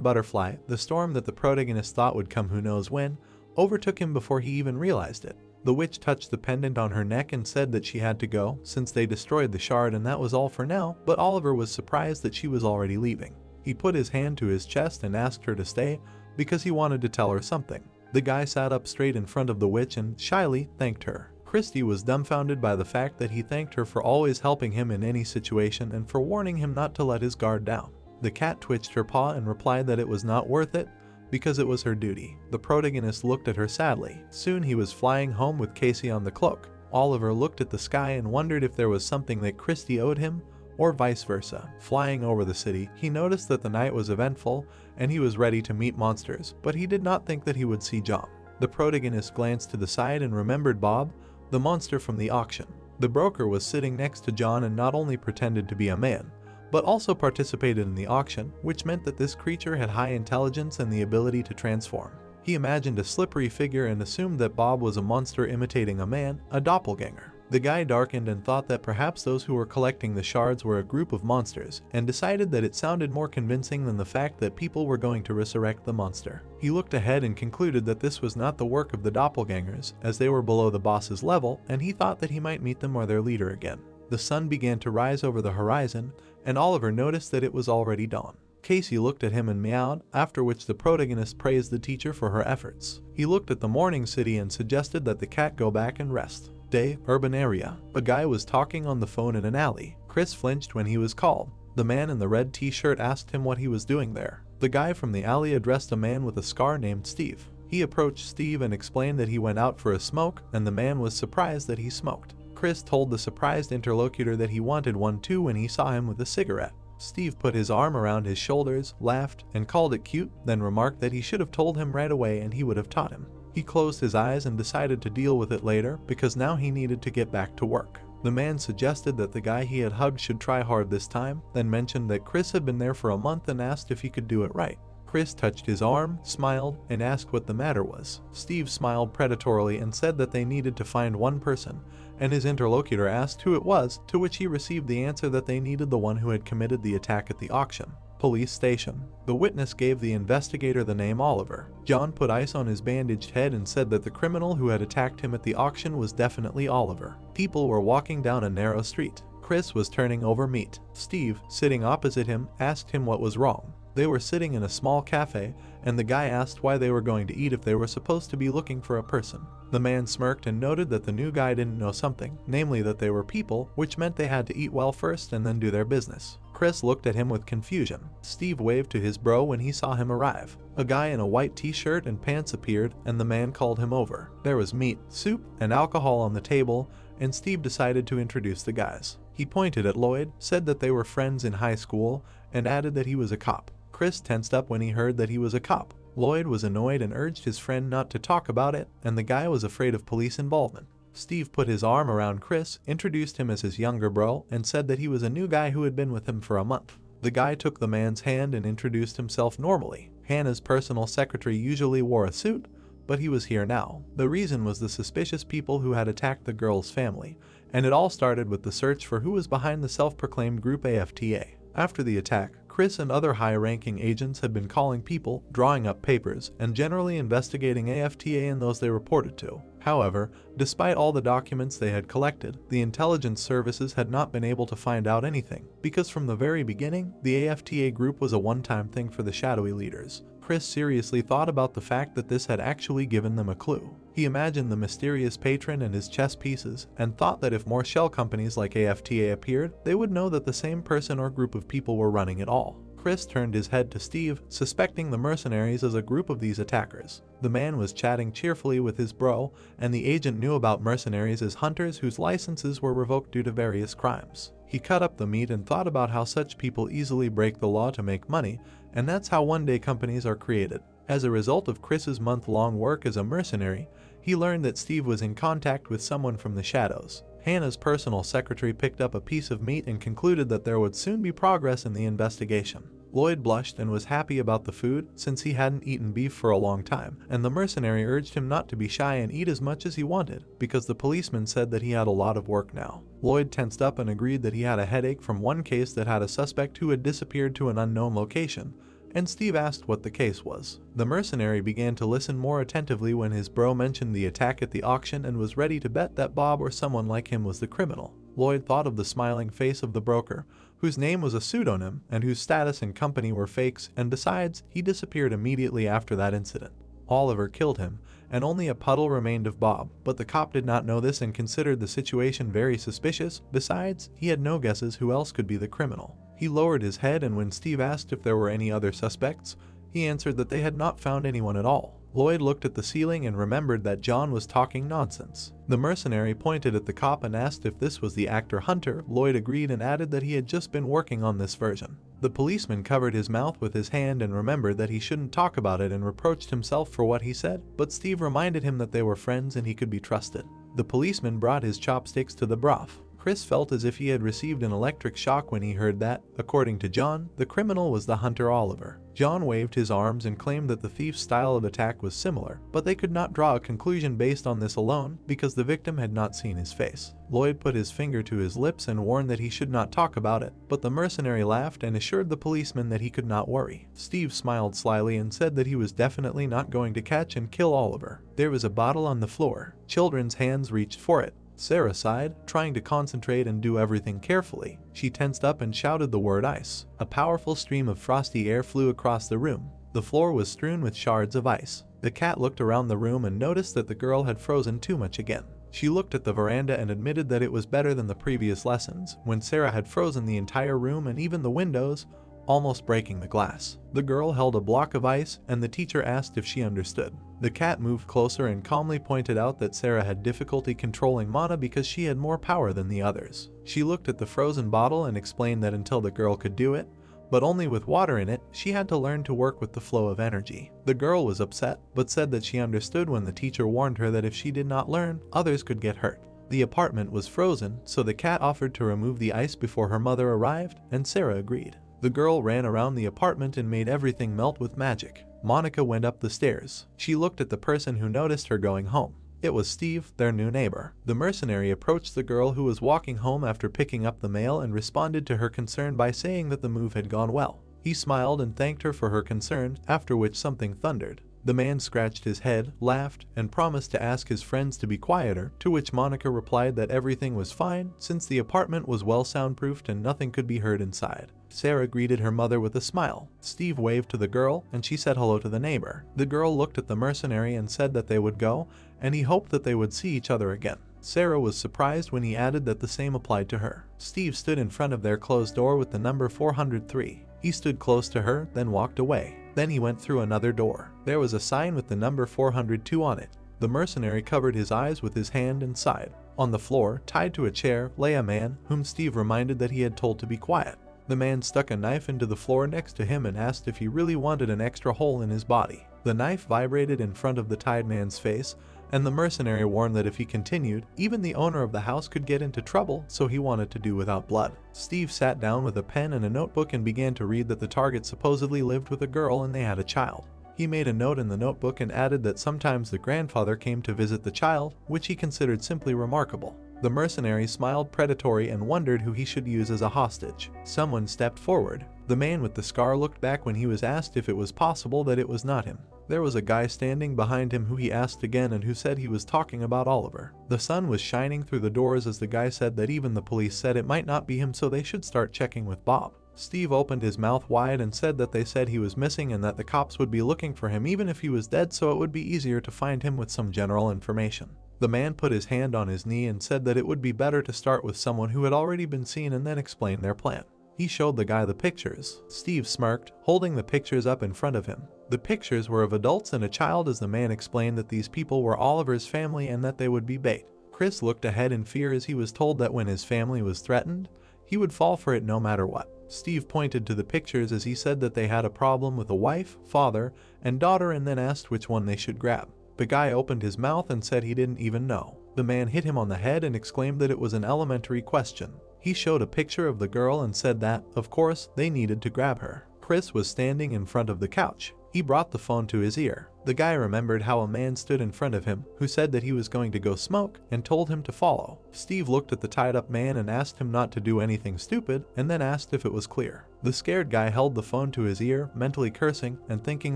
butterfly, the storm that the protagonist thought would come who knows when, overtook him before he even realized it. The witch touched the pendant on her neck and said that she had to go, since they destroyed the shard and that was all for now, but Oliver was surprised that she was already leaving. He put his hand to his chest and asked her to stay, because he wanted to tell her something. The guy sat up straight in front of the witch and, shyly, thanked her. Christy was dumbfounded by the fact that he thanked her for always helping him in any situation and for warning him not to let his guard down. The cat twitched her paw and replied that it was not worth it, because it was her duty. The protagonist looked at her sadly. Soon he was flying home with Casey on the cloak. Oliver looked at the sky and wondered if there was something that Christy owed him, or vice versa. Flying over the city, he noticed that the night was eventful, and he was ready to meet monsters, but he did not think that he would see John. The protagonist glanced to the side and remembered Bob, the monster from the auction. The broker was sitting next to John and not only pretended to be a man, but also participated in the auction, which meant that this creature had high intelligence and the ability to transform. He imagined a slippery figure and assumed that Bob was a monster imitating a man, a doppelganger. The guy darkened and thought that perhaps those who were collecting the shards were a group of monsters, and decided that it sounded more convincing than the fact that people were going to resurrect the monster. He looked ahead and concluded that this was not the work of the doppelgangers, as they were below the boss's level, and he thought that he might meet them or their leader again. The sun began to rise over the horizon, and Oliver noticed that it was already dawn. Casey looked at him and meowed, after which the protagonist praised the teacher for her efforts. He looked at the morning city and suggested that the cat go back and rest. Day, urban area. A guy was talking on the phone in an alley. Chris flinched when he was called. The man in the red t-shirt asked him what he was doing there. The guy from the alley addressed a man with a scar named Steve. He approached Steve and explained that he went out for a smoke, and the man was surprised that he smoked. Chris told the surprised interlocutor that he wanted one too when he saw him with a cigarette. Steve put his arm around his shoulders, laughed, and called it cute, then remarked that he should have told him right away and he would have taught him. He closed his eyes and decided to deal with it later because now he needed to get back to work. The man suggested that the guy he had hugged should try hard this time, then mentioned that Chris had been there for a month and asked if he could do it right. Chris touched his arm, smiled, and asked what the matter was. Steve smiled predatorily and said that they needed to find one person, and his interlocutor asked who it was, to which he received the answer that they needed the one who had committed the attack at the auction. Police station. The witness gave the investigator the name Oliver. John put ice on his bandaged head and said that the criminal who had attacked him at the auction was definitely Oliver. People were walking down a narrow street. Chris was turning over meat. Steve, sitting opposite him, asked him what was wrong. They were sitting in a small cafe, and the guy asked why they were going to eat if they were supposed to be looking for a person. The man smirked and noted that the new guy didn't know something, namely that they were people, which meant they had to eat well first and then do their business. Chris looked at him with confusion. Steve waved to his bro when he saw him arrive. A guy in a white t-shirt and pants appeared, and the man called him over. There was meat, soup, and alcohol on the table, and Steve decided to introduce the guys. He pointed at Lloyd, said that they were friends in high school, and added that he was a cop. Chris tensed up when he heard that he was a cop. Lloyd was annoyed and urged his friend not to talk about it, and the guy was afraid of police involvement. Steve put his arm around Chris, introduced him as his younger bro, and said that he was a new guy who had been with him for a month. The guy took the man's hand and introduced himself normally. Hannah's personal secretary usually wore a suit, but he was here now. The reason was the suspicious people who had attacked the girl's family, and it all started with the search for who was behind the self-proclaimed group AFTA. After the attack, Chris and other high-ranking agents had been calling people, drawing up papers, and generally investigating AFTA and those they reported to. However, despite all the documents they had collected, the intelligence services had not been able to find out anything, because from the very beginning, the AFTA group was a one-time thing for the shadowy leaders. Chris seriously thought about the fact that this had actually given them a clue. He imagined the mysterious patron and his chess pieces, and thought that if more shell companies like AFTA appeared, they would know that the same person or group of people were running it all. Chris turned his head to Steve, suspecting the mercenaries as a group of these attackers. The man was chatting cheerfully with his bro, and the agent knew about mercenaries as hunters whose licenses were revoked due to various crimes. He cut up the meat and thought about how such people easily break the law to make money, and that's how one-day companies are created. As a result of Chris's month-long work as a mercenary, he learned that Steve was in contact with someone from the shadows. Hannah's personal secretary picked up a piece of meat and concluded that there would soon be progress in the investigation. Lloyd blushed and was happy about the food since he hadn't eaten beef for a long time, and the mercenary urged him not to be shy and eat as much as he wanted, because the policeman said that he had a lot of work now. Lloyd tensed up and agreed that he had a headache from one case that had a suspect who had disappeared to an unknown location, and Steve asked what the case was. The mercenary began to listen more attentively when his bro mentioned the attack at the auction and was ready to bet that Bob or someone like him was the criminal. Lloyd thought of the smiling face of the broker, whose name was a pseudonym and whose status and company were fakes, and besides, he disappeared immediately after that incident. Oliver killed him, and only a puddle remained of Bob, but the cop did not know this and considered the situation very suspicious. Besides, he had no guesses who else could be the criminal. He lowered his head, and when Steve asked if there were any other suspects, he answered that they had not found anyone at all. Lloyd looked at the ceiling and remembered that John was talking nonsense. The mercenary pointed at the cop and asked if this was the actor Hunter. Lloyd agreed and added that he had just been working on this version. The policeman covered his mouth with his hand and remembered that he shouldn't talk about it and reproached himself for what he said, but Steve reminded him that they were friends and he could be trusted. The policeman brought his chopsticks to the broth. Chris felt as if he had received an electric shock when he heard that, according to John, the criminal was the hunter Oliver. John waved his arms and claimed that the thief's style of attack was similar, but they could not draw a conclusion based on this alone because the victim had not seen his face. Lloyd put his finger to his lips and warned that he should not talk about it, but the mercenary laughed and assured the policeman that he could not worry. Steve smiled slyly and said that he was definitely not going to catch and kill Oliver. There was a bottle on the floor. Children's hands reached for it. Sarah sighed, trying to concentrate and do everything carefully. She tensed up and shouted the word ice. A powerful stream of frosty air flew across the room. The floor was strewn with shards of ice. The cat looked around the room and noticed that the girl had frozen too much again. She looked at the veranda and admitted that it was better than the previous lessons, when Sarah had frozen the entire room and even the windows, almost breaking the glass. The girl held a block of ice, and the teacher asked if she understood. The cat moved closer and calmly pointed out that Sarah had difficulty controlling mana because she had more power than the others. She looked at the frozen bottle and explained that until the girl could do it, but only with water in it, she had to learn to work with the flow of energy. The girl was upset, but said that she understood when the teacher warned her that if she did not learn, others could get hurt. The apartment was frozen, so the cat offered to remove the ice before her mother arrived, and Sarah agreed. The girl ran around the apartment and made everything melt with magic. Monica went up the stairs. She looked at the person who noticed her going home. It was Steve, their new neighbor. The mercenary approached the girl who was walking home after picking up the mail and responded to her concern by saying that the move had gone well. He smiled and thanked her for her concern, after which something thundered. The man scratched his head, laughed, and promised to ask his friends to be quieter, to which Monica replied that everything was fine since the apartment was well soundproofed and nothing could be heard inside. Sarah greeted her mother with a smile. Steve waved to the girl, and she said hello to the neighbor. The girl looked at the mercenary and said that they would go, and he hoped that they would see each other again. Sarah was surprised when he added that the same applied to her. Steve stood in front of their closed door with the number 403. He stood close to her, then walked away. Then he went through another door. There was a sign with the number 402 on it. The mercenary covered his eyes with his hand and sighed. On the floor, tied to a chair, lay a man, whom Steve reminded that he had told to be quiet. The man stuck a knife into the floor next to him and asked if he really wanted an extra hole in his body. The knife vibrated in front of the tied man's face, and the mercenary warned that if he continued, even the owner of the house could get into trouble, so he wanted to do without blood. Steve sat down with a pen and a notebook and began to read that the target supposedly lived with a girl and they had a child. He made a note in the notebook and added that sometimes the grandfather came to visit the child, which he considered simply remarkable. The mercenary smiled predatory and wondered who he should use as a hostage. Someone stepped forward. The man with the scar looked back when he was asked if it was possible that it was not him. There was a guy standing behind him who he asked again and who said he was talking about Oliver. The sun was shining through the doors as the guy said that even the police said it might not be him, so they should start checking with Bob. Steve opened his mouth wide and said that they said he was missing and that the cops would be looking for him even if he was dead, so it would be easier to find him with some general information. The man put his hand on his knee and said that it would be better to start with someone who had already been seen and then explain their plan. He showed the guy the pictures. Steve smirked, holding the pictures up in front of him. The pictures were of adults and a child as the man explained that these people were Oliver's family and that they would be bait. Chris looked ahead in fear as he was told that when his family was threatened, he would fall for it no matter what. Steve pointed to the pictures as he said that they had a problem with a wife, father, and daughter and then asked which one they should grab. The guy opened his mouth and said he didn't even know. The man hit him on the head and exclaimed that it was an elementary question. He showed a picture of the girl and said that, of course, they needed to grab her. Chris was standing in front of the couch. He brought the phone to his ear. The guy remembered how a man stood in front of him who said that he was going to go smoke and told him to follow. Steve looked at the tied-up man and asked him not to do anything stupid and then asked if it was clear. The scared guy held the phone to his ear, mentally cursing and thinking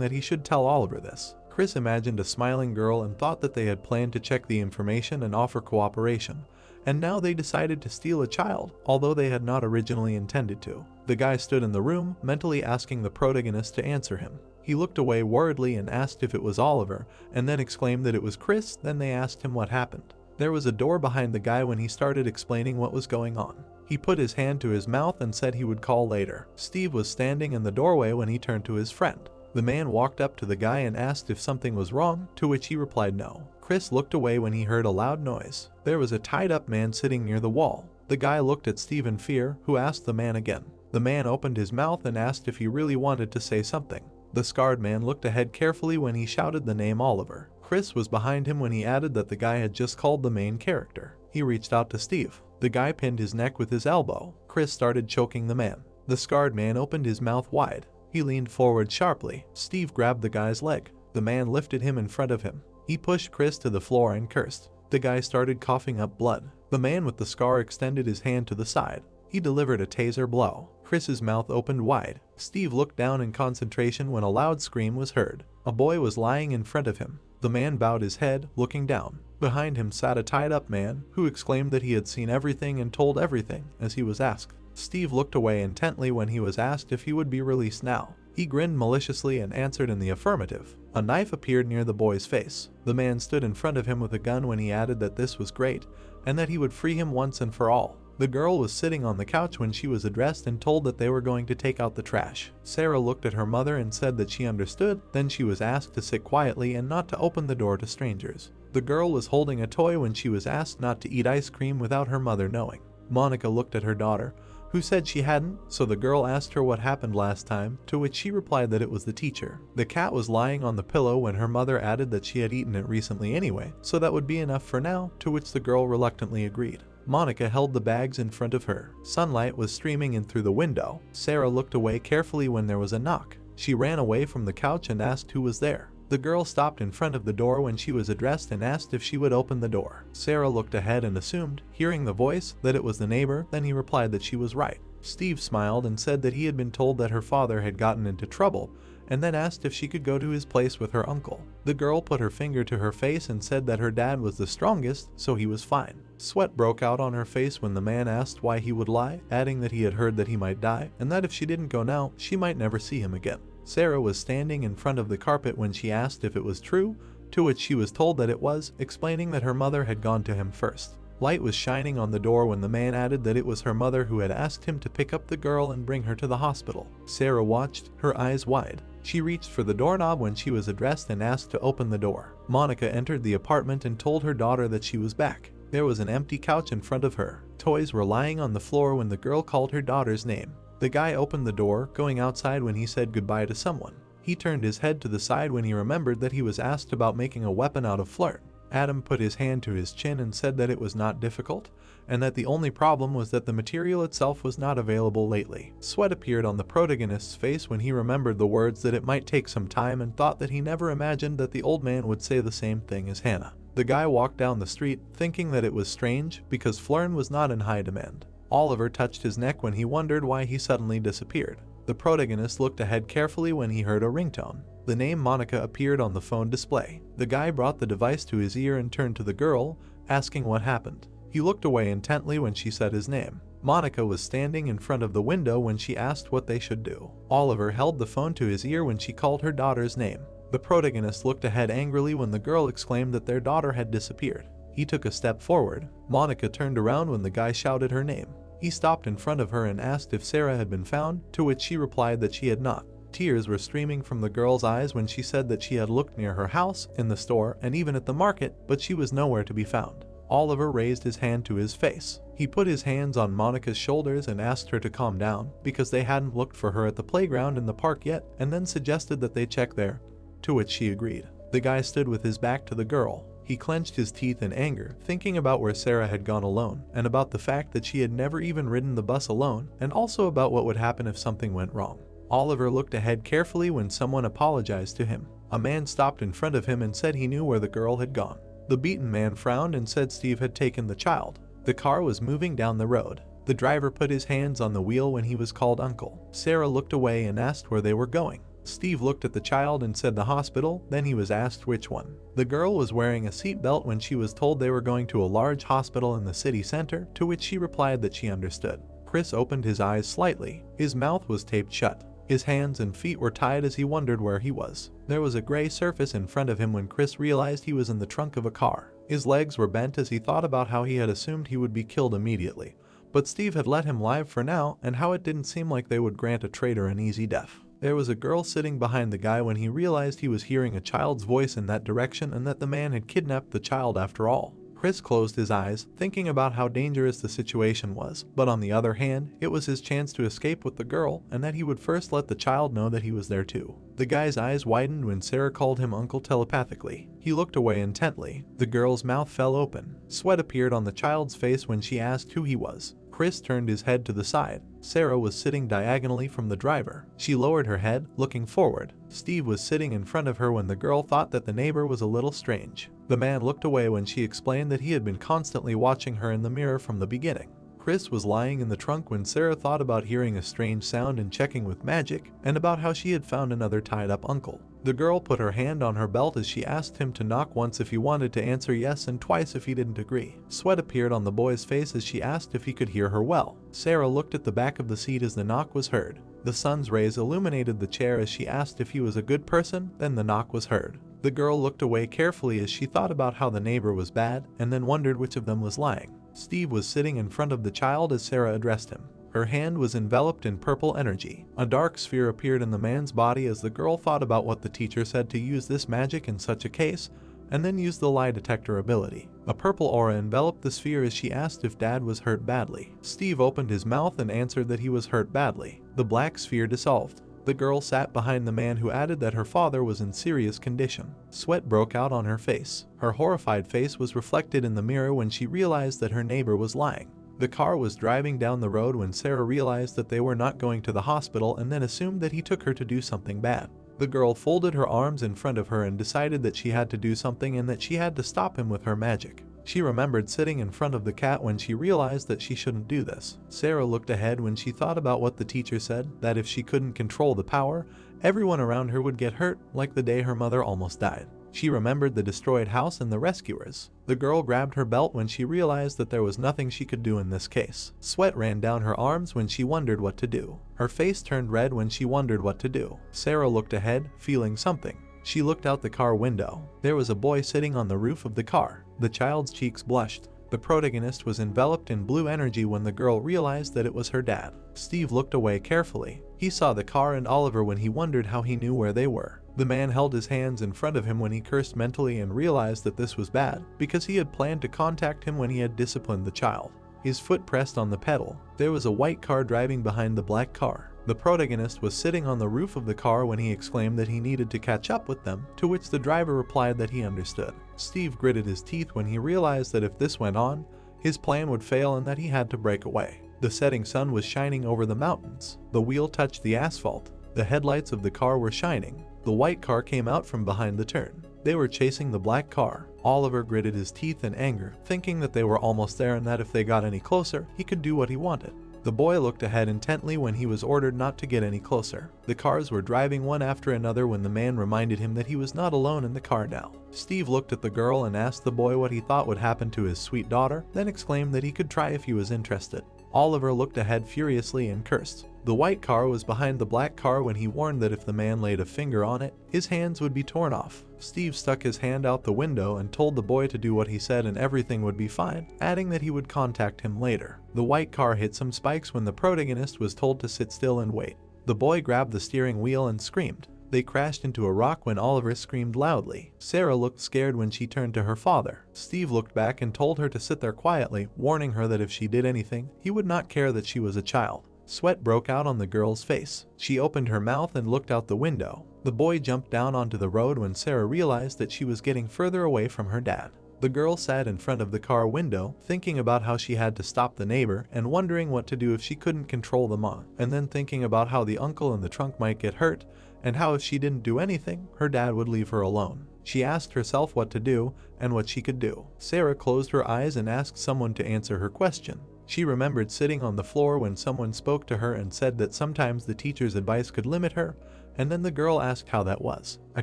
that he should tell Oliver this. Chris imagined a smiling girl and thought that they had planned to check the information and offer cooperation. And now they decided to steal a child, although they had not originally intended to. The guy stood in the room, mentally asking the protagonist to answer him. He looked away worriedly and asked if it was Oliver, and then exclaimed that it was Chris. Then they asked him what happened. There was a door behind the guy when he started explaining what was going on. He put his hand to his mouth and said he would call later. Steve was standing in the doorway when he turned to his friend. The man walked up to the guy and asked if something was wrong, to which he replied no. Chris looked away when he heard a loud noise. There was a tied-up man sitting near the wall. The guy looked at Steve in fear, who asked the man again. The man opened his mouth and asked if he really wanted to say something. The scarred man looked ahead carefully when he shouted the name Oliver. Chris was behind him when he added that the guy had just called the main character. He reached out to Steve. The guy pinned his neck with his elbow. Chris started choking the man. The scarred man opened his mouth wide. He leaned forward sharply. Steve grabbed the guy's leg. The man lifted him in front of him. He pushed Chris to the floor and cursed. The guy started coughing up blood. The man with the scar extended his hand to the side. He delivered a taser blow. Chris's mouth opened wide. Steve looked down in concentration when a loud scream was heard. A boy was lying in front of him. The man bowed his head, looking down. Behind him sat a tied-up man, who exclaimed that he had seen everything and told everything, as he was asked. Steve looked away intently when he was asked if he would be released now. He grinned maliciously and answered in the affirmative. A knife appeared near the boy's face. The man stood in front of him with a gun when he added that this was great, and that he would free him once and for all. The girl was sitting on the couch when she was addressed and told that they were going to take out the trash. Sarah looked at her mother and said that she understood, then she was asked to sit quietly and not to open the door to strangers. The girl was holding a toy when she was asked not to eat ice cream without her mother knowing. Monica looked at her daughter, who said she hadn't, so the girl asked her what happened last time, to which she replied that it was the teacher. The cat was lying on the pillow when her mother added that she had eaten it recently anyway, so that would be enough for now, to which the girl reluctantly agreed. Monica held the bags in front of her. Sunlight was streaming in through the window. Sarah looked away carefully when there was a knock. She ran away from the couch and asked who was there. The girl stopped in front of the door when she was addressed and asked if she would open the door. Sarah looked ahead and assumed, hearing the voice, that it was the neighbor, then he replied that she was right. Steve smiled and said that he had been told that her father had gotten into trouble, and then asked if she could go to his place with her uncle. The girl put her finger to her face and said that her dad was the strongest, so he was fine. Sweat broke out on her face when the man asked why he would lie, adding that he had heard that he might die, and that if she didn't go now, she might never see him again. Sarah was standing in front of the carpet when she asked if it was true, to which she was told that it was, explaining that her mother had gone to him first. Light was shining on the door when the man added that it was her mother who had asked him to pick up the girl and bring her to the hospital. Sarah watched, her eyes wide. She reached for the doorknob when she was addressed and asked to open the door. Monica entered the apartment and told her daughter that she was back. There was an empty couch in front of her. Toys were lying on the floor when the girl called her daughter's name. The guy opened the door, going outside when he said goodbye to someone. He turned his head to the side when he remembered that he was asked about making a weapon out of flirt. Adam put his hand to his chin and said that it was not difficult, and that the only problem was that the material itself was not available lately. Sweat appeared on the protagonist's face when he remembered the words that it might take some time and thought that he never imagined that the old man would say the same thing as Hannah. The guy walked down the street, thinking that it was strange, because Flern was not in high demand. Oliver touched his neck when he wondered why he suddenly disappeared. The protagonist looked ahead carefully when he heard a ringtone. The name Monica appeared on the phone display. The guy brought the device to his ear and turned to the girl, asking what happened. He looked away intently when she said his name. Monica was standing in front of the window when she asked what they should do. Oliver held the phone to his ear when she called her daughter's name. The protagonist looked ahead angrily when the girl exclaimed that their daughter had disappeared. He took a step forward. Monica turned around when the guy shouted her name. He stopped in front of her and asked if Sarah had been found, to which she replied that she had not. Tears were streaming from the girl's eyes when she said that she had looked near her house, in the store, and even at the market, but she was nowhere to be found. Oliver raised his hand to his face. He put his hands on Monica's shoulders and asked her to calm down, because they hadn't looked for her at the playground in the park yet, and then suggested that they check there, to which she agreed. The guy stood with his back to the girl. He clenched his teeth in anger, thinking about where Sarah had gone alone, and about the fact that she had never even ridden the bus alone, and also about what would happen if something went wrong. Oliver looked ahead carefully when someone apologized to him. A man stopped in front of him and said he knew where the girl had gone. The beaten man frowned and said Steve had taken the child. The car was moving down the road. The driver put his hands on the wheel when he was called uncle. Sarah looked away and asked where they were going. Steve looked at the child and said the hospital, then he was asked which one. The girl was wearing a seatbelt when she was told they were going to a large hospital in the city center, to which she replied that she understood. Chris opened his eyes slightly. His mouth was taped shut. His hands and feet were tied as he wondered where he was. There was a gray surface in front of him when Chris realized he was in the trunk of a car. His legs were bent as he thought about how he had assumed he would be killed immediately, but Steve had let him live for now, and how it didn't seem like they would grant a traitor an easy death. There was a girl sitting behind the guy when he realized he was hearing a child's voice in that direction and that the man had kidnapped the child after all. Chris closed his eyes, thinking about how dangerous the situation was, but on the other hand, it was his chance to escape with the girl, and that he would first let the child know that he was there too. The guy's eyes widened when Sarah called him uncle telepathically. He looked away intently. The girl's mouth fell open. Sweat appeared on the child's face when she asked who he was. Chris turned his head to the side. Sarah was sitting diagonally from the driver. She lowered her head, looking forward. Steve was sitting in front of her when the girl thought that the neighbor was a little strange. The man looked away when she explained that he had been constantly watching her in the mirror from the beginning. Chris was lying in the trunk when Sarah thought about hearing a strange sound and checking with magic, and about how she had found another tied-up uncle. The girl put her hand on her belt as she asked him to knock once if he wanted to answer yes and twice if he didn't agree. Sweat appeared on the boy's face as she asked if he could hear her well. Sarah looked at the back of the seat as the knock was heard. The sun's rays illuminated the chair as she asked if he was a good person, then the knock was heard. The girl looked away carefully as she thought about how the neighbor was bad, and then wondered which of them was lying. Steve was sitting in front of the child as Sarah addressed him. Her hand was enveloped in purple energy. A dark sphere appeared in the man's body as the girl thought about what the teacher said to use this magic in such a case, and then used the lie detector ability. A purple aura enveloped the sphere as she asked if Dad was hurt badly. Steve opened his mouth and answered that he was hurt badly. The black sphere dissolved. The girl sat behind the man, who added that her father was in serious condition. Sweat broke out on her face. Her horrified face was reflected in the mirror when she realized that her neighbor was lying. The car was driving down the road when Sarah realized that they were not going to the hospital and then assumed that he took her to do something bad. The girl folded her arms in front of her and decided that she had to do something and that she had to stop him with her magic. She remembered sitting in front of the cat when she realized that she shouldn't do this. Sarah looked ahead when she thought about what the teacher said, that if she couldn't control the power, everyone around her would get hurt, like the day her mother almost died. She remembered the destroyed house and the rescuers. The girl grabbed her belt when she realized that there was nothing she could do in this case. Sweat ran down her arms when she wondered what to do. Her face turned red when she wondered what to do. Sarah looked ahead, feeling something. She looked out the car window. There was a boy sitting on the roof of the car. The child's cheeks blushed. The protagonist was enveloped in blue energy when the girl realized that it was her dad. Steve looked away carefully. He saw the car and Oliver when he wondered how he knew where they were. The man held his hands in front of him when he cursed mentally and realized that this was bad, because he had planned to contact him when he had disciplined the child. His foot pressed on the pedal. There was a white car driving behind the black car. The protagonist was sitting on the roof of the car when he exclaimed that he needed to catch up with them, to which the driver replied that he understood. Steve gritted his teeth when he realized that if this went on, his plan would fail and that he had to break away. The setting sun was shining over the mountains. The wheel touched the asphalt. The headlights of the car were shining. The white car came out from behind the turn. They were chasing the black car. Oliver gritted his teeth in anger, thinking that they were almost there and that if they got any closer, he could do what he wanted. The boy looked ahead intently when he was ordered not to get any closer. The cars were driving one after another when the man reminded him that he was not alone in the car now. Steve looked at the girl and asked the boy what he thought would happen to his sweet daughter, then exclaimed that he could try if he was interested. Oliver looked ahead furiously and cursed. The white car was behind the black car when he warned that if the man laid a finger on it, his hands would be torn off. Steve stuck his hand out the window and told the boy to do what he said and everything would be fine, adding that he would contact him later. The white car hit some spikes when the protagonist was told to sit still and wait. The boy grabbed the steering wheel and screamed. They crashed into a rock when Oliver screamed loudly. Sarah looked scared when she turned to her father. Steve looked back and told her to sit there quietly, warning her that if she did anything, he would not care that she was a child. Sweat broke out on the girl's face. She opened her mouth and looked out the window. The boy jumped down onto the road when Sarah realized that she was getting further away from her dad. The girl sat in front of the car window, thinking about how she had to stop the neighbor and wondering what to do if she couldn't control the mom, and then thinking about how the uncle in the trunk might get hurt, and how if she didn't do anything, her dad would leave her alone. She asked herself what to do and what she could do. Sarah closed her eyes and asked someone to answer her question. She remembered sitting on the floor when someone spoke to her and said that sometimes the teacher's advice could limit her, and then the girl asked how that was. A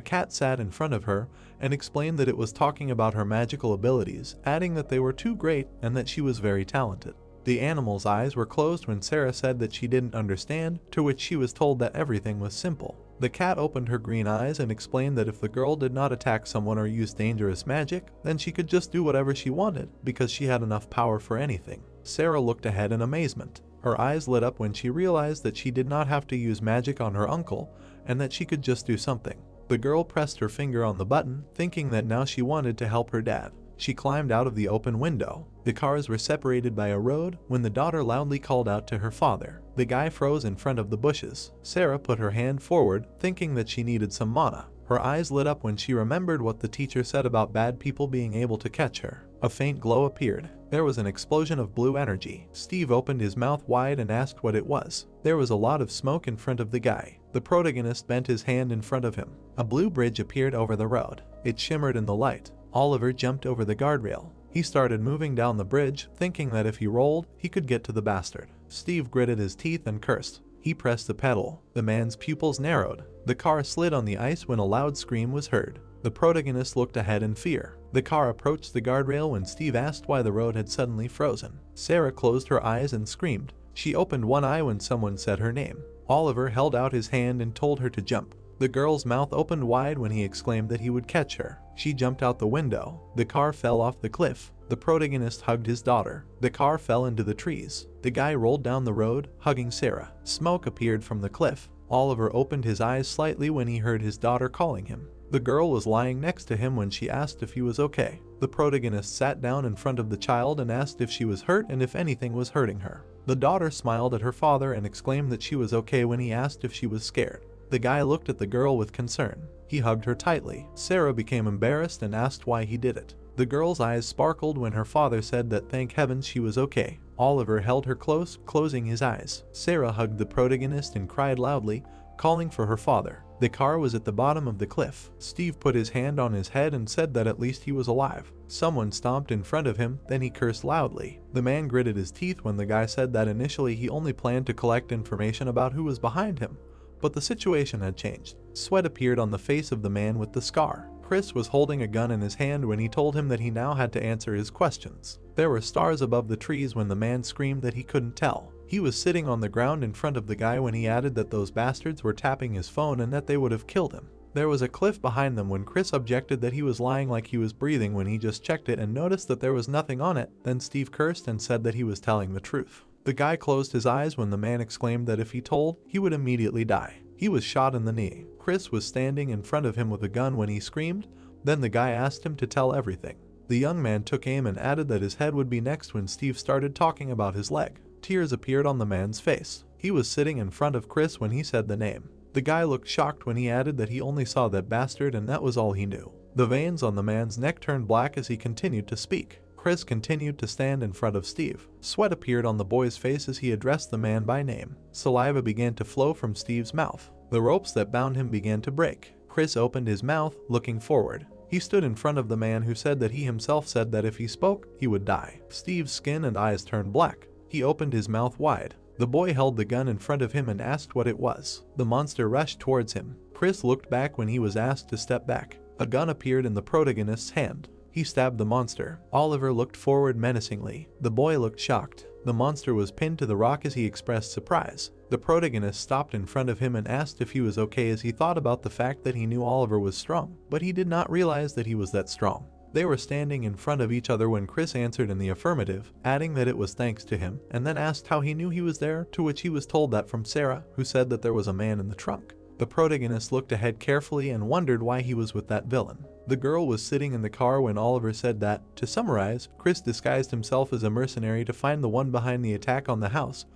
cat sat in front of her and explained that it was talking about her magical abilities, adding that they were too great and that she was very talented. The animal's eyes were closed when Sarah said that she didn't understand, to which she was told that everything was simple. The cat opened her green eyes and explained that if the girl did not attack someone or use dangerous magic, then she could just do whatever she wanted because she had enough power for anything. Sarah looked ahead in amazement. Her eyes lit up when she realized that she did not have to use magic on her uncle and that she could just do something. The girl pressed her finger on the button, thinking that now she wanted to help her dad. She climbed out of the open window. The cars were separated by a road when the daughter loudly called out to her father. The guy froze in front of the bushes. Sarah put her hand forward, thinking that she needed some mana. Her eyes lit up when she remembered what the teacher said about bad people being able to catch her. A faint glow appeared. There was an explosion of blue energy. Steve opened his mouth wide and asked what it was. There was a lot of smoke in front of the guy. The protagonist bent his hand in front of him. A blue bridge appeared over the road. It shimmered in the light. Oliver jumped over the guardrail. He started moving down the bridge, thinking that if he rolled, he could get to the bastard. Steve gritted his teeth and cursed. He pressed the pedal. The man's pupils narrowed. The car slid on the ice when a loud scream was heard. The protagonist looked ahead in fear. The car approached the guardrail when Steve asked why the road had suddenly frozen. Sarah closed her eyes and screamed. She opened one eye when someone said her name. Oliver held out his hand and told her to jump. The girl's mouth opened wide when he exclaimed that he would catch her. She jumped out the window. The car fell off the cliff. The protagonist hugged his daughter. The car fell into the trees. The guy rolled down the road, hugging Sarah. Smoke appeared from the cliff. Oliver opened his eyes slightly when he heard his daughter calling him. The girl was lying next to him when she asked if he was okay. The protagonist sat down in front of the child and asked if she was hurt and if anything was hurting her. The daughter smiled at her father and exclaimed that she was okay when he asked if she was scared. The guy looked at the girl with concern. He hugged her tightly. Sarah became embarrassed and asked why he did it. The girl's eyes sparkled when her father said that thank heavens she was okay. Oliver held her close, closing his eyes. Sarah hugged the protagonist and cried loudly, calling for her father. The car was at the bottom of the cliff. Steve put his hand on his head and said that at least he was alive. Someone stomped in front of him, then he cursed loudly. The man gritted his teeth when the guy said that initially he only planned to collect information about who was behind him. But the situation had changed. Sweat appeared on the face of the man with the scar. Chris was holding a gun in his hand when he told him that he now had to answer his questions. There were stars above the trees when the man screamed that he couldn't tell. He was sitting on the ground in front of the guy when he added that those bastards were tapping his phone and that they would have killed him. There was a cliff behind them when Chris objected that he was lying like he was breathing when he just checked it and noticed that there was nothing on it. Then Steve cursed and said that he was telling the truth. The guy closed his eyes when the man exclaimed that if he told, he would immediately die. He was shot in the knee. Chris was standing in front of him with a gun when he screamed. Then the guy asked him to tell everything. The young man took aim and added that his head would be next when Steve started talking about his leg. Tears appeared on the man's face. He was sitting in front of Chris when he said the name. The guy looked shocked when he added that he only saw that bastard and that was all he knew. The veins on the man's neck turned black as he continued to speak. Chris continued to stand in front of Steve. Sweat appeared on the boy's face as he addressed the man by name. Saliva began to flow from Steve's mouth. The ropes that bound him began to break. Chris opened his mouth, looking forward. He stood in front of the man who said that he himself said that if he spoke, he would die. Steve's skin and eyes turned black. He opened his mouth wide. The boy held the gun in front of him and asked what it was. The monster rushed towards him. Chris looked back when he was asked to step back. A gun appeared in the protagonist's hand. He stabbed the monster. Oliver looked forward menacingly. The boy looked shocked. The monster was pinned to the rock as he expressed surprise. The protagonist stopped in front of him and asked if he was okay as he thought about the fact that he knew Oliver was strong, but he did not realize that he was that strong. They were standing in front of each other when Chris answered in the affirmative, adding that it was thanks to him, and then asked how he knew he was there, to which he was told that from Sarah, who said that there was a man in the trunk. The protagonist looked ahead carefully and wondered why he was with that villain. The girl was sitting in the car when Oliver said that, to summarize, Chris disguised himself as a mercenary to find the one behind the attack on the house,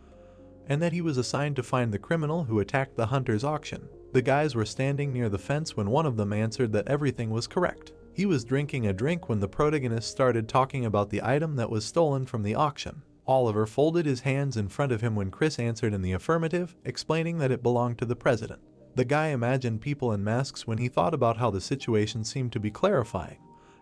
and that he was assigned to find the criminal who attacked the hunter's auction. The guys were standing near the fence when one of them answered that everything was correct. He was drinking a drink when the protagonist started talking about the item that was stolen from the auction. Oliver folded his hands in front of him when Chris answered in the affirmative, explaining that it belonged to the president. The guy imagined people in masks when he thought about how the situation seemed to be clarifying,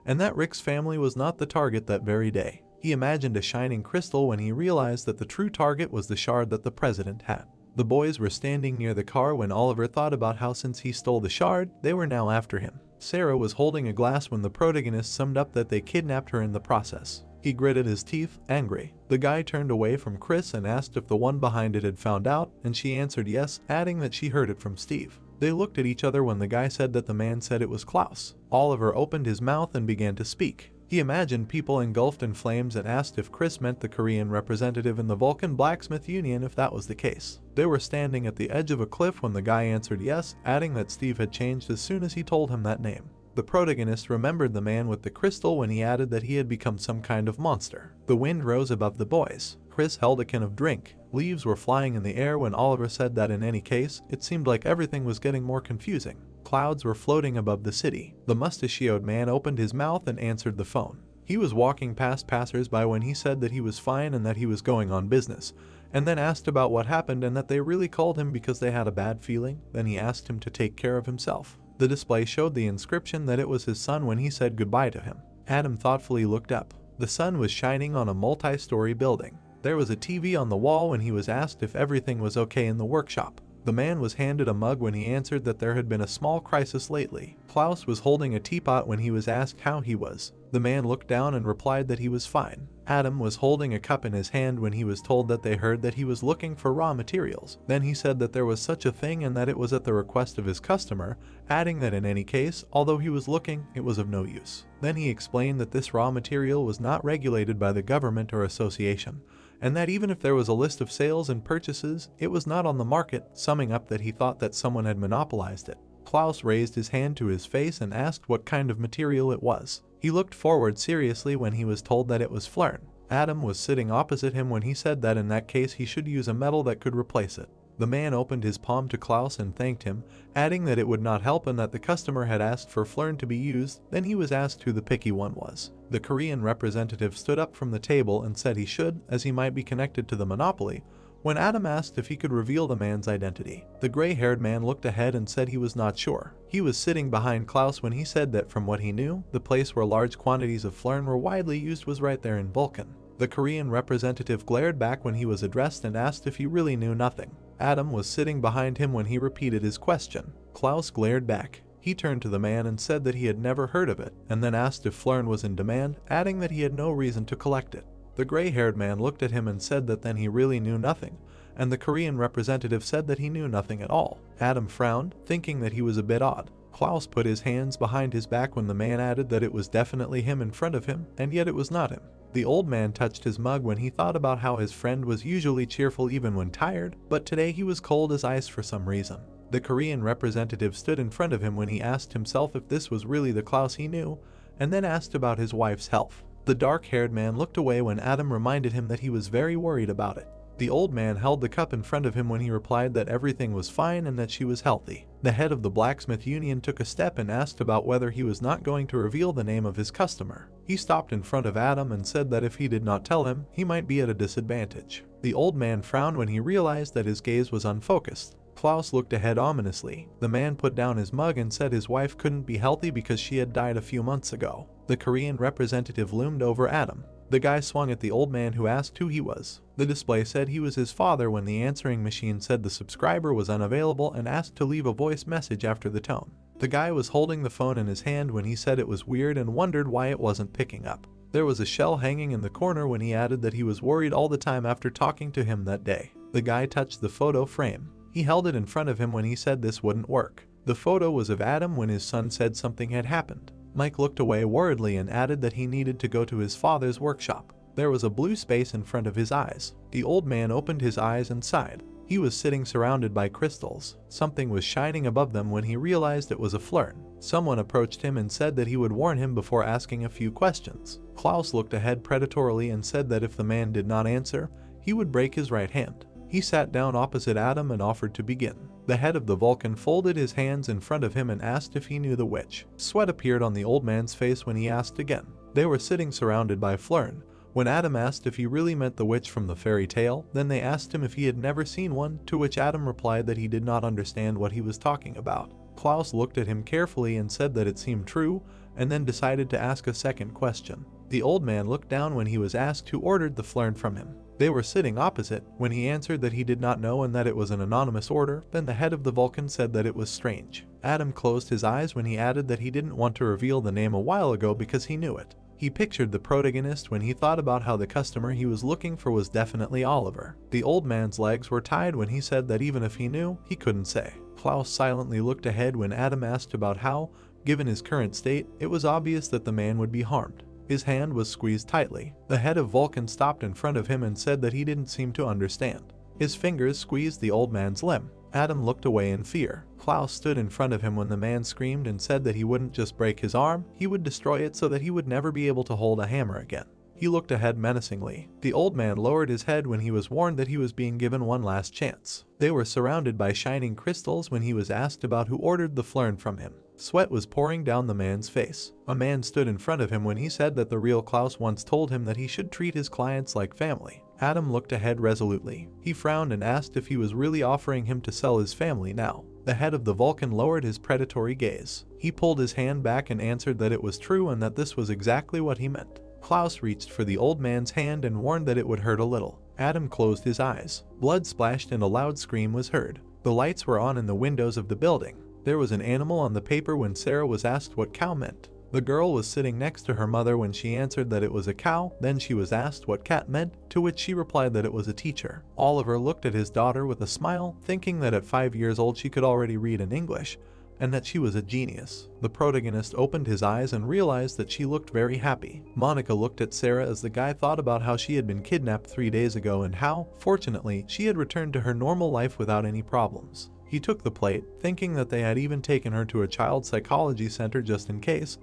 and that Rick's family was not the target that very day. He imagined a shining crystal when he realized that the true target was the shard that the president had. The boys were standing near the car when Oliver thought about how since he stole the shard, they were now after him. Sarah was holding a glass when the protagonist summed up that they kidnapped her in the process. He gritted his teeth, angry. The guy turned away from Chris and asked if the one behind it had found out, and she answered yes, adding that she heard it from Steve. They looked at each other when the guy said that the man said it was Klaus. Oliver opened his mouth and began to speak. He imagined people engulfed in flames and asked if Chris meant the Korean representative in the Vulcan Blacksmith Union if that was the case. They were standing at the edge of a cliff when the guy answered yes, adding that Steve had changed as soon as he told him that name. The protagonist remembered the man with the crystal when he added that he had become some kind of monster. The wind rose above the boys. Chris held a can of drink. Leaves were flying in the air when Oliver said that in any case, it seemed like everything was getting more confusing. Clouds were floating above the city. The mustachioed man opened his mouth and answered the phone. He was walking past passers-by when he said that he was fine and that he was going on business, and then asked about what happened and that they really called him because they had a bad feeling. Then he asked him to take care of himself. The display showed the inscription that it was his son when he said goodbye to him. Adam thoughtfully looked up. The sun was shining on a multi-story building. There was a TV on the wall when he was asked if everything was okay in the workshop. The man was handed a mug when he answered that there had been a small crisis lately. Klaus was holding a teapot when he was asked how he was. The man looked down and replied that he was fine. Adam was holding a cup in his hand when he was told that they heard that he was looking for raw materials. Then he said that there was such a thing and that it was at the request of his customer, adding that in any case, although he was looking, it was of no use. Then he explained that this raw material was not regulated by the government or association, and that even if there was a list of sales and purchases, it was not on the market, summing up that he thought that someone had monopolized it. Klaus raised his hand to his face and asked what kind of material it was. He looked forward seriously when he was told that it was Flern. Adam was sitting opposite him when he said that in that case he should use a metal that could replace it. The man opened his palm to Klaus and thanked him, adding that it would not help and that the customer had asked for Flern to be used. Then he was asked who the picky one was. The Korean representative stood up from the table and said he should, as he might be connected to the monopoly, when Adam asked if he could reveal the man's identity. The gray-haired man looked ahead and said he was not sure. He was sitting behind Klaus when he said that from what he knew, the place where large quantities of Flern were widely used was right there in Vulcan. The Korean representative glared back when he was addressed and asked if he really knew nothing. Adam was sitting behind him when he repeated his question. Klaus glared back. He turned to the man and said that he had never heard of it, and then asked if Flern was in demand, adding that he had no reason to collect it. The gray-haired man looked at him and said that then he really knew nothing, and the Korean representative said that he knew nothing at all. Adam frowned, thinking that he was a bit odd. Klaus put his hands behind his back when the man added that it was definitely him in front of him, and yet it was not him. The old man touched his mug when he thought about how his friend was usually cheerful even when tired, but today he was cold as ice for some reason. The Korean representative stood in front of him when he asked himself if this was really the Klaus he knew, and then asked about his wife's health. The dark-haired man looked away when Adam reminded him that he was very worried about it. The old man held the cup in front of him when he replied that everything was fine and that she was healthy. The head of the blacksmith union took a step and asked about whether he was not going to reveal the name of his customer. He stopped in front of Adam and said that if he did not tell him, he might be at a disadvantage. The old man frowned when he realized that his gaze was unfocused. Klaus looked ahead ominously. The man put down his mug and said his wife couldn't be healthy because she had died a few months ago. The Korean representative loomed over Adam. The guy swung at the old man who asked who he was. The display said he was his father when the answering machine said the subscriber was unavailable and asked to leave a voice message after the tone. The guy was holding the phone in his hand when he said it was weird and wondered why it wasn't picking up. There was a shell hanging in the corner when he added that he was worried all the time after talking to him that day. The guy touched the photo frame. He held it in front of him when he said this wouldn't work. The photo was of Adam when his son said something had happened. Mike looked away worriedly and added that he needed to go to his father's workshop. There was a blue space in front of his eyes. The old man opened his eyes and sighed. He was sitting surrounded by crystals. Something was shining above them when he realized it was a Flern. Someone approached him and said that he would warn him before asking a few questions. Klaus looked ahead predatorily and said that if the man did not answer, he would break his right hand. He sat down opposite Adam and offered to begin. The head of the Vulcan folded his hands in front of him and asked if he knew the witch. Sweat appeared on the old man's face when he asked again. They were sitting surrounded by Flern. When Adam asked if he really meant the witch from the fairy tale, then they asked him if he had never seen one, to which Adam replied that he did not understand what he was talking about. Klaus looked at him carefully and said that it seemed true, and then decided to ask a second question. The old man looked down when he was asked who ordered the Flern from him. They were sitting opposite. When he answered that he did not know and that it was an anonymous order, then the head of the Vulcan said that it was strange. Adam closed his eyes when he added that he didn't want to reveal the name a while ago because he knew it. He pictured the protagonist when he thought about how the customer he was looking for was definitely Oliver. The old man's legs were tied when he said that even if he knew, he couldn't say. Klaus silently looked ahead when Adam asked about how, given his current state, it was obvious that the man would be harmed. His hand was squeezed tightly. The head of Vulcan stopped in front of him and said that he didn't seem to understand. His fingers squeezed the old man's limb. Adam looked away in fear. Klaus stood in front of him when the man screamed and said that he wouldn't just break his arm, he would destroy it so that he would never be able to hold a hammer again. He looked ahead menacingly. The old man lowered his head when he was warned that he was being given one last chance. They were surrounded by shining crystals when he was asked about who ordered the Flern from him. Sweat was pouring down the man's face. A man stood in front of him when he said that the real Klaus once told him that he should treat his clients like family. Adam looked ahead resolutely. He frowned and asked if he was really offering him to sell his family now. The head of the Vulcan lowered his predatory gaze. He pulled his hand back and answered that it was true and that this was exactly what he meant. Klaus reached for the old man's hand and warned that it would hurt a little. Adam closed his eyes. Blood splashed and a loud scream was heard. The lights were on in the windows of the building. There was an animal on the paper when Sarah was asked what cow meant. The girl was sitting next to her mother when she answered that it was a cow. Then she was asked what cat meant, to which she replied that it was a teacher. Oliver looked at his daughter with a smile, thinking that at 5 years old she could already read in English, and that she was a genius. The protagonist opened his eyes and realized that she looked very happy. Monica looked at Sarah as the guy thought about how she had been kidnapped 3 days ago and how, fortunately, she had returned to her normal life without any problems. He took the plate, thinking that they had even taken her to a child psychology center just in case,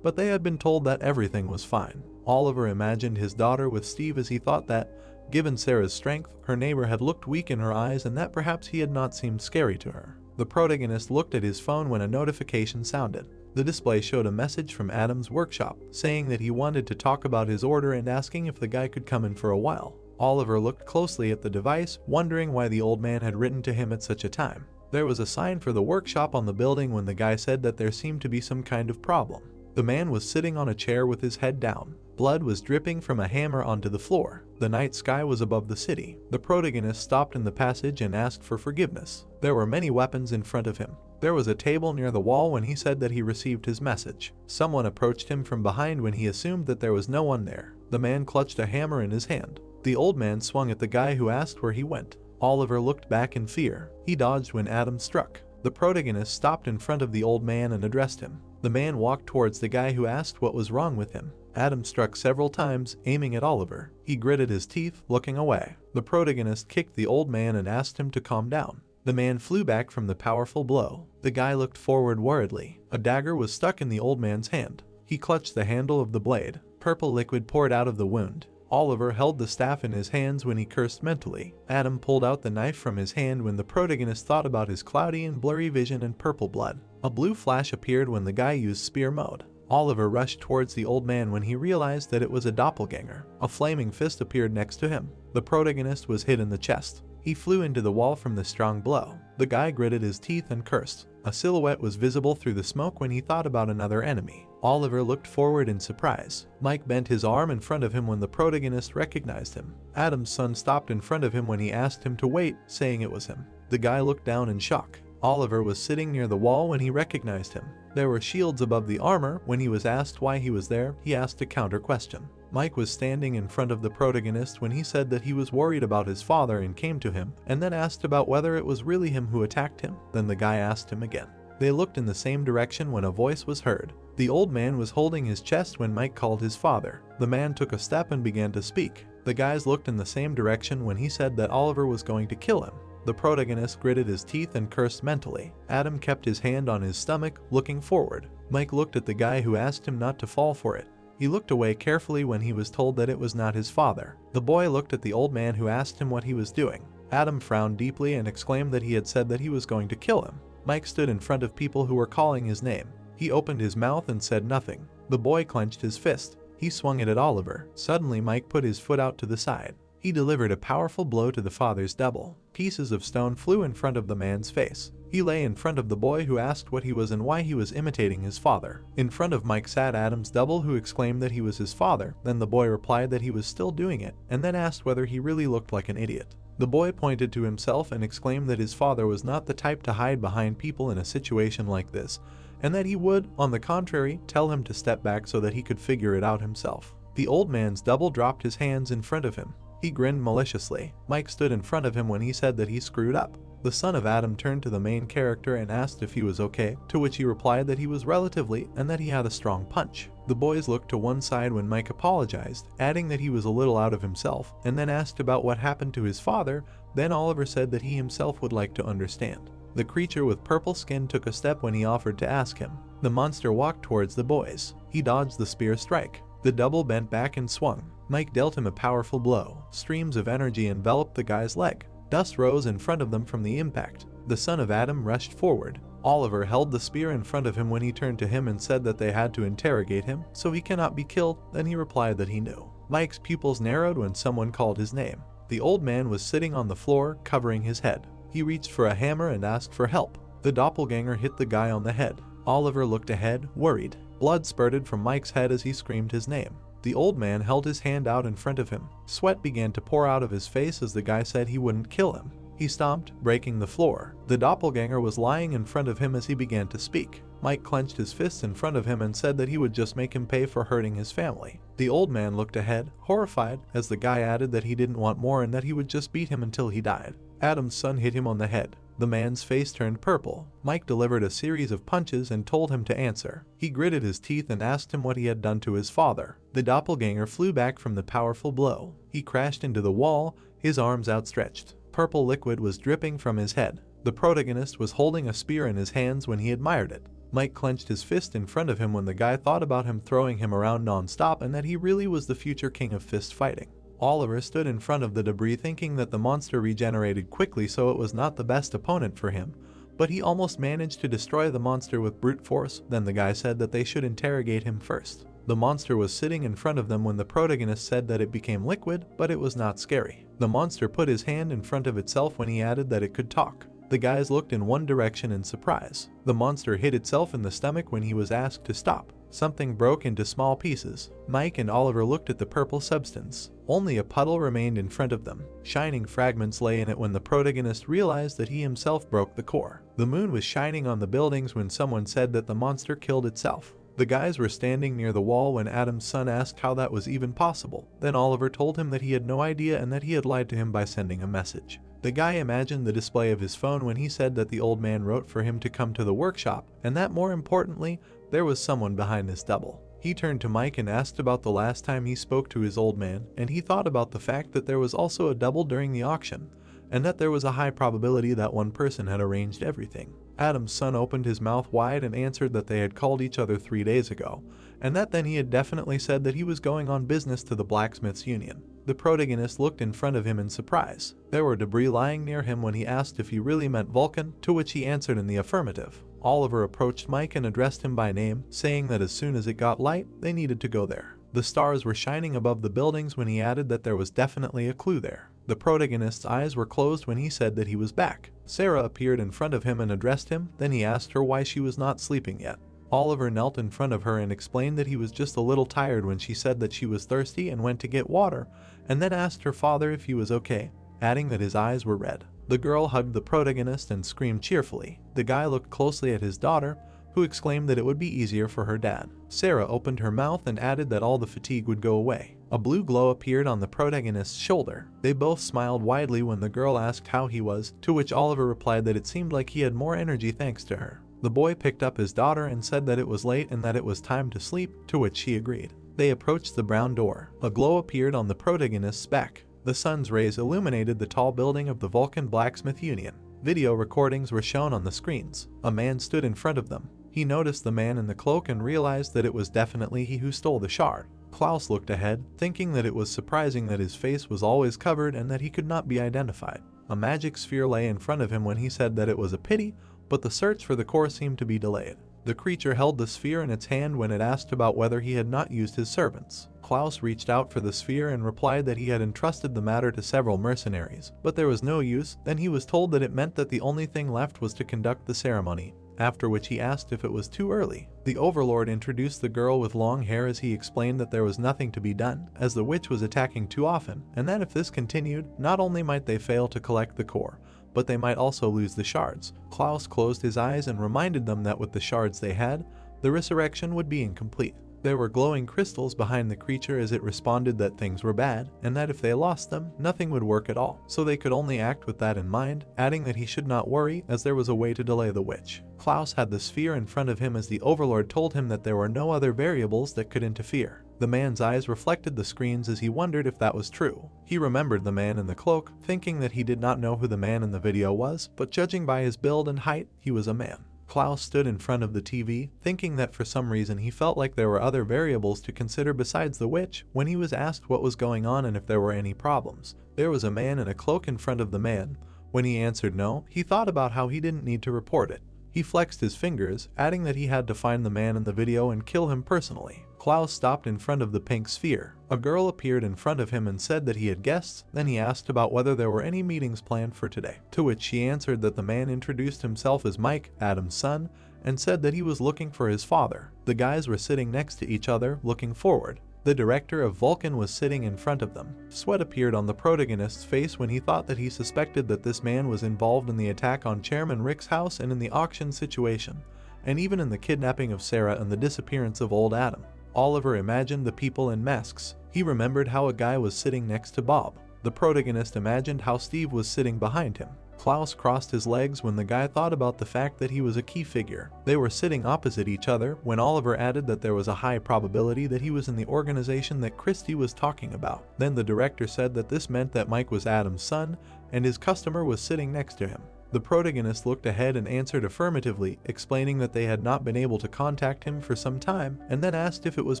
but they had been told that everything was fine. Oliver imagined his daughter with Steve as he thought that, given Sarah's strength, her neighbor had looked weak in her eyes and that perhaps he had not seemed scary to her. The protagonist looked at his phone when a notification sounded. The display showed a message from Adam's workshop, saying that he wanted to talk about his order and asking if the guy could come in for a while. Oliver looked closely at the device, wondering why the old man had written to him at such a time. There was a sign for the workshop on the building when the guy said that there seemed to be some kind of problem. The man was sitting on a chair with his head down. Blood was dripping from a hammer onto the floor. The night sky was above the city. The protagonist stopped in the passage and asked for forgiveness. There were many weapons in front of him. There was a table near the wall when he said that he received his message. Someone approached him from behind when he assumed that there was no one there. The man clutched a hammer in his hand. The old man swung at the guy who asked where he went. Oliver looked back in fear. He dodged when Adam struck. The protagonist stopped in front of the old man and addressed him. The man walked towards the guy who asked what was wrong with him. Adam struck several times, aiming at Oliver. He gritted his teeth, looking away. The protagonist kicked the old man and asked him to calm down. The man flew back from the powerful blow. The guy looked forward worriedly. A dagger was stuck in the old man's hand. He clutched the handle of the blade. Purple liquid poured out of the wound. Oliver held the staff in his hands when he cursed mentally. Adam pulled out the knife from his hand when the protagonist thought about his cloudy and blurry vision and purple blood. A blue flash appeared when the guy used spear mode. Oliver rushed towards the old man when he realized that it was a doppelganger. A flaming fist appeared next to him. The protagonist was hit in the chest. He flew into the wall from the strong blow. The guy gritted his teeth and cursed. A silhouette was visible through the smoke when he thought about another enemy. Oliver looked forward in surprise. Mike bent his arm in front of him when the protagonist recognized him. Adam's son stopped in front of him when he asked him to wait, saying it was him. The guy looked down in shock. Oliver was sitting near the wall when he recognized him. There were shields above the armor. When he was asked why he was there, he asked a counter question. Mike was standing in front of the protagonist when he said that he was worried about his father and came to him, and then asked about whether it was really him who attacked him. Then the guy asked him again. They looked in the same direction when a voice was heard. The old man was holding his chest when Mike called his father. The man took a step and began to speak. The guys looked in the same direction when he said that Oliver was going to kill him. The protagonist gritted his teeth and cursed mentally. Adam kept his hand on his stomach, looking forward. Mike looked at the guy who asked him not to fall for it. He looked away carefully when he was told that it was not his father. The boy looked at the old man who asked him what he was doing. Adam frowned deeply and exclaimed that he had said that he was going to kill him. Mike stood in front of people who were calling his name. He opened his mouth and said nothing. The boy clenched his fist. He swung it at Oliver. Suddenly Mike put his foot out to the side. He delivered a powerful blow to the father's double. Pieces of stone flew in front of the man's face. He lay in front of the boy who asked what he was and why he was imitating his father. In front of Mike sat Adam's double who exclaimed that he was his father. Then the boy replied that he was still doing it, and then asked whether he really looked like an idiot. The boy pointed to himself and exclaimed that his father was not the type to hide behind people in a situation like this, and that he would, on the contrary, tell him to step back so that he could figure it out himself. The old man's double dropped his hands in front of him. He grinned maliciously. Mike stood in front of him when he said that he screwed up. The son of Adam turned to the main character and asked if he was okay, to which he replied that he was relatively and that he had a strong punch. The boys looked to one side when Mike apologized, adding that he was a little out of himself, and then asked about what happened to his father. Then Oliver said that he himself would like to understand. The creature with purple skin took a step when he offered to ask him. The monster walked towards the boys. He dodged the spear strike. The double bent back and swung. Mike dealt him a powerful blow. Streams of energy enveloped the guy's leg. Dust rose in front of them from the impact. The son of Adam rushed forward. Oliver held the spear in front of him when he turned to him and said that they had to interrogate him, so he cannot be killed. Then he replied that he knew. Mike's pupils narrowed when someone called his name. The old man was sitting on the floor, covering his head. He reached for a hammer and asked for help. The doppelganger hit the guy on the head. Oliver looked ahead, worried. Blood spurted from Mike's head as he screamed his name. The old man held his hand out in front of him. Sweat began to pour out of his face as the guy said he wouldn't kill him. He stomped, breaking the floor. The doppelganger was lying in front of him as he began to speak. Mike clenched his fists in front of him and said that he would just make him pay for hurting his family. The old man looked ahead, horrified, as the guy added that he didn't want more and that he would just beat him until he died. Adam's son hit him on the head. The man's face turned purple. Mike delivered a series of punches and told him to answer. He gritted his teeth and asked him what he had done to his father. The doppelganger flew back from the powerful blow. He crashed into the wall, his arms outstretched. Purple liquid was dripping from his head. The protagonist was holding a spear in his hands when he admired it. Mike clenched his fist in front of him when the guy thought about him throwing him around non-stop and that he really was the future king of fist fighting. Oliver stood in front of the debris thinking that the monster regenerated quickly, so it was not the best opponent for him, but he almost managed to destroy the monster with brute force. Then the guy said that they should interrogate him first. The monster was sitting in front of them when the protagonist said that it became liquid, but it was not scary. The monster put his hand in front of itself when he added that it could talk. The guys looked in one direction in surprise. The monster hit itself in the stomach when he was asked to stop. Something broke into small pieces. Mike and Oliver looked at the purple substance. Only a puddle remained in front of them. Shining fragments lay in it when the protagonist realized that he himself broke the core. The moon was shining on the buildings when someone said that the monster killed itself. The guys were standing near the wall when Adam's son asked how that was even possible. Then Oliver told him that he had no idea and that he had lied to him by sending a message. The guy imagined the display of his phone when he said that the old man wrote for him to come to the workshop, and that more importantly, there was someone behind this double. He turned to Mike and asked about the last time he spoke to his old man, and he thought about the fact that there was also a double during the auction, and that there was a high probability that one person had arranged everything. Adam's son opened his mouth wide and answered that they had called each other 3 days ago, and that then he had definitely said that he was going on business to the blacksmith's union. The protagonist looked in front of him in surprise. There were debris lying near him when he asked if he really meant Vulcan, to which he answered in the affirmative. Oliver approached Mike and addressed him by name, saying that as soon as it got light, they needed to go there. The stars were shining above the buildings when he added that there was definitely a clue there. The protagonist's eyes were closed when he said that he was back. Sarah appeared in front of him and addressed him, then he asked her why she was not sleeping yet. Oliver knelt in front of her and explained that he was just a little tired when she said that she was thirsty and went to get water, and then asked her father if he was okay, adding that his eyes were red. The girl hugged the protagonist and screamed cheerfully. The guy looked closely at his daughter, who exclaimed that it would be easier for her dad. Sarah opened her mouth and added that all the fatigue would go away. A blue glow appeared on the protagonist's shoulder. They both smiled widely when the girl asked how he was, to which Oliver replied that it seemed like he had more energy thanks to her. The boy picked up his daughter and said that it was late and that it was time to sleep, to which she agreed. They approached the brown door. A glow appeared on the protagonist's back. The sun's rays illuminated the tall building of the Vulcan Blacksmith Union. Video recordings were shown on the screens. A man stood in front of them. He noticed the man in the cloak and realized that it was definitely he who stole the shard. Klaus looked ahead, thinking that it was surprising that his face was always covered and that he could not be identified. A magic sphere lay in front of him when he said that it was a pity, but the search for the core seemed to be delayed. The creature held the sphere in its hand when it asked about whether he had not used his servants. Klaus reached out for the sphere and replied that he had entrusted the matter to several mercenaries, but there was no use. Then he was told that it meant that the only thing left was to conduct the ceremony, after which he asked if it was too early. The overlord introduced the girl with long hair as he explained that there was nothing to be done, as the witch was attacking too often, and that if this continued, not only might they fail to collect the core, but they might also lose the shards. Klaus closed his eyes and reminded them that with the shards they had, the resurrection would be incomplete. There were glowing crystals behind the creature as it responded that things were bad, and that if they lost them, nothing would work at all, so they could only act with that in mind, adding that he should not worry as there was a way to delay the witch. Klaus had the sphere in front of him as the overlord told him that there were no other variables that could interfere. The man's eyes reflected the screens as he wondered if that was true. He remembered the man in the cloak, thinking that he did not know who the man in the video was, but judging by his build and height, he was a man. Klaus stood in front of the TV, thinking that for some reason he felt like there were other variables to consider besides the witch. When he was asked what was going on and if there were any problems, there was a man in a cloak in front of the man. When he answered no, he thought about how he didn't need to report it. He flexed his fingers, adding that he had to find the man in the video and kill him personally. Klaus stopped in front of the pink sphere. A girl appeared in front of him and said that he had guests. Then he asked about whether there were any meetings planned for today, to which she answered that the man introduced himself as Mike, Adam's son, and said that he was looking for his father. The guys were sitting next to each other, looking forward. The director of Vulcan was sitting in front of them. Sweat appeared on the protagonist's face when he thought that he suspected that this man was involved in the attack on Chairman Rick's house and in the auction situation, and even in the kidnapping of Sarah and the disappearance of old Adam. Oliver imagined the people in masks. He remembered how a guy was sitting next to Bob. The protagonist imagined how Steve was sitting behind him. Klaus crossed his legs when the guy thought about the fact that he was a key figure. They were sitting opposite each other when Oliver added that there was a high probability that he was in the organization that Christie was talking about. Then the director said that this meant that Mike was Adam's son and his customer was sitting next to him. The protagonist looked ahead and answered affirmatively, explaining that they had not been able to contact him for some time, and then asked if it was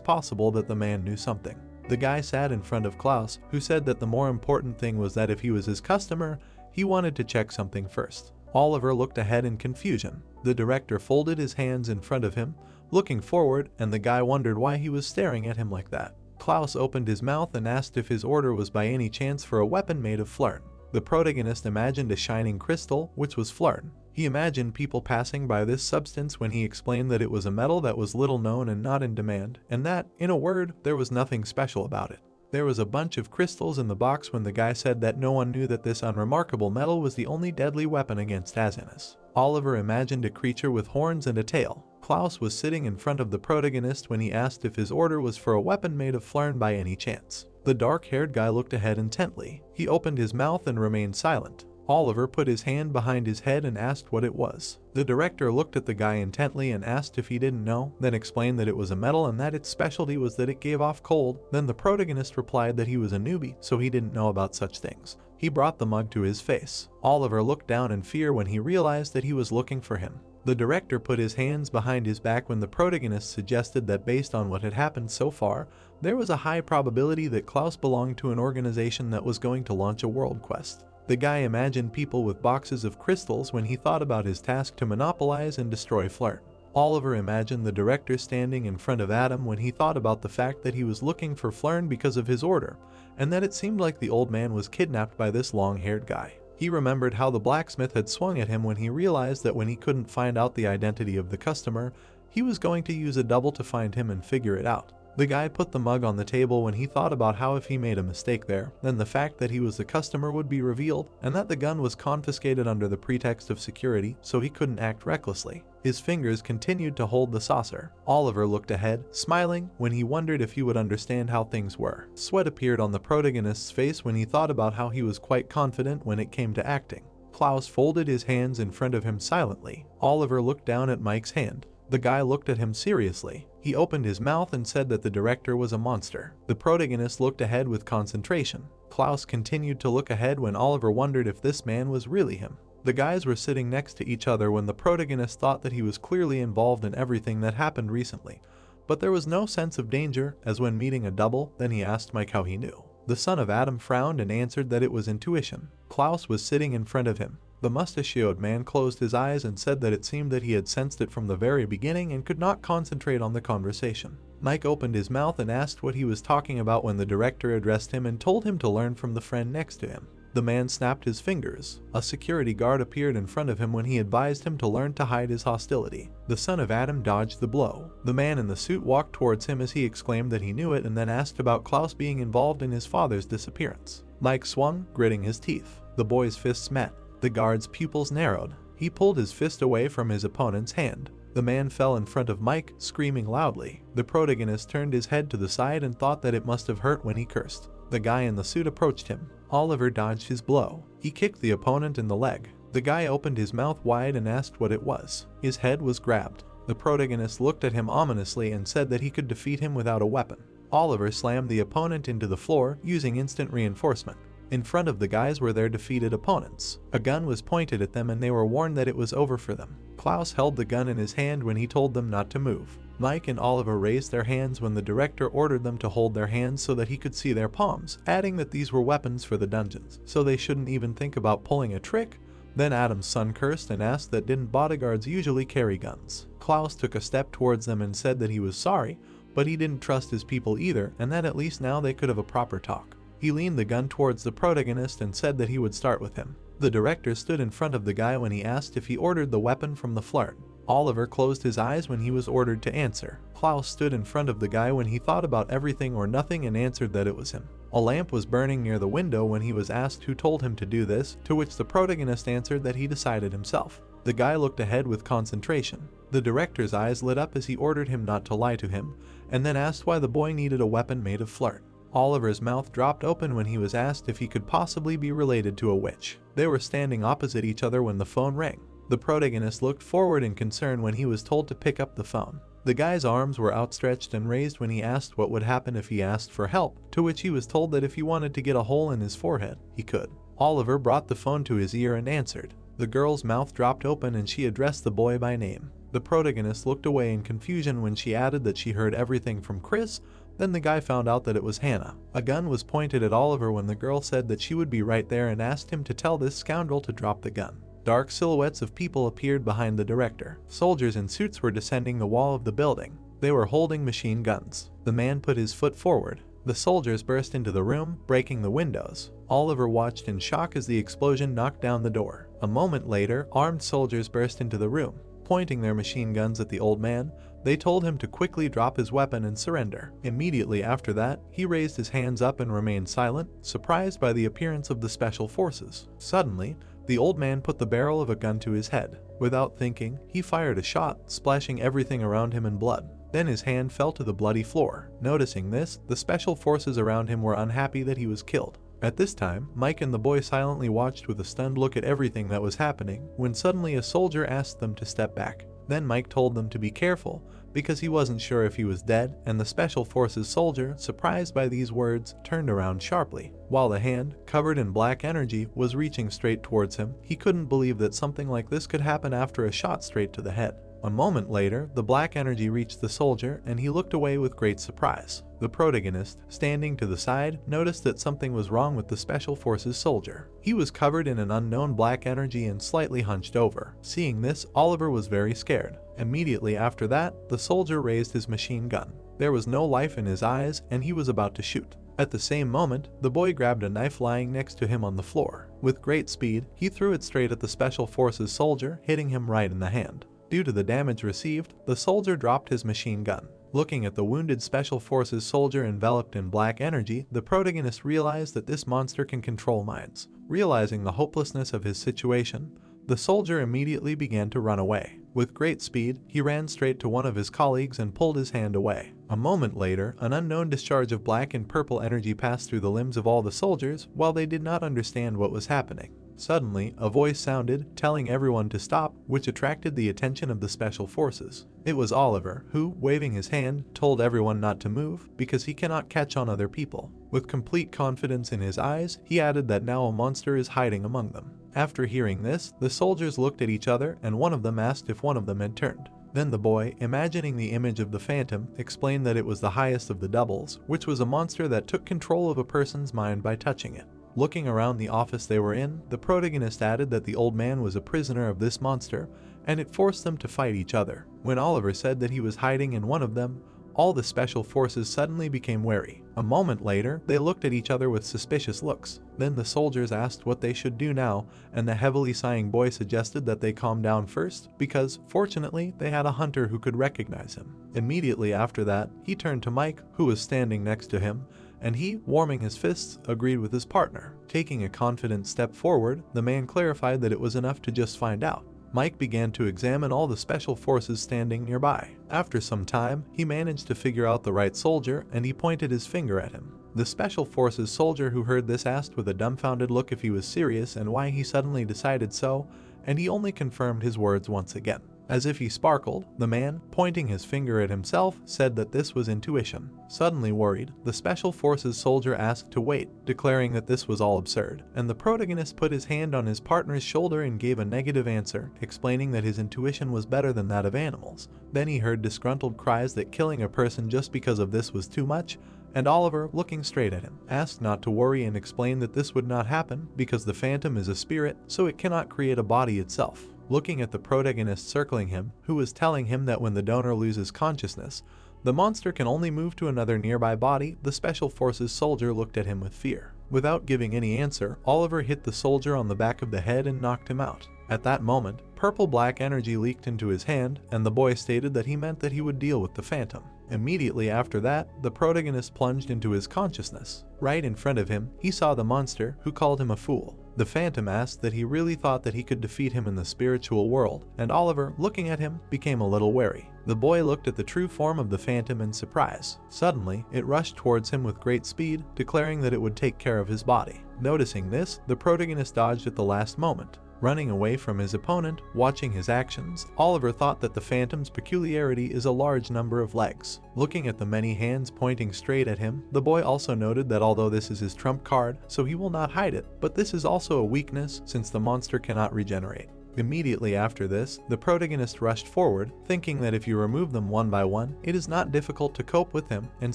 possible that the man knew something. The guy sat in front of Klaus, who said that the more important thing was that if he was his customer, he wanted to check something first. Oliver looked ahead in confusion. The director folded his hands in front of him, looking forward, and the guy wondered why he was staring at him like that. Klaus opened his mouth and asked if his order was by any chance for a weapon made of flern. The protagonist imagined a shining crystal, which was flern. He imagined people passing by this substance when he explained that it was a metal that was little known and not in demand, and that, in a word, there was nothing special about it. There was a bunch of crystals in the box when the guy said that no one knew that this unremarkable metal was the only deadly weapon against Azinis. Oliver imagined a creature with horns and a tail. Klaus was sitting in front of the protagonist when he asked if his order was for a weapon made of flern by any chance. The dark-haired guy looked ahead intently. He opened his mouth and remained silent. Oliver put his hand behind his head and asked what it was. The director looked at the guy intently and asked if he didn't know, then explained that it was a metal and that its specialty was that it gave off cold. Then the protagonist replied that he was a newbie, so he didn't know about such things. He brought the mug to his face. Oliver looked down in fear when he realized that he was looking for him. The director put his hands behind his back when the protagonist suggested that based on what had happened so far, there was a high probability that Klaus belonged to an organization that was going to launch a world quest. The guy imagined people with boxes of crystals when he thought about his task to monopolize and destroy flern. Oliver imagined the director standing in front of Adam when he thought about the fact that he was looking for flern because of his order, and that it seemed like the old man was kidnapped by this long-haired guy. He remembered how the blacksmith had swung at him when he realized that when he couldn't find out the identity of the customer, he was going to use a double to find him and figure it out. The guy put the mug on the table when he thought about how if he made a mistake there, then the fact that he was the customer would be revealed, and that the gun was confiscated under the pretext of security, so he couldn't act recklessly. His fingers continued to hold the saucer. Oliver looked ahead, smiling, when he wondered if he would understand how things were. Sweat appeared on the protagonist's face when he thought about how he was quite confident when it came to acting. Klaus folded his hands in front of him silently. Oliver looked down at Mike's hand. The guy looked at him seriously. He opened his mouth and said that the director was a monster. The protagonist looked ahead with concentration. Klaus continued to look ahead when Oliver wondered if this man was really him. The guys were sitting next to each other when the protagonist thought that he was clearly involved in everything that happened recently, but there was no sense of danger, as when meeting a double, then he asked Mike how he knew. The son of Adam frowned and answered that it was intuition. Klaus was sitting in front of him. The mustachioed man closed his eyes and said that it seemed that he had sensed it from the very beginning and could not concentrate on the conversation. Mike opened his mouth and asked what he was talking about when the director addressed him and told him to learn from the friend next to him. The man snapped his fingers. A security guard appeared in front of him when he advised him to learn to hide his hostility. The son of Adam dodged the blow. The man in the suit walked towards him as he exclaimed that he knew it and then asked about Klaus being involved in his father's disappearance. Mike swung, gritting his teeth. The boy's fists met. The guard's pupils narrowed. He pulled his fist away from his opponent's hand. The man fell in front of Mike, screaming loudly. The protagonist turned his head to the side and thought that it must have hurt when he cursed. The guy in the suit approached him. Oliver dodged his blow. He kicked the opponent in the leg. The guy opened his mouth wide and asked what it was. His head was grabbed. The protagonist looked at him ominously and said that he could defeat him without a weapon. Oliver slammed the opponent into the floor, using instant reinforcement. In front of the guys were their defeated opponents. A gun was pointed at them and they were warned that it was over for them. Klaus held the gun in his hand when he told them not to move. Mike and Oliver raised their hands when the director ordered them to hold their hands so that he could see their palms, adding that these were weapons for the dungeons, so they shouldn't even think about pulling a trick. Then Adam's son cursed and asked that didn't bodyguards usually carry guns. Klaus took a step towards them and said that he was sorry, but he didn't trust his people either and that at least now they could have a proper talk. He leaned the gun towards the protagonist and said that he would start with him. The director stood in front of the guy when he asked if he ordered the weapon from the flern. Oliver closed his eyes when he was ordered to answer. Klaus stood in front of the guy when he thought about everything or nothing and answered that it was him. A lamp was burning near the window when he was asked who told him to do this, to which the protagonist answered that he decided himself. The guy looked ahead with concentration. The director's eyes lit up as he ordered him not to lie to him, and then asked why the boy needed a weapon made of flern. Oliver's mouth dropped open when he was asked if he could possibly be related to a witch. They were standing opposite each other when the phone rang. The protagonist looked forward in concern when he was told to pick up the phone. The guy's arms were outstretched and raised when he asked what would happen if he asked for help, to which he was told that if he wanted to get a hole in his forehead, he could. Oliver brought the phone to his ear and answered. The girl's mouth dropped open and she addressed the boy by name. The protagonist looked away in confusion when she added that she heard everything from Chris. Then the guy found out that it was Hannah. A gun was pointed at Oliver when the girl said that she would be right there and asked him to tell this scoundrel to drop the gun. Dark silhouettes of people appeared behind the director. Soldiers in suits were descending the wall of the building. They were holding machine guns. The man put his foot forward. The soldiers burst into the room, breaking the windows. Oliver watched in shock as the explosion knocked down the door. A moment later, armed soldiers burst into the room. Pointing their machine guns at the old man, they told him to quickly drop his weapon and surrender. Immediately after that, he raised his hands up and remained silent, surprised by the appearance of the special forces. Suddenly, the old man put the barrel of a gun to his head. Without thinking, he fired a shot, splashing everything around him in blood. Then his hand fell to the bloody floor. Noticing this, the special forces around him were unhappy that he was killed. At this time, Mike and the boy silently watched with a stunned look at everything that was happening, when suddenly a soldier asked them to step back. Then Mike told them to be careful, because he wasn't sure if he was dead, and the special forces soldier, surprised by these words, turned around sharply. While the hand, covered in black energy, was reaching straight towards him, he couldn't believe that something like this could happen after a shot straight to the head. A moment later, the black energy reached the soldier and he looked away with great surprise. The protagonist, standing to the side, noticed that something was wrong with the special forces soldier. He was covered in an unknown black energy and slightly hunched over. Seeing this, Oliver was very scared. Immediately after that, the soldier raised his machine gun. There was no life in his eyes and he was about to shoot. At the same moment, the boy grabbed a knife lying next to him on the floor. With great speed, he threw it straight at the special forces soldier, hitting him right in the hand. Due to the damage received, the soldier dropped his machine gun. Looking at the wounded special forces soldier enveloped in black energy, the protagonist realized that this monster can control minds. Realizing the hopelessness of his situation, the soldier immediately began to run away. With great speed, he ran straight to one of his colleagues and pulled his hand away. A moment later, an unknown discharge of black and purple energy passed through the limbs of all the soldiers while they did not understand what was happening. Suddenly, a voice sounded, telling everyone to stop, which attracted the attention of the special forces. It was Oliver, who, waving his hand, told everyone not to move because he cannot catch on other people. With complete confidence in his eyes, he added that now a monster is hiding among them. After hearing this, the soldiers looked at each other and one of them asked if one of them had turned. Then the boy, imagining the image of the phantom, explained that it was the highest of the doubles, which was a monster that took control of a person's mind by touching it. Looking around the office they were in, the protagonist added that the old man was a prisoner of this monster, and it forced them to fight each other. When Oliver said that he was hiding in one of them, all the special forces suddenly became wary. A moment later, they looked at each other with suspicious looks. Then the soldiers asked what they should do now, and the heavily sighing boy suggested that they calm down first, because, fortunately, they had a hunter who could recognize him. Immediately after that, he turned to Mike, who was standing next to him, and he, warming his fists, agreed with his partner. Taking a confident step forward, the man clarified that it was enough to just find out. Mike began to examine all the special forces standing nearby. After some time, he managed to figure out the right soldier and he pointed his finger at him. The special forces soldier who heard this asked with a dumbfounded look if he was serious and why he suddenly decided so, and he only confirmed his words once again. As if he sparkled, the man, pointing his finger at himself, said that this was intuition. Suddenly worried, the special forces soldier asked to wait, declaring that this was all absurd, and the protagonist put his hand on his partner's shoulder and gave a negative answer, explaining that his intuition was better than that of animals. Then he heard disgruntled cries that killing a person just because of this was too much, and Oliver, looking straight at him, asked not to worry and explained that this would not happen because the phantom is a spirit, so it cannot create a body itself. Looking at the protagonist circling him, who was telling him that when the donor loses consciousness, the monster can only move to another nearby body, the special forces soldier looked at him with fear. Without giving any answer, Oliver hit the soldier on the back of the head and knocked him out. At that moment, purple-black energy leaked into his hand, and the boy stated that he meant that he would deal with the phantom. Immediately after that, the protagonist plunged into his consciousness. Right in front of him, he saw the monster, who called him a fool. The Phantom asked that he really thought that he could defeat him in the spiritual world, and Oliver, looking at him, became a little wary. The boy looked at the true form of the Phantom in surprise. Suddenly, it rushed towards him with great speed, declaring that it would take care of his body. Noticing this, the protagonist dodged at the last moment. Running away from his opponent, watching his actions, Oliver thought that the Phantom's peculiarity is a large number of legs. Looking at the many hands pointing straight at him, the boy also noted that although this is his trump card, so he will not hide it, but this is also a weakness since the monster cannot regenerate. Immediately after this, the protagonist rushed forward, thinking that if you remove them one by one, it is not difficult to cope with him, and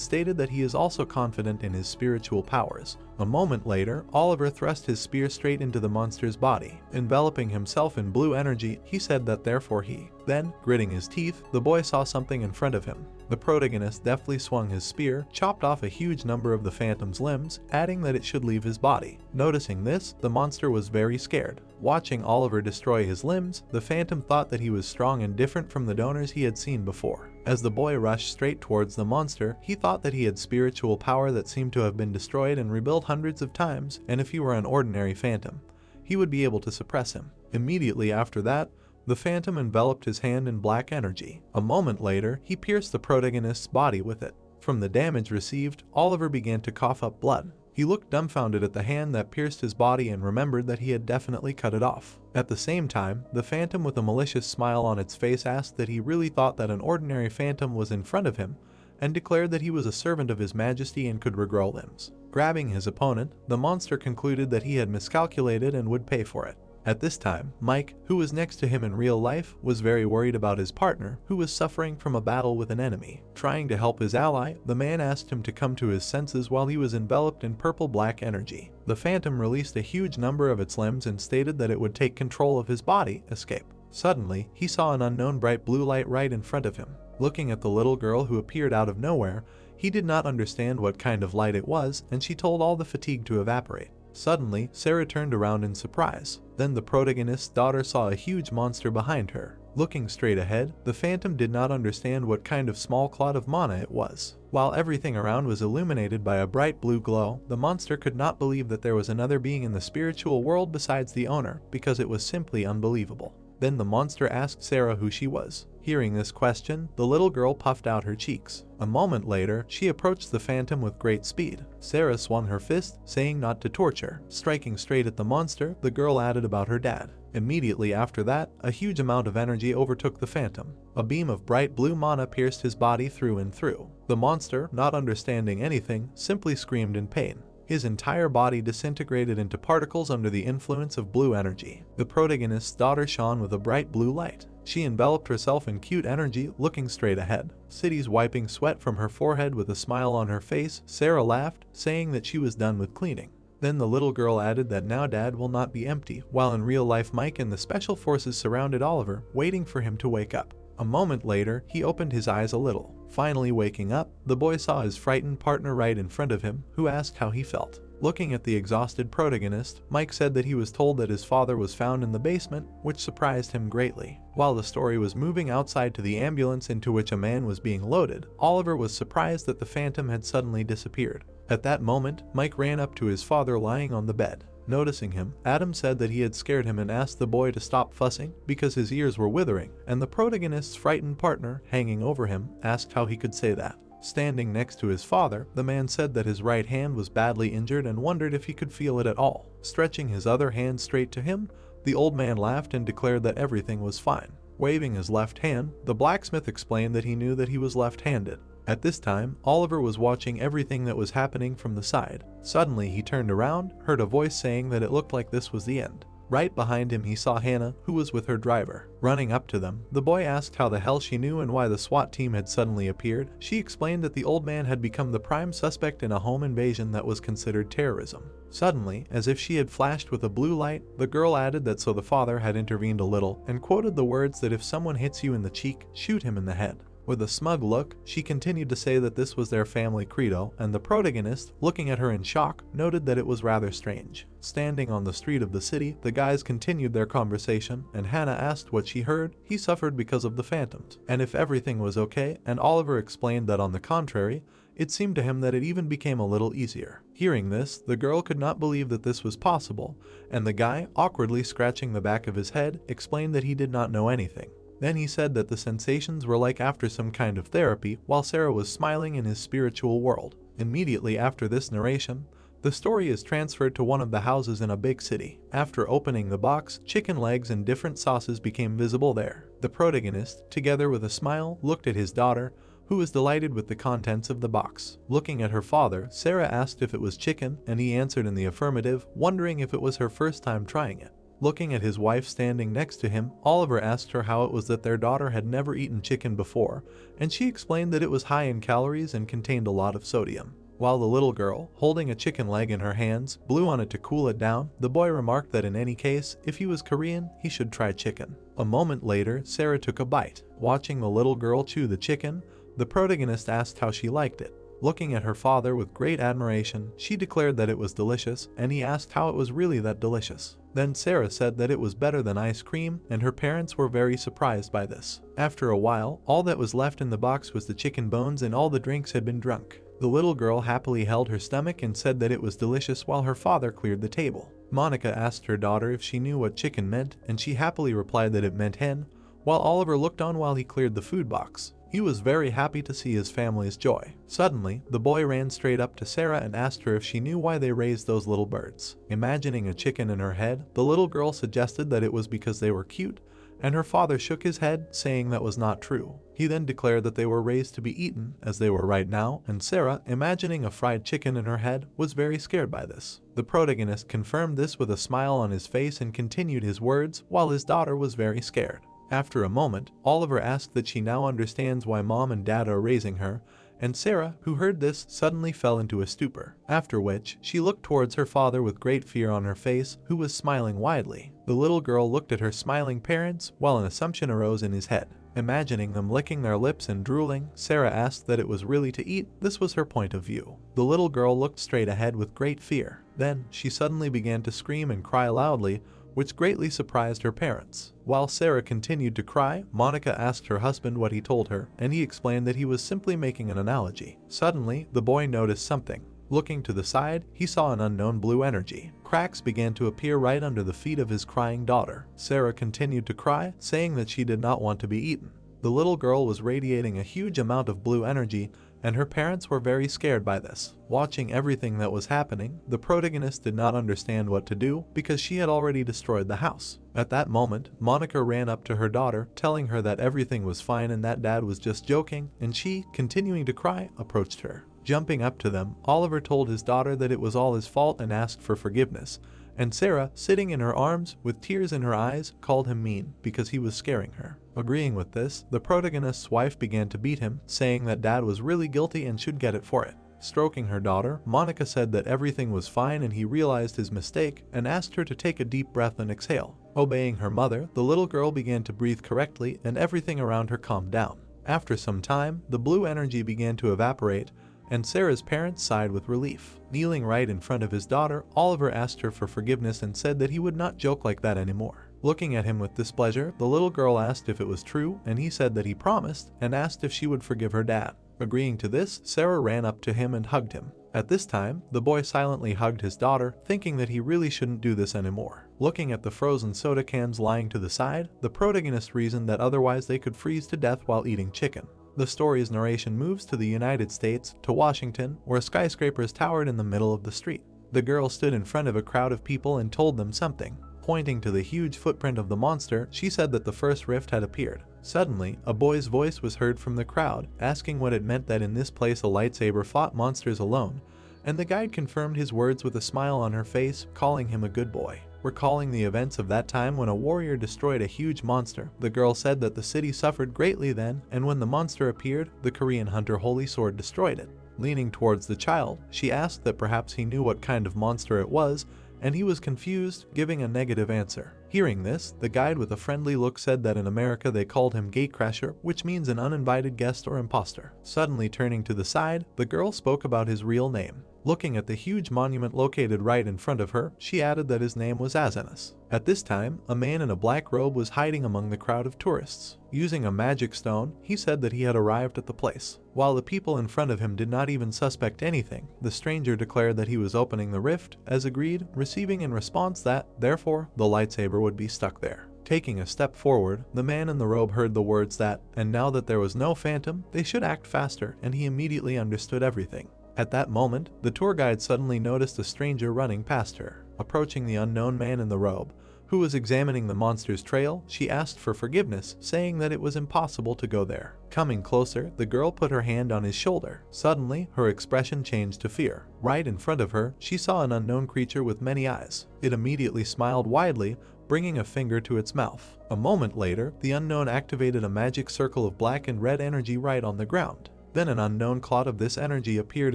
stated that he is also confident in his spiritual powers. A moment later, Oliver thrust his spear straight into the monster's body. Enveloping himself in blue energy, he said that therefore he. Then, gritting his teeth, the boy saw something in front of him. The protagonist deftly swung his spear, chopped off a huge number of the Phantom's limbs, adding that it should leave his body. Noticing this, the monster was very scared. Watching Oliver destroy his limbs, the Phantom thought that he was strong and different from the donors he had seen before. As the boy rushed straight towards the monster, he thought that he had spiritual power that seemed to have been destroyed and rebuilt hundreds of times, and if he were an ordinary Phantom, he would be able to suppress him. Immediately after that, the Phantom enveloped his hand in black energy. A moment later, he pierced the protagonist's body with it. From the damage received, Oliver began to cough up blood. He looked dumbfounded at the hand that pierced his body and remembered that he had definitely cut it off. At the same time, the Phantom with a malicious smile on its face asked that he really thought that an ordinary Phantom was in front of him, and declared that he was a servant of His Majesty and could regrow limbs. Grabbing his opponent, the monster concluded that he had miscalculated and would pay for it. At this time, Mike, who was next to him in real life, was very worried about his partner, who was suffering from a battle with an enemy. Trying to help his ally, the man asked him to come to his senses while he was enveloped in purple-black energy. The Phantom released a huge number of its limbs and stated that it would take control of his body, escape. Suddenly, he saw an unknown bright blue light right in front of him. Looking at the little girl who appeared out of nowhere, he did not understand what kind of light it was, and she told all the fatigue to evaporate. Suddenly, Sarah turned around in surprise. Then the protagonist's daughter saw a huge monster behind her. Looking straight ahead, the Phantom did not understand what kind of small clot of mana it was. While everything around was illuminated by a bright blue glow, the monster could not believe that there was another being in the spiritual world besides the owner, because it was simply unbelievable. Then the monster asked Sarah who she was. Hearing this question, the little girl puffed out her cheeks. A moment later, she approached the Phantom with great speed. Sarah swung her fist, saying not to torture. Striking straight at the monster, the girl added about her dad. Immediately after that, a huge amount of energy overtook the Phantom. A beam of bright blue mana pierced his body through and through. The monster, not understanding anything, simply screamed in pain. His entire body disintegrated into particles under the influence of blue energy. The protagonist's daughter shone with a bright blue light. She enveloped herself in cute energy, looking straight ahead. Cities wiping sweat from her forehead with a smile on her face, Sarah laughed, saying that she was done with cleaning. Then the little girl added that now Dad will not be empty, while in real life Mike and the special forces surrounded Oliver, waiting for him to wake up. A moment later, he opened his eyes a little. Finally waking up, the boy saw his frightened partner right in front of him, who asked how he felt. Looking at the exhausted protagonist, Mike said that he was told that his father was found in the basement, which surprised him greatly. While the story was moving outside to the ambulance into which a man was being loaded, Oliver was surprised that the Phantom had suddenly disappeared. At that moment, Mike ran up to his father lying on the bed. Noticing him, Adam said that he had scared him and asked the boy to stop fussing because his ears were withering, and the protagonist's frightened partner, hanging over him, asked how he could say that. Standing next to his father, the man said that his right hand was badly injured and wondered if he could feel it at all. Stretching his other hand straight to him, the old man laughed and declared that everything was fine. Waving his left hand, the blacksmith explained that he knew that he was left-handed. At this time, Oliver was watching everything that was happening from the side. Suddenly, he turned around, heard a voice saying that it looked like this was the end. Right behind him, he saw Hannah, who was with her driver. Running up to them, the boy asked how the hell she knew and why the SWAT team had suddenly appeared. She explained that the old man had become the prime suspect in a home invasion that was considered terrorism. Suddenly, as if she had flashed with a blue light, the girl added that so the father had intervened a little and quoted the words that if someone hits you in the cheek, shoot him in the head. With a smug look, she continued to say that this was their family credo, and the protagonist, looking at her in shock, noted that it was rather strange. Standing on the street of the city, the guys continued their conversation, and Hannah asked what she heard. He suffered because of the phantoms, and if everything was okay, and Oliver explained that on the contrary, it seemed to him that it even became a little easier. Hearing this, the girl could not believe that this was possible, and the guy, awkwardly scratching the back of his head, explained that he did not know anything. Then he said that the sensations were like after some kind of therapy, while Sarah was smiling in his spiritual world. Immediately after this narration, the story is transferred to one of the houses in a big city. After opening the box, chicken legs and different sauces became visible there. The protagonist, together with a smile, looked at his daughter, who was delighted with the contents of the box. Looking at her father, Sarah asked if it was chicken, and he answered in the affirmative, wondering if it was her first time trying it. Looking at his wife standing next to him, Oliver asked her how it was that their daughter had never eaten chicken before, and she explained that it was high in calories and contained a lot of sodium. While the little girl, holding a chicken leg in her hands, blew on it to cool it down, the boy remarked that in any case, if he was Korean, he should try chicken. A moment later, Sarah took a bite. Watching the little girl chew the chicken, the protagonist asked how she liked it. Looking at her father with great admiration, she declared that it was delicious, and he asked how it was really that delicious. Then Sarah said that it was better than ice cream, and her parents were very surprised by this. After a while, all that was left in the box was the chicken bones, and all the drinks had been drunk. The little girl happily held her stomach and said that it was delicious while her father cleared the table. Monica asked her daughter if she knew what chicken meant, and she happily replied that it meant hen, while Oliver looked on while he cleared the food box. He was very happy to see his family's joy. Suddenly, the boy ran straight up to Sarah and asked her if she knew why they raised those little birds. Imagining a chicken in her head, the little girl suggested that it was because they were cute, and her father shook his head, saying that was not true. He then declared that they were raised to be eaten, as they were right now, and Sarah, imagining a fried chicken in her head, was very scared by this. The protagonist confirmed this with a smile on his face and continued his words, while his daughter was very scared. After a moment, Oliver asked that she now understands why mom and dad are raising her, and Sarah, who heard this, suddenly fell into a stupor, after which she looked towards her father with great fear on her face, who was smiling widely. The little girl looked at her smiling parents, while an assumption arose in his head. Imagining them licking their lips and drooling, Sarah asked that it was really to eat. This was her point of view. The little girl looked straight ahead with great fear. Then, she suddenly began to scream and cry loudly, which greatly surprised her parents. While Sarah continued to cry, Monica asked her husband what he told her, and he explained that he was simply making an analogy. Suddenly, the boy noticed something. Looking to the side, he saw an unknown blue energy. Cracks began to appear right under the feet of his crying daughter. Sarah continued to cry, saying that she did not want to be eaten. The little girl was radiating a huge amount of blue energy, and her parents were very scared by this. Watching everything that was happening, the protagonist did not understand what to do because she had already destroyed the house. At that moment, Monica ran up to her daughter, telling her that everything was fine and that dad was just joking, and she, continuing to cry, approached her. Jumping up to them, Oliver told his daughter that it was all his fault and asked for forgiveness, and Sarah, sitting in her arms with tears in her eyes, called him mean because he was scaring her. Agreeing with this, the protagonist's wife began to beat him, saying that dad was really guilty and should get it for it. Stroking her daughter, Monica said that everything was fine and he realized his mistake and asked her to take a deep breath and exhale. Obeying her mother, the little girl began to breathe correctly and everything around her calmed down. After some time, the blue energy began to evaporate, and Sarah's parents sighed with relief. Kneeling right in front of his daughter, Oliver asked her for forgiveness and said that he would not joke like that anymore. Looking at him with displeasure, the little girl asked if it was true, and he said that he promised, and asked if she would forgive her dad. Agreeing to this, Sarah ran up to him and hugged him. At this time, the boy silently hugged his daughter, thinking that he really shouldn't do this anymore. Looking at the frozen soda cans lying to the side, the protagonist reasoned that otherwise they could freeze to death while eating chicken. The story's narration moves to the United States, to Washington, where skyscrapers towered in the middle of the street. The girl stood in front of a crowd of people and told them something. Pointing to the huge footprint of the monster, she said that the first rift had appeared. Suddenly, a boy's voice was heard from the crowd, asking what it meant that in this place a lightsaber fought monsters alone, and the guide confirmed his words with a smile on her face, calling him a good boy. Recalling the events of that time when a warrior destroyed a huge monster, the girl said that the city suffered greatly then, and when the monster appeared, the Korean hunter Holy Sword destroyed it. Leaning towards the child, she asked that perhaps he knew what kind of monster it was, and he was confused, giving a negative answer. Hearing this, the guide with a friendly look said that in America they called him gatecrasher, which means an uninvited guest or imposter. Suddenly turning to the side, the girl spoke about his real name. Looking at the huge monument located right in front of her, she added that his name was Azanis. At this time, a man in a black robe was hiding among the crowd of tourists. Using a magic stone, he said that he had arrived at the place. While the people in front of him did not even suspect anything, the stranger declared that he was opening the rift, as agreed, receiving in response that, therefore, the lightsaber would be stuck there. Taking a step forward, the man in the robe heard the words that, and now that there was no phantom, they should act faster, and he immediately understood everything. At that moment, the tour guide suddenly noticed a stranger running past her. Approaching the unknown man in the robe, who was examining the monster's trail, she asked for forgiveness, saying that it was impossible to go there. Coming closer, the girl put her hand on his shoulder. Suddenly, her expression changed to fear. Right in front of her, she saw an unknown creature with many eyes. It immediately smiled widely, bringing a finger to its mouth. A moment later, the unknown activated a magic circle of black and red energy right on the ground. Then an unknown cloud of this energy appeared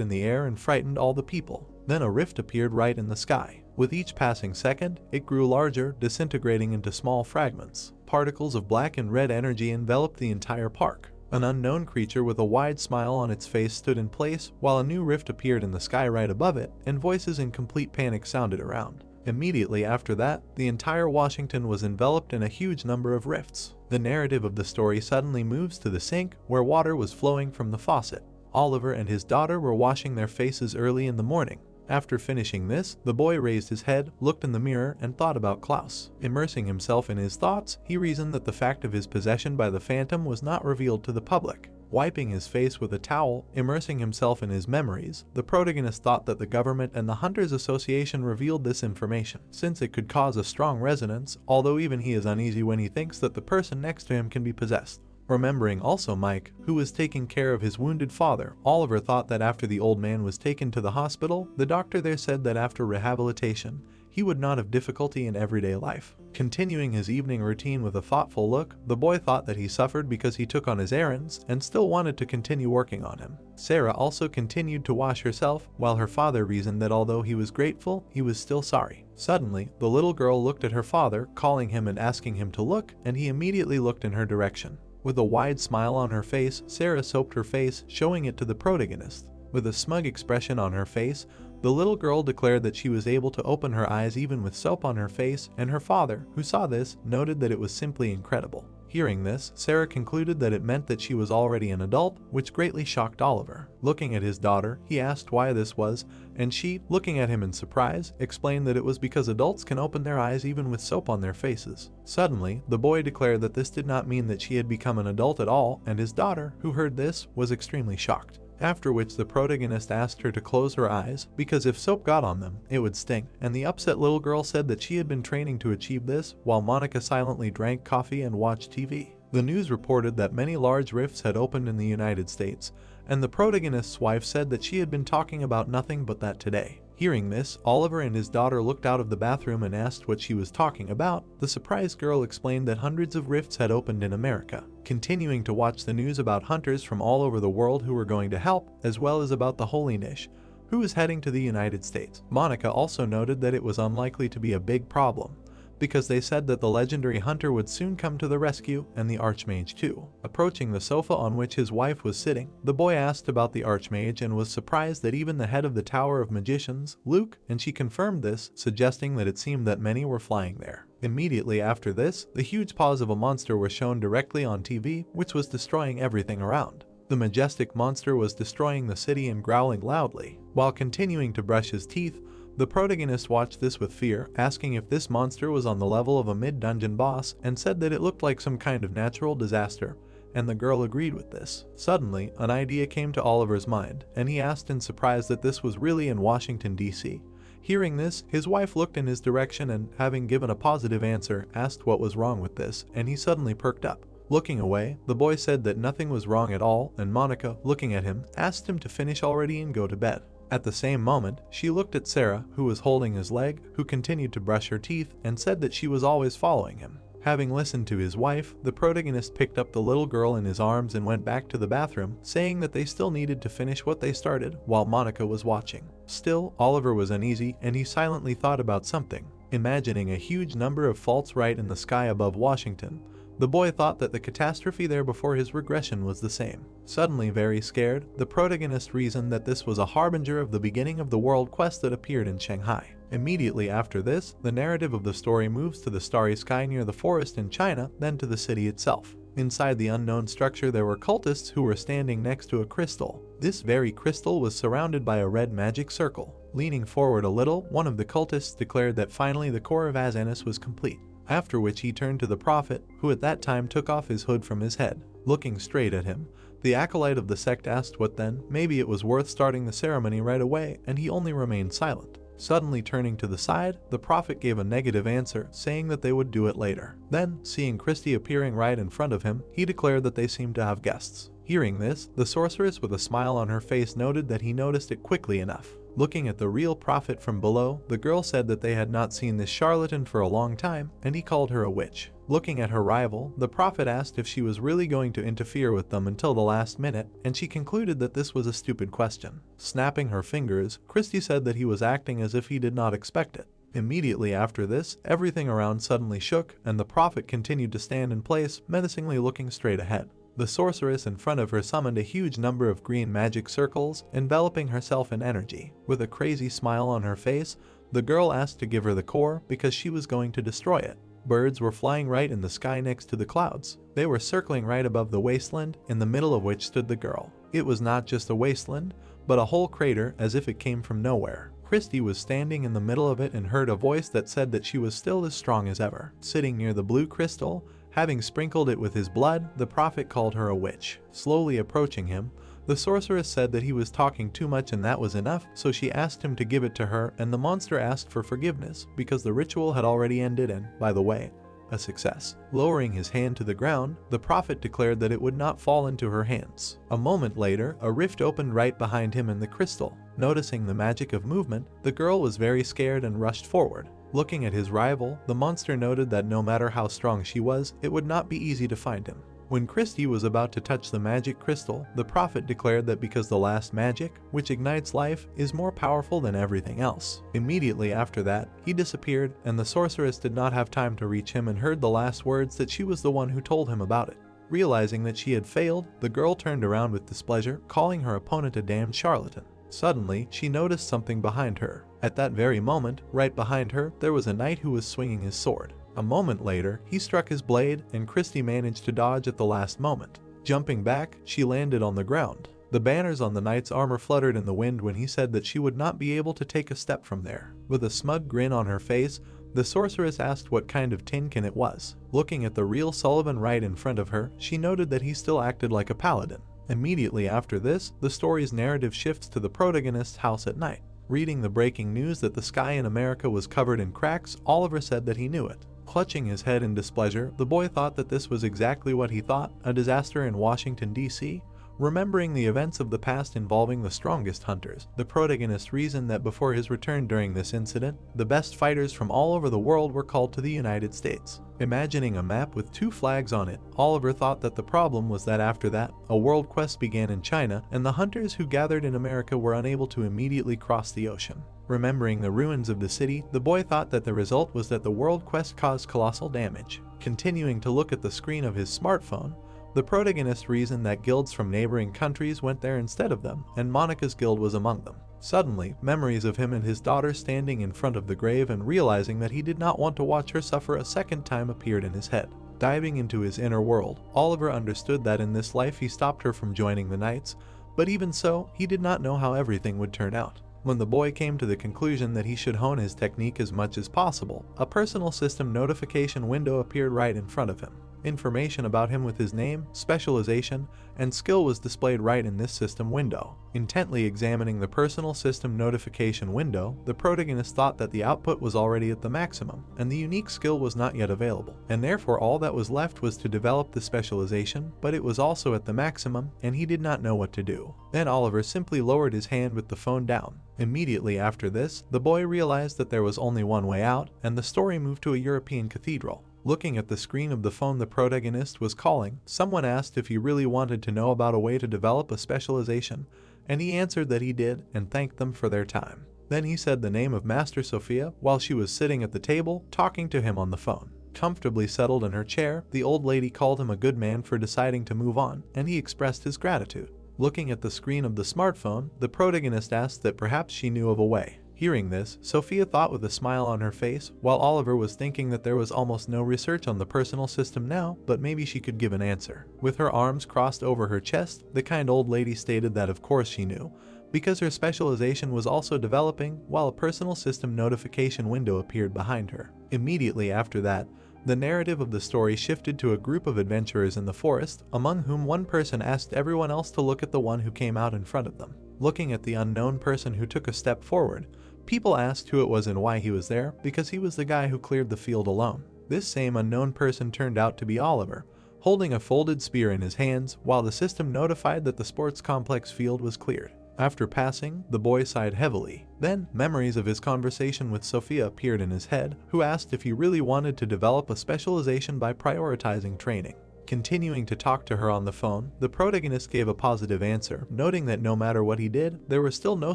in the air and frightened all the people. Then a rift appeared right in the sky. With each passing second, it grew larger, disintegrating into small fragments. Particles of black and red energy enveloped the entire park. An unknown creature with a wide smile on its face stood in place, while a new rift appeared in the sky right above it, and voices in complete panic sounded around. Immediately after that, the entire Washington was enveloped in a huge number of rifts. The narrative of the story suddenly moves to the sink, where water was flowing from the faucet. Oliver and his daughter were washing their faces early in the morning. After finishing this, the boy raised his head, looked in the mirror, and thought about Klaus. Immersing himself in his thoughts, he reasoned that the fact of his possession by the Phantom was not revealed to the public. Wiping his face with a towel, immersing himself in his memories, the protagonist thought that the government and the Hunters Association revealed this information, since it could cause a strong resonance, although even he is uneasy when he thinks that the person next to him can be possessed. Remembering also Mike, who was taking care of his wounded father, Oliver thought that after the old man was taken to the hospital, the doctor there said that after rehabilitation, he would not have difficulty in everyday life. Continuing his evening routine with a thoughtful look, the boy thought that he suffered because he took on his errands and still wanted to continue working on him. Sarah also continued to wash herself, while her father reasoned that although he was grateful, he was still sorry. Suddenly, the little girl looked at her father, calling him and asking him to look, and he immediately looked in her direction. With a wide smile on her face, Sarah soaped her face, showing it to the protagonist. With a smug expression on her face, the little girl declared that she was able to open her eyes even with soap on her face, and her father, who saw this, noted that it was simply incredible. Hearing this, Sarah concluded that it meant that she was already an adult, which greatly shocked Oliver. Looking at his daughter, he asked why this was, and she, looking at him in surprise, explained that it was because adults can open their eyes even with soap on their faces. Suddenly, the boy declared that this did not mean that she had become an adult at all, and his daughter, who heard this, was extremely shocked. After which the protagonist asked her to close her eyes, because if soap got on them, it would sting, and the upset little girl said that she had been training to achieve this, while Monica silently drank coffee and watched TV. The news reported that many large rifts had opened in the United States, and the protagonist's wife said that she had been talking about nothing but that today. Hearing this, Oliver and his daughter looked out of the bathroom and asked what she was talking about. The surprised girl explained that hundreds of rifts had opened in America. Continuing to watch the news about hunters from all over the world who were going to help, as well as about the Holy Nish, who was heading to the United States. Monica also noted that it was unlikely to be a big problem, because they said that the legendary hunter would soon come to the rescue, and the Archmage too. Approaching the sofa on which his wife was sitting, the boy asked about the Archmage and was surprised that even the head of the Tower of Magicians, Luke, and she confirmed this, suggesting that it seemed that many were flying there. Immediately after this, the huge paws of a monster were shown directly on TV, which was destroying everything around. The majestic monster was destroying the city and growling loudly. While continuing to brush his teeth, the protagonist watched this with fear, asking if this monster was on the level of a mid-dungeon boss, and said that it looked like some kind of natural disaster, and the girl agreed with this. Suddenly, an idea came to Oliver's mind, and he asked in surprise that this was really in Washington, D.C. Hearing this, his wife looked in his direction and, having given a positive answer, asked what was wrong with this, and he suddenly perked up. Looking away, the boy said that nothing was wrong at all, and Monica, looking at him, asked him to finish already and go to bed. At the same moment, she looked at Sarah, who was holding his leg, who continued to brush her teeth, and said that she was always following him. Having listened to his wife, the protagonist picked up the little girl in his arms and went back to the bathroom, saying that they still needed to finish what they started, while Monica was watching. Still, Oliver was uneasy, and he silently thought about something. Imagining a huge number of faults right in the sky above Washington, the boy thought that the catastrophe there before his regression was the same. Suddenly very scared, the protagonist reasoned that this was a harbinger of the beginning of the world quest that appeared in Shanghai. Immediately after this, the narrative of the story moves to the starry sky near the forest in China, then to the city itself. Inside the unknown structure there were cultists who were standing next to a crystal. This very crystal was surrounded by a red magic circle. Leaning forward a little, one of the cultists declared that finally the core of Azanis was complete. After which he turned to the prophet, who at that time took off his hood from his head. Looking straight at him, the acolyte of the sect asked what then, maybe it was worth starting the ceremony right away, and he only remained silent. Suddenly turning to the side, the prophet gave a negative answer, saying that they would do it later. Then, seeing Christie appearing right in front of him, he declared that they seemed to have guests. Hearing this, the sorceress with a smile on her face noted that he noticed it quickly enough. Looking at the real prophet from below, the girl said that they had not seen this charlatan for a long time, and he called her a witch. Looking at her rival, the prophet asked if she was really going to interfere with them until the last minute, and she concluded that this was a stupid question. Snapping her fingers, Christie said that he was acting as if he did not expect it. Immediately after this, everything around suddenly shook, and the prophet continued to stand in place, menacingly looking straight ahead. The sorceress in front of her summoned a huge number of green magic circles, enveloping herself in energy. With a crazy smile on her face, the girl asked to give her the core because she was going to destroy it. Birds were flying right in the sky next to the clouds. They were circling right above the wasteland, in the middle of which stood the girl. It was not just a wasteland, but a whole crater as if it came from nowhere. Christie was standing in the middle of it and heard a voice that said that she was still as strong as ever. Sitting near the blue crystal, having sprinkled it with his blood, the prophet called her a witch. Slowly approaching him, the sorceress said that he was talking too much and that was enough, so she asked him to give it to her, and the monster asked for forgiveness because the ritual had already ended and, by the way, a success. Lowering his hand to the ground, the prophet declared that it would not fall into her hands. A moment later, a rift opened right behind him in the crystal. Noticing the magic of movement, the girl was very scared and rushed forward. Looking at his rival, the monster noted that no matter how strong she was, it would not be easy to find him. When Christie was about to touch the magic crystal, the prophet declared that because the last magic, which ignites life, is more powerful than everything else. Immediately after that, he disappeared, and the sorceress did not have time to reach him and heard the last words that she was the one who told him about it. Realizing that she had failed, the girl turned around with displeasure, calling her opponent a damned charlatan. Suddenly, she noticed something behind her. At that very moment, right behind her, there was a knight who was swinging his sword. A moment later, he struck his blade, and Christie managed to dodge at the last moment. Jumping back, she landed on the ground. The banners on the knight's armor fluttered in the wind when he said that she would not be able to take a step from there. With a smug grin on her face, the sorceress asked what kind of tinkin it was. Looking at the real Sullivan right in front of her, she noted that he still acted like a paladin. Immediately after this, the story's narrative shifts to the protagonist's house at night. Reading the breaking news that the sky in America was covered in cracks, Oliver said that he knew it. Clutching his head in displeasure, the boy thought that this was exactly what he thought, a disaster in Washington, D.C. Remembering the events of the past involving the strongest hunters, the protagonist reasoned that before his return during this incident, the best fighters from all over the world were called to the United States. Imagining a map with 2 flags on it, Oliver thought that the problem was that after that, a world quest began in China, and the hunters who gathered in America were unable to immediately cross the ocean. Remembering the ruins of the city, the boy thought that the result was that the world quest caused colossal damage. Continuing to look at the screen of his smartphone, the protagonist reasoned that guilds from neighboring countries went there instead of them, and Monica's guild was among them. Suddenly, memories of him and his daughter standing in front of the grave and realizing that he did not want to watch her suffer a second time appeared in his head. Diving into his inner world, Oliver understood that in this life he stopped her from joining the knights, but even so, he did not know how everything would turn out. When the boy came to the conclusion that he should hone his technique as much as possible, a personal system notification window appeared right in front of him. Information about him with his name, specialization, and skill was displayed right in this system window. Intently examining the personal system notification window, the protagonist thought that the output was already at the maximum, and the unique skill was not yet available, and therefore all that was left was to develop the specialization, but it was also at the maximum, and he did not know what to do. Then Oliver simply lowered his hand with the phone down. Immediately after this, the boy realized that there was only one way out, and the story moved to a European cathedral. Looking at the screen of the phone the protagonist was calling, someone asked if he really wanted to know about a way to develop a specialization, and he answered that he did and thanked them for their time. Then he said the name of Master Sophia while she was sitting at the table talking to him on the phone. Comfortably settled in her chair, the old lady called him a good man for deciding to move on, and he expressed his gratitude. Looking at the screen of the smartphone, the protagonist asked that perhaps she knew of a way. Hearing this, Sophia thought with a smile on her face, while Oliver was thinking that there was almost no research on the personal system now, but maybe she could give an answer. With her arms crossed over her chest, the kind old lady stated that of course she knew, because her specialization was also developing while a personal system notification window appeared behind her. Immediately after that, the narrative of the story shifted to a group of adventurers in the forest, among whom one person asked everyone else to look at the one who came out in front of them. Looking at the unknown person who took a step forward, people asked who it was and why he was there, because he was the guy who cleared the field alone. This same unknown person turned out to be Oliver, holding a folded spear in his hands, while the system notified that the sports complex field was cleared. After passing, the boy sighed heavily. Then, memories of his conversation with Sophia appeared in his head, who asked if he really wanted to develop a specialization by prioritizing training. Continuing to talk to her on the phone, the protagonist gave a positive answer, noting that no matter what he did, there were still no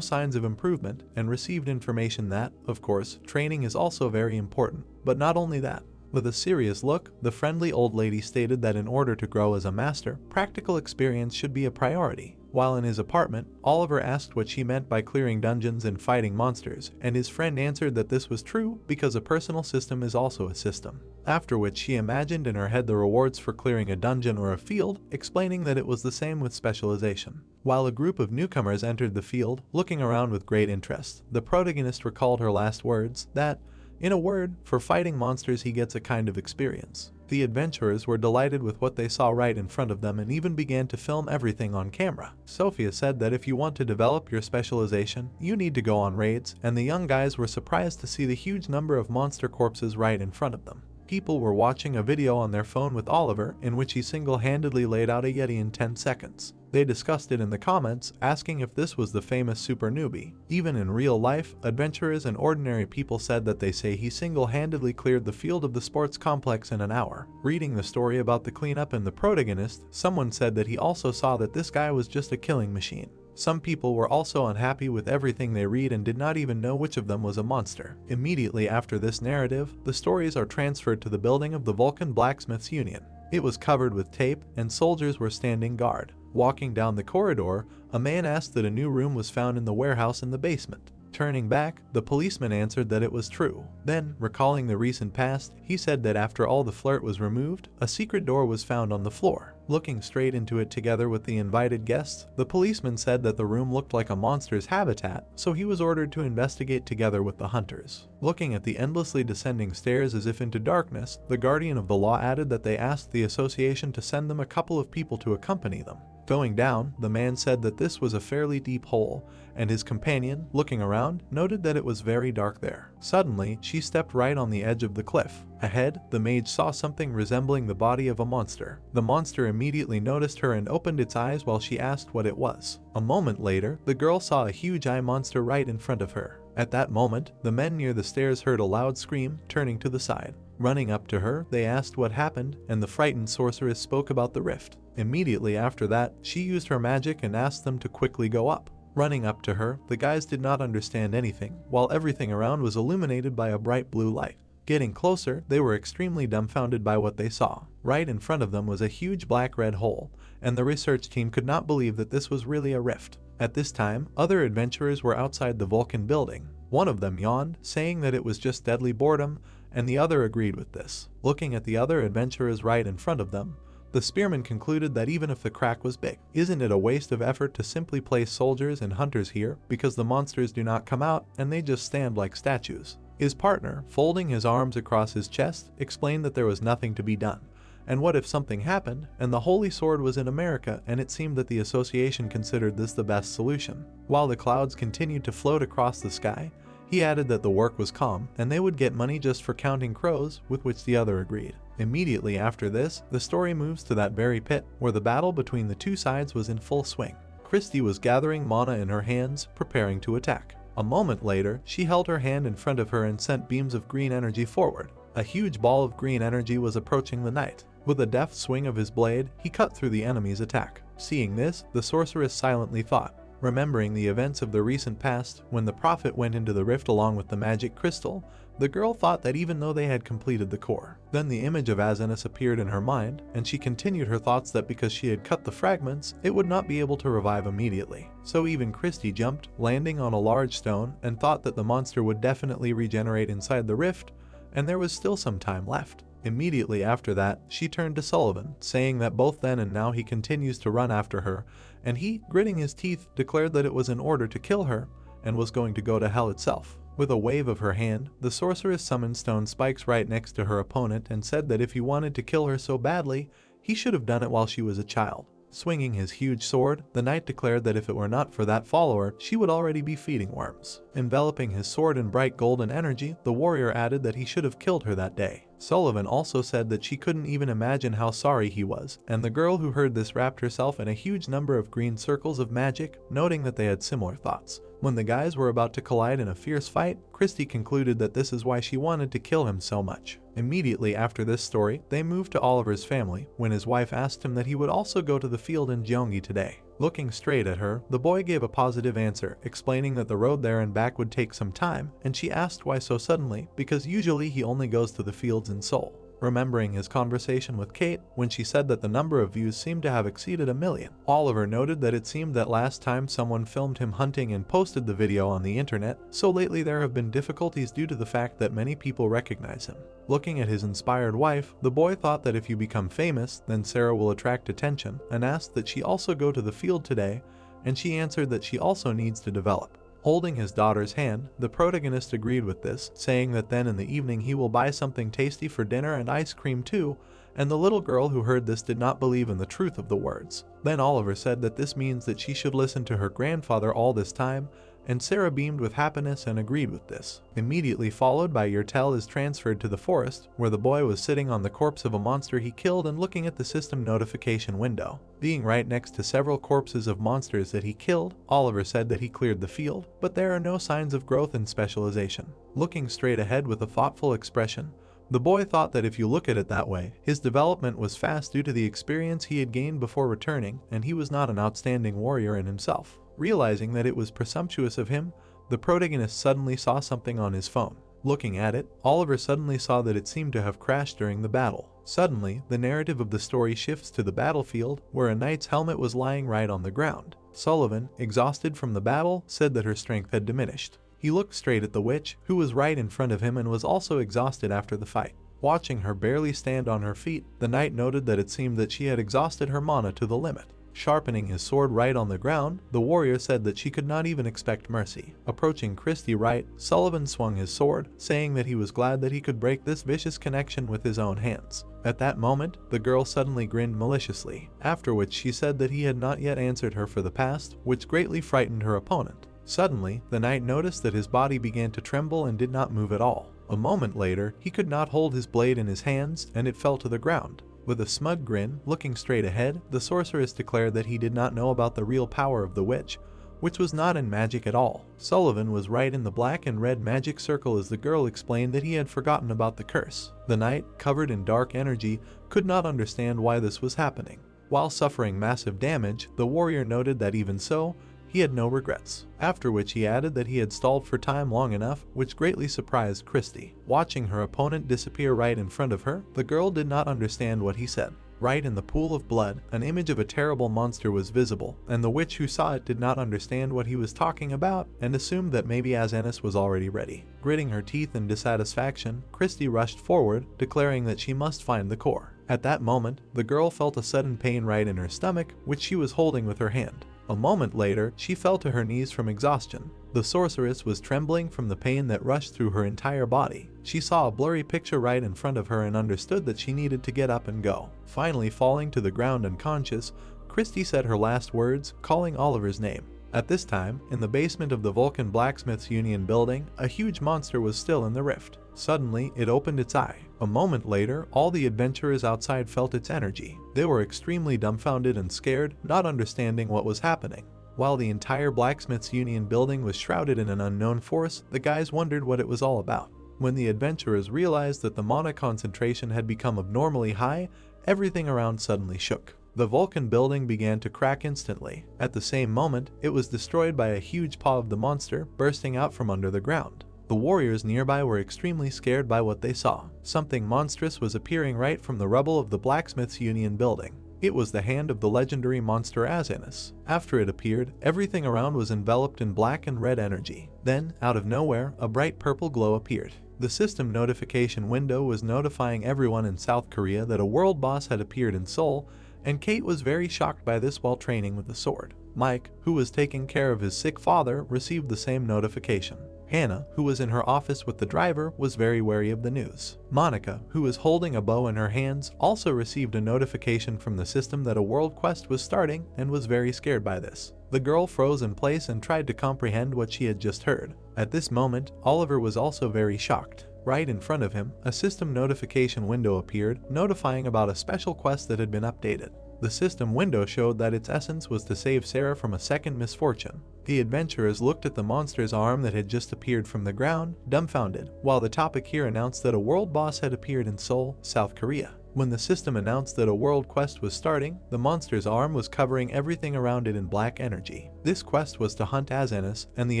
signs of improvement, and received information that, of course, training is also very important. But not only that. With a serious look, the friendly old lady stated that in order to grow as a master, practical experience should be a priority. While in his apartment, Oliver asked what she meant by clearing dungeons and fighting monsters, and his friend answered that this was true because a personal system is also a system. After which she imagined in her head the rewards for clearing a dungeon or a field, explaining that it was the same with specialization. While a group of newcomers entered the field, looking around with great interest, the protagonist recalled her last words, that, in a word, for fighting monsters he gets a kind of experience. The adventurers were delighted with what they saw right in front of them and even began to film everything on camera. Sophia said that if you want to develop your specialization, you need to go on raids, and the young guys were surprised to see the huge number of monster corpses right in front of them. People were watching a video on their phone with Oliver in which he single-handedly laid out a Yeti in 10 seconds. They discussed it in the comments, asking if this was the famous super newbie. Even in real life, adventurers and ordinary people said that they say he single-handedly cleared the field of the sports complex in an hour. Reading the story about the cleanup and the protagonist, someone said that he also saw that this guy was just a killing machine. Some people were also unhappy with everything they read and did not even know which of them was a monster. Immediately after this narrative, the stories are transferred to the building of the Vulcan Blacksmiths Union. It was covered with tape, and soldiers were standing guard. Walking down the corridor, a man asked that a new room was found in the warehouse in the basement. Turning back, the policeman answered that it was true. Then, recalling the recent past, he said that after all the flirt was removed, a secret door was found on the floor. Looking straight into it together with the invited guests, the policeman said that the room looked like a monster's habitat, so he was ordered to investigate together with the hunters. Looking at the endlessly descending stairs as if into darkness, the guardian of the law added that they asked the association to send them a couple of people to accompany them. Going down, the man said that this was a fairly deep hole, and his companion, looking around, noted that it was very dark there. Suddenly, she stepped right on the edge of the cliff. Ahead, the mage saw something resembling the body of a monster. The monster immediately noticed her and opened its eyes while she asked what it was. A moment later, the girl saw a huge eye monster right in front of her. At that moment, the men near the stairs heard a loud scream, turning to the side. Running up to her, they asked what happened, and the frightened sorceress spoke about the rift. Immediately after that, she used her magic and asked them to quickly go up. Running up to her, the guys did not understand anything, while everything around was illuminated by a bright blue light. Getting closer, they were extremely dumbfounded by what they saw. Right in front of them was a huge black-red hole, and the research team could not believe that this was really a rift. At this time, other adventurers were outside the Vulcan building. One of them yawned, saying that it was just deadly boredom, and the other agreed with this. Looking at the other adventurers right in front of them, the spearman concluded that even if the crack was big, isn't it a waste of effort to simply place soldiers and hunters here because the monsters do not come out and they just stand like statues? His partner, folding his arms across his chest, explained that there was nothing to be done. And what if something happened, and the Holy Sword was in America, and it seemed that the association considered this the best solution? While the clouds continued to float across the sky, he added that the work was calm, and they would get money just for counting crows, with which the other agreed. Immediately after this, the story moves to that very pit, where the battle between the two sides was in full swing. Christy was gathering mana in her hands, preparing to attack. A moment later, she held her hand in front of her and sent beams of green energy forward. A huge ball of green energy was approaching the knight. With a deft swing of his blade, he cut through the enemy's attack. Seeing this, the sorceress silently thought, Remembering the events of the recent past, when the prophet went into the rift along with the magic crystal, the girl thought that even though they had completed the core, then the image of Azenis appeared in her mind, and she continued her thoughts that because she had cut the fragments, it would not be able to revive immediately. So even Christy jumped, landing on a large stone, and thought that the monster would definitely regenerate inside the rift, and there was still some time left. Immediately after that, she turned to Sullivan, saying that both then and now he continues to run after her, and he, gritting his teeth, declared that it was in order to kill her, and was going to go to hell itself. With a wave of her hand, the sorceress summoned stone spikes right next to her opponent and said that if he wanted to kill her so badly, he should have done it while she was a child. Swinging his huge sword, the knight declared that if it were not for that follower, she would already be feeding worms. Enveloping his sword in bright golden energy, the warrior added that he should have killed her that day. Sullivan also said that she couldn't even imagine how sorry he was, and the girl who heard this wrapped herself in a huge number of green circles of magic, noting that they had similar thoughts. When the guys were about to collide in a fierce fight, Christy concluded that this is why she wanted to kill him so much. Immediately after this story, they moved to Oliver's family, when his wife asked him that he would also go to the field in Gyeonggi today. Looking straight at her, the boy gave a positive answer, explaining that the road there and back would take some time, and she asked why so suddenly, because usually he only goes to the fields in Seoul. Remembering his conversation with Kate, when she said that the number of views seemed to have exceeded 1 million. Oliver noted that it seemed that last time someone filmed him hunting and posted the video on the internet, so lately there have been difficulties due to the fact that many people recognize him. Looking at his inspired wife, the boy thought that if you become famous, then Sarah will attract attention, and asked that she also go to the field today, and she answered that she also needs to develop. Holding his daughter's hand, the protagonist agreed with this, saying that then in the evening he will buy something tasty for dinner and ice cream too, and the little girl who heard this did not believe in the truth of the words. Then Oliver said that this means that she should listen to her grandfather all this time, and Sarah beamed with happiness and agreed with this. Immediately followed by Yertel is transferred to the forest, where the boy was sitting on the corpse of a monster he killed and looking at the system notification window. Being right next to several corpses of monsters that he killed, Oliver said that he cleared the field, but there are no signs of growth and specialization. Looking straight ahead with a thoughtful expression, the boy thought that if you look at it that way, his development was fast due to the experience he had gained before returning, and he was not an outstanding warrior in himself. Realizing that it was presumptuous of him, the protagonist suddenly saw something on his phone. Looking at it, Oliver suddenly saw that it seemed to have crashed during the battle. Suddenly, the narrative of the story shifts to the battlefield, where a knight's helmet was lying right on the ground. Sullivan, exhausted from the battle, said that her strength had diminished. He looked straight at the witch, who was right in front of him and was also exhausted after the fight. Watching her barely stand on her feet, the knight noted that it seemed that she had exhausted her mana to the limit. Sharpening his sword right on the ground, the warrior said that she could not even expect mercy. Approaching Christy right, Sullivan swung his sword, saying that he was glad that he could break this vicious connection with his own hands. At that moment, the girl suddenly grinned maliciously, after which she said that he had not yet answered her for the past, which greatly frightened her opponent. Suddenly, the knight noticed that his body began to tremble and did not move at all. A moment later, he could not hold his blade in his hands, and it fell to the ground. With a smug grin, looking straight ahead, the sorceress declared that he did not know about the real power of the witch, which was not in magic at all. Sullivan was right in the black and red magic circle as the girl explained that he had forgotten about the curse. The knight, covered in dark energy, could not understand why this was happening. While suffering massive damage, the warrior noted that even so, he had no regrets, after which he added that he had stalled for time long enough, which greatly surprised Christy. Watching her opponent disappear right in front of her, the girl did not understand what he said. Right in the pool of blood, an image of a terrible monster was visible, and the witch who saw it did not understand what he was talking about and assumed that maybe Azenis was already ready. Gritting her teeth in dissatisfaction, Christy rushed forward, declaring that she must find the core. At that moment, the girl felt a sudden pain right in her stomach, which she was holding with her hand. A moment later, she fell to her knees from exhaustion. The sorceress was trembling from the pain that rushed through her entire body. She saw a blurry picture right in front of her and understood that she needed to get up and go. Finally falling to the ground unconscious, Christy said her last words, calling Oliver's name. At this time, in the basement of the Vulcan Blacksmiths Union building, a huge monster was still in the rift. Suddenly, it opened its eye. A moment later, all the adventurers outside felt its energy. They were extremely dumbfounded and scared, not understanding what was happening. While the entire Blacksmiths Union building was shrouded in an unknown force, the guys wondered what it was all about. When the adventurers realized that the mana concentration had become abnormally high, everything around suddenly shook. The Vulcan building began to crack instantly. At the same moment, it was destroyed by a huge paw of the monster bursting out from under the ground. The warriors nearby were extremely scared by what they saw. Something monstrous was appearing right from the rubble of the Blacksmiths Union building. It was the hand of the legendary monster Azanus. After it appeared, everything around was enveloped in black and red energy. Then, out of nowhere, a bright purple glow appeared. The system notification window was notifying everyone in South Korea that a world boss had appeared in Seoul, and Kate was very shocked by this while training with the sword. Mike, who was taking care of his sick father, received the same notification. Hannah, who was in her office with the driver, was very wary of the news. Monica, who was holding a bow in her hands, also received a notification from the system that a world quest was starting and was very scared by this. The girl froze in place and tried to comprehend what she had just heard. At this moment, Oliver was also very shocked. Right in front of him, a system notification window appeared, notifying about a special quest that had been updated. The system window showed that its essence was to save Sarah from a second misfortune. The adventurers looked at the monster's arm that had just appeared from the ground, dumbfounded, while the topic here announced that a world boss had appeared in Seoul, South Korea. When the system announced that a world quest was starting, the monster's arm was covering everything around it in black energy. This quest was to hunt Azanus, and the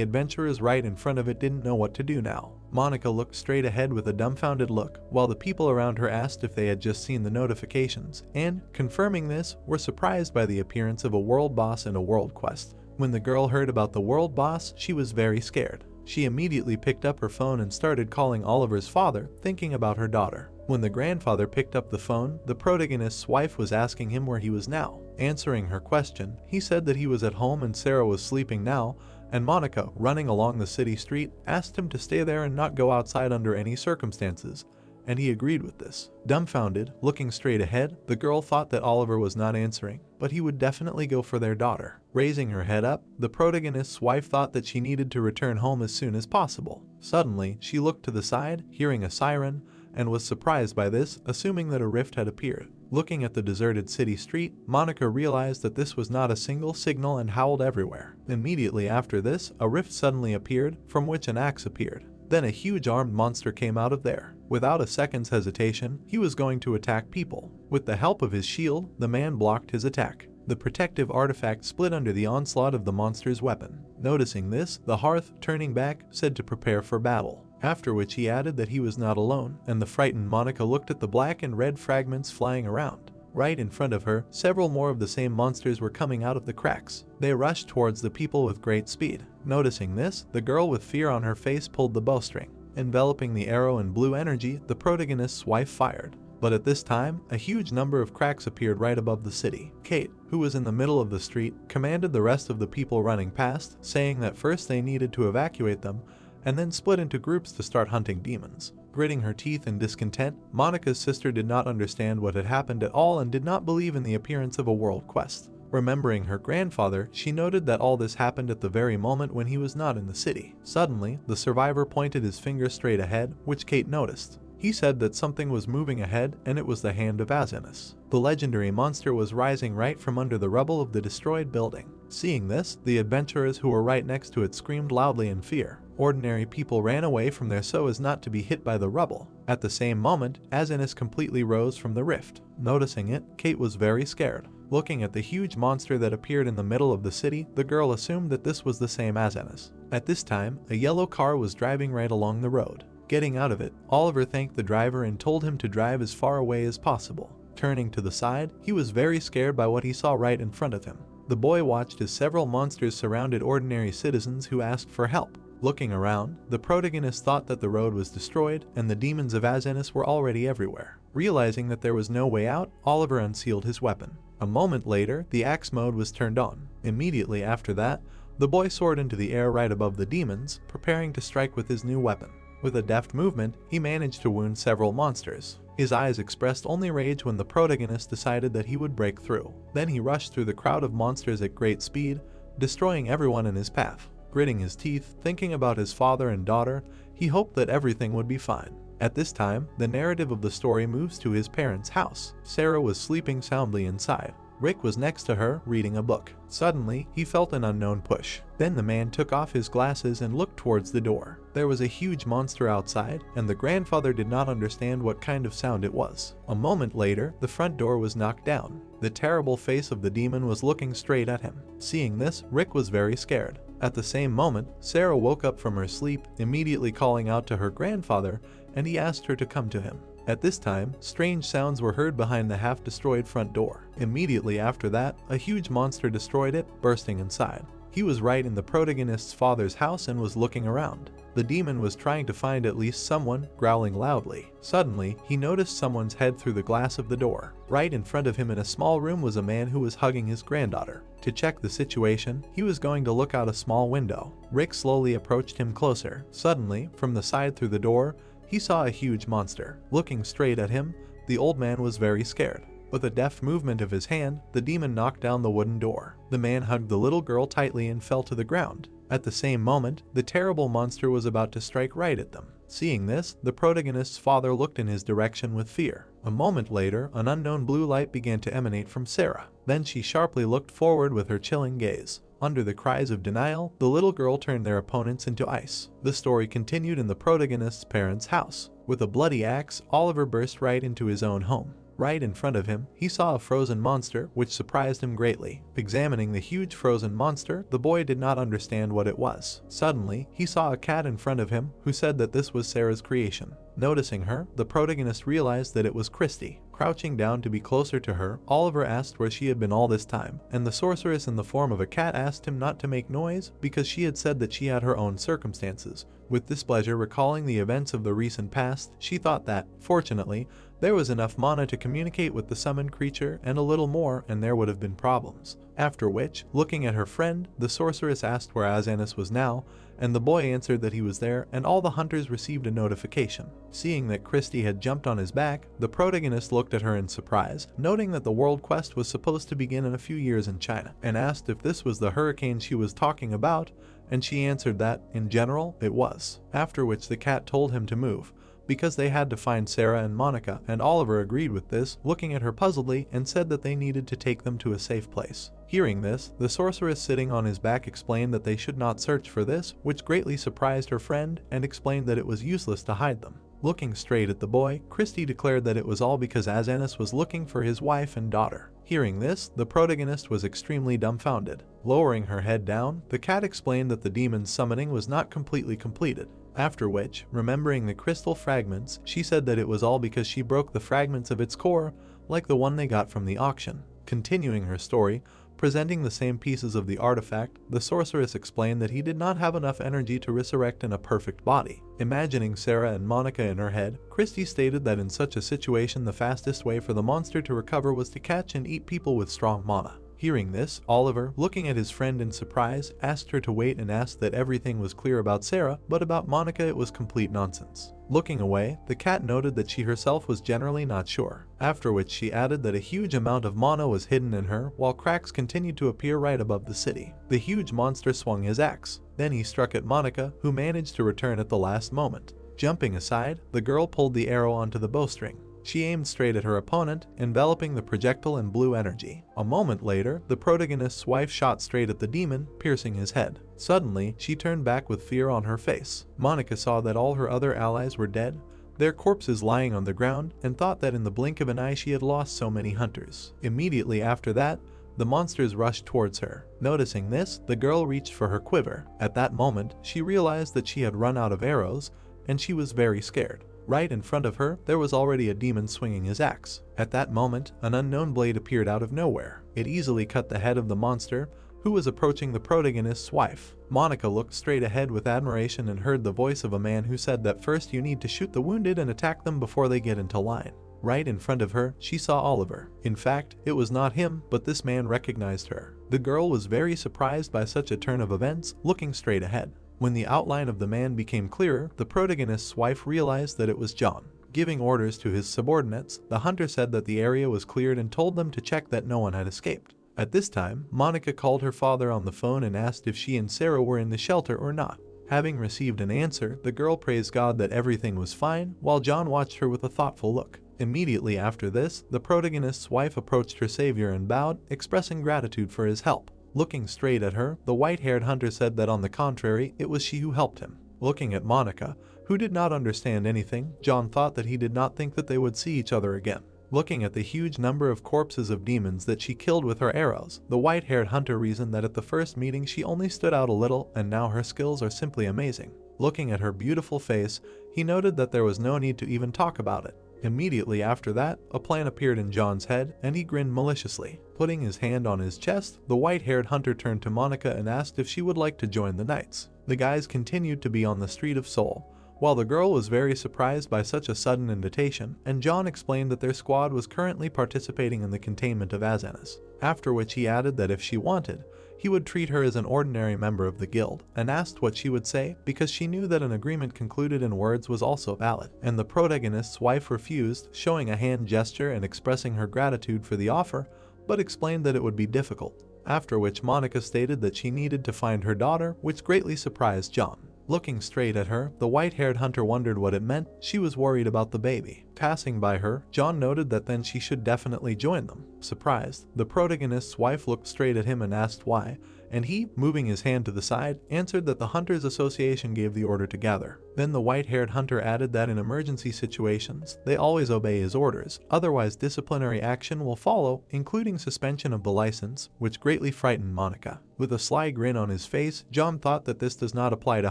adventurers right in front of it didn't know what to do now. Monica looked straight ahead with a dumbfounded look, while the people around her asked if they had just seen the notifications, and, confirming this, were surprised by the appearance of a world boss and a world quest. When the girl heard about the world boss, she was very scared. She immediately picked up her phone and started calling Oliver's father, thinking about her daughter. When the grandfather picked up the phone, the protagonist's wife was asking him where he was now. Answering her question, he said that he was at home and Sarah was sleeping now, and Monica, running along the city street, asked him to stay there and not go outside under any circumstances, and he agreed with this. Dumbfounded, looking straight ahead, the girl thought that Oliver was not answering, but he would definitely go for their daughter. Raising her head up, the protagonist's wife thought that she needed to return home as soon as possible. Suddenly, she looked to the side, hearing a siren, and was surprised by this, assuming that a rift had appeared. Looking at the deserted city street, Monica realized that this was not a single signal and howled everywhere. Immediately after this, a rift suddenly appeared, from which an axe appeared. Then a huge armed monster came out of there. Without a second's hesitation, he was going to attack people. With the help of his shield, the man blocked his attack. The protective artifact split under the onslaught of the monster's weapon. Noticing this, the Hearth, turning back, said to prepare for battle. After which he added that he was not alone, and the frightened Monica looked at the black and red fragments flying around. Right in front of her, several more of the same monsters were coming out of the cracks. They rushed towards the people with great speed. Noticing this, the girl with fear on her face pulled the bowstring. Enveloping the arrow in blue energy, the protagonist's wife fired. But at this time, a huge number of cracks appeared right above the city. Kate, who was in the middle of the street, commanded the rest of the people running past, saying that first they needed to evacuate them, and then split into groups to start hunting demons. Gritting her teeth in discontent, Monica's sister did not understand what had happened at all and did not believe in the appearance of a world quest. Remembering her grandfather, she noted that all this happened at the very moment when he was not in the city. Suddenly, the survivor pointed his finger straight ahead, which Kate noticed. He said that something was moving ahead, and it was the hand of Azanus. The legendary monster was rising right from under the rubble of the destroyed building. Seeing this, the adventurers who were right next to it screamed loudly in fear. Ordinary people ran away from there so as not to be hit by the rubble. At the same moment, Azanus completely rose from the rift. Noticing it, Kate was very scared. Looking at the huge monster that appeared in the middle of the city, the girl assumed that this was the same Azanus. At this time, a yellow car was driving right along the road. Getting out of it, Oliver thanked the driver and told him to drive as far away as possible. Turning to the side, he was very scared by what he saw right in front of him. The boy watched as several monsters surrounded ordinary citizens who asked for help. Looking around, the protagonist thought that the road was destroyed and the demons of Azanus were already everywhere. Realizing that there was no way out, Oliver unsealed his weapon. A moment later, the axe mode was turned on. Immediately after that, the boy soared into the air right above the demons, preparing to strike with his new weapon. With a deft movement, he managed to wound several monsters. His eyes expressed only rage when the protagonist decided that he would break through. Then he rushed through the crowd of monsters at great speed, destroying everyone in his path. Gritting his teeth, thinking about his father and daughter, he hoped that everything would be fine. At this time, the narrative of the story moves to his parents' house. Sarah was sleeping soundly inside. Rick was next to her, reading a book. Suddenly, he felt an unknown push. Then the man took off his glasses and looked towards the door. There was a huge monster outside, and the grandfather did not understand what kind of sound it was. A moment later, the front door was knocked down. The terrible face of the demon was looking straight at him. Seeing this, Rick was very scared. At the same moment, Sarah woke up from her sleep, immediately calling out to her grandfather, and he asked her to come to him. At this time, strange sounds were heard behind the half-destroyed front door. Immediately after that, a huge monster destroyed it, bursting inside. He was right in the protagonist's father's house and was looking around. The demon was trying to find at least someone, growling loudly. Suddenly, he noticed someone's head through the glass of the door. Right in front of him in a small room was a man who was hugging his granddaughter. To check the situation, he was going to look out a small window. Rick slowly approached him closer. Suddenly, from the side through the door, he saw a huge monster. Looking straight at him, the old man was very scared. With a deft movement of his hand, the demon knocked down the wooden door. The man hugged the little girl tightly and fell to the ground. At the same moment, the terrible monster was about to strike right at them. Seeing this, the protagonist's father looked in his direction with fear. A moment later, an unknown blue light began to emanate from Sarah. Then she sharply looked forward with her chilling gaze. Under the cries of denial, the little girl turned their opponents into ice. The story continued in the protagonist's parents' house. With a bloody axe, Oliver burst right into his own home. Right in front of him, he saw a frozen monster, which surprised him greatly. Examining the huge frozen monster, the boy did not understand what it was. Suddenly, he saw a cat in front of him, who said that this was Sarah's creation. Noticing her, the protagonist realized that it was Christy. Crouching down to be closer to her, Oliver asked where she had been all this time, and the sorceress in the form of a cat asked him not to make noise because she had said that she had her own circumstances. With displeasure recalling the events of the recent past, she thought that, fortunately, there was enough mana to communicate with the summoned creature and a little more and there would have been problems. After which, looking at her friend, the sorceress asked where Azanis was now, and the boy answered that he was there and all the hunters received a notification. Seeing that Christy had jumped on his back, the protagonist looked at her in surprise, noting that the world quest was supposed to begin in a few years in China, and asked if this was the hurricane she was talking about, and she answered that, in general, it was. After which the cat told him to move, because they had to find Sarah and Monica, and Oliver agreed with this, looking at her puzzledly, and said that they needed to take them to a safe place. Hearing this, the sorceress sitting on his back explained that they should not search for this, which greatly surprised her friend, and explained that it was useless to hide them. Looking straight at the boy, Christy declared that it was all because Azanis was looking for his wife and daughter. Hearing this, the protagonist was extremely dumbfounded. Lowering her head down, the cat explained that the demon's summoning was not completely completed. After which, remembering the crystal fragments, she said that it was all because she broke the fragments of its core, like the one they got from the auction. Continuing her story, presenting the same pieces of the artifact, the sorceress explained that he did not have enough energy to resurrect in a perfect body. Imagining Sarah and Monica in her head, Christy stated that in such a situation the fastest way for the monster to recover was to catch and eat people with strong mana. Hearing this, Oliver, looking at his friend in surprise, asked her to wait and asked that everything was clear about Sarah, but about Monica it was complete nonsense. Looking away, the cat noted that she herself was generally not sure, after which she added that a huge amount of mana was hidden in her, while cracks continued to appear right above the city. The huge monster swung his axe. Then he struck at Monica, who managed to return at the last moment. Jumping aside, the girl pulled the arrow onto the bowstring. She aimed straight at her opponent, enveloping the projectile in blue energy. A moment later, the protagonist's wife shot straight at the demon, piercing his head. Suddenly, she turned back with fear on her face. Monica saw that all her other allies were dead, their corpses lying on the ground, and thought that in the blink of an eye she had lost so many hunters. Immediately after that, the monsters rushed towards her. Noticing this, the girl reached for her quiver. At that moment, she realized that she had run out of arrows, and she was very scared. Right in front of her, there was already a demon swinging his axe. At that moment, an unknown blade appeared out of nowhere. It easily cut the head of the monster, who was approaching the protagonist's wife. Monica looked straight ahead with admiration and heard the voice of a man who said that first you need to shoot the wounded and attack them before they get into line. Right in front of her, she saw Oliver. In fact, it was not him, but this man recognized her. The girl was very surprised by such a turn of events, looking straight ahead. When the outline of the man became clearer, the protagonist's wife realized that it was John. Giving orders to his subordinates, the hunter said that the area was cleared and told them to check that no one had escaped. At this time, Monica called her father on the phone and asked if she and Sarah were in the shelter or not. Having received an answer, the girl praised God that everything was fine, while John watched her with a thoughtful look. Immediately after this, the protagonist's wife approached her savior and bowed, expressing gratitude for his help. Looking straight at her, the white-haired hunter said that on the contrary, it was she who helped him. Looking at Monica, who did not understand anything, John thought that he did not think that they would see each other again. Looking at the huge number of corpses of demons that she killed with her arrows, the white-haired hunter reasoned that at the first meeting she only stood out a little and now her skills are simply amazing. Looking at her beautiful face, he noted that there was no need to even talk about it. Immediately after that, a plan appeared in John's head and he grinned maliciously. Putting his hand on his chest, the white-haired hunter turned to Monica and asked if she would like to join the knights. The guys continued to be on the street of Seoul, while the girl was very surprised by such a sudden invitation, and John explained that their squad was currently participating in the containment of Azanis, after which he added that if she wanted, he would treat her as an ordinary member of the guild, and asked what she would say because she knew that an agreement concluded in words was also valid, and the protagonist's wife refused, showing a hand gesture and expressing her gratitude for the offer, but explained that it would be difficult, after which Monica stated that she needed to find her daughter, which greatly surprised John. Looking straight at her, the white-haired hunter wondered what it meant. She was worried about the baby. Passing by her, John noted that then she should definitely join them. Surprised, the protagonist's wife looked straight at him and asked why, and he, moving his hand to the side, answered that the Hunters Association gave the order to gather. Then the white-haired hunter added that in emergency situations, they always obey his orders, otherwise disciplinary action will follow, including suspension of the license, which greatly frightened Monica. With a sly grin on his face, John thought that this does not apply to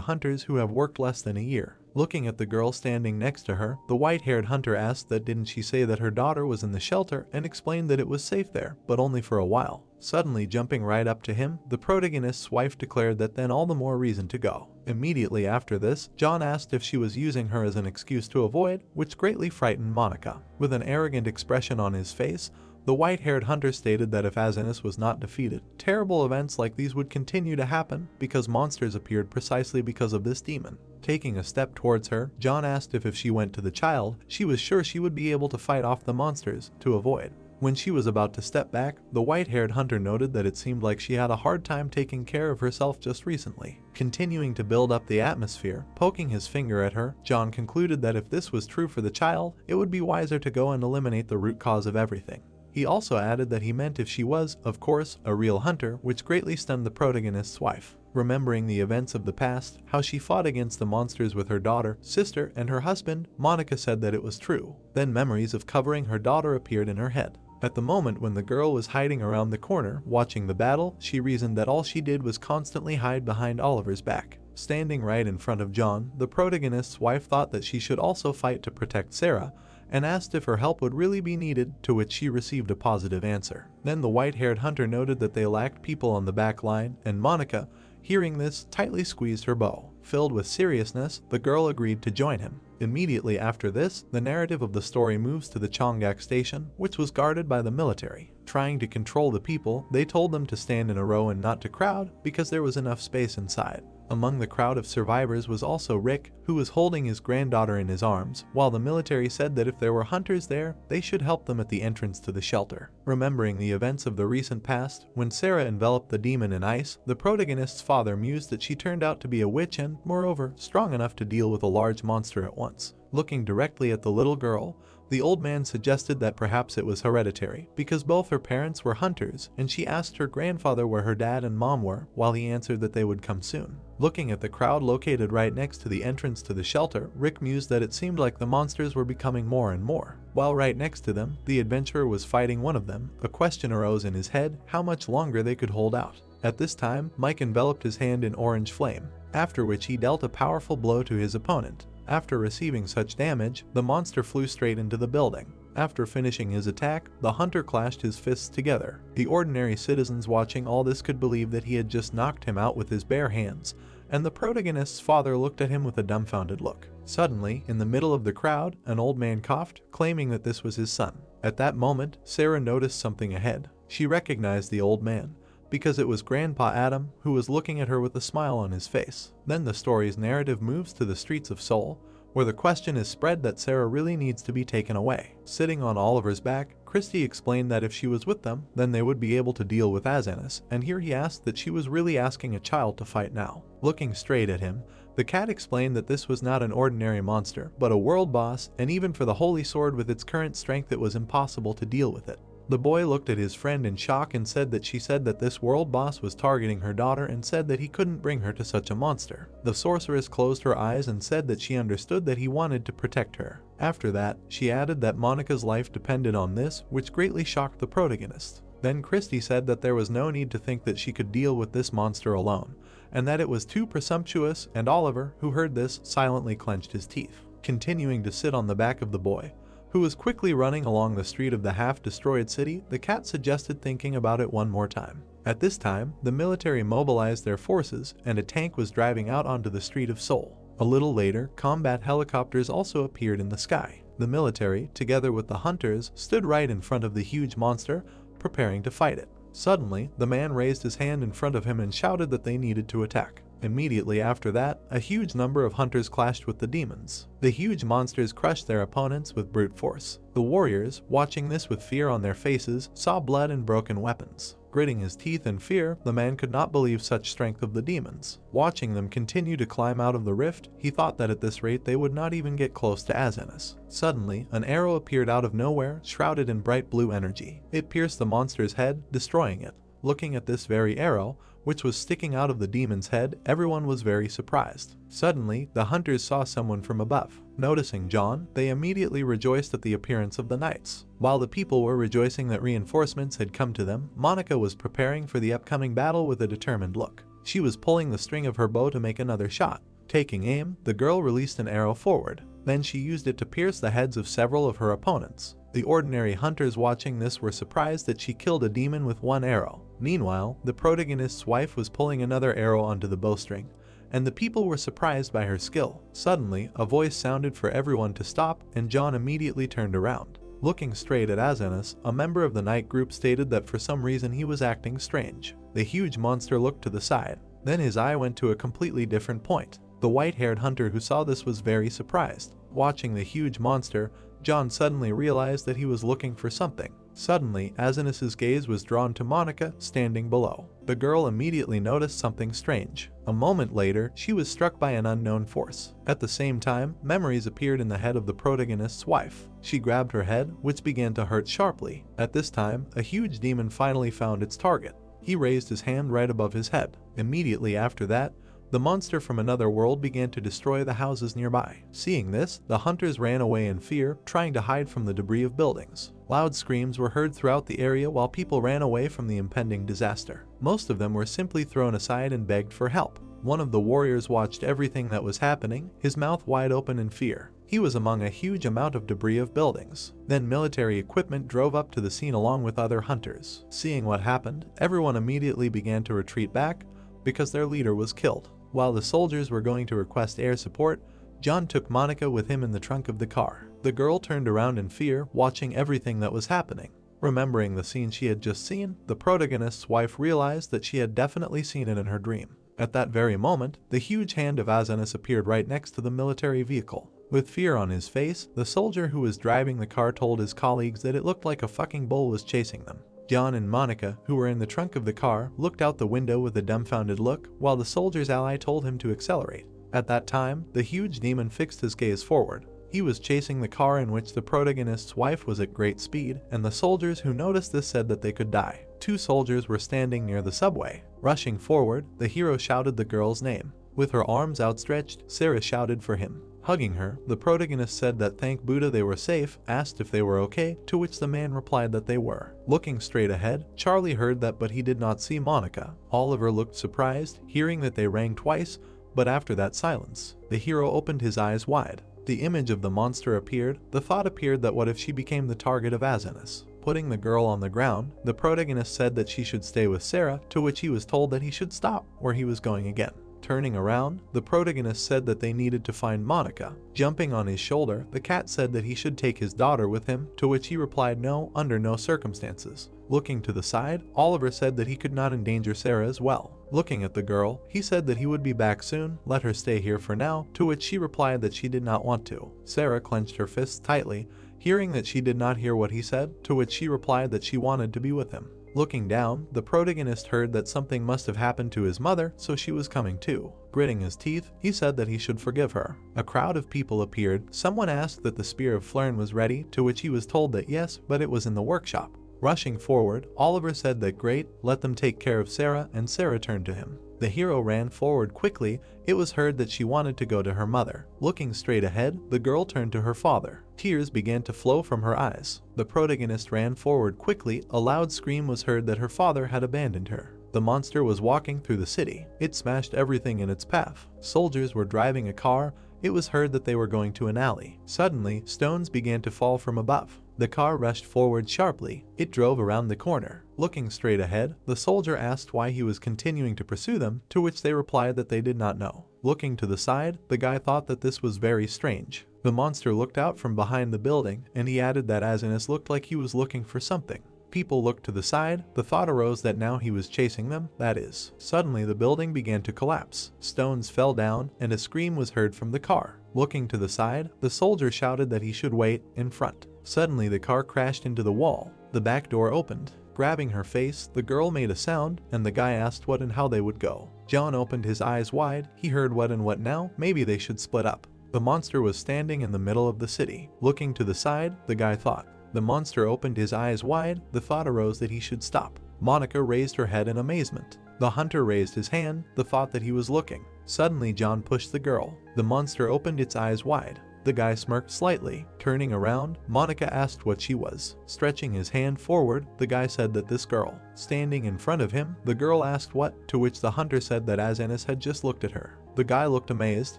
hunters who have worked less than a year. Looking at the girl standing next to her, the white-haired hunter asked that didn't she say that her daughter was in the shelter, and explained that it was safe there, but only for a while. Suddenly jumping right up to him, the protagonist's wife declared that then all the more reason to go. Immediately after this, John asked if she was using her as an excuse to avoid, which greatly frightened Monica. With an arrogant expression on his face, the white-haired hunter stated that if Azanis was not defeated, terrible events like these would continue to happen because monsters appeared precisely because of this demon. Taking a step towards her, John asked if she went to the child, she was sure she would be able to fight off the monsters to avoid. When she was about to step back, the white-haired hunter noted that it seemed like she had a hard time taking care of herself just recently. Continuing to build up the atmosphere, poking his finger at her, John concluded that if this was true for the child, it would be wiser to go and eliminate the root cause of everything. He also added that he meant if she was, of course, a real hunter, which greatly stunned the protagonist's wife. Remembering the events of the past, how she fought against the monsters with her daughter, sister, and her husband, Monica said that it was true. Then memories of covering her daughter appeared in her head. At the moment when the girl was hiding around the corner, watching the battle, she reasoned that all she did was constantly hide behind Oliver's back. Standing right in front of John, the protagonist's wife thought that she should also fight to protect Sarah, and asked if her help would really be needed, to which she received a positive answer. Then the white-haired hunter noted that they lacked people on the back line, and Monica, hearing this, tightly squeezed her bow. Filled with seriousness, the girl agreed to join him. Immediately after this, the narrative of the story moves to the Chonggak station, which was guarded by the military. Trying to control the people, they told them to stand in a row and not to crowd, because there was enough space inside. Among the crowd of survivors was also Rick, who was holding his granddaughter in his arms, while the military said that if there were hunters there, they should help them at the entrance to the shelter. Remembering the events of the recent past, when Sarah enveloped the demon in ice, the protagonist's father mused that she turned out to be a witch and, moreover, strong enough to deal with a large monster at once. Looking directly at the little girl, the old man suggested that perhaps it was hereditary, because both her parents were hunters, and she asked her grandfather where her dad and mom were, while he answered that they would come soon. Looking at the crowd located right next to the entrance to the shelter, Rick mused that it seemed like the monsters were becoming more and more. While right next to them, the adventurer was fighting one of them, a question arose in his head how much longer they could hold out. At this time, Mike enveloped his hand in orange flame, after which he dealt a powerful blow to his opponent. After receiving such damage, the monster flew straight into the building. After finishing his attack, the hunter clashed his fists together. The ordinary citizens watching all this could believe that he had just knocked him out with his bare hands, and the protagonist's father looked at him with a dumbfounded look. Suddenly, in the middle of the crowd, an old man coughed, claiming that this was his son. At that moment, Sarah noticed something ahead. She recognized the old man, because it was Grandpa Adam, who was looking at her with a smile on his face. Then the story's narrative moves to the streets of Seoul, where the question is spread that Sarah really needs to be taken away. Sitting on Oliver's back, Christy explained that if she was with them, then they would be able to deal with Azanis, and here he asked that she was really asking a child to fight now. Looking straight at him, the cat explained that this was not an ordinary monster, but a world boss, and even for the holy sword with its current strength it was impossible to deal with it. The boy looked at his friend in shock and said that she said that this world boss was targeting her daughter and said that he couldn't bring her to such a monster. The sorceress closed her eyes and said that she understood that he wanted to protect her. After that, she added that Monica's life depended on this, which greatly shocked the protagonist. Then Christy said that there was no need to think that she could deal with this monster alone, and that it was too presumptuous, and Oliver, who heard this, silently clenched his teeth. Continuing to sit on the back of the boy, who was quickly running along the street of the half-destroyed city, the cat suggested thinking about it one more time. At this time, the military mobilized their forces, and a tank was driving out onto the street of Seoul. A little later, combat helicopters also appeared in the sky. The military, together with the hunters, stood right in front of the huge monster, preparing to fight it. Suddenly, the man raised his hand in front of him and shouted that they needed to attack. Immediately after that, a huge number of hunters clashed with the demons. The huge monsters crushed their opponents with brute force. The warriors, watching this with fear on their faces, saw blood and broken weapons. Gritting his teeth in fear, the man could not believe such strength of the demons. Watching them continue to climb out of the rift, he thought that at this rate they would not even get close to Azanis. Suddenly, an arrow appeared out of nowhere, shrouded in bright blue energy. It pierced the monster's head, destroying it. Looking at this very arrow, which was sticking out of the demon's head, everyone was very surprised. Suddenly, the hunters saw someone from above. Noticing John, they immediately rejoiced at the appearance of the knights. While the people were rejoicing that reinforcements had come to them, Monica was preparing for the upcoming battle with a determined look. She was pulling the string of her bow to make another shot. Taking aim, the girl released an arrow forward. Then she used it to pierce the heads of several of her opponents. The ordinary hunters watching this were surprised that she killed a demon with one arrow. Meanwhile, the protagonist's wife was pulling another arrow onto the bowstring, and the people were surprised by her skill. Suddenly, a voice sounded for everyone to stop, and John immediately turned around. Looking straight at Azanis, a member of the night group stated that for some reason he was acting strange. The huge monster looked to the side. Then his eye went to a completely different point. The white-haired hunter who saw this was very surprised. Watching the huge monster, John suddenly realized that he was looking for something. Suddenly, Azanis's gaze was drawn to Monica, standing below. The girl immediately noticed something strange. A moment later, she was struck by an unknown force. At the same time, memories appeared in the head of the protagonist's wife. She grabbed her head, which began to hurt sharply. At this time, a huge demon finally found its target. He raised his hand right above his head. Immediately after that, the monster from another world began to destroy the houses nearby. Seeing this, the hunters ran away in fear, trying to hide from the debris of buildings. Loud screams were heard throughout the area while people ran away from the impending disaster. Most of them were simply thrown aside and begged for help. One of the warriors watched everything that was happening, his mouth wide open in fear. He was among a huge amount of debris of buildings. Then military equipment drove up to the scene along with other hunters. Seeing what happened, everyone immediately began to retreat back because their leader was killed. While the soldiers were going to request air support, John took Monica with him in the trunk of the car. The girl turned around in fear, watching everything that was happening. Remembering the scene she had just seen, the protagonist's wife realized that she had definitely seen it in her dream. At that very moment, the huge hand of Azanis appeared right next to the military vehicle. With fear on his face, the soldier who was driving the car told his colleagues that it looked like a fucking bull was chasing them. John and Monica, who were in the trunk of the car, looked out the window with a dumbfounded look, while the soldier's ally told him to accelerate. At that time, the huge demon fixed his gaze forward. He was chasing the car in which the protagonist's wife was at great speed, and the soldiers who noticed this said that they could die. 2 soldiers were standing near the subway. Rushing forward, the hero shouted the girl's name. With her arms outstretched, Sarah shouted for him. Hugging her, the protagonist said that thank Buddha they were safe, asked if they were okay, to which the man replied that they were. Looking straight ahead, Charlie heard that but he did not see Monica. Oliver looked surprised, hearing that they rang twice, but after that silence, the hero opened his eyes wide. The image of the monster appeared. The thought appeared that what if she became the target of Azanis? Putting the girl on the ground, the protagonist said that she should stay with Sarah, to which he was told that he should stop, or he was going again. Turning around, the protagonist said that they needed to find Monica. Jumping on his shoulder, the cat said that he should take his daughter with him, to which he replied no, under no circumstances. Looking to the side, Oliver said that he could not endanger Sarah as well. Looking at the girl, he said that he would be back soon, let her stay here for now, to which she replied that she did not want to. Sarah clenched her fists tightly, hearing that she did not hear what he said, to which she replied that she wanted to be with him. Looking down, the protagonist heard that something must have happened to his mother, so she was coming too. Gritting his teeth, he said that he should forgive her. A crowd of people appeared. Someone asked that the spear of Flern was ready, to which he was told that yes, but it was in the workshop. Rushing forward, Oliver said that great, let them take care of Sarah, and Sarah turned to him. The hero ran forward quickly. It was heard that she wanted to go to her mother. Looking straight ahead, the girl turned to her father. Tears began to flow from her eyes. The protagonist ran forward quickly. A loud scream was heard that her father had abandoned her. The monster was walking through the city. It smashed everything in its path. Soldiers were driving a car. It was heard that they were going to an alley. Suddenly, stones began to fall from above. The car rushed forward sharply. It drove around the corner. Looking straight ahead, the soldier asked why he was continuing to pursue them, to which they replied that they did not know. Looking to the side, the guy thought that this was very strange. The monster looked out from behind the building, and he added that Azinis looked like he was looking for something. People looked to the side. The thought arose that now he was chasing them, that is. Suddenly the building began to collapse. Stones fell down, and a scream was heard from the car. Looking to the side, the soldier shouted that he should wait in front. Suddenly the car crashed into the wall. The back door opened. Grabbing her face, the girl made a sound, and the guy asked what and how they would go. John opened his eyes wide. He heard what and what now, maybe they should split up. The monster was standing in the middle of the city. Looking to the side, the guy thought. The monster opened his eyes wide. The thought arose that he should stop. Monica raised her head in amazement. The hunter raised his hand. The thought that he was looking. Suddenly John pushed the girl. The monster opened its eyes wide. The guy smirked slightly. Turning around, Monica asked what she was. Stretching his hand forward, the guy said that this girl. Standing in front of him, the girl asked what, to which the hunter said that Azinis had just looked at her. The guy looked amazed,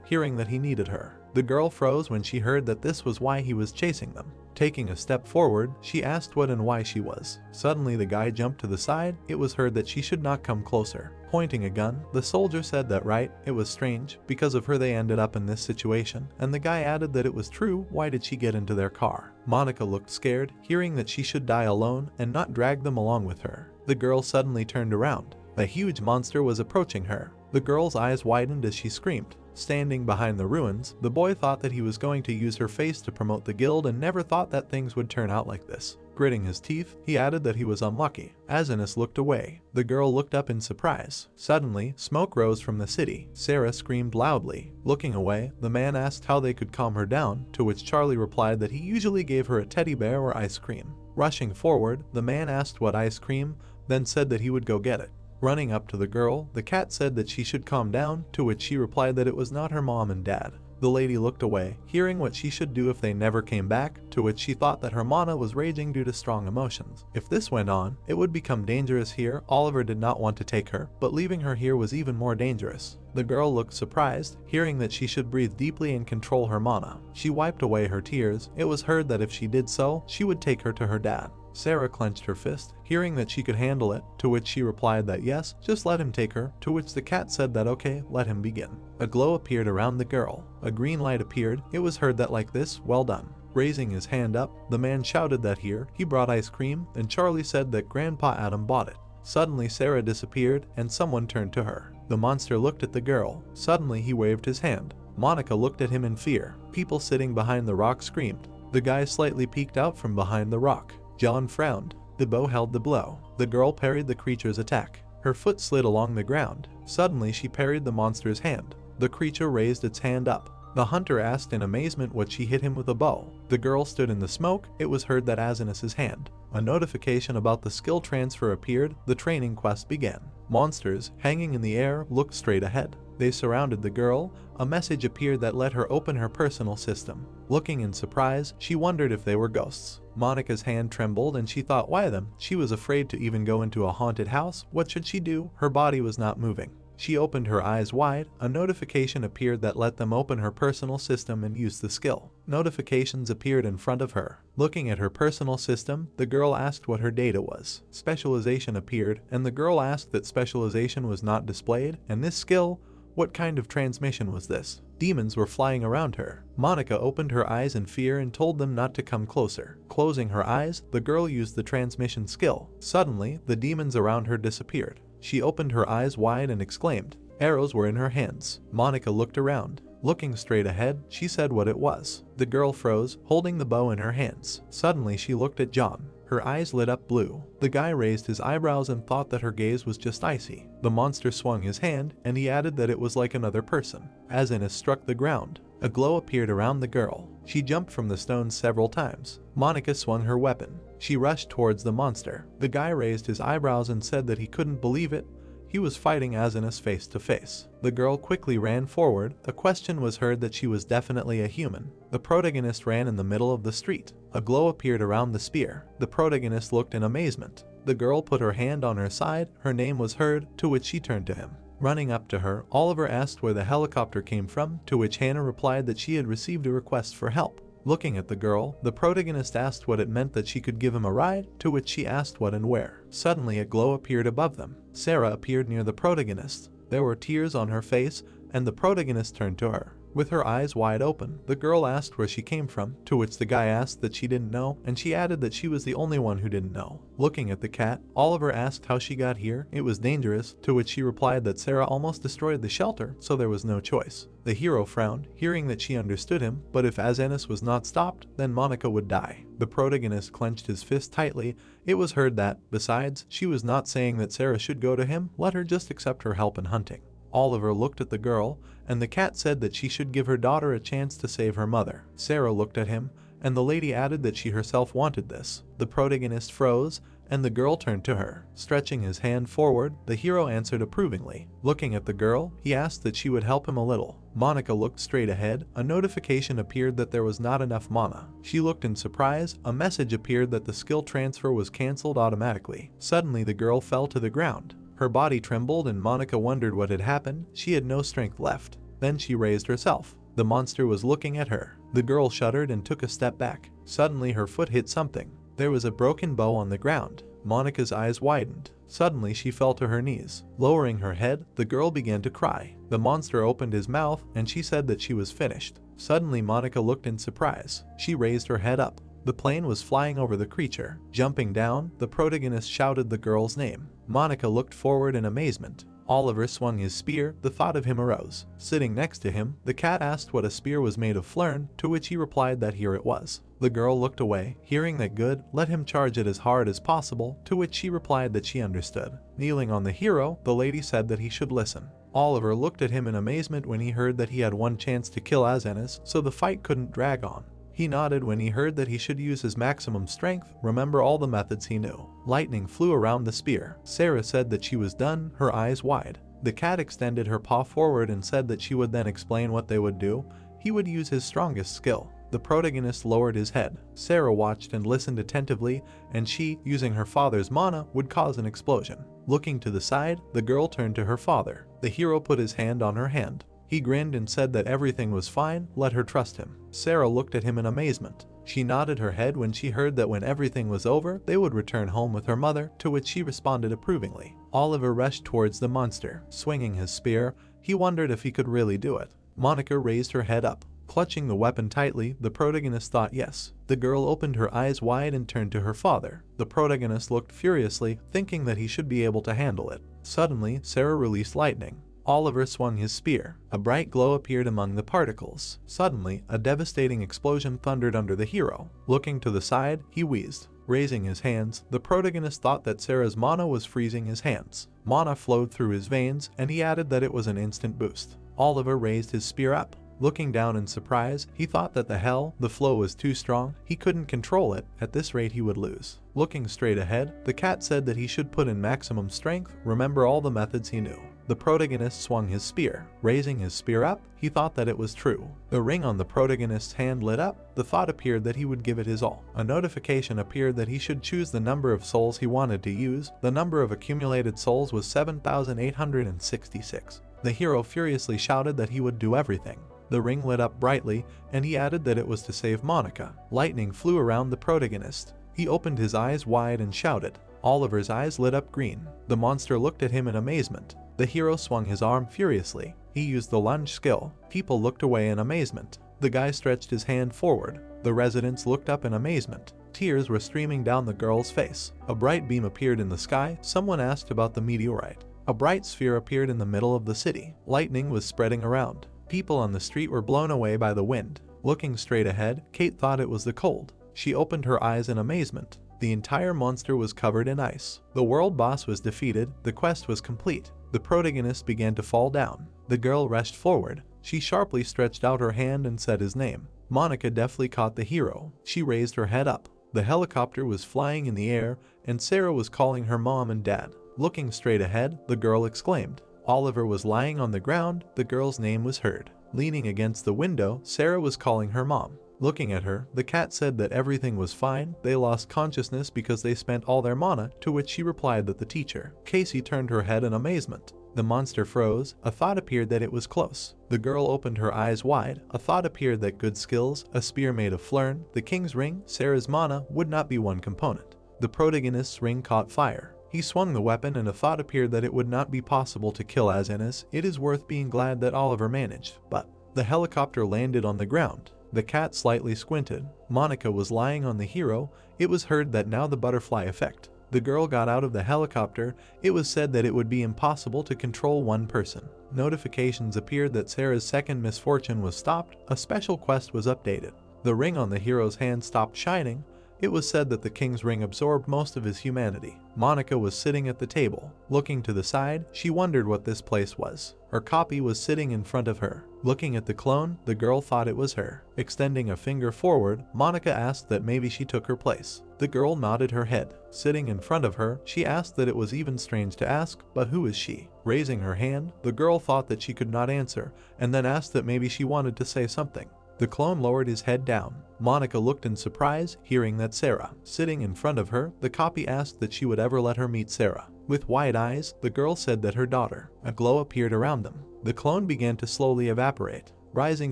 hearing that he needed her. The girl froze when she heard that this was why he was chasing them. Taking a step forward, she asked what and why she was. Suddenly the guy jumped to the side. It was heard that she should not come closer. Pointing a gun, the soldier said that right, it was strange, because of her they ended up in this situation, and the guy added that it was true. Why did she get into their car? Monica looked scared, hearing that she should die alone and not drag them along with her. The girl suddenly turned around. A huge monster was approaching her. The girl's eyes widened as she screamed. Standing behind the ruins, the boy thought that he was going to use her face to promote the guild and never thought that things would turn out like this. Gritting his teeth, he added that he was unlucky. Azinis looked away. The girl looked up in surprise. Suddenly, smoke rose from the city. Sarah screamed loudly. Looking away, the man asked how they could calm her down, to which Charlie replied that he usually gave her a teddy bear or ice cream. Rushing forward, the man asked what ice cream, then said that he would go get it. Running up to the girl, the cat said that she should calm down, to which she replied that it was not her mom and dad. The lady looked away, hearing what she should do if they never came back, to which she thought that her mana was raging due to strong emotions. If this went on, it would become dangerous here. Oliver did not want to take her, but leaving her here was even more dangerous. The girl looked surprised, hearing that she should breathe deeply and control her mana. She wiped away her tears. It was heard that if she did so, she would take her to her dad. Sarah clenched her fist, hearing that she could handle it, to which she replied that yes, just let him take her, to which the cat said that okay, let him begin. A glow appeared around the girl. A green light appeared. It was heard that like this, well done. Raising his hand up, the man shouted that here, he brought ice cream, and Charlie said that Grandpa Adam bought it. Suddenly Sarah disappeared, and someone turned to her. The monster looked at the girl. Suddenly he waved his hand. Monica looked at him in fear. People sitting behind the rock screamed. The guy slightly peeked out from behind the rock. John frowned. The bow held the blow. The girl parried the creature's attack. Her foot slid along the ground. Suddenly she parried the monster's hand. The creature raised its hand up. The hunter asked in amazement what she hit him with a bow. The girl stood in the smoke. It was heard that Azinis' hand. A notification about the skill transfer appeared. The training quest began. Monsters, hanging in the air, looked straight ahead. They surrounded the girl. A message appeared that let her open her personal system. Looking in surprise, she wondered if they were ghosts. Monica's hand trembled and she thought, why them? She was afraid to even go into a haunted house. What should she do? Her body was not moving. She opened her eyes wide. A notification appeared that let them open her personal system and use the skill. Notifications appeared in front of her. Looking at her personal system, the girl asked what her data was. Specialization appeared, and the girl asked that specialization was not displayed, and this skill, what kind of transmission was this? Demons were flying around her. Monica opened her eyes in fear and told them not to come closer. Closing her eyes, the girl used the transmission skill. Suddenly, the demons around her disappeared. She opened her eyes wide and exclaimed. Arrows were in her hands. Monica looked around. Looking straight ahead, she said what it was. The girl froze, holding the bow in her hands. Suddenly she looked at John. Her eyes lit up blue. The guy raised his eyebrows and thought that her gaze was just icy. The monster swung his hand, and he added that it was like another person. As Ines struck the ground, a glow appeared around the girl. She jumped from the stones several times. Monica swung her weapon. She rushed towards the monster. The guy raised his eyebrows and said that he couldn't believe it. He was fighting Azinis face to face. The girl quickly ran forward. A question was heard that she was definitely a human. The protagonist ran in the middle of the street. A glow appeared around the spear. The protagonist looked in amazement. The girl put her hand on her side. Her name was heard, to which she turned to him. Running up to her, Oliver asked where the helicopter came from, to which Hannah replied that she had received a request for help. Looking at the girl, the protagonist asked what it meant that she could give him a ride, to which she asked what and where. Suddenly a glow appeared above them. Sarah appeared near the protagonist. There were tears on her face, and the protagonist turned to her. With her eyes wide open, the girl asked where she came from, to which the guy asked that she didn't know, and she added that she was the only one who didn't know. Looking at the cat, Oliver asked how she got here. It was dangerous, to which she replied that Sarah almost destroyed the shelter, so there was no choice. The hero frowned, hearing that she understood him, but if Azinis was not stopped, then Monica would die. The protagonist clenched his fist tightly. It was heard that, besides, she was not saying that Sarah should go to him, let her just accept her help in hunting. Oliver looked at the girl, and the cat said that she should give her daughter a chance to save her mother. Sarah looked at him, and the lady added that she herself wanted this. The protagonist froze, and the girl turned to her. Stretching his hand forward, the hero answered approvingly. Looking at the girl, he asked that she would help him a little. Monica looked straight ahead. A notification appeared that there was not enough mana. She looked in surprise. A message appeared that the skill transfer was cancelled automatically. Suddenly the girl fell to the ground. Her body trembled and Monica wondered what had happened. She had no strength left. Then she raised herself. The monster was looking at her. The girl shuddered and took a step back. Suddenly her foot hit something. There was a broken bow on the ground. Monica's eyes widened. Suddenly she fell to her knees. Lowering her head, the girl began to cry. The monster opened his mouth and she said that she was finished. Suddenly Monica looked in surprise. She raised her head up. The plane was flying over the creature. Jumping down, the protagonist shouted the girl's name. Monica looked forward in amazement. Oliver swung his spear. The thought of him arose. Sitting next to him, the cat asked what a spear was made of flern, to which he replied that here it was. The girl looked away. Hearing that good, let him charge it as hard as possible, to which she replied that she understood. Kneeling on the hero, the lady said that he should listen. Oliver looked at him in amazement when he heard that he had one chance to kill Azinis, so the fight couldn't drag on. He nodded when he heard that he should use his maximum strength, remember all the methods he knew. Lightning flew around the spear. Sarah said that she was done, her eyes wide. The cat extended her paw forward and said that she would then explain what they would do. He would use his strongest skill. The protagonist lowered his head. Sarah watched and listened attentively, and she, using her father's mana, would cause an explosion. Looking to the side, the girl turned to her father. The hero put his hand on her hand. He grinned and said that everything was fine, let her trust him. Sarah looked at him in amazement. She nodded her head when she heard that when everything was over, they would return home with her mother, to which she responded approvingly. Oliver rushed towards the monster. Swinging his spear, he wondered if he could really do it. Monica raised her head up. Clutching the weapon tightly, the protagonist thought yes. The girl opened her eyes wide and turned to her father. The protagonist looked furiously, thinking that he should be able to handle it. Suddenly, Sarah released lightning. Oliver swung his spear. A bright glow appeared among the particles. Suddenly, a devastating explosion thundered under the hero. Looking to the side, he wheezed. Raising his hands, the protagonist thought that Sarah's mana was freezing his hands. Mana flowed through his veins, and he added that it was an instant boost. Oliver raised his spear up. Looking down in surprise, he thought that the flow was too strong. He couldn't control it. At this rate, he would lose. Looking straight ahead, the cat said that he should put in maximum strength, remember all the methods he knew. The protagonist swung his spear. Raising his spear up, he thought that it was true. The ring on the protagonist's hand lit up. The thought appeared that he would give it his all. A notification appeared that he should choose the number of souls he wanted to use. The number of accumulated souls was 7,866. The hero furiously shouted that he would do everything. The ring lit up brightly, and he added that it was to save Monica. Lightning flew around the protagonist. He opened his eyes wide and shouted. Oliver's eyes lit up green. The monster looked at him in amazement. The hero swung his arm furiously. He used the lunge skill. People looked away in amazement. The guy stretched his hand forward. The residents looked up in amazement. Tears were streaming down the girl's face. A bright beam appeared in the sky. Someone asked about the meteorite. A bright sphere appeared in the middle of the city. Lightning was spreading around. People on the street were blown away by the wind. Looking straight ahead, Kate thought it was the cold. She opened her eyes in amazement. The entire monster was covered in ice. The world boss was defeated. The quest was complete. The protagonist began to fall down. The girl rushed forward. She sharply stretched out her hand and said his name. Monica deftly caught the hero. She raised her head up. The helicopter was flying in the air, and Sarah was calling her mom and dad. Looking straight ahead, the girl exclaimed. Oliver was lying on the ground. The girl's name was heard. Leaning against the window, Sarah was calling her mom. Looking at her, the cat said that everything was fine. They lost consciousness because they spent all their mana, to which she replied that the teacher. Casey turned her head in amazement. The monster froze. A thought appeared that it was close. The girl opened her eyes wide. A thought appeared that good skills, a spear made of flern, the king's ring, Sarah's mana would not be one component. The protagonist's ring caught fire. He swung the weapon and a thought appeared that it would not be possible to kill Azenis. It is worth being glad that Oliver managed, but the helicopter landed on the ground. The cat slightly squinted. Monica was lying on the hero. It was heard that now the butterfly effect. The girl got out of the helicopter. It was said that it would be impossible to control one person. Notifications appeared that Sarah's second misfortune was stopped. A special quest was updated. The ring on the hero's hand stopped shining. It was said that the king's ring absorbed most of his humanity. Monica was sitting at the table. Looking to the side, she wondered what this place was. Her copy was sitting in front of her. Looking at the clone, the girl thought it was her. Extending a finger forward, Monica asked that maybe she took her place. The girl nodded her head. Sitting in front of her, she asked that it was even strange to ask, but who is she? Raising her hand, the girl thought that she could not answer, and then asked that maybe she wanted to say something. The clone lowered his head down. Monica looked in surprise, hearing that Sarah. Sitting in front of her, the copy asked that she would ever let her meet Sarah. With wide eyes, the girl said that her daughter. A glow appeared around them. The clone began to slowly evaporate. Rising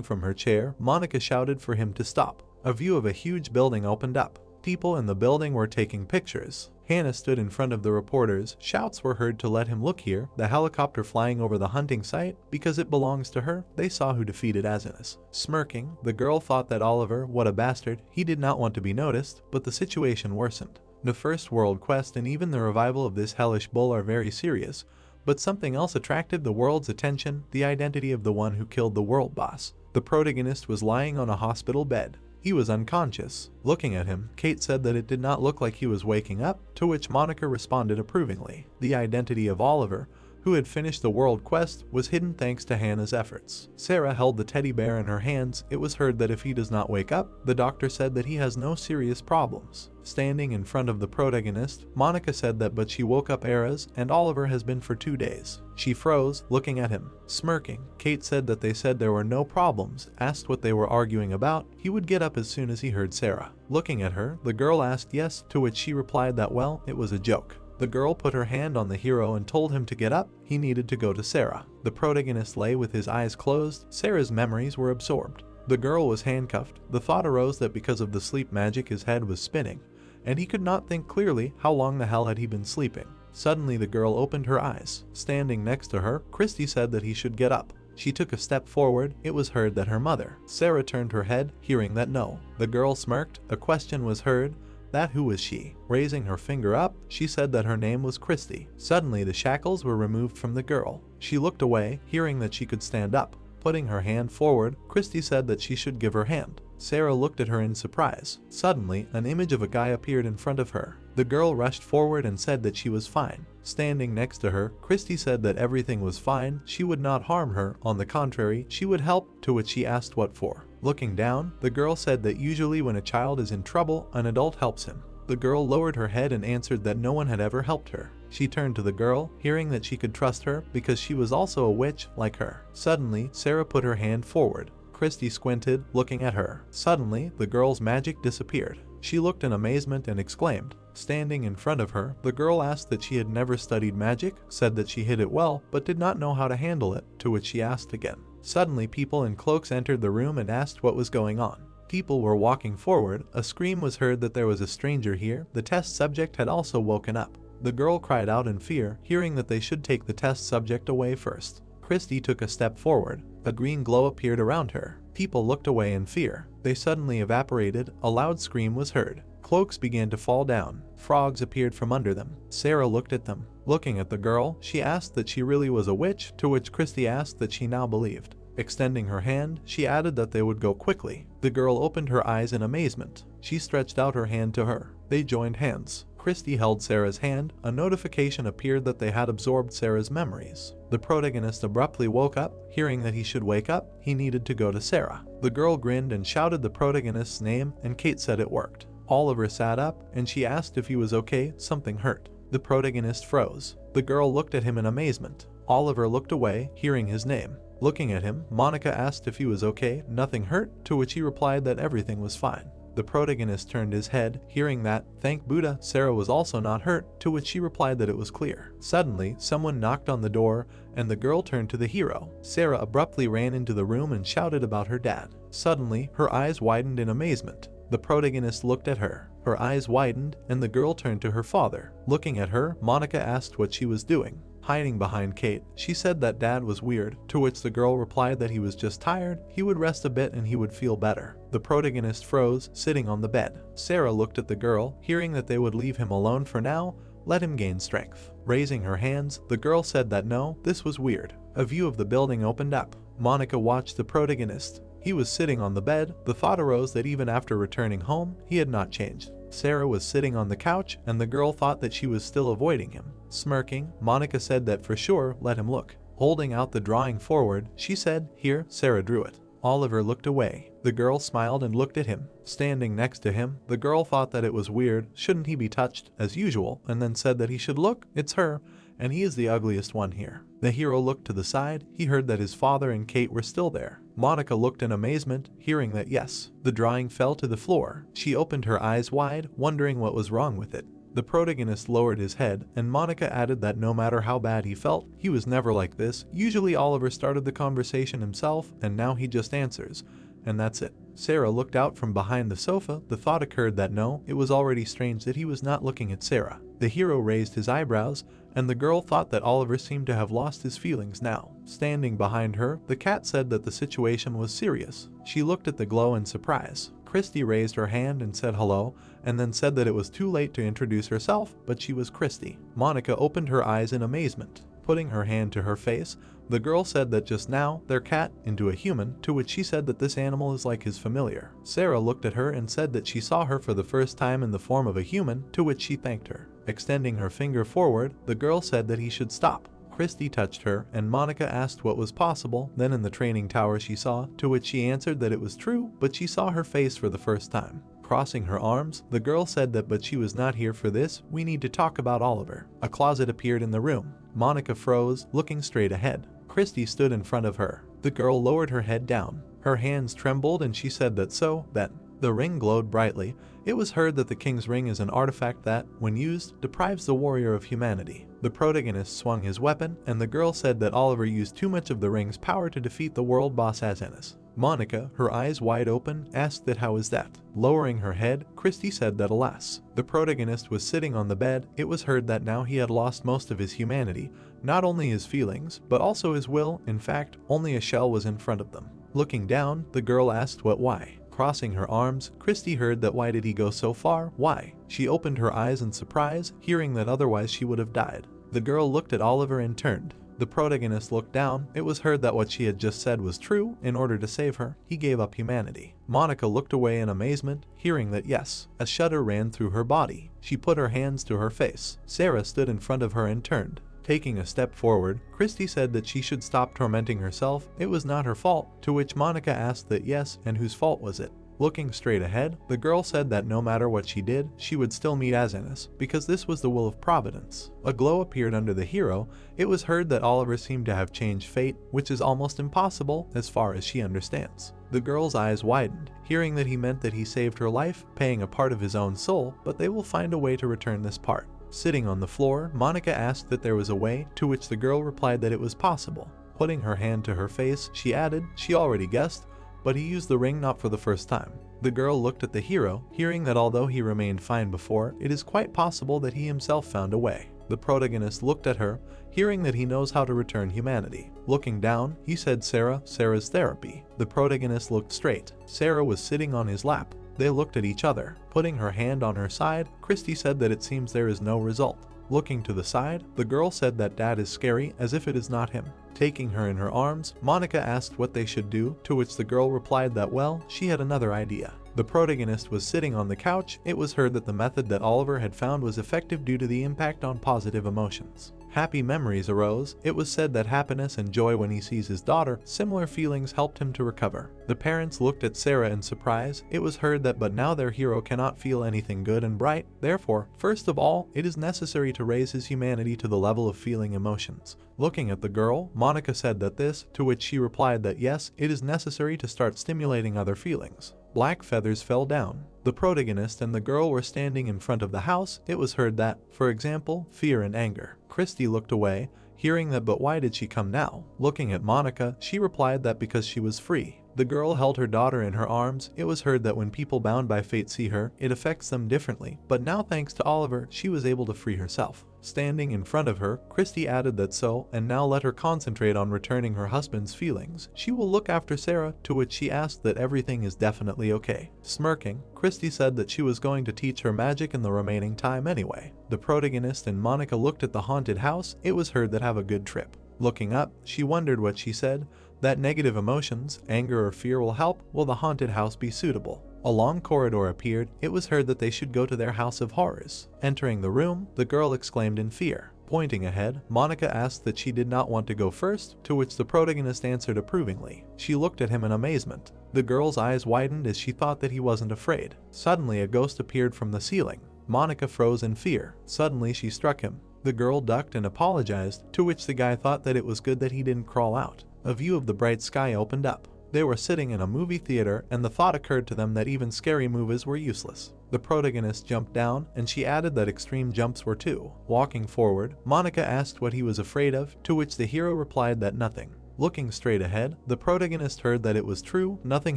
from her chair, Monica shouted for him to stop. A view of a huge building opened up. People in the building were taking pictures. Hannah stood in front of the reporters. Shouts were heard to let him look here. The helicopter flying over the hunting site, because it belongs to her. They saw who defeated Azenis. Smirking, the girl thought that Oliver, what a bastard, he did not want to be noticed, but the situation worsened. The first world quest and even the revival of this hellish bull are very serious, but something else attracted the world's attention, the identity of the one who killed the world boss. The protagonist was lying on a hospital bed. He was unconscious. Looking at him, Kate said that it did not look like he was waking up, to which Monica responded approvingly. The identity of Oliver, who had finished the world quest, was hidden thanks to Hannah's efforts. Sarah held the teddy bear in her hands. It was heard that if he does not wake up, the doctor said that he has no serious problems. Standing in front of the protagonist, Monica said that but she woke up Eras, and Oliver has been for 2 days. She froze, looking at him. Smirking, Kate said that they said there were no problems. Asked what they were arguing about, he would get up as soon as he heard Sarah. Looking at her, the girl asked yes, to which she replied that well, it was a joke. The girl put her hand on the hero and told him to get up. He needed to go to Sarah. The protagonist lay with his eyes closed. Sarah's memories were absorbed. The girl was handcuffed. The thought arose that because of the sleep magic his head was spinning, and he could not think clearly. How long the hell had he been sleeping? Suddenly the girl opened her eyes. Standing next to her, Christy said that he should get up. She took a step forward. It was heard that her mother. Sarah turned her head, hearing that no. The girl smirked. A question was heard. That who was she? Raising her finger up, she said that her name was Christy. Suddenly the shackles were removed from the girl. She looked away, hearing that she could stand up. Putting her hand forward, Christy said that she should give her hand. Sarah looked at her in surprise. Suddenly, an image of a guy appeared in front of her. The girl rushed forward and said that she was fine. Standing next to her, Christy said that everything was fine. She would not harm her. On the contrary, she would help, to which she asked what for. Looking down, the girl said that usually when a child is in trouble, an adult helps him. The girl lowered her head and answered that no one had ever helped her. She turned to the girl, hearing that she could trust her because she was also a witch like her. Suddenly, Sarah put her hand forward. Christy squinted, looking at her. Suddenly, the girl's magic disappeared. She looked in amazement and exclaimed. Standing in front of her, the girl asked that she had never studied magic, said that she hid it well, but did not know how to handle it, to which she asked again. Suddenly, people in cloaks entered the room and asked what was going on. People were walking forward. A scream was heard that there was a stranger here. The test subject had also woken up. The girl cried out in fear, hearing that they should take the test subject away first. Christy took a step forward. A green glow appeared around her. People looked away in fear. They suddenly evaporated. A loud scream was heard. Cloaks began to fall down. Frogs appeared from under them. Sarah looked at them. Looking at the girl, she asked that she really was a witch, to which Christy asked that she now believed. Extending her hand, she added that they would go quickly. The girl opened her eyes in amazement. She stretched out her hand to her. They joined hands. Christy held Sarah's hand. A notification appeared that they had absorbed Sarah's memories. The protagonist abruptly woke up. Hearing that he should wake up, he needed to go to Sarah. The girl grinned and shouted the protagonist's name, and Kate said it worked. Oliver sat up, and she asked if he was okay. Something hurt. The protagonist froze. The girl looked at him in amazement. Oliver looked away, hearing his name. Looking at him, Monica asked if he was okay. Nothing hurt, to which he replied that everything was fine. The protagonist turned his head, hearing that, thank Buddha, Sarah was also not hurt, to which she replied that it was clear. Suddenly, someone knocked on the door, and the girl turned to the hero. Sarah abruptly ran into the room and shouted about her dad. Suddenly, her eyes widened in amazement. The protagonist looked at her. Her eyes widened, and the girl turned to her father. Looking at her, Monica asked what she was doing. Hiding behind Kate, she said that dad was weird, to which the girl replied that he was just tired, he would rest a bit and he would feel better. The protagonist froze, sitting on the bed. Sarah looked at the girl, hearing that they would leave him alone for now, let him gain strength. Raising her hands, the girl said that no, this was weird. A view of the building opened up. Monica watched the protagonist. He was sitting on the bed. The thought arose that even after returning home, he had not changed. Sarah was sitting on the couch, and the girl thought that she was still avoiding him. Smirking, Monica said that for sure, let him look. Holding out the drawing forward, she said, here, Sarah drew it. Oliver looked away. The girl smiled and looked at him. Standing next to him, the girl thought that it was weird, shouldn't he be touched, as usual, and then said that he should look, it's her, and he is the ugliest one here. The hero looked to the side. He heard that his father and Kate were still there. Monica looked in amazement, hearing that yes. The drawing fell to the floor. She opened her eyes wide, wondering what was wrong with it. The protagonist lowered his head, and Monica added that no matter how bad he felt, he was never like this. Usually Oliver started the conversation himself, and now he just answers. And that's it. Sarah looked out from behind the sofa. The thought occurred that no, it was already strange that he was not looking at Sarah. The hero raised his eyebrows, and the girl thought that Oliver seemed to have lost his feelings now. Standing behind her, the cat said that the situation was serious. She looked at the glow in surprise. Christy raised her hand and said hello, and then said that it was too late to introduce herself, but she was Christy. Monica opened her eyes in amazement. Putting her hand to her face, the girl said that just now, their cat, into a human, to which she said that this animal is like his familiar. Sarah looked at her and said that she saw her for the first time in the form of a human, to which she thanked her. Extending her finger forward, the girl said that he should stop. Christy touched her, and Monica asked what was possible. Then in the training tower she saw, to which she answered that it was true, but she saw her face for the first time. Crossing her arms, the girl said that but she was not here for this, we need to talk about Oliver. A closet appeared in the room. Monica froze, looking straight ahead. Christy stood in front of her. The girl lowered her head down. Her hands trembled and she said that so, then. The ring glowed brightly. It was heard that the king's ring is an artifact that, when used, deprives the warrior of humanity. The protagonist swung his weapon, and the girl said that Oliver used too much of the ring's power to defeat the world boss Azenis. Monica, her eyes wide open, asked that how is that? Lowering her head, Christy said that alas. The protagonist was sitting on the bed. It was heard that now he had lost most of his humanity, not only his feelings, but also his will. In fact, only a shell was in front of them. Looking down, the girl asked what why. Crossing her arms, Christy heard that why did he go so far? Why? She opened her eyes in surprise, hearing that otherwise she would have died. The girl looked at Oliver and turned. The protagonist looked down. It was heard that what she had just said was true. In order to save her, he gave up humanity. Monica looked away in amazement, hearing that yes. A shudder ran through her body. She put her hands to her face. Sarah stood in front of her and turned. Taking a step forward, Christy said that she should stop tormenting herself. It was not her fault, to which Monica asked that yes, and whose fault was it? Looking straight ahead, the girl said that no matter what she did, she would still meet Azenis, because this was the will of Providence. A glow appeared under the hero. It was heard that Oliver seemed to have changed fate, which is almost impossible as far as she understands. The girl's eyes widened, hearing that he meant that he saved her life, paying a part of his own soul, but they will find a way to return this part. Sitting on the floor, Monica asked that there was a way, to which the girl replied that it was possible. Putting her hand to her face, she added, she already guessed, but he used the ring not for the first time. The girl looked at the hero, hearing that although he remained fine before, it is quite possible that he himself found a way. The protagonist looked at her, hearing that he knows how to return humanity. Looking down, he said Sarah's therapy. The protagonist looked straight. Sarah was sitting on his lap. They looked at each other. Putting her hand on her side, Christy said that it seems there is no result. Looking to the side, the girl said that dad is scary as if it is not him. Taking her in her arms, Monica asked what they should do, to which the girl replied that well, she had another idea. The protagonist was sitting on the couch. It was heard that the method that Oliver had found was effective due to the impact on positive emotions. Happy memories arose. It was said that happiness and joy when he sees his daughter, similar feelings helped him to recover. The parents looked at Sarah in surprise. It was heard that but now their hero cannot feel anything good and bright. Therefore, first of all, it is necessary to raise his humanity to the level of feeling emotions. Looking at the girl, Monica said that this, to which she replied that yes, it is necessary to start stimulating other feelings. Black feathers fell down. The protagonist and the girl were standing in front of the house. It was heard that, for example, fear and anger. Christy looked away, hearing that but why did she come now? Looking at Monica, she replied that because she was free. The girl held her daughter in her arms. It was heard that when people bound by fate see her, it affects them differently, but now thanks to Oliver, she was able to free herself. Standing in front of her, Christy added that so, and now let her concentrate on returning her husband's feelings. She will look after Sarah, to which she asked that everything is definitely okay. Smirking, Christy said that she was going to teach her magic in the remaining time anyway. The protagonist and Monica looked at the haunted house. It was heard that have a good trip. Looking up, she wondered what she said. That negative emotions, anger or fear will help. Will the haunted house be suitable? A long corridor appeared. It was heard that they should go to their house of horrors. Entering the room, the girl exclaimed in fear. Pointing ahead, Monica asked that she did not want to go first, to which the protagonist answered approvingly. She looked at him in amazement. The girl's eyes widened as she thought that he wasn't afraid. Suddenly a ghost appeared from the ceiling. Monica froze in fear. Suddenly she struck him. The girl ducked and apologized, to which the guy thought that it was good that he didn't crawl out. A view of the bright sky opened up. They were sitting in a movie theater, and the thought occurred to them that even scary movies were useless. The protagonist jumped down, and she added that extreme jumps were too. Walking forward, Monica asked what he was afraid of, to which the hero replied that nothing. Looking straight ahead, the protagonist heard that it was true, nothing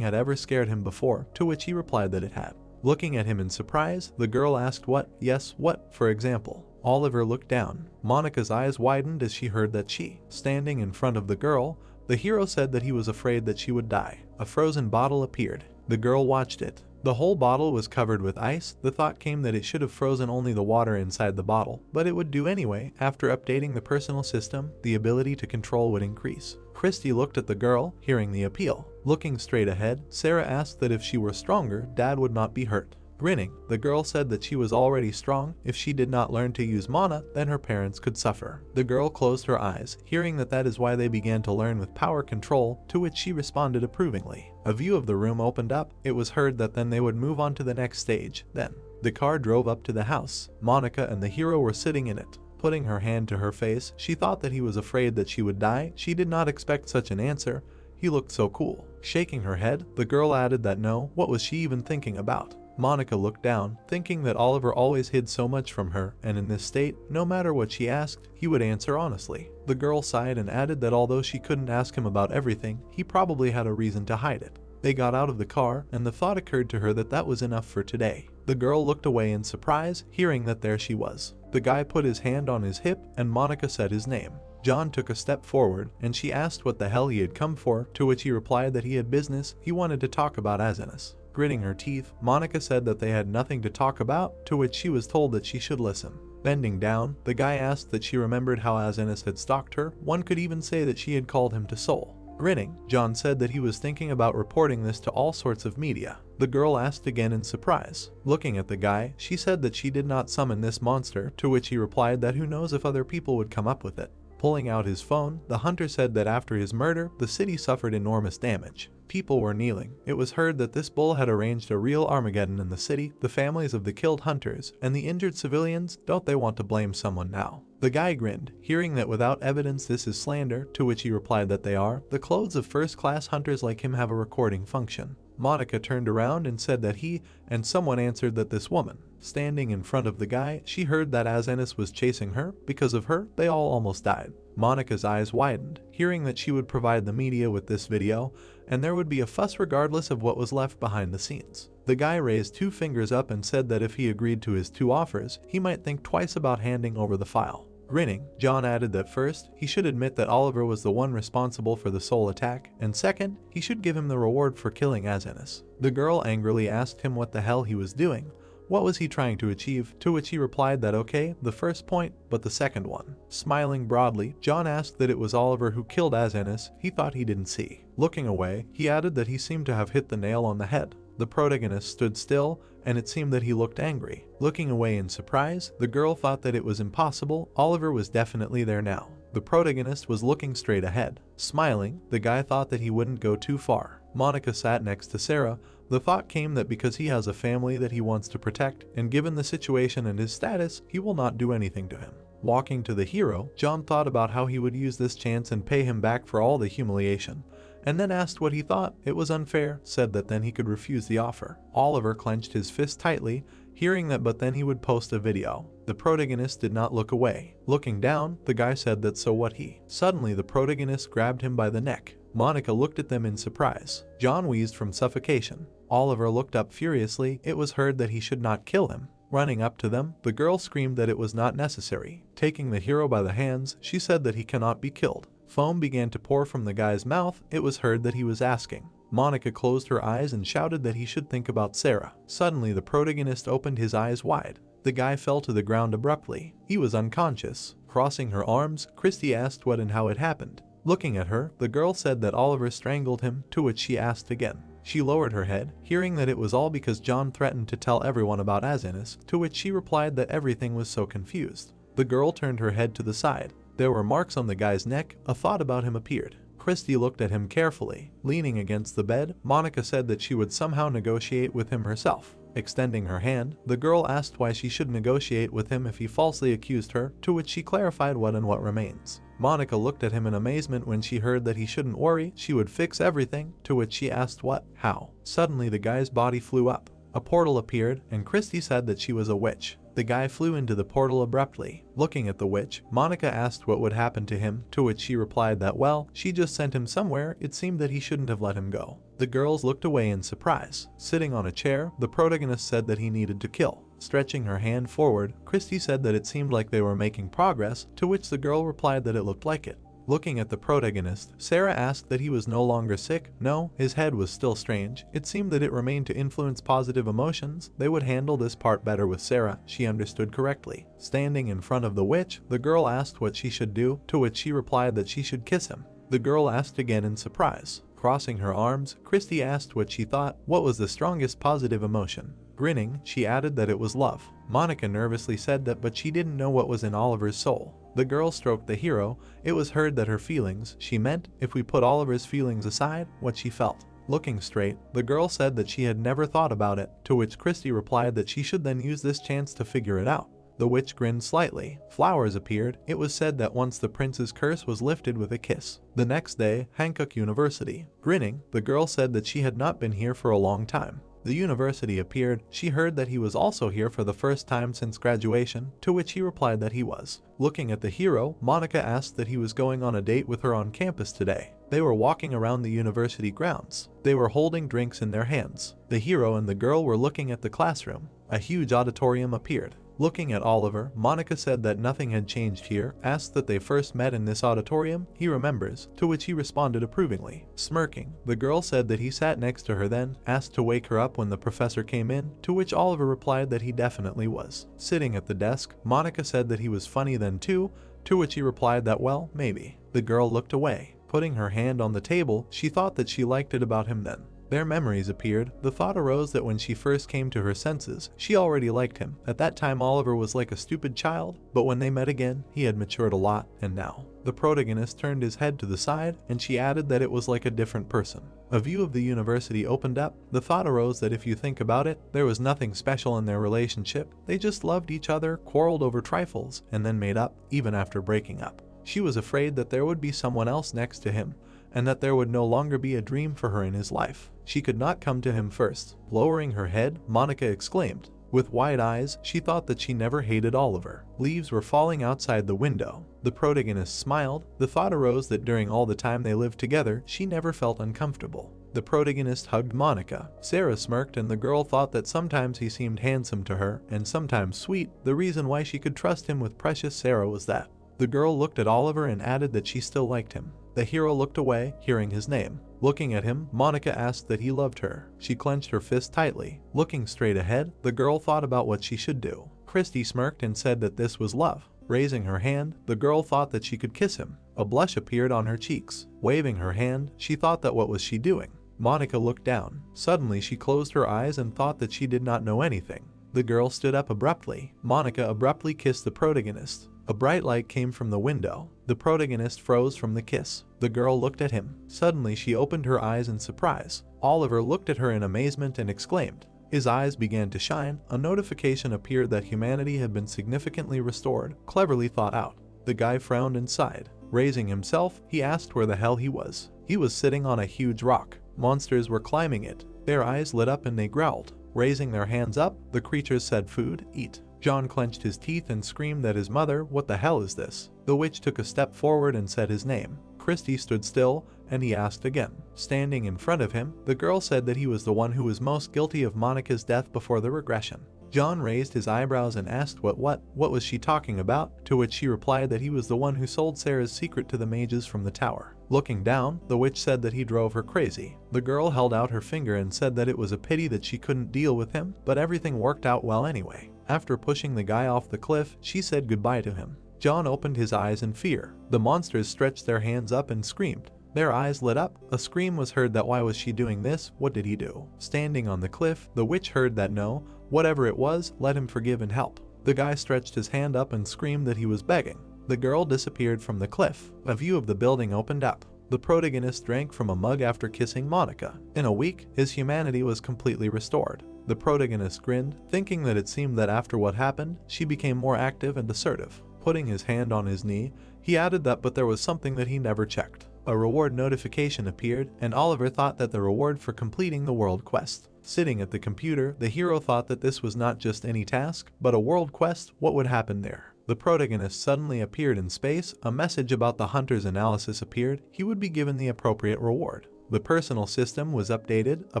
had ever scared him before, to which he replied that it had. Looking at him in surprise, the girl asked what, yes, what, for example. Oliver looked down. Monica's eyes widened as she heard that she, standing in front of the girl, the hero said that he was afraid that she would die. A frozen bottle appeared. The girl watched it. The whole bottle was covered with ice. The thought came that it should have frozen only the water inside the bottle, but it would do anyway. After updating the personal system, the ability to control would increase. Christy looked at the girl, hearing the appeal. Looking straight ahead, Sarah asked that if she were stronger, Dad would not be hurt. Grinning, the girl said that she was already strong. If she did not learn to use mana, then her parents could suffer. The girl closed her eyes, hearing that is why they began to learn with power control, to which she responded approvingly. A view of the room opened up. It was heard that then they would move on to the next stage. Then, the car drove up to the house. Monica and the hero were sitting in it. Putting her hand to her face, she thought that he was afraid that she would die. She did not expect such an answer. He looked so cool. Shaking her head, the girl added that no, what was she even thinking about? Monica looked down, thinking that Oliver always hid so much from her, and in this state, no matter what she asked, he would answer honestly. The girl sighed and added that although she couldn't ask him about everything, he probably had a reason to hide it. They got out of the car, and the thought occurred to her that was enough for today. The girl looked away in surprise, hearing that there she was. The guy put his hand on his hip, and Monica said his name. John took a step forward, and she asked what the hell he had come for, to which he replied that he had business. He wanted to talk about Azenis. Gritting her teeth, Monica said that they had nothing to talk about, to which she was told that she should listen. Bending down, the guy asked that she remembered how Azenis had stalked her. One could even say that she had called him to Soul. Grinning, John said that he was thinking about reporting this to all sorts of media. The girl asked again in surprise. Looking at the guy, she said that she did not summon this monster, to which he replied that who knows if other people would come up with it. Pulling out his phone, the hunter said that after his murder, the city suffered enormous damage. People were kneeling. It was heard that this bull had arranged a real Armageddon in the city. The families of the killed hunters and the injured civilians, don't they want to blame someone now? The guy grinned, hearing that without evidence this is slander, to which he replied that they are. The clothes of first-class hunters like him have a recording function. Monica turned around and said that he, and someone answered that this woman. Standing in front of the guy, she heard that Azenis was chasing her. Because of her, they all almost died. Monica's eyes widened, hearing that she would provide the media with this video, and there would be a fuss regardless of what was left behind the scenes. The guy raised 2 fingers up and said that if he agreed to his 2 offers, he might think twice about handing over the file. Grinning, John added that first, he should admit that Oliver was the one responsible for the soul attack, and second, he should give him the reward for killing Azenis. The girl angrily asked him what the hell he was doing. What was he trying to achieve? To which he replied that okay, the first point, but the second one. Smiling broadly, John asked that it was Oliver who killed Ennis. He thought he didn't see. Looking away, he added that he seemed to have hit the nail on the head. The protagonist stood still, and it seemed that he looked angry. Looking away in surprise, the girl thought that it was impossible. Oliver was definitely there now. The protagonist was looking straight ahead. Smiling, the guy thought that he wouldn't go too far. Monica sat next to Sarah. The thought came that because he has a family that he wants to protect, and given the situation and his status, he will not do anything to him. Walking to the hero, John thought about how he would use this chance and pay him back for all the humiliation, and then asked what he thought. It was unfair, said that then he could refuse the offer. Oliver clenched his fist tightly, hearing that but then he would post a video. The protagonist did not look away. Looking down, the guy said that so what he. Suddenly the protagonist grabbed him by the neck. Monica looked at them in surprise. John wheezed from suffocation. Oliver looked up furiously. It was heard that he should not kill him. Running up to them, the girl screamed that it was not necessary. Taking the hero by the hands, she said that he cannot be killed. Foam began to pour from the guy's mouth. It was heard that he was asking. Monica closed her eyes and shouted that he should think about Sarah. Suddenly the protagonist opened his eyes wide. The guy fell to the ground abruptly. He was unconscious. Crossing her arms, Christy asked what and how it happened. Looking at her, the girl said that Oliver strangled him, to which she asked again. She lowered her head, hearing that it was all because John threatened to tell everyone about Ennis, to which she replied that everything was so confused. The girl turned her head to the side. There were marks on the guy's neck. A thought about him appeared. Christy looked at him carefully. Leaning against the bed, Monica said that she would somehow negotiate with him herself. Extending her hand, the girl asked why she should negotiate with him if he falsely accused her, to which she clarified what and what remains. Monica looked at him in amazement when she heard that he shouldn't worry, she would fix everything, to which she asked what, how. Suddenly the guy's body flew up. A portal appeared, and Christy said that she was a witch. The guy flew into the portal abruptly. Looking at the witch, Monica asked what would happen to him, to which she replied that well, she just sent him somewhere. It seemed that he shouldn't have let him go. The girls looked away in surprise. Sitting on a chair, the protagonist said that he needed to kill. Stretching her hand forward, Christy said that it seemed like they were making progress, to which the girl replied that it looked like it. Looking at the protagonist, Sarah asked that he was no longer sick. No, his head was still strange. It seemed that it remained to influence positive emotions. They would handle this part better with Sarah, she understood correctly. Standing in front of the witch, the girl asked what she should do, to which she replied that she should kiss him. The girl asked again in surprise. Crossing her arms, Christy asked what she thought. What was the strongest positive emotion? Grinning, she added that it was love. Monica nervously said that but she didn't know what was in Oliver's soul. The girl stroked the hero. It was heard that her feelings, she meant, if we put Oliver's feelings aside, what she felt. Looking straight, the girl said that she had never thought about it, to which Christy replied that she should then use this chance to figure it out. The witch grinned slightly. Flowers appeared. It was said that once the prince's curse was lifted with a kiss. The next day, Hankook University. Grinning, the girl said that she had not been here for a long time. The university appeared. She heard that he was also here for the first time since graduation, to which he replied that he was. Looking at the hero, Monica asked that he was going on a date with her on campus today. They were walking around the university grounds. They were holding drinks in their hands. The hero and the girl were looking at the classroom. A huge auditorium appeared. Looking at Oliver, Monica said that nothing had changed here, asked that they first met in this auditorium. He remembers, to which he responded approvingly. Smirking, the girl said that he sat next to her then, asked to wake her up when the professor came in, to which Oliver replied that he definitely was. Sitting at the desk, Monica said that he was funny then too, to which he replied that well, maybe. The girl looked away. Putting her hand on the table, she thought that she liked it about him then. Their memories appeared. The thought arose that when she first came to her senses, she already liked him. At that time Oliver was like a stupid child, but when they met again, he had matured a lot, and now. The protagonist turned his head to the side, and she added that it was like a different person. A view of the university opened up. The thought arose that if you think about it, there was nothing special in their relationship. They just loved each other, quarreled over trifles, and then made up, even after breaking up. She was afraid that there would be someone else next to him, and that there would no longer be a dream for her in his life. She could not come to him first. Lowering her head, Monica exclaimed. With wide eyes, she thought that she never hated Oliver. Leaves were falling outside the window. The protagonist smiled. The thought arose that during all the time they lived together, she never felt uncomfortable. The protagonist hugged Monica. Sarah smirked, and the girl thought that sometimes he seemed handsome to her, and sometimes sweet. The reason why she could trust him with precious Sarah was that. The girl looked at Oliver and added that she still liked him. The hero looked away, hearing his name. Looking at him, Monica asked that he loved her. She clenched her fist tightly. Looking straight ahead, the girl thought about what she should do. Christy smirked and said that this was love. Raising her hand, the girl thought that she could kiss him. A blush appeared on her cheeks. Waving her hand, she thought that what was she doing? Monica looked down. Suddenly she closed her eyes and thought that she did not know anything. The girl stood up abruptly. Monica abruptly kissed the protagonist. A bright light came from the window. The protagonist froze from the kiss. The girl looked at him. Suddenly she opened her eyes in surprise. Oliver looked at her in amazement and exclaimed. His eyes began to shine. A notification appeared that humanity had been significantly restored, cleverly thought out. The guy frowned and sighed. Raising himself, he asked where the hell he was. He was sitting on a huge rock. Monsters were climbing it. Their eyes lit up and they growled. Raising their hands up, the creatures said, "Food, eat." John clenched his teeth and screamed at his mother, "What the hell is this?" The witch took a step forward and said his name. Christy stood still, and he asked again. Standing in front of him, the girl said that he was the one who was most guilty of Monica's death before the regression. John raised his eyebrows and asked what was she talking about, to which she replied that he was the one who sold Sarah's secret to the mages from the tower. Looking down, the witch said that he drove her crazy. The girl held out her finger and said that it was a pity that she couldn't deal with him, but everything worked out well anyway. After pushing the guy off the cliff, she said goodbye to him. John opened his eyes in fear. The monsters stretched their hands up and screamed. Their eyes lit up. A scream was heard that why was she doing this? What did he do? Standing on the cliff, the witch heard that no, whatever it was, let him forgive and help. The guy stretched his hand up and screamed that he was begging. The girl disappeared from the cliff. A view of the building opened up. The protagonist drank from a mug after kissing Monica. In a week, his humanity was completely restored. The protagonist grinned, thinking that it seemed that after what happened, she became more active and assertive. Putting his hand on his knee, he added that but there was something that he never checked. A reward notification appeared, and Oliver thought that the reward for completing the world quest. Sitting at the computer, the hero thought that this was not just any task, but a world quest. What would happen there? The protagonist suddenly appeared in space. A message about the hunter's analysis appeared. He would be given the appropriate reward. The personal system was updated. A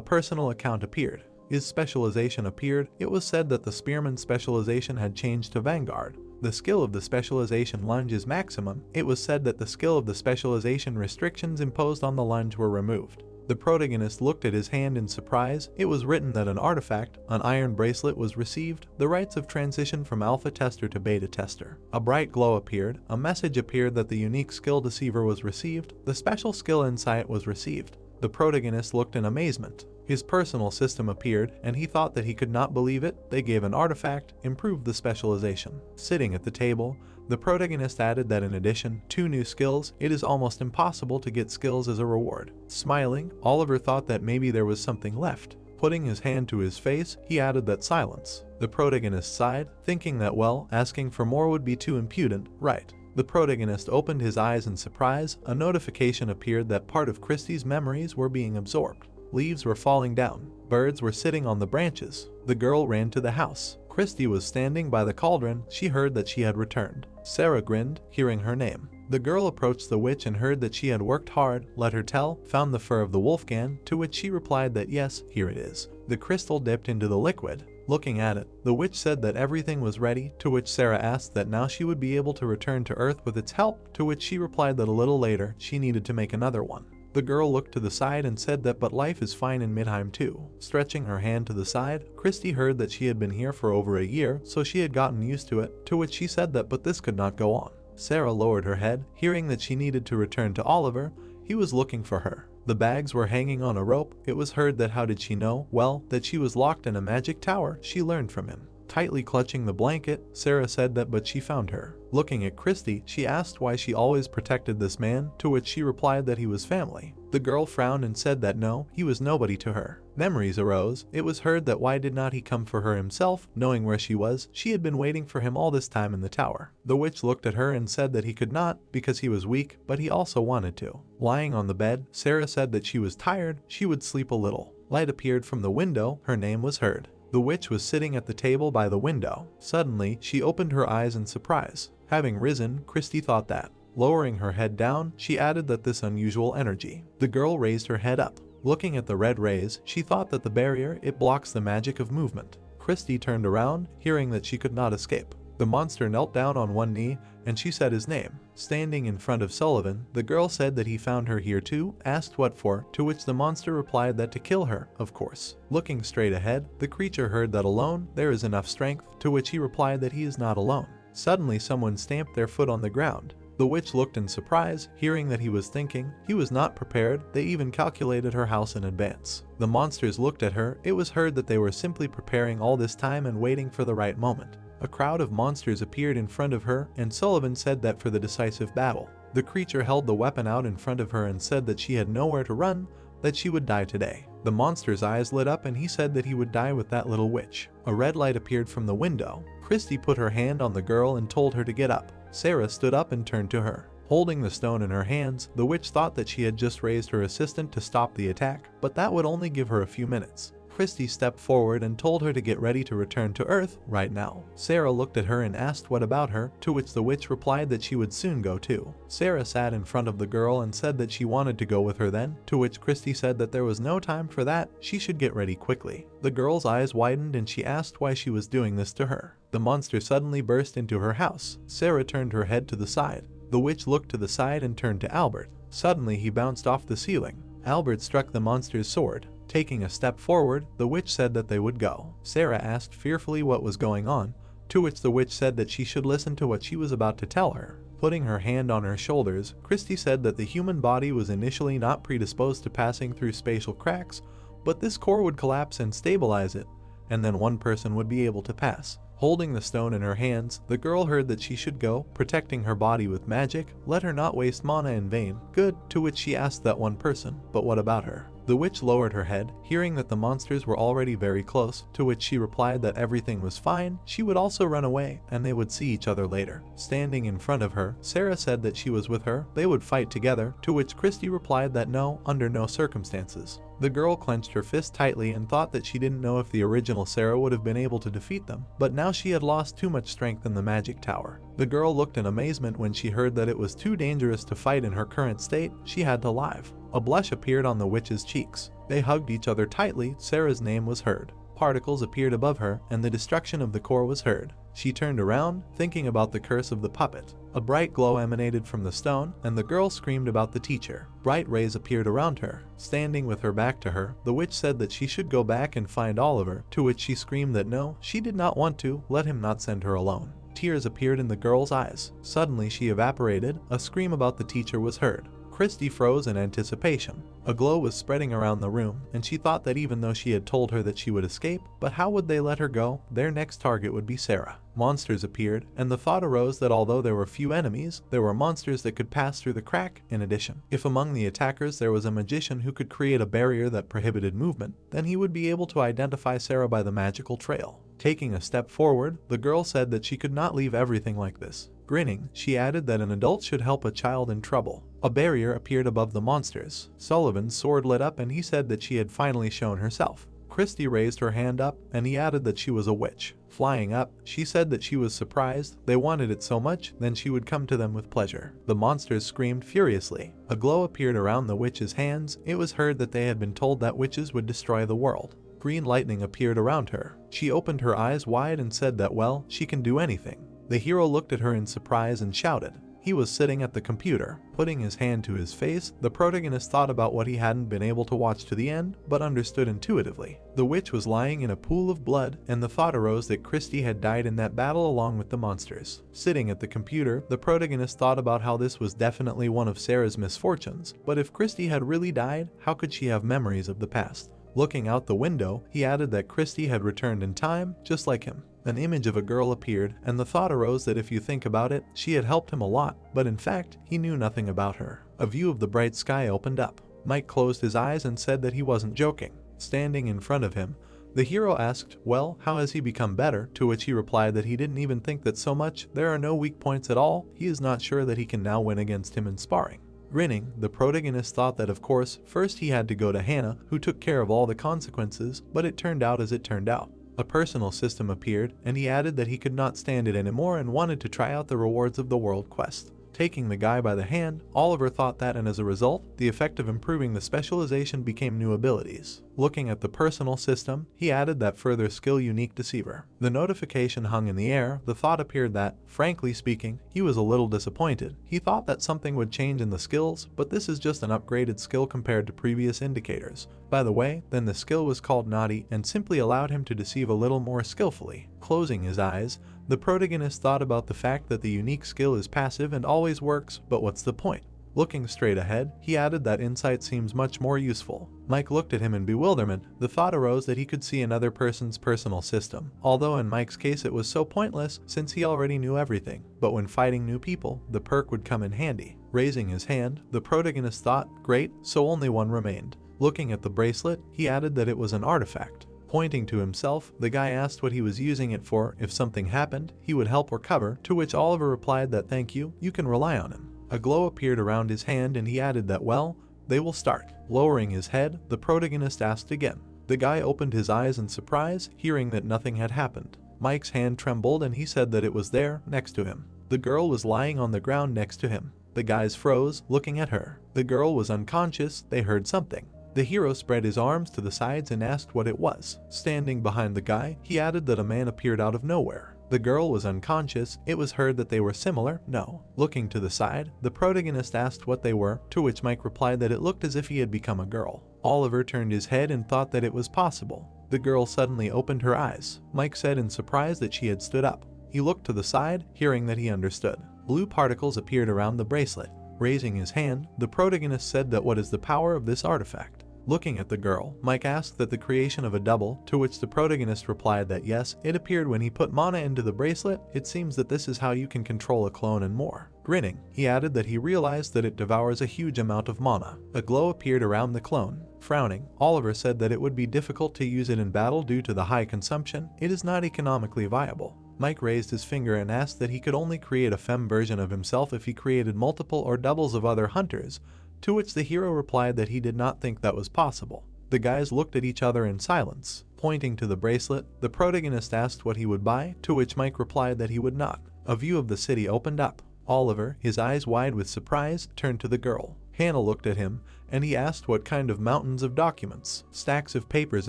personal account appeared. His specialization appeared. It was said that the spearman specialization had changed to Vanguard. The skill of the specialization lunge is maximum. It was said that the skill of the specialization restrictions imposed on the lunge were removed. The protagonist looked at his hand in surprise. It was written that an artifact, an iron bracelet, was received. The rights of transition from alpha tester to beta tester. A bright glow appeared. A message appeared that the unique skill deceiver was received. The special skill insight was received. The protagonist looked in amazement. His personal system appeared, and he thought that he could not believe it. They gave an artifact, improved the specialization. Sitting at the table, the protagonist added that in addition, 2 new skills, it is almost impossible to get skills as a reward. Smiling, Oliver thought that maybe there was something left. Putting his hand to his face, he added that silence. The protagonist sighed, thinking that well, asking for more would be too impudent, right? The protagonist opened his eyes in surprise. A notification appeared that part of Christie's memories were being absorbed. Leaves were falling down. Birds were sitting on the branches. The girl ran to the house. Christy was standing by the cauldron. She heard that she had returned. Sarah grinned, hearing her name. The girl approached the witch and heard that she had worked hard. Let her tell, found the fur of the wolfgan, to which she replied that yes, here it is. The crystal dipped into the liquid. Looking at it, the witch said that everything was ready, to which Sarah asked that now she would be able to return to Earth with its help, to which she replied that a little later, she needed to make another one. The girl looked to the side and said that but life is fine in Midheim too. Stretching her hand to the side, Christy heard that she had been here for over a year, so she had gotten used to it, to which she said that but this could not go on. Sarah lowered her head, hearing that she needed to return to Oliver. He was looking for her. The bags were hanging on a rope. It was heard that how did she know? Well, that she was locked in a magic tower. She learned from him. Tightly clutching the blanket, Sarah said that but she found her. Looking at Christy, she asked why she always protected this man, to which she replied that he was family. The girl frowned and said that no, he was nobody to her. Memories arose. It was heard that why did not he come for her himself, knowing where she was? She had been waiting for him all this time in the tower. The witch looked at her and said that he could not, because he was weak, but he also wanted to. Lying on the bed, Sarah said that she was tired, she would sleep a little. Light appeared from the window, her name was heard. The witch was sitting at the table by the window. Suddenly, she opened her eyes in surprise. Having risen, Christy thought that. Lowering her head down, she added that this unusual energy. The girl raised her head up. Looking at the red rays, she thought that the barrier, it blocks the magic of movement. Christy turned around, hearing that she could not escape. The monster knelt down on one knee, and she said his name. Standing in front of Sullivan, the girl said that he found her here too, asked what for, to which the monster replied that to kill her, of course. Looking straight ahead, the creature heard that alone there is enough strength, to which he replied that he is not alone. Suddenly someone stamped their foot on the ground. The witch looked in surprise, hearing that he was thinking. He was not prepared, they even calculated her house in advance. The monsters looked at her, it was heard that they were simply preparing all this time and waiting for the right moment. A crowd of monsters appeared in front of her, and Sullivan said that for the decisive battle. The creature held the weapon out in front of her and said that she had nowhere to run, that she would die today. The monster's eyes lit up and he said that he would die with that little witch. A red light appeared from the window. Christy put her hand on the girl and told her to get up. Sarah stood up and turned to her. Holding the stone in her hands, the witch thought that she had just raised her assistant to stop the attack, but that would only give her a few minutes. Christy stepped forward and told her to get ready to return to Earth right now. Sarah looked at her and asked what about her, to which the witch replied that she would soon go too. Sarah sat in front of the girl and said that she wanted to go with her then, to which Christy said that there was no time for that, she should get ready quickly. The girl's eyes widened and she asked why she was doing this to her. The monster suddenly burst into her house. Sarah turned her head to the side. The witch looked to the side and turned to Albert. Suddenly he bounced off the ceiling. Albert struck the monster's sword. Taking a step forward, the witch said that they would go. Sarah asked fearfully what was going on, to which the witch said that she should listen to what she was about to tell her. Putting her hand on her shoulders, Christy said that the human body was initially not predisposed to passing through spatial cracks, but this core would collapse and stabilize it, and then one person would be able to pass. Holding the stone in her hands, the girl heard that she should go, protecting her body with magic, let her not waste mana in vain. Good, to which she asked that one person, but what about her? The witch lowered her head, hearing that the monsters were already very close, to which she replied that everything was fine, she would also run away, and they would see each other later. Standing in front of her, Sarah said that she was with her, they would fight together, to which Christy replied that no, under no circumstances. The girl clenched her fist tightly and thought that she didn't know if the original Sarah would have been able to defeat them, but now she had lost too much strength in the magic tower. The girl looked in amazement when she heard that it was too dangerous to fight in her current state, she had to leave. A blush appeared on the witch's cheeks. They hugged each other tightly, Sarah's name was heard. Particles appeared above her, and the destruction of the core was heard. She turned around, thinking about the curse of the puppet. A bright glow emanated from the stone, and the girl screamed about the teacher. Bright rays appeared around her. Standing with her back to her, the witch said that she should go back and find Oliver, to which she screamed that no, she did not want to, let him not send her alone. Tears appeared in the girl's eyes. Suddenly she evaporated, a scream about the teacher was heard. Christy froze in anticipation. A glow was spreading around the room, and she thought that even though she had told her that she would escape, but how would they let her go? Their next target would be Sarah. Monsters appeared, and the thought arose that although there were few enemies, there were monsters that could pass through the crack in addition. If among the attackers there was a magician who could create a barrier that prohibited movement, then he would be able to identify Sarah by the magical trail. Taking a step forward, the girl said that she could not leave everything like this. Grinning, she added that an adult should help a child in trouble. A barrier appeared above the monsters. Sullivan's sword lit up and he said that she had finally shown herself. Christy raised her hand up and he added that she was a witch. Flying up, she said that she was surprised, they wanted it so much, then she would come to them with pleasure. The monsters screamed furiously. A glow appeared around the witch's hands. It was heard that they had been told that witches would destroy the world. Green lightning appeared around her. She opened her eyes wide and said that well, she can do anything. The hero looked at her in surprise and shouted. He was sitting at the computer. Putting his hand to his face, the protagonist thought about what he hadn't been able to watch to the end, but understood intuitively. The witch was lying in a pool of blood, and the thought arose that Christy had died in that battle along with the monsters. Sitting at the computer, the protagonist thought about how this was definitely one of Sarah's misfortunes, but if Christy had really died, how could she have memories of the past? Looking out the window, he added that Christy had returned in time, just like him. An image of a girl appeared, and the thought arose that if you think about it, she had helped him a lot, but in fact, he knew nothing about her. A view of the bright sky opened up. Mike closed his eyes and said that he wasn't joking. Standing in front of him, the hero asked, well, how has he become better? To which he replied that he didn't even think that so much, there are no weak points at all, he is not sure that he can now win against him in sparring. Grinning, the protagonist thought that of course, first he had to go to Hannah, who took care of all the consequences, but it turned out as it turned out. A personal system appeared, and he added that he could not stand it anymore and wanted to try out the rewards of the world quest. taking the guy by the hand. Oliver thought that, and as a result, the effect of improving the specialization became new abilities. Looking at the personal system, he added that further skill, Unique Deceiver. The notification hung in the air. The thought appeared that, frankly speaking, he was a little disappointed. He thought that something would change in the skills, but this is just an upgraded skill compared to previous indicators. By the way, then the skill was called Naughty and simply allowed him to deceive a little more skillfully. Closing his eyes, the protagonist thought about the fact that the unique skill is passive and always works, but what's the point? Looking straight ahead, he added that insight seems much more useful. Mike looked at him in bewilderment. The thought arose that he could see another person's personal system, although in Mike's case it was so pointless since he already knew everything. But when fighting new people, the perk would come in handy. Raising his hand, the protagonist thought, great, so only one remained. Looking at the bracelet, he added that it was an artifact. Pointing to himself, the guy asked what he was using it for. If something happened, he would help or cover, to which Oliver replied that thank you, you can rely on him. A glow appeared around his hand and he added that well, they will start. Lowering his head, the protagonist asked again. The guy opened his eyes in surprise, hearing that nothing had happened. Mike's hand trembled and he said that it was there, next to him. The girl was lying on the ground next to him. The guys froze, looking at her. The girl was unconscious. They heard something. The hero spread his arms to the sides and asked what it was. Standing behind the guy, he added that a man appeared out of nowhere. The girl was unconscious. It was heard that they were similar. No. Looking to the side, the protagonist asked what they were, to which Mike replied that it looked as if he had become a girl. Oliver turned his head and thought that it was possible. The girl suddenly opened her eyes. Mike said in surprise that she had stood up. He looked to the side, hearing that he understood. Blue particles appeared around the bracelet. Raising his hand, the protagonist said that what is the power of this artifact? Looking at the girl, Mike asked that the creation of a double, to which the protagonist replied that yes, it appeared when he put mana into the bracelet. It seems that this is how you can control a clone and more. Grinning, he added that he realized that it devours a huge amount of mana. A glow appeared around the clone. Frowning, Oliver said that it would be difficult to use it in battle due to the high consumption. It is not economically viable. Mike raised his finger and asked that he could only create a femme version of himself if he created multiple or doubles of other hunters, to which the hero replied that he did not think that was possible. The guys looked at each other in silence. Pointing to the bracelet, the protagonist asked what he would buy, to which Mike replied that he would not. A view of the city opened up. Oliver, his eyes wide with surprise, turned to the girl. Hannah looked at him, and he asked what kind of mountains of documents. Stacks of papers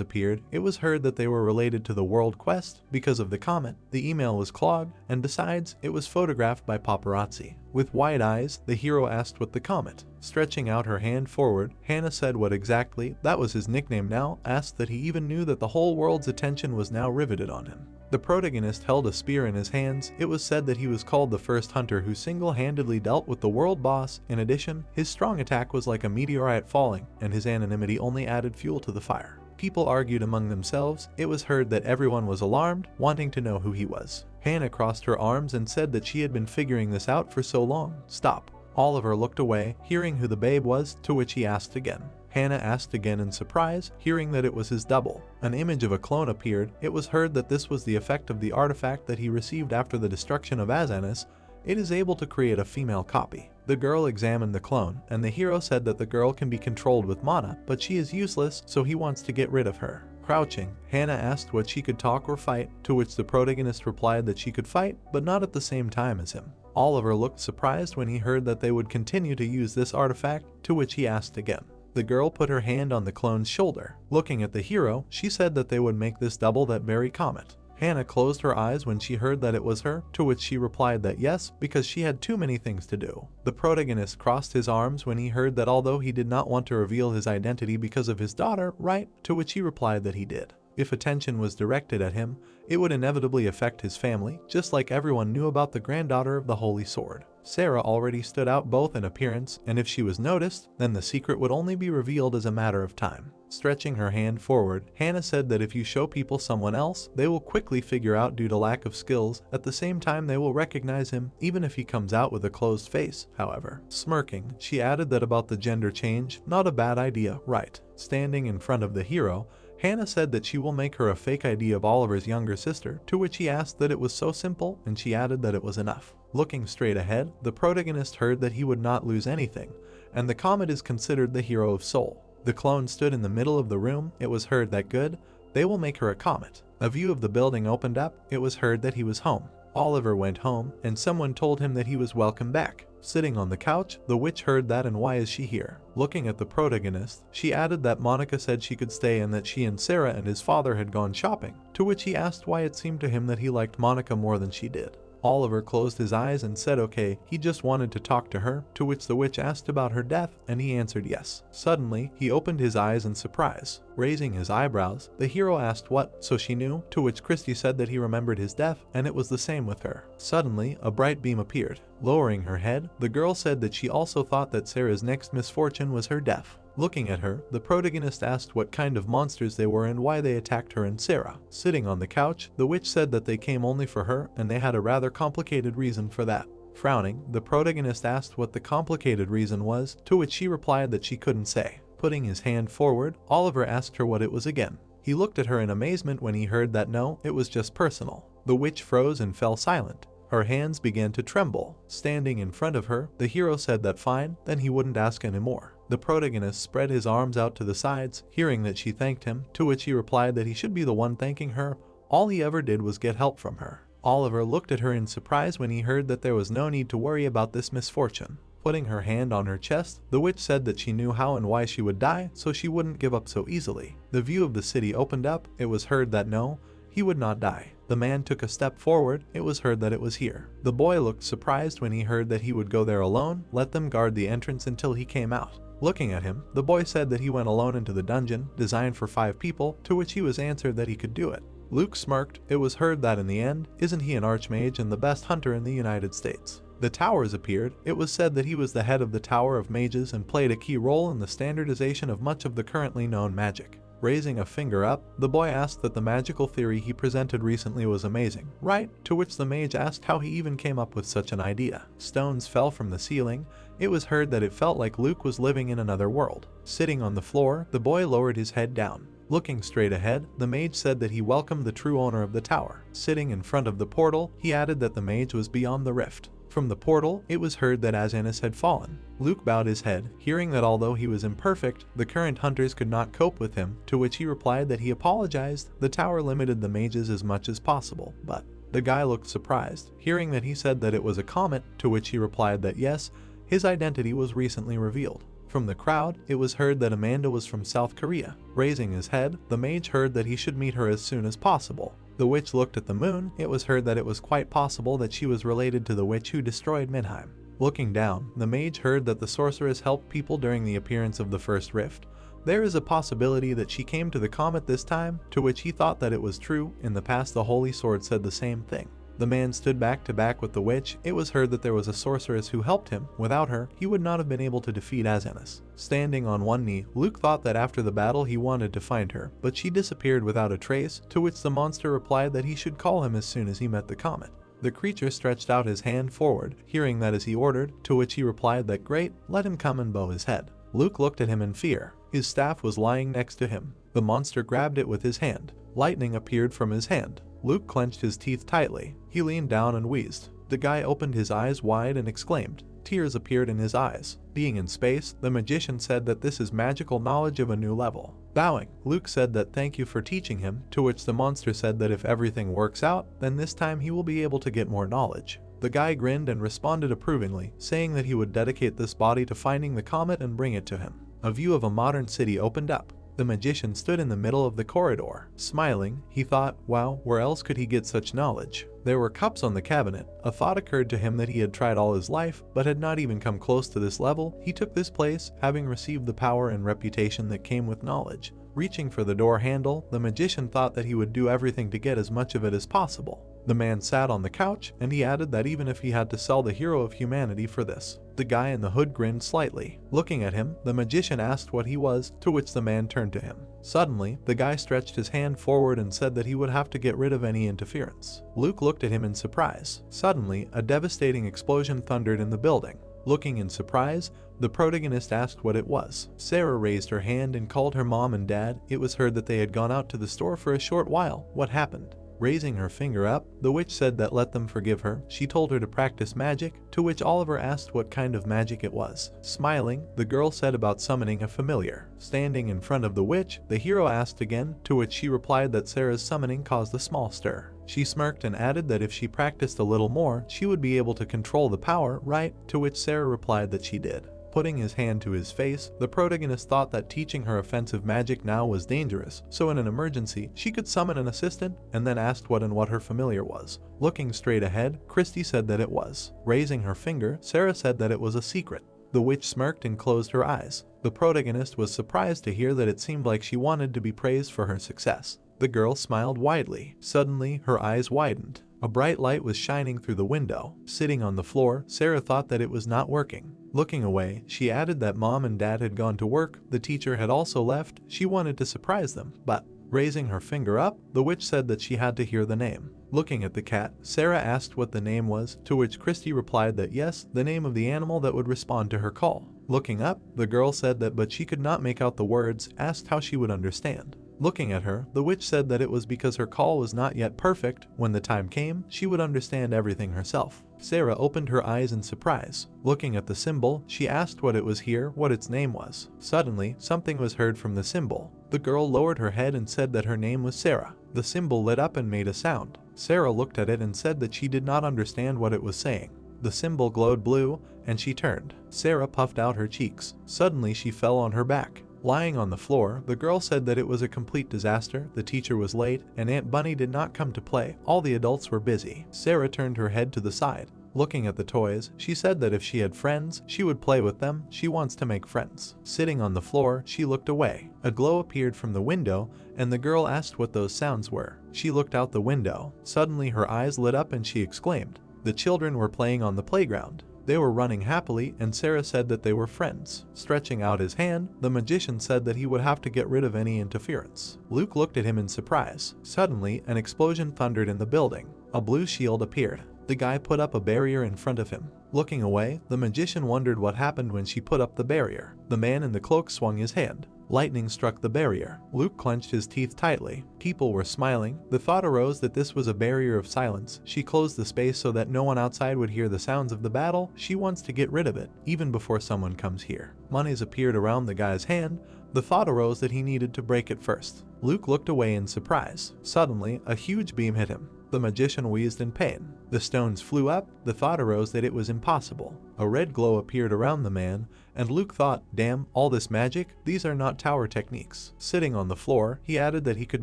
appeared. It was heard that they were related to the world quest because of the comet. The email was clogged, and besides, it was photographed by paparazzi. With wide eyes, the hero asked what the comet. Stretching out her hand forward, Hannah said what exactly, that was his nickname now, asked that he even knew that the whole world's attention was now riveted on him. The protagonist held a spear in his hands. It was said that he was called the first hunter who single-handedly dealt with the world boss. In addition, his strong attack was like a meteorite falling, and his anonymity only added fuel to the fire. People argued among themselves. It was heard that everyone was alarmed, wanting to know who he was. Hannah crossed her arms and said that she had been figuring this out for so long. Stop. Oliver looked away, hearing who the babe was, to which he asked again. Hannah asked again in surprise, hearing that it was his double. An image of a clone appeared. It was heard that this was the effect of the artifact that he received after the destruction of Azanis. It is able to create a female copy. The girl examined the clone, and the hero said that the girl can be controlled with mana, but she is useless, so he wants to get rid of her. Crouching, Hannah asked what she could talk or fight, to which the protagonist replied that she could fight, but not at the same time as him. Oliver looked surprised when he heard that they would continue to use this artifact, to which he asked again. The girl put her hand on the clone's shoulder. Looking at the hero, she said that they would make this double that very comet. Hannah closed her eyes when she heard that it was her, to which she replied that yes, because she had too many things to do. The protagonist crossed his arms when he heard that although he did not want to reveal his identity because of his daughter, right? To which he replied that he did. If attention was directed at him, it would inevitably affect his family, just like everyone knew about the granddaughter of the Holy Sword. Sarah already stood out both in appearance, and if she was noticed, then the secret would only be revealed as a matter of time. Stretching her hand forward, Hannah said that if you show people someone else, they will quickly figure out due to lack of skills. At the same time, they will recognize him, even if he comes out with a closed face, however. Smirking, she added that about the gender change, not a bad idea, right? Standing in front of the hero, Hannah said that she will make her a fake ID of Oliver's younger sister, to which he asked that it was so simple, and she added that it was enough. Looking straight ahead, the protagonist heard that he would not lose anything, and the comet is considered the hero of Soul. The clone stood in the middle of the room. It was heard that good, they will make her a comet. A view of the building opened up. It was heard that he was home. Oliver went home, and someone told him that he was welcome back. Sitting on the couch, the witch heard that and why is she here? Looking at the protagonist, she added that Monica said she could stay and that she and Sarah and his father had gone shopping, to which he asked why it seemed to him that he liked Monica more than she did. Oliver closed his eyes and said okay, he just wanted to talk to her, to which the witch asked about her death, and he answered yes. Suddenly, he opened his eyes in surprise. Raising his eyebrows, the hero asked what, so she knew, to which Christy said that he remembered his death, and it was the same with her. Suddenly, a bright beam appeared. Lowering her head, the girl said that she also thought that Sarah's next misfortune was her death. Looking at her, the protagonist asked what kind of monsters they were and why they attacked her and Sarah. Sitting on the couch, the witch said that they came only for her and they had a rather complicated reason for that. Frowning, the protagonist asked what the complicated reason was, to which she replied that she couldn't say. Putting his hand forward, Oliver asked her what it was again. He looked at her in amazement when he heard that no, it was just personal. The witch froze and fell silent. Her hands began to tremble. Standing in front of her, the hero said that fine, then he wouldn't ask anymore. The protagonist spread his arms out to the sides, hearing that she thanked him, to which he replied that he should be the one thanking her. All he ever did was get help from her. Oliver looked at her in surprise when he heard that there was no need to worry about this misfortune. Putting her hand on her chest, the witch said that she knew how and why she would die, so she wouldn't give up so easily. The view of the city opened up. It was heard that no, he would not die. The man took a step forward. It was heard that it was here. The boy looked surprised when he heard that he would go there alone, let them guard the entrance until he came out. Looking at him, the boy said that he went alone into the dungeon, designed for 5 people, to which he was answered that he could do it. Luke smirked. It was heard that in the end, isn't he an archmage and the best hunter in the United States? The towers appeared. It was said that he was the head of the Tower of Mages and played a key role in the standardization of much of the currently known magic. Raising a finger up, the boy asked that the magical theory he presented recently was amazing, right? To which the mage asked how he even came up with such an idea. Stones fell from the ceiling. It was heard that it felt like Luke was living in another world. Sitting on the floor, the boy lowered his head down. Looking straight ahead, the mage said that he welcomed the true owner of the tower. Sitting in front of the portal, he added that the mage was beyond the rift. From the portal, it was heard that Azanis had fallen. Luke bowed his head, hearing that although he was imperfect, the current hunters could not cope with him, to which he replied that he apologized. The tower limited the mages as much as possible, but the guy looked surprised, hearing that he said that it was a comet, to which he replied that yes, his identity was recently revealed. From the crowd, it was heard that Amanda was from South Korea. Raising his head, the mage heard that he should meet her as soon as possible. The witch looked at the moon. It was heard that it was quite possible that she was related to the witch who destroyed Midheim. Looking down, the mage heard that the sorceress helped people during the appearance of the first rift. There is a possibility that she came to the comet this time, to which he thought that it was true. In the past, the Holy Sword said the same thing. The man stood back to back with the witch. It was heard that there was a sorceress who helped him. Without her, he would not have been able to defeat Azanis. Standing on one knee, Luke thought that after the battle he wanted to find her, but she disappeared without a trace, to which the monster replied that he should call him as soon as he met the comet. The creature stretched out his hand forward, hearing that as he ordered, to which he replied that great, let him come and bow his head. Luke looked at him in fear. His staff was lying next to him. The monster grabbed it with his hand. Lightning appeared from his hand. Luke clenched his teeth tightly. He leaned down and wheezed. The guy opened his eyes wide and exclaimed. Tears appeared in his eyes. Being in space, the magician said that this is magical knowledge of a new level. Bowing, Luke said that thank you for teaching him, to which the monster said that if everything works out, then this time he will be able to get more knowledge. The guy grinned and responded approvingly, saying that he would dedicate this body to finding the comet and bring it to him. A view of a modern city opened up. The magician stood in the middle of the corridor. Smiling, he thought, wow, where else could he get such knowledge? There were cups on the cabinet. A thought occurred to him that he had tried all his life, but had not even come close to this level. He took this place, having received the power and reputation that came with knowledge. Reaching for the door handle, the magician thought that he would do everything to get as much of it as possible. The man sat on the couch, and he added that even if he had to sell the hero of humanity for this. The guy in the hood grinned slightly. Looking at him, the magician asked what he was, to which the man turned to him. Suddenly, the guy stretched his hand forward and said that he would have to get rid of any interference. Luke looked at him in surprise. Suddenly, a devastating explosion thundered in the building. Looking in surprise, the protagonist asked what it was. Sarah raised her hand and called her mom and dad. It was heard that they had gone out to the store for a short while. What happened? Raising her finger up, the witch said that let them forgive her. She told her to practice magic, to which Oliver asked what kind of magic it was. Smiling, the girl said about summoning a familiar. Standing in front of the witch, the hero asked again, to which she replied that Sarah's summoning caused a small stir. She smirked and added that if she practiced a little more, she would be able to control the power, right? To which Sarah replied that she did. Putting his hand to his face, the protagonist thought that teaching her offensive magic now was dangerous, so in an emergency, she could summon an assistant, and then asked what her familiar was. Looking straight ahead, Christy said that it was. Raising her finger, Sarah said that it was a secret. The witch smirked and closed her eyes. The protagonist was surprised to hear that it seemed like she wanted to be praised for her success. The girl smiled widely. Suddenly, her eyes widened. A bright light was shining through the window. Sitting on the floor, Sarah thought that it was not working. Looking away, she added that mom and dad had gone to work, the teacher had also left, she wanted to surprise them, but raising her finger up, the witch said that she had to hear the name. Looking at the cat, Sarah asked what the name was, to which Christy replied that yes, the name of the animal that would respond to her call. Looking up, the girl said that but she could not make out the words, asked how she would understand. Looking at her, the witch said that it was because her call was not yet perfect. When the time came, she would understand everything herself. Sarah opened her eyes in surprise. Looking at the symbol, she asked what it was here, what its name was. Suddenly, something was heard from the symbol. The girl lowered her head and said that her name was Sarah. The symbol lit up and made a sound. Sarah looked at it and said that she did not understand what it was saying. The symbol glowed blue, and she turned. Sarah puffed out her cheeks. Suddenly, she fell on her back. Lying on the floor, the girl said that it was a complete disaster, the teacher was late, and Aunt Bunny did not come to play. All the adults were busy. Sarah turned her head to the side. Looking at the toys, she said that if she had friends, she would play with them. She wants to make friends. Sitting on the floor, she looked away. A glow appeared from the window, and the girl asked what those sounds were. She looked out the window. Suddenly her eyes lit up and she exclaimed. The children were playing on the playground. They were running happily, and Sarah said that they were friends. Stretching out his hand, the magician said that he would have to get rid of any interference. Luke looked at him in surprise. Suddenly, an explosion thundered in the building. A blue shield appeared. The guy put up a barrier in front of him. Looking away, the magician wondered what happened when she put up the barrier. The man in the cloak swung his hand. Lightning struck the barrier. Luke clenched his teeth tightly. People were smiling. The thought arose that this was a barrier of silence. She closed the space so that no one outside would hear the sounds of the battle. She wants to get rid of it, even before someone comes here. Monies appeared around the guy's hand. The thought arose that he needed to break it first. Luke looked away in surprise. Suddenly, a huge beam hit him. The magician wheezed in pain. The stones flew up. The thought arose that it was impossible. A red glow appeared around the man, and Luke thought, damn, all this magic? These are not tower techniques. Sitting on the floor, he added that he could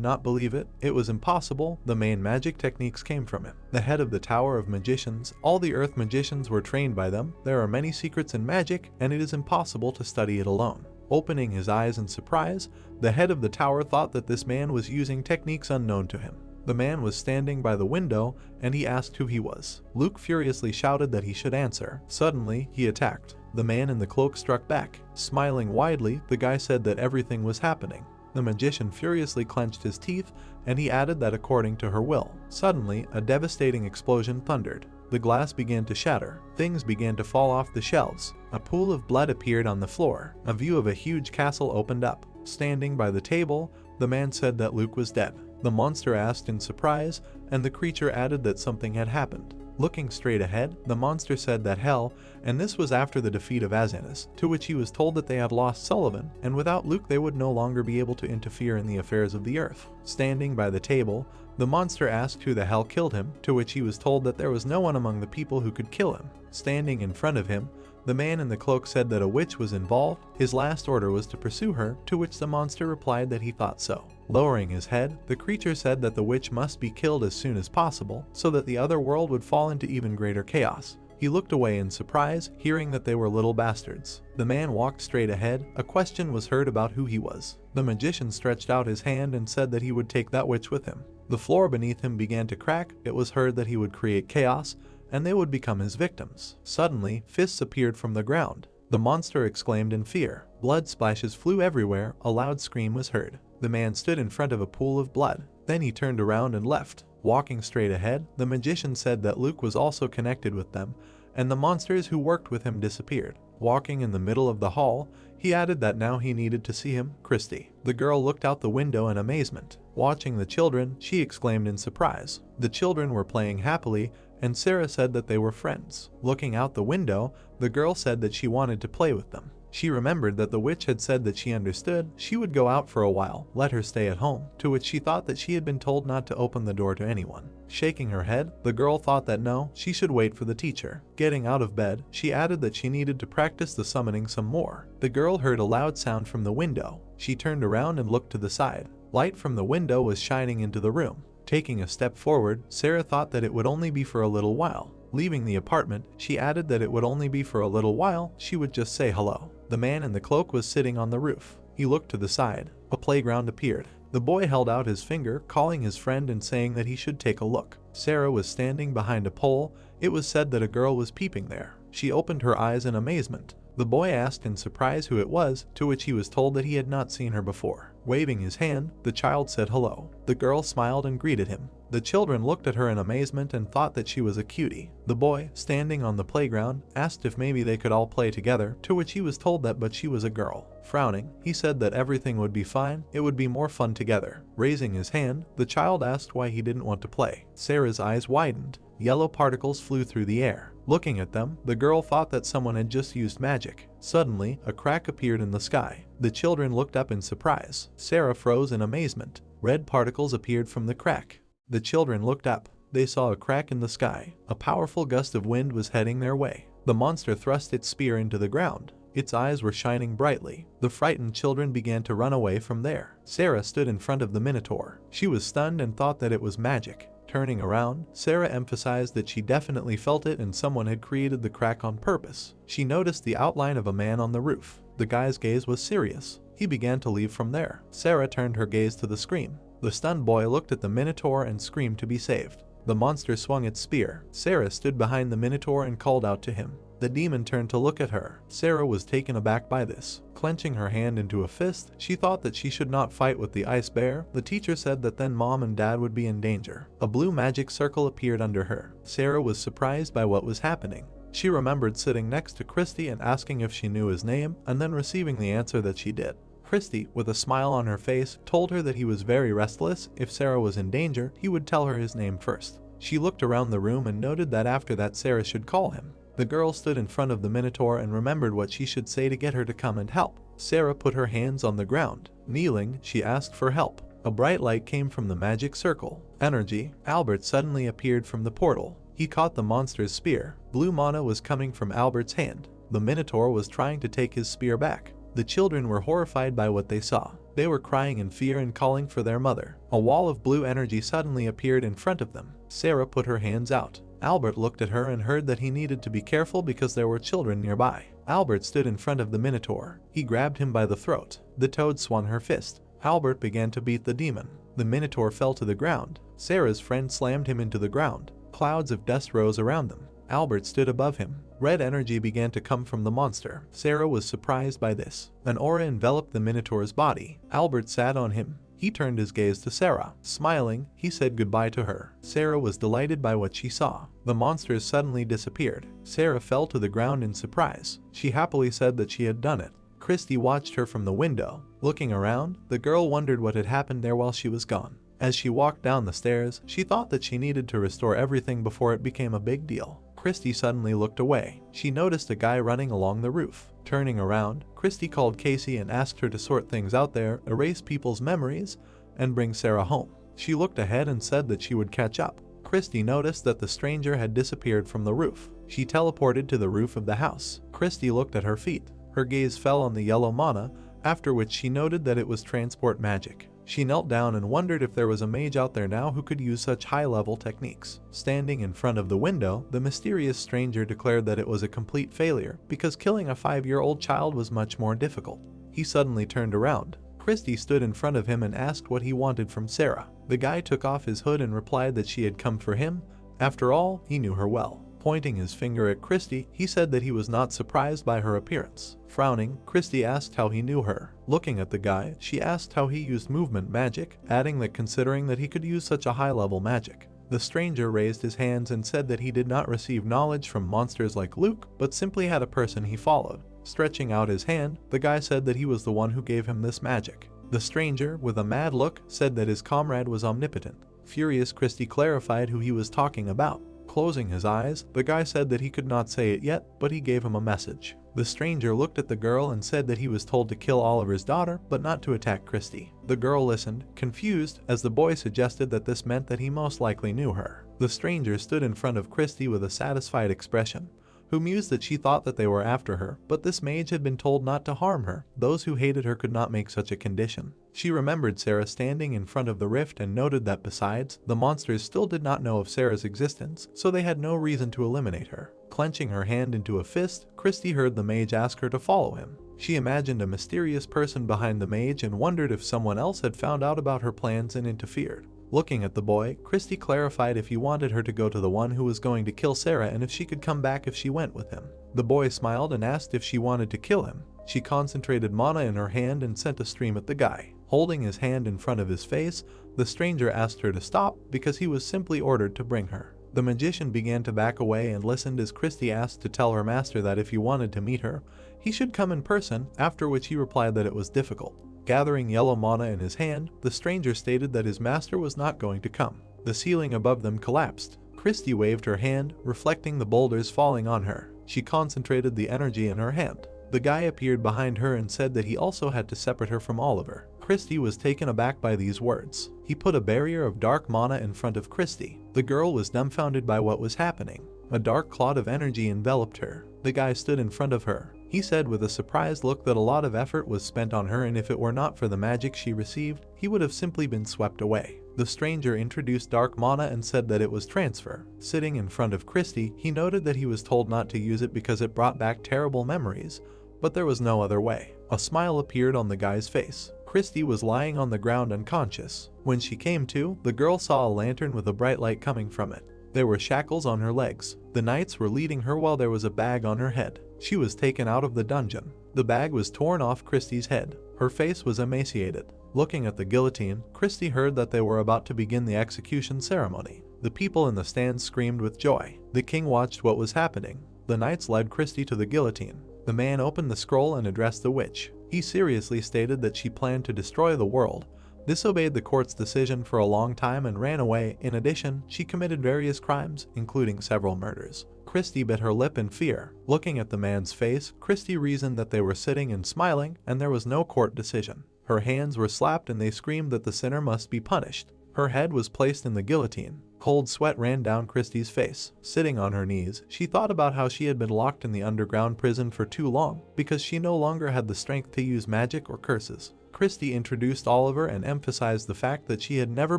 not believe it. It was impossible. The main magic techniques came from him. The head of the Tower of Magicians, all the Earth magicians were trained by them. There are many secrets in magic, and it is impossible to study it alone. Opening his eyes in surprise, the head of the tower thought that this man was using techniques unknown to him. The man was standing by the window, and he asked who he was. Luke furiously shouted that he should answer. Suddenly, he attacked. The man in the cloak struck back. Smiling widely, the guy said that everything was happening. The magician furiously clenched his teeth, and he added that according to her will. Suddenly, a devastating explosion thundered. The glass began to shatter. Things began to fall off the shelves. A pool of blood appeared on the floor. A view of a huge castle opened up. Standing by the table, the man said that Luke was dead. The monster asked in surprise, and the creature added that something had happened. Looking straight ahead, the monster said that hell, and this was after the defeat of Azanis, to which he was told that they had lost Sullivan, and without Luke they would no longer be able to interfere in the affairs of the earth. Standing by the table, the monster asked who the hell killed him, to which he was told that there was no one among the people who could kill him. Standing in front of him, the man in the cloak said that a witch was involved. His last order was to pursue her, to which the monster replied that he thought so. Lowering his head, the creature said that the witch must be killed as soon as possible, so that the other world would fall into even greater chaos. He looked away in surprise, hearing that they were little bastards. The man walked straight ahead. A question was heard about who he was. The magician stretched out his hand and said that he would take that witch with him. The floor beneath him began to crack. It was heard that he would create chaos, and they would become his victims. Suddenly, fists appeared from the ground. The monster exclaimed in fear. Blood splashes flew everywhere. A loud scream was heard. The man stood in front of a pool of blood. Then he turned around and left. Walking straight ahead, the magician said that Luke was also connected with them, and the monsters who worked with him disappeared. Walking in the middle of the hall, He added that now he needed to see him, Christy. The girl looked out the window in amazement. Watching the children, she exclaimed in surprise. The children were playing happily, and Sarah said that they were friends. Looking out the window, the girl said that she wanted to play with them. She remembered that the witch had said that she understood she would go out for a while, let her stay at home, to which she thought that she had been told not to open the door to anyone. Shaking her head, the girl thought that no, she should wait for the teacher. Getting out of bed, she added that she needed to practice the summoning some more. The girl heard a loud sound from the window. She turned around and looked to the side. Light from the window was shining into the room. Taking a step forward, Sarah thought that it would only be for a little while. Leaving the apartment, she added that it would only be for a little while, she would just say hello. The man in the cloak was sitting on the roof. He looked to the side. A playground appeared. The boy held out his finger, calling his friend and saying that he should take a look. Sarah was standing behind a pole. It was said that a girl was peeping there. She opened her eyes in amazement. The boy asked in surprise who it was, to which he was told that he had not seen her before. Waving his hand, the child said hello. The girl smiled and greeted him. The children looked at her in amazement and thought that she was a cutie. The boy, standing on the playground, asked if maybe they could all play together, to which he was told that but she was a girl. Frowning, he said that everything would be fine, it would be more fun together. Raising his hand, the child asked why he didn't want to play. Sarah's eyes widened. Yellow particles flew through the air. Looking at them, the girl thought that someone had just used magic. Suddenly, a crack appeared in the sky. The children looked up in surprise. Sarah froze in amazement. Red particles appeared from the crack. The children looked up. They saw a crack in the sky. A powerful gust of wind was heading their way. The monster thrust its spear into the ground. Its eyes were shining brightly. The frightened children began to run away from there. Sarah stood in front of the Minotaur. She was stunned and thought that it was magic. Turning around, Sarah emphasized that she definitely felt it and someone had created the crack on purpose. She noticed the outline of a man on the roof. The guy's gaze was serious. He began to leave from there. Sarah turned her gaze to the screen. The stunned boy looked at the Minotaur and screamed to be saved. The monster swung its spear. Sarah stood behind the Minotaur and called out to him. The demon turned to look at her. Sarah was taken aback by this. Clenching her hand into a fist, she thought that she should not fight with the ice bear. The teacher said that then mom and dad would be in danger. A blue magic circle appeared under her. Sarah was surprised by what was happening. She remembered sitting next to Christy and asking if she knew his name, and then receiving the answer that she did. Christy, with a smile on her face, told her that he was very restless. If Sarah was in danger, he would tell her his name first. She looked around the room and noted that after that Sarah should call him. The girl stood in front of the Minotaur and remembered what she should say to get her to come and help. Sarah put her hands on the ground. Kneeling, she asked for help. A bright light came from the magic circle. Energy. Albert suddenly appeared from the portal. He caught the monster's spear. Blue mana was coming from Albert's hand. The Minotaur was trying to take his spear back. The children were horrified by what they saw. They were crying in fear and calling for their mother. A wall of blue energy suddenly appeared in front of them. Sarah put her hands out. Albert looked at her and heard that he needed to be careful because there were children nearby. Albert stood in front of the Minotaur. He grabbed him by the throat. The toad swung her fist. Albert began to beat the demon. The Minotaur fell to the ground. Sarah's friend slammed him into the ground. Clouds of dust rose around them. Albert stood above him. Red energy began to come from the monster. Sarah was surprised by this. An aura enveloped the Minotaur's body. Albert sat on him. He turned his gaze to Sarah. Smiling, he said goodbye to her. Sarah was delighted by what she saw. The monsters suddenly disappeared. Sarah fell to the ground in surprise. She happily said that she had done it. Christy watched her from the window. Looking around, the girl wondered what had happened there while she was gone. As she walked down the stairs, she thought that she needed to restore everything before it became a big deal. Christy suddenly looked away. She noticed a guy running along the roof. Turning around, Christy called Casey and asked her to sort things out there, erase people's memories, and bring Sarah home. She looked ahead and said that she would catch up. Christy noticed that the stranger had disappeared from the roof. She teleported to the roof of the house. Christy looked at her feet. Her gaze fell on the yellow mana, after which she noted that it was transport magic. She knelt down and wondered if there was a mage out there now who could use such high-level techniques. Standing in front of the window, the mysterious stranger declared that it was a complete failure because killing a 5-year-old child was much more difficult. He suddenly turned around. Christy stood in front of him and asked what he wanted from Sarah. The guy took off his hood and replied that she had come for him. After all, he knew her well. Pointing his finger at Christy, he said that he was not surprised by her appearance. Frowning, Christy asked how he knew her. Looking at the guy, she asked how he used movement magic, adding that considering that he could use such a high-level magic. The stranger raised his hands and said that he did not receive knowledge from monsters like Luke, but simply had a person he followed. Stretching out his hand, the guy said that he was the one who gave him this magic. The stranger, with a mad look, said that his comrade was omnipotent. Furious, Christie clarified who he was talking about. Closing his eyes, the guy said that he could not say it yet, but he gave him a message. The stranger looked at the girl and said that he was told to kill Oliver's daughter, but not to attack Christie. The girl listened, confused, as the boy suggested that this meant that he most likely knew her. The stranger stood in front of Christie with a satisfied expression, who mused that she thought that they were after her, but this mage had been told not to harm her. Those who hated her could not make such a condition. She remembered Sarah standing in front of the rift and noted that besides, the monsters still did not know of Sarah's existence, so they had no reason to eliminate her. Clenching her hand into a fist, Christie heard the mage ask her to follow him. She imagined a mysterious person behind the mage and wondered if someone else had found out about her plans and interfered. Looking at the boy, Christie clarified if he wanted her to go to the one who was going to kill Sarah and if she could come back if she went with him. The boy smiled and asked if she wanted to kill him. She concentrated mana in her hand and sent a stream at the guy. Holding his hand in front of his face, the stranger asked her to stop because he was simply ordered to bring her. The magician began to back away and listened as Christie asked to tell her master that if he wanted to meet her, he should come in person, after which he replied that it was difficult. Gathering yellow mana in his hand, the stranger stated that his master was not going to come. The ceiling above them collapsed. Christie waved her hand, reflecting the boulders falling on her. She concentrated the energy in her hand. The guy appeared behind her and said that he also had to separate her from Oliver. Christie was taken aback by these words. He put a barrier of dark mana in front of Christie. The girl was dumbfounded by what was happening. A dark cloud of energy enveloped her. The guy stood in front of her. He said with a surprised look that a lot of effort was spent on her and if it were not for the magic she received, he would have simply been swept away. The stranger introduced dark mana and said that it was transfer. Sitting in front of Christie, he noted that he was told not to use it because it brought back terrible memories, but there was no other way. A smile appeared on the guy's face. Christie was lying on the ground unconscious. When she came to, the girl saw a lantern with a bright light coming from it. There were shackles on her legs. The knights were leading her while there was a bag on her head. She was taken out of the dungeon. The bag was torn off Christie's head. Her face was emaciated. Looking at the guillotine, Christie heard that they were about to begin the execution ceremony. The people in the stands screamed with joy. The king watched what was happening. The knights led Christie to the guillotine. The man opened the scroll and addressed the witch. He seriously stated that she planned to destroy the world, disobeyed the court's decision for a long time and ran away. In addition, she committed various crimes, including several murders. Christie bit her lip in fear. Looking at the man's face, Christie reasoned that they were sitting and smiling, and there was no court decision. Her hands were slapped and they screamed that the sinner must be punished. Her head was placed in the guillotine. Cold sweat ran down Christie's face. Sitting on her knees, she thought about how she had been locked in the underground prison for too long, because she no longer had the strength to use magic or curses. Christie introduced Oliver and emphasized the fact that she had never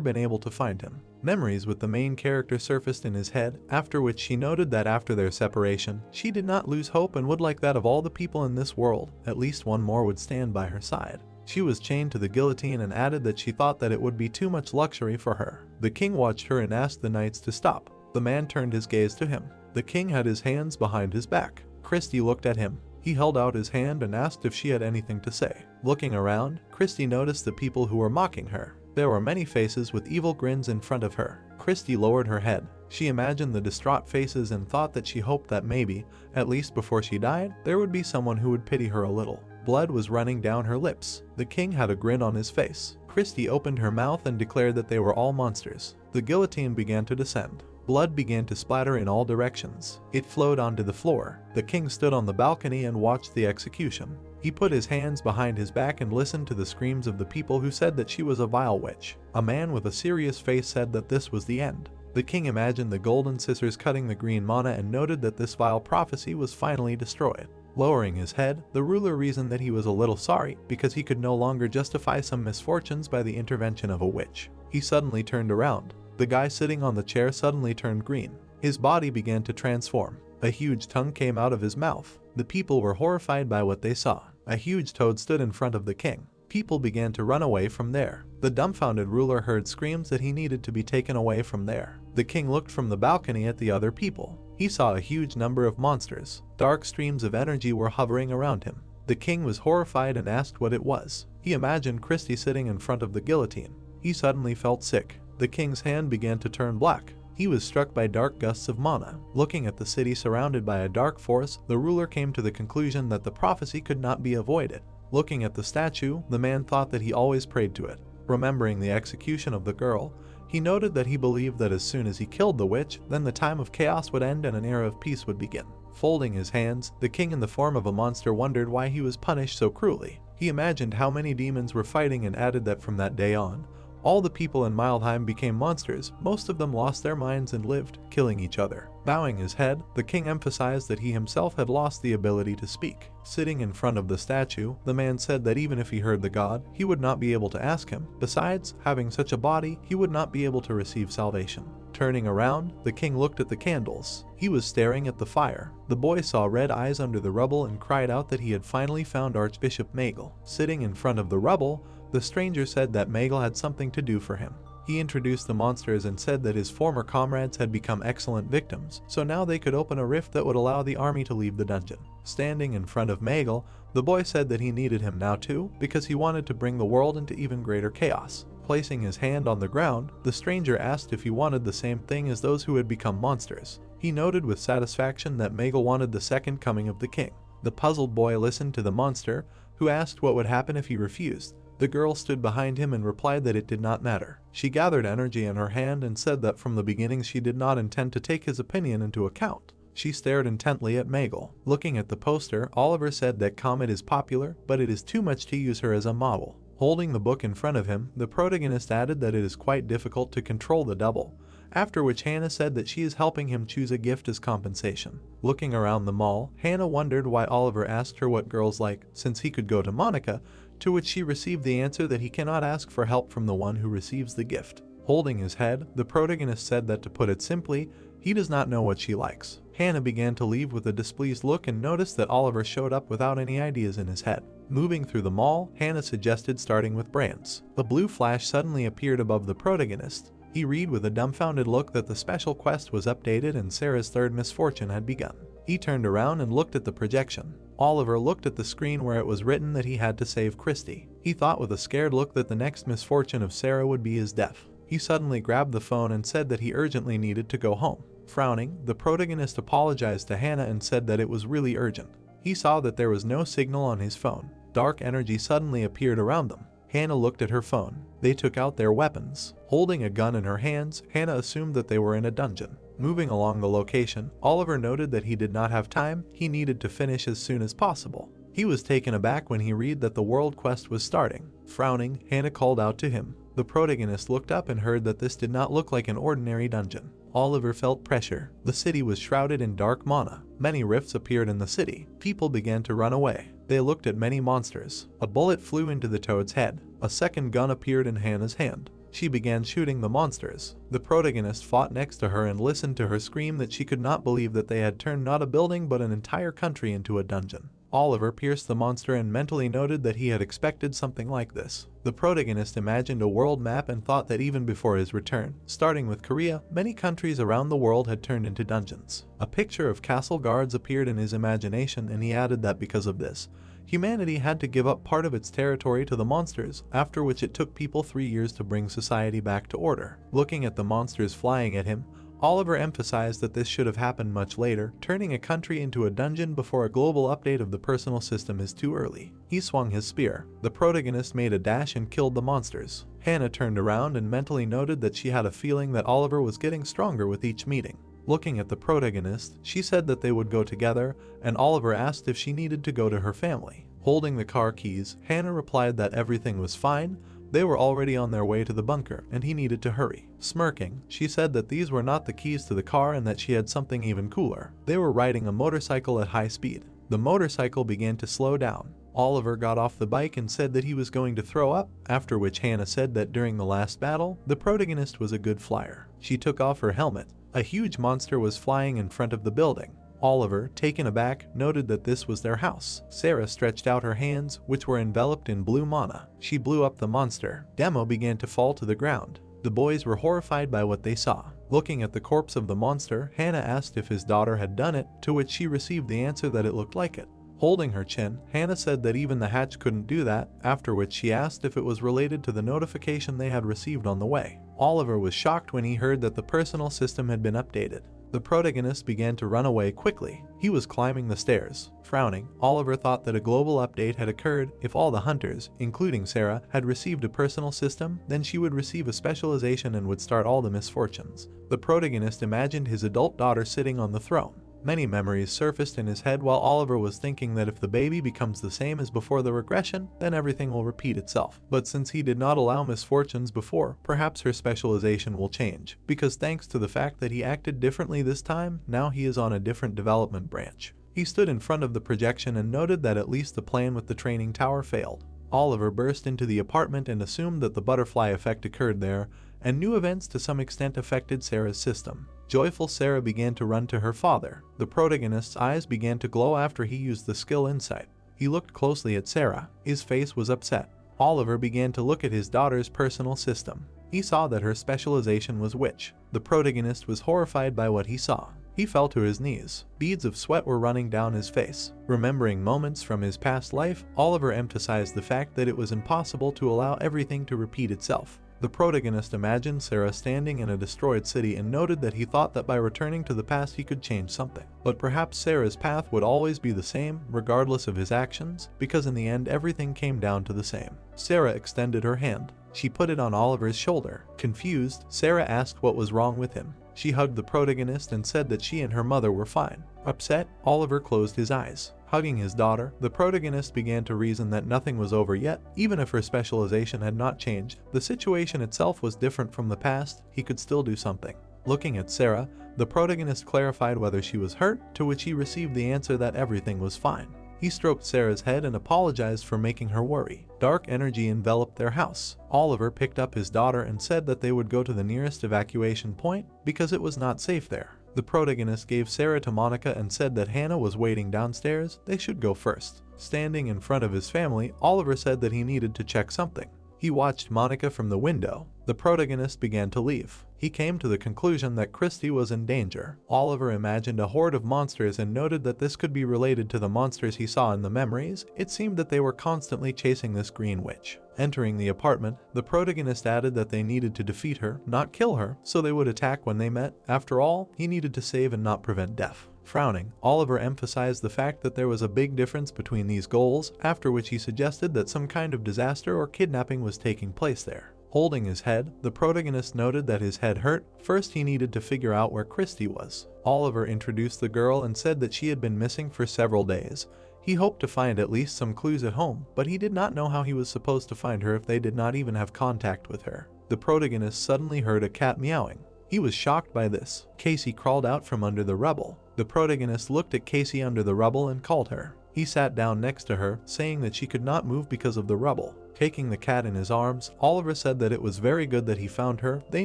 been able to find him. Memories with the main character surfaced in his head, after which she noted that after their separation, she did not lose hope and would like that of all the people in this world, at least one more would stand by her side. She was chained to the guillotine and added that she thought that it would be too much luxury for her. The king watched her and asked the knights to stop. The man turned his gaze to him. The king had his hands behind his back. Christie looked at him. He held out his hand and asked if she had anything to say. Looking around, Christie noticed the people who were mocking her. There were many faces with evil grins in front of her. Christie lowered her head. She imagined the distraught faces and thought that she hoped that maybe, at least before she died, there would be someone who would pity her a little. Blood was running down her lips. The king had a grin on his face. Christie opened her mouth and declared that they were all monsters. The guillotine began to descend. Blood began to splatter in all directions. It flowed onto the floor. The king stood on the balcony and watched the execution. He put his hands behind his back and listened to the screams of the people who said that she was a vile witch. A man with a serious face said that this was the end. The king imagined the golden scissors cutting the green mana and noted that this vile prophecy was finally destroyed. Lowering his head, the ruler reasoned that he was a little sorry because he could no longer justify some misfortunes by the intervention of a witch. He suddenly turned around. The guy sitting on the chair suddenly turned green. His body began to transform. A huge tongue came out of his mouth. The people were horrified by what they saw. A huge toad stood in front of the king. People began to run away from there. The dumbfounded ruler heard screams that he needed to be taken away from there. The king looked from the balcony at the other people. He saw a huge number of monsters. Dark streams of energy were hovering around him. The king was horrified and asked what it was. He imagined Christie sitting in front of the guillotine. He suddenly felt sick. The king's hand began to turn black. He was struck by dark gusts of mana. Looking at the city surrounded by a dark force, the ruler came to the conclusion that the prophecy could not be avoided. Looking at the statue, the man thought that he always prayed to it. Remembering the execution of the girl, he noted that he believed that as soon as he killed the witch, then the time of chaos would end and an era of peace would begin. Folding his hands, the king in the form of a monster wondered why he was punished so cruelly. He imagined how many demons were fighting and added that from that day on, all the people in Mildheim became monsters. Most of them lost their minds and lived, killing each other. Bowing his head, the king emphasized that he himself had lost the ability to speak. Sitting in front of the statue, the man said that even if he heard the god, he would not be able to ask him. Besides, having such a body, he would not be able to receive salvation. Turning around, the king looked at the candles. He was staring at the fire. The boy saw red eyes under the rubble and cried out that he had finally found Archbishop Magel. Sitting in front of the rubble, the stranger said that Magel had something to do for him. He introduced the monsters and said that his former comrades had become excellent victims, so now they could open a rift that would allow the army to leave the dungeon. Standing in front of Magel, the boy said that he needed him now too, because he wanted to bring the world into even greater chaos. Placing his hand on the ground, the stranger asked if he wanted the same thing as those who had become monsters. He noted with satisfaction that Magel wanted the second coming of the king. The puzzled boy listened to the monster, who asked what would happen if he refused. The girl stood behind him and replied that it did not matter. She gathered energy in her hand and said that from the beginning she did not intend to take his opinion into account. She stared intently at Magel. Looking at the poster, Oliver said that Comet is popular, but it is too much to use her as a model. Holding the book in front of him, the protagonist added that it is quite difficult to control the double, after which Hannah said that she is helping him choose a gift as compensation. Looking around the mall, Hannah wondered why Oliver asked her what girls like, since he could go to Monica, to which she received the answer that he cannot ask for help from the one who receives the gift. Holding his head, the protagonist said that to put it simply, he does not know what she likes. Hannah began to leave with a displeased look and noticed that Oliver showed up without any ideas in his head. Moving through the mall, Hannah suggested starting with brands. A blue flash suddenly appeared above the protagonist. He read with a dumbfounded look that the special quest was updated and Sarah's third misfortune had begun. He turned around and looked at the projection. Oliver looked at the screen where it was written that he had to save Christy. He thought with a scared look that the next misfortune of Sarah would be his death. He suddenly grabbed the phone and said that he urgently needed to go home. Frowning, the protagonist apologized to Hannah and said that it was really urgent. He saw that there was no signal on his phone. Dark energy suddenly appeared around them. Hannah looked at her phone. They took out their weapons. Holding a gun in her hands, Hannah assumed that they were in a dungeon. Moving along the location, Oliver noted that he did not have time. He needed to finish as soon as possible. He was taken aback when he read that the world quest was starting. Frowning, Hannah called out to him. The protagonist looked up and heard that this did not look like an ordinary dungeon. Oliver felt pressure. The city was shrouded in dark mana. Many rifts appeared in the city. People began to run away. They looked at many monsters. A bullet flew into the toad's head. A second gun appeared in Hannah's hand. She began shooting the monsters. The protagonist fought next to her and listened to her scream that she could not believe that they had turned not a building but an entire country into a dungeon. Oliver pierced the monster and mentally noted that he had expected something like this. The protagonist imagined a world map and thought that even before his return, starting with Korea, many countries around the world had turned into dungeons. A picture of castle guards appeared in his imagination and he added that because of this, humanity had to give up part of its territory to the monsters, after which it took people 3 years to bring society back to order. Looking at the monsters flying at him, Oliver emphasized that this should have happened much later. Turning a country into a dungeon before a global update of the personal system is too early. He swung his spear. The protagonist made a dash and killed the monsters. Hannah turned around and mentally noted that she had a feeling that Oliver was getting stronger with each meeting. Looking at the protagonist, she said that they would go together, and Oliver asked if she needed to go to her family. Holding the car keys, Hannah replied that everything was fine. They were already on their way to the bunker, and he needed to hurry. Smirking, she said that these were not the keys to the car and that she had something even cooler. They were riding a motorcycle at high speed. The motorcycle began to slow down. Oliver got off the bike and said that he was going to throw up, after which Hannah said that during the last battle, the protagonist was a good flyer. She took off her helmet. A huge monster was flying in front of the building. Oliver, taken aback, noted that this was their house. Sarah stretched out her hands, which were enveloped in blue mana. She blew up the monster. Demo began to fall to the ground. The boys were horrified by what they saw. Looking at the corpse of the monster, Hannah asked if his daughter had done it, to which she received the answer that it looked like it. Holding her chin, Hannah said that even the hatch couldn't do that, after which she asked if it was related to the notification they had received on the way. Oliver was shocked when he heard that the personal system had been updated. The protagonist began to run away quickly. He was climbing the stairs. Frowning, Oliver thought that a global update had occurred. If all the hunters, including Sarah, had received a personal system, then she would receive a specialization and would start all the misfortunes. The protagonist imagined his adult daughter sitting on the throne. Many memories surfaced in his head while Oliver was thinking that if the baby becomes the same as before the regression, then everything will repeat itself. But since he did not allow misfortunes before, perhaps her specialization will change, because thanks to the fact that he acted differently this time, now he is on a different development branch. He stood in front of the projection and noted that at least the plan with the training tower failed. Oliver burst into the apartment and assumed that the butterfly effect occurred there, and new events to some extent affected Sarah's system. Joyful Sarah began to run to her father. The protagonist's eyes began to glow after he used the skill insight. He looked closely at Sarah. His face was upset. Oliver began to look at his daughter's personal system. He saw that her specialization was witch. The protagonist was horrified by what he saw. He fell to his knees. Beads of sweat were running down his face. Remembering moments from his past life, Oliver emphasized the fact that it was impossible to allow everything to repeat itself. The protagonist imagined Sarah standing in a destroyed city and noted that he thought that by returning to the past he could change something. But perhaps Sarah's path would always be the same, regardless of his actions, because in the end everything came down to the same. Sarah extended her hand. She put it on Oliver's shoulder. Confused, Sarah asked what was wrong with him. She hugged the protagonist and said that she and her mother were fine. Upset, Oliver closed his eyes. Hugging his daughter, the protagonist began to reason that nothing was over yet. Even if her specialization had not changed, the situation itself was different from the past. He could still do something. Looking at Sarah, the protagonist clarified whether she was hurt, to which he received the answer that everything was fine. He stroked Sarah's head and apologized for making her worry. Dark energy enveloped their house. Oliver picked up his daughter and said that they would go to the nearest evacuation point because it was not safe there. The protagonist gave Sarah to Monica and said that Hannah was waiting downstairs. They should go first. Standing in front of his family, Oliver said that he needed to check something. He watched Monica from the window. The protagonist began to leave. He came to the conclusion that Christy was in danger. Oliver imagined a horde of monsters and noted that this could be related to the monsters he saw in the memories. It seemed that they were constantly chasing this green witch. Entering the apartment, the protagonist added that they needed to defeat her, not kill her, so they would attack when they met. After all, he needed to save and not prevent death. Frowning, Oliver emphasized the fact that there was a big difference between these goals, after which he suggested that some kind of disaster or kidnapping was taking place there. Holding his head, the protagonist noted that his head hurt. First, he needed to figure out where Christy was. Oliver introduced the girl and said that she had been missing for several days. He hoped to find at least some clues at home, but he did not know how he was supposed to find her if they did not even have contact with her. The protagonist suddenly heard a cat meowing. He was shocked by this. Casey crawled out from under the rubble. The protagonist looked at Casey under the rubble and called her. He sat down next to her, saying that she could not move because of the rubble. Taking the cat in his arms, Oliver said that it was very good that he found her. They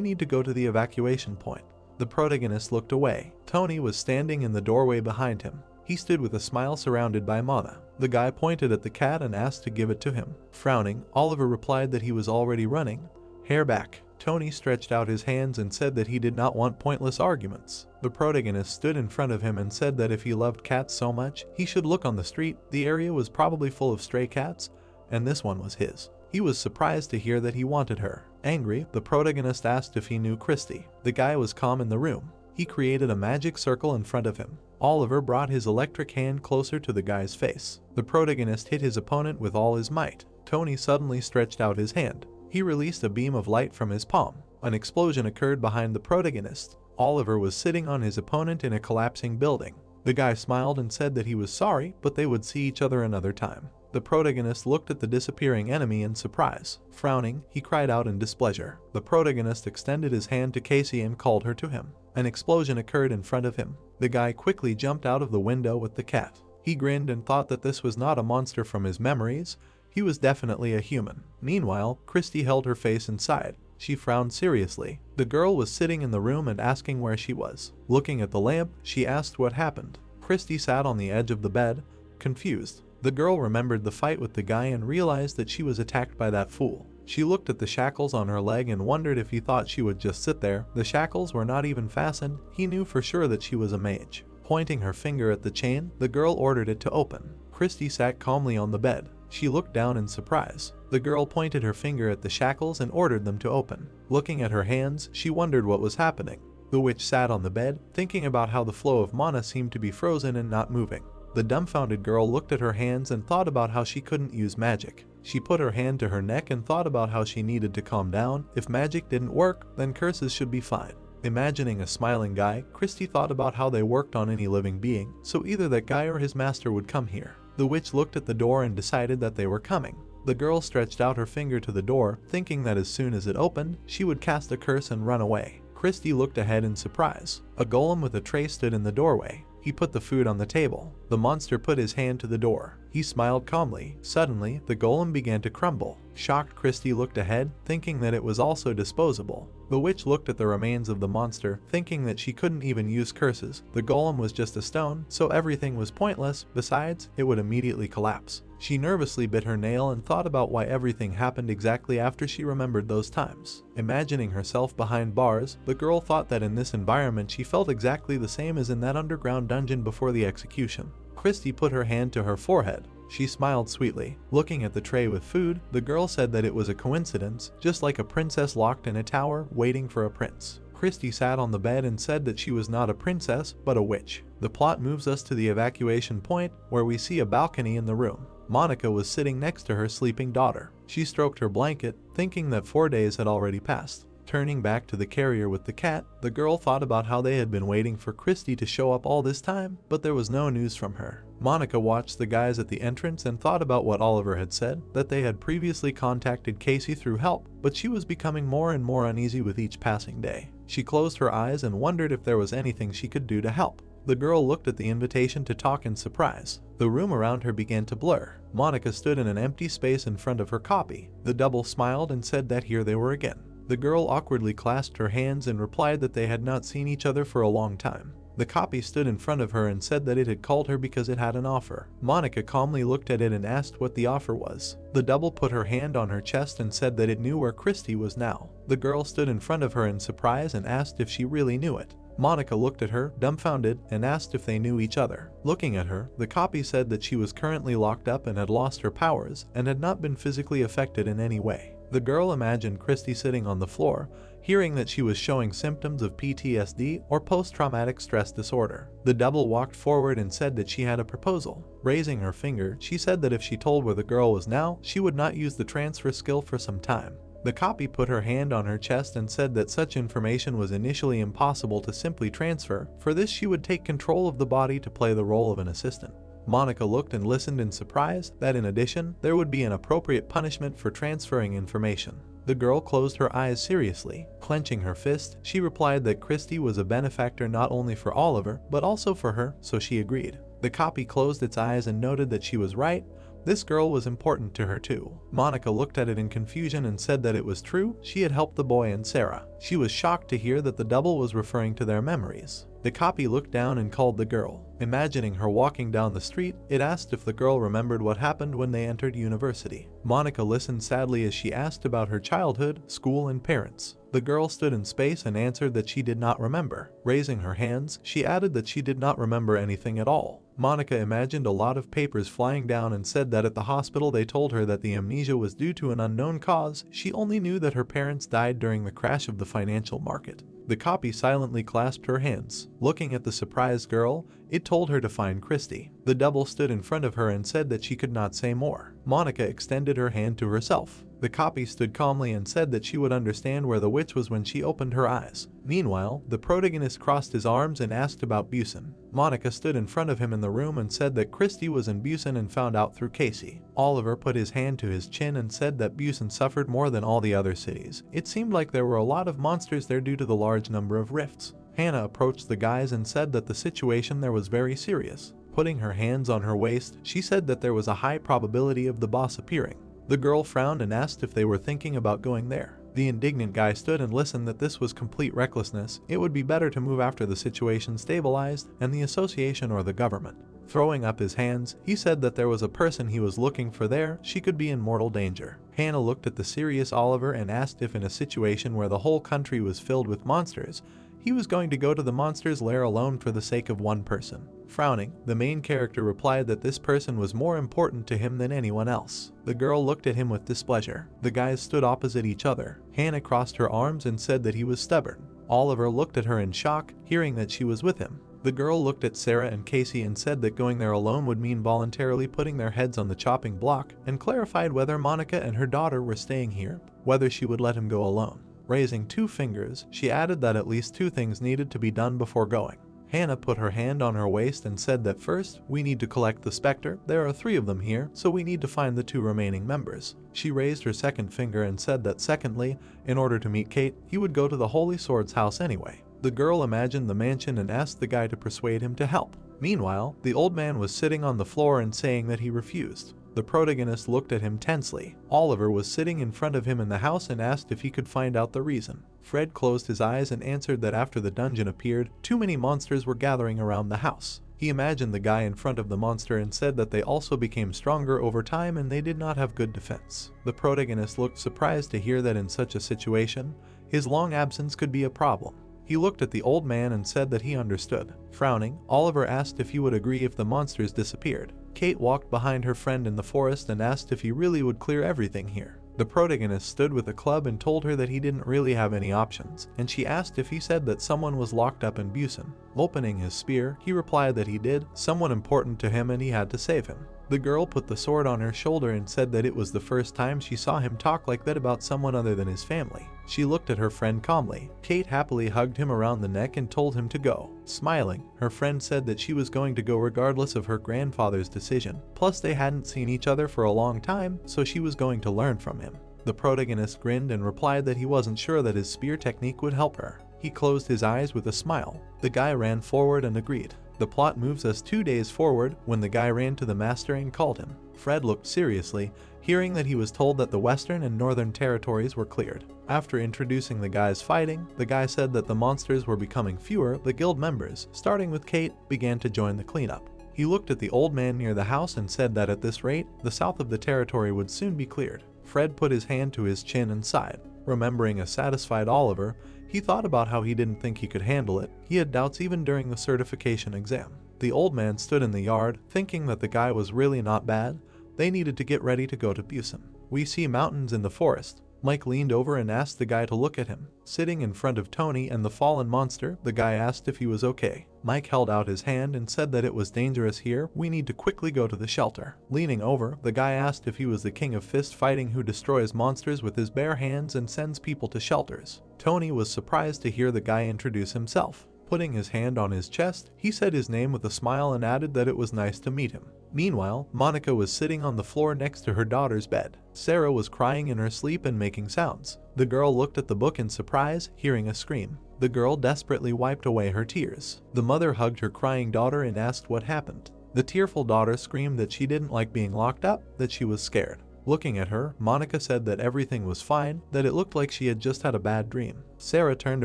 need to go to the evacuation point. The protagonist looked away. Tony was standing in the doorway behind him. He stood with a smile surrounded by Mana. The guy pointed at the cat and asked to give it to him. Frowning, Oliver replied that he was already running. Hair back. Tony stretched out his hands and said that he did not want pointless arguments. The protagonist stood in front of him and said that if he loved cats so much, he should look on the street. The area was probably full of stray cats, and this one was his. He was surprised to hear that he wanted her. Angry, the protagonist asked if he knew Christy. The guy was calm in the room. He created a magic circle in front of him. Oliver brought his electric hand closer to the guy's face. The protagonist hit his opponent with all his might. Tony suddenly stretched out his hand. He released a beam of light from his palm. An explosion occurred behind the protagonist. Oliver was sitting on his opponent in a collapsing building. The guy smiled and said that he was sorry, but they would see each other another time. The protagonist looked at the disappearing enemy in surprise. Frowning, he cried out in displeasure. The protagonist extended his hand to Casey and called her to him. An explosion occurred in front of him. The guy quickly jumped out of the window with the cat. He grinned and thought that this was not a monster from his memories. He was definitely a human. Meanwhile, Christy held her face inside. She frowned seriously. The girl was sitting in the room and asking where she was. Looking at the lamp, she asked what happened. Christy sat on the edge of the bed, confused. The girl remembered the fight with the guy and realized that she was attacked by that fool. She looked at the shackles on her leg and wondered if he thought she would just sit there. The shackles were not even fastened. He knew for sure that she was a mage. Pointing her finger at the chain, the girl ordered it to open. Christy sat calmly on the bed. She looked down in surprise. The girl pointed her finger at the shackles and ordered them to open. Looking at her hands, she wondered what was happening. The witch sat on the bed, thinking about how the flow of mana seemed to be frozen and not moving. The dumbfounded girl looked at her hands and thought about how she couldn't use magic. She put her hand to her neck and thought about how she needed to calm down. If magic didn't work, then curses should be fine. Imagining a smiling guy, Christy thought about how they worked on any living being, so either that guy or his master would come here. The witch looked at the door and decided that they were coming. The girl stretched out her finger to the door, thinking that as soon as it opened, she would cast a curse and run away. Christy looked ahead in surprise. A golem with a tray stood in the doorway. He put the food on the table. The monster put his hand to the door. He smiled calmly. Suddenly, the golem began to crumble. Shocked, Christy looked ahead, thinking that it was also disposable. The witch looked at the remains of the monster, thinking that she couldn't even use curses. The golem was just a stone, so everything was pointless. Besides, it would immediately collapse. She nervously bit her nail and thought about why everything happened exactly after she remembered those times. Imagining herself behind bars, the girl thought that in this environment she felt exactly the same as in that underground dungeon before the execution. Christy put her hand to her forehead. She smiled sweetly. Looking at the tray with food, the girl said that it was a coincidence, just like a princess locked in a tower waiting for a prince. Christy sat on the bed and said that she was not a princess, but a witch. The plot moves us to the evacuation point, where we see a balcony in the room. Monica was sitting next to her sleeping daughter. She stroked her blanket, thinking that 4 days had already passed. Turning back to the carrier with the cat, the girl thought about how they had been waiting for Christy to show up all this time, but there was no news from her. Monica watched the guys at the entrance and thought about what Oliver had said, that they had previously contacted Casey through help, but she was becoming more and more uneasy with each passing day. She closed her eyes and wondered if there was anything she could do to help. The girl looked at the invitation to talk in surprise. The room around her began to blur. Monica stood in an empty space in front of her copy. The double smiled and said that here they were again. The girl awkwardly clasped her hands and replied that they had not seen each other for a long time. The copy stood in front of her and said that it had called her because it had an offer. Monica calmly looked at it and asked what the offer was. The double put her hand on her chest and said that it knew where Christy was now. The girl stood in front of her in surprise and asked if she really knew it. Monica looked at her, dumbfounded, and asked if they knew each other. Looking at her, the copy said that she was currently locked up and had lost her powers, and had not been physically affected in any way. The girl imagined Christy sitting on the floor, hearing that she was showing symptoms of PTSD or post-traumatic stress disorder. The double walked forward and said that she had a proposal. Raising her finger, she said that if she told where the girl was now, she would not use the transfer skill for some time. The copy put her hand on her chest and said that such information was initially impossible to simply transfer. For this, she would take control of the body to play the role of an assistant. Monica looked and listened in surprise that in addition, there would be an appropriate punishment for transferring information. The girl closed her eyes seriously. Clenching her fist, she replied that Christy was a benefactor not only for Oliver, but also for her, so she agreed. The copy closed its eyes and noted that she was right. This girl was important to her too. Monica looked at it in confusion and said that it was true, she had helped the boy and Sarah. She was shocked to hear that the double was referring to their memories. The copy looked down and called the girl. Imagining her walking down the street, it asked if the girl remembered what happened when they entered university. Monica listened sadly as she asked about her childhood, school, and parents. The girl stood in space and answered that she did not remember. Raising her hands, she added that she did not remember anything at all. Monica imagined a lot of papers flying down and said that at the hospital they told her that the amnesia was due to an unknown cause. She only knew that her parents died during the crash of the financial market. The copy silently clasped her hands. Looking at the surprised girl, it told her to find Christy. The double stood in front of her and said that she could not say more. Monica extended her hand to herself. The copy stood calmly and said that she would understand where the witch was when she opened her eyes. Meanwhile, the protagonist crossed his arms and asked about Busan. Monica stood in front of him in the room and said that Christy was in Busan and found out through Casey. Oliver put his hand to his chin and said that Busan suffered more than all the other cities. It seemed like there were a lot of monsters there due to the large number of rifts. Hannah approached the guys and said that the situation there was very serious. Putting her hands on her waist, she said that there was a high probability of the boss appearing. The girl frowned and asked if they were thinking about going there. The indignant guy stood and listened that this was complete recklessness. It would be better to move after the situation stabilized and the association or the government. Throwing up his hands, he said that there was a person he was looking for there. She could be in mortal danger. Hannah looked at the serious Oliver and asked if in a situation where the whole country was filled with monsters, he was going to go to the monster's lair alone for the sake of one person. Frowning, the main character replied that this person was more important to him than anyone else. The girl looked at him with displeasure. The guys stood opposite each other. Hannah crossed her arms and said that he was stubborn. Oliver looked at her in shock, hearing that she was with him. The girl looked at Sarah and Casey and said that going there alone would mean voluntarily putting their heads on the chopping block, and clarified whether Monica and her daughter were staying here, whether she would let him go alone. Raising 2 fingers, she added that at least 2 things needed to be done before going. Hannah put her hand on her waist and said that first, we need to collect the Spectre. There are 3 of them here, so we need to find the 2 remaining members. She raised her second finger and said that secondly, in order to meet Kate, he would go to the Holy Sword's house anyway. The girl imagined the mansion and asked the guy to persuade him to help. Meanwhile, the old man was sitting on the floor and saying that he refused. The protagonist looked at him tensely. Oliver was sitting in front of him in the house and asked if he could find out the reason. Fred closed his eyes and answered that after the dungeon appeared, too many monsters were gathering around the house. He imagined the guy in front of the monster and said that they also became stronger over time and they did not have good defense. The protagonist looked surprised to hear that in such a situation, his long absence could be a problem. He looked at the old man and said that he understood. Frowning, Oliver asked if he would agree if the monsters disappeared. Kate walked behind her friend in the forest and asked if he really would clear everything here. The protagonist stood with a club and told her that he didn't really have any options, and she asked if he said that someone was locked up in Busan. Opening his spear, he replied that he did, someone important to him and he had to save him. The girl put the sword on her shoulder and said that it was the first time she saw him talk like that about someone other than his family. She looked at her friend calmly. Kate happily hugged him around the neck and told him to go. Smiling, her friend said that she was going to go regardless of her grandfather's decision. Plus they hadn't seen each other for a long time, so she was going to learn from him. The protagonist grinned and replied that he wasn't sure that his spear technique would help her. He closed his eyes with a smile. The guy ran forward and agreed. The plot moves us 2 days forward when the guy ran to the master and called him. Fred looked seriously, hearing that he was told that the western and northern territories were cleared. After introducing the guys fighting, the guy said that the monsters were becoming fewer. The guild members, starting with Kate, began to join the cleanup. He looked at the old man near the house and said that at this rate, the south of the territory would soon be cleared. Fred put his hand to his chin and sighed. Remembering a satisfied Oliver, he thought about how he didn't think he could handle it. He had doubts even during the certification exam. The old man stood in the yard, thinking that the guy was really not bad. They needed to get ready to go to Busan. We see mountains in the forest. Mike leaned over and asked the guy to look at him. Sitting in front of Tony and the fallen monster, the guy asked if he was okay. Mike held out his hand and said that it was dangerous here, we need to quickly go to the shelter. Leaning over, the guy asked if he was the king of fist fighting who destroys monsters with his bare hands and sends people to shelters. Tony was surprised to hear the guy introduce himself. Putting his hand on his chest, he said his name with a smile and added that it was nice to meet him. Meanwhile, Monica was sitting on the floor next to her daughter's bed. Sarah was crying in her sleep and making sounds. The girl looked at the book in surprise, hearing a scream. The girl desperately wiped away her tears. The mother hugged her crying daughter and asked what happened. The tearful daughter screamed that she didn't like being locked up, that she was scared. Looking at her, Monica said that everything was fine, that it looked like she had just had a bad dream. Sarah turned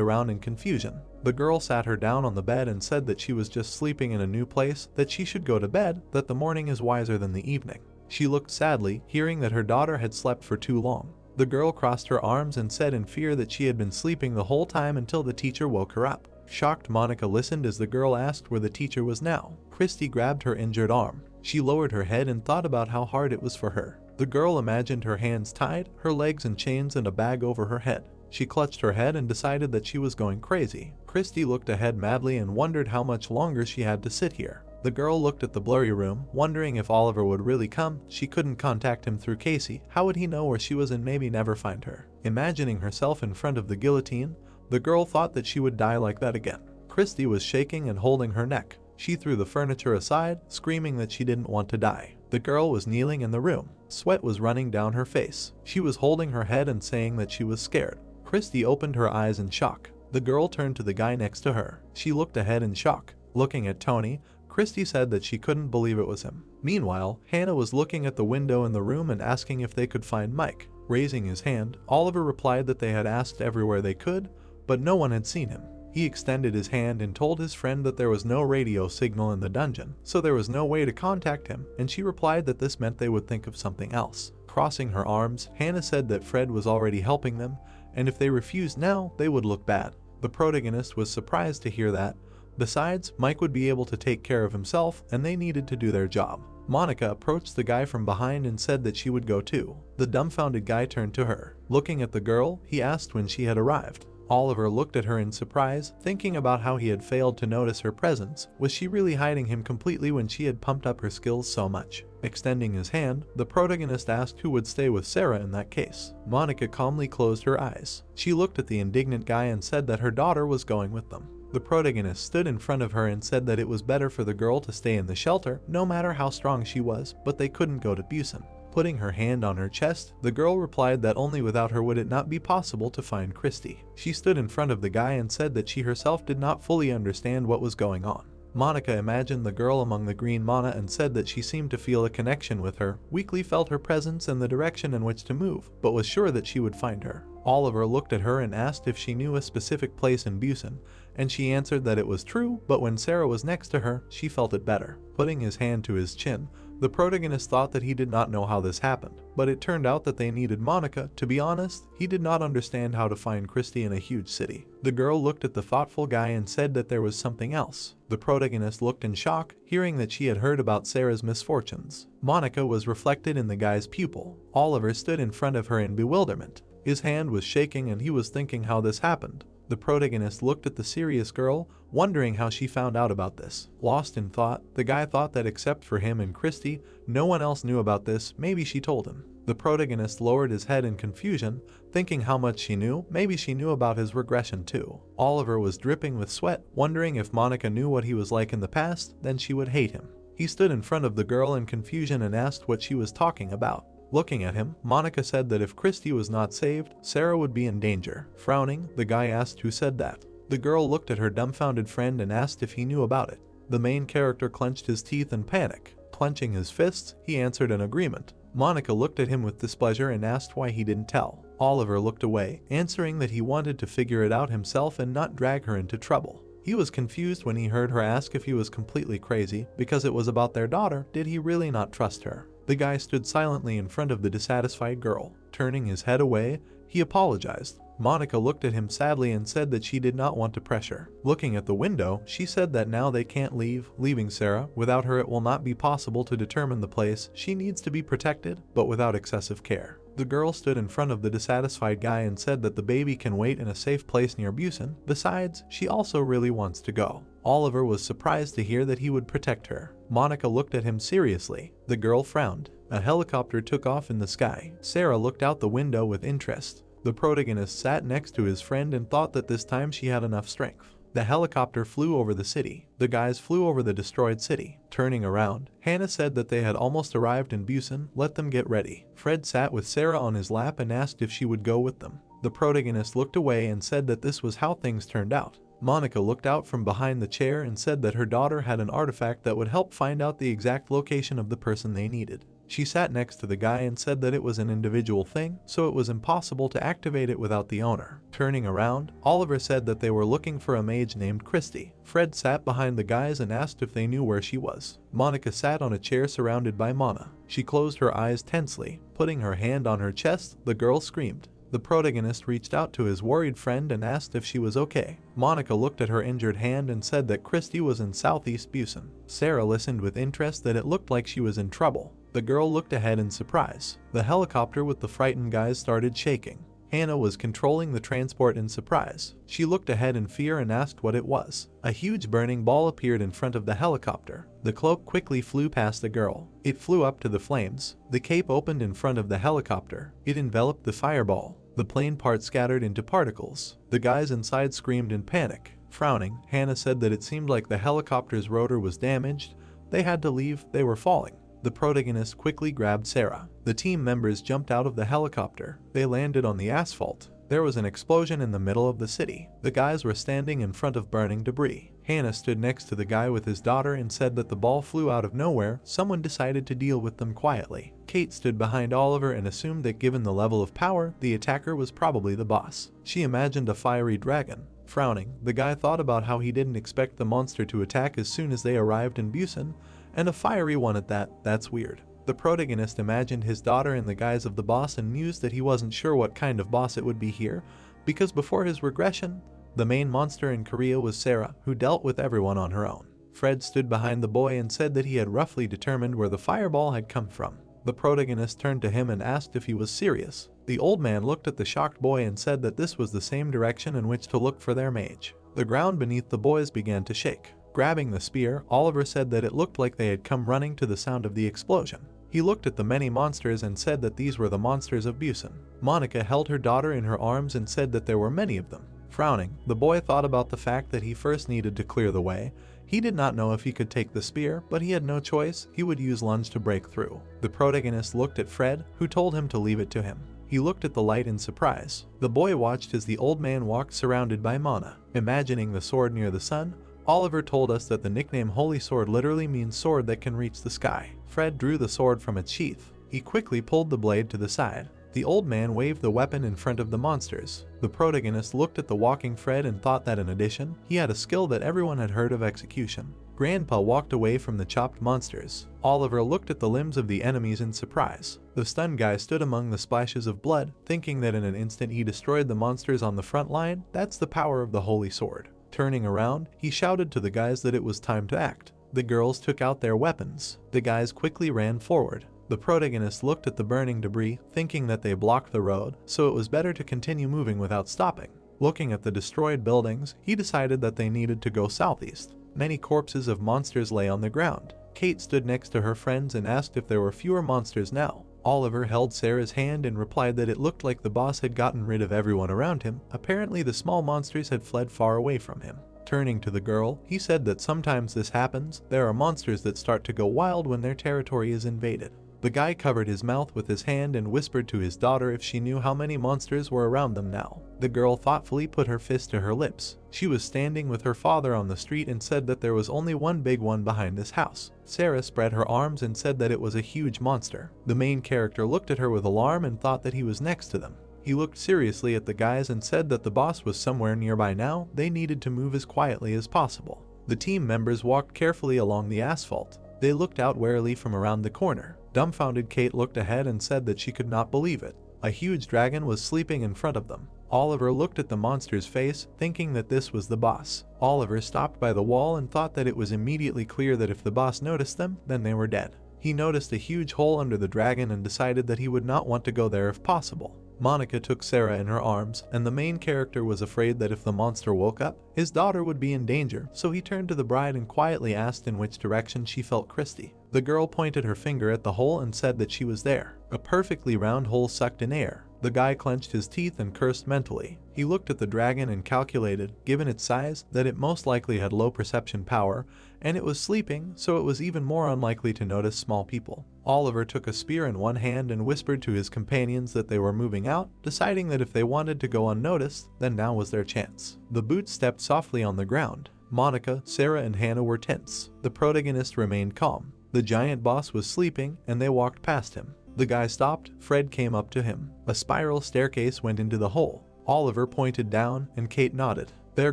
around in confusion. The girl sat her down on the bed and said that she was just sleeping in a new place, that she should go to bed, that the morning is wiser than the evening. She looked sadly, hearing that her daughter had slept for too long. The girl crossed her arms and said in fear that she had been sleeping the whole time until the teacher woke her up. Shocked, Monica listened as the girl asked where the teacher was now. Christy grabbed her injured arm. She lowered her head and thought about how hard it was for her. The girl imagined her hands tied, her legs in chains and a bag over her head. She clutched her head and decided that she was going crazy. Christy looked ahead madly and wondered how much longer she had to sit here. The girl looked at the blurry room, wondering if Oliver would really come. She couldn't contact him through Casey. How would he know where she was and maybe never find her? Imagining herself in front of the guillotine, the girl thought that she would die like that again. Christy was shaking and holding her neck. She threw the furniture aside, screaming that she didn't want to die. The girl was kneeling in the room. Sweat was running down her face. She was holding her head and saying that she was scared. Christy opened her eyes in shock. The girl turned to the guy next to her. She looked ahead in shock. Looking at Tony, Christy said that she couldn't believe it was him. Meanwhile, Hannah was looking at the window in the room and asking if they could find Mike. Raising his hand, Oliver replied that they had asked everywhere they could, but no one had seen him. He extended his hand and told his friend that there was no radio signal in the dungeon, so there was no way to contact him, and she replied that this meant they would think of something else. Crossing her arms, Hannah said that Fred was already helping them, and if they refused now, they would look bad. The protagonist was surprised to hear that, Besides, Mike would be able to take care of himself and they needed to do their job. Monica approached the guy from behind and said that she would go too. The dumbfounded guy turned to her. Looking at the girl, he asked when she had arrived. Oliver looked at her in surprise, thinking about how he had failed to notice her presence. Was she really hiding him completely when she had pumped up her skills so much? Extending his hand, the protagonist asked who would stay with Sarah in that case. Monica calmly closed her eyes. She looked at the indignant guy and said that her daughter was going with them. The protagonist stood in front of her and said that it was better for the girl to stay in the shelter, no matter how strong she was, but they couldn't go to Busan. Putting her hand on her chest, the girl replied that only without her would it not be possible to find Christy. She stood in front of the guy and said that she herself did not fully understand what was going on. Monica imagined the girl among the green mana and said that she seemed to feel a connection with her, weakly felt her presence and the direction in which to move, but was sure that she would find her. Oliver looked at her and asked if she knew a specific place in Busan, and she answered that it was true, but when Sarah was next to her, she felt it better. Putting his hand to his chin, the protagonist thought that he did not know how this happened, but it turned out that they needed Monica. To be honest, he did not understand how to find Christy in a huge city. The girl looked at the thoughtful guy and said that there was something else. The protagonist looked in shock, hearing that she had heard about Sarah's misfortunes. Monica was reflected in the guy's pupil. Oliver stood in front of her in bewilderment. His hand was shaking and he was thinking how this happened. The protagonist looked at the serious girl, wondering how she found out about this. Lost in thought, the guy thought that except for him and Christy, no one else knew about this. Maybe she told him. The protagonist lowered his head in confusion, thinking how much she knew. Maybe she knew about his regression too. Oliver was dripping with sweat, wondering if Monica knew what he was like in the past, then she would hate him. He stood in front of the girl in confusion and asked what she was talking about. Looking at him, Monica said that if Christy was not saved, Sarah would be in danger. Frowning, the guy asked who said that. The girl looked at her dumbfounded friend and asked if he knew about it. The main character clenched his teeth in panic. Clenching his fists, he answered in agreement. Monica looked at him with displeasure and asked why he didn't tell. Oliver looked away, answering that he wanted to figure it out himself and not drag her into trouble. He was confused when he heard her ask if he was completely crazy, because it was about their daughter. Did he really not trust her? The guy stood silently in front of the dissatisfied girl. Turning his head away, he apologized. Monica looked at him sadly and said that she did not want to pressure. Looking at the window, she said that now they can't leave, leaving Sarah. Without her it will not be possible to determine the place. She needs to be protected, but without excessive care. The girl stood in front of the dissatisfied guy and said that the baby can wait in a safe place near Busan. Besides, she also really wants to go. Oliver was surprised to hear that he would protect her. Monica looked at him seriously. The girl frowned. A helicopter took off in the sky. Sarah looked out the window with interest. The protagonist sat next to his friend and thought that this time she had enough strength. The helicopter flew over the city. The guys flew over the destroyed city. Turning around, Hannah said that they had almost arrived in Busan. Let them get ready. Fred sat with Sarah on his lap and asked if she would go with them. The protagonist looked away and said that this was how things turned out. Monica looked out from behind the chair and said that her daughter had an artifact that would help find out the exact location of the person they needed. She sat next to the guy and said that it was an individual thing, so it was impossible to activate it without the owner. Turning around, Oliver said that they were looking for a mage named Christy. Fred sat behind the guys and asked if they knew where she was. Monica sat on a chair surrounded by mana. She closed her eyes tensely. Putting her hand on her chest, the girl screamed. The protagonist reached out to his worried friend and asked if she was okay. Monica looked at her injured hand and said that Christy was in Southeast Busan. Sarah listened with interest that it looked like she was in trouble. The girl looked ahead in surprise. The helicopter with the frightened guys started shaking. Hannah was controlling the transport in surprise. She looked ahead in fear and asked what it was. A huge burning ball appeared in front of the helicopter. The cloak quickly flew past the girl. It flew up to the flames. The cape opened in front of the helicopter. It enveloped the fireball. The plane parts scattered into particles. The guys inside screamed in panic. Frowning, Hannah said that it seemed like the helicopter's rotor was damaged. They had to leave. They were falling. The protagonist quickly grabbed Sarah. The team members jumped out of the helicopter. They landed on the asphalt. There was an explosion in the middle of the city. The guys were standing in front of burning debris. Hannah stood next to the guy with his daughter and said that the ball flew out of nowhere. Someone decided to deal with them quietly. Kate stood behind Oliver and assumed that given the level of power, the attacker was probably the boss. She imagined a fiery dragon. Frowning, the guy thought about how he didn't expect the monster to attack as soon as they arrived in Busan, and a fiery one at that. That's weird. The protagonist imagined his daughter in the guise of the boss and mused that he wasn't sure what kind of boss it would be here, because before his regression, The main monster in Korea was Sarah, who dealt with everyone on her own. Fred stood behind the boy and said that he had roughly determined where the fireball had come from. The protagonist turned to him and asked if he was serious. The old man looked at the shocked boy and said that this was the same direction in which to look for their mage. The ground beneath the boys began to shake. Grabbing the spear, Oliver said that it looked like they had come running to the sound of the explosion. He looked at the many monsters and said that these were the monsters of Busan. Monica held her daughter in her arms and said that there were many of them. Frowning, the boy thought about the fact that he first needed to clear the way. He did not know if he could take the spear, but he had no choice. He would use lunge to break through. The protagonist looked at Fred, who told him to leave it to him. He looked at the light in surprise. The boy watched as the old man walked surrounded by mana. Imagining the sword near the sun, Oliver told us that the nickname Holy Sword literally means sword that can reach the sky. Fred drew the sword from its sheath. He quickly pulled the blade to the side. The old man waved the weapon in front of the monsters. The protagonist looked at the walking Fred and thought that in addition, he had a skill that everyone had heard of: execution. Grandpa walked away from the chopped monsters. Oliver looked at the limbs of the enemies in surprise. The stunned guy stood among the splashes of blood, thinking that in an instant he destroyed the monsters on the front line. That's the power of the Holy Sword. Turning around, he shouted to the guys that it was time to act. The girls took out their weapons. The guys quickly ran forward. The protagonist looked at the burning debris, thinking that they blocked the road, so it was better to continue moving without stopping. Looking at the destroyed buildings, he decided that they needed to go southeast. Many corpses of monsters lay on the ground. Kate stood next to her friends and asked if there were fewer monsters now. Oliver held Sarah's hand and replied that it looked like the boss had gotten rid of everyone around him. Apparently the small monsters had fled far away from him. Turning to the girl, he said that sometimes this happens. There are monsters that start to go wild when their territory is invaded. The guy covered his mouth with his hand and whispered to his daughter if she knew how many monsters were around them now. The girl thoughtfully put her fist to her lips. She was standing with her father on the street and said that there was only one big one behind this house. Sarah spread her arms and said that it was a huge monster. The main character looked at her with alarm and thought that he was next to them. He looked seriously at the guys and said that the boss was somewhere nearby now. They needed to move as quietly as possible. The team members walked carefully along the asphalt. They looked out warily from around the corner. Dumbfounded Kate looked ahead and said that she could not believe it. A huge dragon was sleeping in front of them. Oliver looked at the monster's face, thinking that this was the boss. Oliver stopped by the wall and thought that it was immediately clear that if the boss noticed them, then they were dead. He noticed a huge hole under the dragon and decided that he would not want to go there if possible. Monica took Sarah in her arms, and the main character was afraid that if the monster woke up, his daughter would be in danger, so he turned to the bride and quietly asked in which direction she felt Christy. The girl pointed her finger at the hole and said that she was there. A perfectly round hole sucked in air. The guy clenched his teeth and cursed mentally. He looked at the dragon and calculated, given its size, that it most likely had low perception power, and it was sleeping, so it was even more unlikely to notice small people. Oliver took a spear in one hand and whispered to his companions that they were moving out, deciding that if they wanted to go unnoticed, then now was their chance. The boots stepped softly on the ground. Monica, Sarah, and Hannah were tense. The protagonist remained calm. The giant boss was sleeping, and they walked past him. The guy stopped. Fred came up to him. A spiral staircase went into the hole. Oliver pointed down, and Kate nodded. Their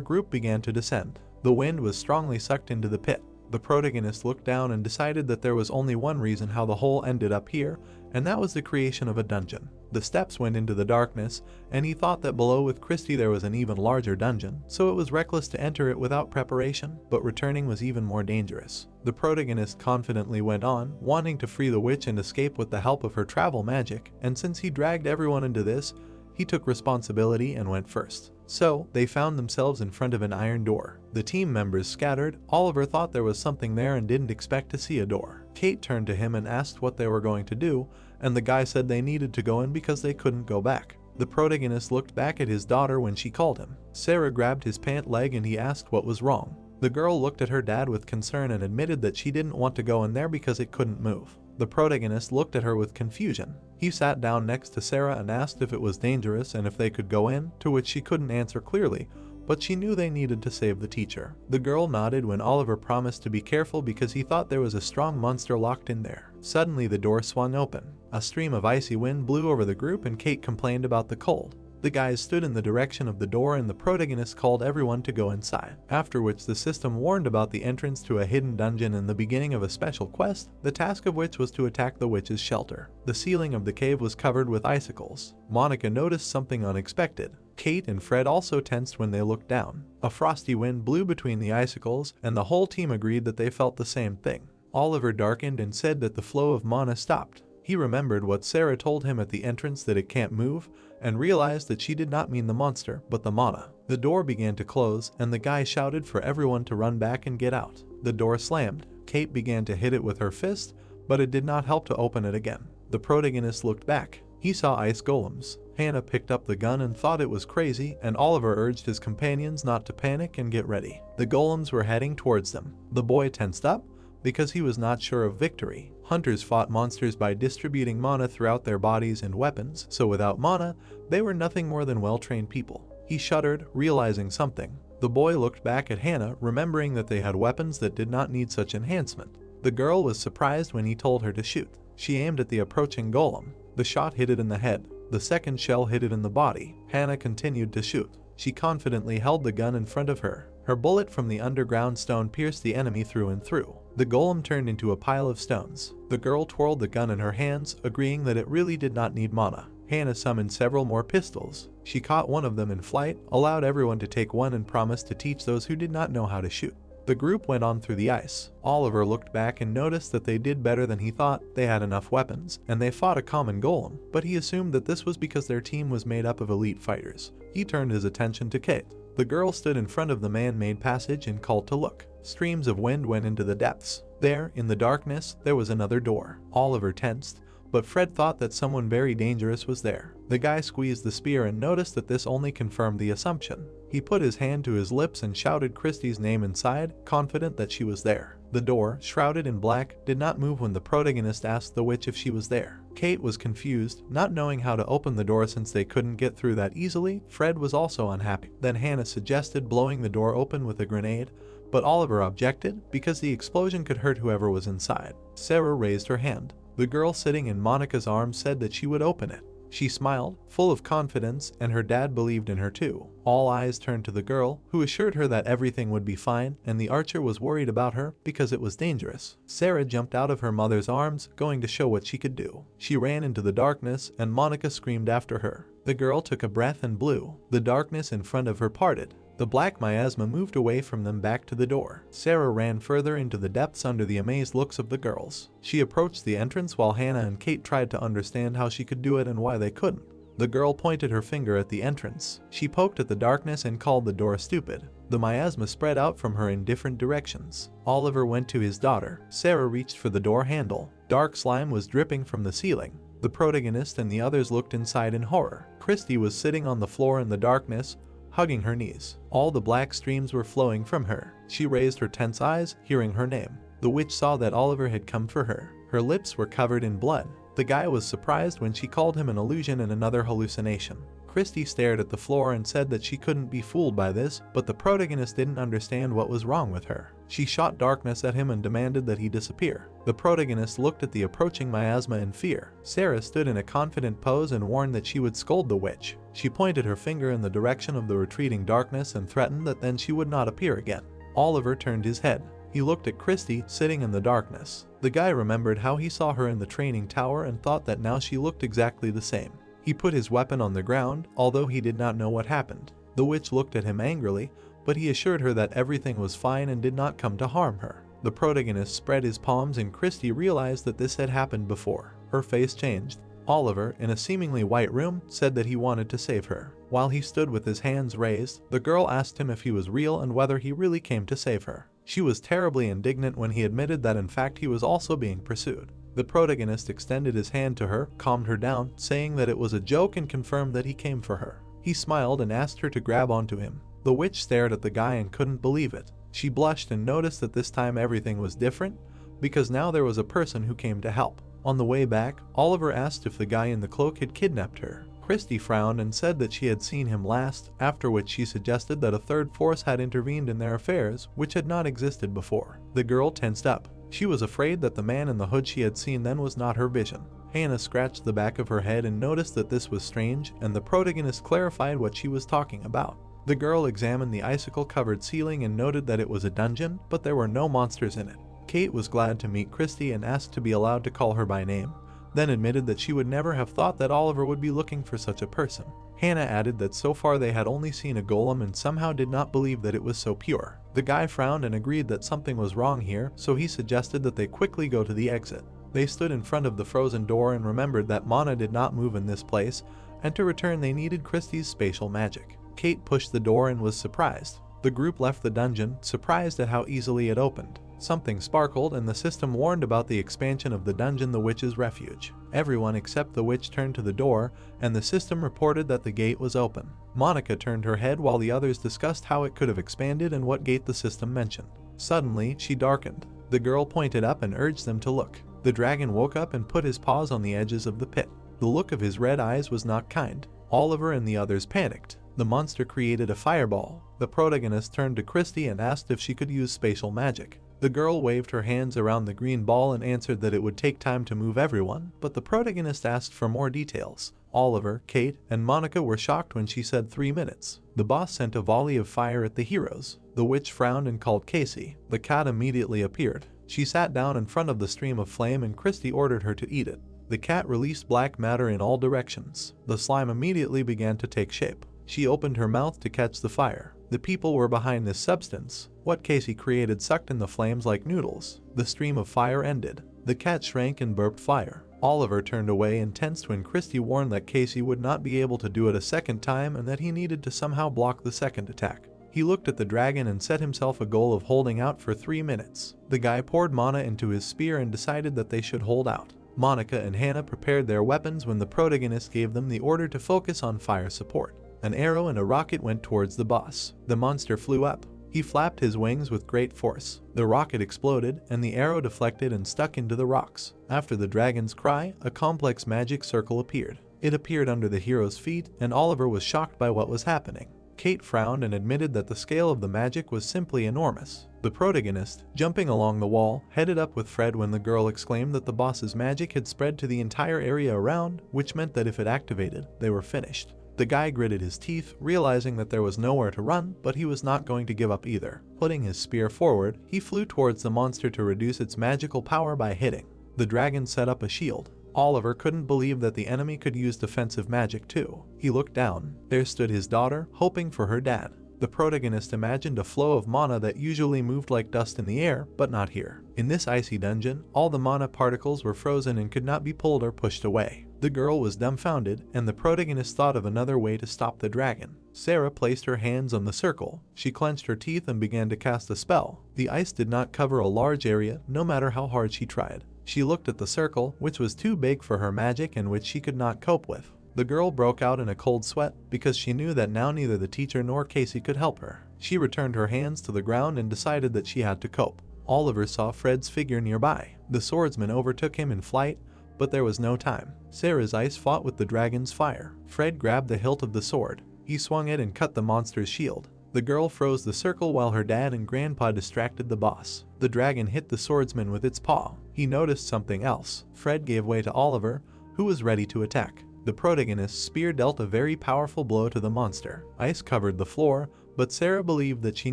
group began to descend. The wind was strongly sucked into the pit. The protagonist looked down and decided that there was only one reason how the hole ended up here, and that was the creation of a dungeon. The steps went into the darkness, and he thought that below with Christy there was an even larger dungeon, so it was reckless to enter it without preparation, but returning was even more dangerous. The protagonist confidently went on, wanting to free the witch and escape with the help of her travel magic, and since he dragged everyone into this, he took responsibility and went first. So, they found themselves in front of an iron door. The team members scattered. Oliver thought there was something there and didn't expect to see a door. Kate turned to him and asked what they were going to do, and the guy said they needed to go in because they couldn't go back. The protagonist looked back at his daughter when she called him. Sarah grabbed his pant leg and he asked what was wrong. The girl looked at her dad with concern and admitted that she didn't want to go in there because it couldn't move. The protagonist looked at her with confusion. He sat down next to Sarah and asked if it was dangerous and if they could go in, to which she couldn't answer clearly, but she knew they needed to save the teacher. The girl nodded when Oliver promised to be careful because he thought there was a strong monster locked in there. Suddenly the door swung open. A stream of icy wind blew over the group and Kate complained about the cold. The guys stood in the direction of the door and the protagonist called everyone to go inside, after which the system warned about the entrance to a hidden dungeon and the beginning of a special quest, the task of which was to attack the witch's shelter. The ceiling of the cave was covered with icicles. Monica noticed something unexpected. Kate and Fred also tensed when they looked down. A frosty wind blew between the icicles, and the whole team agreed that they felt the same thing. Oliver darkened and said that the flow of mana stopped. He remembered what Sarah told him at the entrance, that it can't move, and realized that she did not mean the monster, but the mana. The door began to close, and the guy shouted for everyone to run back and get out. The door slammed. Kate began to hit it with her fist, but it did not help to open it again. The protagonist looked back. He saw ice golems. Hannah picked up the gun and thought it was crazy, and Oliver urged his companions not to panic and get ready. The golems were heading towards them. The boy tensed up because he was not sure of victory. Hunters fought monsters by distributing mana throughout their bodies and weapons, so without mana, they were nothing more than well-trained people. He shuddered, realizing something. The boy looked back at Hannah, remembering that they had weapons that did not need such enhancement. The girl was surprised when he told her to shoot. She aimed at the approaching golem. The shot hit it in the head. The second shell hit it in the body. Hannah continued to shoot. She confidently held the gun in front of her. Her bullet from the underground stone pierced the enemy through and through. The golem turned into a pile of stones. The girl twirled the gun in her hands, agreeing that it really did not need mana. Hannah summoned several more pistols. She caught one of them in flight, allowed everyone to take one, and promised to teach those who did not know how to shoot. The group went on through the ice. Oliver looked back and noticed that they did better than he thought. They had enough weapons, and they fought a common golem, but he assumed that this was because their team was made up of elite fighters. He turned his attention to Kate. The girl stood in front of the man-made passage and called to look. Streams of wind went into the depths. There, in the darkness, there was another door. Oliver tensed, but Fred thought that someone very dangerous was there. The guy squeezed the spear and noticed that this only confirmed the assumption. He put his hand to his lips and shouted Christie's name inside, confident that she was there. The door, shrouded in black, did not move when the protagonist asked the witch if she was there. Kate was confused, not knowing how to open the door since they couldn't get through that easily. Fred was also unhappy. Then Hannah suggested blowing the door open with a grenade, but Oliver objected because the explosion could hurt whoever was inside. Sarah raised her hand. The girl sitting in Monica's arms said that she would open it. She smiled, full of confidence, and her dad believed in her too. All eyes turned to the girl, who assured her that everything would be fine, and the archer was worried about her because it was dangerous. Sarah jumped out of her mother's arms, going to show what she could do. She ran into the darkness, and Monica screamed after her. The girl took a breath and blew. The darkness in front of her parted. The black miasma moved away from them back to the door. Sarah ran further into the depths under the amazed looks of the girls. She approached the entrance while Hannah and Kate tried to understand how she could do it and why they couldn't. The girl pointed her finger at the entrance. She poked at the darkness and called the door stupid. The miasma spread out from her in different directions. Oliver went to his daughter. Sarah reached for the door handle. Dark slime was dripping from the ceiling. The protagonist and the others looked inside in horror. Christy was sitting on the floor in the darkness, hugging her knees. All the black streams were flowing from her. She raised her tense eyes, hearing her name. The witch saw that Oliver had come for her. Her lips were covered in blood. The guy was surprised when she called him an illusion and another hallucination. Christy stared at the floor and said that she couldn't be fooled by this, but the protagonist didn't understand what was wrong with her. She shot darkness at him and demanded that he disappear. The protagonist looked at the approaching miasma in fear. Sarah stood in a confident pose and warned that she would scold the witch. She pointed her finger in the direction of the retreating darkness and threatened that then she would not appear again. Oliver turned his head. He looked at Christy, sitting in the darkness. The guy remembered how he saw her in the training tower and thought that now she looked exactly the same. He put his weapon on the ground, although he did not know what happened. The witch looked at him angrily, but he assured her that everything was fine and did not come to harm her. The protagonist spread his palms and Christy realized that this had happened before. Her face changed. Oliver, in a seemingly white room, said that he wanted to save her. While he stood with his hands raised, the girl asked him if he was real and whether he really came to save her. She was terribly indignant when he admitted that in fact he was also being pursued. The protagonist extended his hand to her, calmed her down, saying that it was a joke and confirmed that he came for her. He smiled and asked her to grab onto him. The witch stared at the guy and couldn't believe it. She blushed and noticed that this time everything was different, because now there was a person who came to help. On the way back, Oliver asked if the guy in the cloak had kidnapped her. Christy frowned and said that she had seen him last, after which she suggested that a third force had intervened in their affairs, which had not existed before. The girl tensed up. She was afraid that the man in the hood she had seen then was not her vision. Hannah scratched the back of her head and noticed that this was strange, and the protagonist clarified what she was talking about. The girl examined the icicle-covered ceiling and noted that it was a dungeon, but there were no monsters in it. Kate was glad to meet Christy and asked to be allowed to call her by name, then admitted that she would never have thought that Oliver would be looking for such a person. Hannah added that so far they had only seen a golem and somehow did not believe that it was so pure. The guy frowned and agreed that something was wrong here, so he suggested that they quickly go to the exit. They stood in front of the frozen door and remembered that Mana did not move in this place, and to return they needed Christie's spatial magic. Kate pushed the door and was surprised. The group left the dungeon, surprised at how easily it opened. Something sparkled and the system warned about the expansion of the dungeon, the witch's refuge. Everyone except the witch turned to the door, and the system reported that the gate was open. Monica turned her head while the others discussed how it could have expanded and what gate the system mentioned. Suddenly, she darkened. The girl pointed up and urged them to look. The dragon woke up and put his paws on the edges of the pit. The look of his red eyes was not kind. Oliver and the others panicked. The monster created a fireball. The protagonist turned to Christie and asked if she could use spatial magic. The girl waved her hands around the green ball and answered that it would take time to move everyone, but the protagonist asked for more details. Oliver, Kate, and Monica were shocked when she said 3 minutes. The boss sent a volley of fire at the heroes. The witch frowned and called Casey. The cat immediately appeared. She sat down in front of the stream of flame and Christie ordered her to eat it. The cat released black matter in all directions. The slime immediately began to take shape. She opened her mouth to catch the fire. The people were behind this substance. What Casey created sucked in the flames like noodles. The stream of fire ended. The cat shrank and burped fire. Oliver turned away and tensed when Christie warned that Casey would not be able to do it a second time and that he needed to somehow block the second attack. He looked at the dragon and set himself a goal of holding out for 3 minutes. The guy poured mana into his spear and decided that they should hold out. Monica and Hannah prepared their weapons when the protagonist gave them the order to focus on fire support. An arrow and a rocket went towards the boss. The monster flew up. He flapped his wings with great force. The rocket exploded, and the arrow deflected and stuck into the rocks. After the dragon's cry, a complex magic circle appeared. It appeared under the hero's feet, and Oliver was shocked by what was happening. Kate frowned and admitted that the scale of the magic was simply enormous. The protagonist, jumping along the wall, headed up with Fred when the girl exclaimed that the boss's magic had spread to the entire area around, which meant that if it activated, they were finished. The guy gritted his teeth, realizing that there was nowhere to run, but he was not going to give up either. Putting his spear forward, he flew towards the monster to reduce its magical power by hitting. The dragon set up a shield. Oliver couldn't believe that the enemy could use defensive magic too. He looked down. There stood his daughter, hoping for her dad. The protagonist imagined a flow of mana that usually moved like dust in the air, but not here. In this icy dungeon, all the mana particles were frozen and could not be pulled or pushed away. The girl was dumbfounded, and the protagonist thought of another way to stop the dragon. Sarah placed her hands on the circle. She clenched her teeth and began to cast a spell. The ice did not cover a large area, no matter how hard she tried. She looked at the circle, which was too big for her magic and which she could not cope with. The girl broke out in a cold sweat because she knew that now neither the teacher nor Casey could help her. She returned her hands to the ground and decided that she had to cope. Oliver saw Fred's figure nearby. The swordsman overtook him in flight, but there was no time. Sarah's ice fought with the dragon's fire. Fred grabbed the hilt of the sword. He swung it and cut the monster's shield. The girl froze the circle while her dad and grandpa distracted the boss. The dragon hit the swordsman with its paw. He noticed something else. Fred gave way to Oliver, who was ready to attack. The protagonist's spear dealt a very powerful blow to the monster. Ice covered the floor, but Sarah believed that she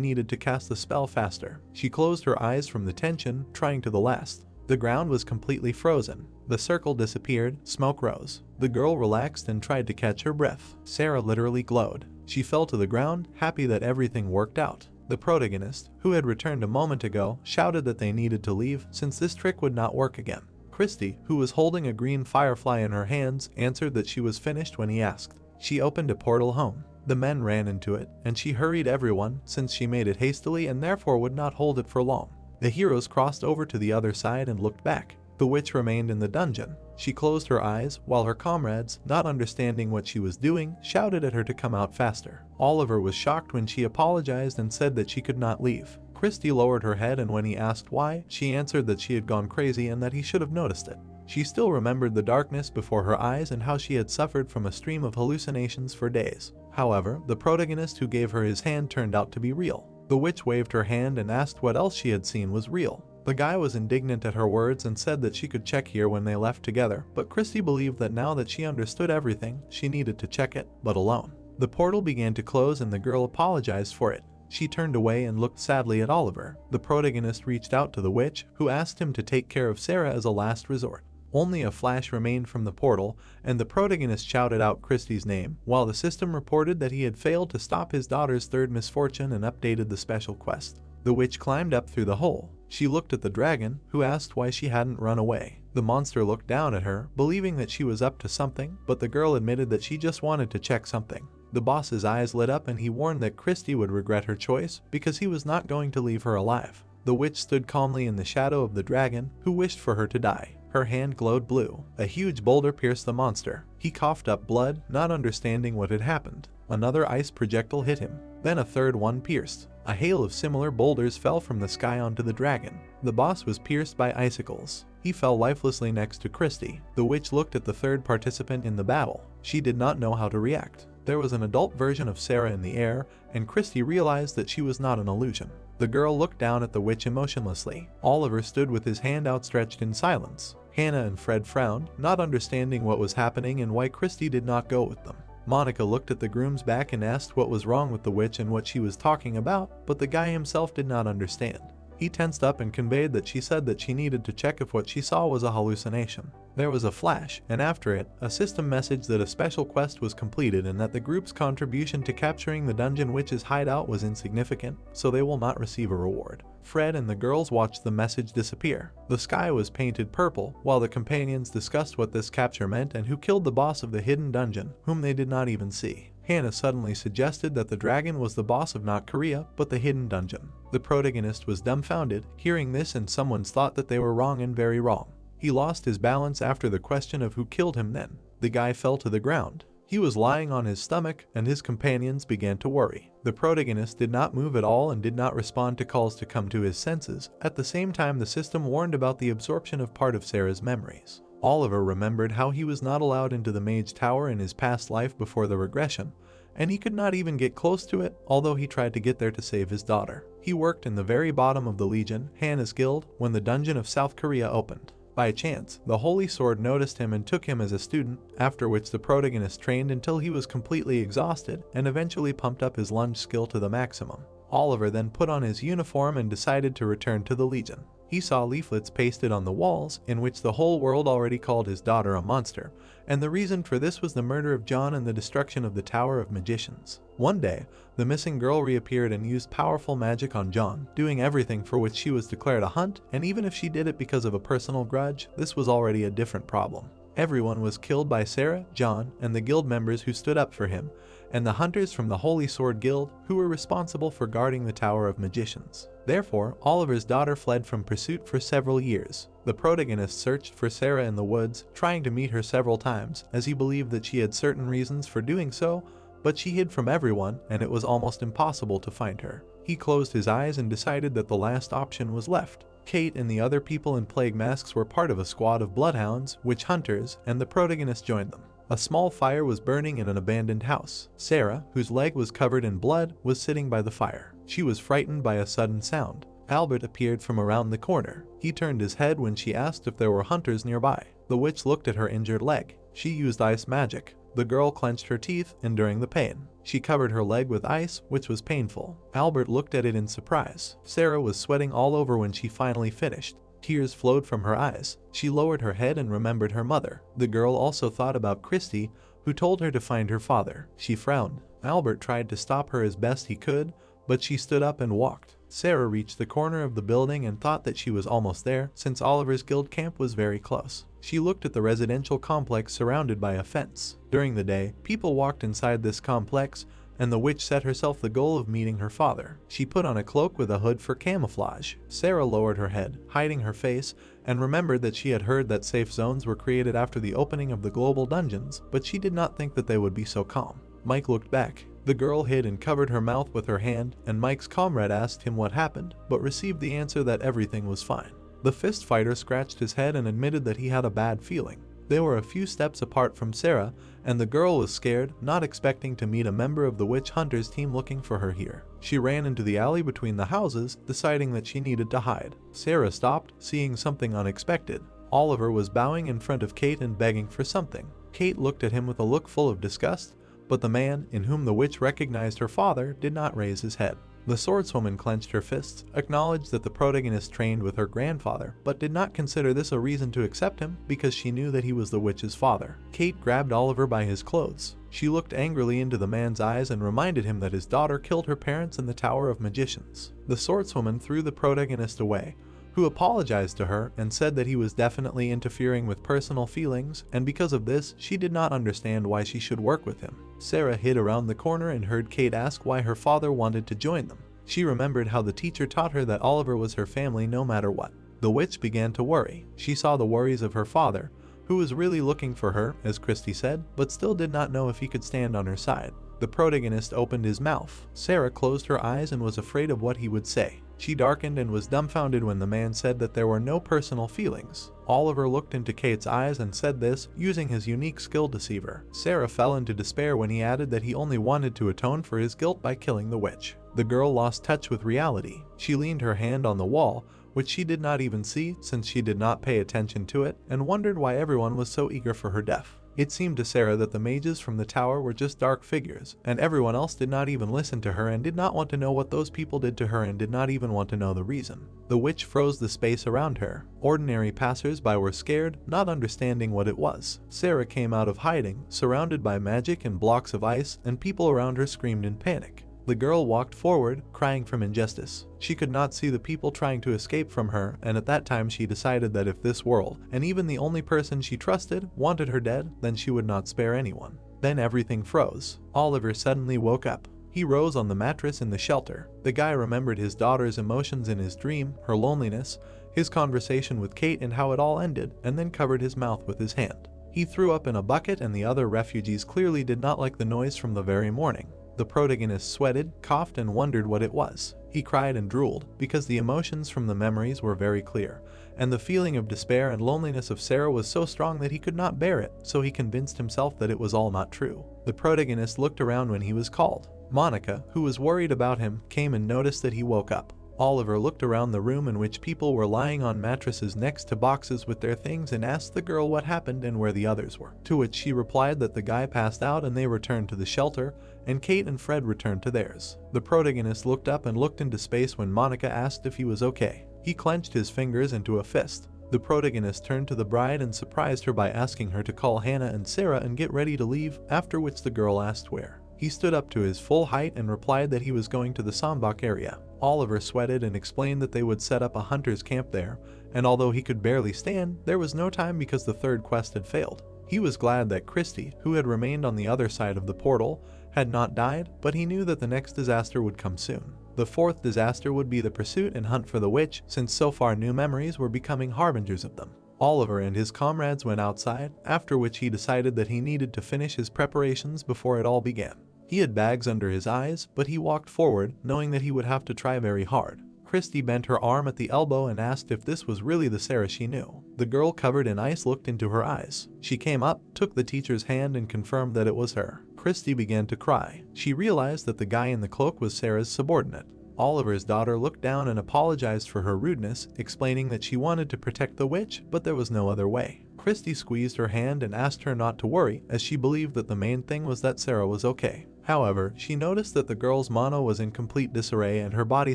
needed to cast the spell faster. She closed her eyes from the tension, trying to the last. The ground was completely frozen. The circle disappeared, smoke rose. The girl relaxed and tried to catch her breath. Sarah literally glowed. She fell to the ground, happy that everything worked out. The protagonist, who had returned a moment ago, shouted that they needed to leave since this trick would not work again. Christie, who was holding a green firefly in her hands, answered that she was finished when he asked. She opened a portal home. The men ran into it, and she hurried everyone since she made it hastily and therefore would not hold it for long. The heroes crossed over to the other side and looked back. The witch remained in the dungeon. She closed her eyes, while her comrades, not understanding what she was doing, shouted at her to come out faster. Oliver was shocked when she apologized and said that she could not leave. Christie lowered her head, and when he asked why, she answered that she had gone crazy and that he should have noticed it. She still remembered the darkness before her eyes and how she had suffered from a stream of hallucinations for days. However, the protagonist who gave her his hand turned out to be real. The witch waved her hand and asked what else she had seen was real. The guy was indignant at her words and said that she could check here when they left together, but Christie believed that now that she understood everything, she needed to check it, but alone. The portal began to close and the girl apologized for it. She turned away and looked sadly at Oliver. The protagonist reached out to the witch, who asked him to take care of Sarah as a last resort. Only a flash remained from the portal, and the protagonist shouted out Christie's name, while the system reported that he had failed to stop his daughter's third misfortune and updated the special quest. The witch climbed up through the hole. She looked at the dragon, who asked why she hadn't run away. The monster looked down at her, believing that she was up to something, but the girl admitted that she just wanted to check something. The boss's eyes lit up and he warned that Christie would regret her choice because he was not going to leave her alive. The witch stood calmly in the shadow of the dragon, who wished for her to die. Her hand glowed blue. A huge boulder pierced the monster. He coughed up blood, not understanding what had happened. Another ice projectile hit him. Then a third one pierced. A hail of similar boulders fell from the sky onto the dragon. The boss was pierced by icicles. He fell lifelessly next to Christie. The witch looked at the third participant in the battle. She did not know how to react. There was an adult version of Sarah in the air, and Christie realized that she was not an illusion. The girl looked down at the witch emotionlessly. Oliver stood with his hand outstretched in silence. Hannah and Fred frowned, not understanding what was happening and why Christie did not go with them. Monica looked at the groom's back and asked what was wrong with the witch and what she was talking about, but the guy himself did not understand. He tensed up and conveyed that she said that she needed to check if what she saw was a hallucination. There was a flash, and after it, a system message that a special quest was completed and that the group's contribution to capturing the dungeon witch's hideout was insignificant, so they will not receive a reward. Fred and the girls watched the message disappear. The sky was painted purple, while the companions discussed what this capture meant and who killed the boss of the hidden dungeon, whom they did not even see. Hannah suddenly suggested that the dragon was the boss of not Korea, but the hidden dungeon. The protagonist was dumbfounded, hearing this, and someone's thought that they were wrong and very wrong. He lost his balance after the question of who killed him then. The guy fell to the ground. He was lying on his stomach, and his companions began to worry. The protagonist did not move at all and did not respond to calls to come to his senses. At the same time, the system warned about the absorption of part of Sarah's memories. Oliver remembered how he was not allowed into the Mage Tower in his past life before the regression, and he could not even get close to it, although he tried to get there to save his daughter. He worked in the very bottom of the Legion, Hannah's guild, when the dungeon of South Korea opened. By chance, the Holy Sword noticed him and took him as a student, after which the protagonist trained until he was completely exhausted and eventually pumped up his lunge skill to the maximum. Oliver then put on his uniform and decided to return to the Legion. He saw leaflets pasted on the walls in which the whole world already called his daughter a monster, and the reason for this was the murder of John and the destruction of the Tower of Magicians. One day, the missing girl reappeared and used powerful magic on John, doing everything for which she was declared a hunt, and even if she did it because of a personal grudge, this was already a different problem. Everyone was killed by Sarah, John, and the guild members who stood up for him, and the hunters from the Holy Sword Guild who were responsible for guarding the Tower of Magicians. Therefore, Oliver's daughter fled from pursuit for several years. The protagonist searched for Sarah in the woods, trying to meet her several times, as he believed that she had certain reasons for doing so, but she hid from everyone and it was almost impossible to find her. He closed his eyes and decided that the last option was left. Kate and the other people in plague masks were part of a squad of bloodhounds, witch hunters, and the protagonist joined them. A small fire was burning in an abandoned house. Sarah, whose leg was covered in blood, was sitting by the fire. She was frightened by a sudden sound. Albert appeared from around the corner. He turned his head when she asked if there were hunters nearby. The witch looked at her injured leg. She used ice magic. The girl clenched her teeth, enduring the pain. She covered her leg with ice, which was painful. Albert looked at it in surprise. Sarah was sweating all over when she finally finished. Tears flowed from her eyes. She lowered her head and remembered her mother. The girl also thought about Christie, who told her to find her father. She frowned. Albert tried to stop her as best he could, but she stood up and walked. Sarah reached the corner of the building and thought that she was almost there, since Oliver's guild camp was very close. She looked at the residential complex surrounded by a fence. During the day, people walked inside this complex, and the witch set herself the goal of meeting her father. She put on a cloak with a hood for camouflage. Sarah lowered her head, hiding her face, and remembered that she had heard that safe zones were created after the opening of the global dungeons, but she did not think that they would be so calm. Mike looked back. The girl hid and covered her mouth with her hand, and Mike's comrade asked him what happened, but received the answer that everything was fine. The fist fighter scratched his head and admitted that he had a bad feeling. They were a few steps apart from Sarah, and the girl was scared, not expecting to meet a member of the witch hunters team looking for her here. She ran into the alley between the houses, deciding that she needed to hide. Sarah stopped, seeing something unexpected. Oliver was bowing in front of Kate and begging for something. Kate looked at him with a look full of disgust, but the man, in whom the witch recognized her father, did not raise his head. The swordswoman clenched her fists, acknowledged that the protagonist trained with her grandfather, but did not consider this a reason to accept him because she knew that he was the witch's father. Kate grabbed Oliver by his clothes. She looked angrily into the man's eyes and reminded him that his daughter killed her parents in the Tower of Magicians. The swordswoman threw the protagonist away, who apologized to her and said that he was definitely interfering with personal feelings, and because of this, she did not understand why she should work with him. Sarah hid around the corner and heard Kate ask why her father wanted to join them. She remembered how the teacher taught her that Oliver was her family no matter what. The witch began to worry. She saw the worries of her father, who was really looking for her, as Christy said, but still did not know if he could stand on her side. The protagonist opened his mouth. Sarah closed her eyes and was afraid of what he would say. She darkened and was dumbfounded when the man said that there were no personal feelings. Oliver looked into Kate's eyes and said this, using his unique skill to deceive her. Sarah fell into despair when he added that he only wanted to atone for his guilt by killing the witch. The girl lost touch with reality. She leaned her hand on the wall, which she did not even see since she did not pay attention to it, and wondered why everyone was so eager for her death. It seemed to Sarah that the mages from the tower were just dark figures, and everyone else did not even listen to her and did not want to know what those people did to her and did not even want to know the reason. The witch froze the space around her. Ordinary passers-by were scared, not understanding what it was. Sarah came out of hiding, surrounded by magic and blocks of ice, and people around her screamed in panic. The girl walked forward, crying from injustice. She could not see the people trying to escape from her, and at that time she decided that if this world, and even the only person she trusted, wanted her dead, then she would not spare anyone. Then everything froze. Oliver suddenly woke up. He rose on the mattress in the shelter. The guy remembered his daughter's emotions in his dream, her loneliness, his conversation with Kate and how it all ended, and then covered his mouth with his hand. He threw up in a bucket and the other refugees clearly did not like the noise from the very morning. The protagonist sweated, coughed, and wondered what it was. He cried and drooled, because the emotions from the memories were very clear, and the feeling of despair and loneliness of Sarah was so strong that he could not bear it, so he convinced himself that it was all not true. The protagonist looked around when he was called. Monica, who was worried about him, came and noticed that he woke up. Oliver looked around the room in which people were lying on mattresses next to boxes with their things and asked the girl what happened and where the others were, to which she replied that the guy passed out and they returned to the shelter, and Kate and Fred returned to theirs. The protagonist looked up and looked into space when Monica asked if he was okay. He clenched his fingers into a fist. The protagonist turned to the bride and surprised her by asking her to call Hannah and Sarah and get ready to leave, after which the girl asked where. He stood up to his full height and replied that he was going to the Sambach area. Oliver sweated and explained that they would set up a hunter's camp there, and although he could barely stand, there was no time because the third quest had failed. He was glad that Christy, who had remained on the other side of the portal, had not died, but he knew that the next disaster would come soon. The fourth disaster would be the pursuit and hunt for the witch, since so far new memories were becoming harbingers of them. Oliver and his comrades went outside, after which he decided that he needed to finish his preparations before it all began. He had bags under his eyes, but he walked forward, knowing that he would have to try very hard. Christy bent her arm at the elbow and asked if this was really the Sarah she knew. The girl covered in ice looked into her eyes. She came up, took the teacher's hand and confirmed that it was her. Christy began to cry. She realized that the guy in the cloak was Sarah's subordinate. Oliver's daughter looked down and apologized for her rudeness, explaining that she wanted to protect the witch, but there was no other way. Christy squeezed her hand and asked her not to worry, as she believed that the main thing was that Sarah was okay. However, she noticed that the girl's mana was in complete disarray and her body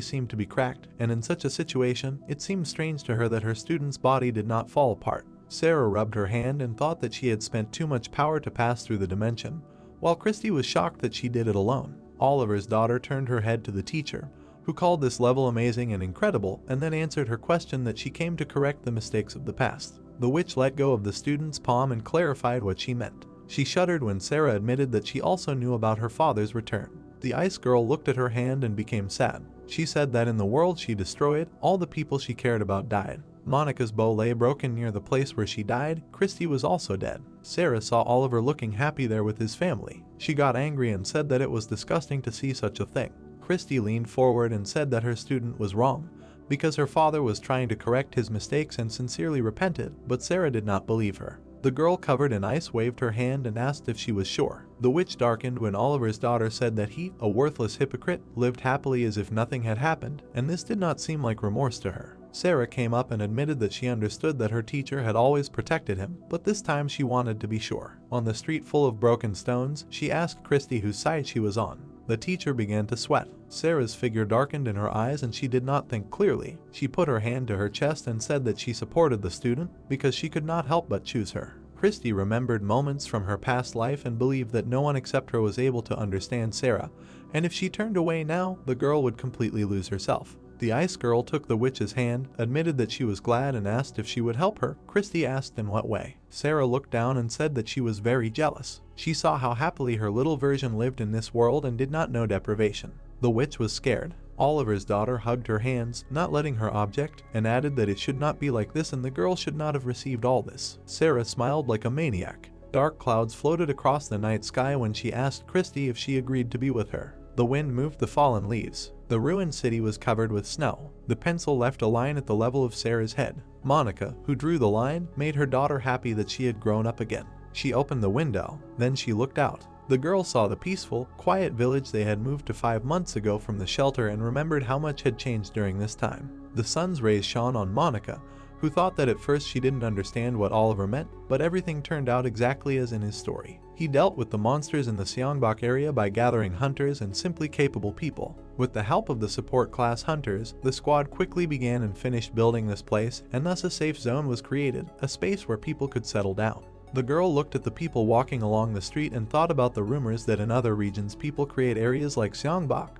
seemed to be cracked, and in such a situation, it seemed strange to her that her student's body did not fall apart. Sarah rubbed her hand and thought that she had spent too much power to pass through the dimension, while Christy was shocked that she did it alone. Oliver's daughter turned her head to the teacher, who called this level amazing and incredible, and then answered her question that she came to correct the mistakes of the past. The witch let go of the student's palm and clarified what she meant. She shuddered when Sarah admitted that she also knew about her father's return. The ice girl looked at her hand and became sad. She said that in the world she destroyed, all the people she cared about died. Monica's bow lay broken near the place where she died. Christy was also dead. Sarah saw Oliver looking happy there with his family. She got angry and said that it was disgusting to see such a thing. Christy leaned forward and said that her student was wrong, because her father was trying to correct his mistakes and sincerely repented, but Sarah did not believe her. The girl covered in ice waved her hand and asked if she was sure. The witch darkened when Oliver's daughter said that he, a worthless hypocrite, lived happily as if nothing had happened, and this did not seem like remorse to her. Sarah came up and admitted that she understood that her teacher had always protected him, but this time she wanted to be sure. On the street full of broken stones, she asked Christy whose side she was on. the teacher began to sweat. Sarah's figure darkened in her eyes and she did not think clearly. She put her hand to her chest and said that she supported the student because she could not help but choose her. Christy remembered moments from her past life and believed that no one except her was able to understand Sarah, and if she turned away now, the girl would completely lose herself. The ice girl took the witch's hand, admitted that she was glad and asked if she would help her. Christy asked in what way. Sarah looked down and said that she was very jealous. She saw how happily her little version lived in this world and did not know deprivation. The witch was scared. Oliver's daughter hugged her hands, not letting her object, and added that it should not be like this and the girl should not have received all this. Sarah smiled like a maniac. Dark clouds floated across the night sky when she asked Christy if she agreed to be with her. The wind moved the fallen leaves. The ruined city was covered with snow. The pencil left a line at the level of Sarah's head. Monica, who drew the line, made her daughter happy that she had grown up again. She opened the window, then she looked out. The girl saw the peaceful, quiet village they had moved to 5 months ago from the shelter and remembered how much had changed during this time. The sun's rays shone on Monica, who thought that at first she didn't understand what Oliver meant, but everything turned out exactly as in his story. He dealt with the monsters in the Seongbok area by gathering hunters and simply capable people. With the help of the support class hunters, the squad quickly began and finished building this place, and thus a safe zone was created, a space where people could settle down. The girl looked at the people walking along the street and thought about the rumors that in other regions people create areas like Seongbok,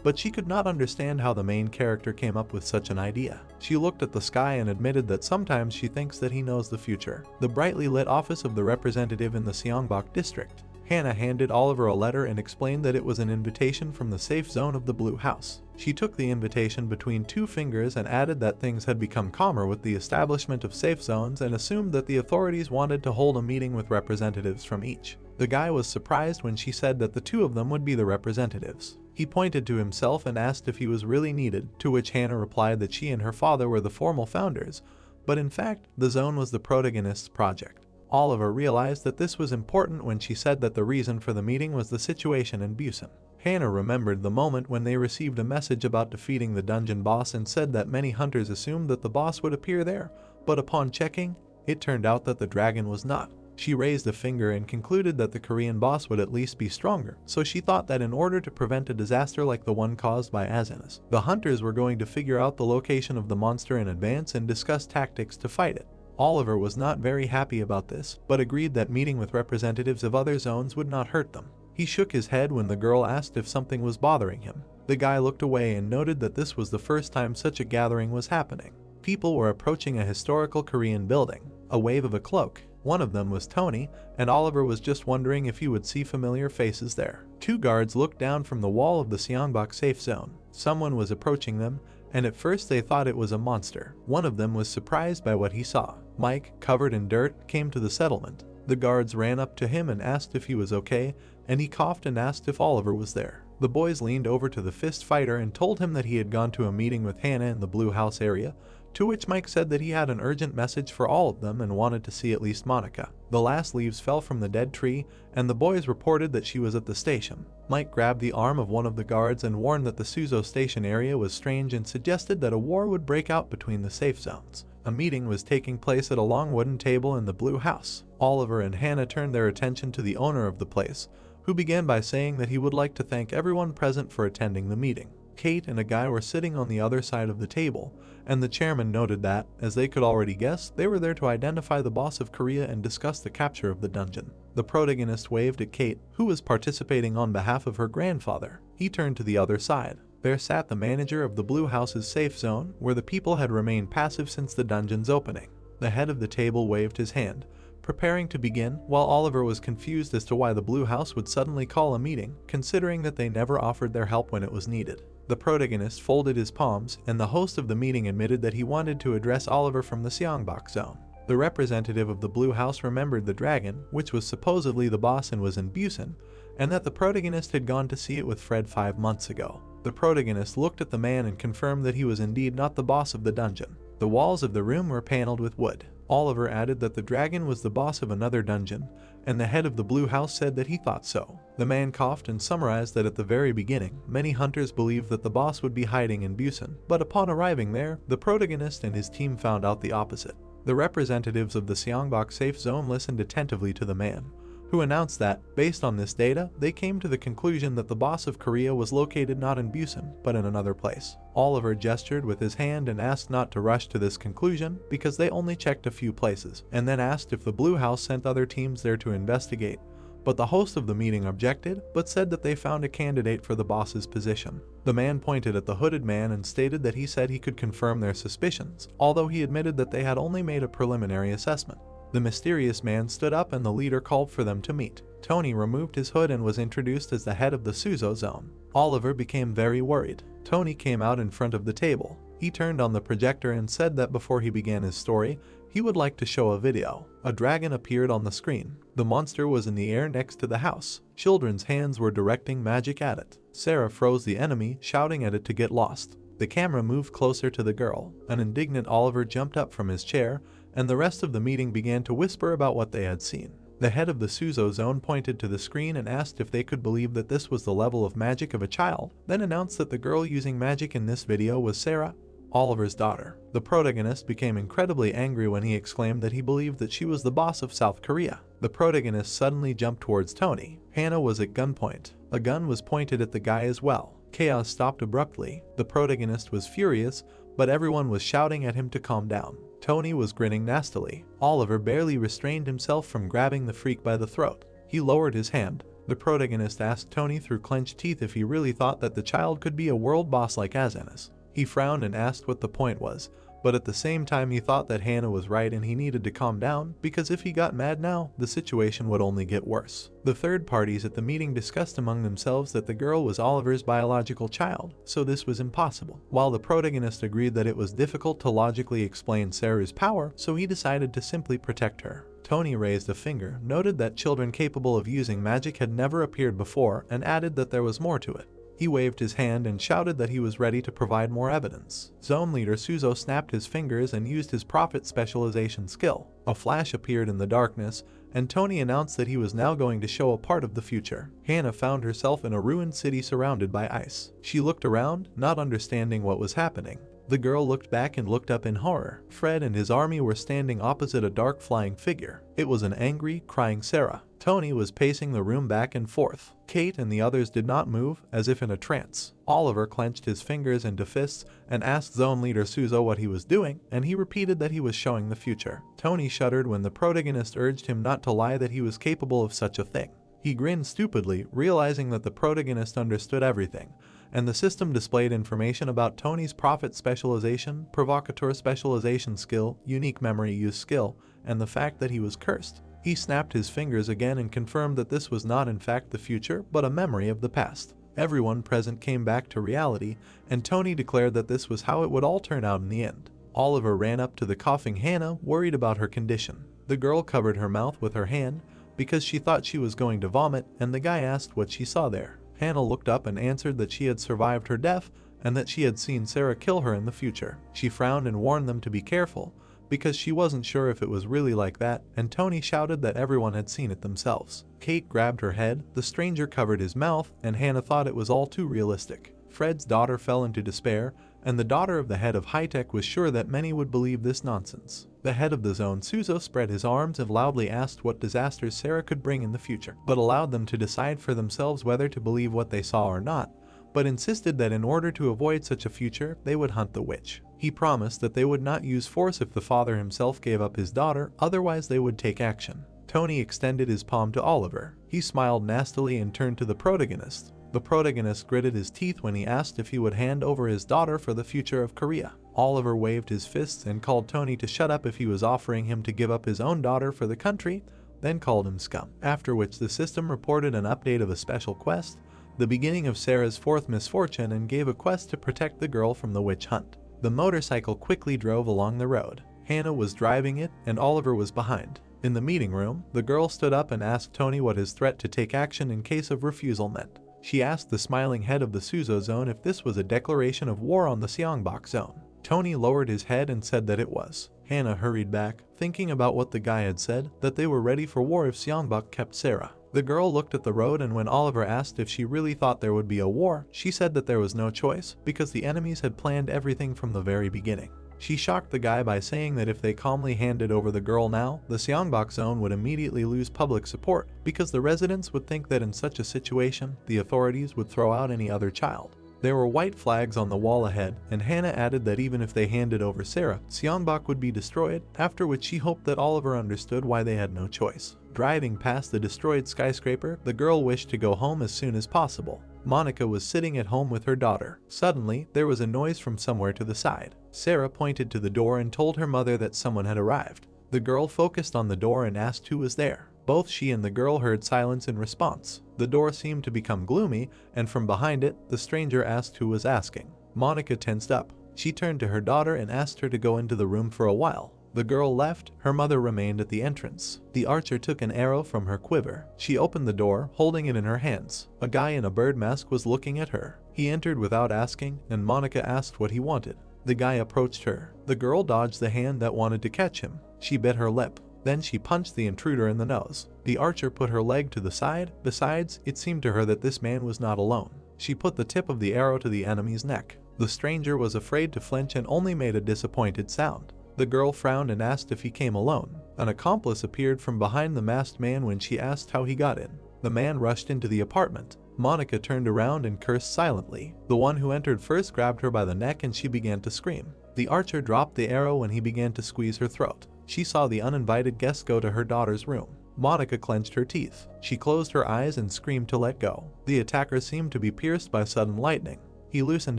but she could not understand how the main character came up with such an idea. She looked at the sky and admitted that sometimes she thinks that he knows the future. The brightly lit office of the representative in the Seongbok district. Hannah handed Oliver a letter and explained that it was an invitation from the safe zone of the Blue House. She took the invitation between 2 fingers and added that things had become calmer with the establishment of safe zones and assumed that the authorities wanted to hold a meeting with representatives from each. The guy was surprised when she said that the 2 of them would be the representatives. He pointed to himself and asked if he was really needed, to which Hannah replied that she and her father were the formal founders, but in fact, the zone was the protagonist's project. Oliver realized that this was important when she said that the reason for the meeting was the situation in Busan. Hannah remembered the moment when they received a message about defeating the dungeon boss and said that many hunters assumed that the boss would appear there, but upon checking, it turned out that the dragon was not. She raised a finger and concluded that the Korean boss would at least be stronger, so she thought that in order to prevent a disaster like the one caused by Azanis, the hunters were going to figure out the location of the monster in advance and discuss tactics to fight it. Oliver was not very happy about this, but agreed that meeting with representatives of other zones would not hurt them. He shook his head when the girl asked if something was bothering him. The guy looked away and noted that this was the first time such a gathering was happening. People were approaching a historical Korean building. A wave of a cloak. One of them was Tony, and Oliver was just wondering if he would see familiar faces there. 2 guards looked down from the wall of the Seongbok safe zone. Someone was approaching them, and at first they thought it was a monster. One of them was surprised by what he saw. Mike, covered in dirt, came to the settlement. The guards ran up to him and asked if he was okay, and he coughed and asked if Oliver was there. The boys leaned over to the fist fighter and told him that he had gone to a meeting with Hannah in the Blue House area, to which Mike said that he had an urgent message for all of them and wanted to see at least Monica. The last leaves fell from the dead tree, and the boys reported that she was at the station. Mike grabbed the arm of one of the guards and warned that the Suzo station area was strange and suggested that a war would break out between the safe zones. A meeting was taking place at a long wooden table in the Blue House. Oliver and Hannah turned their attention to the owner of the place, who began by saying that he would like to thank everyone present for attending the meeting. Kate and a guy were sitting on the other side of the table, and the chairman noted that, as they could already guess, they were there to identify the boss of Korea and discuss the capture of the dungeon. The protagonist waved at Kate, who was participating on behalf of her grandfather. He turned to the other side. There sat the manager of the Blue House's safe zone, where the people had remained passive since the dungeon's opening. The head of the table waved his hand, preparing to begin, while Oliver was confused as to why the Blue House would suddenly call a meeting, considering that they never offered their help when it was needed. The protagonist folded his palms, and the host of the meeting admitted that he wanted to address Oliver from the Seongbok zone. The representative of the Blue House remembered the dragon, which was supposedly the boss and was in Busan, and that the protagonist had gone to see it with Fred 5 months ago. The protagonist looked at the man and confirmed that he was indeed not the boss of the dungeon. The walls of the room were paneled with wood. Oliver added that the dragon was the boss of another dungeon, and the head of the Blue House said that he thought so. The man coughed and summarized that at the very beginning, many hunters believed that the boss would be hiding in Busan, but upon arriving there, the protagonist and his team found out the opposite. The representatives of the Seongbok safe zone listened attentively to the man, who announced that, based on this data, they came to the conclusion that the boss of Korea was located not in Busan, but in another place. Oliver gestured with his hand and asked not to rush to this conclusion because they only checked a few places, and then asked if the Blue House sent other teams there to investigate. But the host of the meeting objected, but said that they found a candidate for the boss's position. The man pointed at the hooded man and stated that he said he could confirm their suspicions, although he admitted that they had only made a preliminary assessment. The mysterious man stood up and the leader called for them to meet. Tony removed his hood and was introduced as the head of the Suzo zone. Oliver became very worried. Tony came out in front of the table. He turned on the projector and said that before he began his story, he would like to show a video. A dragon appeared on the screen. The monster was in the air next to the house. Children's hands were directing magic at it. Sarah froze the enemy, shouting at it to get lost. The camera moved closer to the girl. An indignant Oliver jumped up from his chair, and the rest of the meeting began to whisper about what they had seen. The head of the Suzo zone pointed to the screen and asked if they could believe that this was the level of magic of a child, then announced that the girl using magic in this video was Sarah, Oliver's daughter. The protagonist became incredibly angry when he exclaimed that he believed that she was the boss of South Korea. The protagonist suddenly jumped towards Tony. Hannah was at gunpoint. A gun was pointed at the guy as well. Chaos stopped abruptly. The protagonist was furious, but everyone was shouting at him to calm down. Tony was grinning nastily. Oliver barely restrained himself from grabbing the freak by the throat. He lowered his hand. The protagonist asked Tony through clenched teeth if he really thought that the child could be a world boss like Azanis. He frowned and asked what the point was, but at the same time he thought that Hannah was right and he needed to calm down, because if he got mad now, the situation would only get worse. The third parties at the meeting discussed among themselves that the girl was Oliver's biological child, so this was impossible. While the protagonist agreed that it was difficult to logically explain Sarah's power, so he decided to simply protect her. Tony raised a finger, noted that children capable of using magic had never appeared before, and added that there was more to it. He waved his hand and shouted that he was ready to provide more evidence. Zone leader Suzo snapped his fingers and used his prophet specialization skill. A flash appeared in the darkness, and Tony announced that he was now going to show a part of the future. Hannah found herself in a ruined city surrounded by ice. She looked around, not understanding what was happening. The girl looked back and looked up in horror. Fred and his army were standing opposite a dark flying figure. It was an angry, crying Sarah. Tony was pacing the room back and forth. Kate and the others did not move, as if in a trance. Oliver clenched his fingers into fists and asked Zone Leader Suzo what he was doing, and he repeated that he was showing the future. Tony shuddered when the protagonist urged him not to lie that he was capable of such a thing. He grinned stupidly, realizing that the protagonist understood everything, and the system displayed information about Tony's prophet specialization, provocateur specialization skill, unique memory use skill, and the fact that he was cursed. He snapped his fingers again and confirmed that this was not in fact the future, but a memory of the past. Everyone present came back to reality, and Tony declared that this was how it would all turn out in the end. Oliver ran up to the coughing Hannah, worried about her condition. The girl covered her mouth with her hand because she thought she was going to vomit, and the guy asked what she saw there. Hannah looked up and answered that she had survived her death and that she had seen Sarah kill her in the future. She frowned and warned them to be careful, because she wasn't sure if it was really like that, and Tony shouted that everyone had seen it themselves. Kate grabbed her head, the stranger covered his mouth, and Hannah thought it was all too realistic. Fred's daughter fell into despair, and the daughter of the head of high-tech was sure that many would believe this nonsense. The head of the zone, Suzo, spread his arms and loudly asked what disasters Sarah could bring in the future, but allowed them to decide for themselves whether to believe what they saw or not, but insisted that in order to avoid such a future, they would hunt the witch. He promised that they would not use force if the father himself gave up his daughter, otherwise they would take action. Tony extended his palm to Oliver. He smiled nastily and turned to the protagonist. The protagonist gritted his teeth when he asked if he would hand over his daughter for the future of Korea. Oliver waved his fists and called Tony to shut up if he was offering him to give up his own daughter for the country, then called him scum. After which the system reported an update of a special quest, the beginning of Sarah's fourth misfortune, and gave a quest to protect the girl from the witch hunt. The motorcycle quickly drove along the road. Hannah was driving it, and Oliver was behind. In the meeting room, the girl stood up and asked Tony what his threat to take action in case of refusal meant. She asked the smiling head of the Suzo zone if this was a declaration of war on the Seongbok zone. Tony lowered his head and said that it was. Hannah hurried back, thinking about what the guy had said, that they were ready for war if Seongbok kept Sarah. The girl looked at the road, and when Oliver asked if she really thought there would be a war, she said that there was no choice, because the enemies had planned everything from the very beginning. She shocked the guy by saying that if they calmly handed over the girl now, the Seongbok zone would immediately lose public support because the residents would think that in such a situation, the authorities would throw out any other child. There were white flags on the wall ahead, and Hannah added that even if they handed over Sarah, Seongbok would be destroyed, after which she hoped that Oliver understood why they had no choice. Driving past the destroyed skyscraper, the girl wished to go home as soon as possible. Monica was sitting at home with her daughter. Suddenly, there was a noise from somewhere to the side. Sarah pointed to the door and told her mother that someone had arrived. The girl focused on the door and asked who was there. Both she and the girl heard silence in response. The door seemed to become gloomy, and from behind it, the stranger asked who was asking. Monica tensed up. She turned to her daughter and asked her to go into the room for a while. The girl left, her mother remained at the entrance. The archer took an arrow from her quiver. She opened the door, holding it in her hands. A guy in a bird mask was looking at her. He entered without asking, and Monica asked what he wanted. The guy approached her. The girl dodged the hand that wanted to catch him. She bit her lip. Then she punched the intruder in the nose. The archer put her leg to the side. Besides, it seemed to her that this man was not alone. She put the tip of the arrow to the enemy's neck. The stranger was afraid to flinch and only made a disappointed sound. The girl frowned and asked if he came alone. An accomplice appeared from behind the masked man when she asked how he got in. The man rushed into the apartment. Monica turned around and cursed silently. The one who entered first grabbed her by the neck and she began to scream. The archer dropped the arrow when he began to squeeze her throat. She saw the uninvited guest go to her daughter's room. Monica clenched her teeth. She closed her eyes and screamed to let go. The attacker seemed to be pierced by sudden lightning. He loosened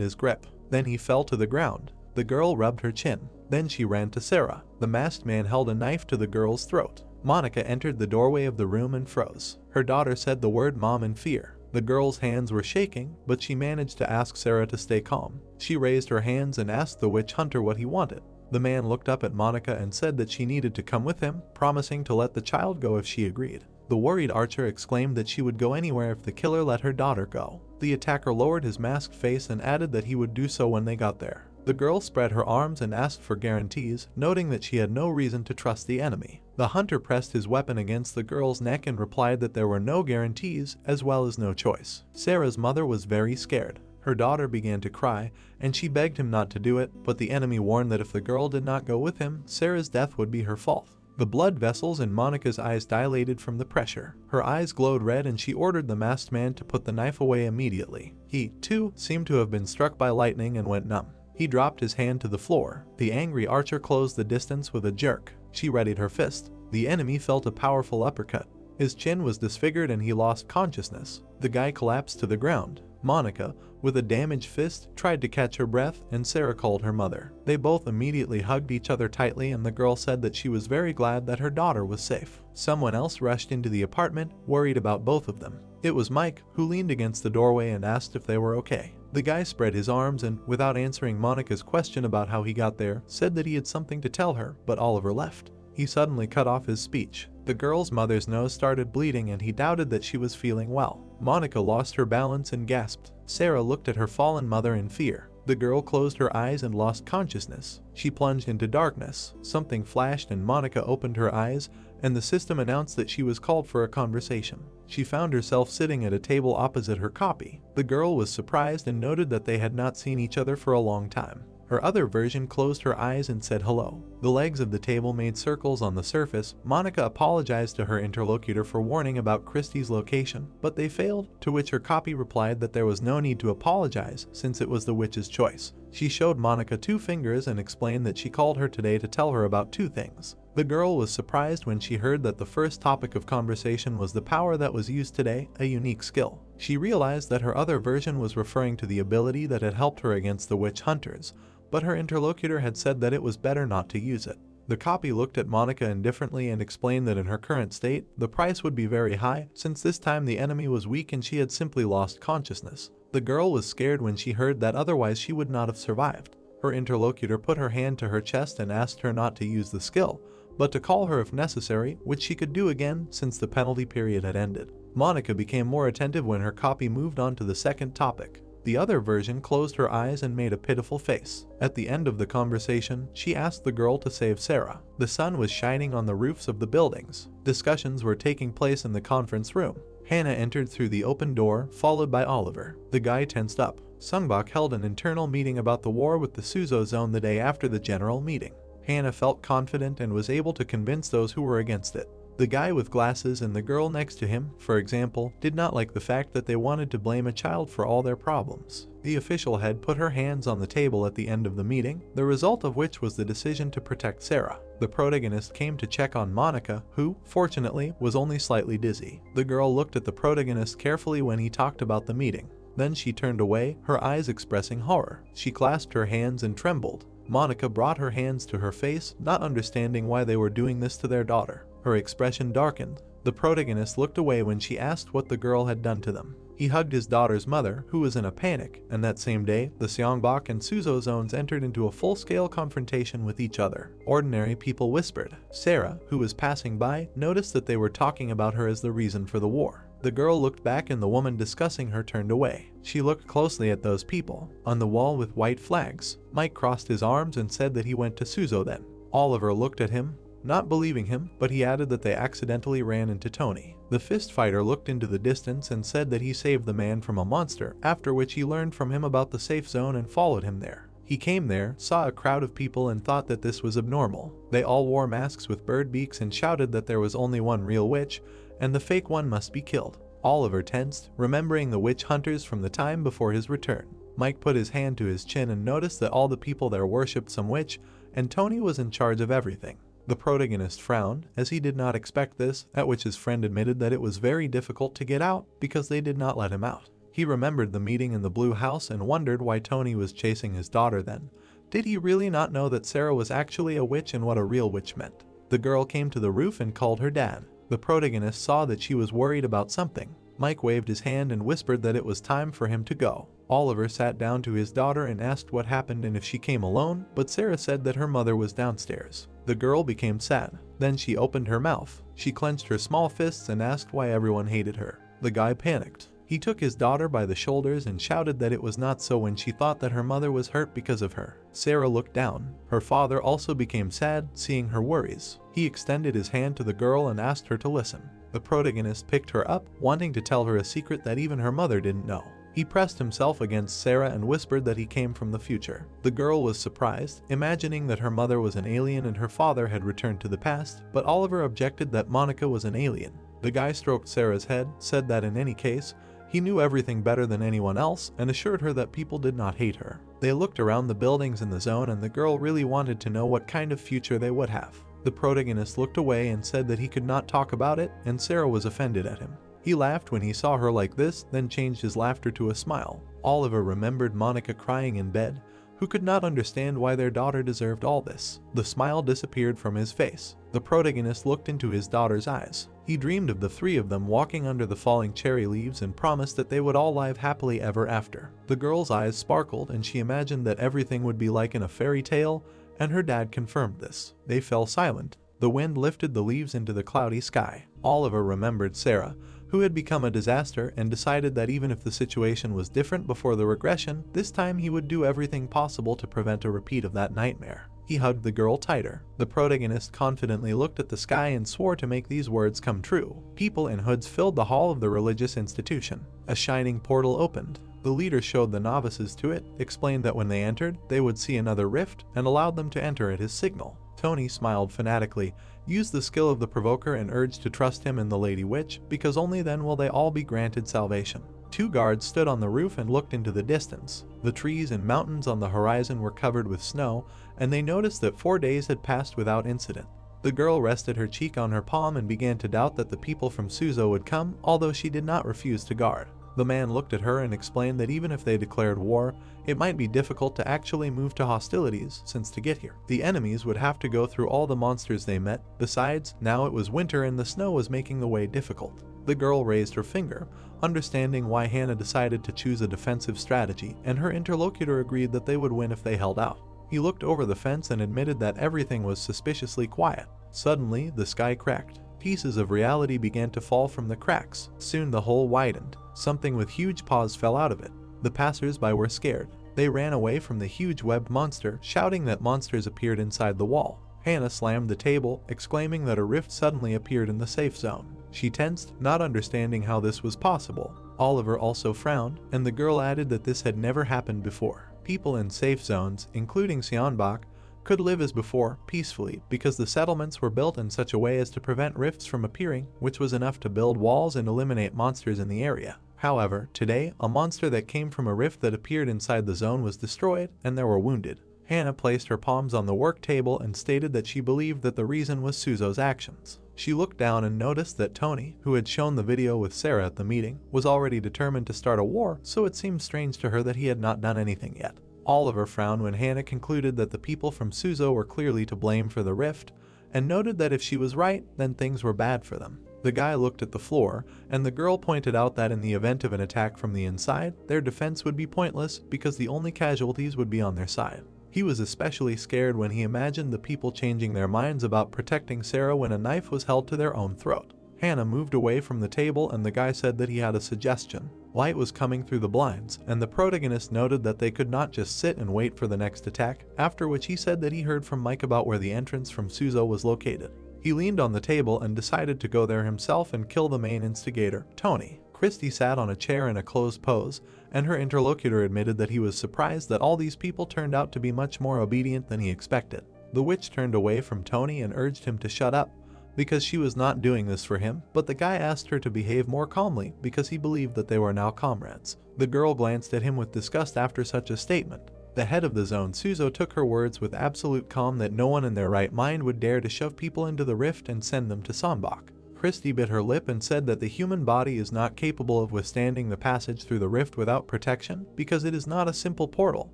his grip. Then he fell to the ground. The girl rubbed her chin. Then she ran to Sarah. The masked man held a knife to the girl's throat. Monica entered the doorway of the room and froze. Her daughter said the word mom in fear. The girl's hands were shaking, but she managed to ask Sarah to stay calm. She raised her hands and asked the witch hunter what he wanted. The man looked up at Monica and said that she needed to come with him, promising to let the child go if she agreed. The worried archer exclaimed that she would go anywhere if the killer let her daughter go. The attacker lowered his masked face and added that he would do so when they got there. The girl spread her arms and asked for guarantees, noting that she had no reason to trust the enemy. The hunter pressed his weapon against the girl's neck and replied that there were no guarantees, as well as no choice. Sarah's mother was very scared. Her daughter began to cry, and she begged him not to do it, but the enemy warned that if the girl did not go with him, Sarah's death would be her fault. The blood vessels in Monica's eyes dilated from the pressure. Her eyes glowed red and she ordered the masked man to put the knife away immediately. He, too, seemed to have been struck by lightning and went numb. He dropped his hand to the floor. The angry archer closed the distance with a jerk. She readied her fist. The enemy felt a powerful uppercut. His chin was disfigured and he lost consciousness. The guy collapsed to the ground. Monica, with a damaged fist, tried to catch her breath, and Sarah called her mother. They both immediately hugged each other tightly, and the girl said that she was very glad that her daughter was safe. Someone else rushed into the apartment, worried about both of them. It was Mike, who leaned against the doorway and asked if they were okay. The guy spread his arms and, without answering Monica's question about how he got there, said that he had something to tell her, but Oliver left. He suddenly cut off his speech. The girl's mother's nose started bleeding and he doubted that she was feeling well. Monica lost her balance and gasped. Sarah looked at her fallen mother in fear. The girl closed her eyes and lost consciousness. She plunged into darkness. Something flashed and Monica opened her eyes, and the system announced that she was called for a conversation. She found herself sitting at a table opposite her copy. The girl was surprised and noted that they had not seen each other for a long time. Her other version closed her eyes and said hello. The legs of the table made circles on the surface. Monica apologized to her interlocutor for warning about Christie's location, but they failed, to which her copy replied that there was no need to apologize since it was the witch's choice. She showed Monica 2 fingers and explained that she called her today to tell her about 2 things. The girl was surprised when she heard that the first topic of conversation was the power that was used today, a unique skill. She realized that her other version was referring to the ability that had helped her against the witch hunters, but her interlocutor had said that it was better not to use it. The copy looked at Monica indifferently and explained that in her current state, the price would be very high, since this time the enemy was weak and she had simply lost consciousness. The girl was scared when she heard that otherwise she would not have survived. Her interlocutor put her hand to her chest and asked her not to use the skill, but to call her if necessary, which she could do again since the penalty period had ended. Monica became more attentive when her copy moved on to the second topic. The other version closed her eyes and made a pitiful face. At the end of the conversation, she asked the girl to save Sarah. The sun was shining on the roofs of the buildings. Discussions were taking place in the conference room. Hannah entered through the open door, followed by Oliver. The guy tensed up. Sungbok held an internal meeting about the war with the Suzo zone the day after the general meeting. Hannah felt confident and was able to convince those who were against it. The guy with glasses and the girl next to him, for example, did not like the fact that they wanted to blame a child for all their problems. The official head put her hands on the table at the end of the meeting, the result of which was the decision to protect Sarah. The protagonist came to check on Monica, who, fortunately, was only slightly dizzy. The girl looked at the protagonist carefully when he talked about the meeting. Then she turned away, her eyes expressing horror. She clasped her hands and trembled. Monica brought her hands to her face, not understanding why they were doing this to their daughter. Her expression darkened. The protagonist looked away when she asked what the girl had done to them. He hugged his daughter's mother, who was in a panic, and that same day, the Seongbok and Suzo zones entered into a full-scale confrontation with each other. Ordinary people whispered. Sarah, who was passing by, noticed that they were talking about her as the reason for the war. The girl looked back and the woman discussing her turned away. She looked closely at those people. On the wall with white flags, Mike crossed his arms and said that he went to Suzo then. Oliver looked at him, not believing him, but he added that they accidentally ran into Tony. The fist fighter looked into the distance and said that he saved the man from a monster, after which he learned from him about the safe zone and followed him there. He came there, saw a crowd of people and thought that this was abnormal. They all wore masks with bird beaks and shouted that there was only one real witch, and the fake one must be killed. Oliver tensed, remembering the witch hunters from the time before his return. Mike put his hand to his chin and noticed that all the people there worshipped some witch, and Tony was in charge of everything. The protagonist frowned, as he did not expect this, at which his friend admitted that it was very difficult to get out because they did not let him out. He remembered the meeting in the blue house and wondered why Tony was chasing his daughter then. Did he really not know that Sarah was actually a witch and what a real witch meant? The girl came to the roof and called her dad. The protagonist saw that she was worried about something. Mike waved his hand and whispered that it was time for him to go. Oliver sat down to his daughter and asked what happened and if she came alone, but Sarah said that her mother was downstairs. The girl became sad. Then she opened her mouth. She clenched her small fists and asked why everyone hated her. The guy panicked. He took his daughter by the shoulders and shouted that it was not so when she thought that her mother was hurt because of her. Sarah looked down. Her father also became sad, seeing her worries. He extended his hand to the girl and asked her to listen. The protagonist picked her up, wanting to tell her a secret that even her mother didn't know. He pressed himself against Sarah and whispered that he came from the future. The girl was surprised, imagining that her mother was an alien and her father had returned to the past, but Oliver objected that Monica was an alien. The guy stroked Sarah's head, said that in any case, he knew everything better than anyone else, and assured her that people did not hate her. They looked around the buildings in the zone and the girl really wanted to know what kind of future they would have. The protagonist looked away and said that he could not talk about it, and Sarah was offended at him. He laughed when he saw her like this, then changed his laughter to a smile. Oliver remembered Monica crying in bed, who could not understand why their daughter deserved all this. The smile disappeared from his face. The protagonist looked into his daughter's eyes. He dreamed of the three of them walking under the falling cherry leaves and promised that they would all live happily ever after. The girl's eyes sparkled and she imagined that everything would be like in a fairy tale, and her dad confirmed this. They fell silent. The wind lifted the leaves into the cloudy sky. Oliver remembered Sarah, who had become a disaster, and decided that even if the situation was different before the regression, this time he would do everything possible to prevent a repeat of that nightmare. He hugged the girl tighter. The protagonist confidently looked at the sky and swore to make these words come true. People in hoods filled the hall of the religious institution. A shining portal opened. The leader showed the novices to it, explained that when they entered, they would see another rift, and allowed them to enter at his signal. Tony smiled fanatically, used the skill of the provoker and urged to trust him and the Lady Witch, because only then will they all be granted salvation. Two guards stood on the roof and looked into the distance. The trees and mountains on the horizon were covered with snow, and they noticed that 4 days had passed without incident. The girl rested her cheek on her palm and began to doubt that the people from Suzo would come, although she did not refuse to guard. The man looked at her and explained that even if they declared war, it might be difficult to actually move to hostilities, since to get here, the enemies would have to go through all the monsters they met. Besides, now it was winter and the snow was making the way difficult. The girl raised her finger, understanding why Hannah decided to choose a defensive strategy, and her interlocutor agreed that they would win if they held out. He looked over the fence and admitted that everything was suspiciously quiet. Suddenly, the sky cracked. Pieces of reality began to fall from the cracks. Soon the hole widened. Something with huge paws fell out of it. The passers-by were scared. They ran away from the huge webbed monster, shouting that monsters appeared inside the wall. Hannah slammed the table, exclaiming that a rift suddenly appeared in the safe zone. She tensed, not understanding how this was possible. Oliver also frowned, and the girl added that this had never happened before. People in safe zones, including Sionbach, could live as before, peacefully, because the settlements were built in such a way as to prevent rifts from appearing, which was enough to build walls and eliminate monsters in the area. However, today, a monster that came from a rift that appeared inside the zone was destroyed, and there were wounded. Hannah placed her palms on the work table and stated that she believed that the reason was Suzo's actions. She looked down and noticed that Tony, who had shown the video with Sarah at the meeting, was already determined to start a war, so it seemed strange to her that he had not done anything yet. Oliver frowned when Hannah concluded that the people from Suzo were clearly to blame for the rift, and noted that if she was right, then things were bad for them. The guy looked at the floor, and the girl pointed out that in the event of an attack from the inside, their defense would be pointless because the only casualties would be on their side. He was especially scared when he imagined the people changing their minds about protecting Sarah when a knife was held to their own throat. Hannah moved away from the table and the guy said that he had a suggestion. Light was coming through the blinds, and the protagonist noted that they could not just sit and wait for the next attack, after which he said that he heard from Mike about where the entrance from Suzo was located. He leaned on the table and decided to go there himself and kill the main instigator, Tony. Christy sat on a chair in a closed pose, and her interlocutor admitted that he was surprised that all these people turned out to be much more obedient than he expected. The witch turned away from Tony and urged him to shut up, because she was not doing this for him, but the guy asked her to behave more calmly because he believed that they were now comrades. The girl glanced at him with disgust after such a statement. The head of the zone, Suzo, took her words with absolute calm that no one in their right mind would dare to shove people into the rift and send them to Sonbach. Christy bit her lip and said that the human body is not capable of withstanding the passage through the rift without protection because it is not a simple portal,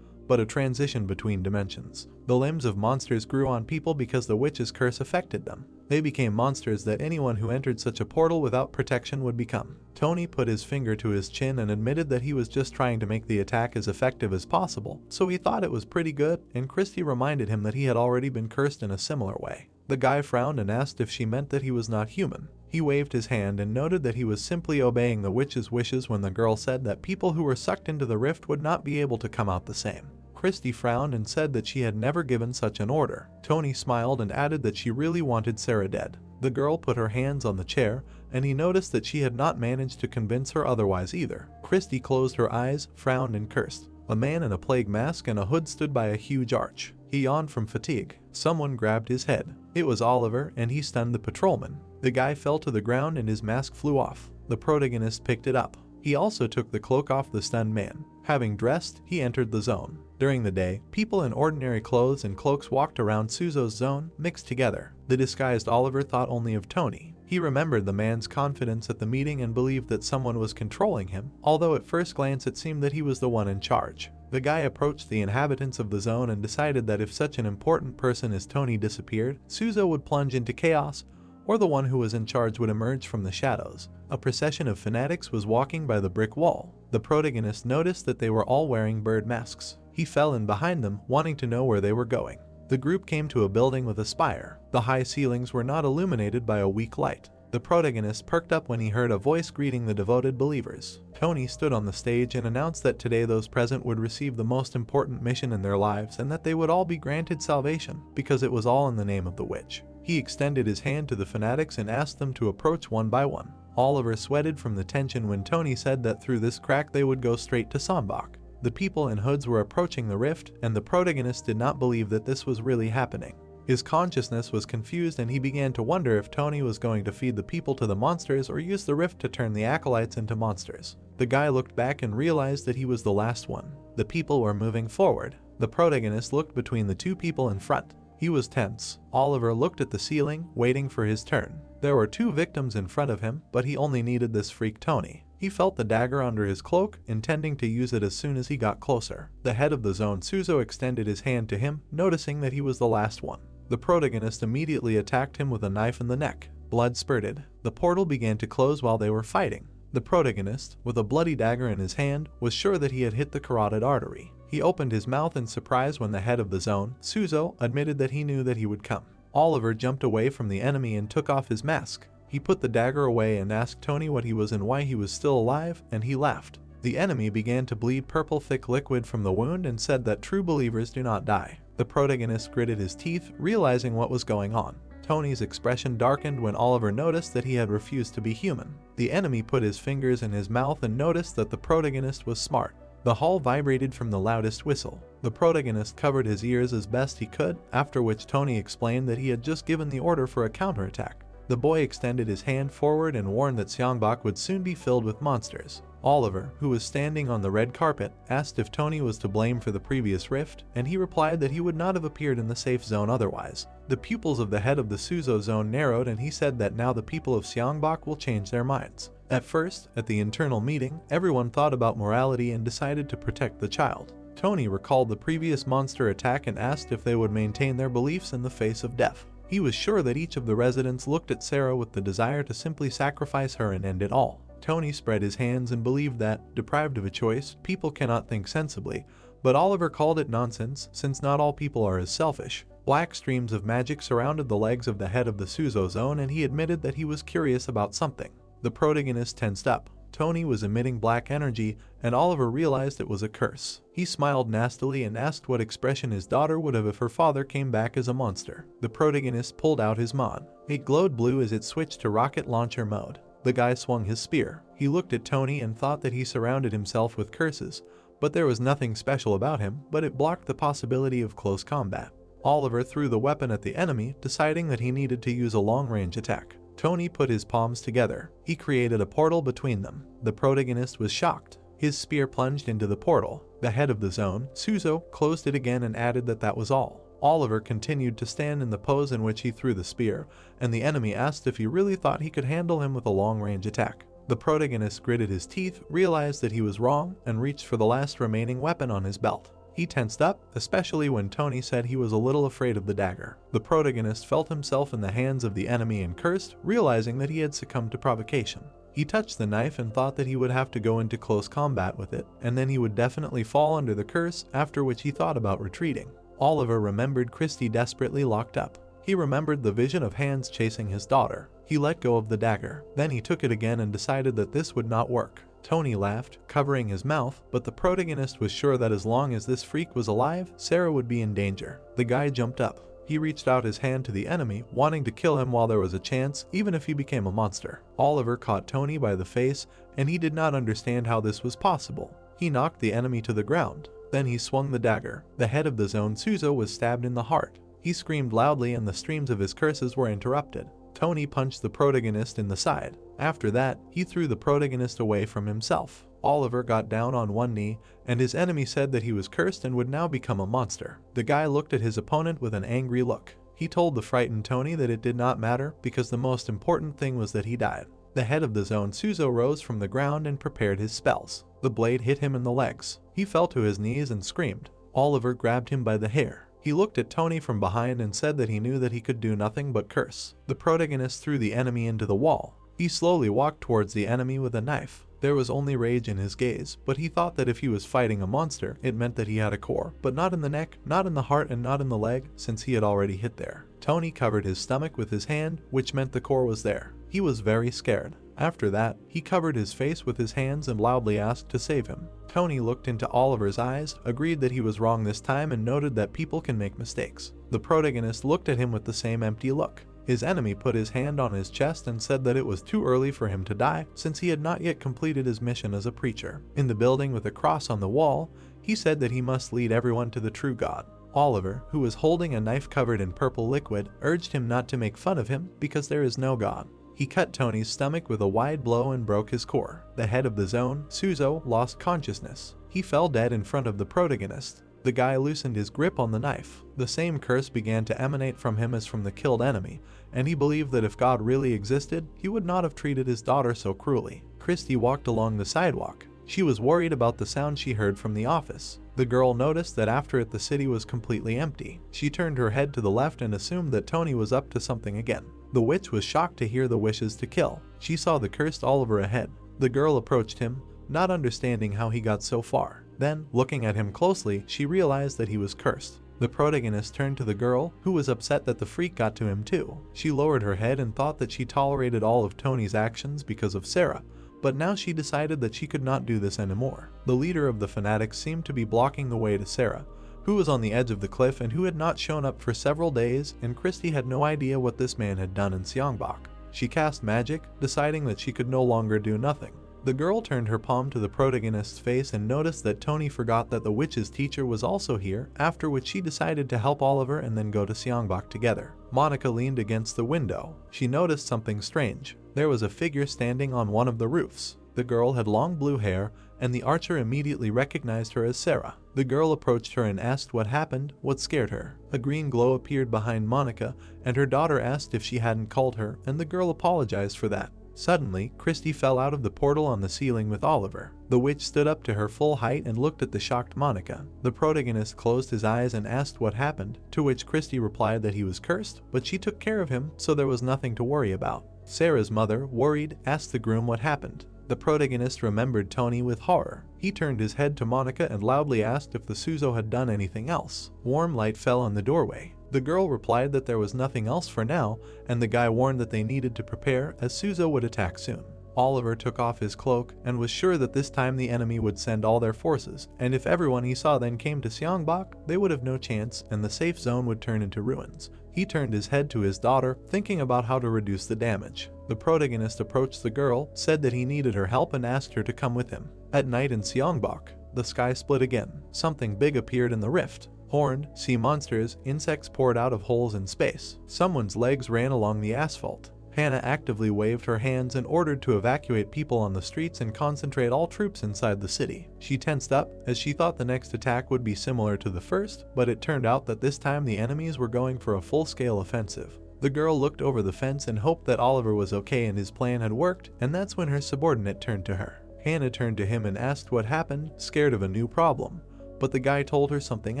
but a transition between dimensions. The limbs of monsters grew on people because the witch's curse affected them. They became monsters that anyone who entered such a portal without protection would become. Tony put his finger to his chin and admitted that he was just trying to make the attack as effective as possible, so he thought it was pretty good, and Christy reminded him that he had already been cursed in a similar way. The guy frowned and asked if she meant that he was not human. He waved his hand and noted that he was simply obeying the witch's wishes when the girl said that people who were sucked into the rift would not be able to come out the same. Christy frowned and said that she had never given such an order. Tony smiled and added that she really wanted Sarah dead. The girl put her hands on the chair, and he noticed that she had not managed to convince her otherwise either. Christy closed her eyes, frowned and cursed. A man in a plague mask and a hood stood by a huge arch. He yawned from fatigue. Someone grabbed his head. It was Oliver, and he stunned the patrolman. The guy fell to the ground and his mask flew off. The protagonist picked it up. He also took the cloak off the stunned man. Having dressed, he entered the zone. During the day, people in ordinary clothes and cloaks walked around Suzo's zone, mixed together. The disguised Oliver thought only of Tony. He remembered the man's confidence at the meeting and believed that someone was controlling him, although at first glance it seemed that he was the one in charge. The guy approached the inhabitants of the zone and decided that if such an important person as Tony disappeared, Suzo would plunge into chaos, or the one who was in charge would emerge from the shadows. A procession of fanatics was walking by the brick wall. The protagonist noticed that they were all wearing bird masks. He fell in behind them, wanting to know where they were going. The group came to a building with a spire. The high ceilings were not illuminated by a weak light. The protagonist perked up when he heard a voice greeting the devoted believers. Tony stood on the stage and announced that today those present would receive the most important mission in their lives and that they would all be granted salvation because it was all in the name of the witch. He extended his hand to the fanatics and asked them to approach one by one. Oliver sweated from the tension when Tony said that through this crack they would go straight to Sonbach. The people in hoods were approaching the rift, and the protagonist did not believe that this was really happening. His consciousness was confused and he began to wonder if Tony was going to feed the people to the monsters or use the rift to turn the acolytes into monsters. The guy looked back and realized that he was the last one. The people were moving forward. The protagonist looked between the two people in front. He was tense. Oliver looked at the ceiling, waiting for his turn. There were two victims in front of him, but he only needed this freak Tony. He felt the dagger under his cloak, intending to use it as soon as he got closer. The head of the zone, Suzo, extended his hand to him, noticing that he was the last one. The protagonist immediately attacked him with a knife in the neck. Blood spurted. The portal began to close while they were fighting. The protagonist, with a bloody dagger in his hand, was sure that he had hit the carotid artery. He opened his mouth in surprise when the head of the zone, Suzo, admitted that he knew that he would come. Oliver jumped away from the enemy and took off his mask. He put the dagger away and asked Tony what he was and why he was still alive, and he laughed. The enemy began to bleed purple thick liquid from the wound and said that true believers do not die. The protagonist gritted his teeth, realizing what was going on. Tony's expression darkened when Oliver noticed that he had refused to be human. The enemy put his fingers in his mouth and noticed that the protagonist was smart. The hall vibrated from the loudest whistle. The protagonist covered his ears as best he could, after which Tony explained that he had just given the order for a counterattack. The boy extended his hand forward and warned that Seongbok would soon be filled with monsters. Oliver, who was standing on the red carpet, asked if Tony was to blame for the previous rift, and he replied that he would not have appeared in the safe zone otherwise. The pupils of the head of the Suzo zone narrowed, and he said that now the people of Seongbok will change their minds. At first, at the internal meeting, everyone thought about morality and decided to protect the child. Tony recalled the previous monster attack and asked if they would maintain their beliefs in the face of death. He was sure that each of the residents looked at Sarah with the desire to simply sacrifice her and end it all. Tony spread his hands and believed that, deprived of a choice, people cannot think sensibly, but Oliver called it nonsense since not all people are as selfish. Black streams of magic surrounded the legs of the head of the Suzo zone, and he admitted that he was curious about something. The protagonist tensed up. Tony was emitting black energy, and Oliver realized it was a curse. He smiled nastily and asked what expression his daughter would have if her father came back as a monster. The protagonist pulled out his mod. It glowed blue as it switched to rocket launcher mode. The guy swung his spear. He looked at Tony and thought that he surrounded himself with curses, but there was nothing special about him, but it blocked the possibility of close combat. Oliver threw the weapon at the enemy, deciding that he needed to use a long-range attack. Tony put his palms together. He created a portal between them. The protagonist was shocked. His spear plunged into the portal. The head of the zone, Suzo, closed it again and added that that was all. Oliver continued to stand in the pose in which he threw the spear, and the enemy asked if he really thought he could handle him with a long-range attack. The protagonist gritted his teeth, realized that he was wrong, and reached for the last remaining weapon on his belt. He tensed up, especially when Tony said he was a little afraid of the dagger. The protagonist felt himself in the hands of the enemy and cursed, realizing that he had succumbed to provocation. He touched the knife and thought that he would have to go into close combat with it, and then he would definitely fall under the curse, after which he thought about retreating. Oliver remembered Christy desperately locked up. He remembered the vision of hands chasing his daughter. He let go of the dagger. Then he took it again and decided that this would not work. Tony laughed, covering his mouth, but the protagonist was sure that as long as this freak was alive, Sarah would be in danger. The guy jumped up. He reached out his hand to the enemy, wanting to kill him while there was a chance, even if he became a monster. Oliver caught Tony by the face, and he did not understand how this was possible. He knocked the enemy to the ground. Then he swung the dagger. The head of the zone, Suzo, was stabbed in the heart. He screamed loudly and the streams of his curses were interrupted. Tony punched the protagonist in the side. After that, he threw the protagonist away from himself. Oliver got down on one knee, and his enemy said that he was cursed and would now become a monster. The guy looked at his opponent with an angry look. He told the frightened Tony that it did not matter because the most important thing was that he died. The head of the zone, Suzo, rose from the ground and prepared his spells. The blade hit him in the legs. He fell to his knees and screamed. Oliver grabbed him by the hair. He looked at Tony from behind and said that he knew that he could do nothing but curse. The protagonist threw the enemy into the wall. He slowly walked towards the enemy with a knife. There was only rage in his gaze, but he thought that if he was fighting a monster, it meant that he had a core, but not in the neck, not in the heart, and not in the leg, since he had already hit there. Tony covered his stomach with his hand, which meant the core was there. He was very scared. After that, he covered his face with his hands and loudly asked to save him. Tony looked into Oliver's eyes, agreed that he was wrong this time, and noted that people can make mistakes. The protagonist looked at him with the same empty look. His enemy put his hand on his chest and said that it was too early for him to die since he had not yet completed his mission as a preacher. In the building with a cross on the wall, he said that he must lead everyone to the true God. Oliver, who was holding a knife covered in purple liquid, urged him not to make fun of him because there is no God. He cut Tony's stomach with a wide blow and broke his core. The head of the zone, Suzo, lost consciousness. He fell dead in front of the protagonist. The guy loosened his grip on the knife. The same curse began to emanate from him as from the killed enemy, and he believed that if God really existed, he would not have treated his daughter so cruelly. Christy walked along the sidewalk. She was worried about the sound she heard from the office. The girl noticed that after it the city was completely empty. She turned her head to the left and assumed that Tony was up to something again. The witch was shocked to hear the wishes to kill. She saw the cursed Oliver ahead. The girl approached him, not understanding how he got so far. Then, looking at him closely, she realized that he was cursed. The protagonist turned to the girl, who was upset that the freak got to him too. She lowered her head and thought that she tolerated all of Tony's actions because of Sarah, but now she decided that she could not do this anymore. The leader of the fanatics seemed to be blocking the way to Sarah, who was on the edge of the cliff and who had not shown up for several days, and Christy had no idea what this man had done in Seongbok. She cast magic, deciding that she could no longer do nothing. The girl turned her palm to the protagonist's face and noticed that Tony forgot that the witch's teacher was also here, after which she decided to help Oliver and then go to Seongbok together. Monica leaned against the window. She noticed something strange. There was a figure standing on one of the roofs. The girl had long blue hair, and the archer immediately recognized her as Sarah. The girl approached her and asked what happened, what scared her. A green glow appeared behind Monica, and her daughter asked if she hadn't called her, and the girl apologized for that. Suddenly, Christy fell out of the portal on the ceiling with Oliver. The witch stood up to her full height and looked at the shocked Monica. The protagonist closed his eyes and asked what happened, to which Christy replied that he was cursed, but she took care of him, so there was nothing to worry about. Sarah's mother, worried, asked the groom what happened. The protagonist remembered Tony with horror. He turned his head to Monica and loudly asked if the Suzo had done anything else. Warm light fell on the doorway. The girl replied that there was nothing else for now, and the guy warned that they needed to prepare as Suzo would attack soon. Oliver took off his cloak and was sure that this time the enemy would send all their forces, and if everyone he saw then came to Seongbok, they would have no chance and the safe zone would turn into ruins. He turned his head to his daughter, thinking about how to reduce the damage. The protagonist approached the girl, said that he needed her help and asked her to come with him. At night in Seongbok, the sky split again. Something big appeared in the rift. Horned, sea monsters, insects poured out of holes in space. Someone's legs ran along the asphalt. Hannah actively waved her hands and ordered to evacuate people on the streets and concentrate all troops inside the city. She tensed up, as she thought the next attack would be similar to the first, but it turned out that this time the enemies were going for a full-scale offensive. The girl looked over the fence and hoped that Oliver was okay and his plan had worked, and that's when her subordinate turned to her. Hannah turned to him and asked what happened, scared of a new problem. But the guy told her something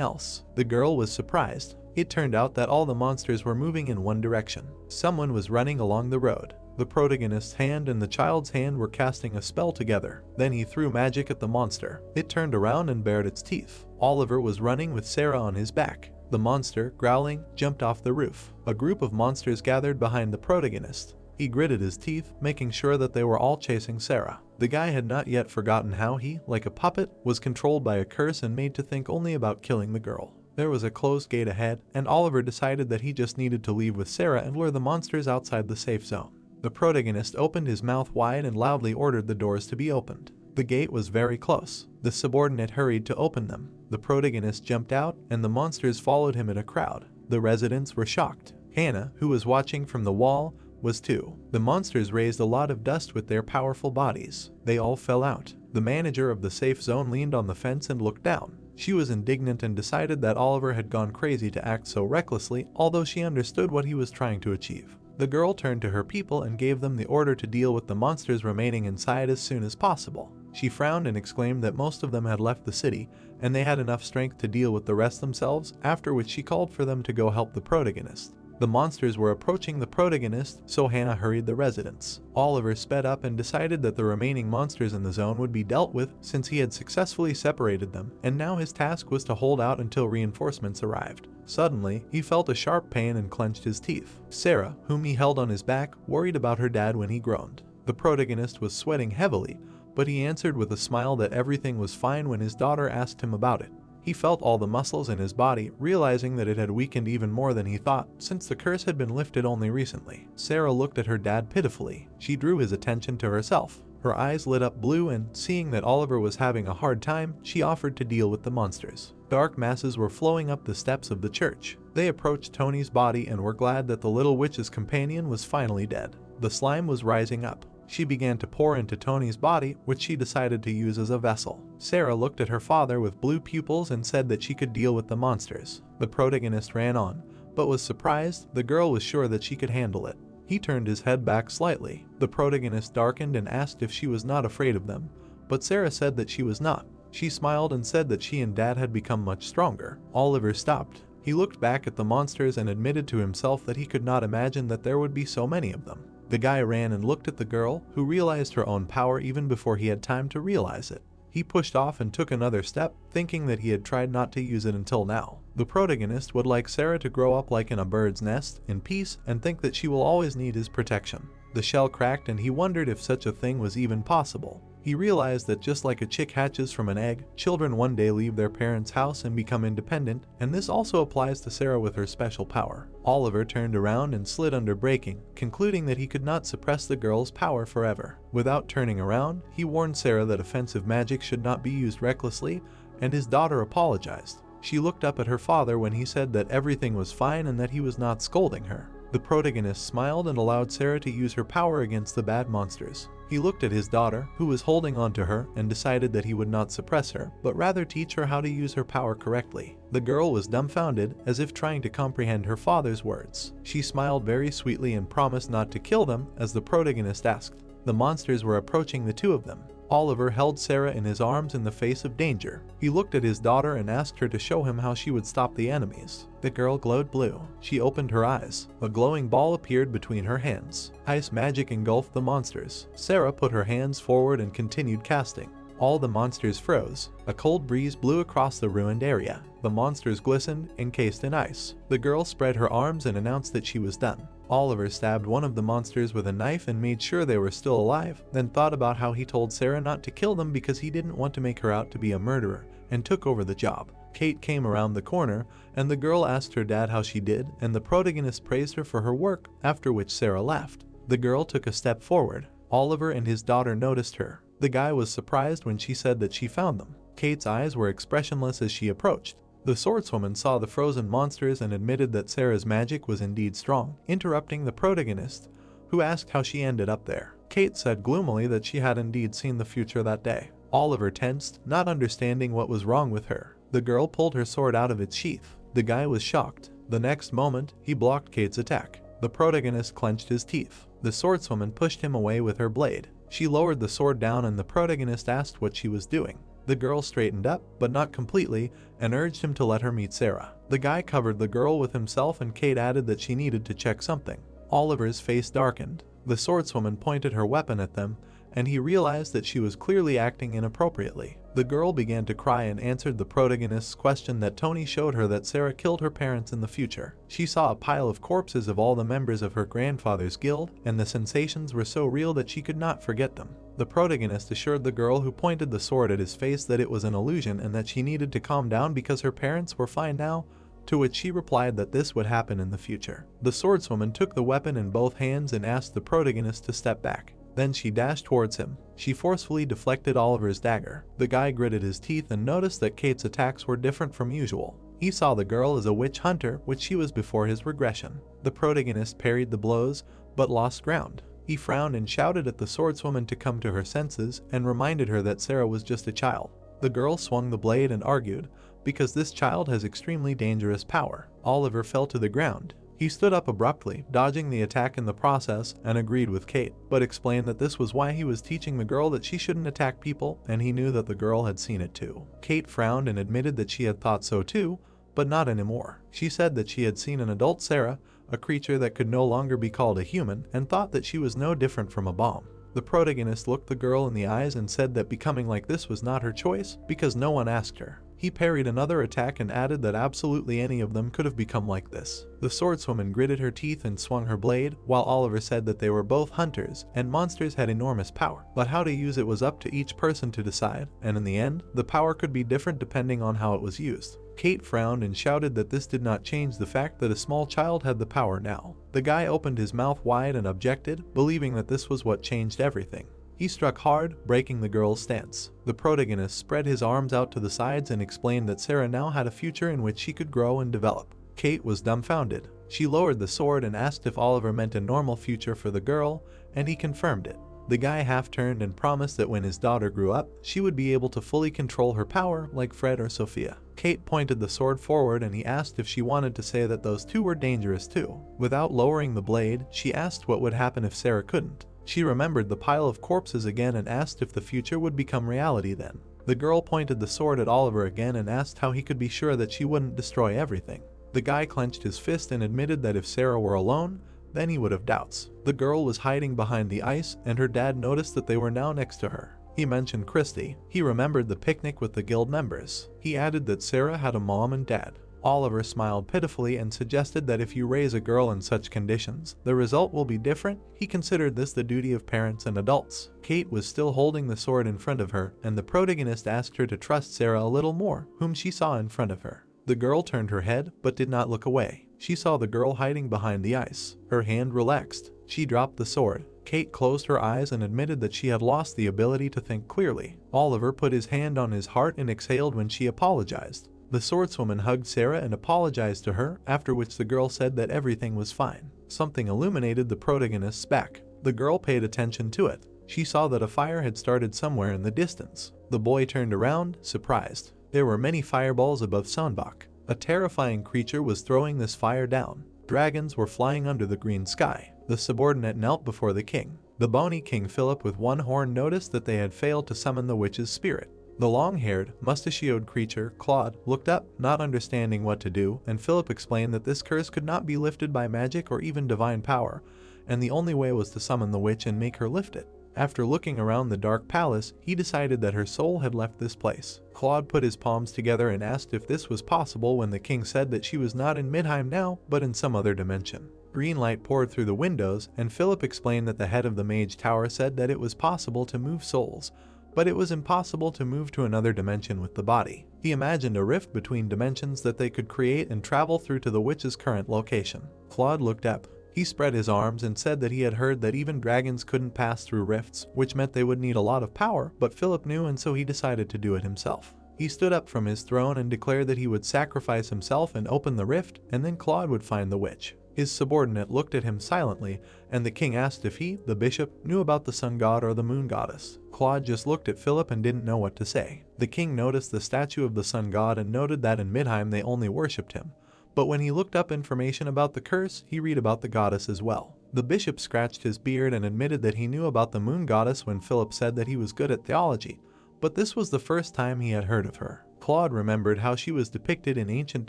else. The girl was surprised. It turned out that all the monsters were moving in one direction. Someone was running along the road. The protagonist's hand and the child's hand were casting a spell together. Then he threw magic at the monster. It turned around and bared its teeth. Oliver was running with Sarah on his back. The monster, growling, jumped off the roof. A group of monsters gathered behind the protagonist. He gritted his teeth, making sure that they were all chasing Sarah. The guy had not yet forgotten how he, like a puppet, was controlled by a curse and made to think only about killing the girl. There was a closed gate ahead, and Oliver decided that he just needed to leave with Sarah and lure the monsters outside the safe zone. The protagonist opened his mouth wide and loudly ordered the doors to be opened. The gate was very close. The subordinate hurried to open them. The protagonist jumped out, and the monsters followed him in a crowd. The residents were shocked. Hannah, who was watching from the wall, was too. The monsters raised a lot of dust with their powerful bodies. They all fell out. The manager of the safe zone leaned on the fence and looked down. She was indignant and decided that Oliver had gone crazy to act so recklessly, although she understood what he was trying to achieve. The girl turned to her people and gave them the order to deal with the monsters remaining inside as soon as possible. She frowned and exclaimed that most of them had left the city, and they had enough strength to deal with the rest themselves, after which she called for them to go help the protagonist. The monsters were approaching the protagonist, so Hannah hurried the residents. Oliver sped up and decided that the remaining monsters in the zone would be dealt with since he had successfully separated them, and now his task was to hold out until reinforcements arrived. Suddenly, he felt a sharp pain and clenched his teeth. Sarah, whom he held on his back, worried about her dad when he groaned. The protagonist was sweating heavily, but he answered with a smile that everything was fine when his daughter asked him about it. He felt all the muscles in his body, realizing that it had weakened even more than he thought, since the curse had been lifted only recently. Sarah looked at her dad pitifully. She drew his attention to herself. Her eyes lit up blue and, seeing that Oliver was having a hard time, she offered to deal with the monsters. Dark masses were flowing up the steps of the church. They approached Tony's body and were glad that the little witch's companion was finally dead. The slime was rising up. She began to pour into Tony's body, which she decided to use as a vessel. Sarah looked at her father with blue pupils and said that she could deal with the monsters. The protagonist ran on, but was surprised. The girl was sure that she could handle it. He turned his head back slightly. The protagonist darkened and asked if she was not afraid of them, but Sarah said that she was not. She smiled and said that she and Dad had become much stronger. Oliver stopped. He looked back at the monsters and admitted to himself that he could not imagine that there would be so many of them. The guy ran and looked at the girl, who realized her own power even before he had time to realize it. He pushed off and took another step, thinking that he had tried not to use it until now. The protagonist would like Sarah to grow up like in a bird's nest, in peace, and think that she will always need his protection. The shell cracked and he wondered if such a thing was even possible. He realized that just like a chick hatches from an egg, children one day leave their parents' house and become independent, and this also applies to Sarah with her special power. Oliver turned around and slid under braking, concluding that he could not suppress the girl's power forever. Without turning around, he warned Sarah that offensive magic should not be used recklessly, and his daughter apologized. She looked up at her father when he said that everything was fine and that he was not scolding her. The protagonist smiled and allowed Sarah to use her power against the bad monsters. He looked at his daughter, who was holding on to her, and decided that he would not suppress her, but rather teach her how to use her power correctly. The girl was dumbfounded, as if trying to comprehend her father's words. She smiled very sweetly and promised not to kill them, as the protagonist asked. The monsters were approaching the two of them. Oliver held Sarah in his arms in the face of danger. He looked at his daughter and asked her to show him how she would stop the enemies. The girl glowed blue. She opened her eyes. A glowing ball appeared between her hands. Ice magic engulfed the monsters. Sarah put her hands forward and continued casting. All the monsters froze. A cold breeze blew across the ruined area. The monsters glistened, encased in ice. The girl spread her arms and announced that she was done. Oliver stabbed one of the monsters with a knife and made sure they were still alive, then thought about how he told Sarah not to kill them because he didn't want to make her out to be a murderer, and took over the job. Kate came around the corner, and the girl asked her dad how she did, and the protagonist praised her for her work, after which Sarah laughed. The girl took a step forward. Oliver and his daughter noticed her. The guy was surprised when she said that she found them. Kate's eyes were expressionless as she approached. The swordswoman saw the frozen monsters and admitted that Sarah's magic was indeed strong, interrupting the protagonist, who asked how she ended up there. Kate said gloomily that she had indeed seen the future that day. Oliver tensed, not understanding what was wrong with her. The girl pulled her sword out of its sheath. The guy was shocked. The next moment, he blocked Kate's attack. The protagonist clenched his teeth. The swordswoman pushed him away with her blade. She lowered the sword down and the protagonist asked what she was doing. The girl straightened up, but not completely, and urged him to let her meet Sarah. The guy covered the girl with himself and Kate added that she needed to check something. Oliver's face darkened. The swordswoman pointed her weapon at them, and he realized that she was clearly acting inappropriately. The girl began to cry and answered the protagonist's question that Tony showed her that Sarah killed her parents in the future. She saw a pile of corpses of all the members of her grandfather's guild, and the sensations were so real that she could not forget them. The protagonist assured the girl who pointed the sword at his face that it was an illusion and that she needed to calm down because her parents were fine now, to which she replied that this would happen in the future. The swordswoman took the weapon in both hands and asked the protagonist to step back. Then she dashed towards him. She forcefully deflected Oliver's dagger. The guy gritted his teeth and noticed that Kate's attacks were different from usual. He saw the girl as a witch hunter, which she was before his regression. The protagonist parried the blows, but lost ground. He frowned and shouted at the swordswoman to come to her senses and reminded her that Sarah was just a child. The girl swung the blade and argued, because this child has extremely dangerous power. Oliver fell to the ground. He stood up abruptly, dodging the attack in the process, and agreed with Kate, but explained that this was why he was teaching the girl that she shouldn't attack people, and he knew that the girl had seen it too. Kate frowned and admitted that she had thought so too, but not anymore. She said that she had seen an adult Sarah, a creature that could no longer be called a human, and thought that she was no different from a bomb. The protagonist looked the girl in the eyes and said that becoming like this was not her choice, because no one asked her. He parried another attack and added that absolutely any of them could have become like this. The swordswoman gritted her teeth and swung her blade, while Oliver said that they were both hunters, and monsters had enormous power. But how to use it was up to each person to decide, and in the end, the power could be different depending on how it was used. Kate frowned and shouted that this did not change the fact that a small child had the power now. The guy opened his mouth wide and objected, believing that this was what changed everything. He struck hard, breaking the girl's stance. The protagonist spread his arms out to the sides and explained that Sarah now had a future in which she could grow and develop. Kate was dumbfounded. She lowered the sword and asked if Oliver meant a normal future for the girl, and he confirmed it. The guy half-turned and promised that when his daughter grew up, she would be able to fully control her power like Fred or Sophia. Kate pointed the sword forward and he asked if she wanted to say that those two were dangerous too. Without lowering the blade, she asked what would happen if Sarah couldn't. She remembered the pile of corpses again and asked if the future would become reality then. The girl pointed the sword at Oliver again and asked how he could be sure that she wouldn't destroy everything. The guy clenched his fist and admitted that if Sarah were alone, then he would have doubts. The girl was hiding behind the ice and her dad noticed that they were now next to her. He mentioned Christy. He remembered the picnic with the guild members. He added that Sarah had a mom and dad. Oliver smiled pitifully and suggested that if you raise a girl in such conditions, the result will be different. He considered this the duty of parents and adults. Kate was still holding the sword in front of her, and the protagonist asked her to trust Sarah a little more, whom she saw in front of her. The girl turned her head, but did not look away. She saw the girl hiding behind the ice. Her hand relaxed. She dropped the sword. Kate closed her eyes and admitted that she had lost the ability to think clearly. Oliver put his hand on his heart and exhaled when she apologized. The swordswoman hugged Sarah and apologized to her, after which the girl said that everything was fine. Something illuminated the protagonist's back. The girl paid attention to it. She saw that a fire had started somewhere in the distance. The boy turned around, surprised. There were many fireballs above Sonbak. A terrifying creature was throwing this fire down. Dragons were flying under the green sky. The subordinate knelt before the king. The bony King Philip with one horn noticed that they had failed to summon the witch's spirit. The long-haired, mustachioed creature, Claude, looked up, not understanding what to do, and Philip explained that this curse could not be lifted by magic or even divine power, and the only way was to summon the witch and make her lift it. After looking around the dark palace, he decided that her soul had left this place. Claude put his palms together and asked if this was possible when the king said that she was not in Midheim now, but in some other dimension. Green light poured through the windows, and Philip explained that the head of the mage tower said that it was possible to move souls, but it was impossible to move to another dimension with the body. He imagined a rift between dimensions that they could create and travel through to the witch's current location. Claude looked up. He spread his arms and said that he had heard that even dragons couldn't pass through rifts, which meant they would need a lot of power, but Philip knew, and so he decided to do it himself. He stood up from his throne and declared that he would sacrifice himself and open the rift, and then Claude would find the witch. His subordinate looked at him silently, and the king asked if he, the bishop, knew about the sun god or the moon goddess. Claude just looked at Philip and didn't know what to say. The king noticed the statue of the sun god and noted that in Midheim they only worshipped him. But when he looked up information about the curse, he read about the goddess as well. The bishop scratched his beard and admitted that he knew about the moon goddess when Philip said that he was good at theology, but this was the first time he had heard of her. Claude remembered how she was depicted in ancient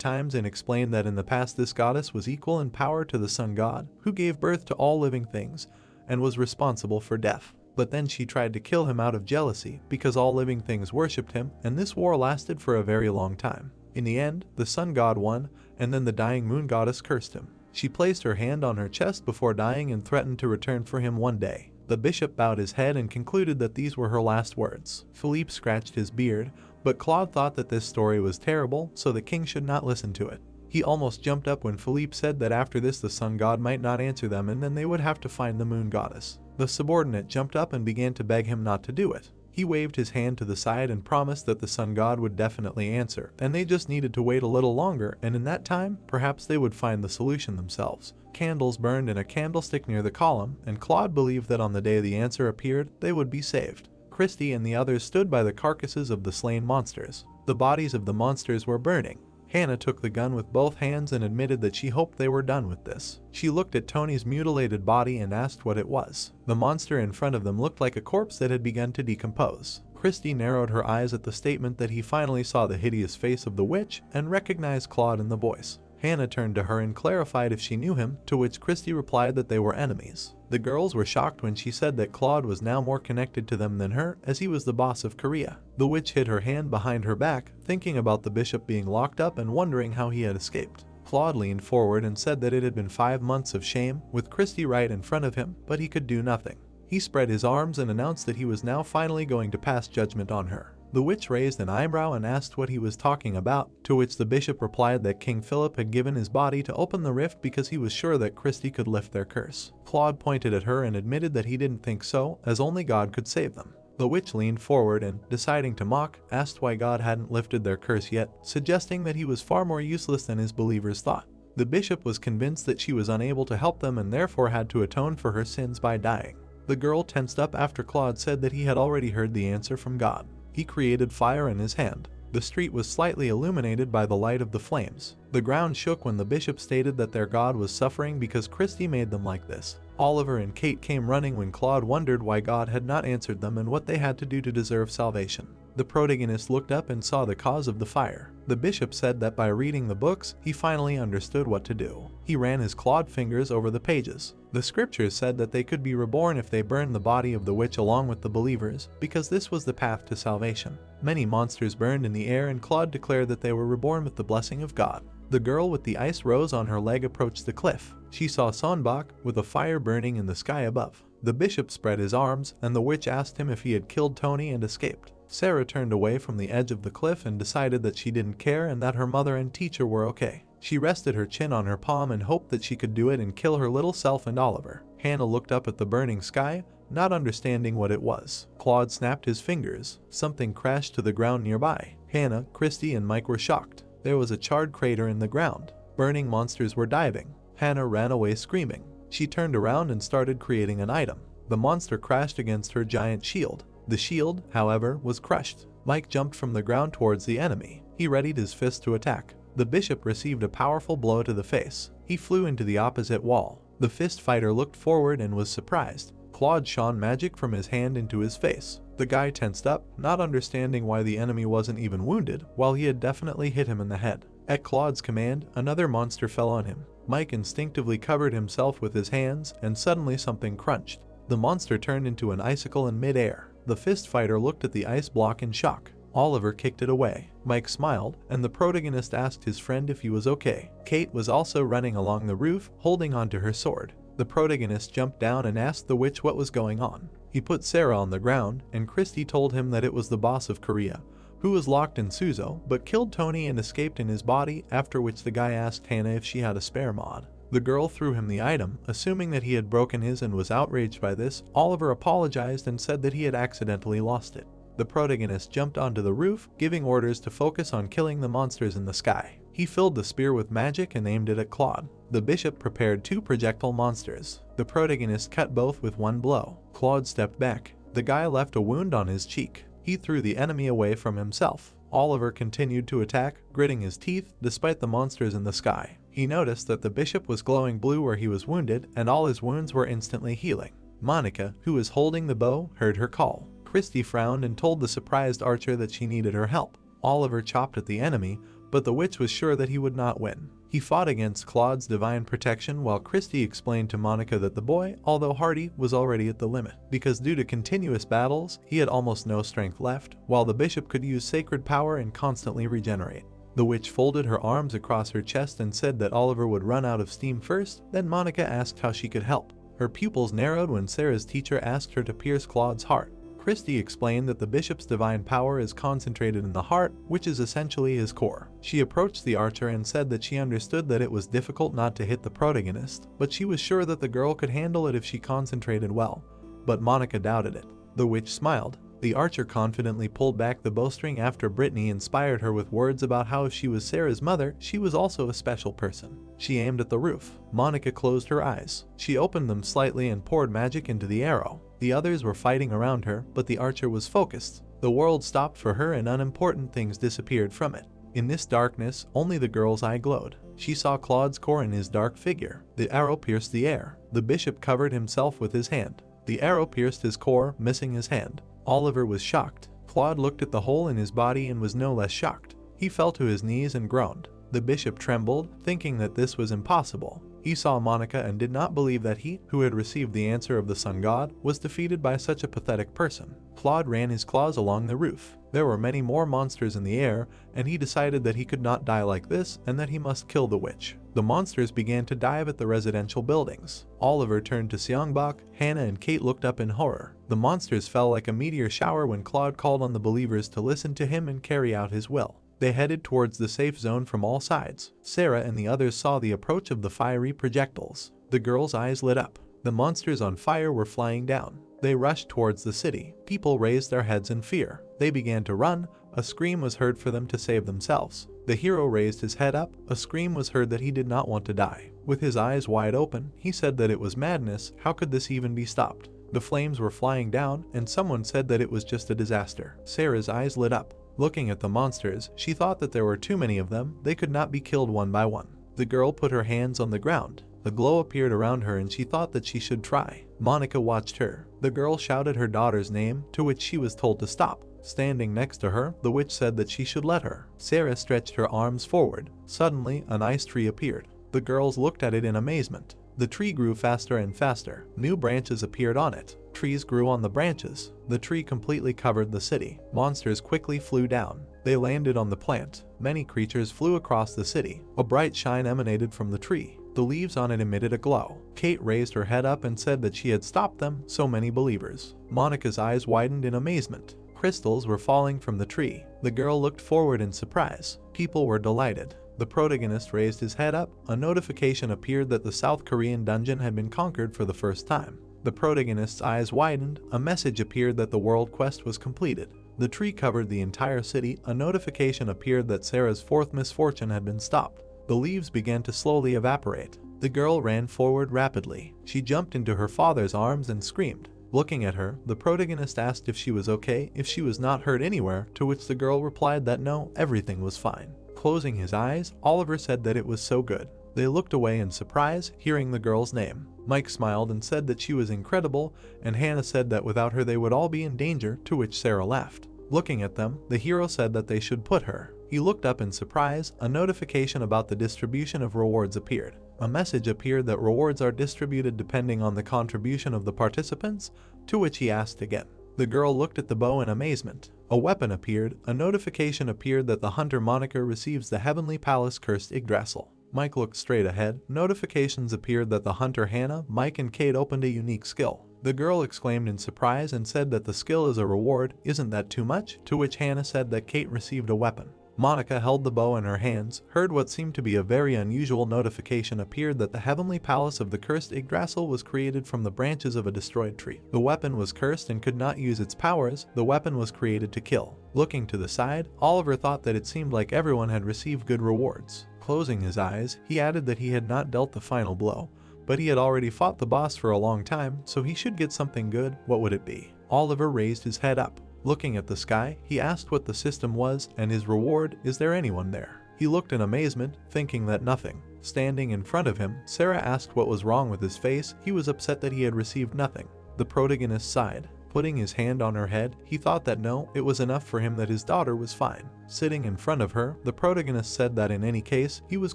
times and explained that in the past this goddess was equal in power to the sun god, who gave birth to all living things, and was responsible for death. But then she tried to kill him out of jealousy, because all living things worshipped him, and this war lasted for a very long time. In the end, the sun god won, and then the dying moon goddess cursed him. She placed her hand on her chest before dying and threatened to return for him one day. The bishop bowed his head and concluded that these were her last words. Philippe scratched his beard, but Claude thought that this story was terrible, so the king should not listen to it. He almost jumped up when Philippe said that after this the sun god might not answer them and then they would have to find the moon goddess. The subordinate jumped up and began to beg him not to do it. He waved his hand to the side and promised that the sun god would definitely answer, and they just needed to wait a little longer, and in that time, perhaps they would find the solution themselves. Candles burned in a candlestick near the column, and Claude believed that on the day the answer appeared, they would be saved. Christie and the others stood by the carcasses of the slain monsters. The bodies of the monsters were burning. Hannah took the gun with both hands and admitted that she hoped they were done with this. She looked at Tony's mutilated body and asked what it was. The monster in front of them looked like a corpse that had begun to decompose. Christie narrowed her eyes at the statement that he finally saw the hideous face of the witch and recognized Claude in the voice. Hannah turned to her and clarified if she knew him, to which Christie replied that they were enemies. The girls were shocked when she said that Claude was now more connected to them than her, as he was the boss of Korea. The witch hid her hand behind her back, thinking about the bishop being locked up and wondering how he had escaped. Claude leaned forward and said that it had been 5 months of shame, with Christie right in front of him, but he could do nothing. He spread his arms and announced that he was now finally going to pass judgment on her. The witch raised an eyebrow and asked what he was talking about, to which the bishop replied that King Philip had given his body to open the rift because he was sure that Christie could lift their curse. Claude pointed at her and admitted that he didn't think so, as only God could save them. The witch leaned forward and, deciding to mock, asked why God hadn't lifted their curse yet, suggesting that he was far more useless than his believers thought. The bishop was convinced that she was unable to help them and therefore had to atone for her sins by dying. The girl tensed up after Claude said that he had already heard the answer from God. He created fire in his hand. The street was slightly illuminated by the light of the flames. The ground shook when the bishop stated that their God was suffering because Christie made them like this. Oliver and Kate came running when Claude wondered why God had not answered them and what they had to do to deserve salvation. The protagonist looked up and saw the cause of the fire. The bishop said that by reading the books, he finally understood what to do. He ran his clawed fingers over the pages. The scriptures said that they could be reborn if they burned the body of the witch along with the believers, because this was the path to salvation. Many monsters burned in the air, and Claude declared that they were reborn with the blessing of God. The girl with the ice rose on her leg approached the cliff. She saw Sonbok with a fire burning in the sky above. The bishop spread his arms, and the witch asked him if he had killed Tony and escaped. Sarah turned away from the edge of the cliff and decided that she didn't care and that her mother and teacher were okay. She rested her chin on her palm and hoped that she could do it and kill her little self and Oliver. Hannah looked up at the burning sky, not understanding what it was. Claude snapped his fingers. Something crashed to the ground nearby. Hannah, Christy, and Mike were shocked. There was a charred crater in the ground. Burning monsters were diving. Hannah ran away screaming. She turned around and started creating an item. The monster crashed against her giant shield. The shield, however, was crushed. Mike jumped from the ground towards the enemy. He readied his fist to attack. The bishop received a powerful blow to the face. He flew into the opposite wall. The fist fighter looked forward and was surprised. Claude shone magic from his hand into his face. The guy tensed up, not understanding why the enemy wasn't even wounded, while he had definitely hit him in the head. At Claude's command, another monster fell on him. Mike instinctively covered himself with his hands, and suddenly something crunched. The monster turned into an icicle in mid-air. The fist fighter looked at the ice block in shock. Oliver kicked it away. Mike smiled, and the protagonist asked his friend if he was okay. Kate was also running along the roof, holding onto her sword. The protagonist jumped down and asked the witch what was going on. He put Sarah on the ground, and Christy told him that it was the boss of Korea, who was locked in Suzo, but killed Tony and escaped in his body, after which the guy asked Hannah if she had a spare mod. The girl threw him the item, assuming that he had broken his, and was outraged by this. Oliver apologized and said that he had accidentally lost it. The protagonist jumped onto the roof, giving orders to focus on killing the monsters in the sky. He filled the spear with magic and aimed it at Claude. The bishop prepared 2 projectile monsters. The protagonist cut both with one blow. Claude stepped back. The guy left a wound on his cheek. He threw the enemy away from himself. Oliver continued to attack, gritting his teeth despite the monsters in the sky. He noticed that the bishop was glowing blue where he was wounded, and all his wounds were instantly healing. Monica, who was holding the bow, heard her call. Christy frowned and told the surprised archer that she needed her help. Oliver chopped at the enemy, but the witch was sure that he would not win. He fought against Claude's divine protection, while Christy explained to Monica that the boy, although hardy, was already at the limit, because due to continuous battles, he had almost no strength left, while the bishop could use sacred power and constantly regenerate. The witch folded her arms across her chest and said that Oliver would run out of steam first, then Monica asked how she could help. Her pupils narrowed when Sarah's teacher asked her to pierce Claude's heart. Christy explained that the bishop's divine power is concentrated in the heart, which is essentially his core. She approached the archer and said that she understood that it was difficult not to hit the protagonist, but she was sure that the girl could handle it if she concentrated well. But Monica doubted it. The witch smiled. The archer confidently pulled back the bowstring after Brittany inspired her with words about how if she was Sarah's mother, she was also a special person. She aimed at the roof. Monica closed her eyes. She opened them slightly and poured magic into the arrow. The others were fighting around her, but the archer was focused. The world stopped for her and unimportant things disappeared from it. In this darkness, only the girl's eye glowed. She saw Claude's core in his dark figure. The arrow pierced the air. The bishop covered himself with his hand. The arrow pierced his core, missing his hand. Oliver was shocked. Claude looked at the hole in his body and was no less shocked. He fell to his knees and groaned. The bishop trembled, thinking that this was impossible. He saw Monica and did not believe that he, who had received the answer of the sun god, was defeated by such a pathetic person. Claude ran his claws along the roof. There were many more monsters in the air, and he decided that he could not die like this and that he must kill the witch. The monsters began to dive at the residential buildings. Oliver turned to Seongbok. Hannah and Kate looked up in horror. The monsters fell like a meteor shower when Claude called on the believers to listen to him and carry out his will. They headed towards the safe zone from all sides. Sarah and the others saw the approach of the fiery projectiles. The girl's eyes lit up. The monsters on fire were flying down. They rushed towards the city. People raised their heads in fear. They began to run. A scream was heard for them to save themselves. The hero raised his head up. A scream was heard that he did not want to die. With his eyes wide open, he said that it was madness. How could this even be stopped? The flames were flying down, and someone said that it was just a disaster. Sarah's eyes lit up. Looking at the monsters, she thought that there were too many of them. They could not be killed one by one. The girl put her hands on the ground. A glow appeared around her and she thought that she should try. Monica watched her. The girl shouted her daughter's name, to which she was told to stop. Standing next to her, the witch said that she should let her. Sarah stretched her arms forward. Suddenly, an ice tree appeared. The girls looked at it in amazement. The tree grew faster and faster. New branches appeared on it. Trees grew on the branches. The tree completely covered the city. Monsters quickly flew down. They landed on the plant. Many creatures flew across the city. A bright shine emanated from the tree. The leaves on it emitted a glow. Kate raised her head up and said that she had stopped them, so many believers. Monica's eyes widened in amazement. Crystals were falling from the tree. The girl looked forward in surprise. People were delighted. The protagonist raised his head up. A notification appeared that the South Korean dungeon had been conquered for the first time. The protagonist's eyes widened. A message appeared that the world quest was completed. The tree covered the entire city. A notification appeared that Sarah's fourth misfortune had been stopped. The leaves began to slowly evaporate. The girl ran forward rapidly. She jumped into her father's arms and screamed. Looking at her, the protagonist asked if she was okay, if she was not hurt anywhere, to which the girl replied that no, everything was fine. Closing his eyes, Oliver said that it was so good. They looked away in surprise, hearing the girl's name. Mike smiled and said that she was incredible, and Hannah said that without her they would all be in danger, to which Sarah laughed. Looking at them, the hero said that they should put her. He looked up in surprise. A notification about the distribution of rewards appeared. A message appeared that rewards are distributed depending on the contribution of the participants, to which he asked again. The girl looked at the bow in amazement. A weapon appeared. A notification appeared that the hunter Monica receives the Heavenly Palace Cursed Yggdrasil. Mike looked straight ahead. Notifications appeared that the hunter Hannah, Mike and Kate opened a unique skill. The girl exclaimed in surprise and said that the skill is a reward. Isn't that too much? To which Hannah said that Kate received a weapon. Monica held the bow in her hands, heard what seemed to be a very unusual notification appeared that the Heavenly Palace of the Cursed Yggdrasil was created from the branches of a destroyed tree. The weapon was cursed and could not use its powers. The weapon was created to kill. Looking to the side, Oliver thought that it seemed like everyone had received good rewards. Closing his eyes, he added that he had not dealt the final blow, but he had already fought the boss for a long time, so he should get something good. What would it be? Oliver raised his head up. Looking at the sky, he asked what the system was and his reward. Is there anyone there? He looked in amazement, thinking that nothing. Standing in front of him, Sarah asked what was wrong with his face. He was upset that he had received nothing. The protagonist sighed. Putting his hand on her head, he thought that no, it was enough for him that his daughter was fine. Sitting in front of her, the protagonist said that in any case, he was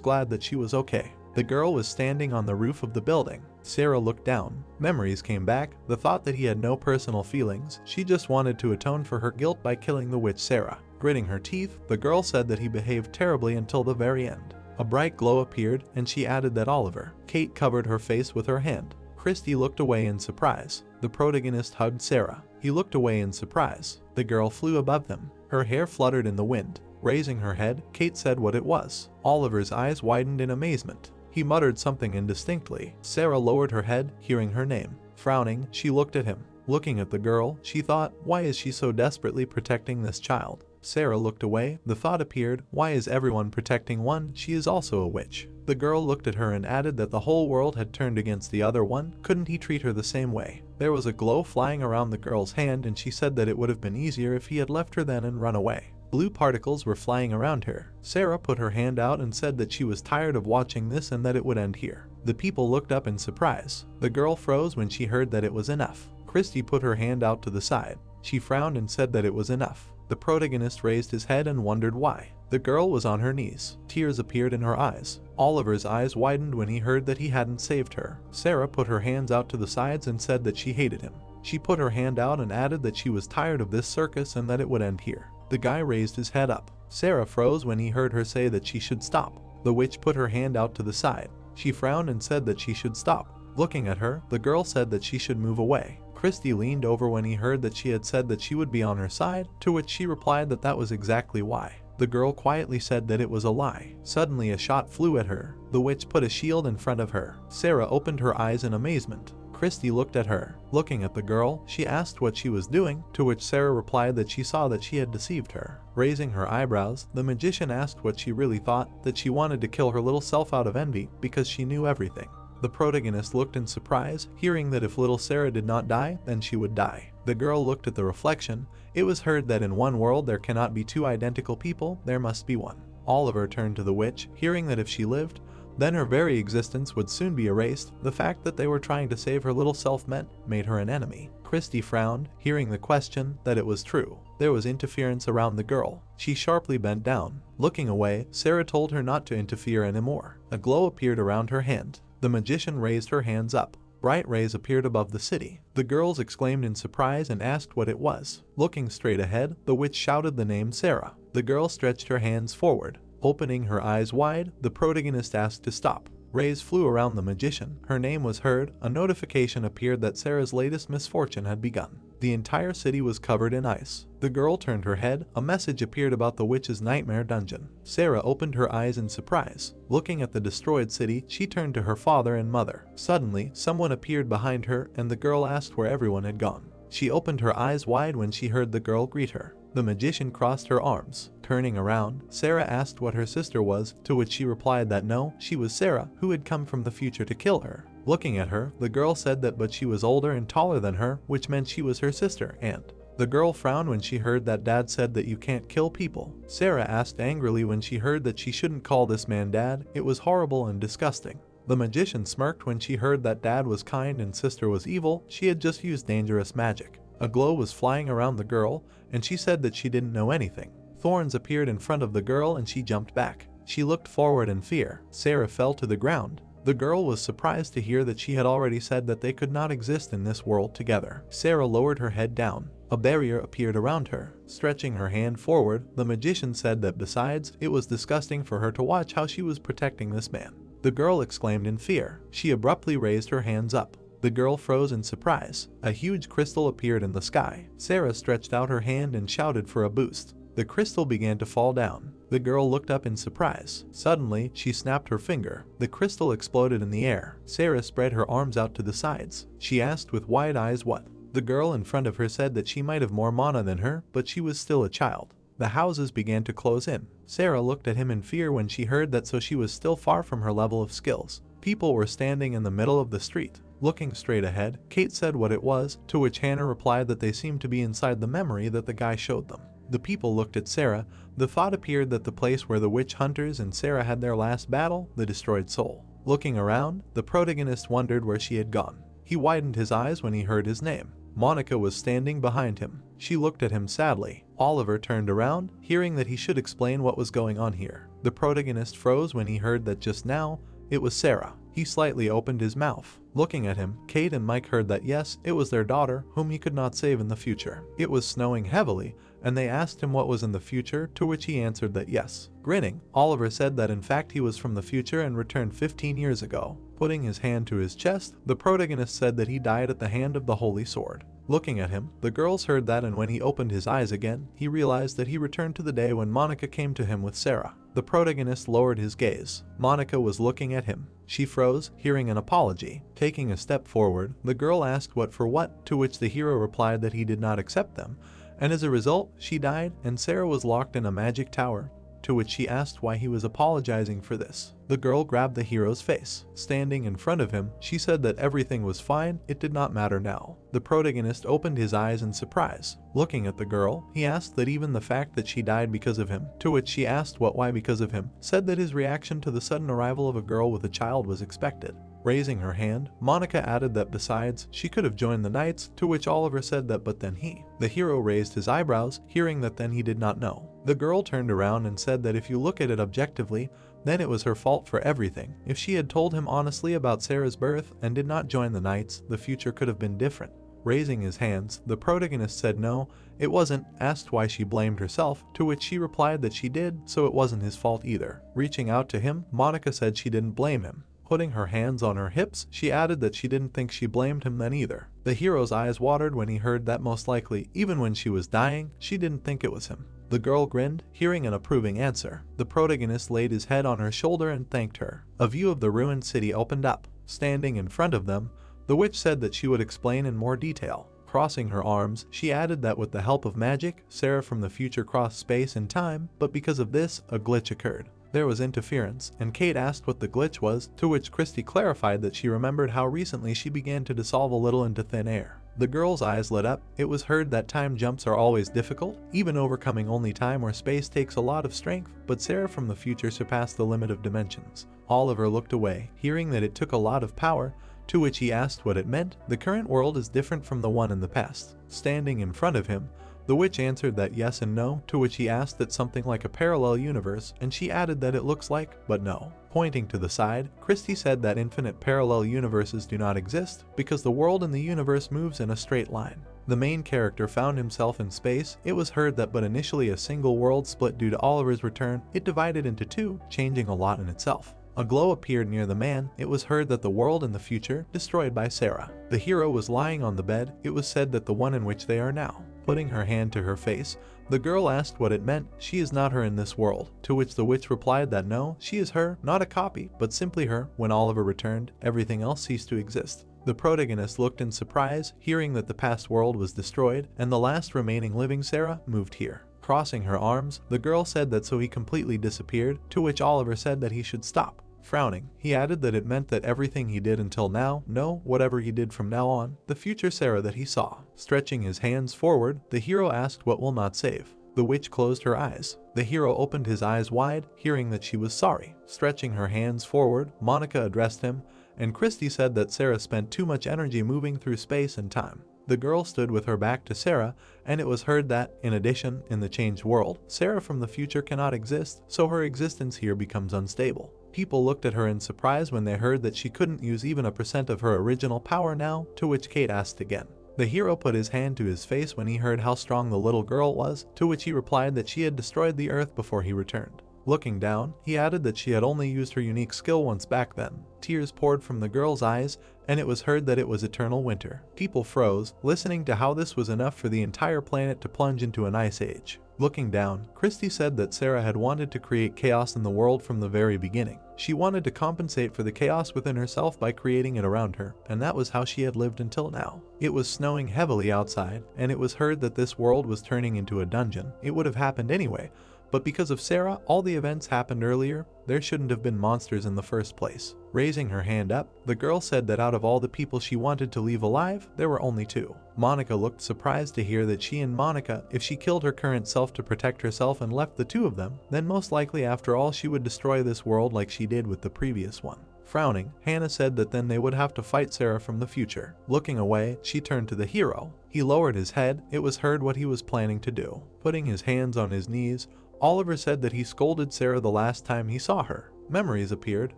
glad that she was okay. The girl was standing on the roof of the building. Sarah looked down. Memories came back. The thought that he had no personal feelings. She just wanted to atone for her guilt by killing the witch Sarah. Gritting her teeth, the girl said that he behaved terribly until the very end. A bright glow appeared, and she added that Oliver. Kate covered her face with her hand. Christy looked away in surprise. The protagonist hugged Sarah. He looked away in surprise. The girl flew above them. Her hair fluttered in the wind. Raising her head, Kate said what it was. Oliver's eyes widened in amazement. He muttered something indistinctly. Sarah lowered her head, hearing her name. Frowning, she looked at him. Looking at the girl, she thought, why is she so desperately protecting this child? Sarah looked away. The thought appeared, why is everyone protecting one? She is also a witch. The girl looked at her and added that the whole world had turned against the other one. Couldn't he treat her the same way? There was a glow flying around the girl's hand, and she said that it would have been easier if he had left her then and run away. Blue particles were flying around her. Sarah put her hand out and said that she was tired of watching this and that it would end here. The people looked up in surprise. The girl froze when she heard that it was enough. Christy put her hand out to the side. She frowned and said that it was enough. The protagonist raised his head and wondered why. The girl was on her knees. Tears appeared in her eyes. Oliver's eyes widened when he heard that he hadn't saved her. Sarah put her hands out to the sides and said that she hated him. She put her hand out and added that she was tired of this circus and that it would end here. The guy raised his head up. Sarah froze when he heard her say that she should stop. The witch put her hand out to the side. She frowned and said that she should stop. Looking at her, the girl said that she should move away. Christy leaned over when he heard that she had said that she would be on her side, to which she replied that that was exactly why. The girl quietly said that it was a lie. Suddenly a shot flew at her. The witch put a shield in front of her. Sarah opened her eyes in amazement. Christy looked at her. Looking at the girl, she asked what she was doing, to which Sarah replied that she saw that she had deceived her. Raising her eyebrows, the magician asked what she really thought, that she wanted to kill her little self out of envy because she knew everything. The protagonist looked in surprise, hearing that if little Sarah did not die, then she would die. The girl looked at the reflection. It was heard that in one world there cannot be two identical people, there must be one. Oliver turned to the witch, hearing that if she lived, then her very existence would soon be erased. The fact that they were trying to save her little self made her an enemy. Christy frowned, hearing the question, that it was true. There was interference around the girl. She sharply bent down. Looking away, Sarah told her not to interfere anymore. A glow appeared around her hand. The magician raised her hands up. Bright rays appeared above the city. The girls exclaimed in surprise and asked what it was. Looking straight ahead, the witch shouted the name Sarah. The girl stretched her hands forward. Opening her eyes wide, the protagonist asked to stop. Rays flew around the magician. Her name was heard. A notification appeared that Sarah's latest misfortune had begun. The entire city was covered in ice. The girl turned her head. A message appeared about the witch's nightmare dungeon. Sarah opened her eyes in surprise. Looking at the destroyed city, she turned to her father and mother. Suddenly, someone appeared behind her, and the girl asked where everyone had gone. She opened her eyes wide when she heard the girl greet her. The magician crossed her arms. Turning around, Sarah asked what her sister was, to which she replied that no, she was Sarah, who had come from the future to kill her. Looking at her, the girl said that but she was older and taller than her, which meant she was her sister, and the girl frowned when she heard that Dad said that you can't kill people. Sarah asked angrily when she heard that she shouldn't call this man Dad. It was horrible and disgusting. The magician smirked when she heard that Dad was kind and sister was evil. She had just used dangerous magic. A glow was flying around the girl, and she said that she didn't know anything. Thorns appeared in front of the girl and she jumped back. She looked forward in fear. Sarah fell to the ground. The girl was surprised to hear that she had already said that they could not exist in this world together. Sarah lowered her head down. A barrier appeared around her. Stretching her hand forward, the magician said that besides, it was disgusting for her to watch how she was protecting this man. The girl exclaimed in fear. She abruptly raised her hands up. The girl froze in surprise. A huge crystal appeared in the sky. Sarah stretched out her hand and shouted for a boost. The crystal began to fall down. The girl looked up in surprise. Suddenly, she snapped her finger. The crystal exploded in the air. Sarah spread her arms out to the sides. She asked with wide eyes what. The girl in front of her said that she might have more mana than her, but she was still a child. The houses began to close in. Sarah looked at him in fear when she heard that, so she was still far from her level of skills. People were standing in the middle of the street. Looking straight ahead, Kate said what it was, to which Hannah replied that they seemed to be inside the memory that the guy showed them. The people looked at Sarah. The thought appeared that the place where the witch hunters and Sarah had their last battle, the destroyed soul. Looking around, the protagonist wondered where she had gone. He widened his eyes when he heard his name. Monica was standing behind him. She looked at him sadly. Oliver turned around, hearing that he should explain what was going on here. The protagonist froze when he heard that just now, it was Sarah. He slightly opened his mouth. Looking at him, Kate and Mike heard that yes, it was their daughter, whom he could not save in the future. It was snowing heavily, and they asked him what was in the future, to which he answered that yes. Grinning, Oliver said that in fact he was from the future and returned 15 years ago. Putting his hand to his chest, the protagonist said that he died at the hand of the Holy Sword. Looking at him, the girls heard that, and when he opened his eyes again, he realized that he returned to the day when Monica came to him with Sarah. The protagonist lowered his gaze. Monica was looking at him. She froze, hearing an apology. Taking a step forward, the girl asked what for what, to which the hero replied that he did not accept them, and as a result, she died, and Sarah was locked in a magic tower, to which she asked why he was apologizing for this. The girl grabbed the hero's face. Standing in front of him, she said that everything was fine, it did not matter now. The protagonist opened his eyes in surprise. Looking at the girl, he asked that even the fact that she died because of him, to which she asked why because of him, said that his reaction to the sudden arrival of a girl with a child was expected. Raising her hand, Monica added that besides, she could have joined the knights, to which Oliver said that but then he. The hero raised his eyebrows, hearing that then he did not know. The girl turned around and said that if you look at it objectively, then it was her fault for everything. If she had told him honestly about Sarah's birth and did not join the knights, the future could have been different. Raising his hands, the protagonist said no, it wasn't, asked why she blamed herself, to which she replied that she did, so it wasn't his fault either. Reaching out to him, Monica said she didn't blame him. Putting her hands on her hips, she added that she didn't think she blamed him then either. The hero's eyes watered when he heard that most likely, even when she was dying, she didn't think it was him. The girl grinned, hearing an approving answer. The protagonist laid his head on her shoulder and thanked her. A view of the ruined city opened up. Standing in front of them, the witch said that she would explain in more detail. Crossing her arms, she added that with the help of magic, Sarah from the future crossed space and time, but because of this, a glitch occurred. There was interference, and Kate asked what the glitch was, to which Christy clarified that she remembered how recently she began to dissolve a little into thin air. The girl's eyes lit up. It was heard that time jumps are always difficult. Even overcoming only time or space takes a lot of strength, but Sarah from the future surpassed the limit of dimensions. Oliver looked away, hearing that it took a lot of power, to which he asked what it meant. The current world is different from the one in the past. Standing in front of him, the witch answered that yes and no, to which he asked that something like a parallel universe, and she added that it looks like, but no. Pointing to the side, Christy said that infinite parallel universes do not exist, because the world in the universe moves in a straight line. The main character found himself in space. It was heard that but initially a single world split due to Oliver's return, it divided into two, changing a lot in itself. A glow appeared near the man. It was heard that the world in the future, destroyed by Sarah. The hero was lying on the bed. It was said that the one in which they are now. Putting her hand to her face, the girl asked what it meant. She is not her in this world, to which the witch replied that no, she is her, not a copy, but simply her. When Oliver returned, everything else ceased to exist. The protagonist looked in surprise, hearing that the past world was destroyed, and the last remaining living Sarah moved here. Crossing her arms, the girl said that so he completely disappeared, to which Oliver said that he should stop. Frowning, he added that it meant that everything he did until now, no, whatever he did from now on, the future Sarah that he saw. Stretching his hands forward, the hero asked what will not save. The witch closed her eyes. The hero opened his eyes wide, hearing that she was sorry. Stretching her hands forward, Monica addressed him, and Christy said that Sarah spent too much energy moving through space and time. The girl stood with her back to Sarah, and it was heard that, in addition, in the changed world, Sarah from the future cannot exist, so her existence here becomes unstable. People looked at her in surprise when they heard that she couldn't use even a percent of her original power now, to which Kate asked again. The hero put his hand to his face when he heard how strong the little girl was, to which he replied that she had destroyed the earth before he returned. Looking down, he added that she had only used her unique skill once back then. Tears poured from the girl's eyes, and it was heard that it was eternal winter. People froze, listening to how this was enough for the entire planet to plunge into an ice age. Looking down, Christy said that Sarah had wanted to create chaos in the world from the very beginning. She wanted to compensate for the chaos within herself by creating it around her, and that was how she had lived until now. It was snowing heavily outside, and it was heard that this world was turning into a dungeon. It would have happened anyway, but because of Sarah, all the events happened earlier. There shouldn't have been monsters in the first place. Raising her hand up, the girl said that out of all the people she wanted to leave alive, there were only two. Monica looked surprised to hear that she and Monica, if she killed her current self to protect herself and left the two of them, then most likely after all she would destroy this world like she did with the previous one. Frowning, Hannah said that then they would have to fight Sarah from the future. Looking away, she turned to the hero. He lowered his head. It was heard what he was planning to do. Putting his hands on his knees, Oliver said that he scolded Sarah the last time he saw her. Memories appeared,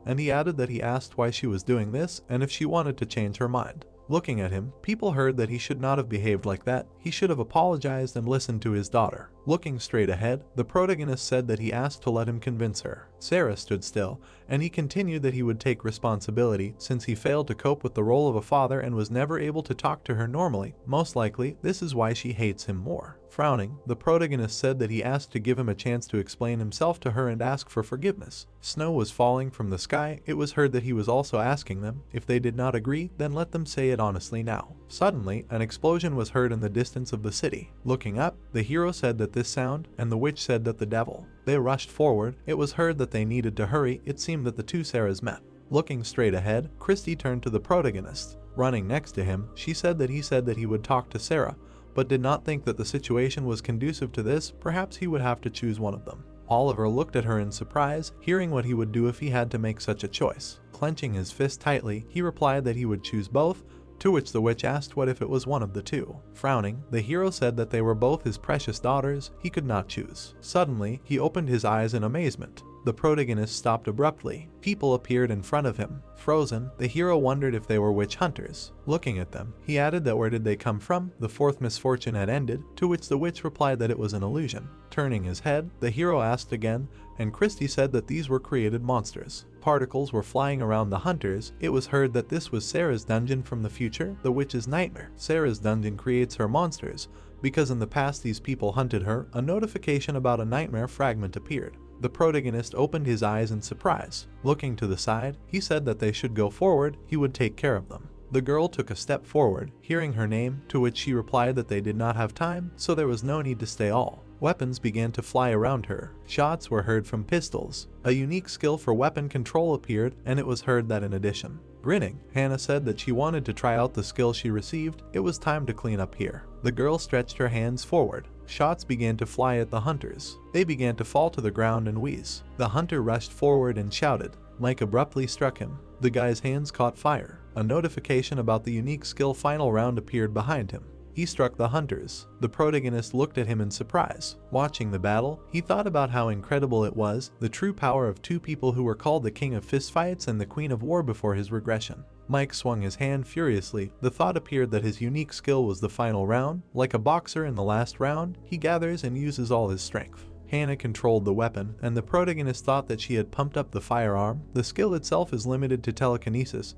and he added that he asked why she was doing this and if she wanted to change her mind. Looking at him, people heard that he should not have behaved like that. He should have apologized and listened to his daughter. Looking straight ahead, the protagonist said that he asked to let him convince her. Sarah stood still, and he continued that he would take responsibility since he failed to cope with the role of a father and was never able to talk to her normally. Most likely, this is why she hates him more. Frowning, the protagonist said that he asked to give him a chance to explain himself to her and ask for forgiveness. Snow was falling from the sky. It was heard that he was also asking them, if they did not agree, then let them say it honestly now. Suddenly, an explosion was heard in the distance of the city. Looking up, the hero said that this sound, and the witch said that the devil. They rushed forward. It was heard that they needed to hurry. It seemed that the two Sarahs met. Looking straight ahead, Christy turned to the protagonist. Running next to him, she said that he would talk to Sarah, but did not think that the situation was conducive to this. Perhaps he would have to choose one of them. Oliver looked at her in surprise, hearing what he would do if he had to make such a choice. Clenching his fist tightly, he replied that he would choose both, to which the witch asked what if it was one of the two. Frowning, the hero said that they were both his precious daughters. He could not choose. Suddenly, he opened his eyes in amazement. The protagonist stopped abruptly. People appeared in front of him. Frozen, the hero wondered if they were witch hunters. Looking at them, he added that where did they come from? The fourth misfortune had ended, to which the witch replied that it was an illusion. Turning his head, the hero asked again, and Christy said that these were created monsters. Particles were flying around the hunters. It was heard that this was Sarah's dungeon from the future, the witch's nightmare. Sarah's dungeon creates her monsters, because in the past these people hunted her. A notification about a nightmare fragment appeared. The protagonist opened his eyes in surprise. Looking to the side, he said that they should go forward. He would take care of them. The girl took a step forward, hearing her name, to which she replied that they did not have time, so there was no need to stay all. Weapons began to fly around her. Shots were heard from pistols. A unique skill for weapon control appeared, and it was heard that in addition. Grinning, Hannah said that she wanted to try out the skill she received. It was time to clean up here. The girl stretched her hands forward. Shots began to fly at the hunters. They began to fall to the ground and wheeze. The hunter rushed forward and shouted. Mike abruptly struck him. The guy's hands caught fire. A notification about the unique skill final round appeared behind him. He struck the hunters. The protagonist looked at him in surprise. Watching the battle, he thought about how incredible it was, the true power of two people who were called the King of Fistfights and the Queen of War before his regression. Mike swung his hand furiously. The thought appeared that his unique skill was the final round. Like a boxer in the last round, he gathers and uses all his strength. Hannah controlled the weapon, and the protagonist thought that she had pumped up the firearm. The skill itself is limited to telekinesis,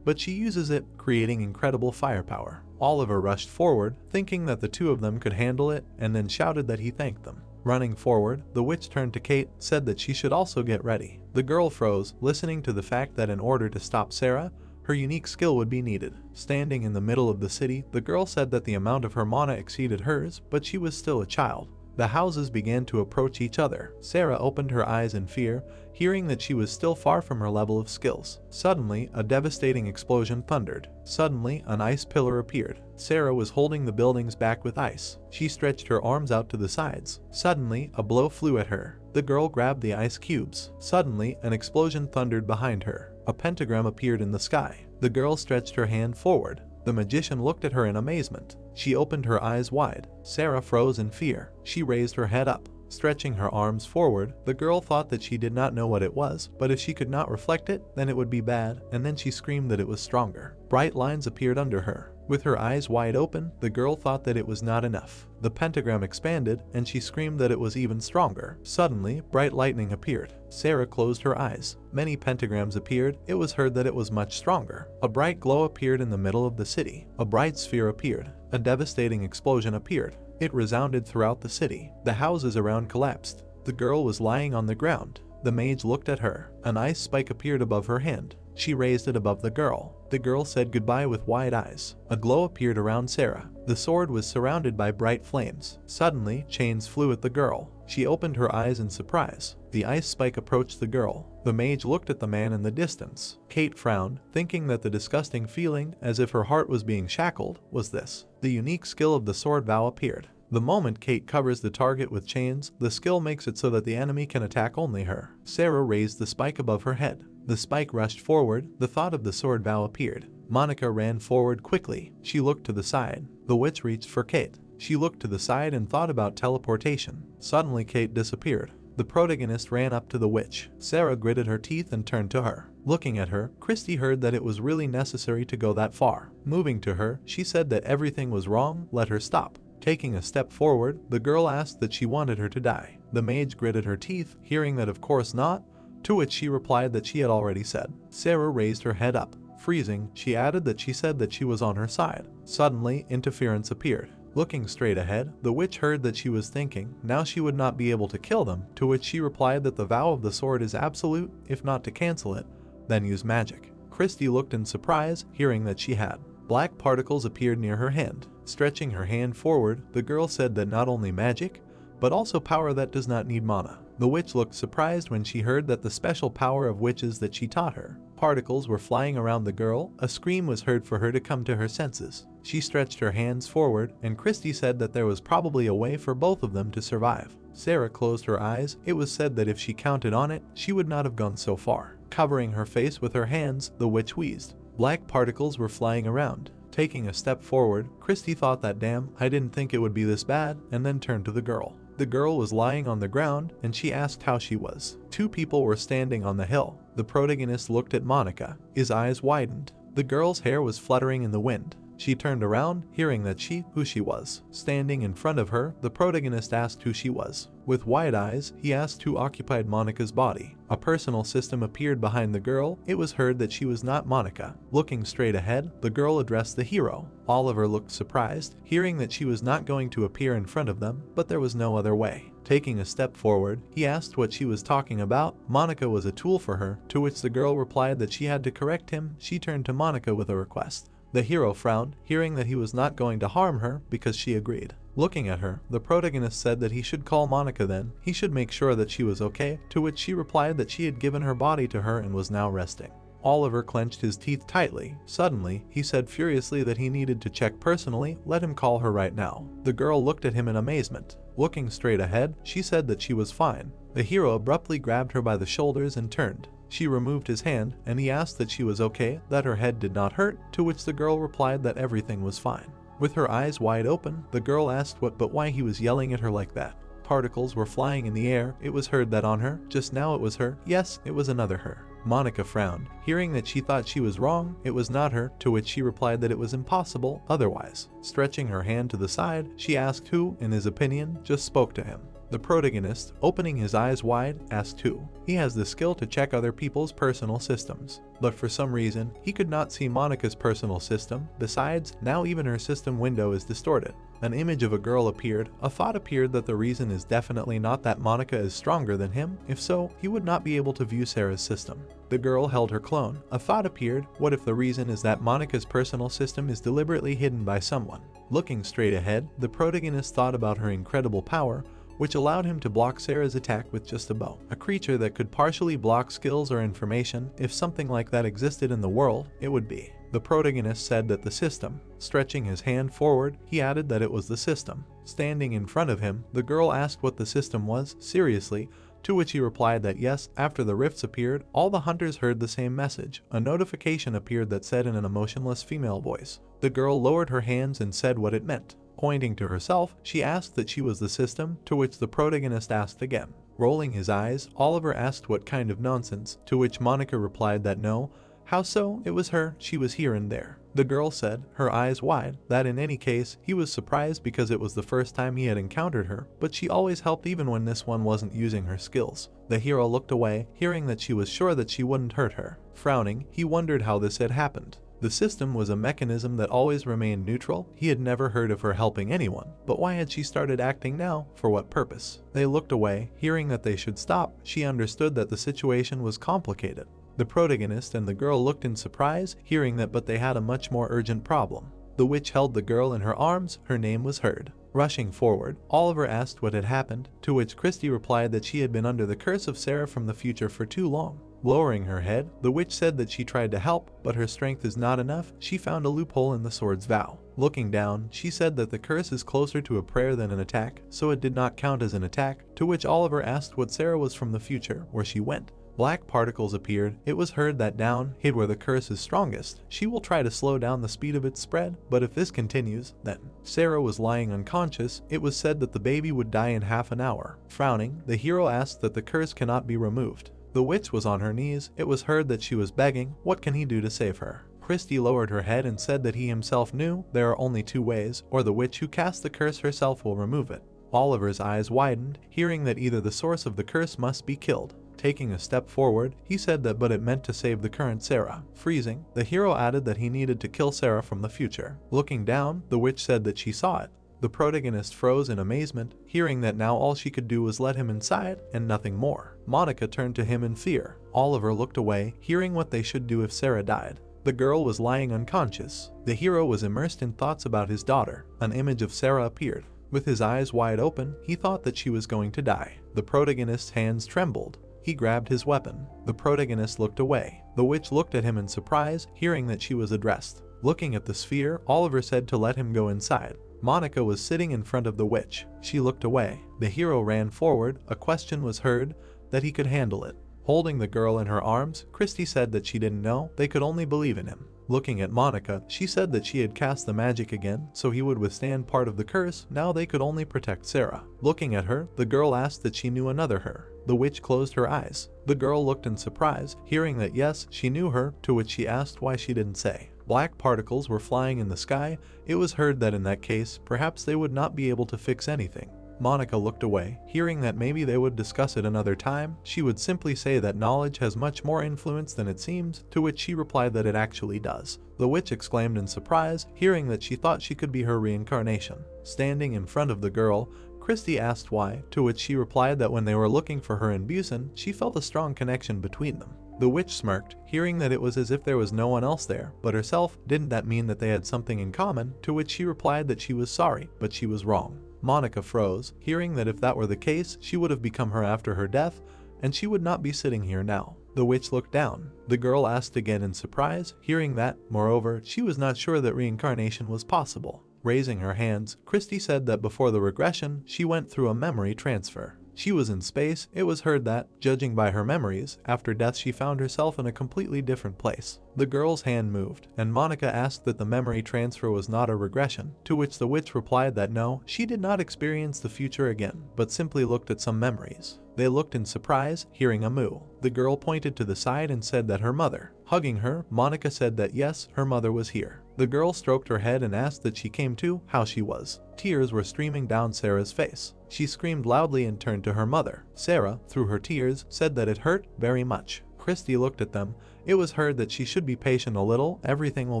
but she uses it, creating incredible firepower. Oliver rushed forward, thinking that the two of them could handle it, and then shouted that he thanked them. Running forward, the witch turned to Kate, said that she should also get ready. The girl froze, listening to the fact that in order to stop Sarah, her unique skill would be needed. Standing in the middle of the city, the girl said that the amount of her mana exceeded hers, but she was still a child. The houses began to approach each other. Sarah opened her eyes in fear, hearing that she was still far from her level of skills. Suddenly, a devastating explosion thundered. Suddenly, an ice pillar appeared. Sarah was holding the buildings back with ice. She stretched her arms out to the sides. Suddenly, a blow flew at her. The girl grabbed the ice cubes. Suddenly, an explosion thundered behind her. A pentagram appeared in the sky. The girl stretched her hand forward. The magician looked at her in amazement. She opened her eyes wide. Sarah froze in fear. She raised her head up. Stretching her arms forward, the girl thought that she did not know what it was, but if she could not reflect it, then it would be bad, and then she screamed that it was stronger. Bright lines appeared under her. With her eyes wide open, the girl thought that it was not enough. The pentagram expanded, and she screamed that it was even stronger. Suddenly, bright lightning appeared. Sarah closed her eyes. Many pentagrams appeared. It was heard that it was much stronger. A bright glow appeared in the middle of the city. A bright sphere appeared. A devastating explosion appeared. It resounded throughout the city. The houses around collapsed. The girl was lying on the ground. The mage looked at her. An ice spike appeared above her hand. She raised it above the girl. The girl said goodbye with wide eyes. A glow appeared around Sarah. The sword was surrounded by bright flames. Suddenly, chains flew at the girl. She opened her eyes in surprise. The ice spike approached the girl. The mage looked at the man in the distance. Kate frowned, thinking that the disgusting feeling, as if her heart was being shackled, was this. The unique skill of the sword vow appeared. The moment Kate covers the target with chains, the skill makes it so that the enemy can attack only her. Sarah raised the spike above her head. The spike rushed forward. The thought of the sword vow appeared. Monica ran forward quickly. She looked to the side. The witch reached for Kate. She looked to the side and thought about teleportation. Suddenly, Kate disappeared. The protagonist ran up to the witch. Sarah gritted her teeth and turned to her. Looking at her, Christy heard that it was really necessary to go that far. Moving to her, she said that everything was wrong, let her stop. Taking a step forward, the girl asked that she wanted her to die. The mage gritted her teeth, hearing that of course not, to which she replied that she had already said. Sarah raised her head up. Freezing, she added that she said that she was on her side. Suddenly, interference appeared. Looking straight ahead, the witch heard that she was thinking now she would not be able to kill them, to which she replied that the vow of the sword is absolute, if not to cancel it, then use magic. Christy looked in surprise, hearing that she had. Black particles appeared near her hand. Stretching her hand forward, the girl said that not only magic, but also power that does not need mana. The witch looked surprised when she heard that the special power of witches that she taught her. Particles were flying around the girl. A scream was heard for her to come to her senses. She stretched her hands forward, and Christy said that there was probably a way for both of them to survive. Sarah closed her eyes. It was said that if she counted on it, she would not have gone so far. Covering her face with her hands, the witch wheezed. Black particles were flying around. Taking a step forward, Christy thought that damn, I didn't think it would be this bad, and then turned to the girl. The girl was lying on the ground, and she asked how she was. Two people were standing on the hill. The protagonist looked at Monica. His eyes widened. The girl's hair was fluttering in the wind. She turned around, hearing that who she was. Standing in front of her, the protagonist asked who she was. With wide eyes, he asked who occupied Monica's body. A personal system appeared behind the girl. It was heard that she was not Monica. Looking straight ahead, the girl addressed the hero. Oliver looked surprised, hearing that she was not going to appear in front of them, but there was no other way. Taking a step forward, he asked what she was talking about. Monica was a tool for her, to which the girl replied that she had to correct him. She turned to Monica with a request. The hero frowned, hearing that he was not going to harm her because she agreed. Looking at her, the protagonist said that he should call Monica then, he should make sure that she was okay, to which she replied that she had given her body to her and was now resting. Oliver clenched his teeth tightly. Suddenly, he said furiously that he needed to check personally, let him call her right now. The girl looked at him in amazement. Looking straight ahead, she said that she was fine. The hero abruptly grabbed her by the shoulders and turned. She removed his hand, and he asked that she was okay, that her head did not hurt, to which the girl replied that everything was fine. With her eyes wide open, the girl asked why he was yelling at her like that. Particles were flying in the air. It was heard that on her, just now it was her, yes, it was another her. Monica frowned, hearing that she thought she was wrong, it was not her, to which she replied that it was impossible otherwise. Stretching her hand to the side, she asked who, in his opinion, just spoke to him. The protagonist, opening his eyes wide, asked who. He has the skill to check other people's personal systems. But for some reason, he could not see Monica's personal system. Besides, now even her system window is distorted. An image of a girl appeared. A thought appeared that the reason is definitely not that Monica is stronger than him. If so, he would not be able to view Sarah's system. The girl held her clone. A thought appeared. What if the reason is that Monica's personal system is deliberately hidden by someone? Looking straight ahead, the protagonist thought about her incredible power, which allowed him to block Sarah's attack with just a bow. A creature that could partially block skills or information, if something like that existed in the world, it would be. The protagonist said that the system. Stretching his hand forward, he added that it was the system. Standing in front of him, the girl asked what the system was, seriously, to which he replied that yes. After the rifts appeared, all the hunters heard the same message. A notification appeared that said in an emotionless female voice. The girl lowered her hands and said what it meant. Pointing to herself, she asked that she was the system, to which the protagonist asked again. Rolling his eyes, Oliver asked what kind of nonsense, to which Monica replied that no. How so? It was her, she was here and there. The girl said, her eyes wide, that in any case, he was surprised because it was the first time he had encountered her, but she always helped even when this one wasn't using her skills. The hero looked away, hearing that she was sure that she wouldn't hurt her. Frowning, he wondered how this had happened. The system was a mechanism that always remained neutral. He had never heard of her helping anyone, but why had she started acting now? For what purpose? They looked away, hearing that they should stop. She understood that the situation was complicated. The protagonist and the girl looked in surprise, hearing that but they had a much more urgent problem. The witch held the girl in her arms. Her name was heard. Rushing forward, Oliver asked what had happened, to which Christy replied that she had been under the curse of Sarah from the future for too long. Lowering her head, the witch said that she tried to help, but her strength is not enough. She found a loophole in the sword's vow. Looking down, she said that the curse is closer to a prayer than an attack, so it did not count as an attack, to which Oliver asked what Sarah was from the future, where she went. Black particles appeared. It was heard that down, hid where the curse is strongest, she will try to slow down the speed of its spread, but if this continues, then. Sarah was lying unconscious. It was said that the baby would die in half an hour. Frowning, the hero asked that the curse cannot be removed. The witch was on her knees. It was heard that she was begging. What can he do to save her? Christy lowered her head and said that he himself knew there are only two ways, or the witch who cast the curse herself will remove it. Oliver's eyes widened, hearing that either the source of the curse must be killed. Taking a step forward, he said that but it meant to save the current Sarah. Freezing, the hero added that he needed to kill Sarah from the future. Looking down, the witch said that she saw it. The protagonist froze in amazement, hearing that now all she could do was let him inside and nothing more. Monica turned to him in fear. Oliver looked away, hearing what they should do if Sarah died. The girl was lying unconscious. The hero was immersed in thoughts about his daughter. An image of Sarah appeared. With his eyes wide open, he thought that she was going to die. The protagonist's hands trembled. He grabbed his weapon. The protagonist looked away. The witch looked at him in surprise, hearing that she was addressed. Looking at the sphere, Oliver said to let him go inside. Monica was sitting in front of the witch. She looked away. The hero ran forward. A question was heard, that he could handle it. Holding the girl in her arms, Christy said that she didn't know. They could only believe in him. Looking at Monica, she said that she had cast the magic again, so he would withstand part of the curse. Now they could only protect Sarah. Looking at her, the girl asked that she knew another her. The witch closed her eyes. The girl looked in surprise, hearing that yes, she knew her, to which she asked why she didn't say. Black particles were flying in the sky. It was heard that in that case, perhaps they would not be able to fix anything. Monica looked away, hearing that maybe they would discuss it another time. She would simply say that knowledge has much more influence than it seems, to which she replied that it actually does. The witch exclaimed in surprise, hearing that she thought she could be her reincarnation. Standing in front of the girl, Christy asked why, to which she replied that when they were looking for her in Busan, she felt a strong connection between them. The witch smirked, hearing that it was as if there was no one else there but herself. Didn't that mean that they had something in common? To which she replied that she was sorry, but she was wrong. Monica froze, hearing that if that were the case, she would have become her after her death, and she would not be sitting here now. The witch looked down. The girl asked again in surprise, hearing that, moreover, she was not sure that reincarnation was possible. Raising her hands, Christy said that before the regression, she went through a memory transfer. She was in space. It was heard that, judging by her memories, after death she found herself in a completely different place. The girl's hand moved, and Monica asked that the memory transfer was not a regression, to which the witch replied that no, she did not experience the future again, but simply looked at some memories. They looked in surprise, hearing a moo. The girl pointed to the side and said that her mother. Hugging her, Monica said that yes, her mother was here. The girl stroked her head and asked that she came to, how she was. Tears were streaming down Sarah's face. She screamed loudly and turned to her mother. Sarah, through her tears, said that it hurt very much. Christy looked at them. It was heard that she should be patient a little, everything will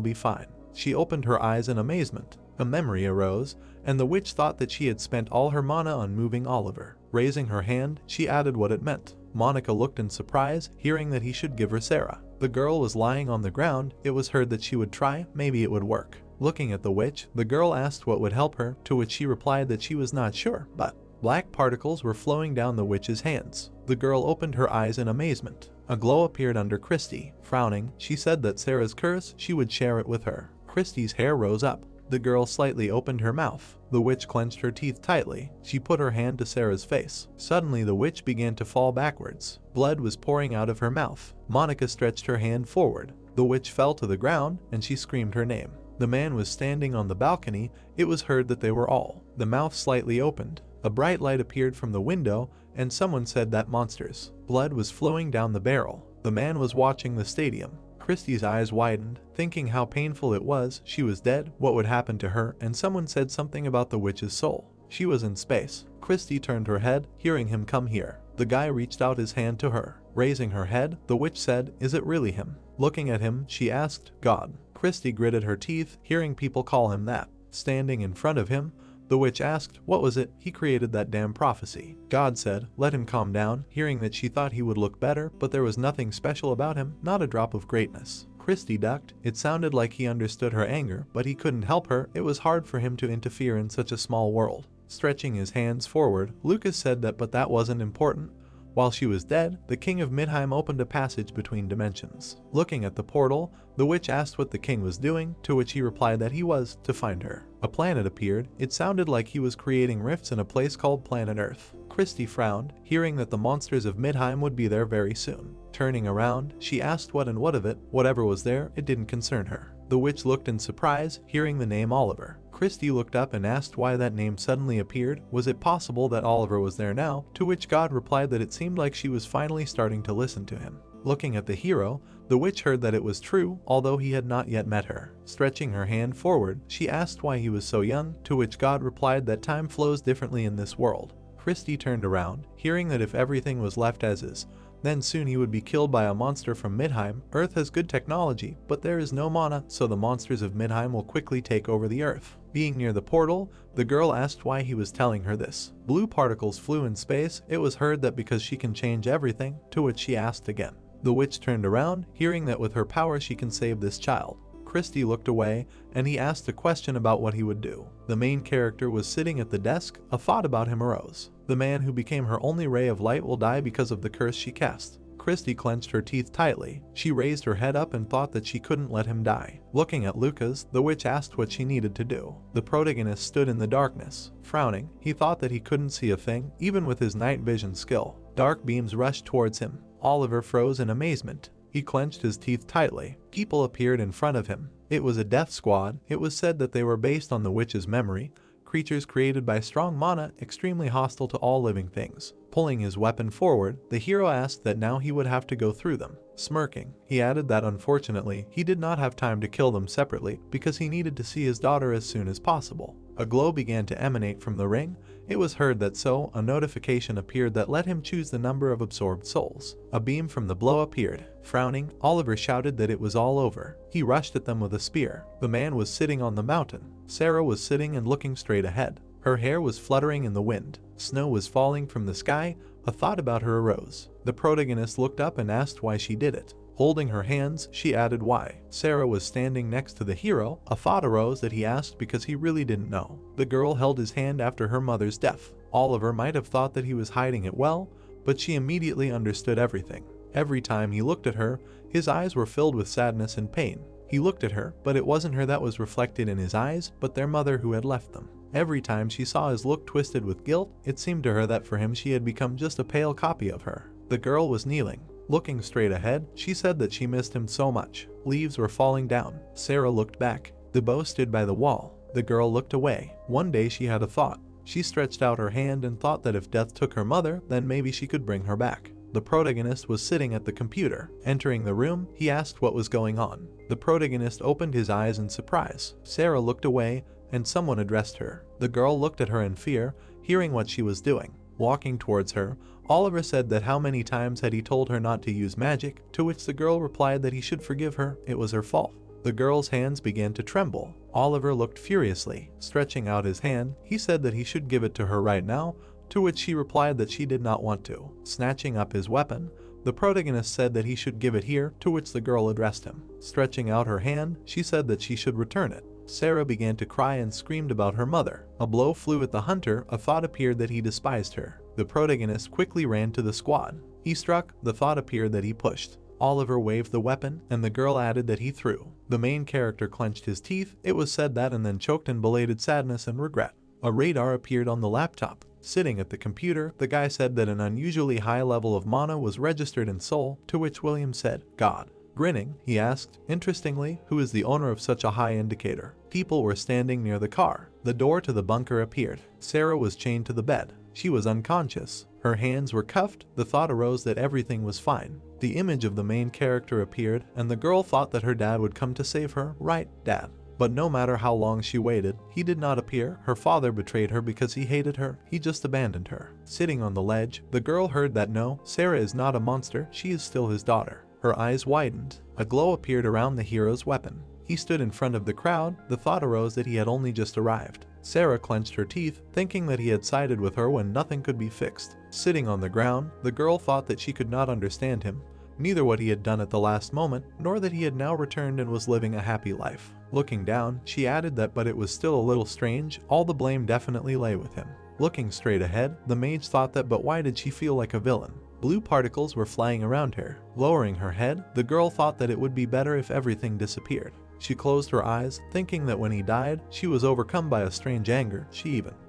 be fine. She opened her eyes in amazement. A memory arose, and the witch thought that she had spent all her mana on moving Oliver. Raising her hand, she added what it meant. Monica looked in surprise, hearing that he should give her Sarah. The girl was lying on the ground. It was heard that she would try, maybe it would work. Looking at the witch, the girl asked what would help her, to which she replied that she was not sure, but black particles were flowing down the witch's hands. The girl opened her eyes in amazement. A glow appeared under Christy. Frowning, she said that Sarah's curse, she would share it with her. Christy's hair rose up. The girl slightly opened her mouth. The witch clenched her teeth tightly. She put her hand to Sarah's face. Suddenly the witch began to fall backwards. Blood was pouring out of her mouth. Monica stretched her hand forward. The witch fell to the ground, and she screamed her name. The man was standing on the balcony. It was heard that they were all. The mouth slightly opened. A bright light appeared from the window, and someone said that monsters. Blood was flowing down the barrel. The man was watching the stadium. Christy's eyes widened, thinking how painful it was. She was dead, what would happen to her, and someone said something about the witch's soul. She was in space. Christy turned her head, hearing him come here. The guy reached out his hand to her. Raising her head, the witch said, "Is it really him?" Looking at him, she asked, "God." Christy gritted her teeth, hearing people call him that. Standing in front of him, the witch asked, "What was it? He created that damn prophecy." God said, "Let him calm down," hearing that she thought he would look better, but there was nothing special about him, not a drop of greatness. Christy ducked. It sounded like he understood her anger, but he couldn't help her. It was hard for him to interfere in such a small world. Stretching his hands forward, Lucas said that but that wasn't important. While she was dead, the king of Midheim opened a passage between dimensions. Looking at the portal, the witch asked what the king was doing, to which he replied that he was to find her. A planet appeared. It sounded like he was creating rifts in a place called Planet Earth. Christy frowned, hearing that the monsters of Midheim would be there very soon. Turning around, she asked what and what of it. Whatever was there, it didn't concern her. The witch looked in surprise, hearing the name Oliver. Christy looked up and asked why that name suddenly appeared. Was it possible that Oliver was there now? To which God replied that it seemed like she was finally starting to listen to him. Looking at the hero, the witch heard that it was true, although he had not yet met her. Stretching her hand forward, she asked why he was so young, to which God replied that time flows differently in this world. Christy turned around, hearing that if everything was left as is, then soon he would be killed by a monster from Midheim. Earth has good technology, but there is no mana, so the monsters of Midheim will quickly take over the Earth. Being near the portal, the girl asked why he was telling her this. Blue particles flew in space. It was heard that because she can change everything, to which she asked again. The witch turned around, hearing that with her power she can save this child. Christy looked away, and he asked a question about what he would do. The main character was sitting at the desk. A thought about him arose. The man who became her only ray of light will die because of the curse she cast. Christy clenched her teeth tightly. She raised her head up and thought that she couldn't let him die. Looking at Lucas, the witch asked what she needed to do. The protagonist stood in the darkness. Frowning, he thought that he couldn't see a thing, even with his night vision skill. Dark beams rushed towards him. Oliver froze in amazement. He clenched his teeth tightly. People appeared in front of him. It was a death squad. It was said that they were based on the witch's memory. Creatures created by strong mana, extremely hostile to all living things. Pulling his weapon forward, the hero asked that now he would have to go through them. Smirking, he added that unfortunately, he did not have time to kill them separately because he needed to see his daughter as soon as possible. A glow began to emanate from the ring. It was heard that a notification appeared that let him choose the number of absorbed souls. A beam from the blow appeared. Frowning, Oliver shouted that it was all over. He rushed at them with a spear. The man was sitting on the mountain. Sarah was sitting and looking straight ahead. Her hair was fluttering in the wind. Snow was falling from the sky. A thought about her arose. The protagonist looked up and asked why she did it. Holding her hands, she added why. Sarah was standing next to the hero. A thought arose that he asked because he really didn't know. The girl held his hand after her mother's death. Oliver might have thought that he was hiding it well, but she immediately understood everything. Every time he looked at her, his eyes were filled with sadness and pain. He looked at her, but it wasn't her that was reflected in his eyes, but their mother who had left them. Every time she saw his look twisted with guilt, it seemed to her that for him she had become just a pale copy of her. The girl was kneeling. Looking straight ahead, she said that she missed him so much. Leaves were falling down. Sarah looked back. The bow stood by the wall. The girl looked away. One day she had a thought. She stretched out her hand and thought that if death took her mother, then maybe she could bring her back. The protagonist was sitting at the computer. Entering the room, he asked what was going on. The protagonist opened his eyes in surprise. Sarah looked away, and someone addressed her. The girl looked at her in fear, hearing what she was doing. Walking towards her, Oliver said that how many times had he told her not to use magic, to which the girl replied that he should forgive her, it was her fault. The girl's hands began to tremble. Oliver looked furiously. Stretching out his hand, he said that he should give it to her right now, to which she replied that she did not want to. Snatching up his weapon, the protagonist said that he should give it here, to which the girl addressed him. Stretching out her hand, she said that she should return it. Sarah began to cry and screamed about her mother. A blow flew at the hunter. A thought appeared that he despised her. The protagonist quickly ran to the squad. He struck. The thought appeared that he pushed. Oliver waved the weapon, and the girl added that he threw. The main character clenched his teeth. It was said that and then choked in belated sadness and regret. A radar appeared on the laptop. Sitting at the computer, the guy said that an unusually high level of mana was registered in Seoul, to which William said, God. Grinning, he asked, interestingly, who is the owner of such a high indicator? People were standing near the car. The door to the bunker appeared. Sarah was chained to the bed. She was unconscious. Her hands were cuffed. The thought arose that everything was fine. The image of the main character appeared, and the girl thought that her dad would come to save her. Right, Dad. But no matter how long she waited, he did not appear. Her father betrayed her because he hated her. He just abandoned her. Sitting on the ledge, the girl heard that no, Sarah is not a monster. She is still his daughter. Her eyes widened. A glow appeared around the hero's weapon. He stood in front of the crowd. The thought arose that he had only just arrived. Sarah clenched her teeth, thinking that he had sided with her when nothing could be fixed. Sitting on the ground, the girl thought that she could not understand him, neither what he had done at the last moment, nor that he had now returned and was living a happy life. Looking down, she added that but it was still a little strange. All the blame definitely lay with him. Looking straight ahead, the mage thought that but why did she feel like a villain? Blue particles were flying around her. Lowering her head, the girl thought that it would be better if everything disappeared. She closed her eyes, thinking that when he died, she was overcome by a strange anger.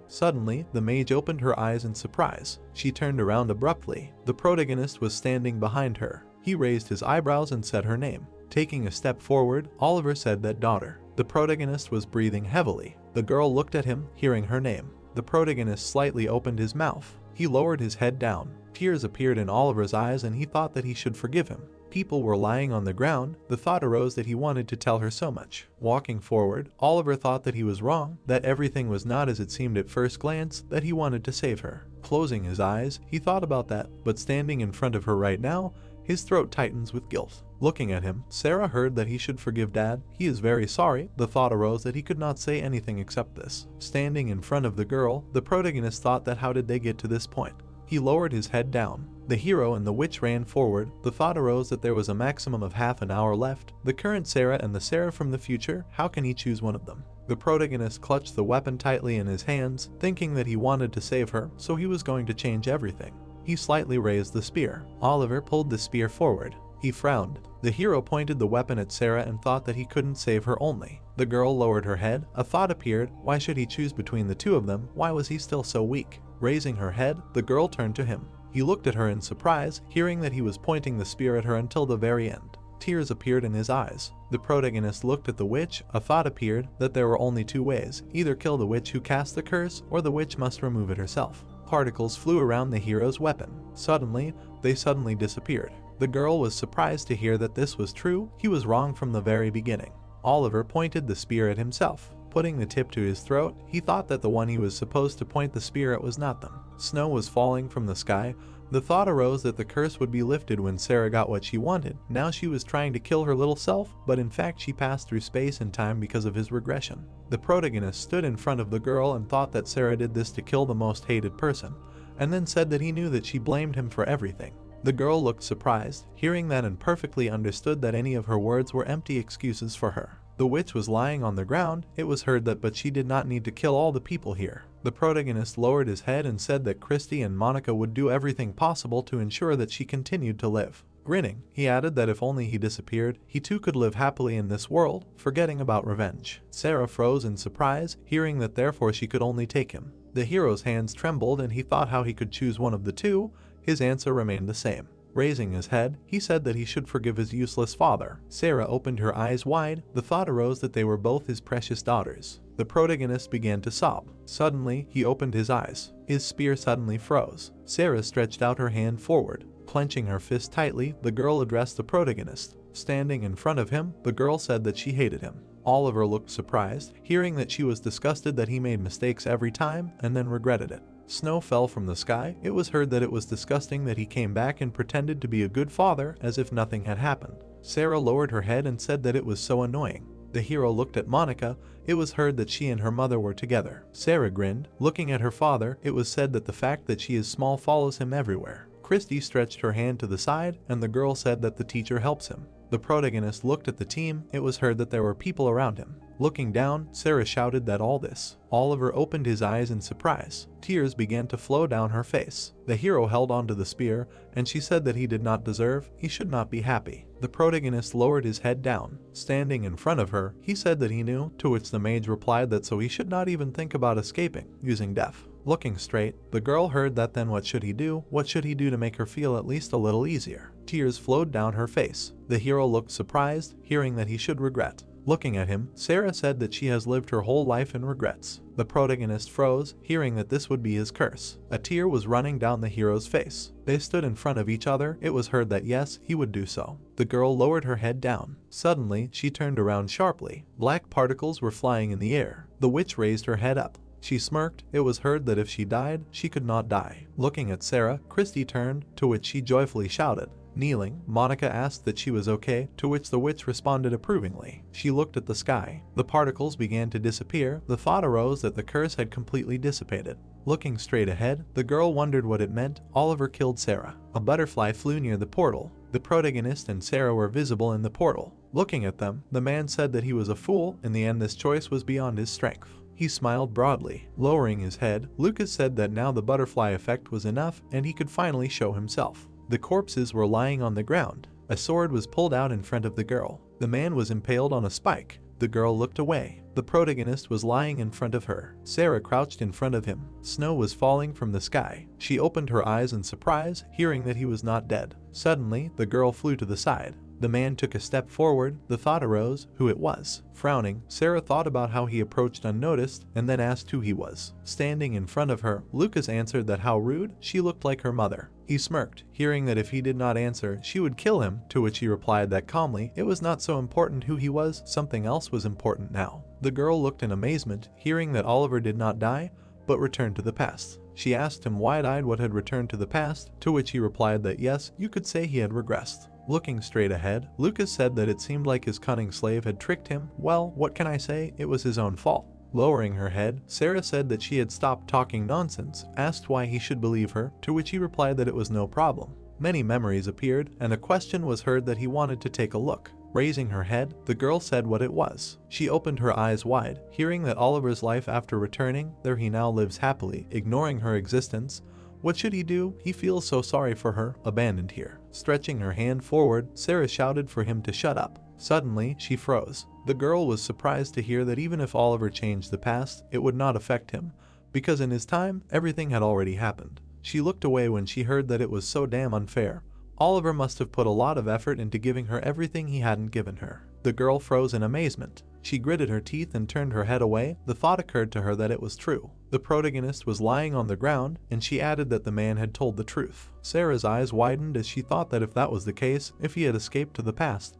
Suddenly, the mage opened her eyes in surprise. She turned around abruptly. The protagonist was standing behind her. He raised his eyebrows and said her name. Taking a step forward, Oliver said that daughter. The protagonist was breathing heavily. The girl looked at him, hearing her name. The protagonist slightly opened his mouth. He lowered his head down. Tears appeared in Oliver's eyes and he thought that he should forgive him. People were lying on the ground. The thought arose that he wanted to tell her so much. Walking forward, Oliver thought that he was wrong, that everything was not as it seemed at first glance, that he wanted to save her. Closing his eyes, he thought about that, but standing in front of her right now, his throat tightens with guilt. Looking at him, Sarah heard that he should forgive Dad. He is very sorry. The thought arose that he could not say anything except this. Standing in front of the girl, the protagonist thought that how did they get to this point? He lowered his head down. The hero and the witch ran forward. The thought arose that there was a maximum of half an hour left. The current Sarah and the Sarah from the future, how can he choose one of them? The protagonist clutched the weapon tightly in his hands, thinking that he wanted to save her, so he was going to change everything. He slightly raised the spear. Oliver pulled the spear forward. He frowned. The hero pointed the weapon at Sarah and thought that he couldn't save her only. The girl lowered her head. A thought appeared. Why should he choose between the two of them? Why was he still so weak? Raising her head, the girl turned to him. He looked at her in surprise, hearing that he was pointing the spear at her until the very end. Tears appeared in his eyes. The protagonist looked at the witch. A thought appeared that there were only two ways. Either kill the witch who cast the curse, or the witch must remove it herself. Particles flew around the hero's weapon. Suddenly, they suddenly disappeared. The girl was surprised to hear that this was true. He was wrong from the very beginning. Oliver pointed the spear at himself. Putting the tip to his throat, he thought that the one he was supposed to point the spear at was not them. Snow was falling from the sky. The thought arose that the curse would be lifted when Sarah got what she wanted. Now she was trying to kill her little self, but in fact she passed through space and time because of his regression. The protagonist stood in front of the girl and thought that Sarah did this to kill the most hated person. and then said that he knew that she blamed him for everything. The girl looked surprised, hearing that, and perfectly understood that any of her words were empty excuses for her. The witch was lying on the ground, it was heard that, but she did not need to kill all the people here. The protagonist lowered his head and said that Christy and Monica would do everything possible to ensure that she continued to live. Grinning, he added that if only he disappeared, he too could live happily in this world, forgetting about revenge. Sarah froze in surprise, hearing that therefore she could only take him. The hero's hands trembled and he thought how he could choose one of the two. His answer remained the same. Raising his head, he said that he should forgive his useless father. Sarah opened her eyes wide. The thought arose that they were both his precious daughters. The protagonist began to sob. Suddenly, he opened his eyes. His spear suddenly froze. Sarah stretched out her hand forward. Clenching her fist tightly, the girl addressed the protagonist. Standing in front of him, the girl said that she hated him. Oliver looked surprised, hearing that she was disgusted that he made mistakes every time and then regretted it. Snow fell from the sky. It was heard that it was disgusting that he came back and pretended to be a good father as if nothing had happened. Sarah lowered her head and said that it was so annoying. The hero looked at Monica. It was heard that she and her mother were together. Sarah grinned. Looking at her father, it was said that the fact that she is small follows him everywhere. Christy stretched her hand to the side, and the girl said that the teacher helps him. The protagonist looked at the team. It was heard that there were people around him. Looking down, Sarah shouted that all this. Oliver opened his eyes in surprise. Tears began to flow down her face. The hero held onto the spear, and she said that he did not deserve, he should not be happy. The protagonist lowered his head down. Standing in front of her, he said that he knew, to which the mage replied that so he should not even think about escaping, using death. Looking straight, the girl heard that. Then what should he do? What should he do to make her feel at least a little easier? Tears flowed down her face. The hero looked surprised, hearing that he should regret. Looking at him, Sarah said that she has lived her whole life in regrets. The protagonist froze, hearing that this would be his curse. A tear was running down the hero's face. They stood in front of each other. It was heard that yes, he would do so. The girl lowered her head down. Suddenly, she turned around sharply. Black particles were flying in the air. The witch raised her head up. She smirked. It was heard that if she died, she could not die. Looking at Sarah, Christy turned, to which she joyfully shouted. Kneeling, Monica asked that she was okay, to which the witch responded approvingly. She looked at the sky. The particles began to disappear. The thought arose that the curse had completely dissipated. Looking straight ahead, the girl wondered what it meant. Oliver killed Sarah. A butterfly flew near the portal. The protagonist and Sarah were visible in the portal. Looking at them, the man said that he was a fool. In the end, this choice was beyond his strength. He smiled broadly. Lowering his head, Lucas said that now the butterfly effect was enough and he could finally show himself. The corpses were lying on the ground. A sword was pulled out in front of the girl. The man was impaled on a spike. The girl looked away. The protagonist was lying in front of her. Sarah crouched in front of him. Snow was falling from the sky. She opened her eyes in surprise, hearing that he was not dead. Suddenly, the girl flew to the side. The man took a step forward. The thought arose who it was. Frowning, Sarah thought about how he approached unnoticed and then asked who he was. Standing in front of her, Lucas answered that how rude, she looked like her mother. He smirked, hearing that if he did not answer, she would kill him, to which he replied that calmly, it was not so important who he was, something else was important now. The girl looked in amazement, hearing that Oliver did not die, but returned to the past. She asked him wide-eyed what had returned to the past, to which he replied that yes, you could say he had regressed. Looking straight ahead, Lucas said that it seemed like his cunning slave had tricked him. Well, what can I say? It was his own fault. Lowering her head, Sarah said that she had stopped talking nonsense, asked why he should believe her, to which he replied that it was no problem. Many memories appeared, and a question was heard that he wanted to take a look. Raising her head, the girl said what it was. She opened her eyes wide, hearing that Oliver's life after returning, there he now lives happily, ignoring her existence. What should he do? He feels so sorry for her, abandoned here. Stretching her hand forward, Sarah shouted for him to shut up. Suddenly, she froze. The girl was surprised to hear that even if Oliver changed the past, it would not affect him, because in his time, everything had already happened. She looked away when she heard that it was so damn unfair. Oliver must have put a lot of effort into giving her everything he hadn't given her. The girl froze in amazement. She gritted her teeth and turned her head away. The thought occurred to her that it was true. The protagonist was lying on the ground, and she added that the man had told the truth. Sarah's eyes widened as she thought that if that was the case, if he had escaped to the past,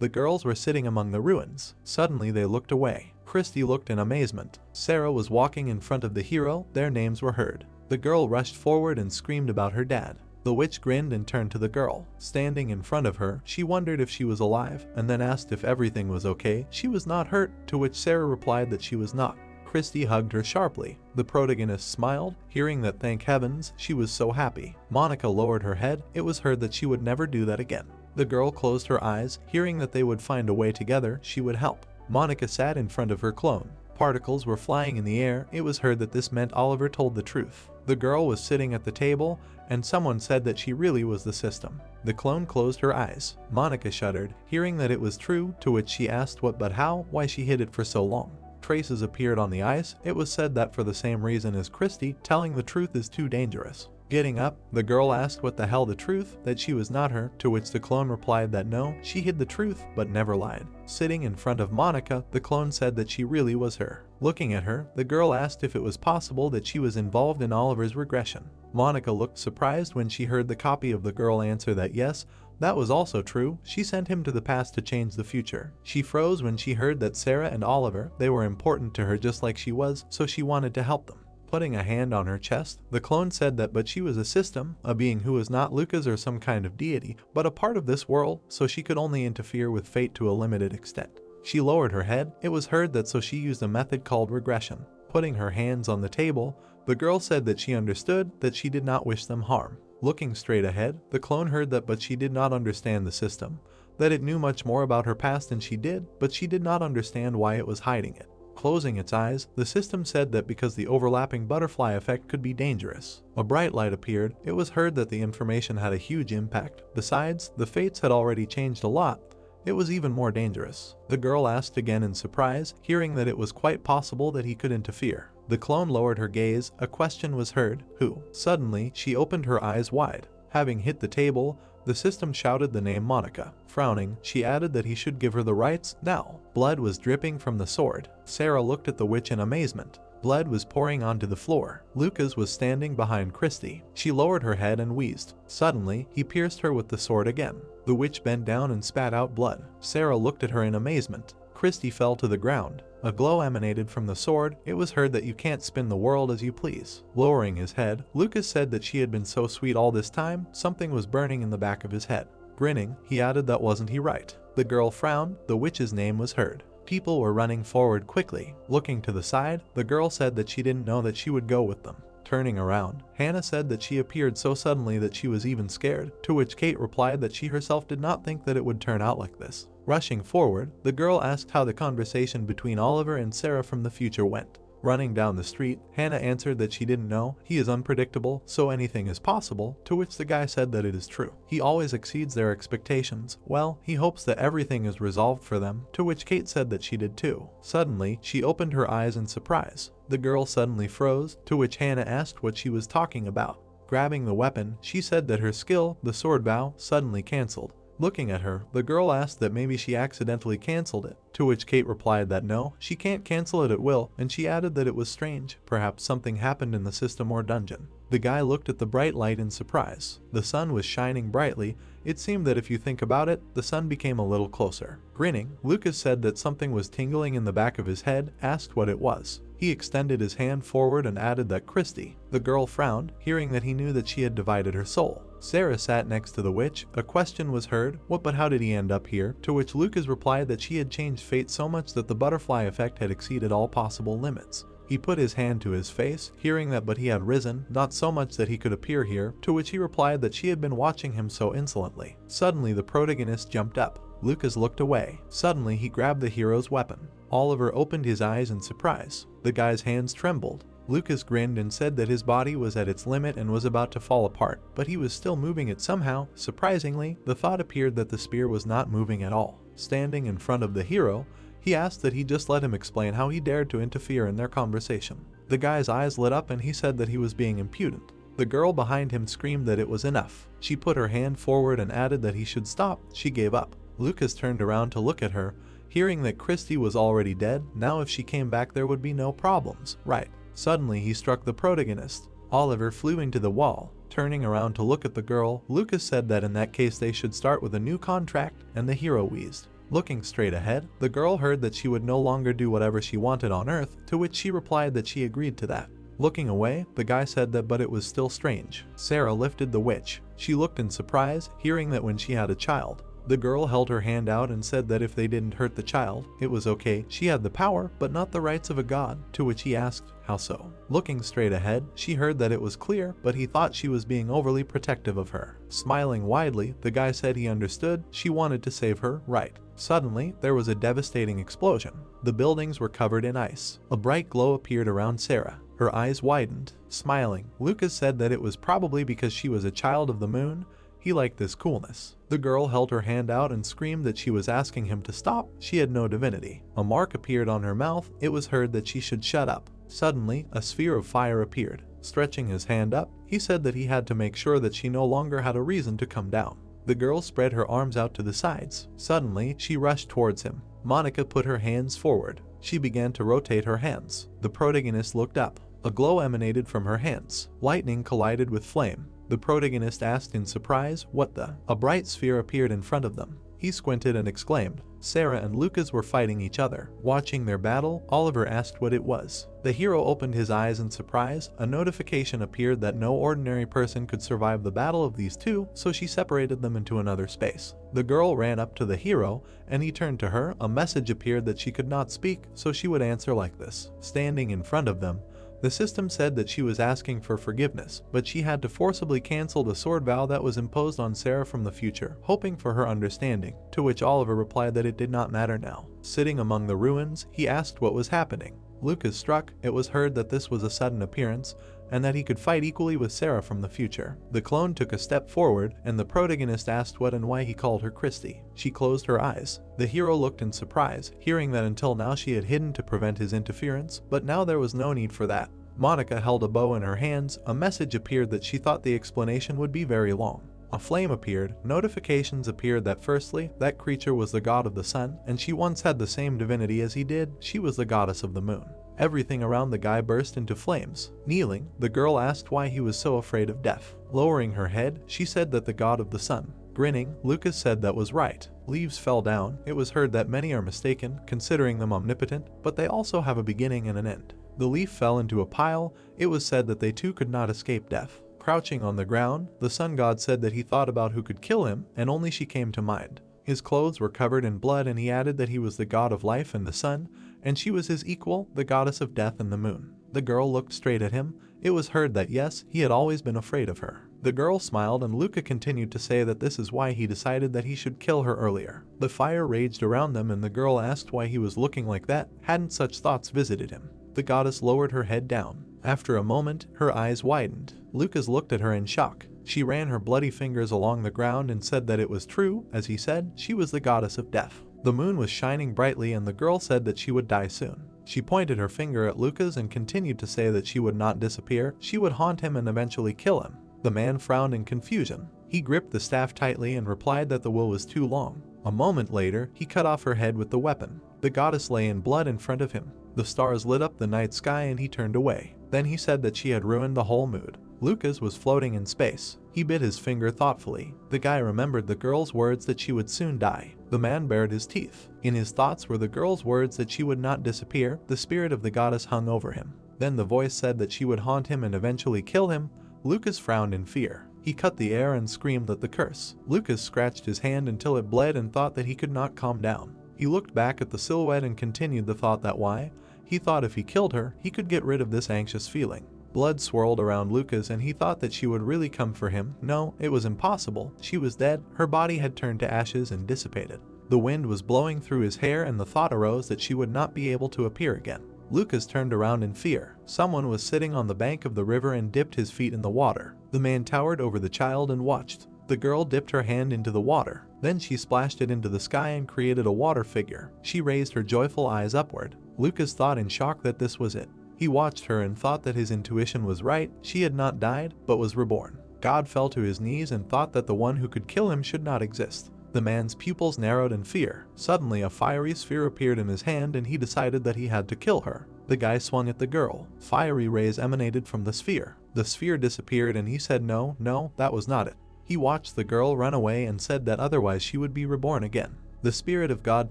the girls were sitting among the ruins. Suddenly they looked away. Christy looked in amazement. Sarah was walking in front of the hero. Their names were heard. The girl rushed forward and screamed about her dad. The witch grinned and turned to the girl. Standing in front of her, she wondered if she was alive, and then asked if everything was okay. She was not hurt, to which Sarah replied that she was not. Christy hugged her sharply. The protagonist smiled, hearing that thank heavens, she was so happy. Monica lowered her head. It was heard that she would never do that again. The girl closed her eyes, hearing that they would find a way together, she would help. Monica sat in front of her clone. Particles were flying in the air. It was heard that this meant Oliver told the truth. The girl was sitting at the table, and someone said that she really was the system. The clone closed her eyes. Monica shuddered, hearing that it was true, to which she asked what but how, why she hid it for so long. Traces appeared on the ice. It was said that for the same reason as Christy, telling the truth is too dangerous. Getting up, the girl asked what the hell the truth, that she was not her, to which the clone replied that no, she hid the truth, but never lied. Sitting in front of Monica, the clone said that she really was her. Looking at her, the girl asked if it was possible that she was involved in Oliver's regression. Monica looked surprised when she heard the copy of the girl answer that yes, that was also true. She sent him to the past to change the future. She froze when she heard that Sarah and Oliver, they were important to her just like she was, so she wanted to help them. Putting a hand on her chest, the clone said that but she was a system, a being who was not Lucas or some kind of deity, but a part of this world, so she could only interfere with fate to a limited extent. She lowered her head. It was heard that so she used a method called regression. Putting her hands on the table, the girl said that she understood that she did not wish them harm. Looking straight ahead, the clone heard that but she did not understand the system, that it knew much more about her past than she did, but she did not understand why it was hiding it. Closing its eyes, the system said that because the overlapping butterfly effect could be dangerous. A bright light appeared. It was heard that the information had a huge impact. Besides, the fates had already changed a lot. It was even more dangerous. The girl asked again in surprise, hearing that it was quite possible that he could interfere. The clone lowered her gaze. A question was heard. Who? Suddenly, she opened her eyes wide. Having hit the table, the system shouted the name Monica. Frowning, she added that he should give her the rights now. Blood was dripping from the sword. Sarah looked at the witch in amazement. Blood was pouring onto the floor. Lucas was standing behind Christy. She lowered her head and wheezed. Suddenly, he pierced her with the sword again. The witch bent down and spat out blood. Sarah looked at her in amazement. Christy fell to the ground. A glow emanated from the sword. It was heard that you can't spin the world as you please. Lowering his head, Lucas said that she had been so sweet all this time, something was burning in the back of his head. Grinning, he added that wasn't he right. The girl frowned. The witch's name was heard. People were running forward quickly. Looking to the side, the girl said that she didn't know that she would go with them. Turning around, Hannah said that she appeared so suddenly that she was even scared, to which Kate replied that she herself did not think that it would turn out like this. Rushing forward, the girl asked how the conversation between Oliver and Sarah from the future went. Running down the street, Hannah answered that she didn't know. He is unpredictable, so anything is possible, to which the guy said that it is true. He always exceeds their expectations. Well, he hopes that everything is resolved for them, to which Kate said that she did too. Suddenly, she opened her eyes in surprise. The girl suddenly froze, to which Hannah asked what she was talking about. Grabbing the weapon, she said that her skill, the sword bow, suddenly cancelled. Looking at her, the girl asked that maybe she accidentally cancelled it, to which Kate replied that no, she can't cancel it at will, and she added that it was strange, perhaps something happened in the system or dungeon. The guy looked at the bright light in surprise. The sun was shining brightly. It seemed that if you think about it, the sun became a little closer. Grinning, Lucas said that something was tingling in the back of his head, asked what it was. He extended his hand forward and added that Christy. The girl frowned, hearing that he knew that she had divided her soul. Sarah sat next to the witch. A question was heard, what but how did he end up here? To which Lucas replied that she had changed fate so much that the butterfly effect had exceeded all possible limits. He put his hand to his face, hearing that but he had risen, not so much that he could appear here, to which he replied that she had been watching him so insolently. Suddenly the protagonist jumped up. Lucas looked away. Suddenly he grabbed the hero's weapon. Oliver opened his eyes in surprise. The guy's hands trembled. Lucas grinned and said that his body was at its limit and was about to fall apart, but he was still moving it somehow. Surprisingly, the thought appeared that the spear was not moving at all. Standing in front of the hero, he asked that he just let him explain how he dared to interfere in their conversation. The guy's eyes lit up and he said that he was being impudent. The girl behind him screamed that it was enough. She put her hand forward and added that he should stop. She gave up. Lucas turned around to look at her, hearing that Christy was already dead. Now if she came back there would be no problems, right? Suddenly he struck the protagonist. Oliver flew into the wall. Turning around to look at the girl, Lucas said that in that case they should start with a new contract, and the hero wheezed. Looking straight ahead, the girl heard that she would no longer do whatever she wanted on Earth, to which she replied that she agreed to that. Looking away, the guy said that but it was still strange. Sarah lifted the witch. She looked in surprise, hearing that when she had a child, The girl held her hand out and said that if they didn't hurt the child, it was okay. She had the power, but not the rights of a god, to which he asked, how so? Looking straight ahead, she heard that it was clear, but he thought she was being overly protective of her. Smiling widely, the guy said he understood. She wanted to save her, right? Suddenly, there was a devastating explosion. The buildings were covered in ice. A bright glow appeared around Sarah. Her eyes widened. Smiling, Lucas said that it was probably because she was a child of the moon. He liked this coolness. The girl held her hand out and screamed that she was asking him to stop. She had no divinity. A mark appeared on her mouth. It was heard that she should shut up. Suddenly, a sphere of fire appeared. Stretching his hand up, he said that he had to make sure that she no longer had a reason to come down. The girl spread her arms out to the sides. Suddenly, she rushed towards him. Monica put her hands forward. She began to rotate her hands. The protagonist looked up. A glow emanated from her hands. Lightning collided with flame. The protagonist asked in surprise, "What the?" A bright sphere appeared in front of them. He squinted and exclaimed. Sarah and Lucas were fighting each other. Watching their battle, Oliver asked what it was. The hero opened his eyes in surprise. A notification appeared that no ordinary person could survive the battle of these two, so she separated them into another space. The girl ran up to the hero, and he turned to her. A message appeared that she could not speak, so she would answer like this. Standing in front of them, the system said that she was asking for forgiveness, but she had to forcibly cancel the sword vow that was imposed on Sarah from the future, hoping for her understanding, to which Oliver replied that it did not matter now. Sitting among the ruins, he asked what was happening. Lucas struck. It was heard that this was a sudden appearance, and that he could fight equally with Sarah from the future. The clone took a step forward, and the protagonist asked what and why he called her Christy. She closed her eyes. The hero looked in surprise, hearing that until now she had hidden to prevent his interference, but now there was no need for that. Monica held a bow in her hands. A message appeared that she thought the explanation would be very long. A flame appeared. Notifications appeared that firstly, that creature was the god of the sun, and she once had the same divinity as he did. She was the goddess of the moon. Everything around the guy burst into flames. Kneeling, the girl asked why he was so afraid of death. Lowering her head, she said that the god of the sun. Grinning, Lucas said that was right. Leaves fell down. It was heard that many are mistaken, considering them omnipotent, but they also have a beginning and an end. The leaf fell into a pile. It was said that they too could not escape death. Crouching on the ground, the sun god said that he thought about who could kill him, and only she came to mind. His clothes were covered in blood, and he added that he was the god of life and the sun, and she was his equal, the goddess of death and the moon. The girl looked straight at him. It was heard that yes, he had always been afraid of her. The girl smiled, and Luca continued to say that this is why he decided that he should kill her earlier. The fire raged around them, and the girl asked why he was looking like that. Hadn't such thoughts visited him? The goddess lowered her head down. After a moment, her eyes widened. Lucas looked at her in shock. She ran her bloody fingers along the ground and said that it was true. As he said, she was the goddess of death. The moon was shining brightly, and the girl said that she would die soon. She pointed her finger at Lucas and continued to say that she would not disappear. She would haunt him and eventually kill him. The man frowned in confusion. He gripped the staff tightly and replied that the will was too long. A moment later, he cut off her head with the weapon. The goddess lay in blood in front of him. The stars lit up the night sky, and he turned away. Then he said that she had ruined the whole mood. Lucas was floating in space. He bit his finger thoughtfully. The guy remembered the girl's words that she would soon die. The man bared his teeth. In his thoughts were the girl's words that she would not disappear. The spirit of the goddess hung over him. Then the voice said that she would haunt him and eventually kill him. Lucas frowned in fear. He cut the air and screamed at the curse. Lucas scratched his hand until it bled and thought that he could not calm down. He looked back at the silhouette and continued the thought that why? He thought if he killed her, he could get rid of this anxious feeling. Blood swirled around Lucas, and he thought that she would really come for him. No, it was impossible. She was dead. Her body had turned to ashes and dissipated. The wind was blowing through his hair, and the thought arose that she would not be able to appear again. Lucas turned around in fear. Someone was sitting on the bank of the river and dipped his feet in the water. The man towered over the child and watched. The girl dipped her hand into the water. Then she splashed it into the sky and created a water figure. She raised her joyful eyes upward. Lucas thought in shock that this was it. He watched her and thought that his intuition was right. She had not died, but was reborn. God fell to his knees and thought that the one who could kill him should not exist. The man's pupils narrowed in fear. Suddenly, a fiery sphere appeared in his hand, and he decided that he had to kill her. The guy swung at the girl. Fiery rays emanated from the sphere. The sphere disappeared, and he said no, that was not it. He watched the girl run away and said that otherwise she would be reborn again. The spirit of God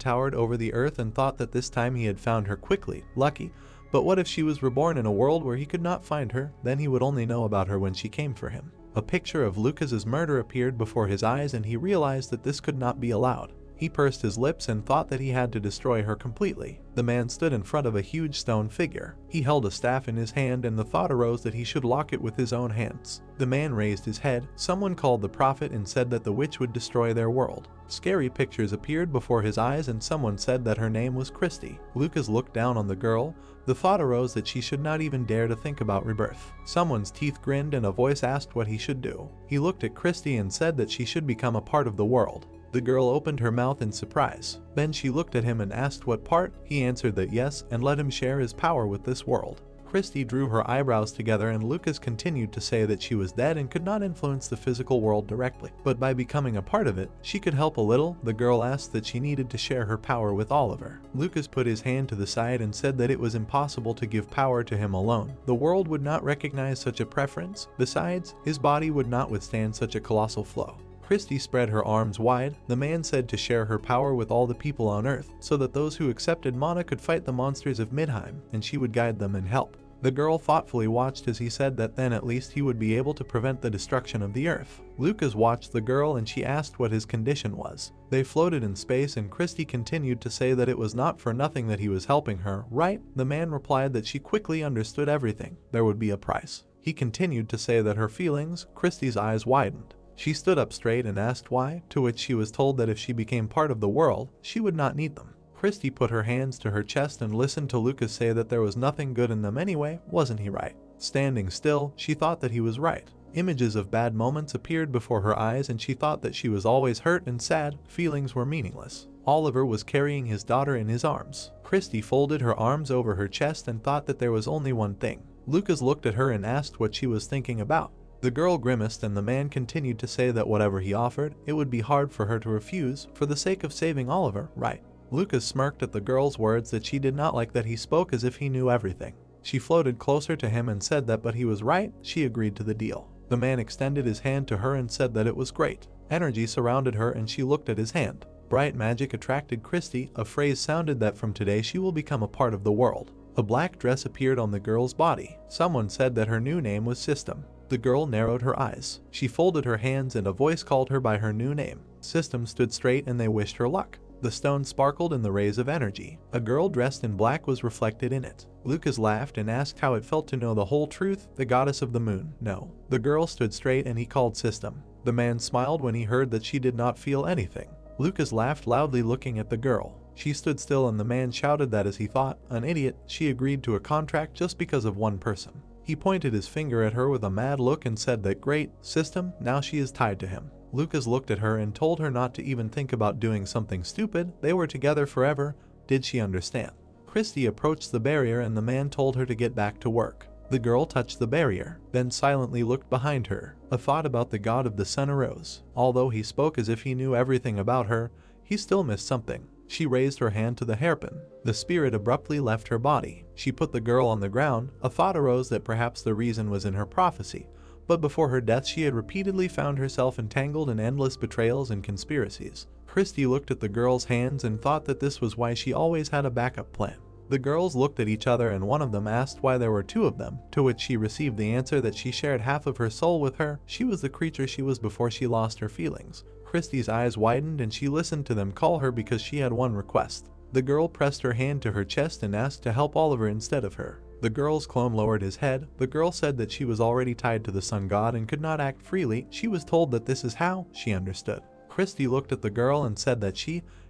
towered over the earth and thought that this time he had found her quickly. Lucky. But what if she was reborn in a world where he could not find her? Then he would only know about her when she came for him. A picture of Lucas's murder appeared before his eyes and he realized that this could not be allowed. He pursed his lips and thought that he had to destroy her completely. The man stood in front of a huge stone figure. He held a staff in his hand and the thought arose that he should lock it with his own hands. The man raised his head. Someone called the prophet and said that the witch would destroy their world. Scary pictures appeared before his eyes and someone said that her name was Christy. Lucas looked down on the girl. The thought arose that she should not even dare to think about rebirth. Someone's teeth grinned and a voice asked what he should do. He looked at Christy and said that she should become a part of the world. The girl opened her mouth in surprise. Then she looked at him and asked what part. He answered that yes, and let him share his power with this world. Christy drew her eyebrows together and Lucas continued to say that she was dead and could not influence the physical world directly, but by becoming a part of it, she could help a little. The girl asked that she needed to share her power with Oliver. Lucas put his hand to the side and said that it was impossible to give power to him alone. The world would not recognize such a preference. Besides, his body would not withstand such a colossal flow. Christy spread her arms wide. The man said to share her power with all the people on Earth, so that those who accepted Mana could fight the monsters of Midheim, and she would guide them and help. The girl thoughtfully watched as he said that then at least he would be able to prevent the destruction of the Earth. Lucas watched the girl and she asked what his condition was. They floated in space and Christy continued to say that it was not for nothing that he was helping her, right? The man replied that she quickly understood everything. There would be a price. He continued to say that her feelings. Christy's eyes widened. She stood up straight and asked why, to which she was told that if she became part of the world, she would not need them. Christy put her hands to her chest and listened to Lucas say that there was nothing good in them anyway. Wasn't he right? Standing still, she thought that he was right. Images of bad moments appeared before her eyes and she thought that she was always hurt and sad. Feelings were meaningless. Oliver was carrying his daughter in his arms. Christy folded her arms over her chest and thought that there was only one thing. Lucas looked at her and asked what she was thinking about. The girl grimaced and the man continued to say that whatever he offered, it would be hard for her to refuse for the sake of saving Oliver, right? Lucas smirked at the girl's words that she did not like that he spoke as if he knew everything. She floated closer to him and said that but he was right. She agreed to the deal. The man extended his hand to her and said that it was great. Energy surrounded her and she looked at his hand. Bright magic attracted Christy. A phrase sounded that from today she will become a part of the world. A black dress appeared on the girl's body. Someone said that her new name was System. The girl narrowed her eyes. She folded her hands and a voice called her by her new name. System stood straight and they wished her luck. The stone sparkled in the rays of energy. A girl dressed in black was reflected in it. Lucas laughed and asked how it felt to know the whole truth. The goddess of the moon. No. The girl stood straight and he called System. The man smiled when he heard that she did not feel anything. Lucas laughed loudly looking at the girl. She stood still and the man shouted that as he thought, an idiot, she agreed to a contract just because of one person. He pointed his finger at her with a mad look and said that great, System, now she is tied to him. Lucas looked at her and told her not to even think about doing something stupid. They were together forever. Did she understand? Christy approached the barrier and the man told her to get back to work. The girl touched the barrier, then silently looked behind her. A thought about the god of the sun arose. Although he spoke as if he knew everything about her, he still missed something. She raised her hand to the hairpin. The spirit abruptly left her body. She put the girl on the ground. A thought arose that perhaps the reason was in her prophecy. But before her death she had repeatedly found herself entangled in endless betrayals and conspiracies. Christy looked at the girl's hands and thought that this was why she always had a backup plan. The girls looked at each other and one of them asked why there were two of them, to which she received the answer that she shared half of her soul with her. She was the creature she was before she lost her feelings. Christy's eyes widened and she listened to them call her because she had one request. The girl pressed her hand to her chest and asked to help Oliver instead of her. The girl's clone lowered his head. The girl said that she was already tied to the sun god and could not act freely. She was told that this is how she understood. Christy looked at the girl and said that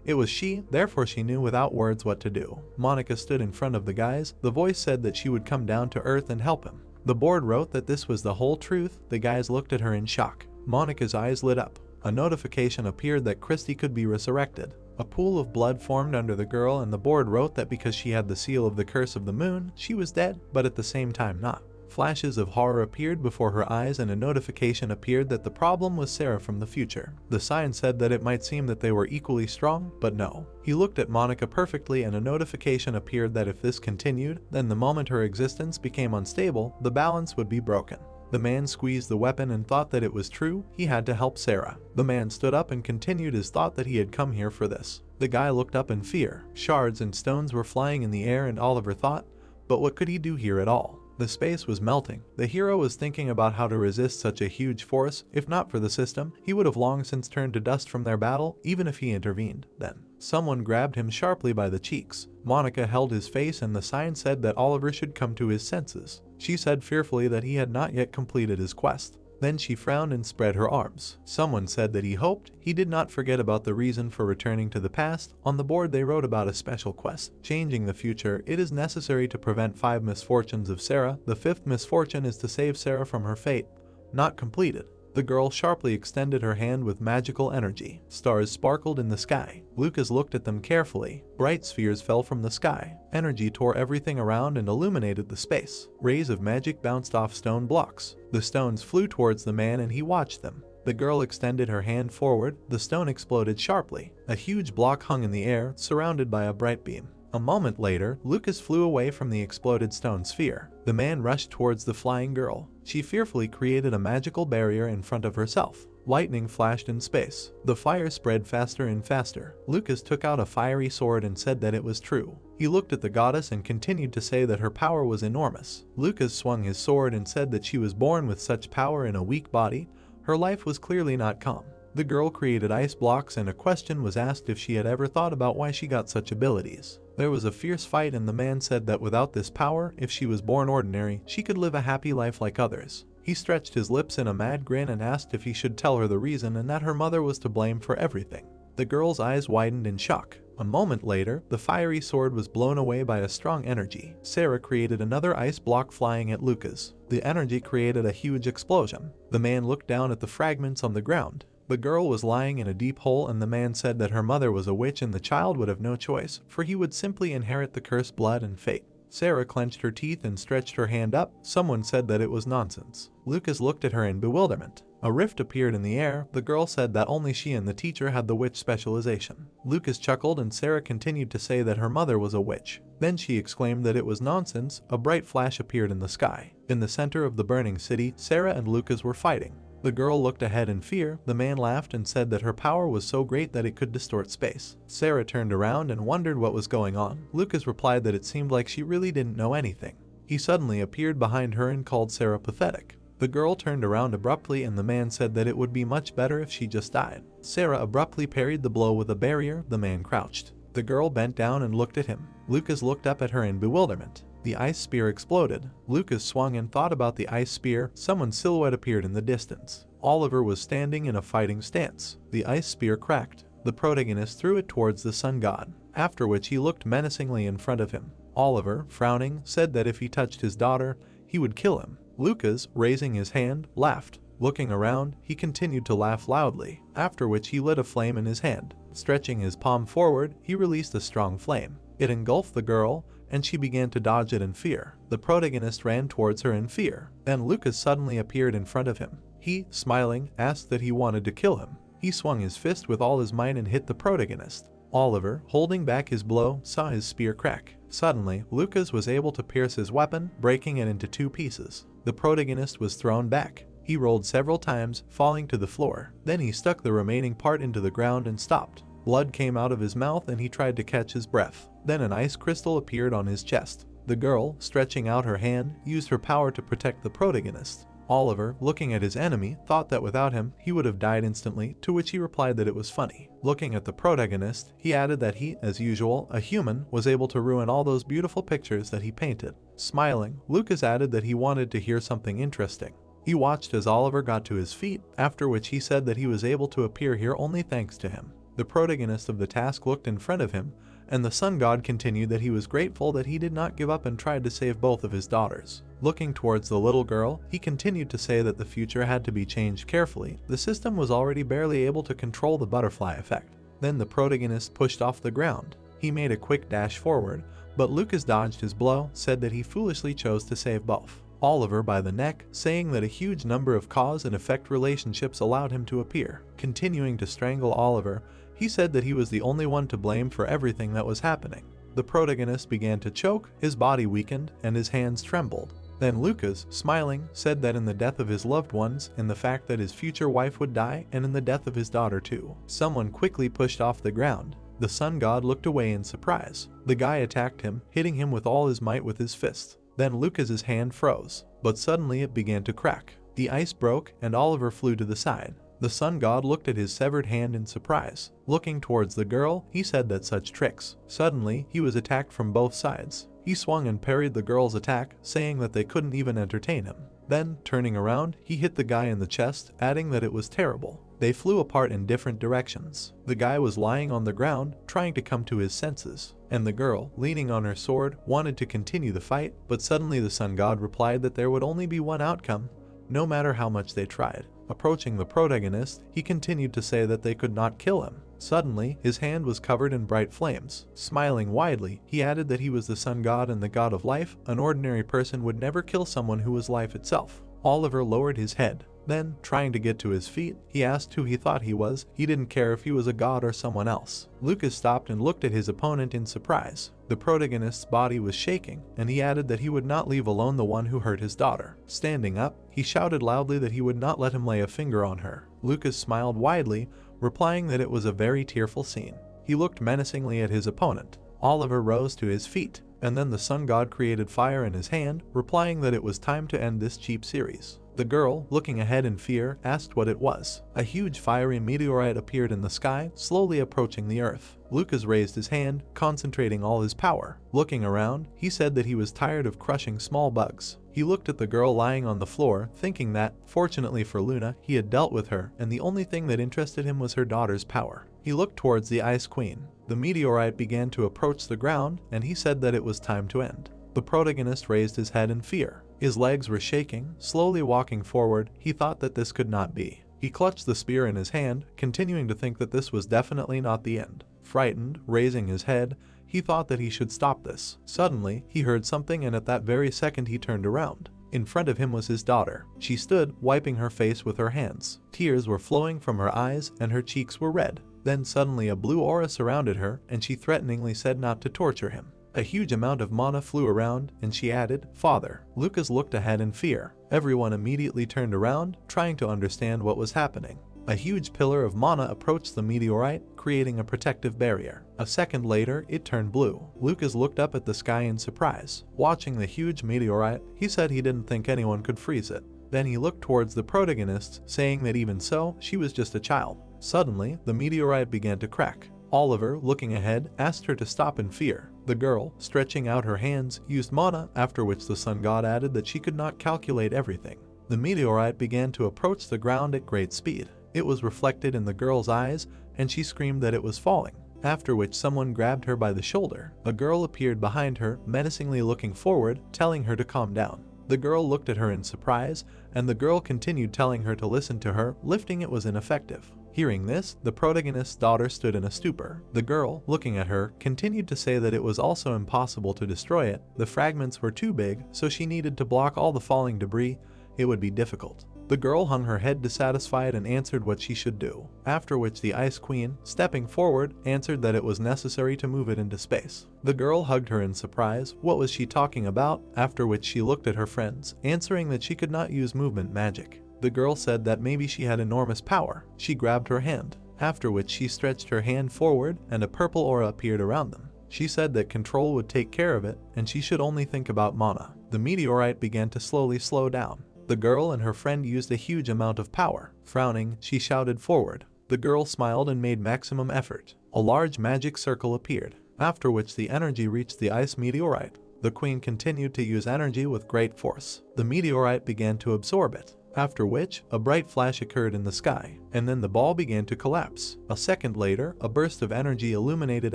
it was she, therefore she knew without words what to do. Monica stood in front of the guys. The voice said that she would come down to earth and help him. The board wrote that this was the whole truth. The guys looked at her in shock. Monica's eyes lit up. A notification appeared that Christy could be resurrected. A pool of blood formed under the girl and the board wrote that because she had the seal of the curse of the moon, she was dead, but at the same time not. Flashes of horror appeared before her eyes and a notification appeared that the problem was Sarah from the future. The sign said that it might seem that they were equally strong, but no. He looked at Monica perfectly and a notification appeared that if this continued, then the moment her existence became unstable, the balance would be broken. The man squeezed the weapon and thought that it was true. He had to help Sarah. The man stood up and continued his thought that he had come here for this. The guy looked up in fear. Shards and stones were flying in the air and Oliver thought, but what could he do here at all? The space was melting. The hero was thinking about how to resist such a huge force. If not for the system, he would have long since turned to dust from their battle, even if he intervened. Then, someone grabbed him sharply by the cheeks. Monica held his face and the sign said that Oliver should come to his senses. She said fearfully that he had not yet completed his quest. Then she frowned and spread her arms. Someone said that he hoped he did not forget about the reason for returning to the past. On the board they wrote about a special quest, changing the future. It is necessary to prevent 5 misfortunes of Sarah. The 5th misfortune is to save Sarah from her fate. Not completed. The girl sharply extended her hand with magical energy. Stars sparkled in the sky. Lucas looked at them carefully. Bright spheres fell from the sky. Energy tore everything around and illuminated the space. Rays of magic bounced off stone blocks. The stones flew towards the man and he watched them. The girl extended her hand forward. The stone exploded sharply. A huge block hung in the air, surrounded by a bright beam. A moment later, Lucas flew away from the exploded stone sphere. The man rushed towards the flying girl. She fearfully created a magical barrier in front of herself. Lightning flashed in space. The fire spread faster and faster. Lucas took out a fiery sword and said that it was true. He looked at the goddess and continued to say that her power was enormous. Lucas swung his sword and said that she was born with such power in a weak body. Her life was clearly not calm. The girl created ice blocks and a question was asked if she had ever thought about why she got such abilities. There was a fierce fight and the man said that without this power, if she was born ordinary, she could live a happy life like others. He stretched his lips in a mad grin and asked if he should tell her the reason and that her mother was to blame for everything. The girl's eyes widened in shock. A moment later, the fiery sword was blown away by a strong energy. Sarah created another ice block flying at Lucas. The energy created a huge explosion. The man looked down at the fragments on the ground. The girl was lying in a deep hole and the man said that her mother was a witch and the child would have no choice, for he would simply inherit the cursed blood and fate. Sarah clenched her teeth and stretched her hand up. Someone said that it was nonsense. Lucas looked at her in bewilderment. A rift appeared in the air. The girl said that only she and the teacher had the witch specialization. Lucas chuckled and Sarah continued to say that her mother was a witch. Then she exclaimed that it was nonsense. A bright flash appeared in the sky. In the center of the burning city, Sarah and Lucas were fighting. The girl looked ahead in fear. The man laughed and said that her power was so great that it could distort space. Sarah turned around and wondered what was going on. Lucas replied that it seemed like she really didn't know anything. He suddenly appeared behind her and called Sarah pathetic. The girl turned around abruptly and the man said that it would be much better if she just died. Sarah abruptly parried the blow with a barrier. The man crouched. The girl bent down and looked at him. Lucas looked up at her in bewilderment. The ice spear exploded. Lucas swung and thought about the ice spear. Someone's silhouette appeared in the distance. Oliver was standing in a fighting stance. The ice spear cracked. The protagonist threw it towards the sun god, after which he looked menacingly in front of him. Oliver, frowning, said that if he touched his daughter, he would kill him. Lucas, raising his hand, laughed. Looking around, he continued to laugh loudly, after which he lit a flame in his hand. Stretching his palm forward, he released a strong flame. It engulfed the girl, and she began to dodge it in fear. The protagonist ran towards her in fear. Then Lucas suddenly appeared in front of him. He, smiling, asked that he wanted to kill him. He swung his fist with all his might and hit the protagonist. Oliver, holding back his blow, saw his spear crack. Suddenly, Lucas was able to pierce his weapon, breaking it into 2 pieces. The protagonist was thrown back. He rolled several times, falling to the floor. Then he stuck the remaining part into the ground and stopped. Blood came out of his mouth and he tried to catch his breath. Then an ice crystal appeared on his chest. The girl, stretching out her hand, used her power to protect the protagonist. Oliver, looking at his enemy, thought that without him, he would have died instantly, to which he replied that it was funny. Looking at the protagonist, he added that he, as usual, a human, was able to ruin all those beautiful pictures that he painted. Smiling, Lucas added that he wanted to hear something interesting. He watched as Oliver got to his feet, after which he said that he was able to appear here only thanks to him. The protagonist of the task looked in front of him, and the sun god continued that he was grateful that he did not give up and tried to save both of his daughters. Looking towards the little girl, he continued to say that the future had to be changed carefully. The system was already barely able to control the butterfly effect. Then the protagonist pushed off the ground. He made a quick dash forward, but Lucas dodged his blow, said that he foolishly chose to save both. Oliver by the neck, saying that a huge number of cause and effect relationships allowed him to appear. Continuing to strangle Oliver, he said that he was the only one to blame for everything that was happening. The protagonist began to choke, his body weakened, and his hands trembled. Then Lucas, smiling, said that in the death of his loved ones, in the fact that his future wife would die, and in the death of his daughter too. Someone quickly pushed off the ground. The sun god looked away in surprise. The guy attacked him, hitting him with all his might with his fist. Then Lucas's hand froze, but suddenly it began to crack. The ice broke and Oliver flew to the side. The sun god looked at his severed hand in surprise. Looking towards the girl, he said that such tricks. Suddenly, he was attacked from both sides. He swung and parried the girl's attack, saying that they couldn't even entertain him. Then, turning around, he hit the guy in the chest, adding that it was terrible. They flew apart in different directions. The guy was lying on the ground, trying to come to his senses, and the girl, leaning on her sword, wanted to continue the fight, but suddenly the sun god replied that there would only be one outcome, no matter how much they tried. Approaching the protagonist, he continued to say that they could not kill him. Suddenly, his hand was covered in bright flames. Smiling widely, he added that he was the sun god and the god of life. An ordinary person would never kill someone who was life itself. Oliver lowered his head. Then, trying to get to his feet, he asked who he thought he was. He didn't care if he was a god or someone else. Lucas stopped and looked at his opponent in surprise. The protagonist's body was shaking, and he added that he would not leave alone the one who hurt his daughter. Standing up, he shouted loudly that he would not let him lay a finger on her. Lucas smiled widely, replying that it was a very tearful scene. He looked menacingly at his opponent. Oliver rose to his feet, and then the sun god created fire in his hand, replying that it was time to end this cheap series. The girl, looking ahead in fear, asked what it was. A huge fiery meteorite appeared in the sky, slowly approaching the earth. Lucas raised his hand, concentrating all his power. Looking around, he said that he was tired of crushing small bugs. He looked at the girl lying on the floor, thinking that, fortunately for Luna, he had dealt with her, and the only thing that interested him was her daughter's power. He looked towards the Ice Queen. The meteorite began to approach the ground, and he said that it was time to end. The protagonist raised his head in fear. His legs were shaking, slowly walking forward. He thought that this could not be. He clutched the spear in his hand, continuing to think that this was definitely not the end. Frightened, raising his head, he thought that he should stop this. Suddenly, he heard something, and at that very second he turned around. In front of him was his daughter. She stood, wiping her face with her hands. Tears were flowing from her eyes, and her cheeks were red. Then suddenly a blue aura surrounded her, and she threateningly said not to torture him. A huge amount of mana flew around, and she added, "Father." Lucas looked ahead in fear. Everyone immediately turned around, trying to understand what was happening. A huge pillar of mana approached the meteorite, creating a protective barrier. A second later, it turned blue. Lucas looked up at the sky in surprise. Watching the huge meteorite, he said he didn't think anyone could freeze it. Then he looked towards the protagonist, saying that even so, she was just a child. Suddenly, the meteorite began to crack. Oliver, looking ahead, asked her to stop in fear. The girl, stretching out her hands, used mana, after which the sun god added that she could not calculate everything. The meteorite began to approach the ground at great speed. It was reflected in the girl's eyes, and she screamed that it was falling. After which someone grabbed her by the shoulder. A girl appeared behind her, menacingly looking forward, telling her to calm down. The girl looked at her in surprise, and the girl continued telling her to listen to her. Lifting it was ineffective. Hearing this, the protagonist's daughter stood in a stupor. The girl, looking at her, continued to say that it was also impossible to destroy it. The fragments were too big, so she needed to block all the falling debris. It would be difficult. The girl hung her head dissatisfied and answered what she should do. After which the Ice Queen, stepping forward, answered that it was necessary to move it into space. The girl hugged her in surprise. What was she talking about? After which she looked at her friends, answering that she could not use movement magic. The girl said that maybe she had enormous power. She grabbed her hand, after which she stretched her hand forward and a purple aura appeared around them. She said that control would take care of it and she should only think about mana. The meteorite began to slowly slow down. The girl and her friend used a huge amount of power. Frowning, she shouted forward. The girl smiled and made maximum effort. A large magic circle appeared, after which the energy reached the ice meteorite. The queen continued to use energy with great force. The meteorite began to absorb it. After which, a bright flash occurred in the sky, and then the ball began to collapse. A second later, a burst of energy illuminated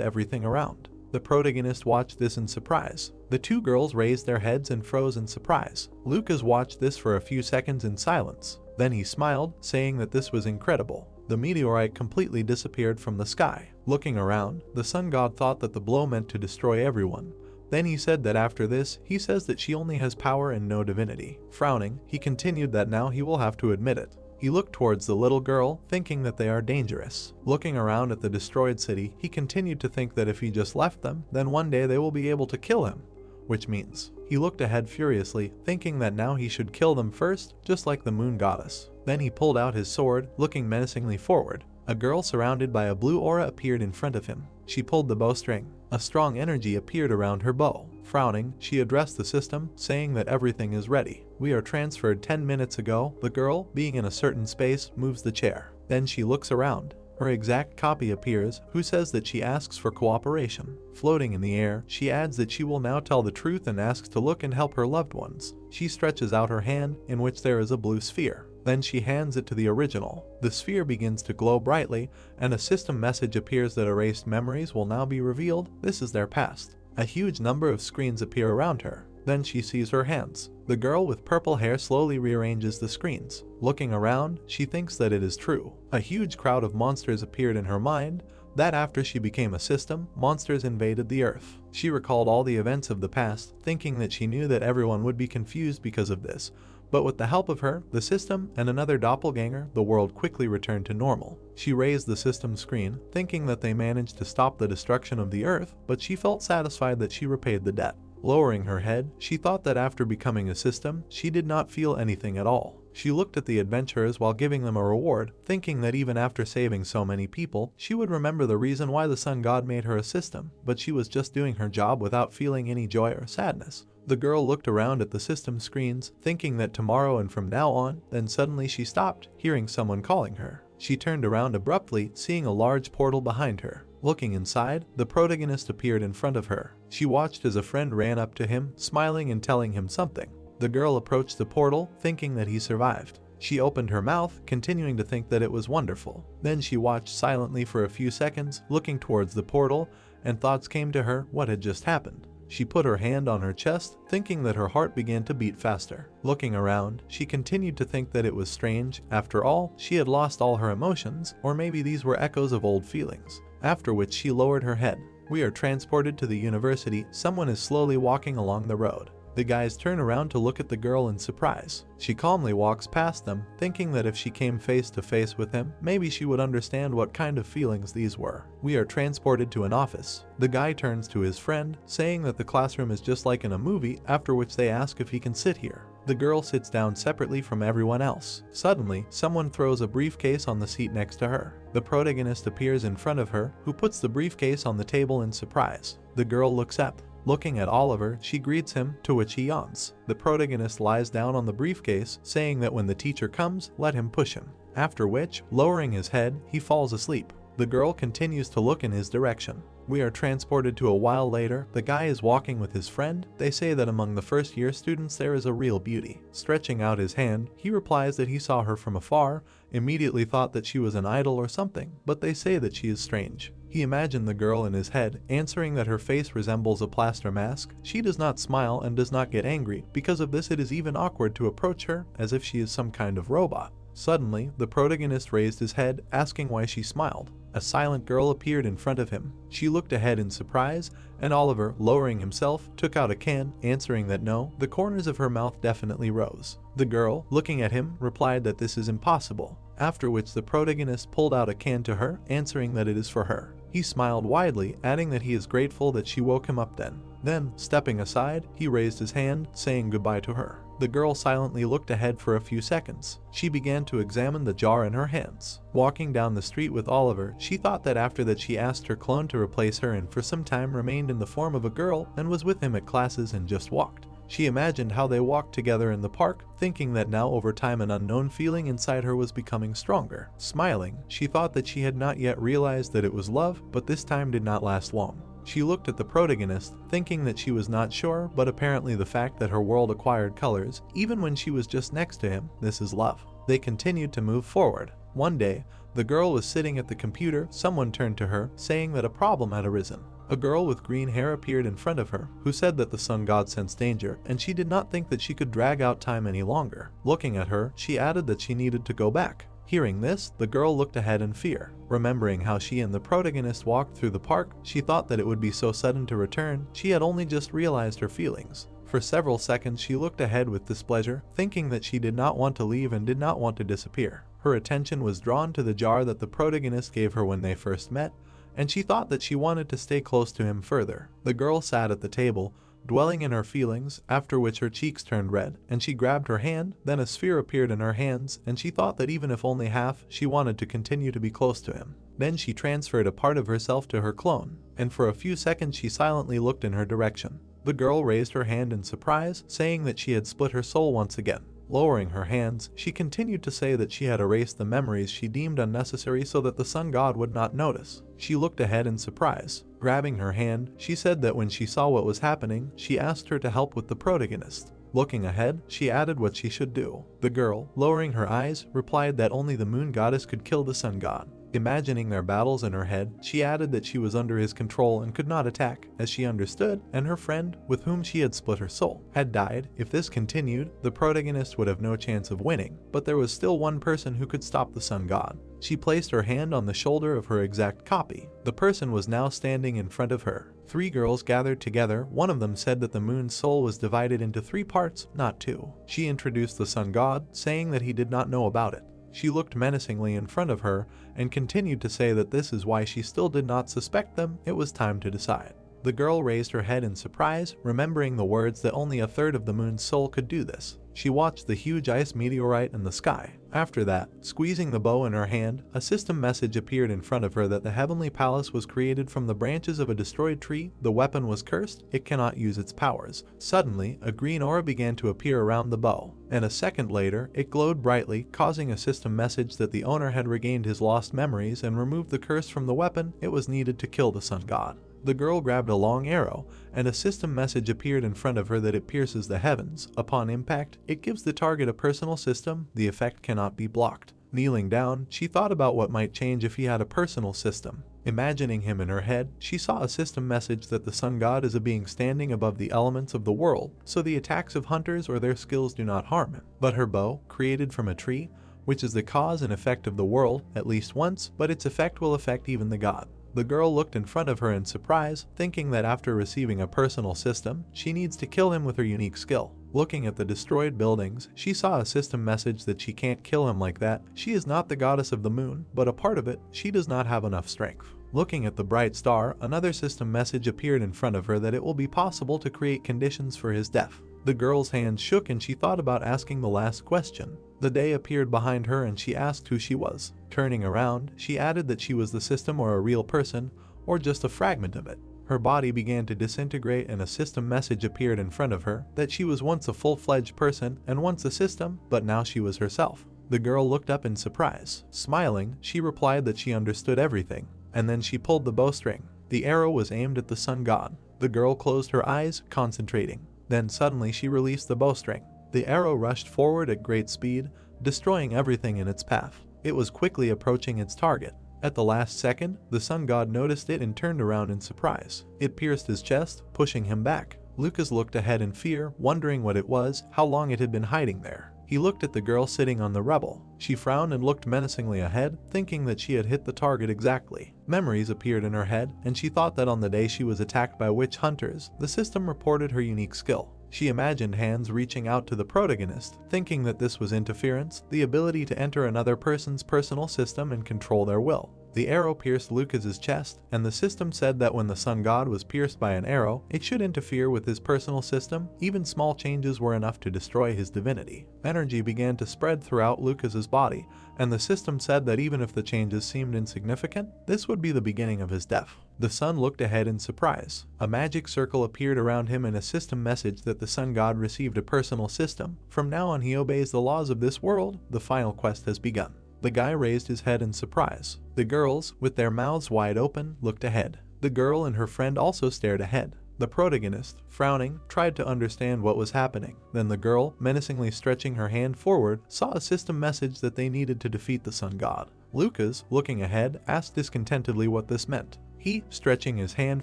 everything around. The protagonist watched this in surprise. The two girls raised their heads and froze in surprise. Lucas watched this for a few seconds in silence. Then he smiled, saying that this was incredible. The meteorite completely disappeared from the sky. Looking around, the sun god thought that the blow meant to destroy everyone. Then he said that after this, he says that she only has power and no divinity. Frowning, he continued that now he will have to admit it. He looked towards the little girl, thinking that they are dangerous. Looking around at the destroyed city, he continued to think that if he just left them, then one day they will be able to kill him. Which means, he looked ahead furiously, thinking that now he should kill them first, just like the moon goddess. Then he pulled out his sword, looking menacingly forward. A girl surrounded by a blue aura appeared in front of him. She pulled the bowstring. A strong energy appeared around her bow. Frowning, she addressed the system, saying that everything is ready. We are transferred 10 minutes ago. The girl, being in a certain space, moves the chair. Then she looks around. Her exact copy appears, who says that she asks for cooperation. Floating in the air, she adds that she will now tell the truth and asks to look and help her loved ones. She stretches out her hand, in which there is a blue sphere. Then she hands it to the original. The sphere begins to glow brightly, and a system message appears that erased memories will now be revealed. This is their past. A huge number of screens appear around her. Then she sees her hands. The girl with purple hair slowly rearranges the screens. Looking around, she thinks that it is true. A huge crowd of monsters appeared in her mind, that after she became a system, monsters invaded the earth. She recalled all the events of the past, thinking that she knew that everyone would be confused because of this. But with the help of her, the system, and another doppelganger, the world quickly returned to normal. She raised the system screen, thinking that they managed to stop the destruction of the earth, but she felt satisfied that she repaid the debt. Lowering her head, she thought that after becoming a system, she did not feel anything at all. She looked at the adventurers while giving them a reward, thinking that even after saving so many people, she would remember the reason why the sun god made her a system, but she was just doing her job without feeling any joy or sadness. The girl looked around at the system screens, thinking that tomorrow and from now on, then suddenly she stopped, hearing someone calling her. She turned around abruptly, seeing a large portal behind her. Looking inside, the protagonist appeared in front of her. She watched as a friend ran up to him, smiling and telling him something. The girl approached the portal, thinking that he survived. She opened her mouth, continuing to think that it was wonderful. Then she watched silently for a few seconds, looking towards the portal, and thoughts came to her what had just happened. She put her hand on her chest, thinking that her heart began to beat faster. Looking around, she continued to think that it was strange. After all, she had lost all her emotions, or maybe these were echoes of old feelings. After which she lowered her head. We are transported to the university. Someone is slowly walking along the road. The guys turn around to look at the girl in surprise. She calmly walks past them, thinking that if she came face to face with him, maybe she would understand what kind of feelings these were. We are transported to an office. The guy turns to his friend, saying that the classroom is just like in a movie, after which they ask if he can sit here. The girl sits down separately from everyone else. Suddenly, someone throws a briefcase on the seat next to her. The protagonist appears in front of her, who puts the briefcase on the table in surprise. The girl looks up. Looking at Oliver, she greets him, to which he yawns. The protagonist lies down on the briefcase, saying that when the teacher comes, let him push him. After which, lowering his head, he falls asleep. The girl continues to look in his direction. We are transported to a while later. The guy is walking with his friend. They say that among the first-year students there is a real beauty. Stretching out his hand, he replies that he saw her from afar, immediately thought that she was an idol or something, but they say that she is strange. He imagined the girl in his head, answering that her face resembles a plaster mask. She does not smile and does not get angry. Because of this, it is even awkward to approach her, as if she is some kind of robot. Suddenly, the protagonist raised his head, asking why she smiled. A silent girl appeared in front of him. She looked ahead in surprise, and Oliver, lowering himself, took out a can, answering that no, the corners of her mouth definitely rose. The girl, looking at him, replied that this is impossible. After which the protagonist pulled out a can to her, answering that it is for her. He smiled widely, adding that he is grateful that she woke him up then. Then, stepping aside, he raised his hand, saying goodbye to her. The girl silently looked ahead for a few seconds. She began to examine the jar in her hands. Walking down the street with Oliver, she thought that after that she asked her clone to replace her and for some time remained in the form of a girl and was with him at classes and just walked. She imagined how they walked together in the park, thinking that now over time an unknown feeling inside her was becoming stronger. Smiling, she thought that she had not yet realized that it was love, but this time did not last long. She looked at the protagonist, thinking that she was not sure, but apparently the fact that her world acquired colors, even when she was just next to him, this is love. They continued to move forward. One day, the girl was sitting at the computer. Someone turned to her, saying that a problem had arisen. A girl with green hair appeared in front of her, who said that the sun god sensed danger, and she did not think that she could drag out time any longer. Looking at her, she added that she needed to go back. Hearing this, the girl looked ahead in fear. Remembering how she and the protagonist walked through the park, she thought that it would be so sudden to return. She had only just realized her feelings. For several seconds she looked ahead with displeasure, thinking that she did not want to leave and did not want to disappear. Her attention was drawn to the jar that the protagonist gave her when they first met, and she thought that she wanted to stay close to him further. The girl sat at the table, dwelling in her feelings, after which her cheeks turned red, and she grabbed her hand. Then a sphere appeared in her hands, and she thought that even if only half, she wanted to continue to be close to him. Then she transferred a part of herself to her clone, and for a few seconds she silently looked in her direction. The girl raised her hand in surprise, saying that she had split her soul once again. Lowering her hands, she continued to say that she had erased the memories she deemed unnecessary so that the sun god would not notice. She looked ahead in surprise. Grabbing her hand, she said that when she saw what was happening, she asked her to help with the protagonist. Looking ahead, she added what she should do. The girl, lowering her eyes, replied that only the moon goddess could kill the sun god. Imagining their battles in her head, she added that she was under his control and could not attack, as she understood, and her friend, with whom she had split her soul, had died. If this continued, the protagonist would have no chance of winning, but there was still one person who could stop the sun god. She placed her hand on the shoulder of her exact copy. The person was now standing in front of her. 3 girls gathered together. One of them said that the moon's soul was divided into 3 parts, not 2. She introduced the sun god, saying that he did not know about it. She looked menacingly in front of her and continued to say that this is why she still did not suspect them. It was time to decide. The girl raised her head in surprise, remembering the words that only a third of the moon's soul could do this. She watched the huge ice meteorite in the sky. After that, squeezing the bow in her hand, a system message appeared in front of her that the heavenly palace was created from the branches of a destroyed tree. The weapon was cursed. It cannot use its powers. Suddenly, a green aura began to appear around the bow, and a second later, it glowed brightly, causing a system message that the owner had regained his lost memories and removed the curse from the weapon. It was needed to kill the sun god. The girl grabbed a long arrow, and a system message appeared in front of her that it pierces the heavens. Upon impact, it gives the target a personal system. The effect cannot be blocked. Kneeling down, she thought about what might change if he had a personal system. Imagining him in her head, she saw a system message that the sun god is a being standing above the elements of the world, so the attacks of hunters or their skills do not harm him. But her bow, created from a tree, which is the cause and effect of the world, at least once, but its effect will affect even the god. The girl looked in front of her in surprise, thinking that after receiving a personal system, she needs to kill him with her unique skill. Looking at the destroyed buildings, she saw a system message that she can't kill him like that. She is not the goddess of the moon, but a part of it, she does not have enough strength. Looking at the bright star, another system message appeared in front of her that it will be possible to create conditions for his death. The girl's hands shook and she thought about asking the last question. The day appeared behind her and she asked who she was. Turning around, she added that she was the system or a real person, or just a fragment of it. Her body began to disintegrate and a system message appeared in front of her that she was once a full-fledged person and once a system, but now she was herself. The girl looked up in surprise. Smiling, she replied that she understood everything, and then she pulled the bowstring. The arrow was aimed at the sun god. The girl closed her eyes, concentrating. Then suddenly she released the bowstring. The arrow rushed forward at great speed, destroying everything in its path. It was quickly approaching its target. At the last second, the sun god noticed it and turned around in surprise. It pierced his chest, pushing him back. Lucas looked ahead in fear, wondering what it was, how long it had been hiding there. He looked at the girl sitting on the rubble. She frowned and looked menacingly ahead, thinking that she had hit the target exactly. Memories appeared in her head, and she thought that on the day she was attacked by witch hunters, the system reported her unique skill. She imagined hands reaching out to the protagonist, thinking that this was interference, the ability to enter another person's personal system and control their will. The arrow pierced Lucas's chest, and the system said that when the sun god was pierced by an arrow, it should interfere with his personal system. Even small changes were enough to destroy his divinity. Energy began to spread throughout Lucas's body, and the system said that even if the changes seemed insignificant, this would be the beginning of his death. The sun looked ahead in surprise. A magic circle appeared around him and a system message that the sun god received a personal system. From now on he obeys the laws of this world. The final quest has begun. The guy raised his head in surprise. The girls, with their mouths wide open, looked ahead. The girl and her friend also stared ahead. The protagonist, frowning, tried to understand what was happening. Then the girl, menacingly stretching her hand forward, saw a system message that they needed to defeat the sun god. Lucas, looking ahead, asked discontentedly what this meant. He, stretching his hand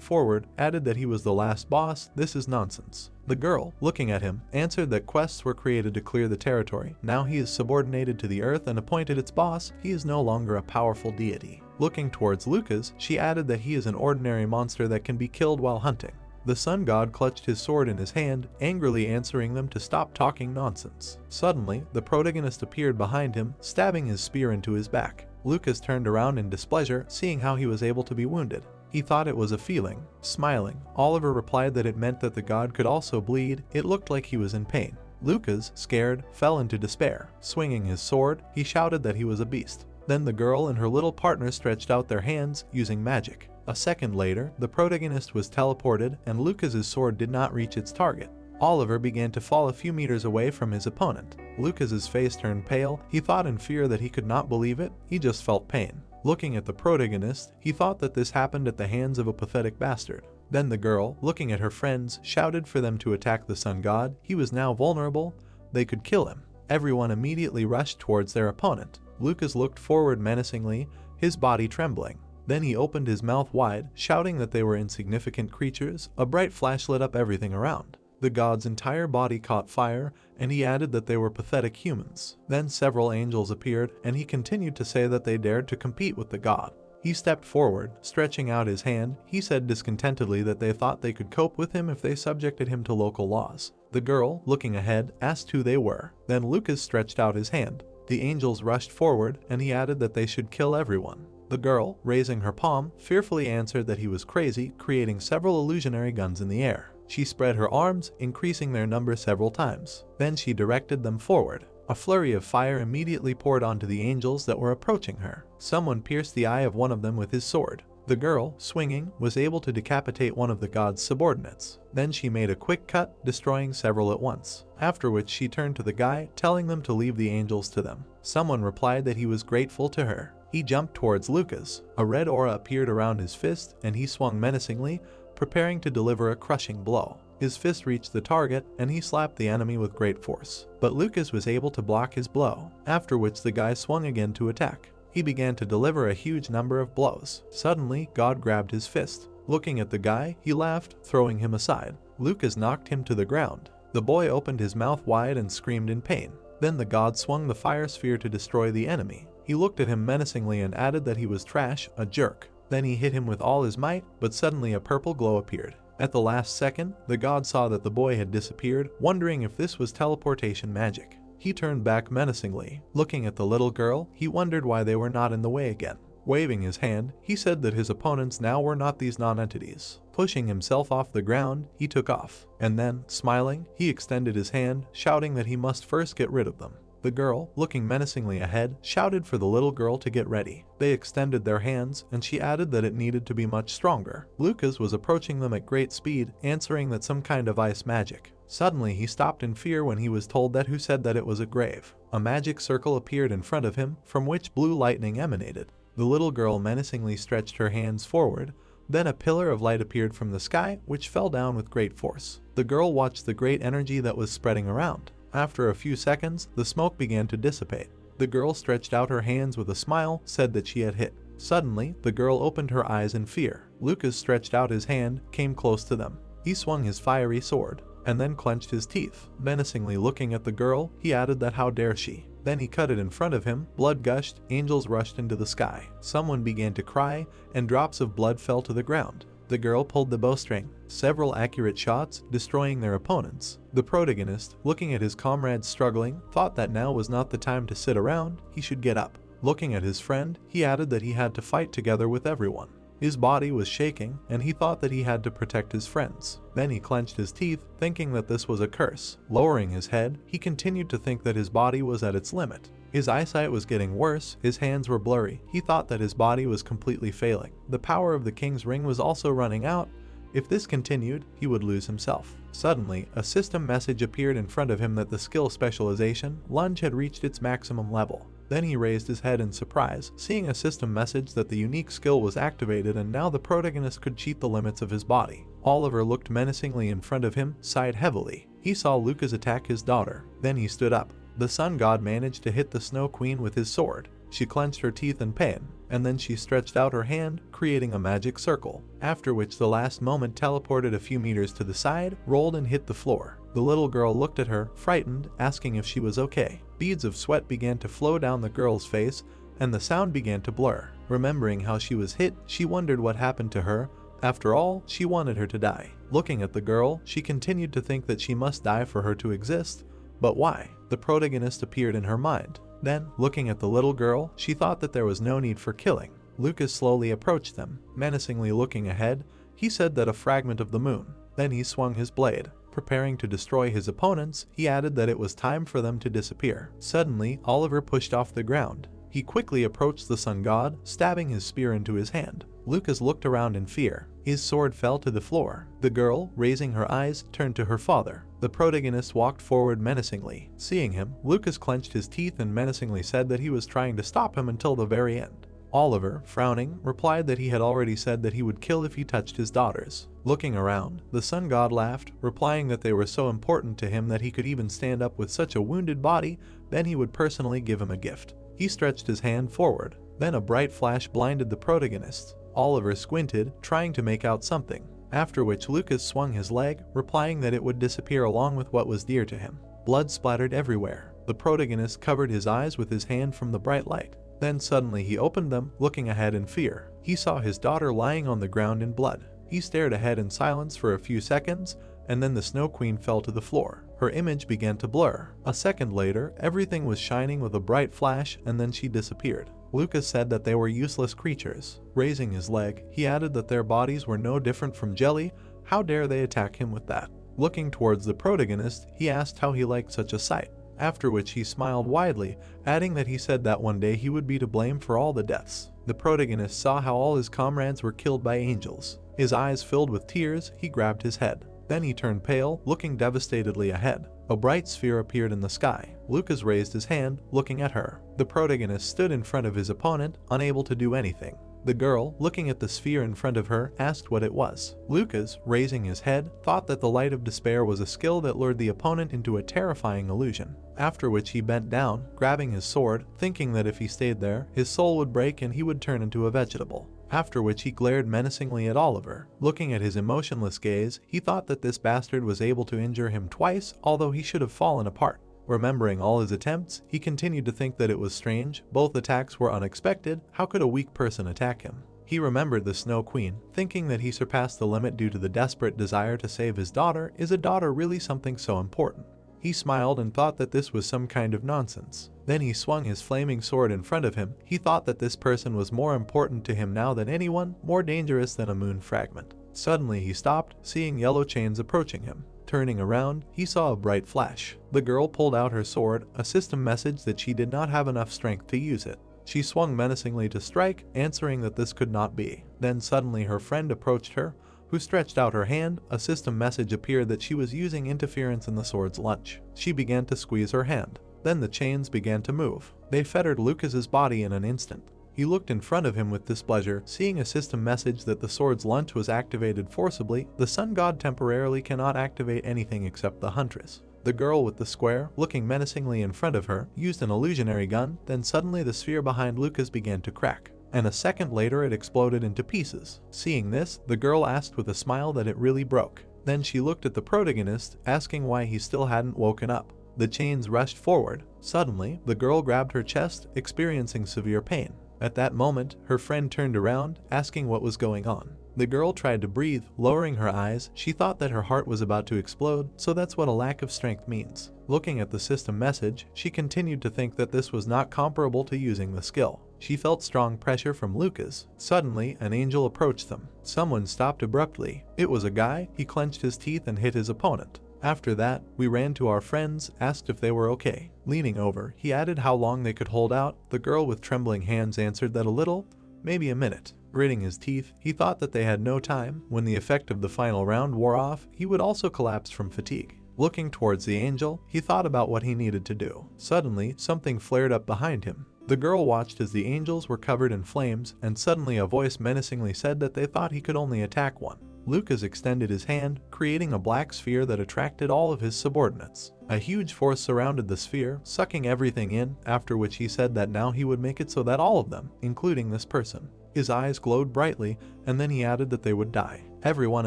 forward, added that he was the last boss. This is nonsense. The girl, looking at him, answered that quests were created to clear the territory. Now he is subordinated to the earth and appointed its boss. He is no longer a powerful deity. Looking towards Lucas, she added that he is an ordinary monster that can be killed while hunting. The sun god clutched his sword in his hand, angrily answering them to stop talking nonsense. Suddenly, the protagonist appeared behind him, stabbing his spear into his back. Lucas turned around in displeasure, seeing how he was able to be wounded. He thought it was a feeling. Smiling, Oliver replied that it meant that the god could also bleed. It looked like he was in pain. Lucas, scared, fell into despair. Swinging his sword, he shouted that he was a beast. Then the girl and her little partner stretched out their hands using magic. A second later, the protagonist was teleported and Lucas's sword did not reach its target. Oliver began to fall a few meters away from his opponent. Lucas's face turned pale. He thought in fear that he could not believe it. He just felt pain. Looking at the protagonist, he thought that this happened at the hands of a pathetic bastard. Then the girl, looking at her friends, shouted for them to attack the sun god. He was now vulnerable. They could kill him. Everyone immediately rushed towards their opponent. Lucas looked forward menacingly, his body trembling. Then he opened his mouth wide, shouting that they were insignificant creatures. A bright flash lit up everything around. The god's entire body caught fire, and he added that they were pathetic humans. Then several angels appeared, and he continued to say that they dared to compete with the god. He stepped forward, stretching out his hand. He said discontentedly that they thought they could cope with him if they subjected him to local laws. The girl, looking ahead, asked who they were. Then Lucas stretched out his hand. The angels rushed forward, and he added that they should kill everyone. The girl, raising her palm, fearfully answered that he was crazy, creating several illusionary guns in the air. She spread her arms, increasing their number several times. Then she directed them forward. A flurry of fire immediately poured onto the angels that were approaching her. Someone pierced the eye of one of them with his sword. The girl, swinging, was able to decapitate one of the god's subordinates. Then she made a quick cut, destroying several at once. After which she turned to the guy, telling them to leave the angels to them. Someone replied that he was grateful to her. He jumped towards Lucas. A red aura appeared around his fist, and he swung menacingly, preparing to deliver a crushing blow. His fist reached the target, and he slapped the enemy with great force. But Lucas was able to block his blow, after which the guy swung again to attack. He began to deliver a huge number of blows. Suddenly, God grabbed his fist. Looking at the guy, he laughed, throwing him aside. Lucas knocked him to the ground. The boy opened his mouth wide and screamed in pain. Then the god swung the fire sphere to destroy the enemy. He looked at him menacingly and added that he was trash, a jerk. Then he hit him with all his might, but suddenly a purple glow appeared. At the last second, the god saw that the boy had disappeared, wondering if this was teleportation magic. He turned back menacingly. Looking at the little girl, he wondered why they were not in the way again. Waving his hand, he said that his opponents now were not these non-entities. Pushing himself off the ground, he took off. And then, smiling, he extended his hand, shouting that he must first get rid of them. The girl, looking menacingly ahead, shouted for the little girl to get ready. They extended their hands, and she added that it needed to be much stronger. Lucas was approaching them at great speed, answering that some kind of ice magic. Suddenly, he stopped in fear when he was told that who said that it was a grave. A magic circle appeared in front of him, from which blue lightning emanated. The little girl menacingly stretched her hands forward. Then a pillar of light appeared from the sky, which fell down with great force. The girl watched the great energy that was spreading around. After a few seconds, the smoke began to dissipate. The girl stretched out her hands with a smile, said that she had hit. Suddenly, the girl opened her eyes in fear. Lucas stretched out his hand, came close to them. He swung his fiery sword, and then clenched his teeth. Menacingly looking at the girl, he added that how dare she. Then he cut it in front of him, blood gushed, angels rushed into the sky. Someone began to cry, and drops of blood fell to the ground. The girl pulled the bowstring. Several accurate shots, destroying their opponents. The protagonist, looking at his comrades struggling, thought that now was not the time to sit around, he should get up. Looking at his friend, he added that he had to fight together with everyone. His body was shaking, and he thought that he had to protect his friends. Then he clenched his teeth, thinking that this was a curse. Lowering his head, he continued to think that his body was at its limit. His eyesight was getting worse, his hands were blurry. He thought that his body was completely failing. The power of the king's ring was also running out. If this continued, he would lose himself. Suddenly, a system message appeared in front of him that the skill specialization, lunge, had reached its maximum level. Then he raised his head in surprise, seeing a system message that the unique skill was activated and now the protagonist could cheat the limits of his body. Oliver looked menacingly in front of him, sighed heavily. He saw Lucas attack his daughter. Then he stood up. The sun god managed to hit the Snow Queen with his sword. She clenched her teeth in pain, and then she stretched out her hand, creating a magic circle, after which the last moment teleported a few meters to the side, rolled and hit the floor. The little girl looked at her, frightened, asking if she was okay. Beads of sweat began to flow down the girl's face, and the sound began to blur. Remembering how she was hit, she wondered what happened to her. After all, she wanted her to die. Looking at the girl, she continued to think that she must die for her to exist. But why? The protagonist appeared in her mind. Then, looking at the little girl, she thought that there was no need for killing. Lucas slowly approached them. Menacingly looking ahead, he said that a fragment of the moon. Then he swung his blade. Preparing to destroy his opponents, he added that it was time for them to disappear. Suddenly, Oliver pushed off the ground. He quickly approached the sun god, stabbing his spear into his hand. Lucas looked around in fear. His sword fell to the floor. The girl, raising her eyes, turned to her father. The protagonist walked forward menacingly. Seeing him, Lucas clenched his teeth and menacingly said that he was trying to stop him until the very end. Oliver, frowning, replied that he had already said that he would kill if he touched his daughters. Looking around, the sun god laughed, replying that they were so important to him that he could even stand up with such a wounded body, then he would personally give him a gift. He stretched his hand forward. Then a bright flash blinded the protagonist. Oliver squinted, trying to make out something, after which Lucas swung his leg, replying that it would disappear along with what was dear to him. Blood splattered everywhere. The protagonist covered his eyes with his hand from the bright light. Then suddenly he opened them, looking ahead in fear. He saw his daughter lying on the ground in blood. He stared ahead in silence for a few seconds, and then the Snow Queen fell to the floor. Her image began to blur. A second later, everything was shining with a bright flash, and then she disappeared. Lucas said that they were useless creatures. Raising his leg, he added that their bodies were no different from jelly. How dare they attack him with that? Looking towards the protagonist, he asked how he liked such a sight, after which he smiled widely, adding that he said that one day he would be to blame for all the deaths. The protagonist saw how all his comrades were killed by angels. His eyes filled with tears, he grabbed his head. Then he turned pale, looking devastatedly ahead. A bright sphere appeared in the sky. Lucas raised his hand, looking at her. The protagonist stood in front of his opponent, unable to do anything. The girl, looking at the sphere in front of her, asked what it was. Lucas, raising his head, thought that the light of despair was a skill that lured the opponent into a terrifying illusion. After which he bent down, grabbing his sword, thinking that if he stayed there, his soul would break and he would turn into a vegetable. After which he glared menacingly at Oliver. Looking at his emotionless gaze, he thought that this bastard was able to injure him twice, although he should have fallen apart. Remembering all his attempts, he continued to think that it was strange. Both attacks were unexpected. How could a weak person attack him? He remembered the Snow Queen, thinking that he surpassed the limit due to the desperate desire to save his daughter. Is a daughter really something so important? He smiled and thought that this was some kind of nonsense. Then he swung his flaming sword in front of him. He thought that this person was more important to him now than anyone, more dangerous than a moon fragment. Suddenly he stopped, seeing yellow chains approaching him. Turning around, he saw a bright flash. The girl pulled out her sword, a system message that she did not have enough strength to use it. She swung menacingly to strike, answering that this could not be. Then suddenly her friend approached her, who stretched out her hand. A system message appeared that she was using interference in the sword's launch. She began to squeeze her hand. Then the chains began to move. They fettered Lucas's body in an instant. He looked in front of him with displeasure, seeing a system message that the sword's launch was activated forcibly. The sun god temporarily cannot activate anything except the huntress. The girl with the square, looking menacingly in front of her, used an illusionary gun. Then suddenly the sphere behind Lucas began to crack, and a second later it exploded into pieces. Seeing this, the girl asked with a smile that it really broke. Then she looked at the protagonist, asking why he still hadn't woken up. The chains rushed forward. Suddenly, the girl grabbed her chest, experiencing severe pain. At that moment, her friend turned around, asking what was going on. The girl tried to breathe, lowering her eyes. She thought that her heart was about to explode, so that's what a lack of strength means. Looking at the system message, she continued to think that this was not comparable to using the skill. She felt strong pressure from Lucas. Suddenly, an angel approached them. Someone stopped abruptly. It was a guy. He clenched his teeth and hit his opponent. After that, we ran to our friends, asked if they were okay. Leaning over, he added how long they could hold out. The girl with trembling hands answered that a little, maybe a minute. Gritting his teeth, he thought that they had no time. When the effect of the final round wore off, he would also collapse from fatigue. Looking towards the angel, he thought about what he needed to do. Suddenly, something flared up behind him. The girl watched as the angels were covered in flames, and suddenly a voice menacingly said that they thought he could only attack one. Lucas extended his hand, creating a black sphere that attracted all of his subordinates. A huge force surrounded the sphere, sucking everything in, after which he said that now he would make it so that all of them, including this person. His eyes glowed brightly, and then he added that they would die. Everyone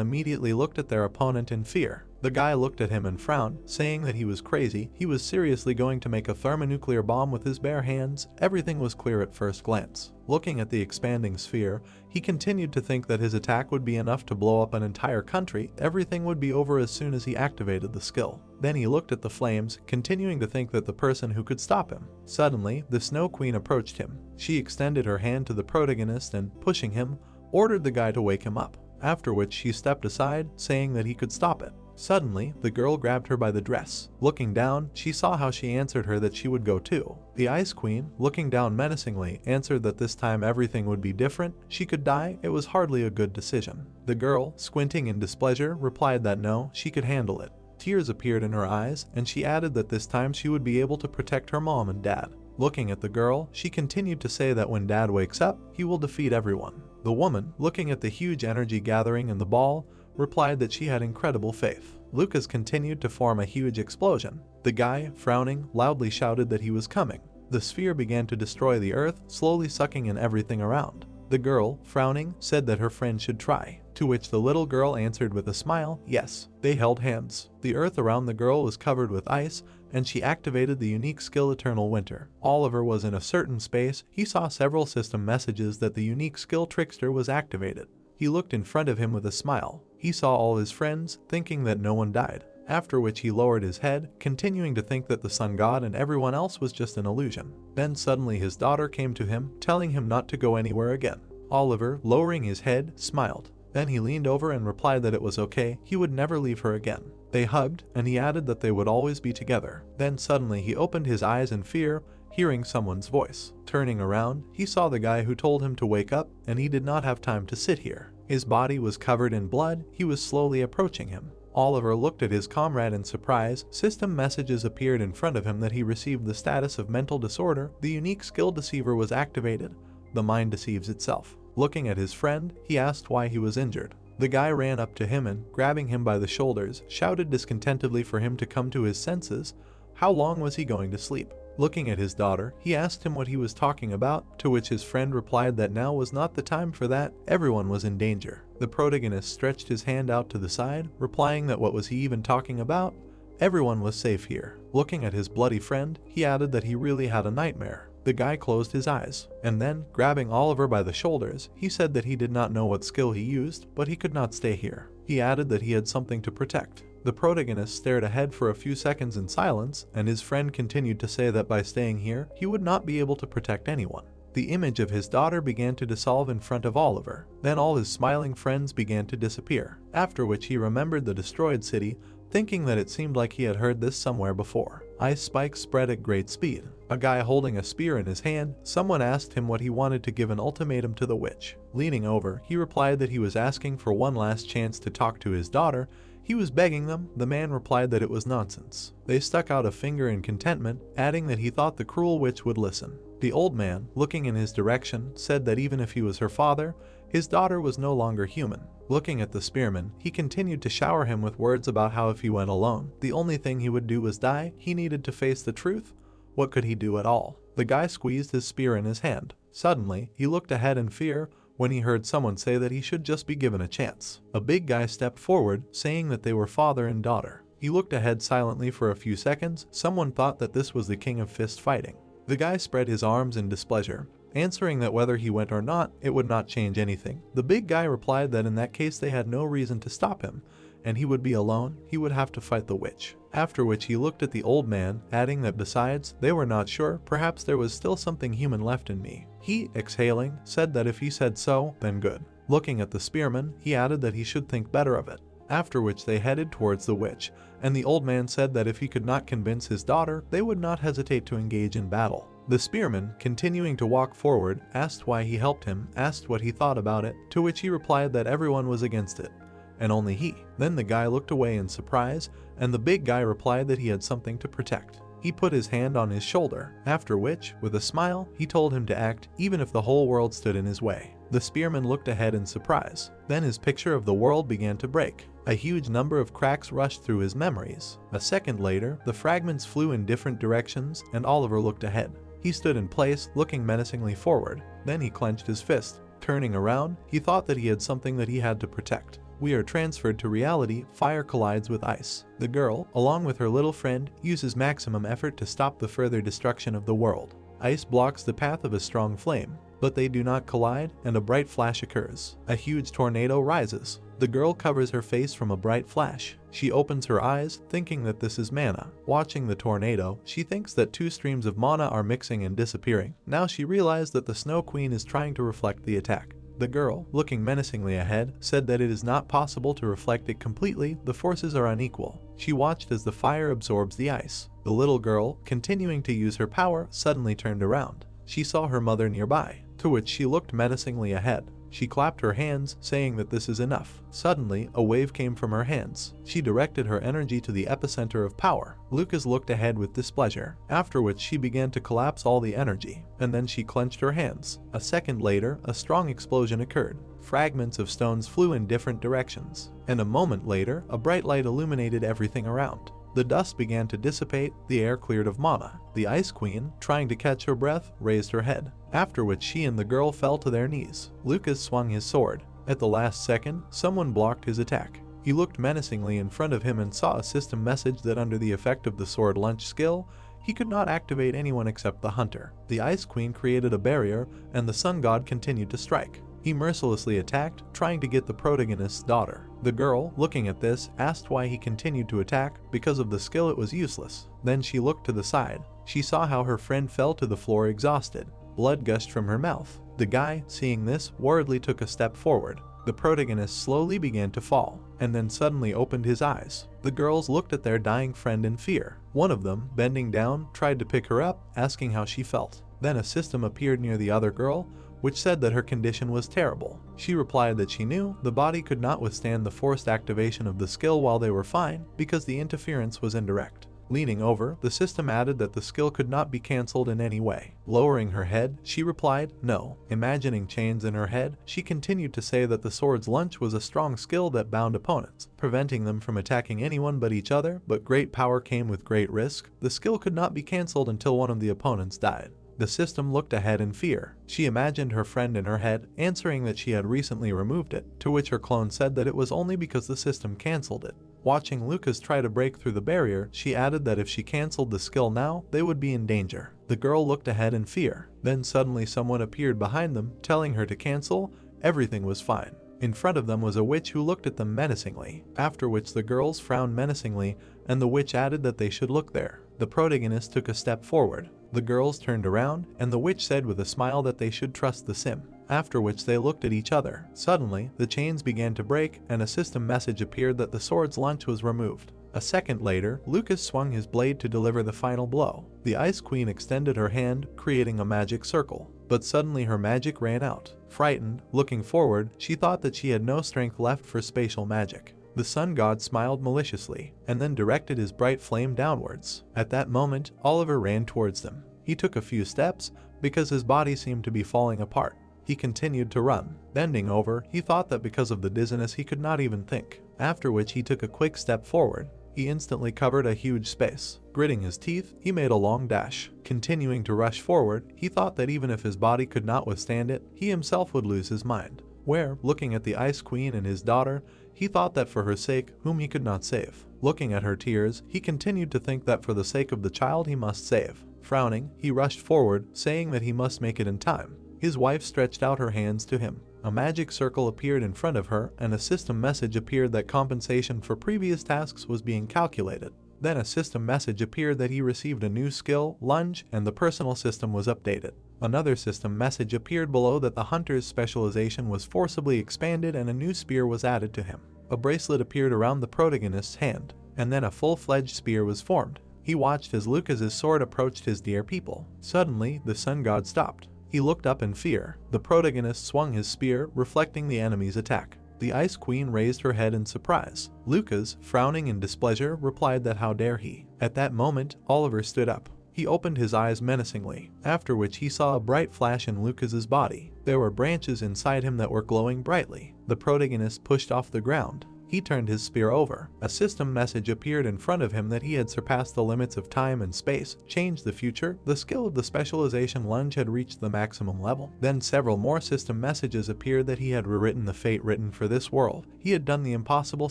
immediately looked at their opponent in fear. The guy looked at him and frowned, saying that he was crazy. He was seriously going to make a thermonuclear bomb with his bare hands. Everything was clear at first glance. Looking at the expanding sphere, he continued to think that his attack would be enough to blow up an entire country. Everything would be over as soon as he activated the skill. Then he looked at the flames, continuing to think that the person who could stop him. Suddenly, the Snow Queen approached him. She extended her hand to the protagonist and, pushing him, ordered the guy to wake him up. After which she stepped aside, saying that he could stop it. Suddenly, the girl grabbed her by the dress. Looking down, she saw how she answered her that she would go too. The Ice Queen, looking down menacingly, answered that this time everything would be different. She could die, it was hardly a good decision. The girl, squinting in displeasure, replied that no, she could handle it. Tears appeared in her eyes, and she added that this time she would be able to protect her mom and dad. Looking at the girl, she continued to say that when dad wakes up, he will defeat everyone. The woman, looking at the huge energy gathering in the ball, replied that she had incredible faith. Lucas continued to form a huge explosion. The guy, frowning, loudly shouted that he was coming. The sphere began to destroy the earth, slowly sucking in everything around. The girl, frowning, said that her friend should try, to which the little girl answered with a smile, yes. They held hands. The earth around the girl was covered with ice, and she activated the unique skill Eternal Winter. Oliver was in a certain space. He saw several system messages that the unique skill Trickster was activated. He looked in front of him with a smile. He saw all his friends, thinking that no one died, after which he lowered his head, continuing to think that the sun god and everyone else was just an illusion. Then suddenly his daughter came to him, telling him not to go anywhere again. Oliver, lowering his head, smiled. Then he leaned over and replied that it was okay, he would never leave her again. They hugged, and he added that they would always be together. Then suddenly he opened his eyes in fear, hearing someone's voice. Turning around, he saw the guy who told him to wake up, and he did not have time to sit here. His body was covered in blood. He was slowly approaching him. Oliver looked at his comrade in surprise. System messages appeared in front of him that he received the status of mental disorder. The unique skill Deceiver was activated. The mind deceives itself. Looking at his friend, he asked why he was injured. The guy ran up to him and, grabbing him by the shoulders, shouted discontentedly for him to come to his senses. How long was he going to sleep? Looking at his daughter, he asked him what he was talking about, to which his friend replied that now was not the time for that, everyone was in danger. The protagonist stretched his hand out to the side, replying that what was he even talking about? Everyone was safe here. Looking at his bloody friend, he added that he really had a nightmare. The guy closed his eyes, and then, grabbing Oliver by the shoulders, he said that he did not know what skill he used, but he could not stay here. He added that he had something to protect. The protagonist stared ahead for a few seconds in silence, and his friend continued to say that by staying here, he would not be able to protect anyone. The image of his daughter began to dissolve in front of Oliver. Then all his smiling friends began to disappear, after which he remembered the destroyed city, thinking that it seemed like he had heard this somewhere before. Ice spikes spread at great speed. A guy holding a spear in his hand, someone asked him what he wanted to give an ultimatum to the witch. Leaning over, he replied that he was asking for one last chance to talk to his daughter. He was begging them. The man replied that it was nonsense. They stuck out a finger in contentment, adding that he thought the cruel witch would listen. The old man, looking in his direction, said that even if he was her father, his daughter was no longer human. Looking at the spearman, he continued to shower him with words about how if he went alone, the only thing he would do was die. He needed to face the truth. What could he do at all? The guy squeezed his spear in his hand. Suddenly, he looked ahead in fear when he heard someone say that he should just be given a chance. A big guy stepped forward, saying that they were father and daughter. He looked ahead silently for a few seconds. Someone thought that this was the king of fist fighting. The guy spread his arms in displeasure, answering that whether he went or not, it would not change anything. The big guy replied that in that case they had no reason to stop him, and he would be alone. He would have to fight the witch. After which he looked at the old man, adding that besides, they were not sure, perhaps there was still something human left in me. He, exhaling, said that if he said so, then good. Looking at the spearman, he added that he should think better of it. After which they headed towards the witch, and the old man said that if he could not convince his daughter, they would not hesitate to engage in battle. The spearman, continuing to walk forward, asked why he helped him, asked what he thought about it, to which he replied that everyone was against it, and only he. Then the guy looked away in surprise, and the big guy replied that he had something to protect. He put his hand on his shoulder, after which, with a smile, he told him to act, even if the whole world stood in his way. The spearman looked ahead in surprise. Then his picture of the world began to break. A huge number of cracks rushed through his memories. A second later, the fragments flew in different directions, and Oliver looked ahead. He stood in place, looking menacingly forward. Then he clenched his fist. Turning around, he thought that he had something that he had to protect. We are transferred to reality. Fire collides with ice. The girl, along with her little friend, uses maximum effort to stop the further destruction of the world. Ice blocks the path of a strong flame, but they do not collide, and a bright flash occurs. A huge tornado rises. The girl covers her face from a bright flash. She opens her eyes, thinking that this is mana. Watching the tornado, she thinks that two streams of mana are mixing and disappearing. Now she realized that the Snow Queen is trying to reflect the attack. The girl, looking menacingly ahead, said that it is not possible to reflect it completely, the forces are unequal. She watched as the fire absorbs the ice. The little girl, continuing to use her power, suddenly turned around. She saw her mother nearby, to which she looked menacingly ahead. She clapped her hands, saying that this is enough. Suddenly, a wave came from her hands. She directed her energy to the epicenter of power. Lucas looked ahead with displeasure, after which she began to collapse all the energy, and then she clenched her hands. A second later, a strong explosion occurred. Fragments of stones flew in different directions, and a moment later, a bright light illuminated everything around. The dust began to dissipate, the air cleared of mana. The Ice Queen, trying to catch her breath, raised her head, after which she and the girl fell to their knees. Lucas swung his sword. At the last second, someone blocked his attack. He looked menacingly in front of him and saw a system message that under the effect of the sword lunge skill, he could not activate anyone except the hunter. The Ice Queen created a barrier, and the Sun God continued to strike. He mercilessly attacked, trying to get the protagonist's daughter. The girl, looking at this, asked why he continued to attack. Because of the skill, it was useless. Then she looked to the side. She saw how her friend fell to the floor exhausted. Blood gushed from her mouth. The guy, seeing this, worriedly took a step forward. The protagonist slowly began to fall, and then suddenly opened his eyes. The girls looked at their dying friend in fear. One of them, bending down, tried to pick her up, asking how she felt. Then a system appeared near the other girl, which said that her condition was terrible. She replied that she knew the body could not withstand the forced activation of the skill while they were fine, because the interference was indirect. Leaning over, the system added that the skill could not be cancelled in any way. Lowering her head, she replied, no. Imagining chains in her head, she continued to say that the sword's lunge was a strong skill that bound opponents, preventing them from attacking anyone but each other, but great power came with great risk. The skill could not be cancelled until one of the opponents died. The system looked ahead in fear. She imagined her friend in her head, answering that she had recently removed it, to which her clone said that it was only because the system cancelled it. Watching Lucas try to break through the barrier, she added that if she cancelled the skill now, they would be in danger. The girl looked ahead in fear. Then suddenly someone appeared behind them, telling her to cancel. Everything was fine. In front of them was a witch who looked at them menacingly, after which the girls frowned menacingly, and the witch added that they should look there. The protagonist took a step forward. The girls turned around, and the witch said with a smile that they should trust the sim, after which they looked at each other. Suddenly, the chains began to break, and a system message appeared that the sword's lunge was removed. A second later, Lucas swung his blade to deliver the final blow. The Ice Queen extended her hand, creating a magic circle, but suddenly her magic ran out. Frightened, looking forward, she thought that she had no strength left for spatial magic. The Sun God smiled maliciously, and then directed his bright flame downwards. At that moment, Oliver ran towards them. He took a few steps, because his body seemed to be falling apart. He continued to run. Bending over, he thought that because of the dizziness he could not even think, after which he took a quick step forward. He instantly covered a huge space. Gritting his teeth, he made a long dash. Continuing to rush forward, he thought that even if his body could not withstand it, he himself would lose his mind. Where, looking at the Ice Queen and his daughter, he thought that for her sake, whom he could not save. Looking at her tears, he continued to think that for the sake of the child he must save. Frowning, he rushed forward, saying that he must make it in time. His wife stretched out her hands to him. A magic circle appeared in front of her, and a system message appeared that compensation for previous tasks was being calculated. Then a system message appeared that he received a new skill, lunge, and the personal system was updated. Another system message appeared below that the hunter's specialization was forcibly expanded and a new spear was added to him. A bracelet appeared around the protagonist's hand, and then a full-fledged spear was formed. He watched as Lucas's sword approached his dear people. Suddenly, the Sun God stopped. He looked up in fear. The protagonist swung his spear, reflecting the enemy's attack. The Ice Queen raised her head in surprise. Lucas, frowning in displeasure, replied that how dare he. At that moment, Oliver stood up. He opened his eyes menacingly, after which he saw a bright flash in Lucas's body. There were branches inside him that were glowing brightly. The protagonist pushed off the ground. He turned his spear over. A system message appeared in front of him that he had surpassed the limits of time and space, changed the future. The skill of the specialization lunge had reached the maximum level. Then several more system messages appeared that he had rewritten the fate written for this world. He had done the impossible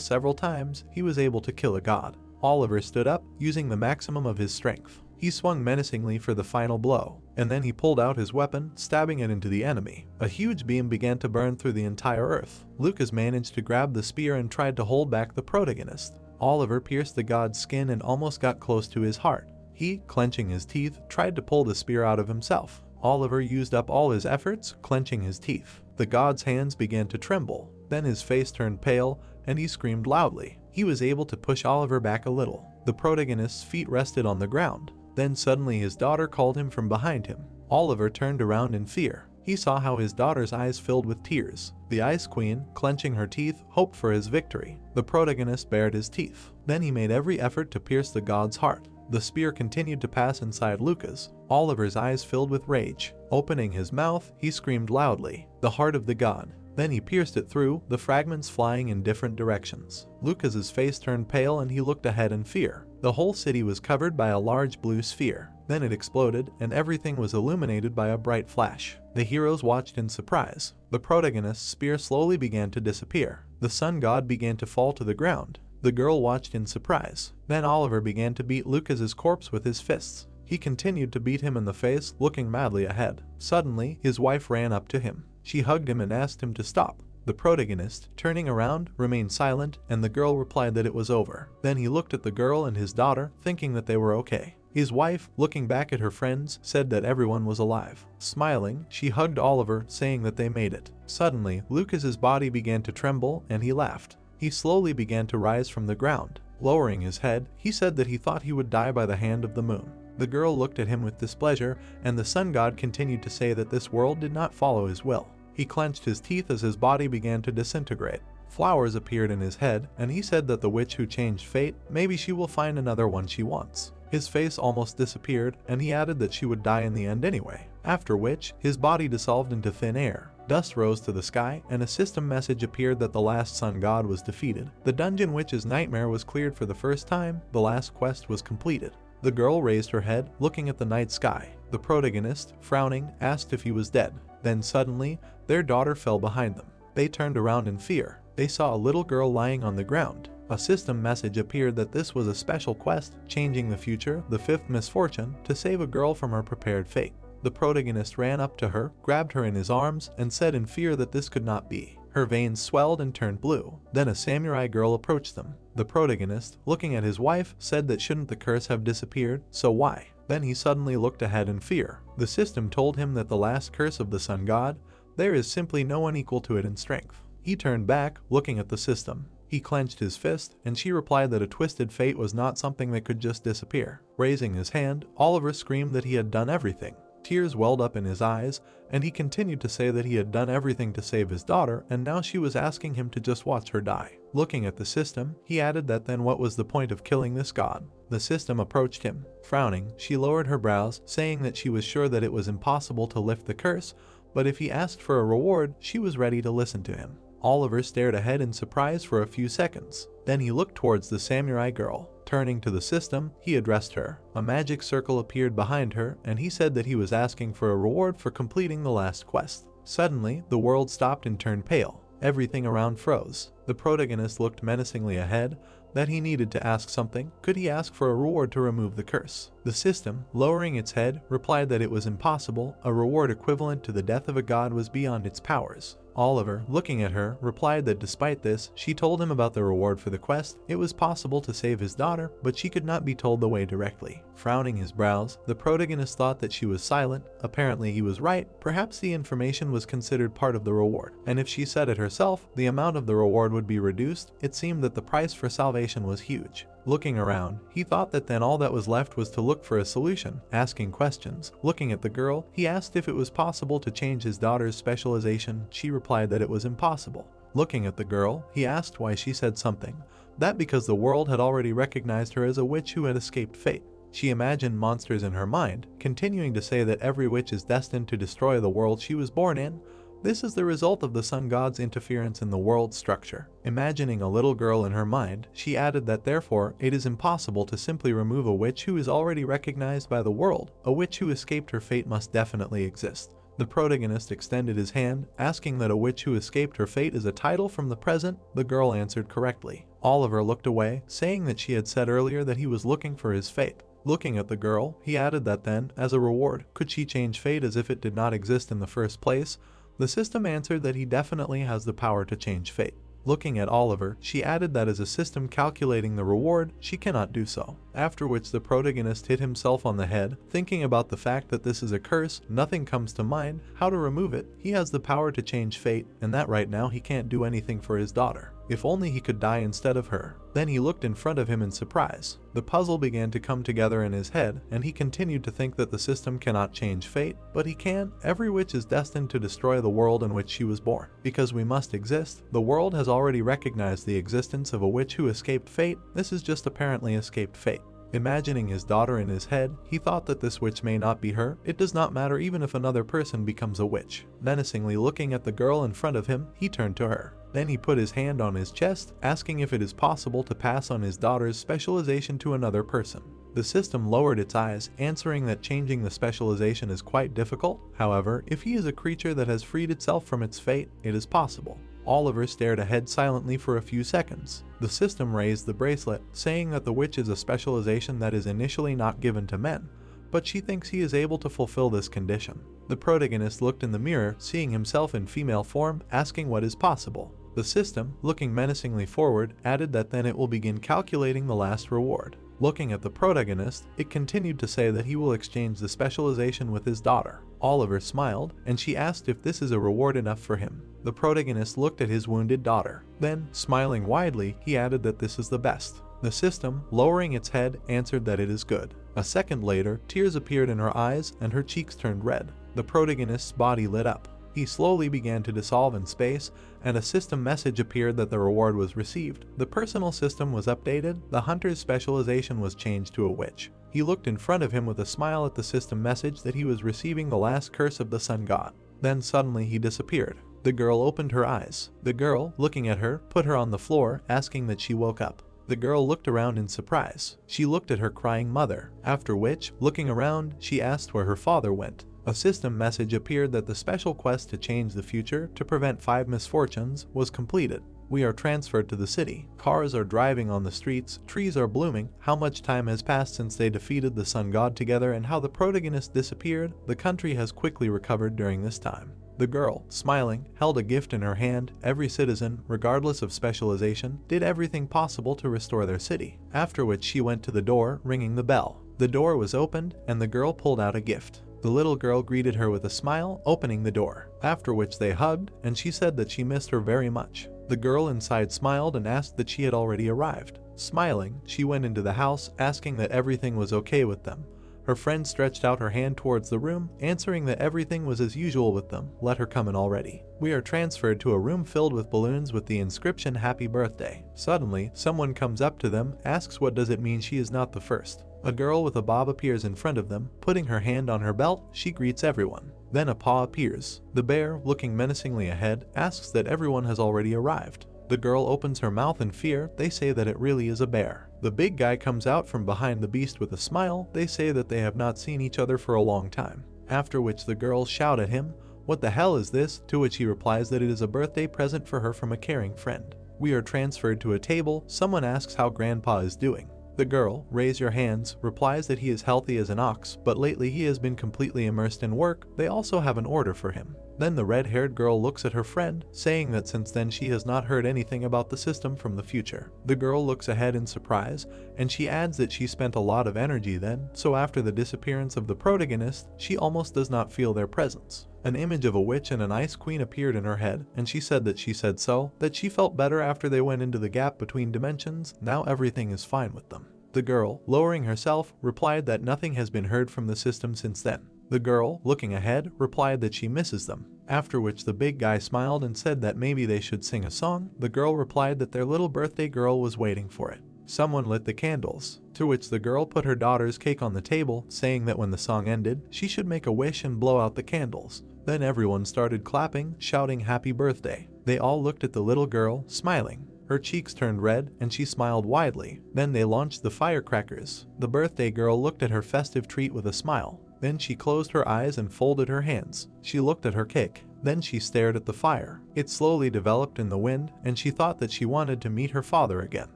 several times. He was able to kill a god. Oliver stood up, using the maximum of his strength. He swung menacingly for the final blow, and then he pulled out his weapon, stabbing it into the enemy. A huge beam began to burn through the entire earth. Lucas managed to grab the spear and tried to hold back the protagonist. Oliver pierced the god's skin and almost got close to his heart. He, clenching his teeth, tried to pull the spear out of himself. Oliver used up all his efforts, clenching his teeth. The god's hands began to tremble. Then his face turned pale, and he screamed loudly. He was able to push Oliver back a little. The protagonist's feet rested on the ground. Then suddenly his daughter called him from behind him. Oliver turned around in fear. He saw how his daughter's eyes filled with tears. The Ice Queen, clenching her teeth, hoped for his victory. The protagonist bared his teeth. Then he made every effort to pierce the god's heart. The spear continued to pass inside Lucas. Oliver's eyes filled with rage. Opening his mouth, he screamed loudly, "The heart of the god." Then he pierced it through, the fragments flying in different directions. Lucas's face turned pale and he looked ahead in fear. The whole city was covered by a large blue sphere. Then it exploded, and everything was illuminated by a bright flash. The heroes watched in surprise. The protagonist's spear slowly began to disappear. The sun god began to fall to the ground. The girl watched in surprise. Then Oliver began to beat Lucas's corpse with his fists. He continued to beat him in the face, looking madly ahead. Suddenly, his wife ran up to him. She hugged him and asked him to stop. The protagonist, turning around, remained silent, and the girl replied that it was over. Then he looked at the girl and his daughter, thinking that they were okay. His wife, looking back at her friends, said that everyone was alive. Smiling, she hugged Oliver, saying that they made it. Suddenly, Lucas's body began to tremble, and he laughed. He slowly began to rise from the ground. Lowering his head, he said that he thought he would die by the hand of the moon. The girl looked at him with displeasure, and the sun god continued to say that this world did not follow his will. He clenched his teeth as his body began to disintegrate. Flowers appeared in his head, and he said that the witch who changed fate, maybe she will find another one she wants. His face almost disappeared, and he added that she would die in the end anyway. After which, his body dissolved into thin air. Dust rose to the sky, and a system message appeared that the last sun god was defeated. The dungeon witch's nightmare was cleared for the first time. The last quest was completed. The girl raised her head, looking at the night sky. The protagonist, frowning, asked if he was dead. Then suddenly, their daughter fell behind them. They turned around in fear. They saw a little girl lying on the ground. A system message appeared that this was a special quest, changing the future, the fifth misfortune, to save a girl from her prepared fate. The protagonist ran up to her, grabbed her in his arms, and said in fear that this could not be. Her veins swelled and turned blue. Then a samurai girl approached them. The protagonist, looking at his wife, said that shouldn't the curse have disappeared, so why? Then he suddenly looked ahead in fear. The system told him that the last curse of the sun god, there is simply no one equal to it in strength. He turned back, looking at the system. He clenched his fist, and she replied that a twisted fate was not something that could just disappear. Raising his hand, Oliver screamed that he had done everything. Tears welled up in his eyes, and he continued to say that he had done everything to save his daughter, and now she was asking him to just watch her die. Looking at the system, he added that then what was the point of killing this god? The system approached him. Frowning, she lowered her brows, saying that she was sure that it was impossible to lift the curse, but if he asked for a reward, she was ready to listen to him. Oliver stared ahead in surprise for a few seconds. Then he looked towards the samurai girl. Turning to the system, he addressed her. A magic circle appeared behind her, and he said that he was asking for a reward for completing the last quest. Suddenly, the world stopped and turned pale. Everything around froze. The protagonist looked menacingly ahead, that he needed to ask something. Could he ask for a reward to remove the curse? The system, lowering its head, replied that it was impossible. A reward equivalent to the death of a god was beyond its powers. Oliver, looking at her, replied that despite this, she told him about the reward for the quest. It was possible to save his daughter, but she could not be told the way directly. Frowning his brows, the protagonist thought that she was silent. Apparently he was right. Perhaps the information was considered part of the reward, and if she said it herself, the amount of the reward would be reduced. It seemed that the price for salvation was huge. Looking around, he thought that then all that was left was to look for a solution. Asking questions. Looking at the girl, he asked if it was possible to change his daughter's specialization. She replied that it was impossible. Looking at the girl, he asked why she said something. That because the world had already recognized her as a witch who had escaped fate. She imagined monsters in her mind, continuing to say that every witch is destined to destroy the world she was born in. This is the result of the sun god's interference in the world's structure. Imagining a little girl in her mind, she added that therefore, it is impossible to simply remove a witch who is already recognized by the world. A witch who escaped her fate must definitely exist. The protagonist extended his hand, asking that a witch who escaped her fate is a title from the present. The girl answered correctly. Oliver looked away, saying that she had said earlier that he was looking for his fate. Looking at the girl, he added that then, as a reward, could she change fate as if it did not exist in the first place? The system answered that he definitely has the power to change fate. Looking at Oliver, she added that as a system calculating the reward, she cannot do so. After which the protagonist hit himself on the head, thinking about the fact that this is a curse, nothing comes to mind, how to remove it. He has the power to change fate, and that right now he can't do anything for his daughter. If only he could die instead of her. Then he looked in front of him in surprise. The puzzle began to come together in his head, and he continued to think that the system cannot change fate, but he can. Every witch is destined to destroy the world in which she was born. Because we must exist, the world has already recognized the existence of a witch who escaped fate. This is just apparently escaped fate. Imagining his daughter in his head, he thought that this witch may not be her. It does not matter even if another person becomes a witch. Menacingly looking at the girl in front of him, he turned to her. Then he put his hand on his chest, asking if it is possible to pass on his daughter's specialization to another person. The system lowered its eyes, answering that changing the specialization is quite difficult. However, if he is a creature that has freed itself from its fate, it is possible. Oliver stared ahead silently for a few seconds. The system raised the bracelet, saying that the witch is a specialization that is initially not given to men, but she thinks he is able to fulfill this condition. The protagonist looked in the mirror, seeing himself in female form, asking what is possible. The system, looking menacingly forward, added that then it will begin calculating the last reward. Looking at the protagonist, it continued to say that he will exchange the specialization with his daughter. Oliver smiled, and she asked if this is a reward enough for him. The protagonist looked at his wounded daughter. Then, smiling widely, he added that this is the best. The system, lowering its head, answered that it is good. A second later, tears appeared in her eyes and her cheeks turned red. The protagonist's body lit up. He slowly began to dissolve in space, and a system message appeared that the reward was received. The personal system was updated, the hunter's specialization was changed to a witch. He looked in front of him with a smile at the system message that he was receiving the last curse of the sun god. Then suddenly he disappeared. The girl opened her eyes. The girl, looking at her, put her on the floor, asking that she woke up. The girl looked around in surprise. She looked at her crying mother, after which, looking around, she asked where her father went. A system message appeared that the special quest to change the future to prevent 5 misfortunes was completed. We are transferred to the city. Cars are driving on the streets, trees are blooming. How much time has passed since they defeated the sun god together and how the protagonist disappeared? The country has quickly recovered during this time. The girl, smiling, held a gift in her hand. Every citizen, regardless of specialization, did everything possible to restore their city. After which she went to the door, ringing the bell. The door was opened, and the girl pulled out a gift. The little girl greeted her with a smile, opening the door. After which they hugged, and she said that she missed her very much. The girl inside smiled and asked that she had already arrived. Smiling, she went into the house, asking that everything was okay with them. Her friend stretched out her hand towards the room, answering that everything was as usual with them. Let her come in already. We are transferred to a room filled with balloons with the inscription Happy Birthday. Suddenly, someone comes up to them, asks what does it mean she is not the first. A girl with a bob appears in front of them. Putting her hand on her belt, she greets everyone. Then a paw appears. The bear, looking menacingly ahead, asks that everyone has already arrived. The girl opens her mouth in fear. They say that it really is a bear. The big guy comes out from behind the beast with a smile. They say that they have not seen each other for a long time. After which the girls shout at him, "What the hell is this?" To which he replies that it is a birthday present for her from a caring friend. We are transferred to a table. Someone asks how grandpa is doing. The girl, raise your hands, replies that he is healthy as an ox, but lately he has been completely immersed in work. They also have an order for him. Then the red-haired girl looks at her friend, saying that since then she has not heard anything about the system from the future. The girl looks ahead in surprise, and she adds that she spent a lot of energy then, so after the disappearance of the protagonist, she almost does not feel their presence. An image of a witch and an ice queen appeared in her head, and she said that she said so, that she felt better after they went into the gap between dimensions. Now everything is fine with them. The girl, lowering herself, replied that nothing has been heard from the system since then. The girl, looking ahead, replied that she misses them. After which the big guy smiled and said that maybe they should sing a song. The girl replied that their little birthday girl was waiting for it. Someone lit the candles, to which the girl put her daughter's cake on the table, saying that when the song ended, she should make a wish and blow out the candles. Then everyone started clapping, shouting happy birthday. They all looked at the little girl, smiling. Her cheeks turned red, and she smiled widely. Then they launched the firecrackers. The birthday girl looked at her festive treat with a smile. Then she closed her eyes and folded her hands. She looked at her cake. Then she stared at the fire. It slowly developed in the wind, and she thought that she wanted to meet her father again.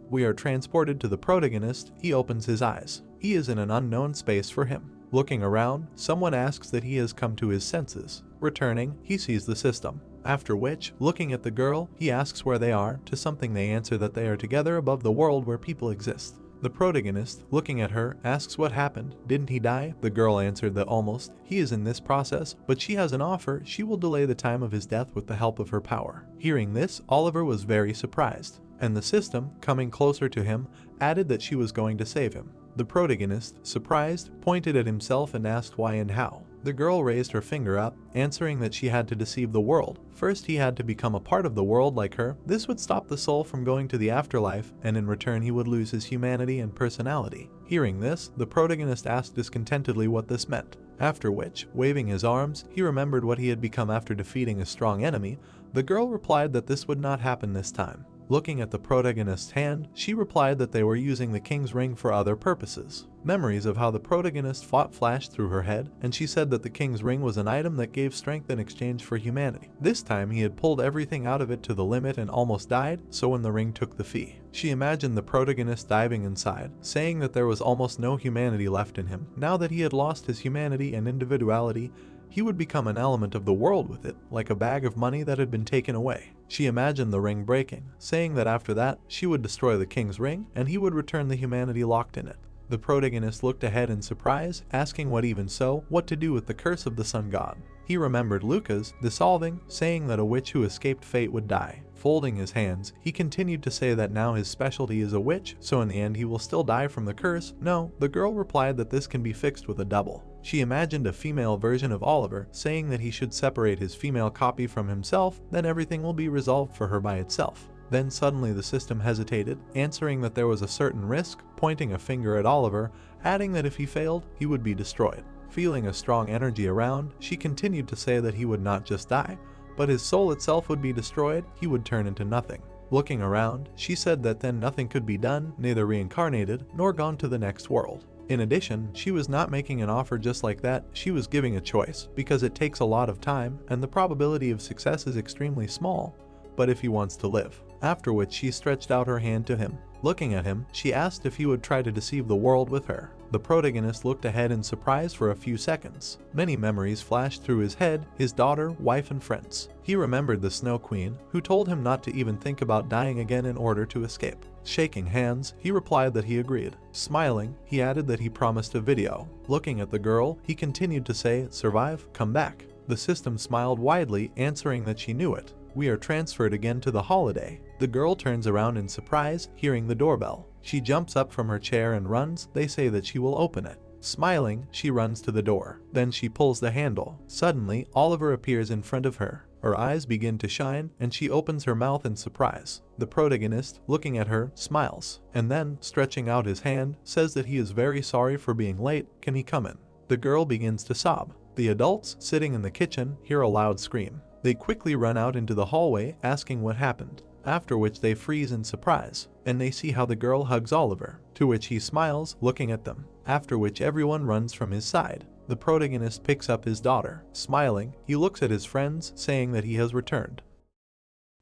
We are transported to the protagonist. He opens his eyes. He is in an unknown space for him. Looking around, someone asks that he has come to his senses. Returning, he sees the system. After which, looking at the girl, he asks where they are, to something they answer that they are together above the world where people exist. The protagonist, looking at her, asks what happened. Didn't he die? The girl answered that almost. He is in this process, but she has an offer. She will delay the time of his death with the help of her power. Hearing this, Oliver was very surprised, and the system, coming closer to him, added that she was going to save him. The protagonist, surprised, pointed at himself and asked why and how. The girl raised her finger up, answering that she had to deceive the world. First, he had to become a part of the world like her. This would stop the soul from going to the afterlife, and in return he would lose his humanity and personality. Hearing this, the protagonist asked discontentedly what this meant. After which, waving his arms, he remembered what he had become after defeating a strong enemy. The girl replied that this would not happen this time. Looking at the protagonist's hand, she replied that they were using the king's ring for other purposes. Memories of how the protagonist fought flashed through her head, and she said that the king's ring was an item that gave strength in exchange for humanity. This time he had pulled everything out of it to the limit and almost died, so when the ring took the fee. She imagined the protagonist diving inside, saying that there was almost no humanity left in him. Now that he had lost his humanity and individuality, he would become an element of the world with it, like a bag of money that had been taken away. She imagined the ring breaking, saying that after that, she would destroy the king's ring, and he would return the humanity locked in it. The protagonist looked ahead in surprise, asking what even so, what to do with the curse of the sun god. He remembered Luca's, dissolving, saying that a witch who escaped fate would die. Folding his hands, he continued to say that now his specialty is a witch, so in the end he will still die from the curse. No, the girl replied that this can be fixed with a double. She imagined a female version of Oliver, saying that he should separate his female copy from himself, then everything will be resolved for her by itself. Then suddenly the system hesitated, answering that there was a certain risk, pointing a finger at Oliver, adding that if he failed, he would be destroyed. Feeling a strong energy around, she continued to say that he would not just die, but his soul itself would be destroyed, he would turn into nothing. Looking around, she said that then nothing could be done, neither reincarnated, nor gone to the next world. In addition, she was not making an offer just like that, she was giving a choice, because it takes a lot of time, and the probability of success is extremely small, but if he wants to live. After which she stretched out her hand to him. Looking at him, she asked if he would try to deceive the world with her. The protagonist looked ahead in surprise for a few seconds. Many memories flashed through his head, his daughter, wife and friends. He remembered the Snow Queen, who told him not to even think about dying again in order to escape. Shaking hands, he replied that he agreed. Smiling, he added that he promised a video. Looking at the girl, he continued to say, "Survive, come back." The system smiled widely, answering that she knew it. We are transferred again to the holiday. The girl turns around in surprise, hearing the doorbell. She jumps up from her chair and runs. They say that she will open it. Smiling, she runs to the door. Then she pulls the handle. Suddenly, Oliver appears in front of her. Her eyes begin to shine, and she opens her mouth in surprise. The protagonist, looking at her, smiles, and then, stretching out his hand, says that he is very sorry for being late. Can he come in? The girl begins to sob. The adults, sitting in the kitchen, hear a loud scream. They quickly run out into the hallway, asking what happened. After which they freeze in surprise, and they see how the girl hugs Oliver, to which he smiles, looking at them. After which everyone runs from his side. The protagonist picks up his daughter. Smiling, he looks at his friends, saying that he has returned.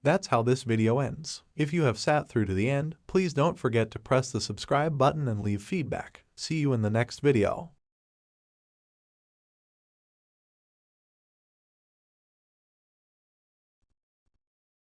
That's how this video ends. If you have sat through to the end, please don't forget to press the subscribe button and leave feedback. See you in the next video.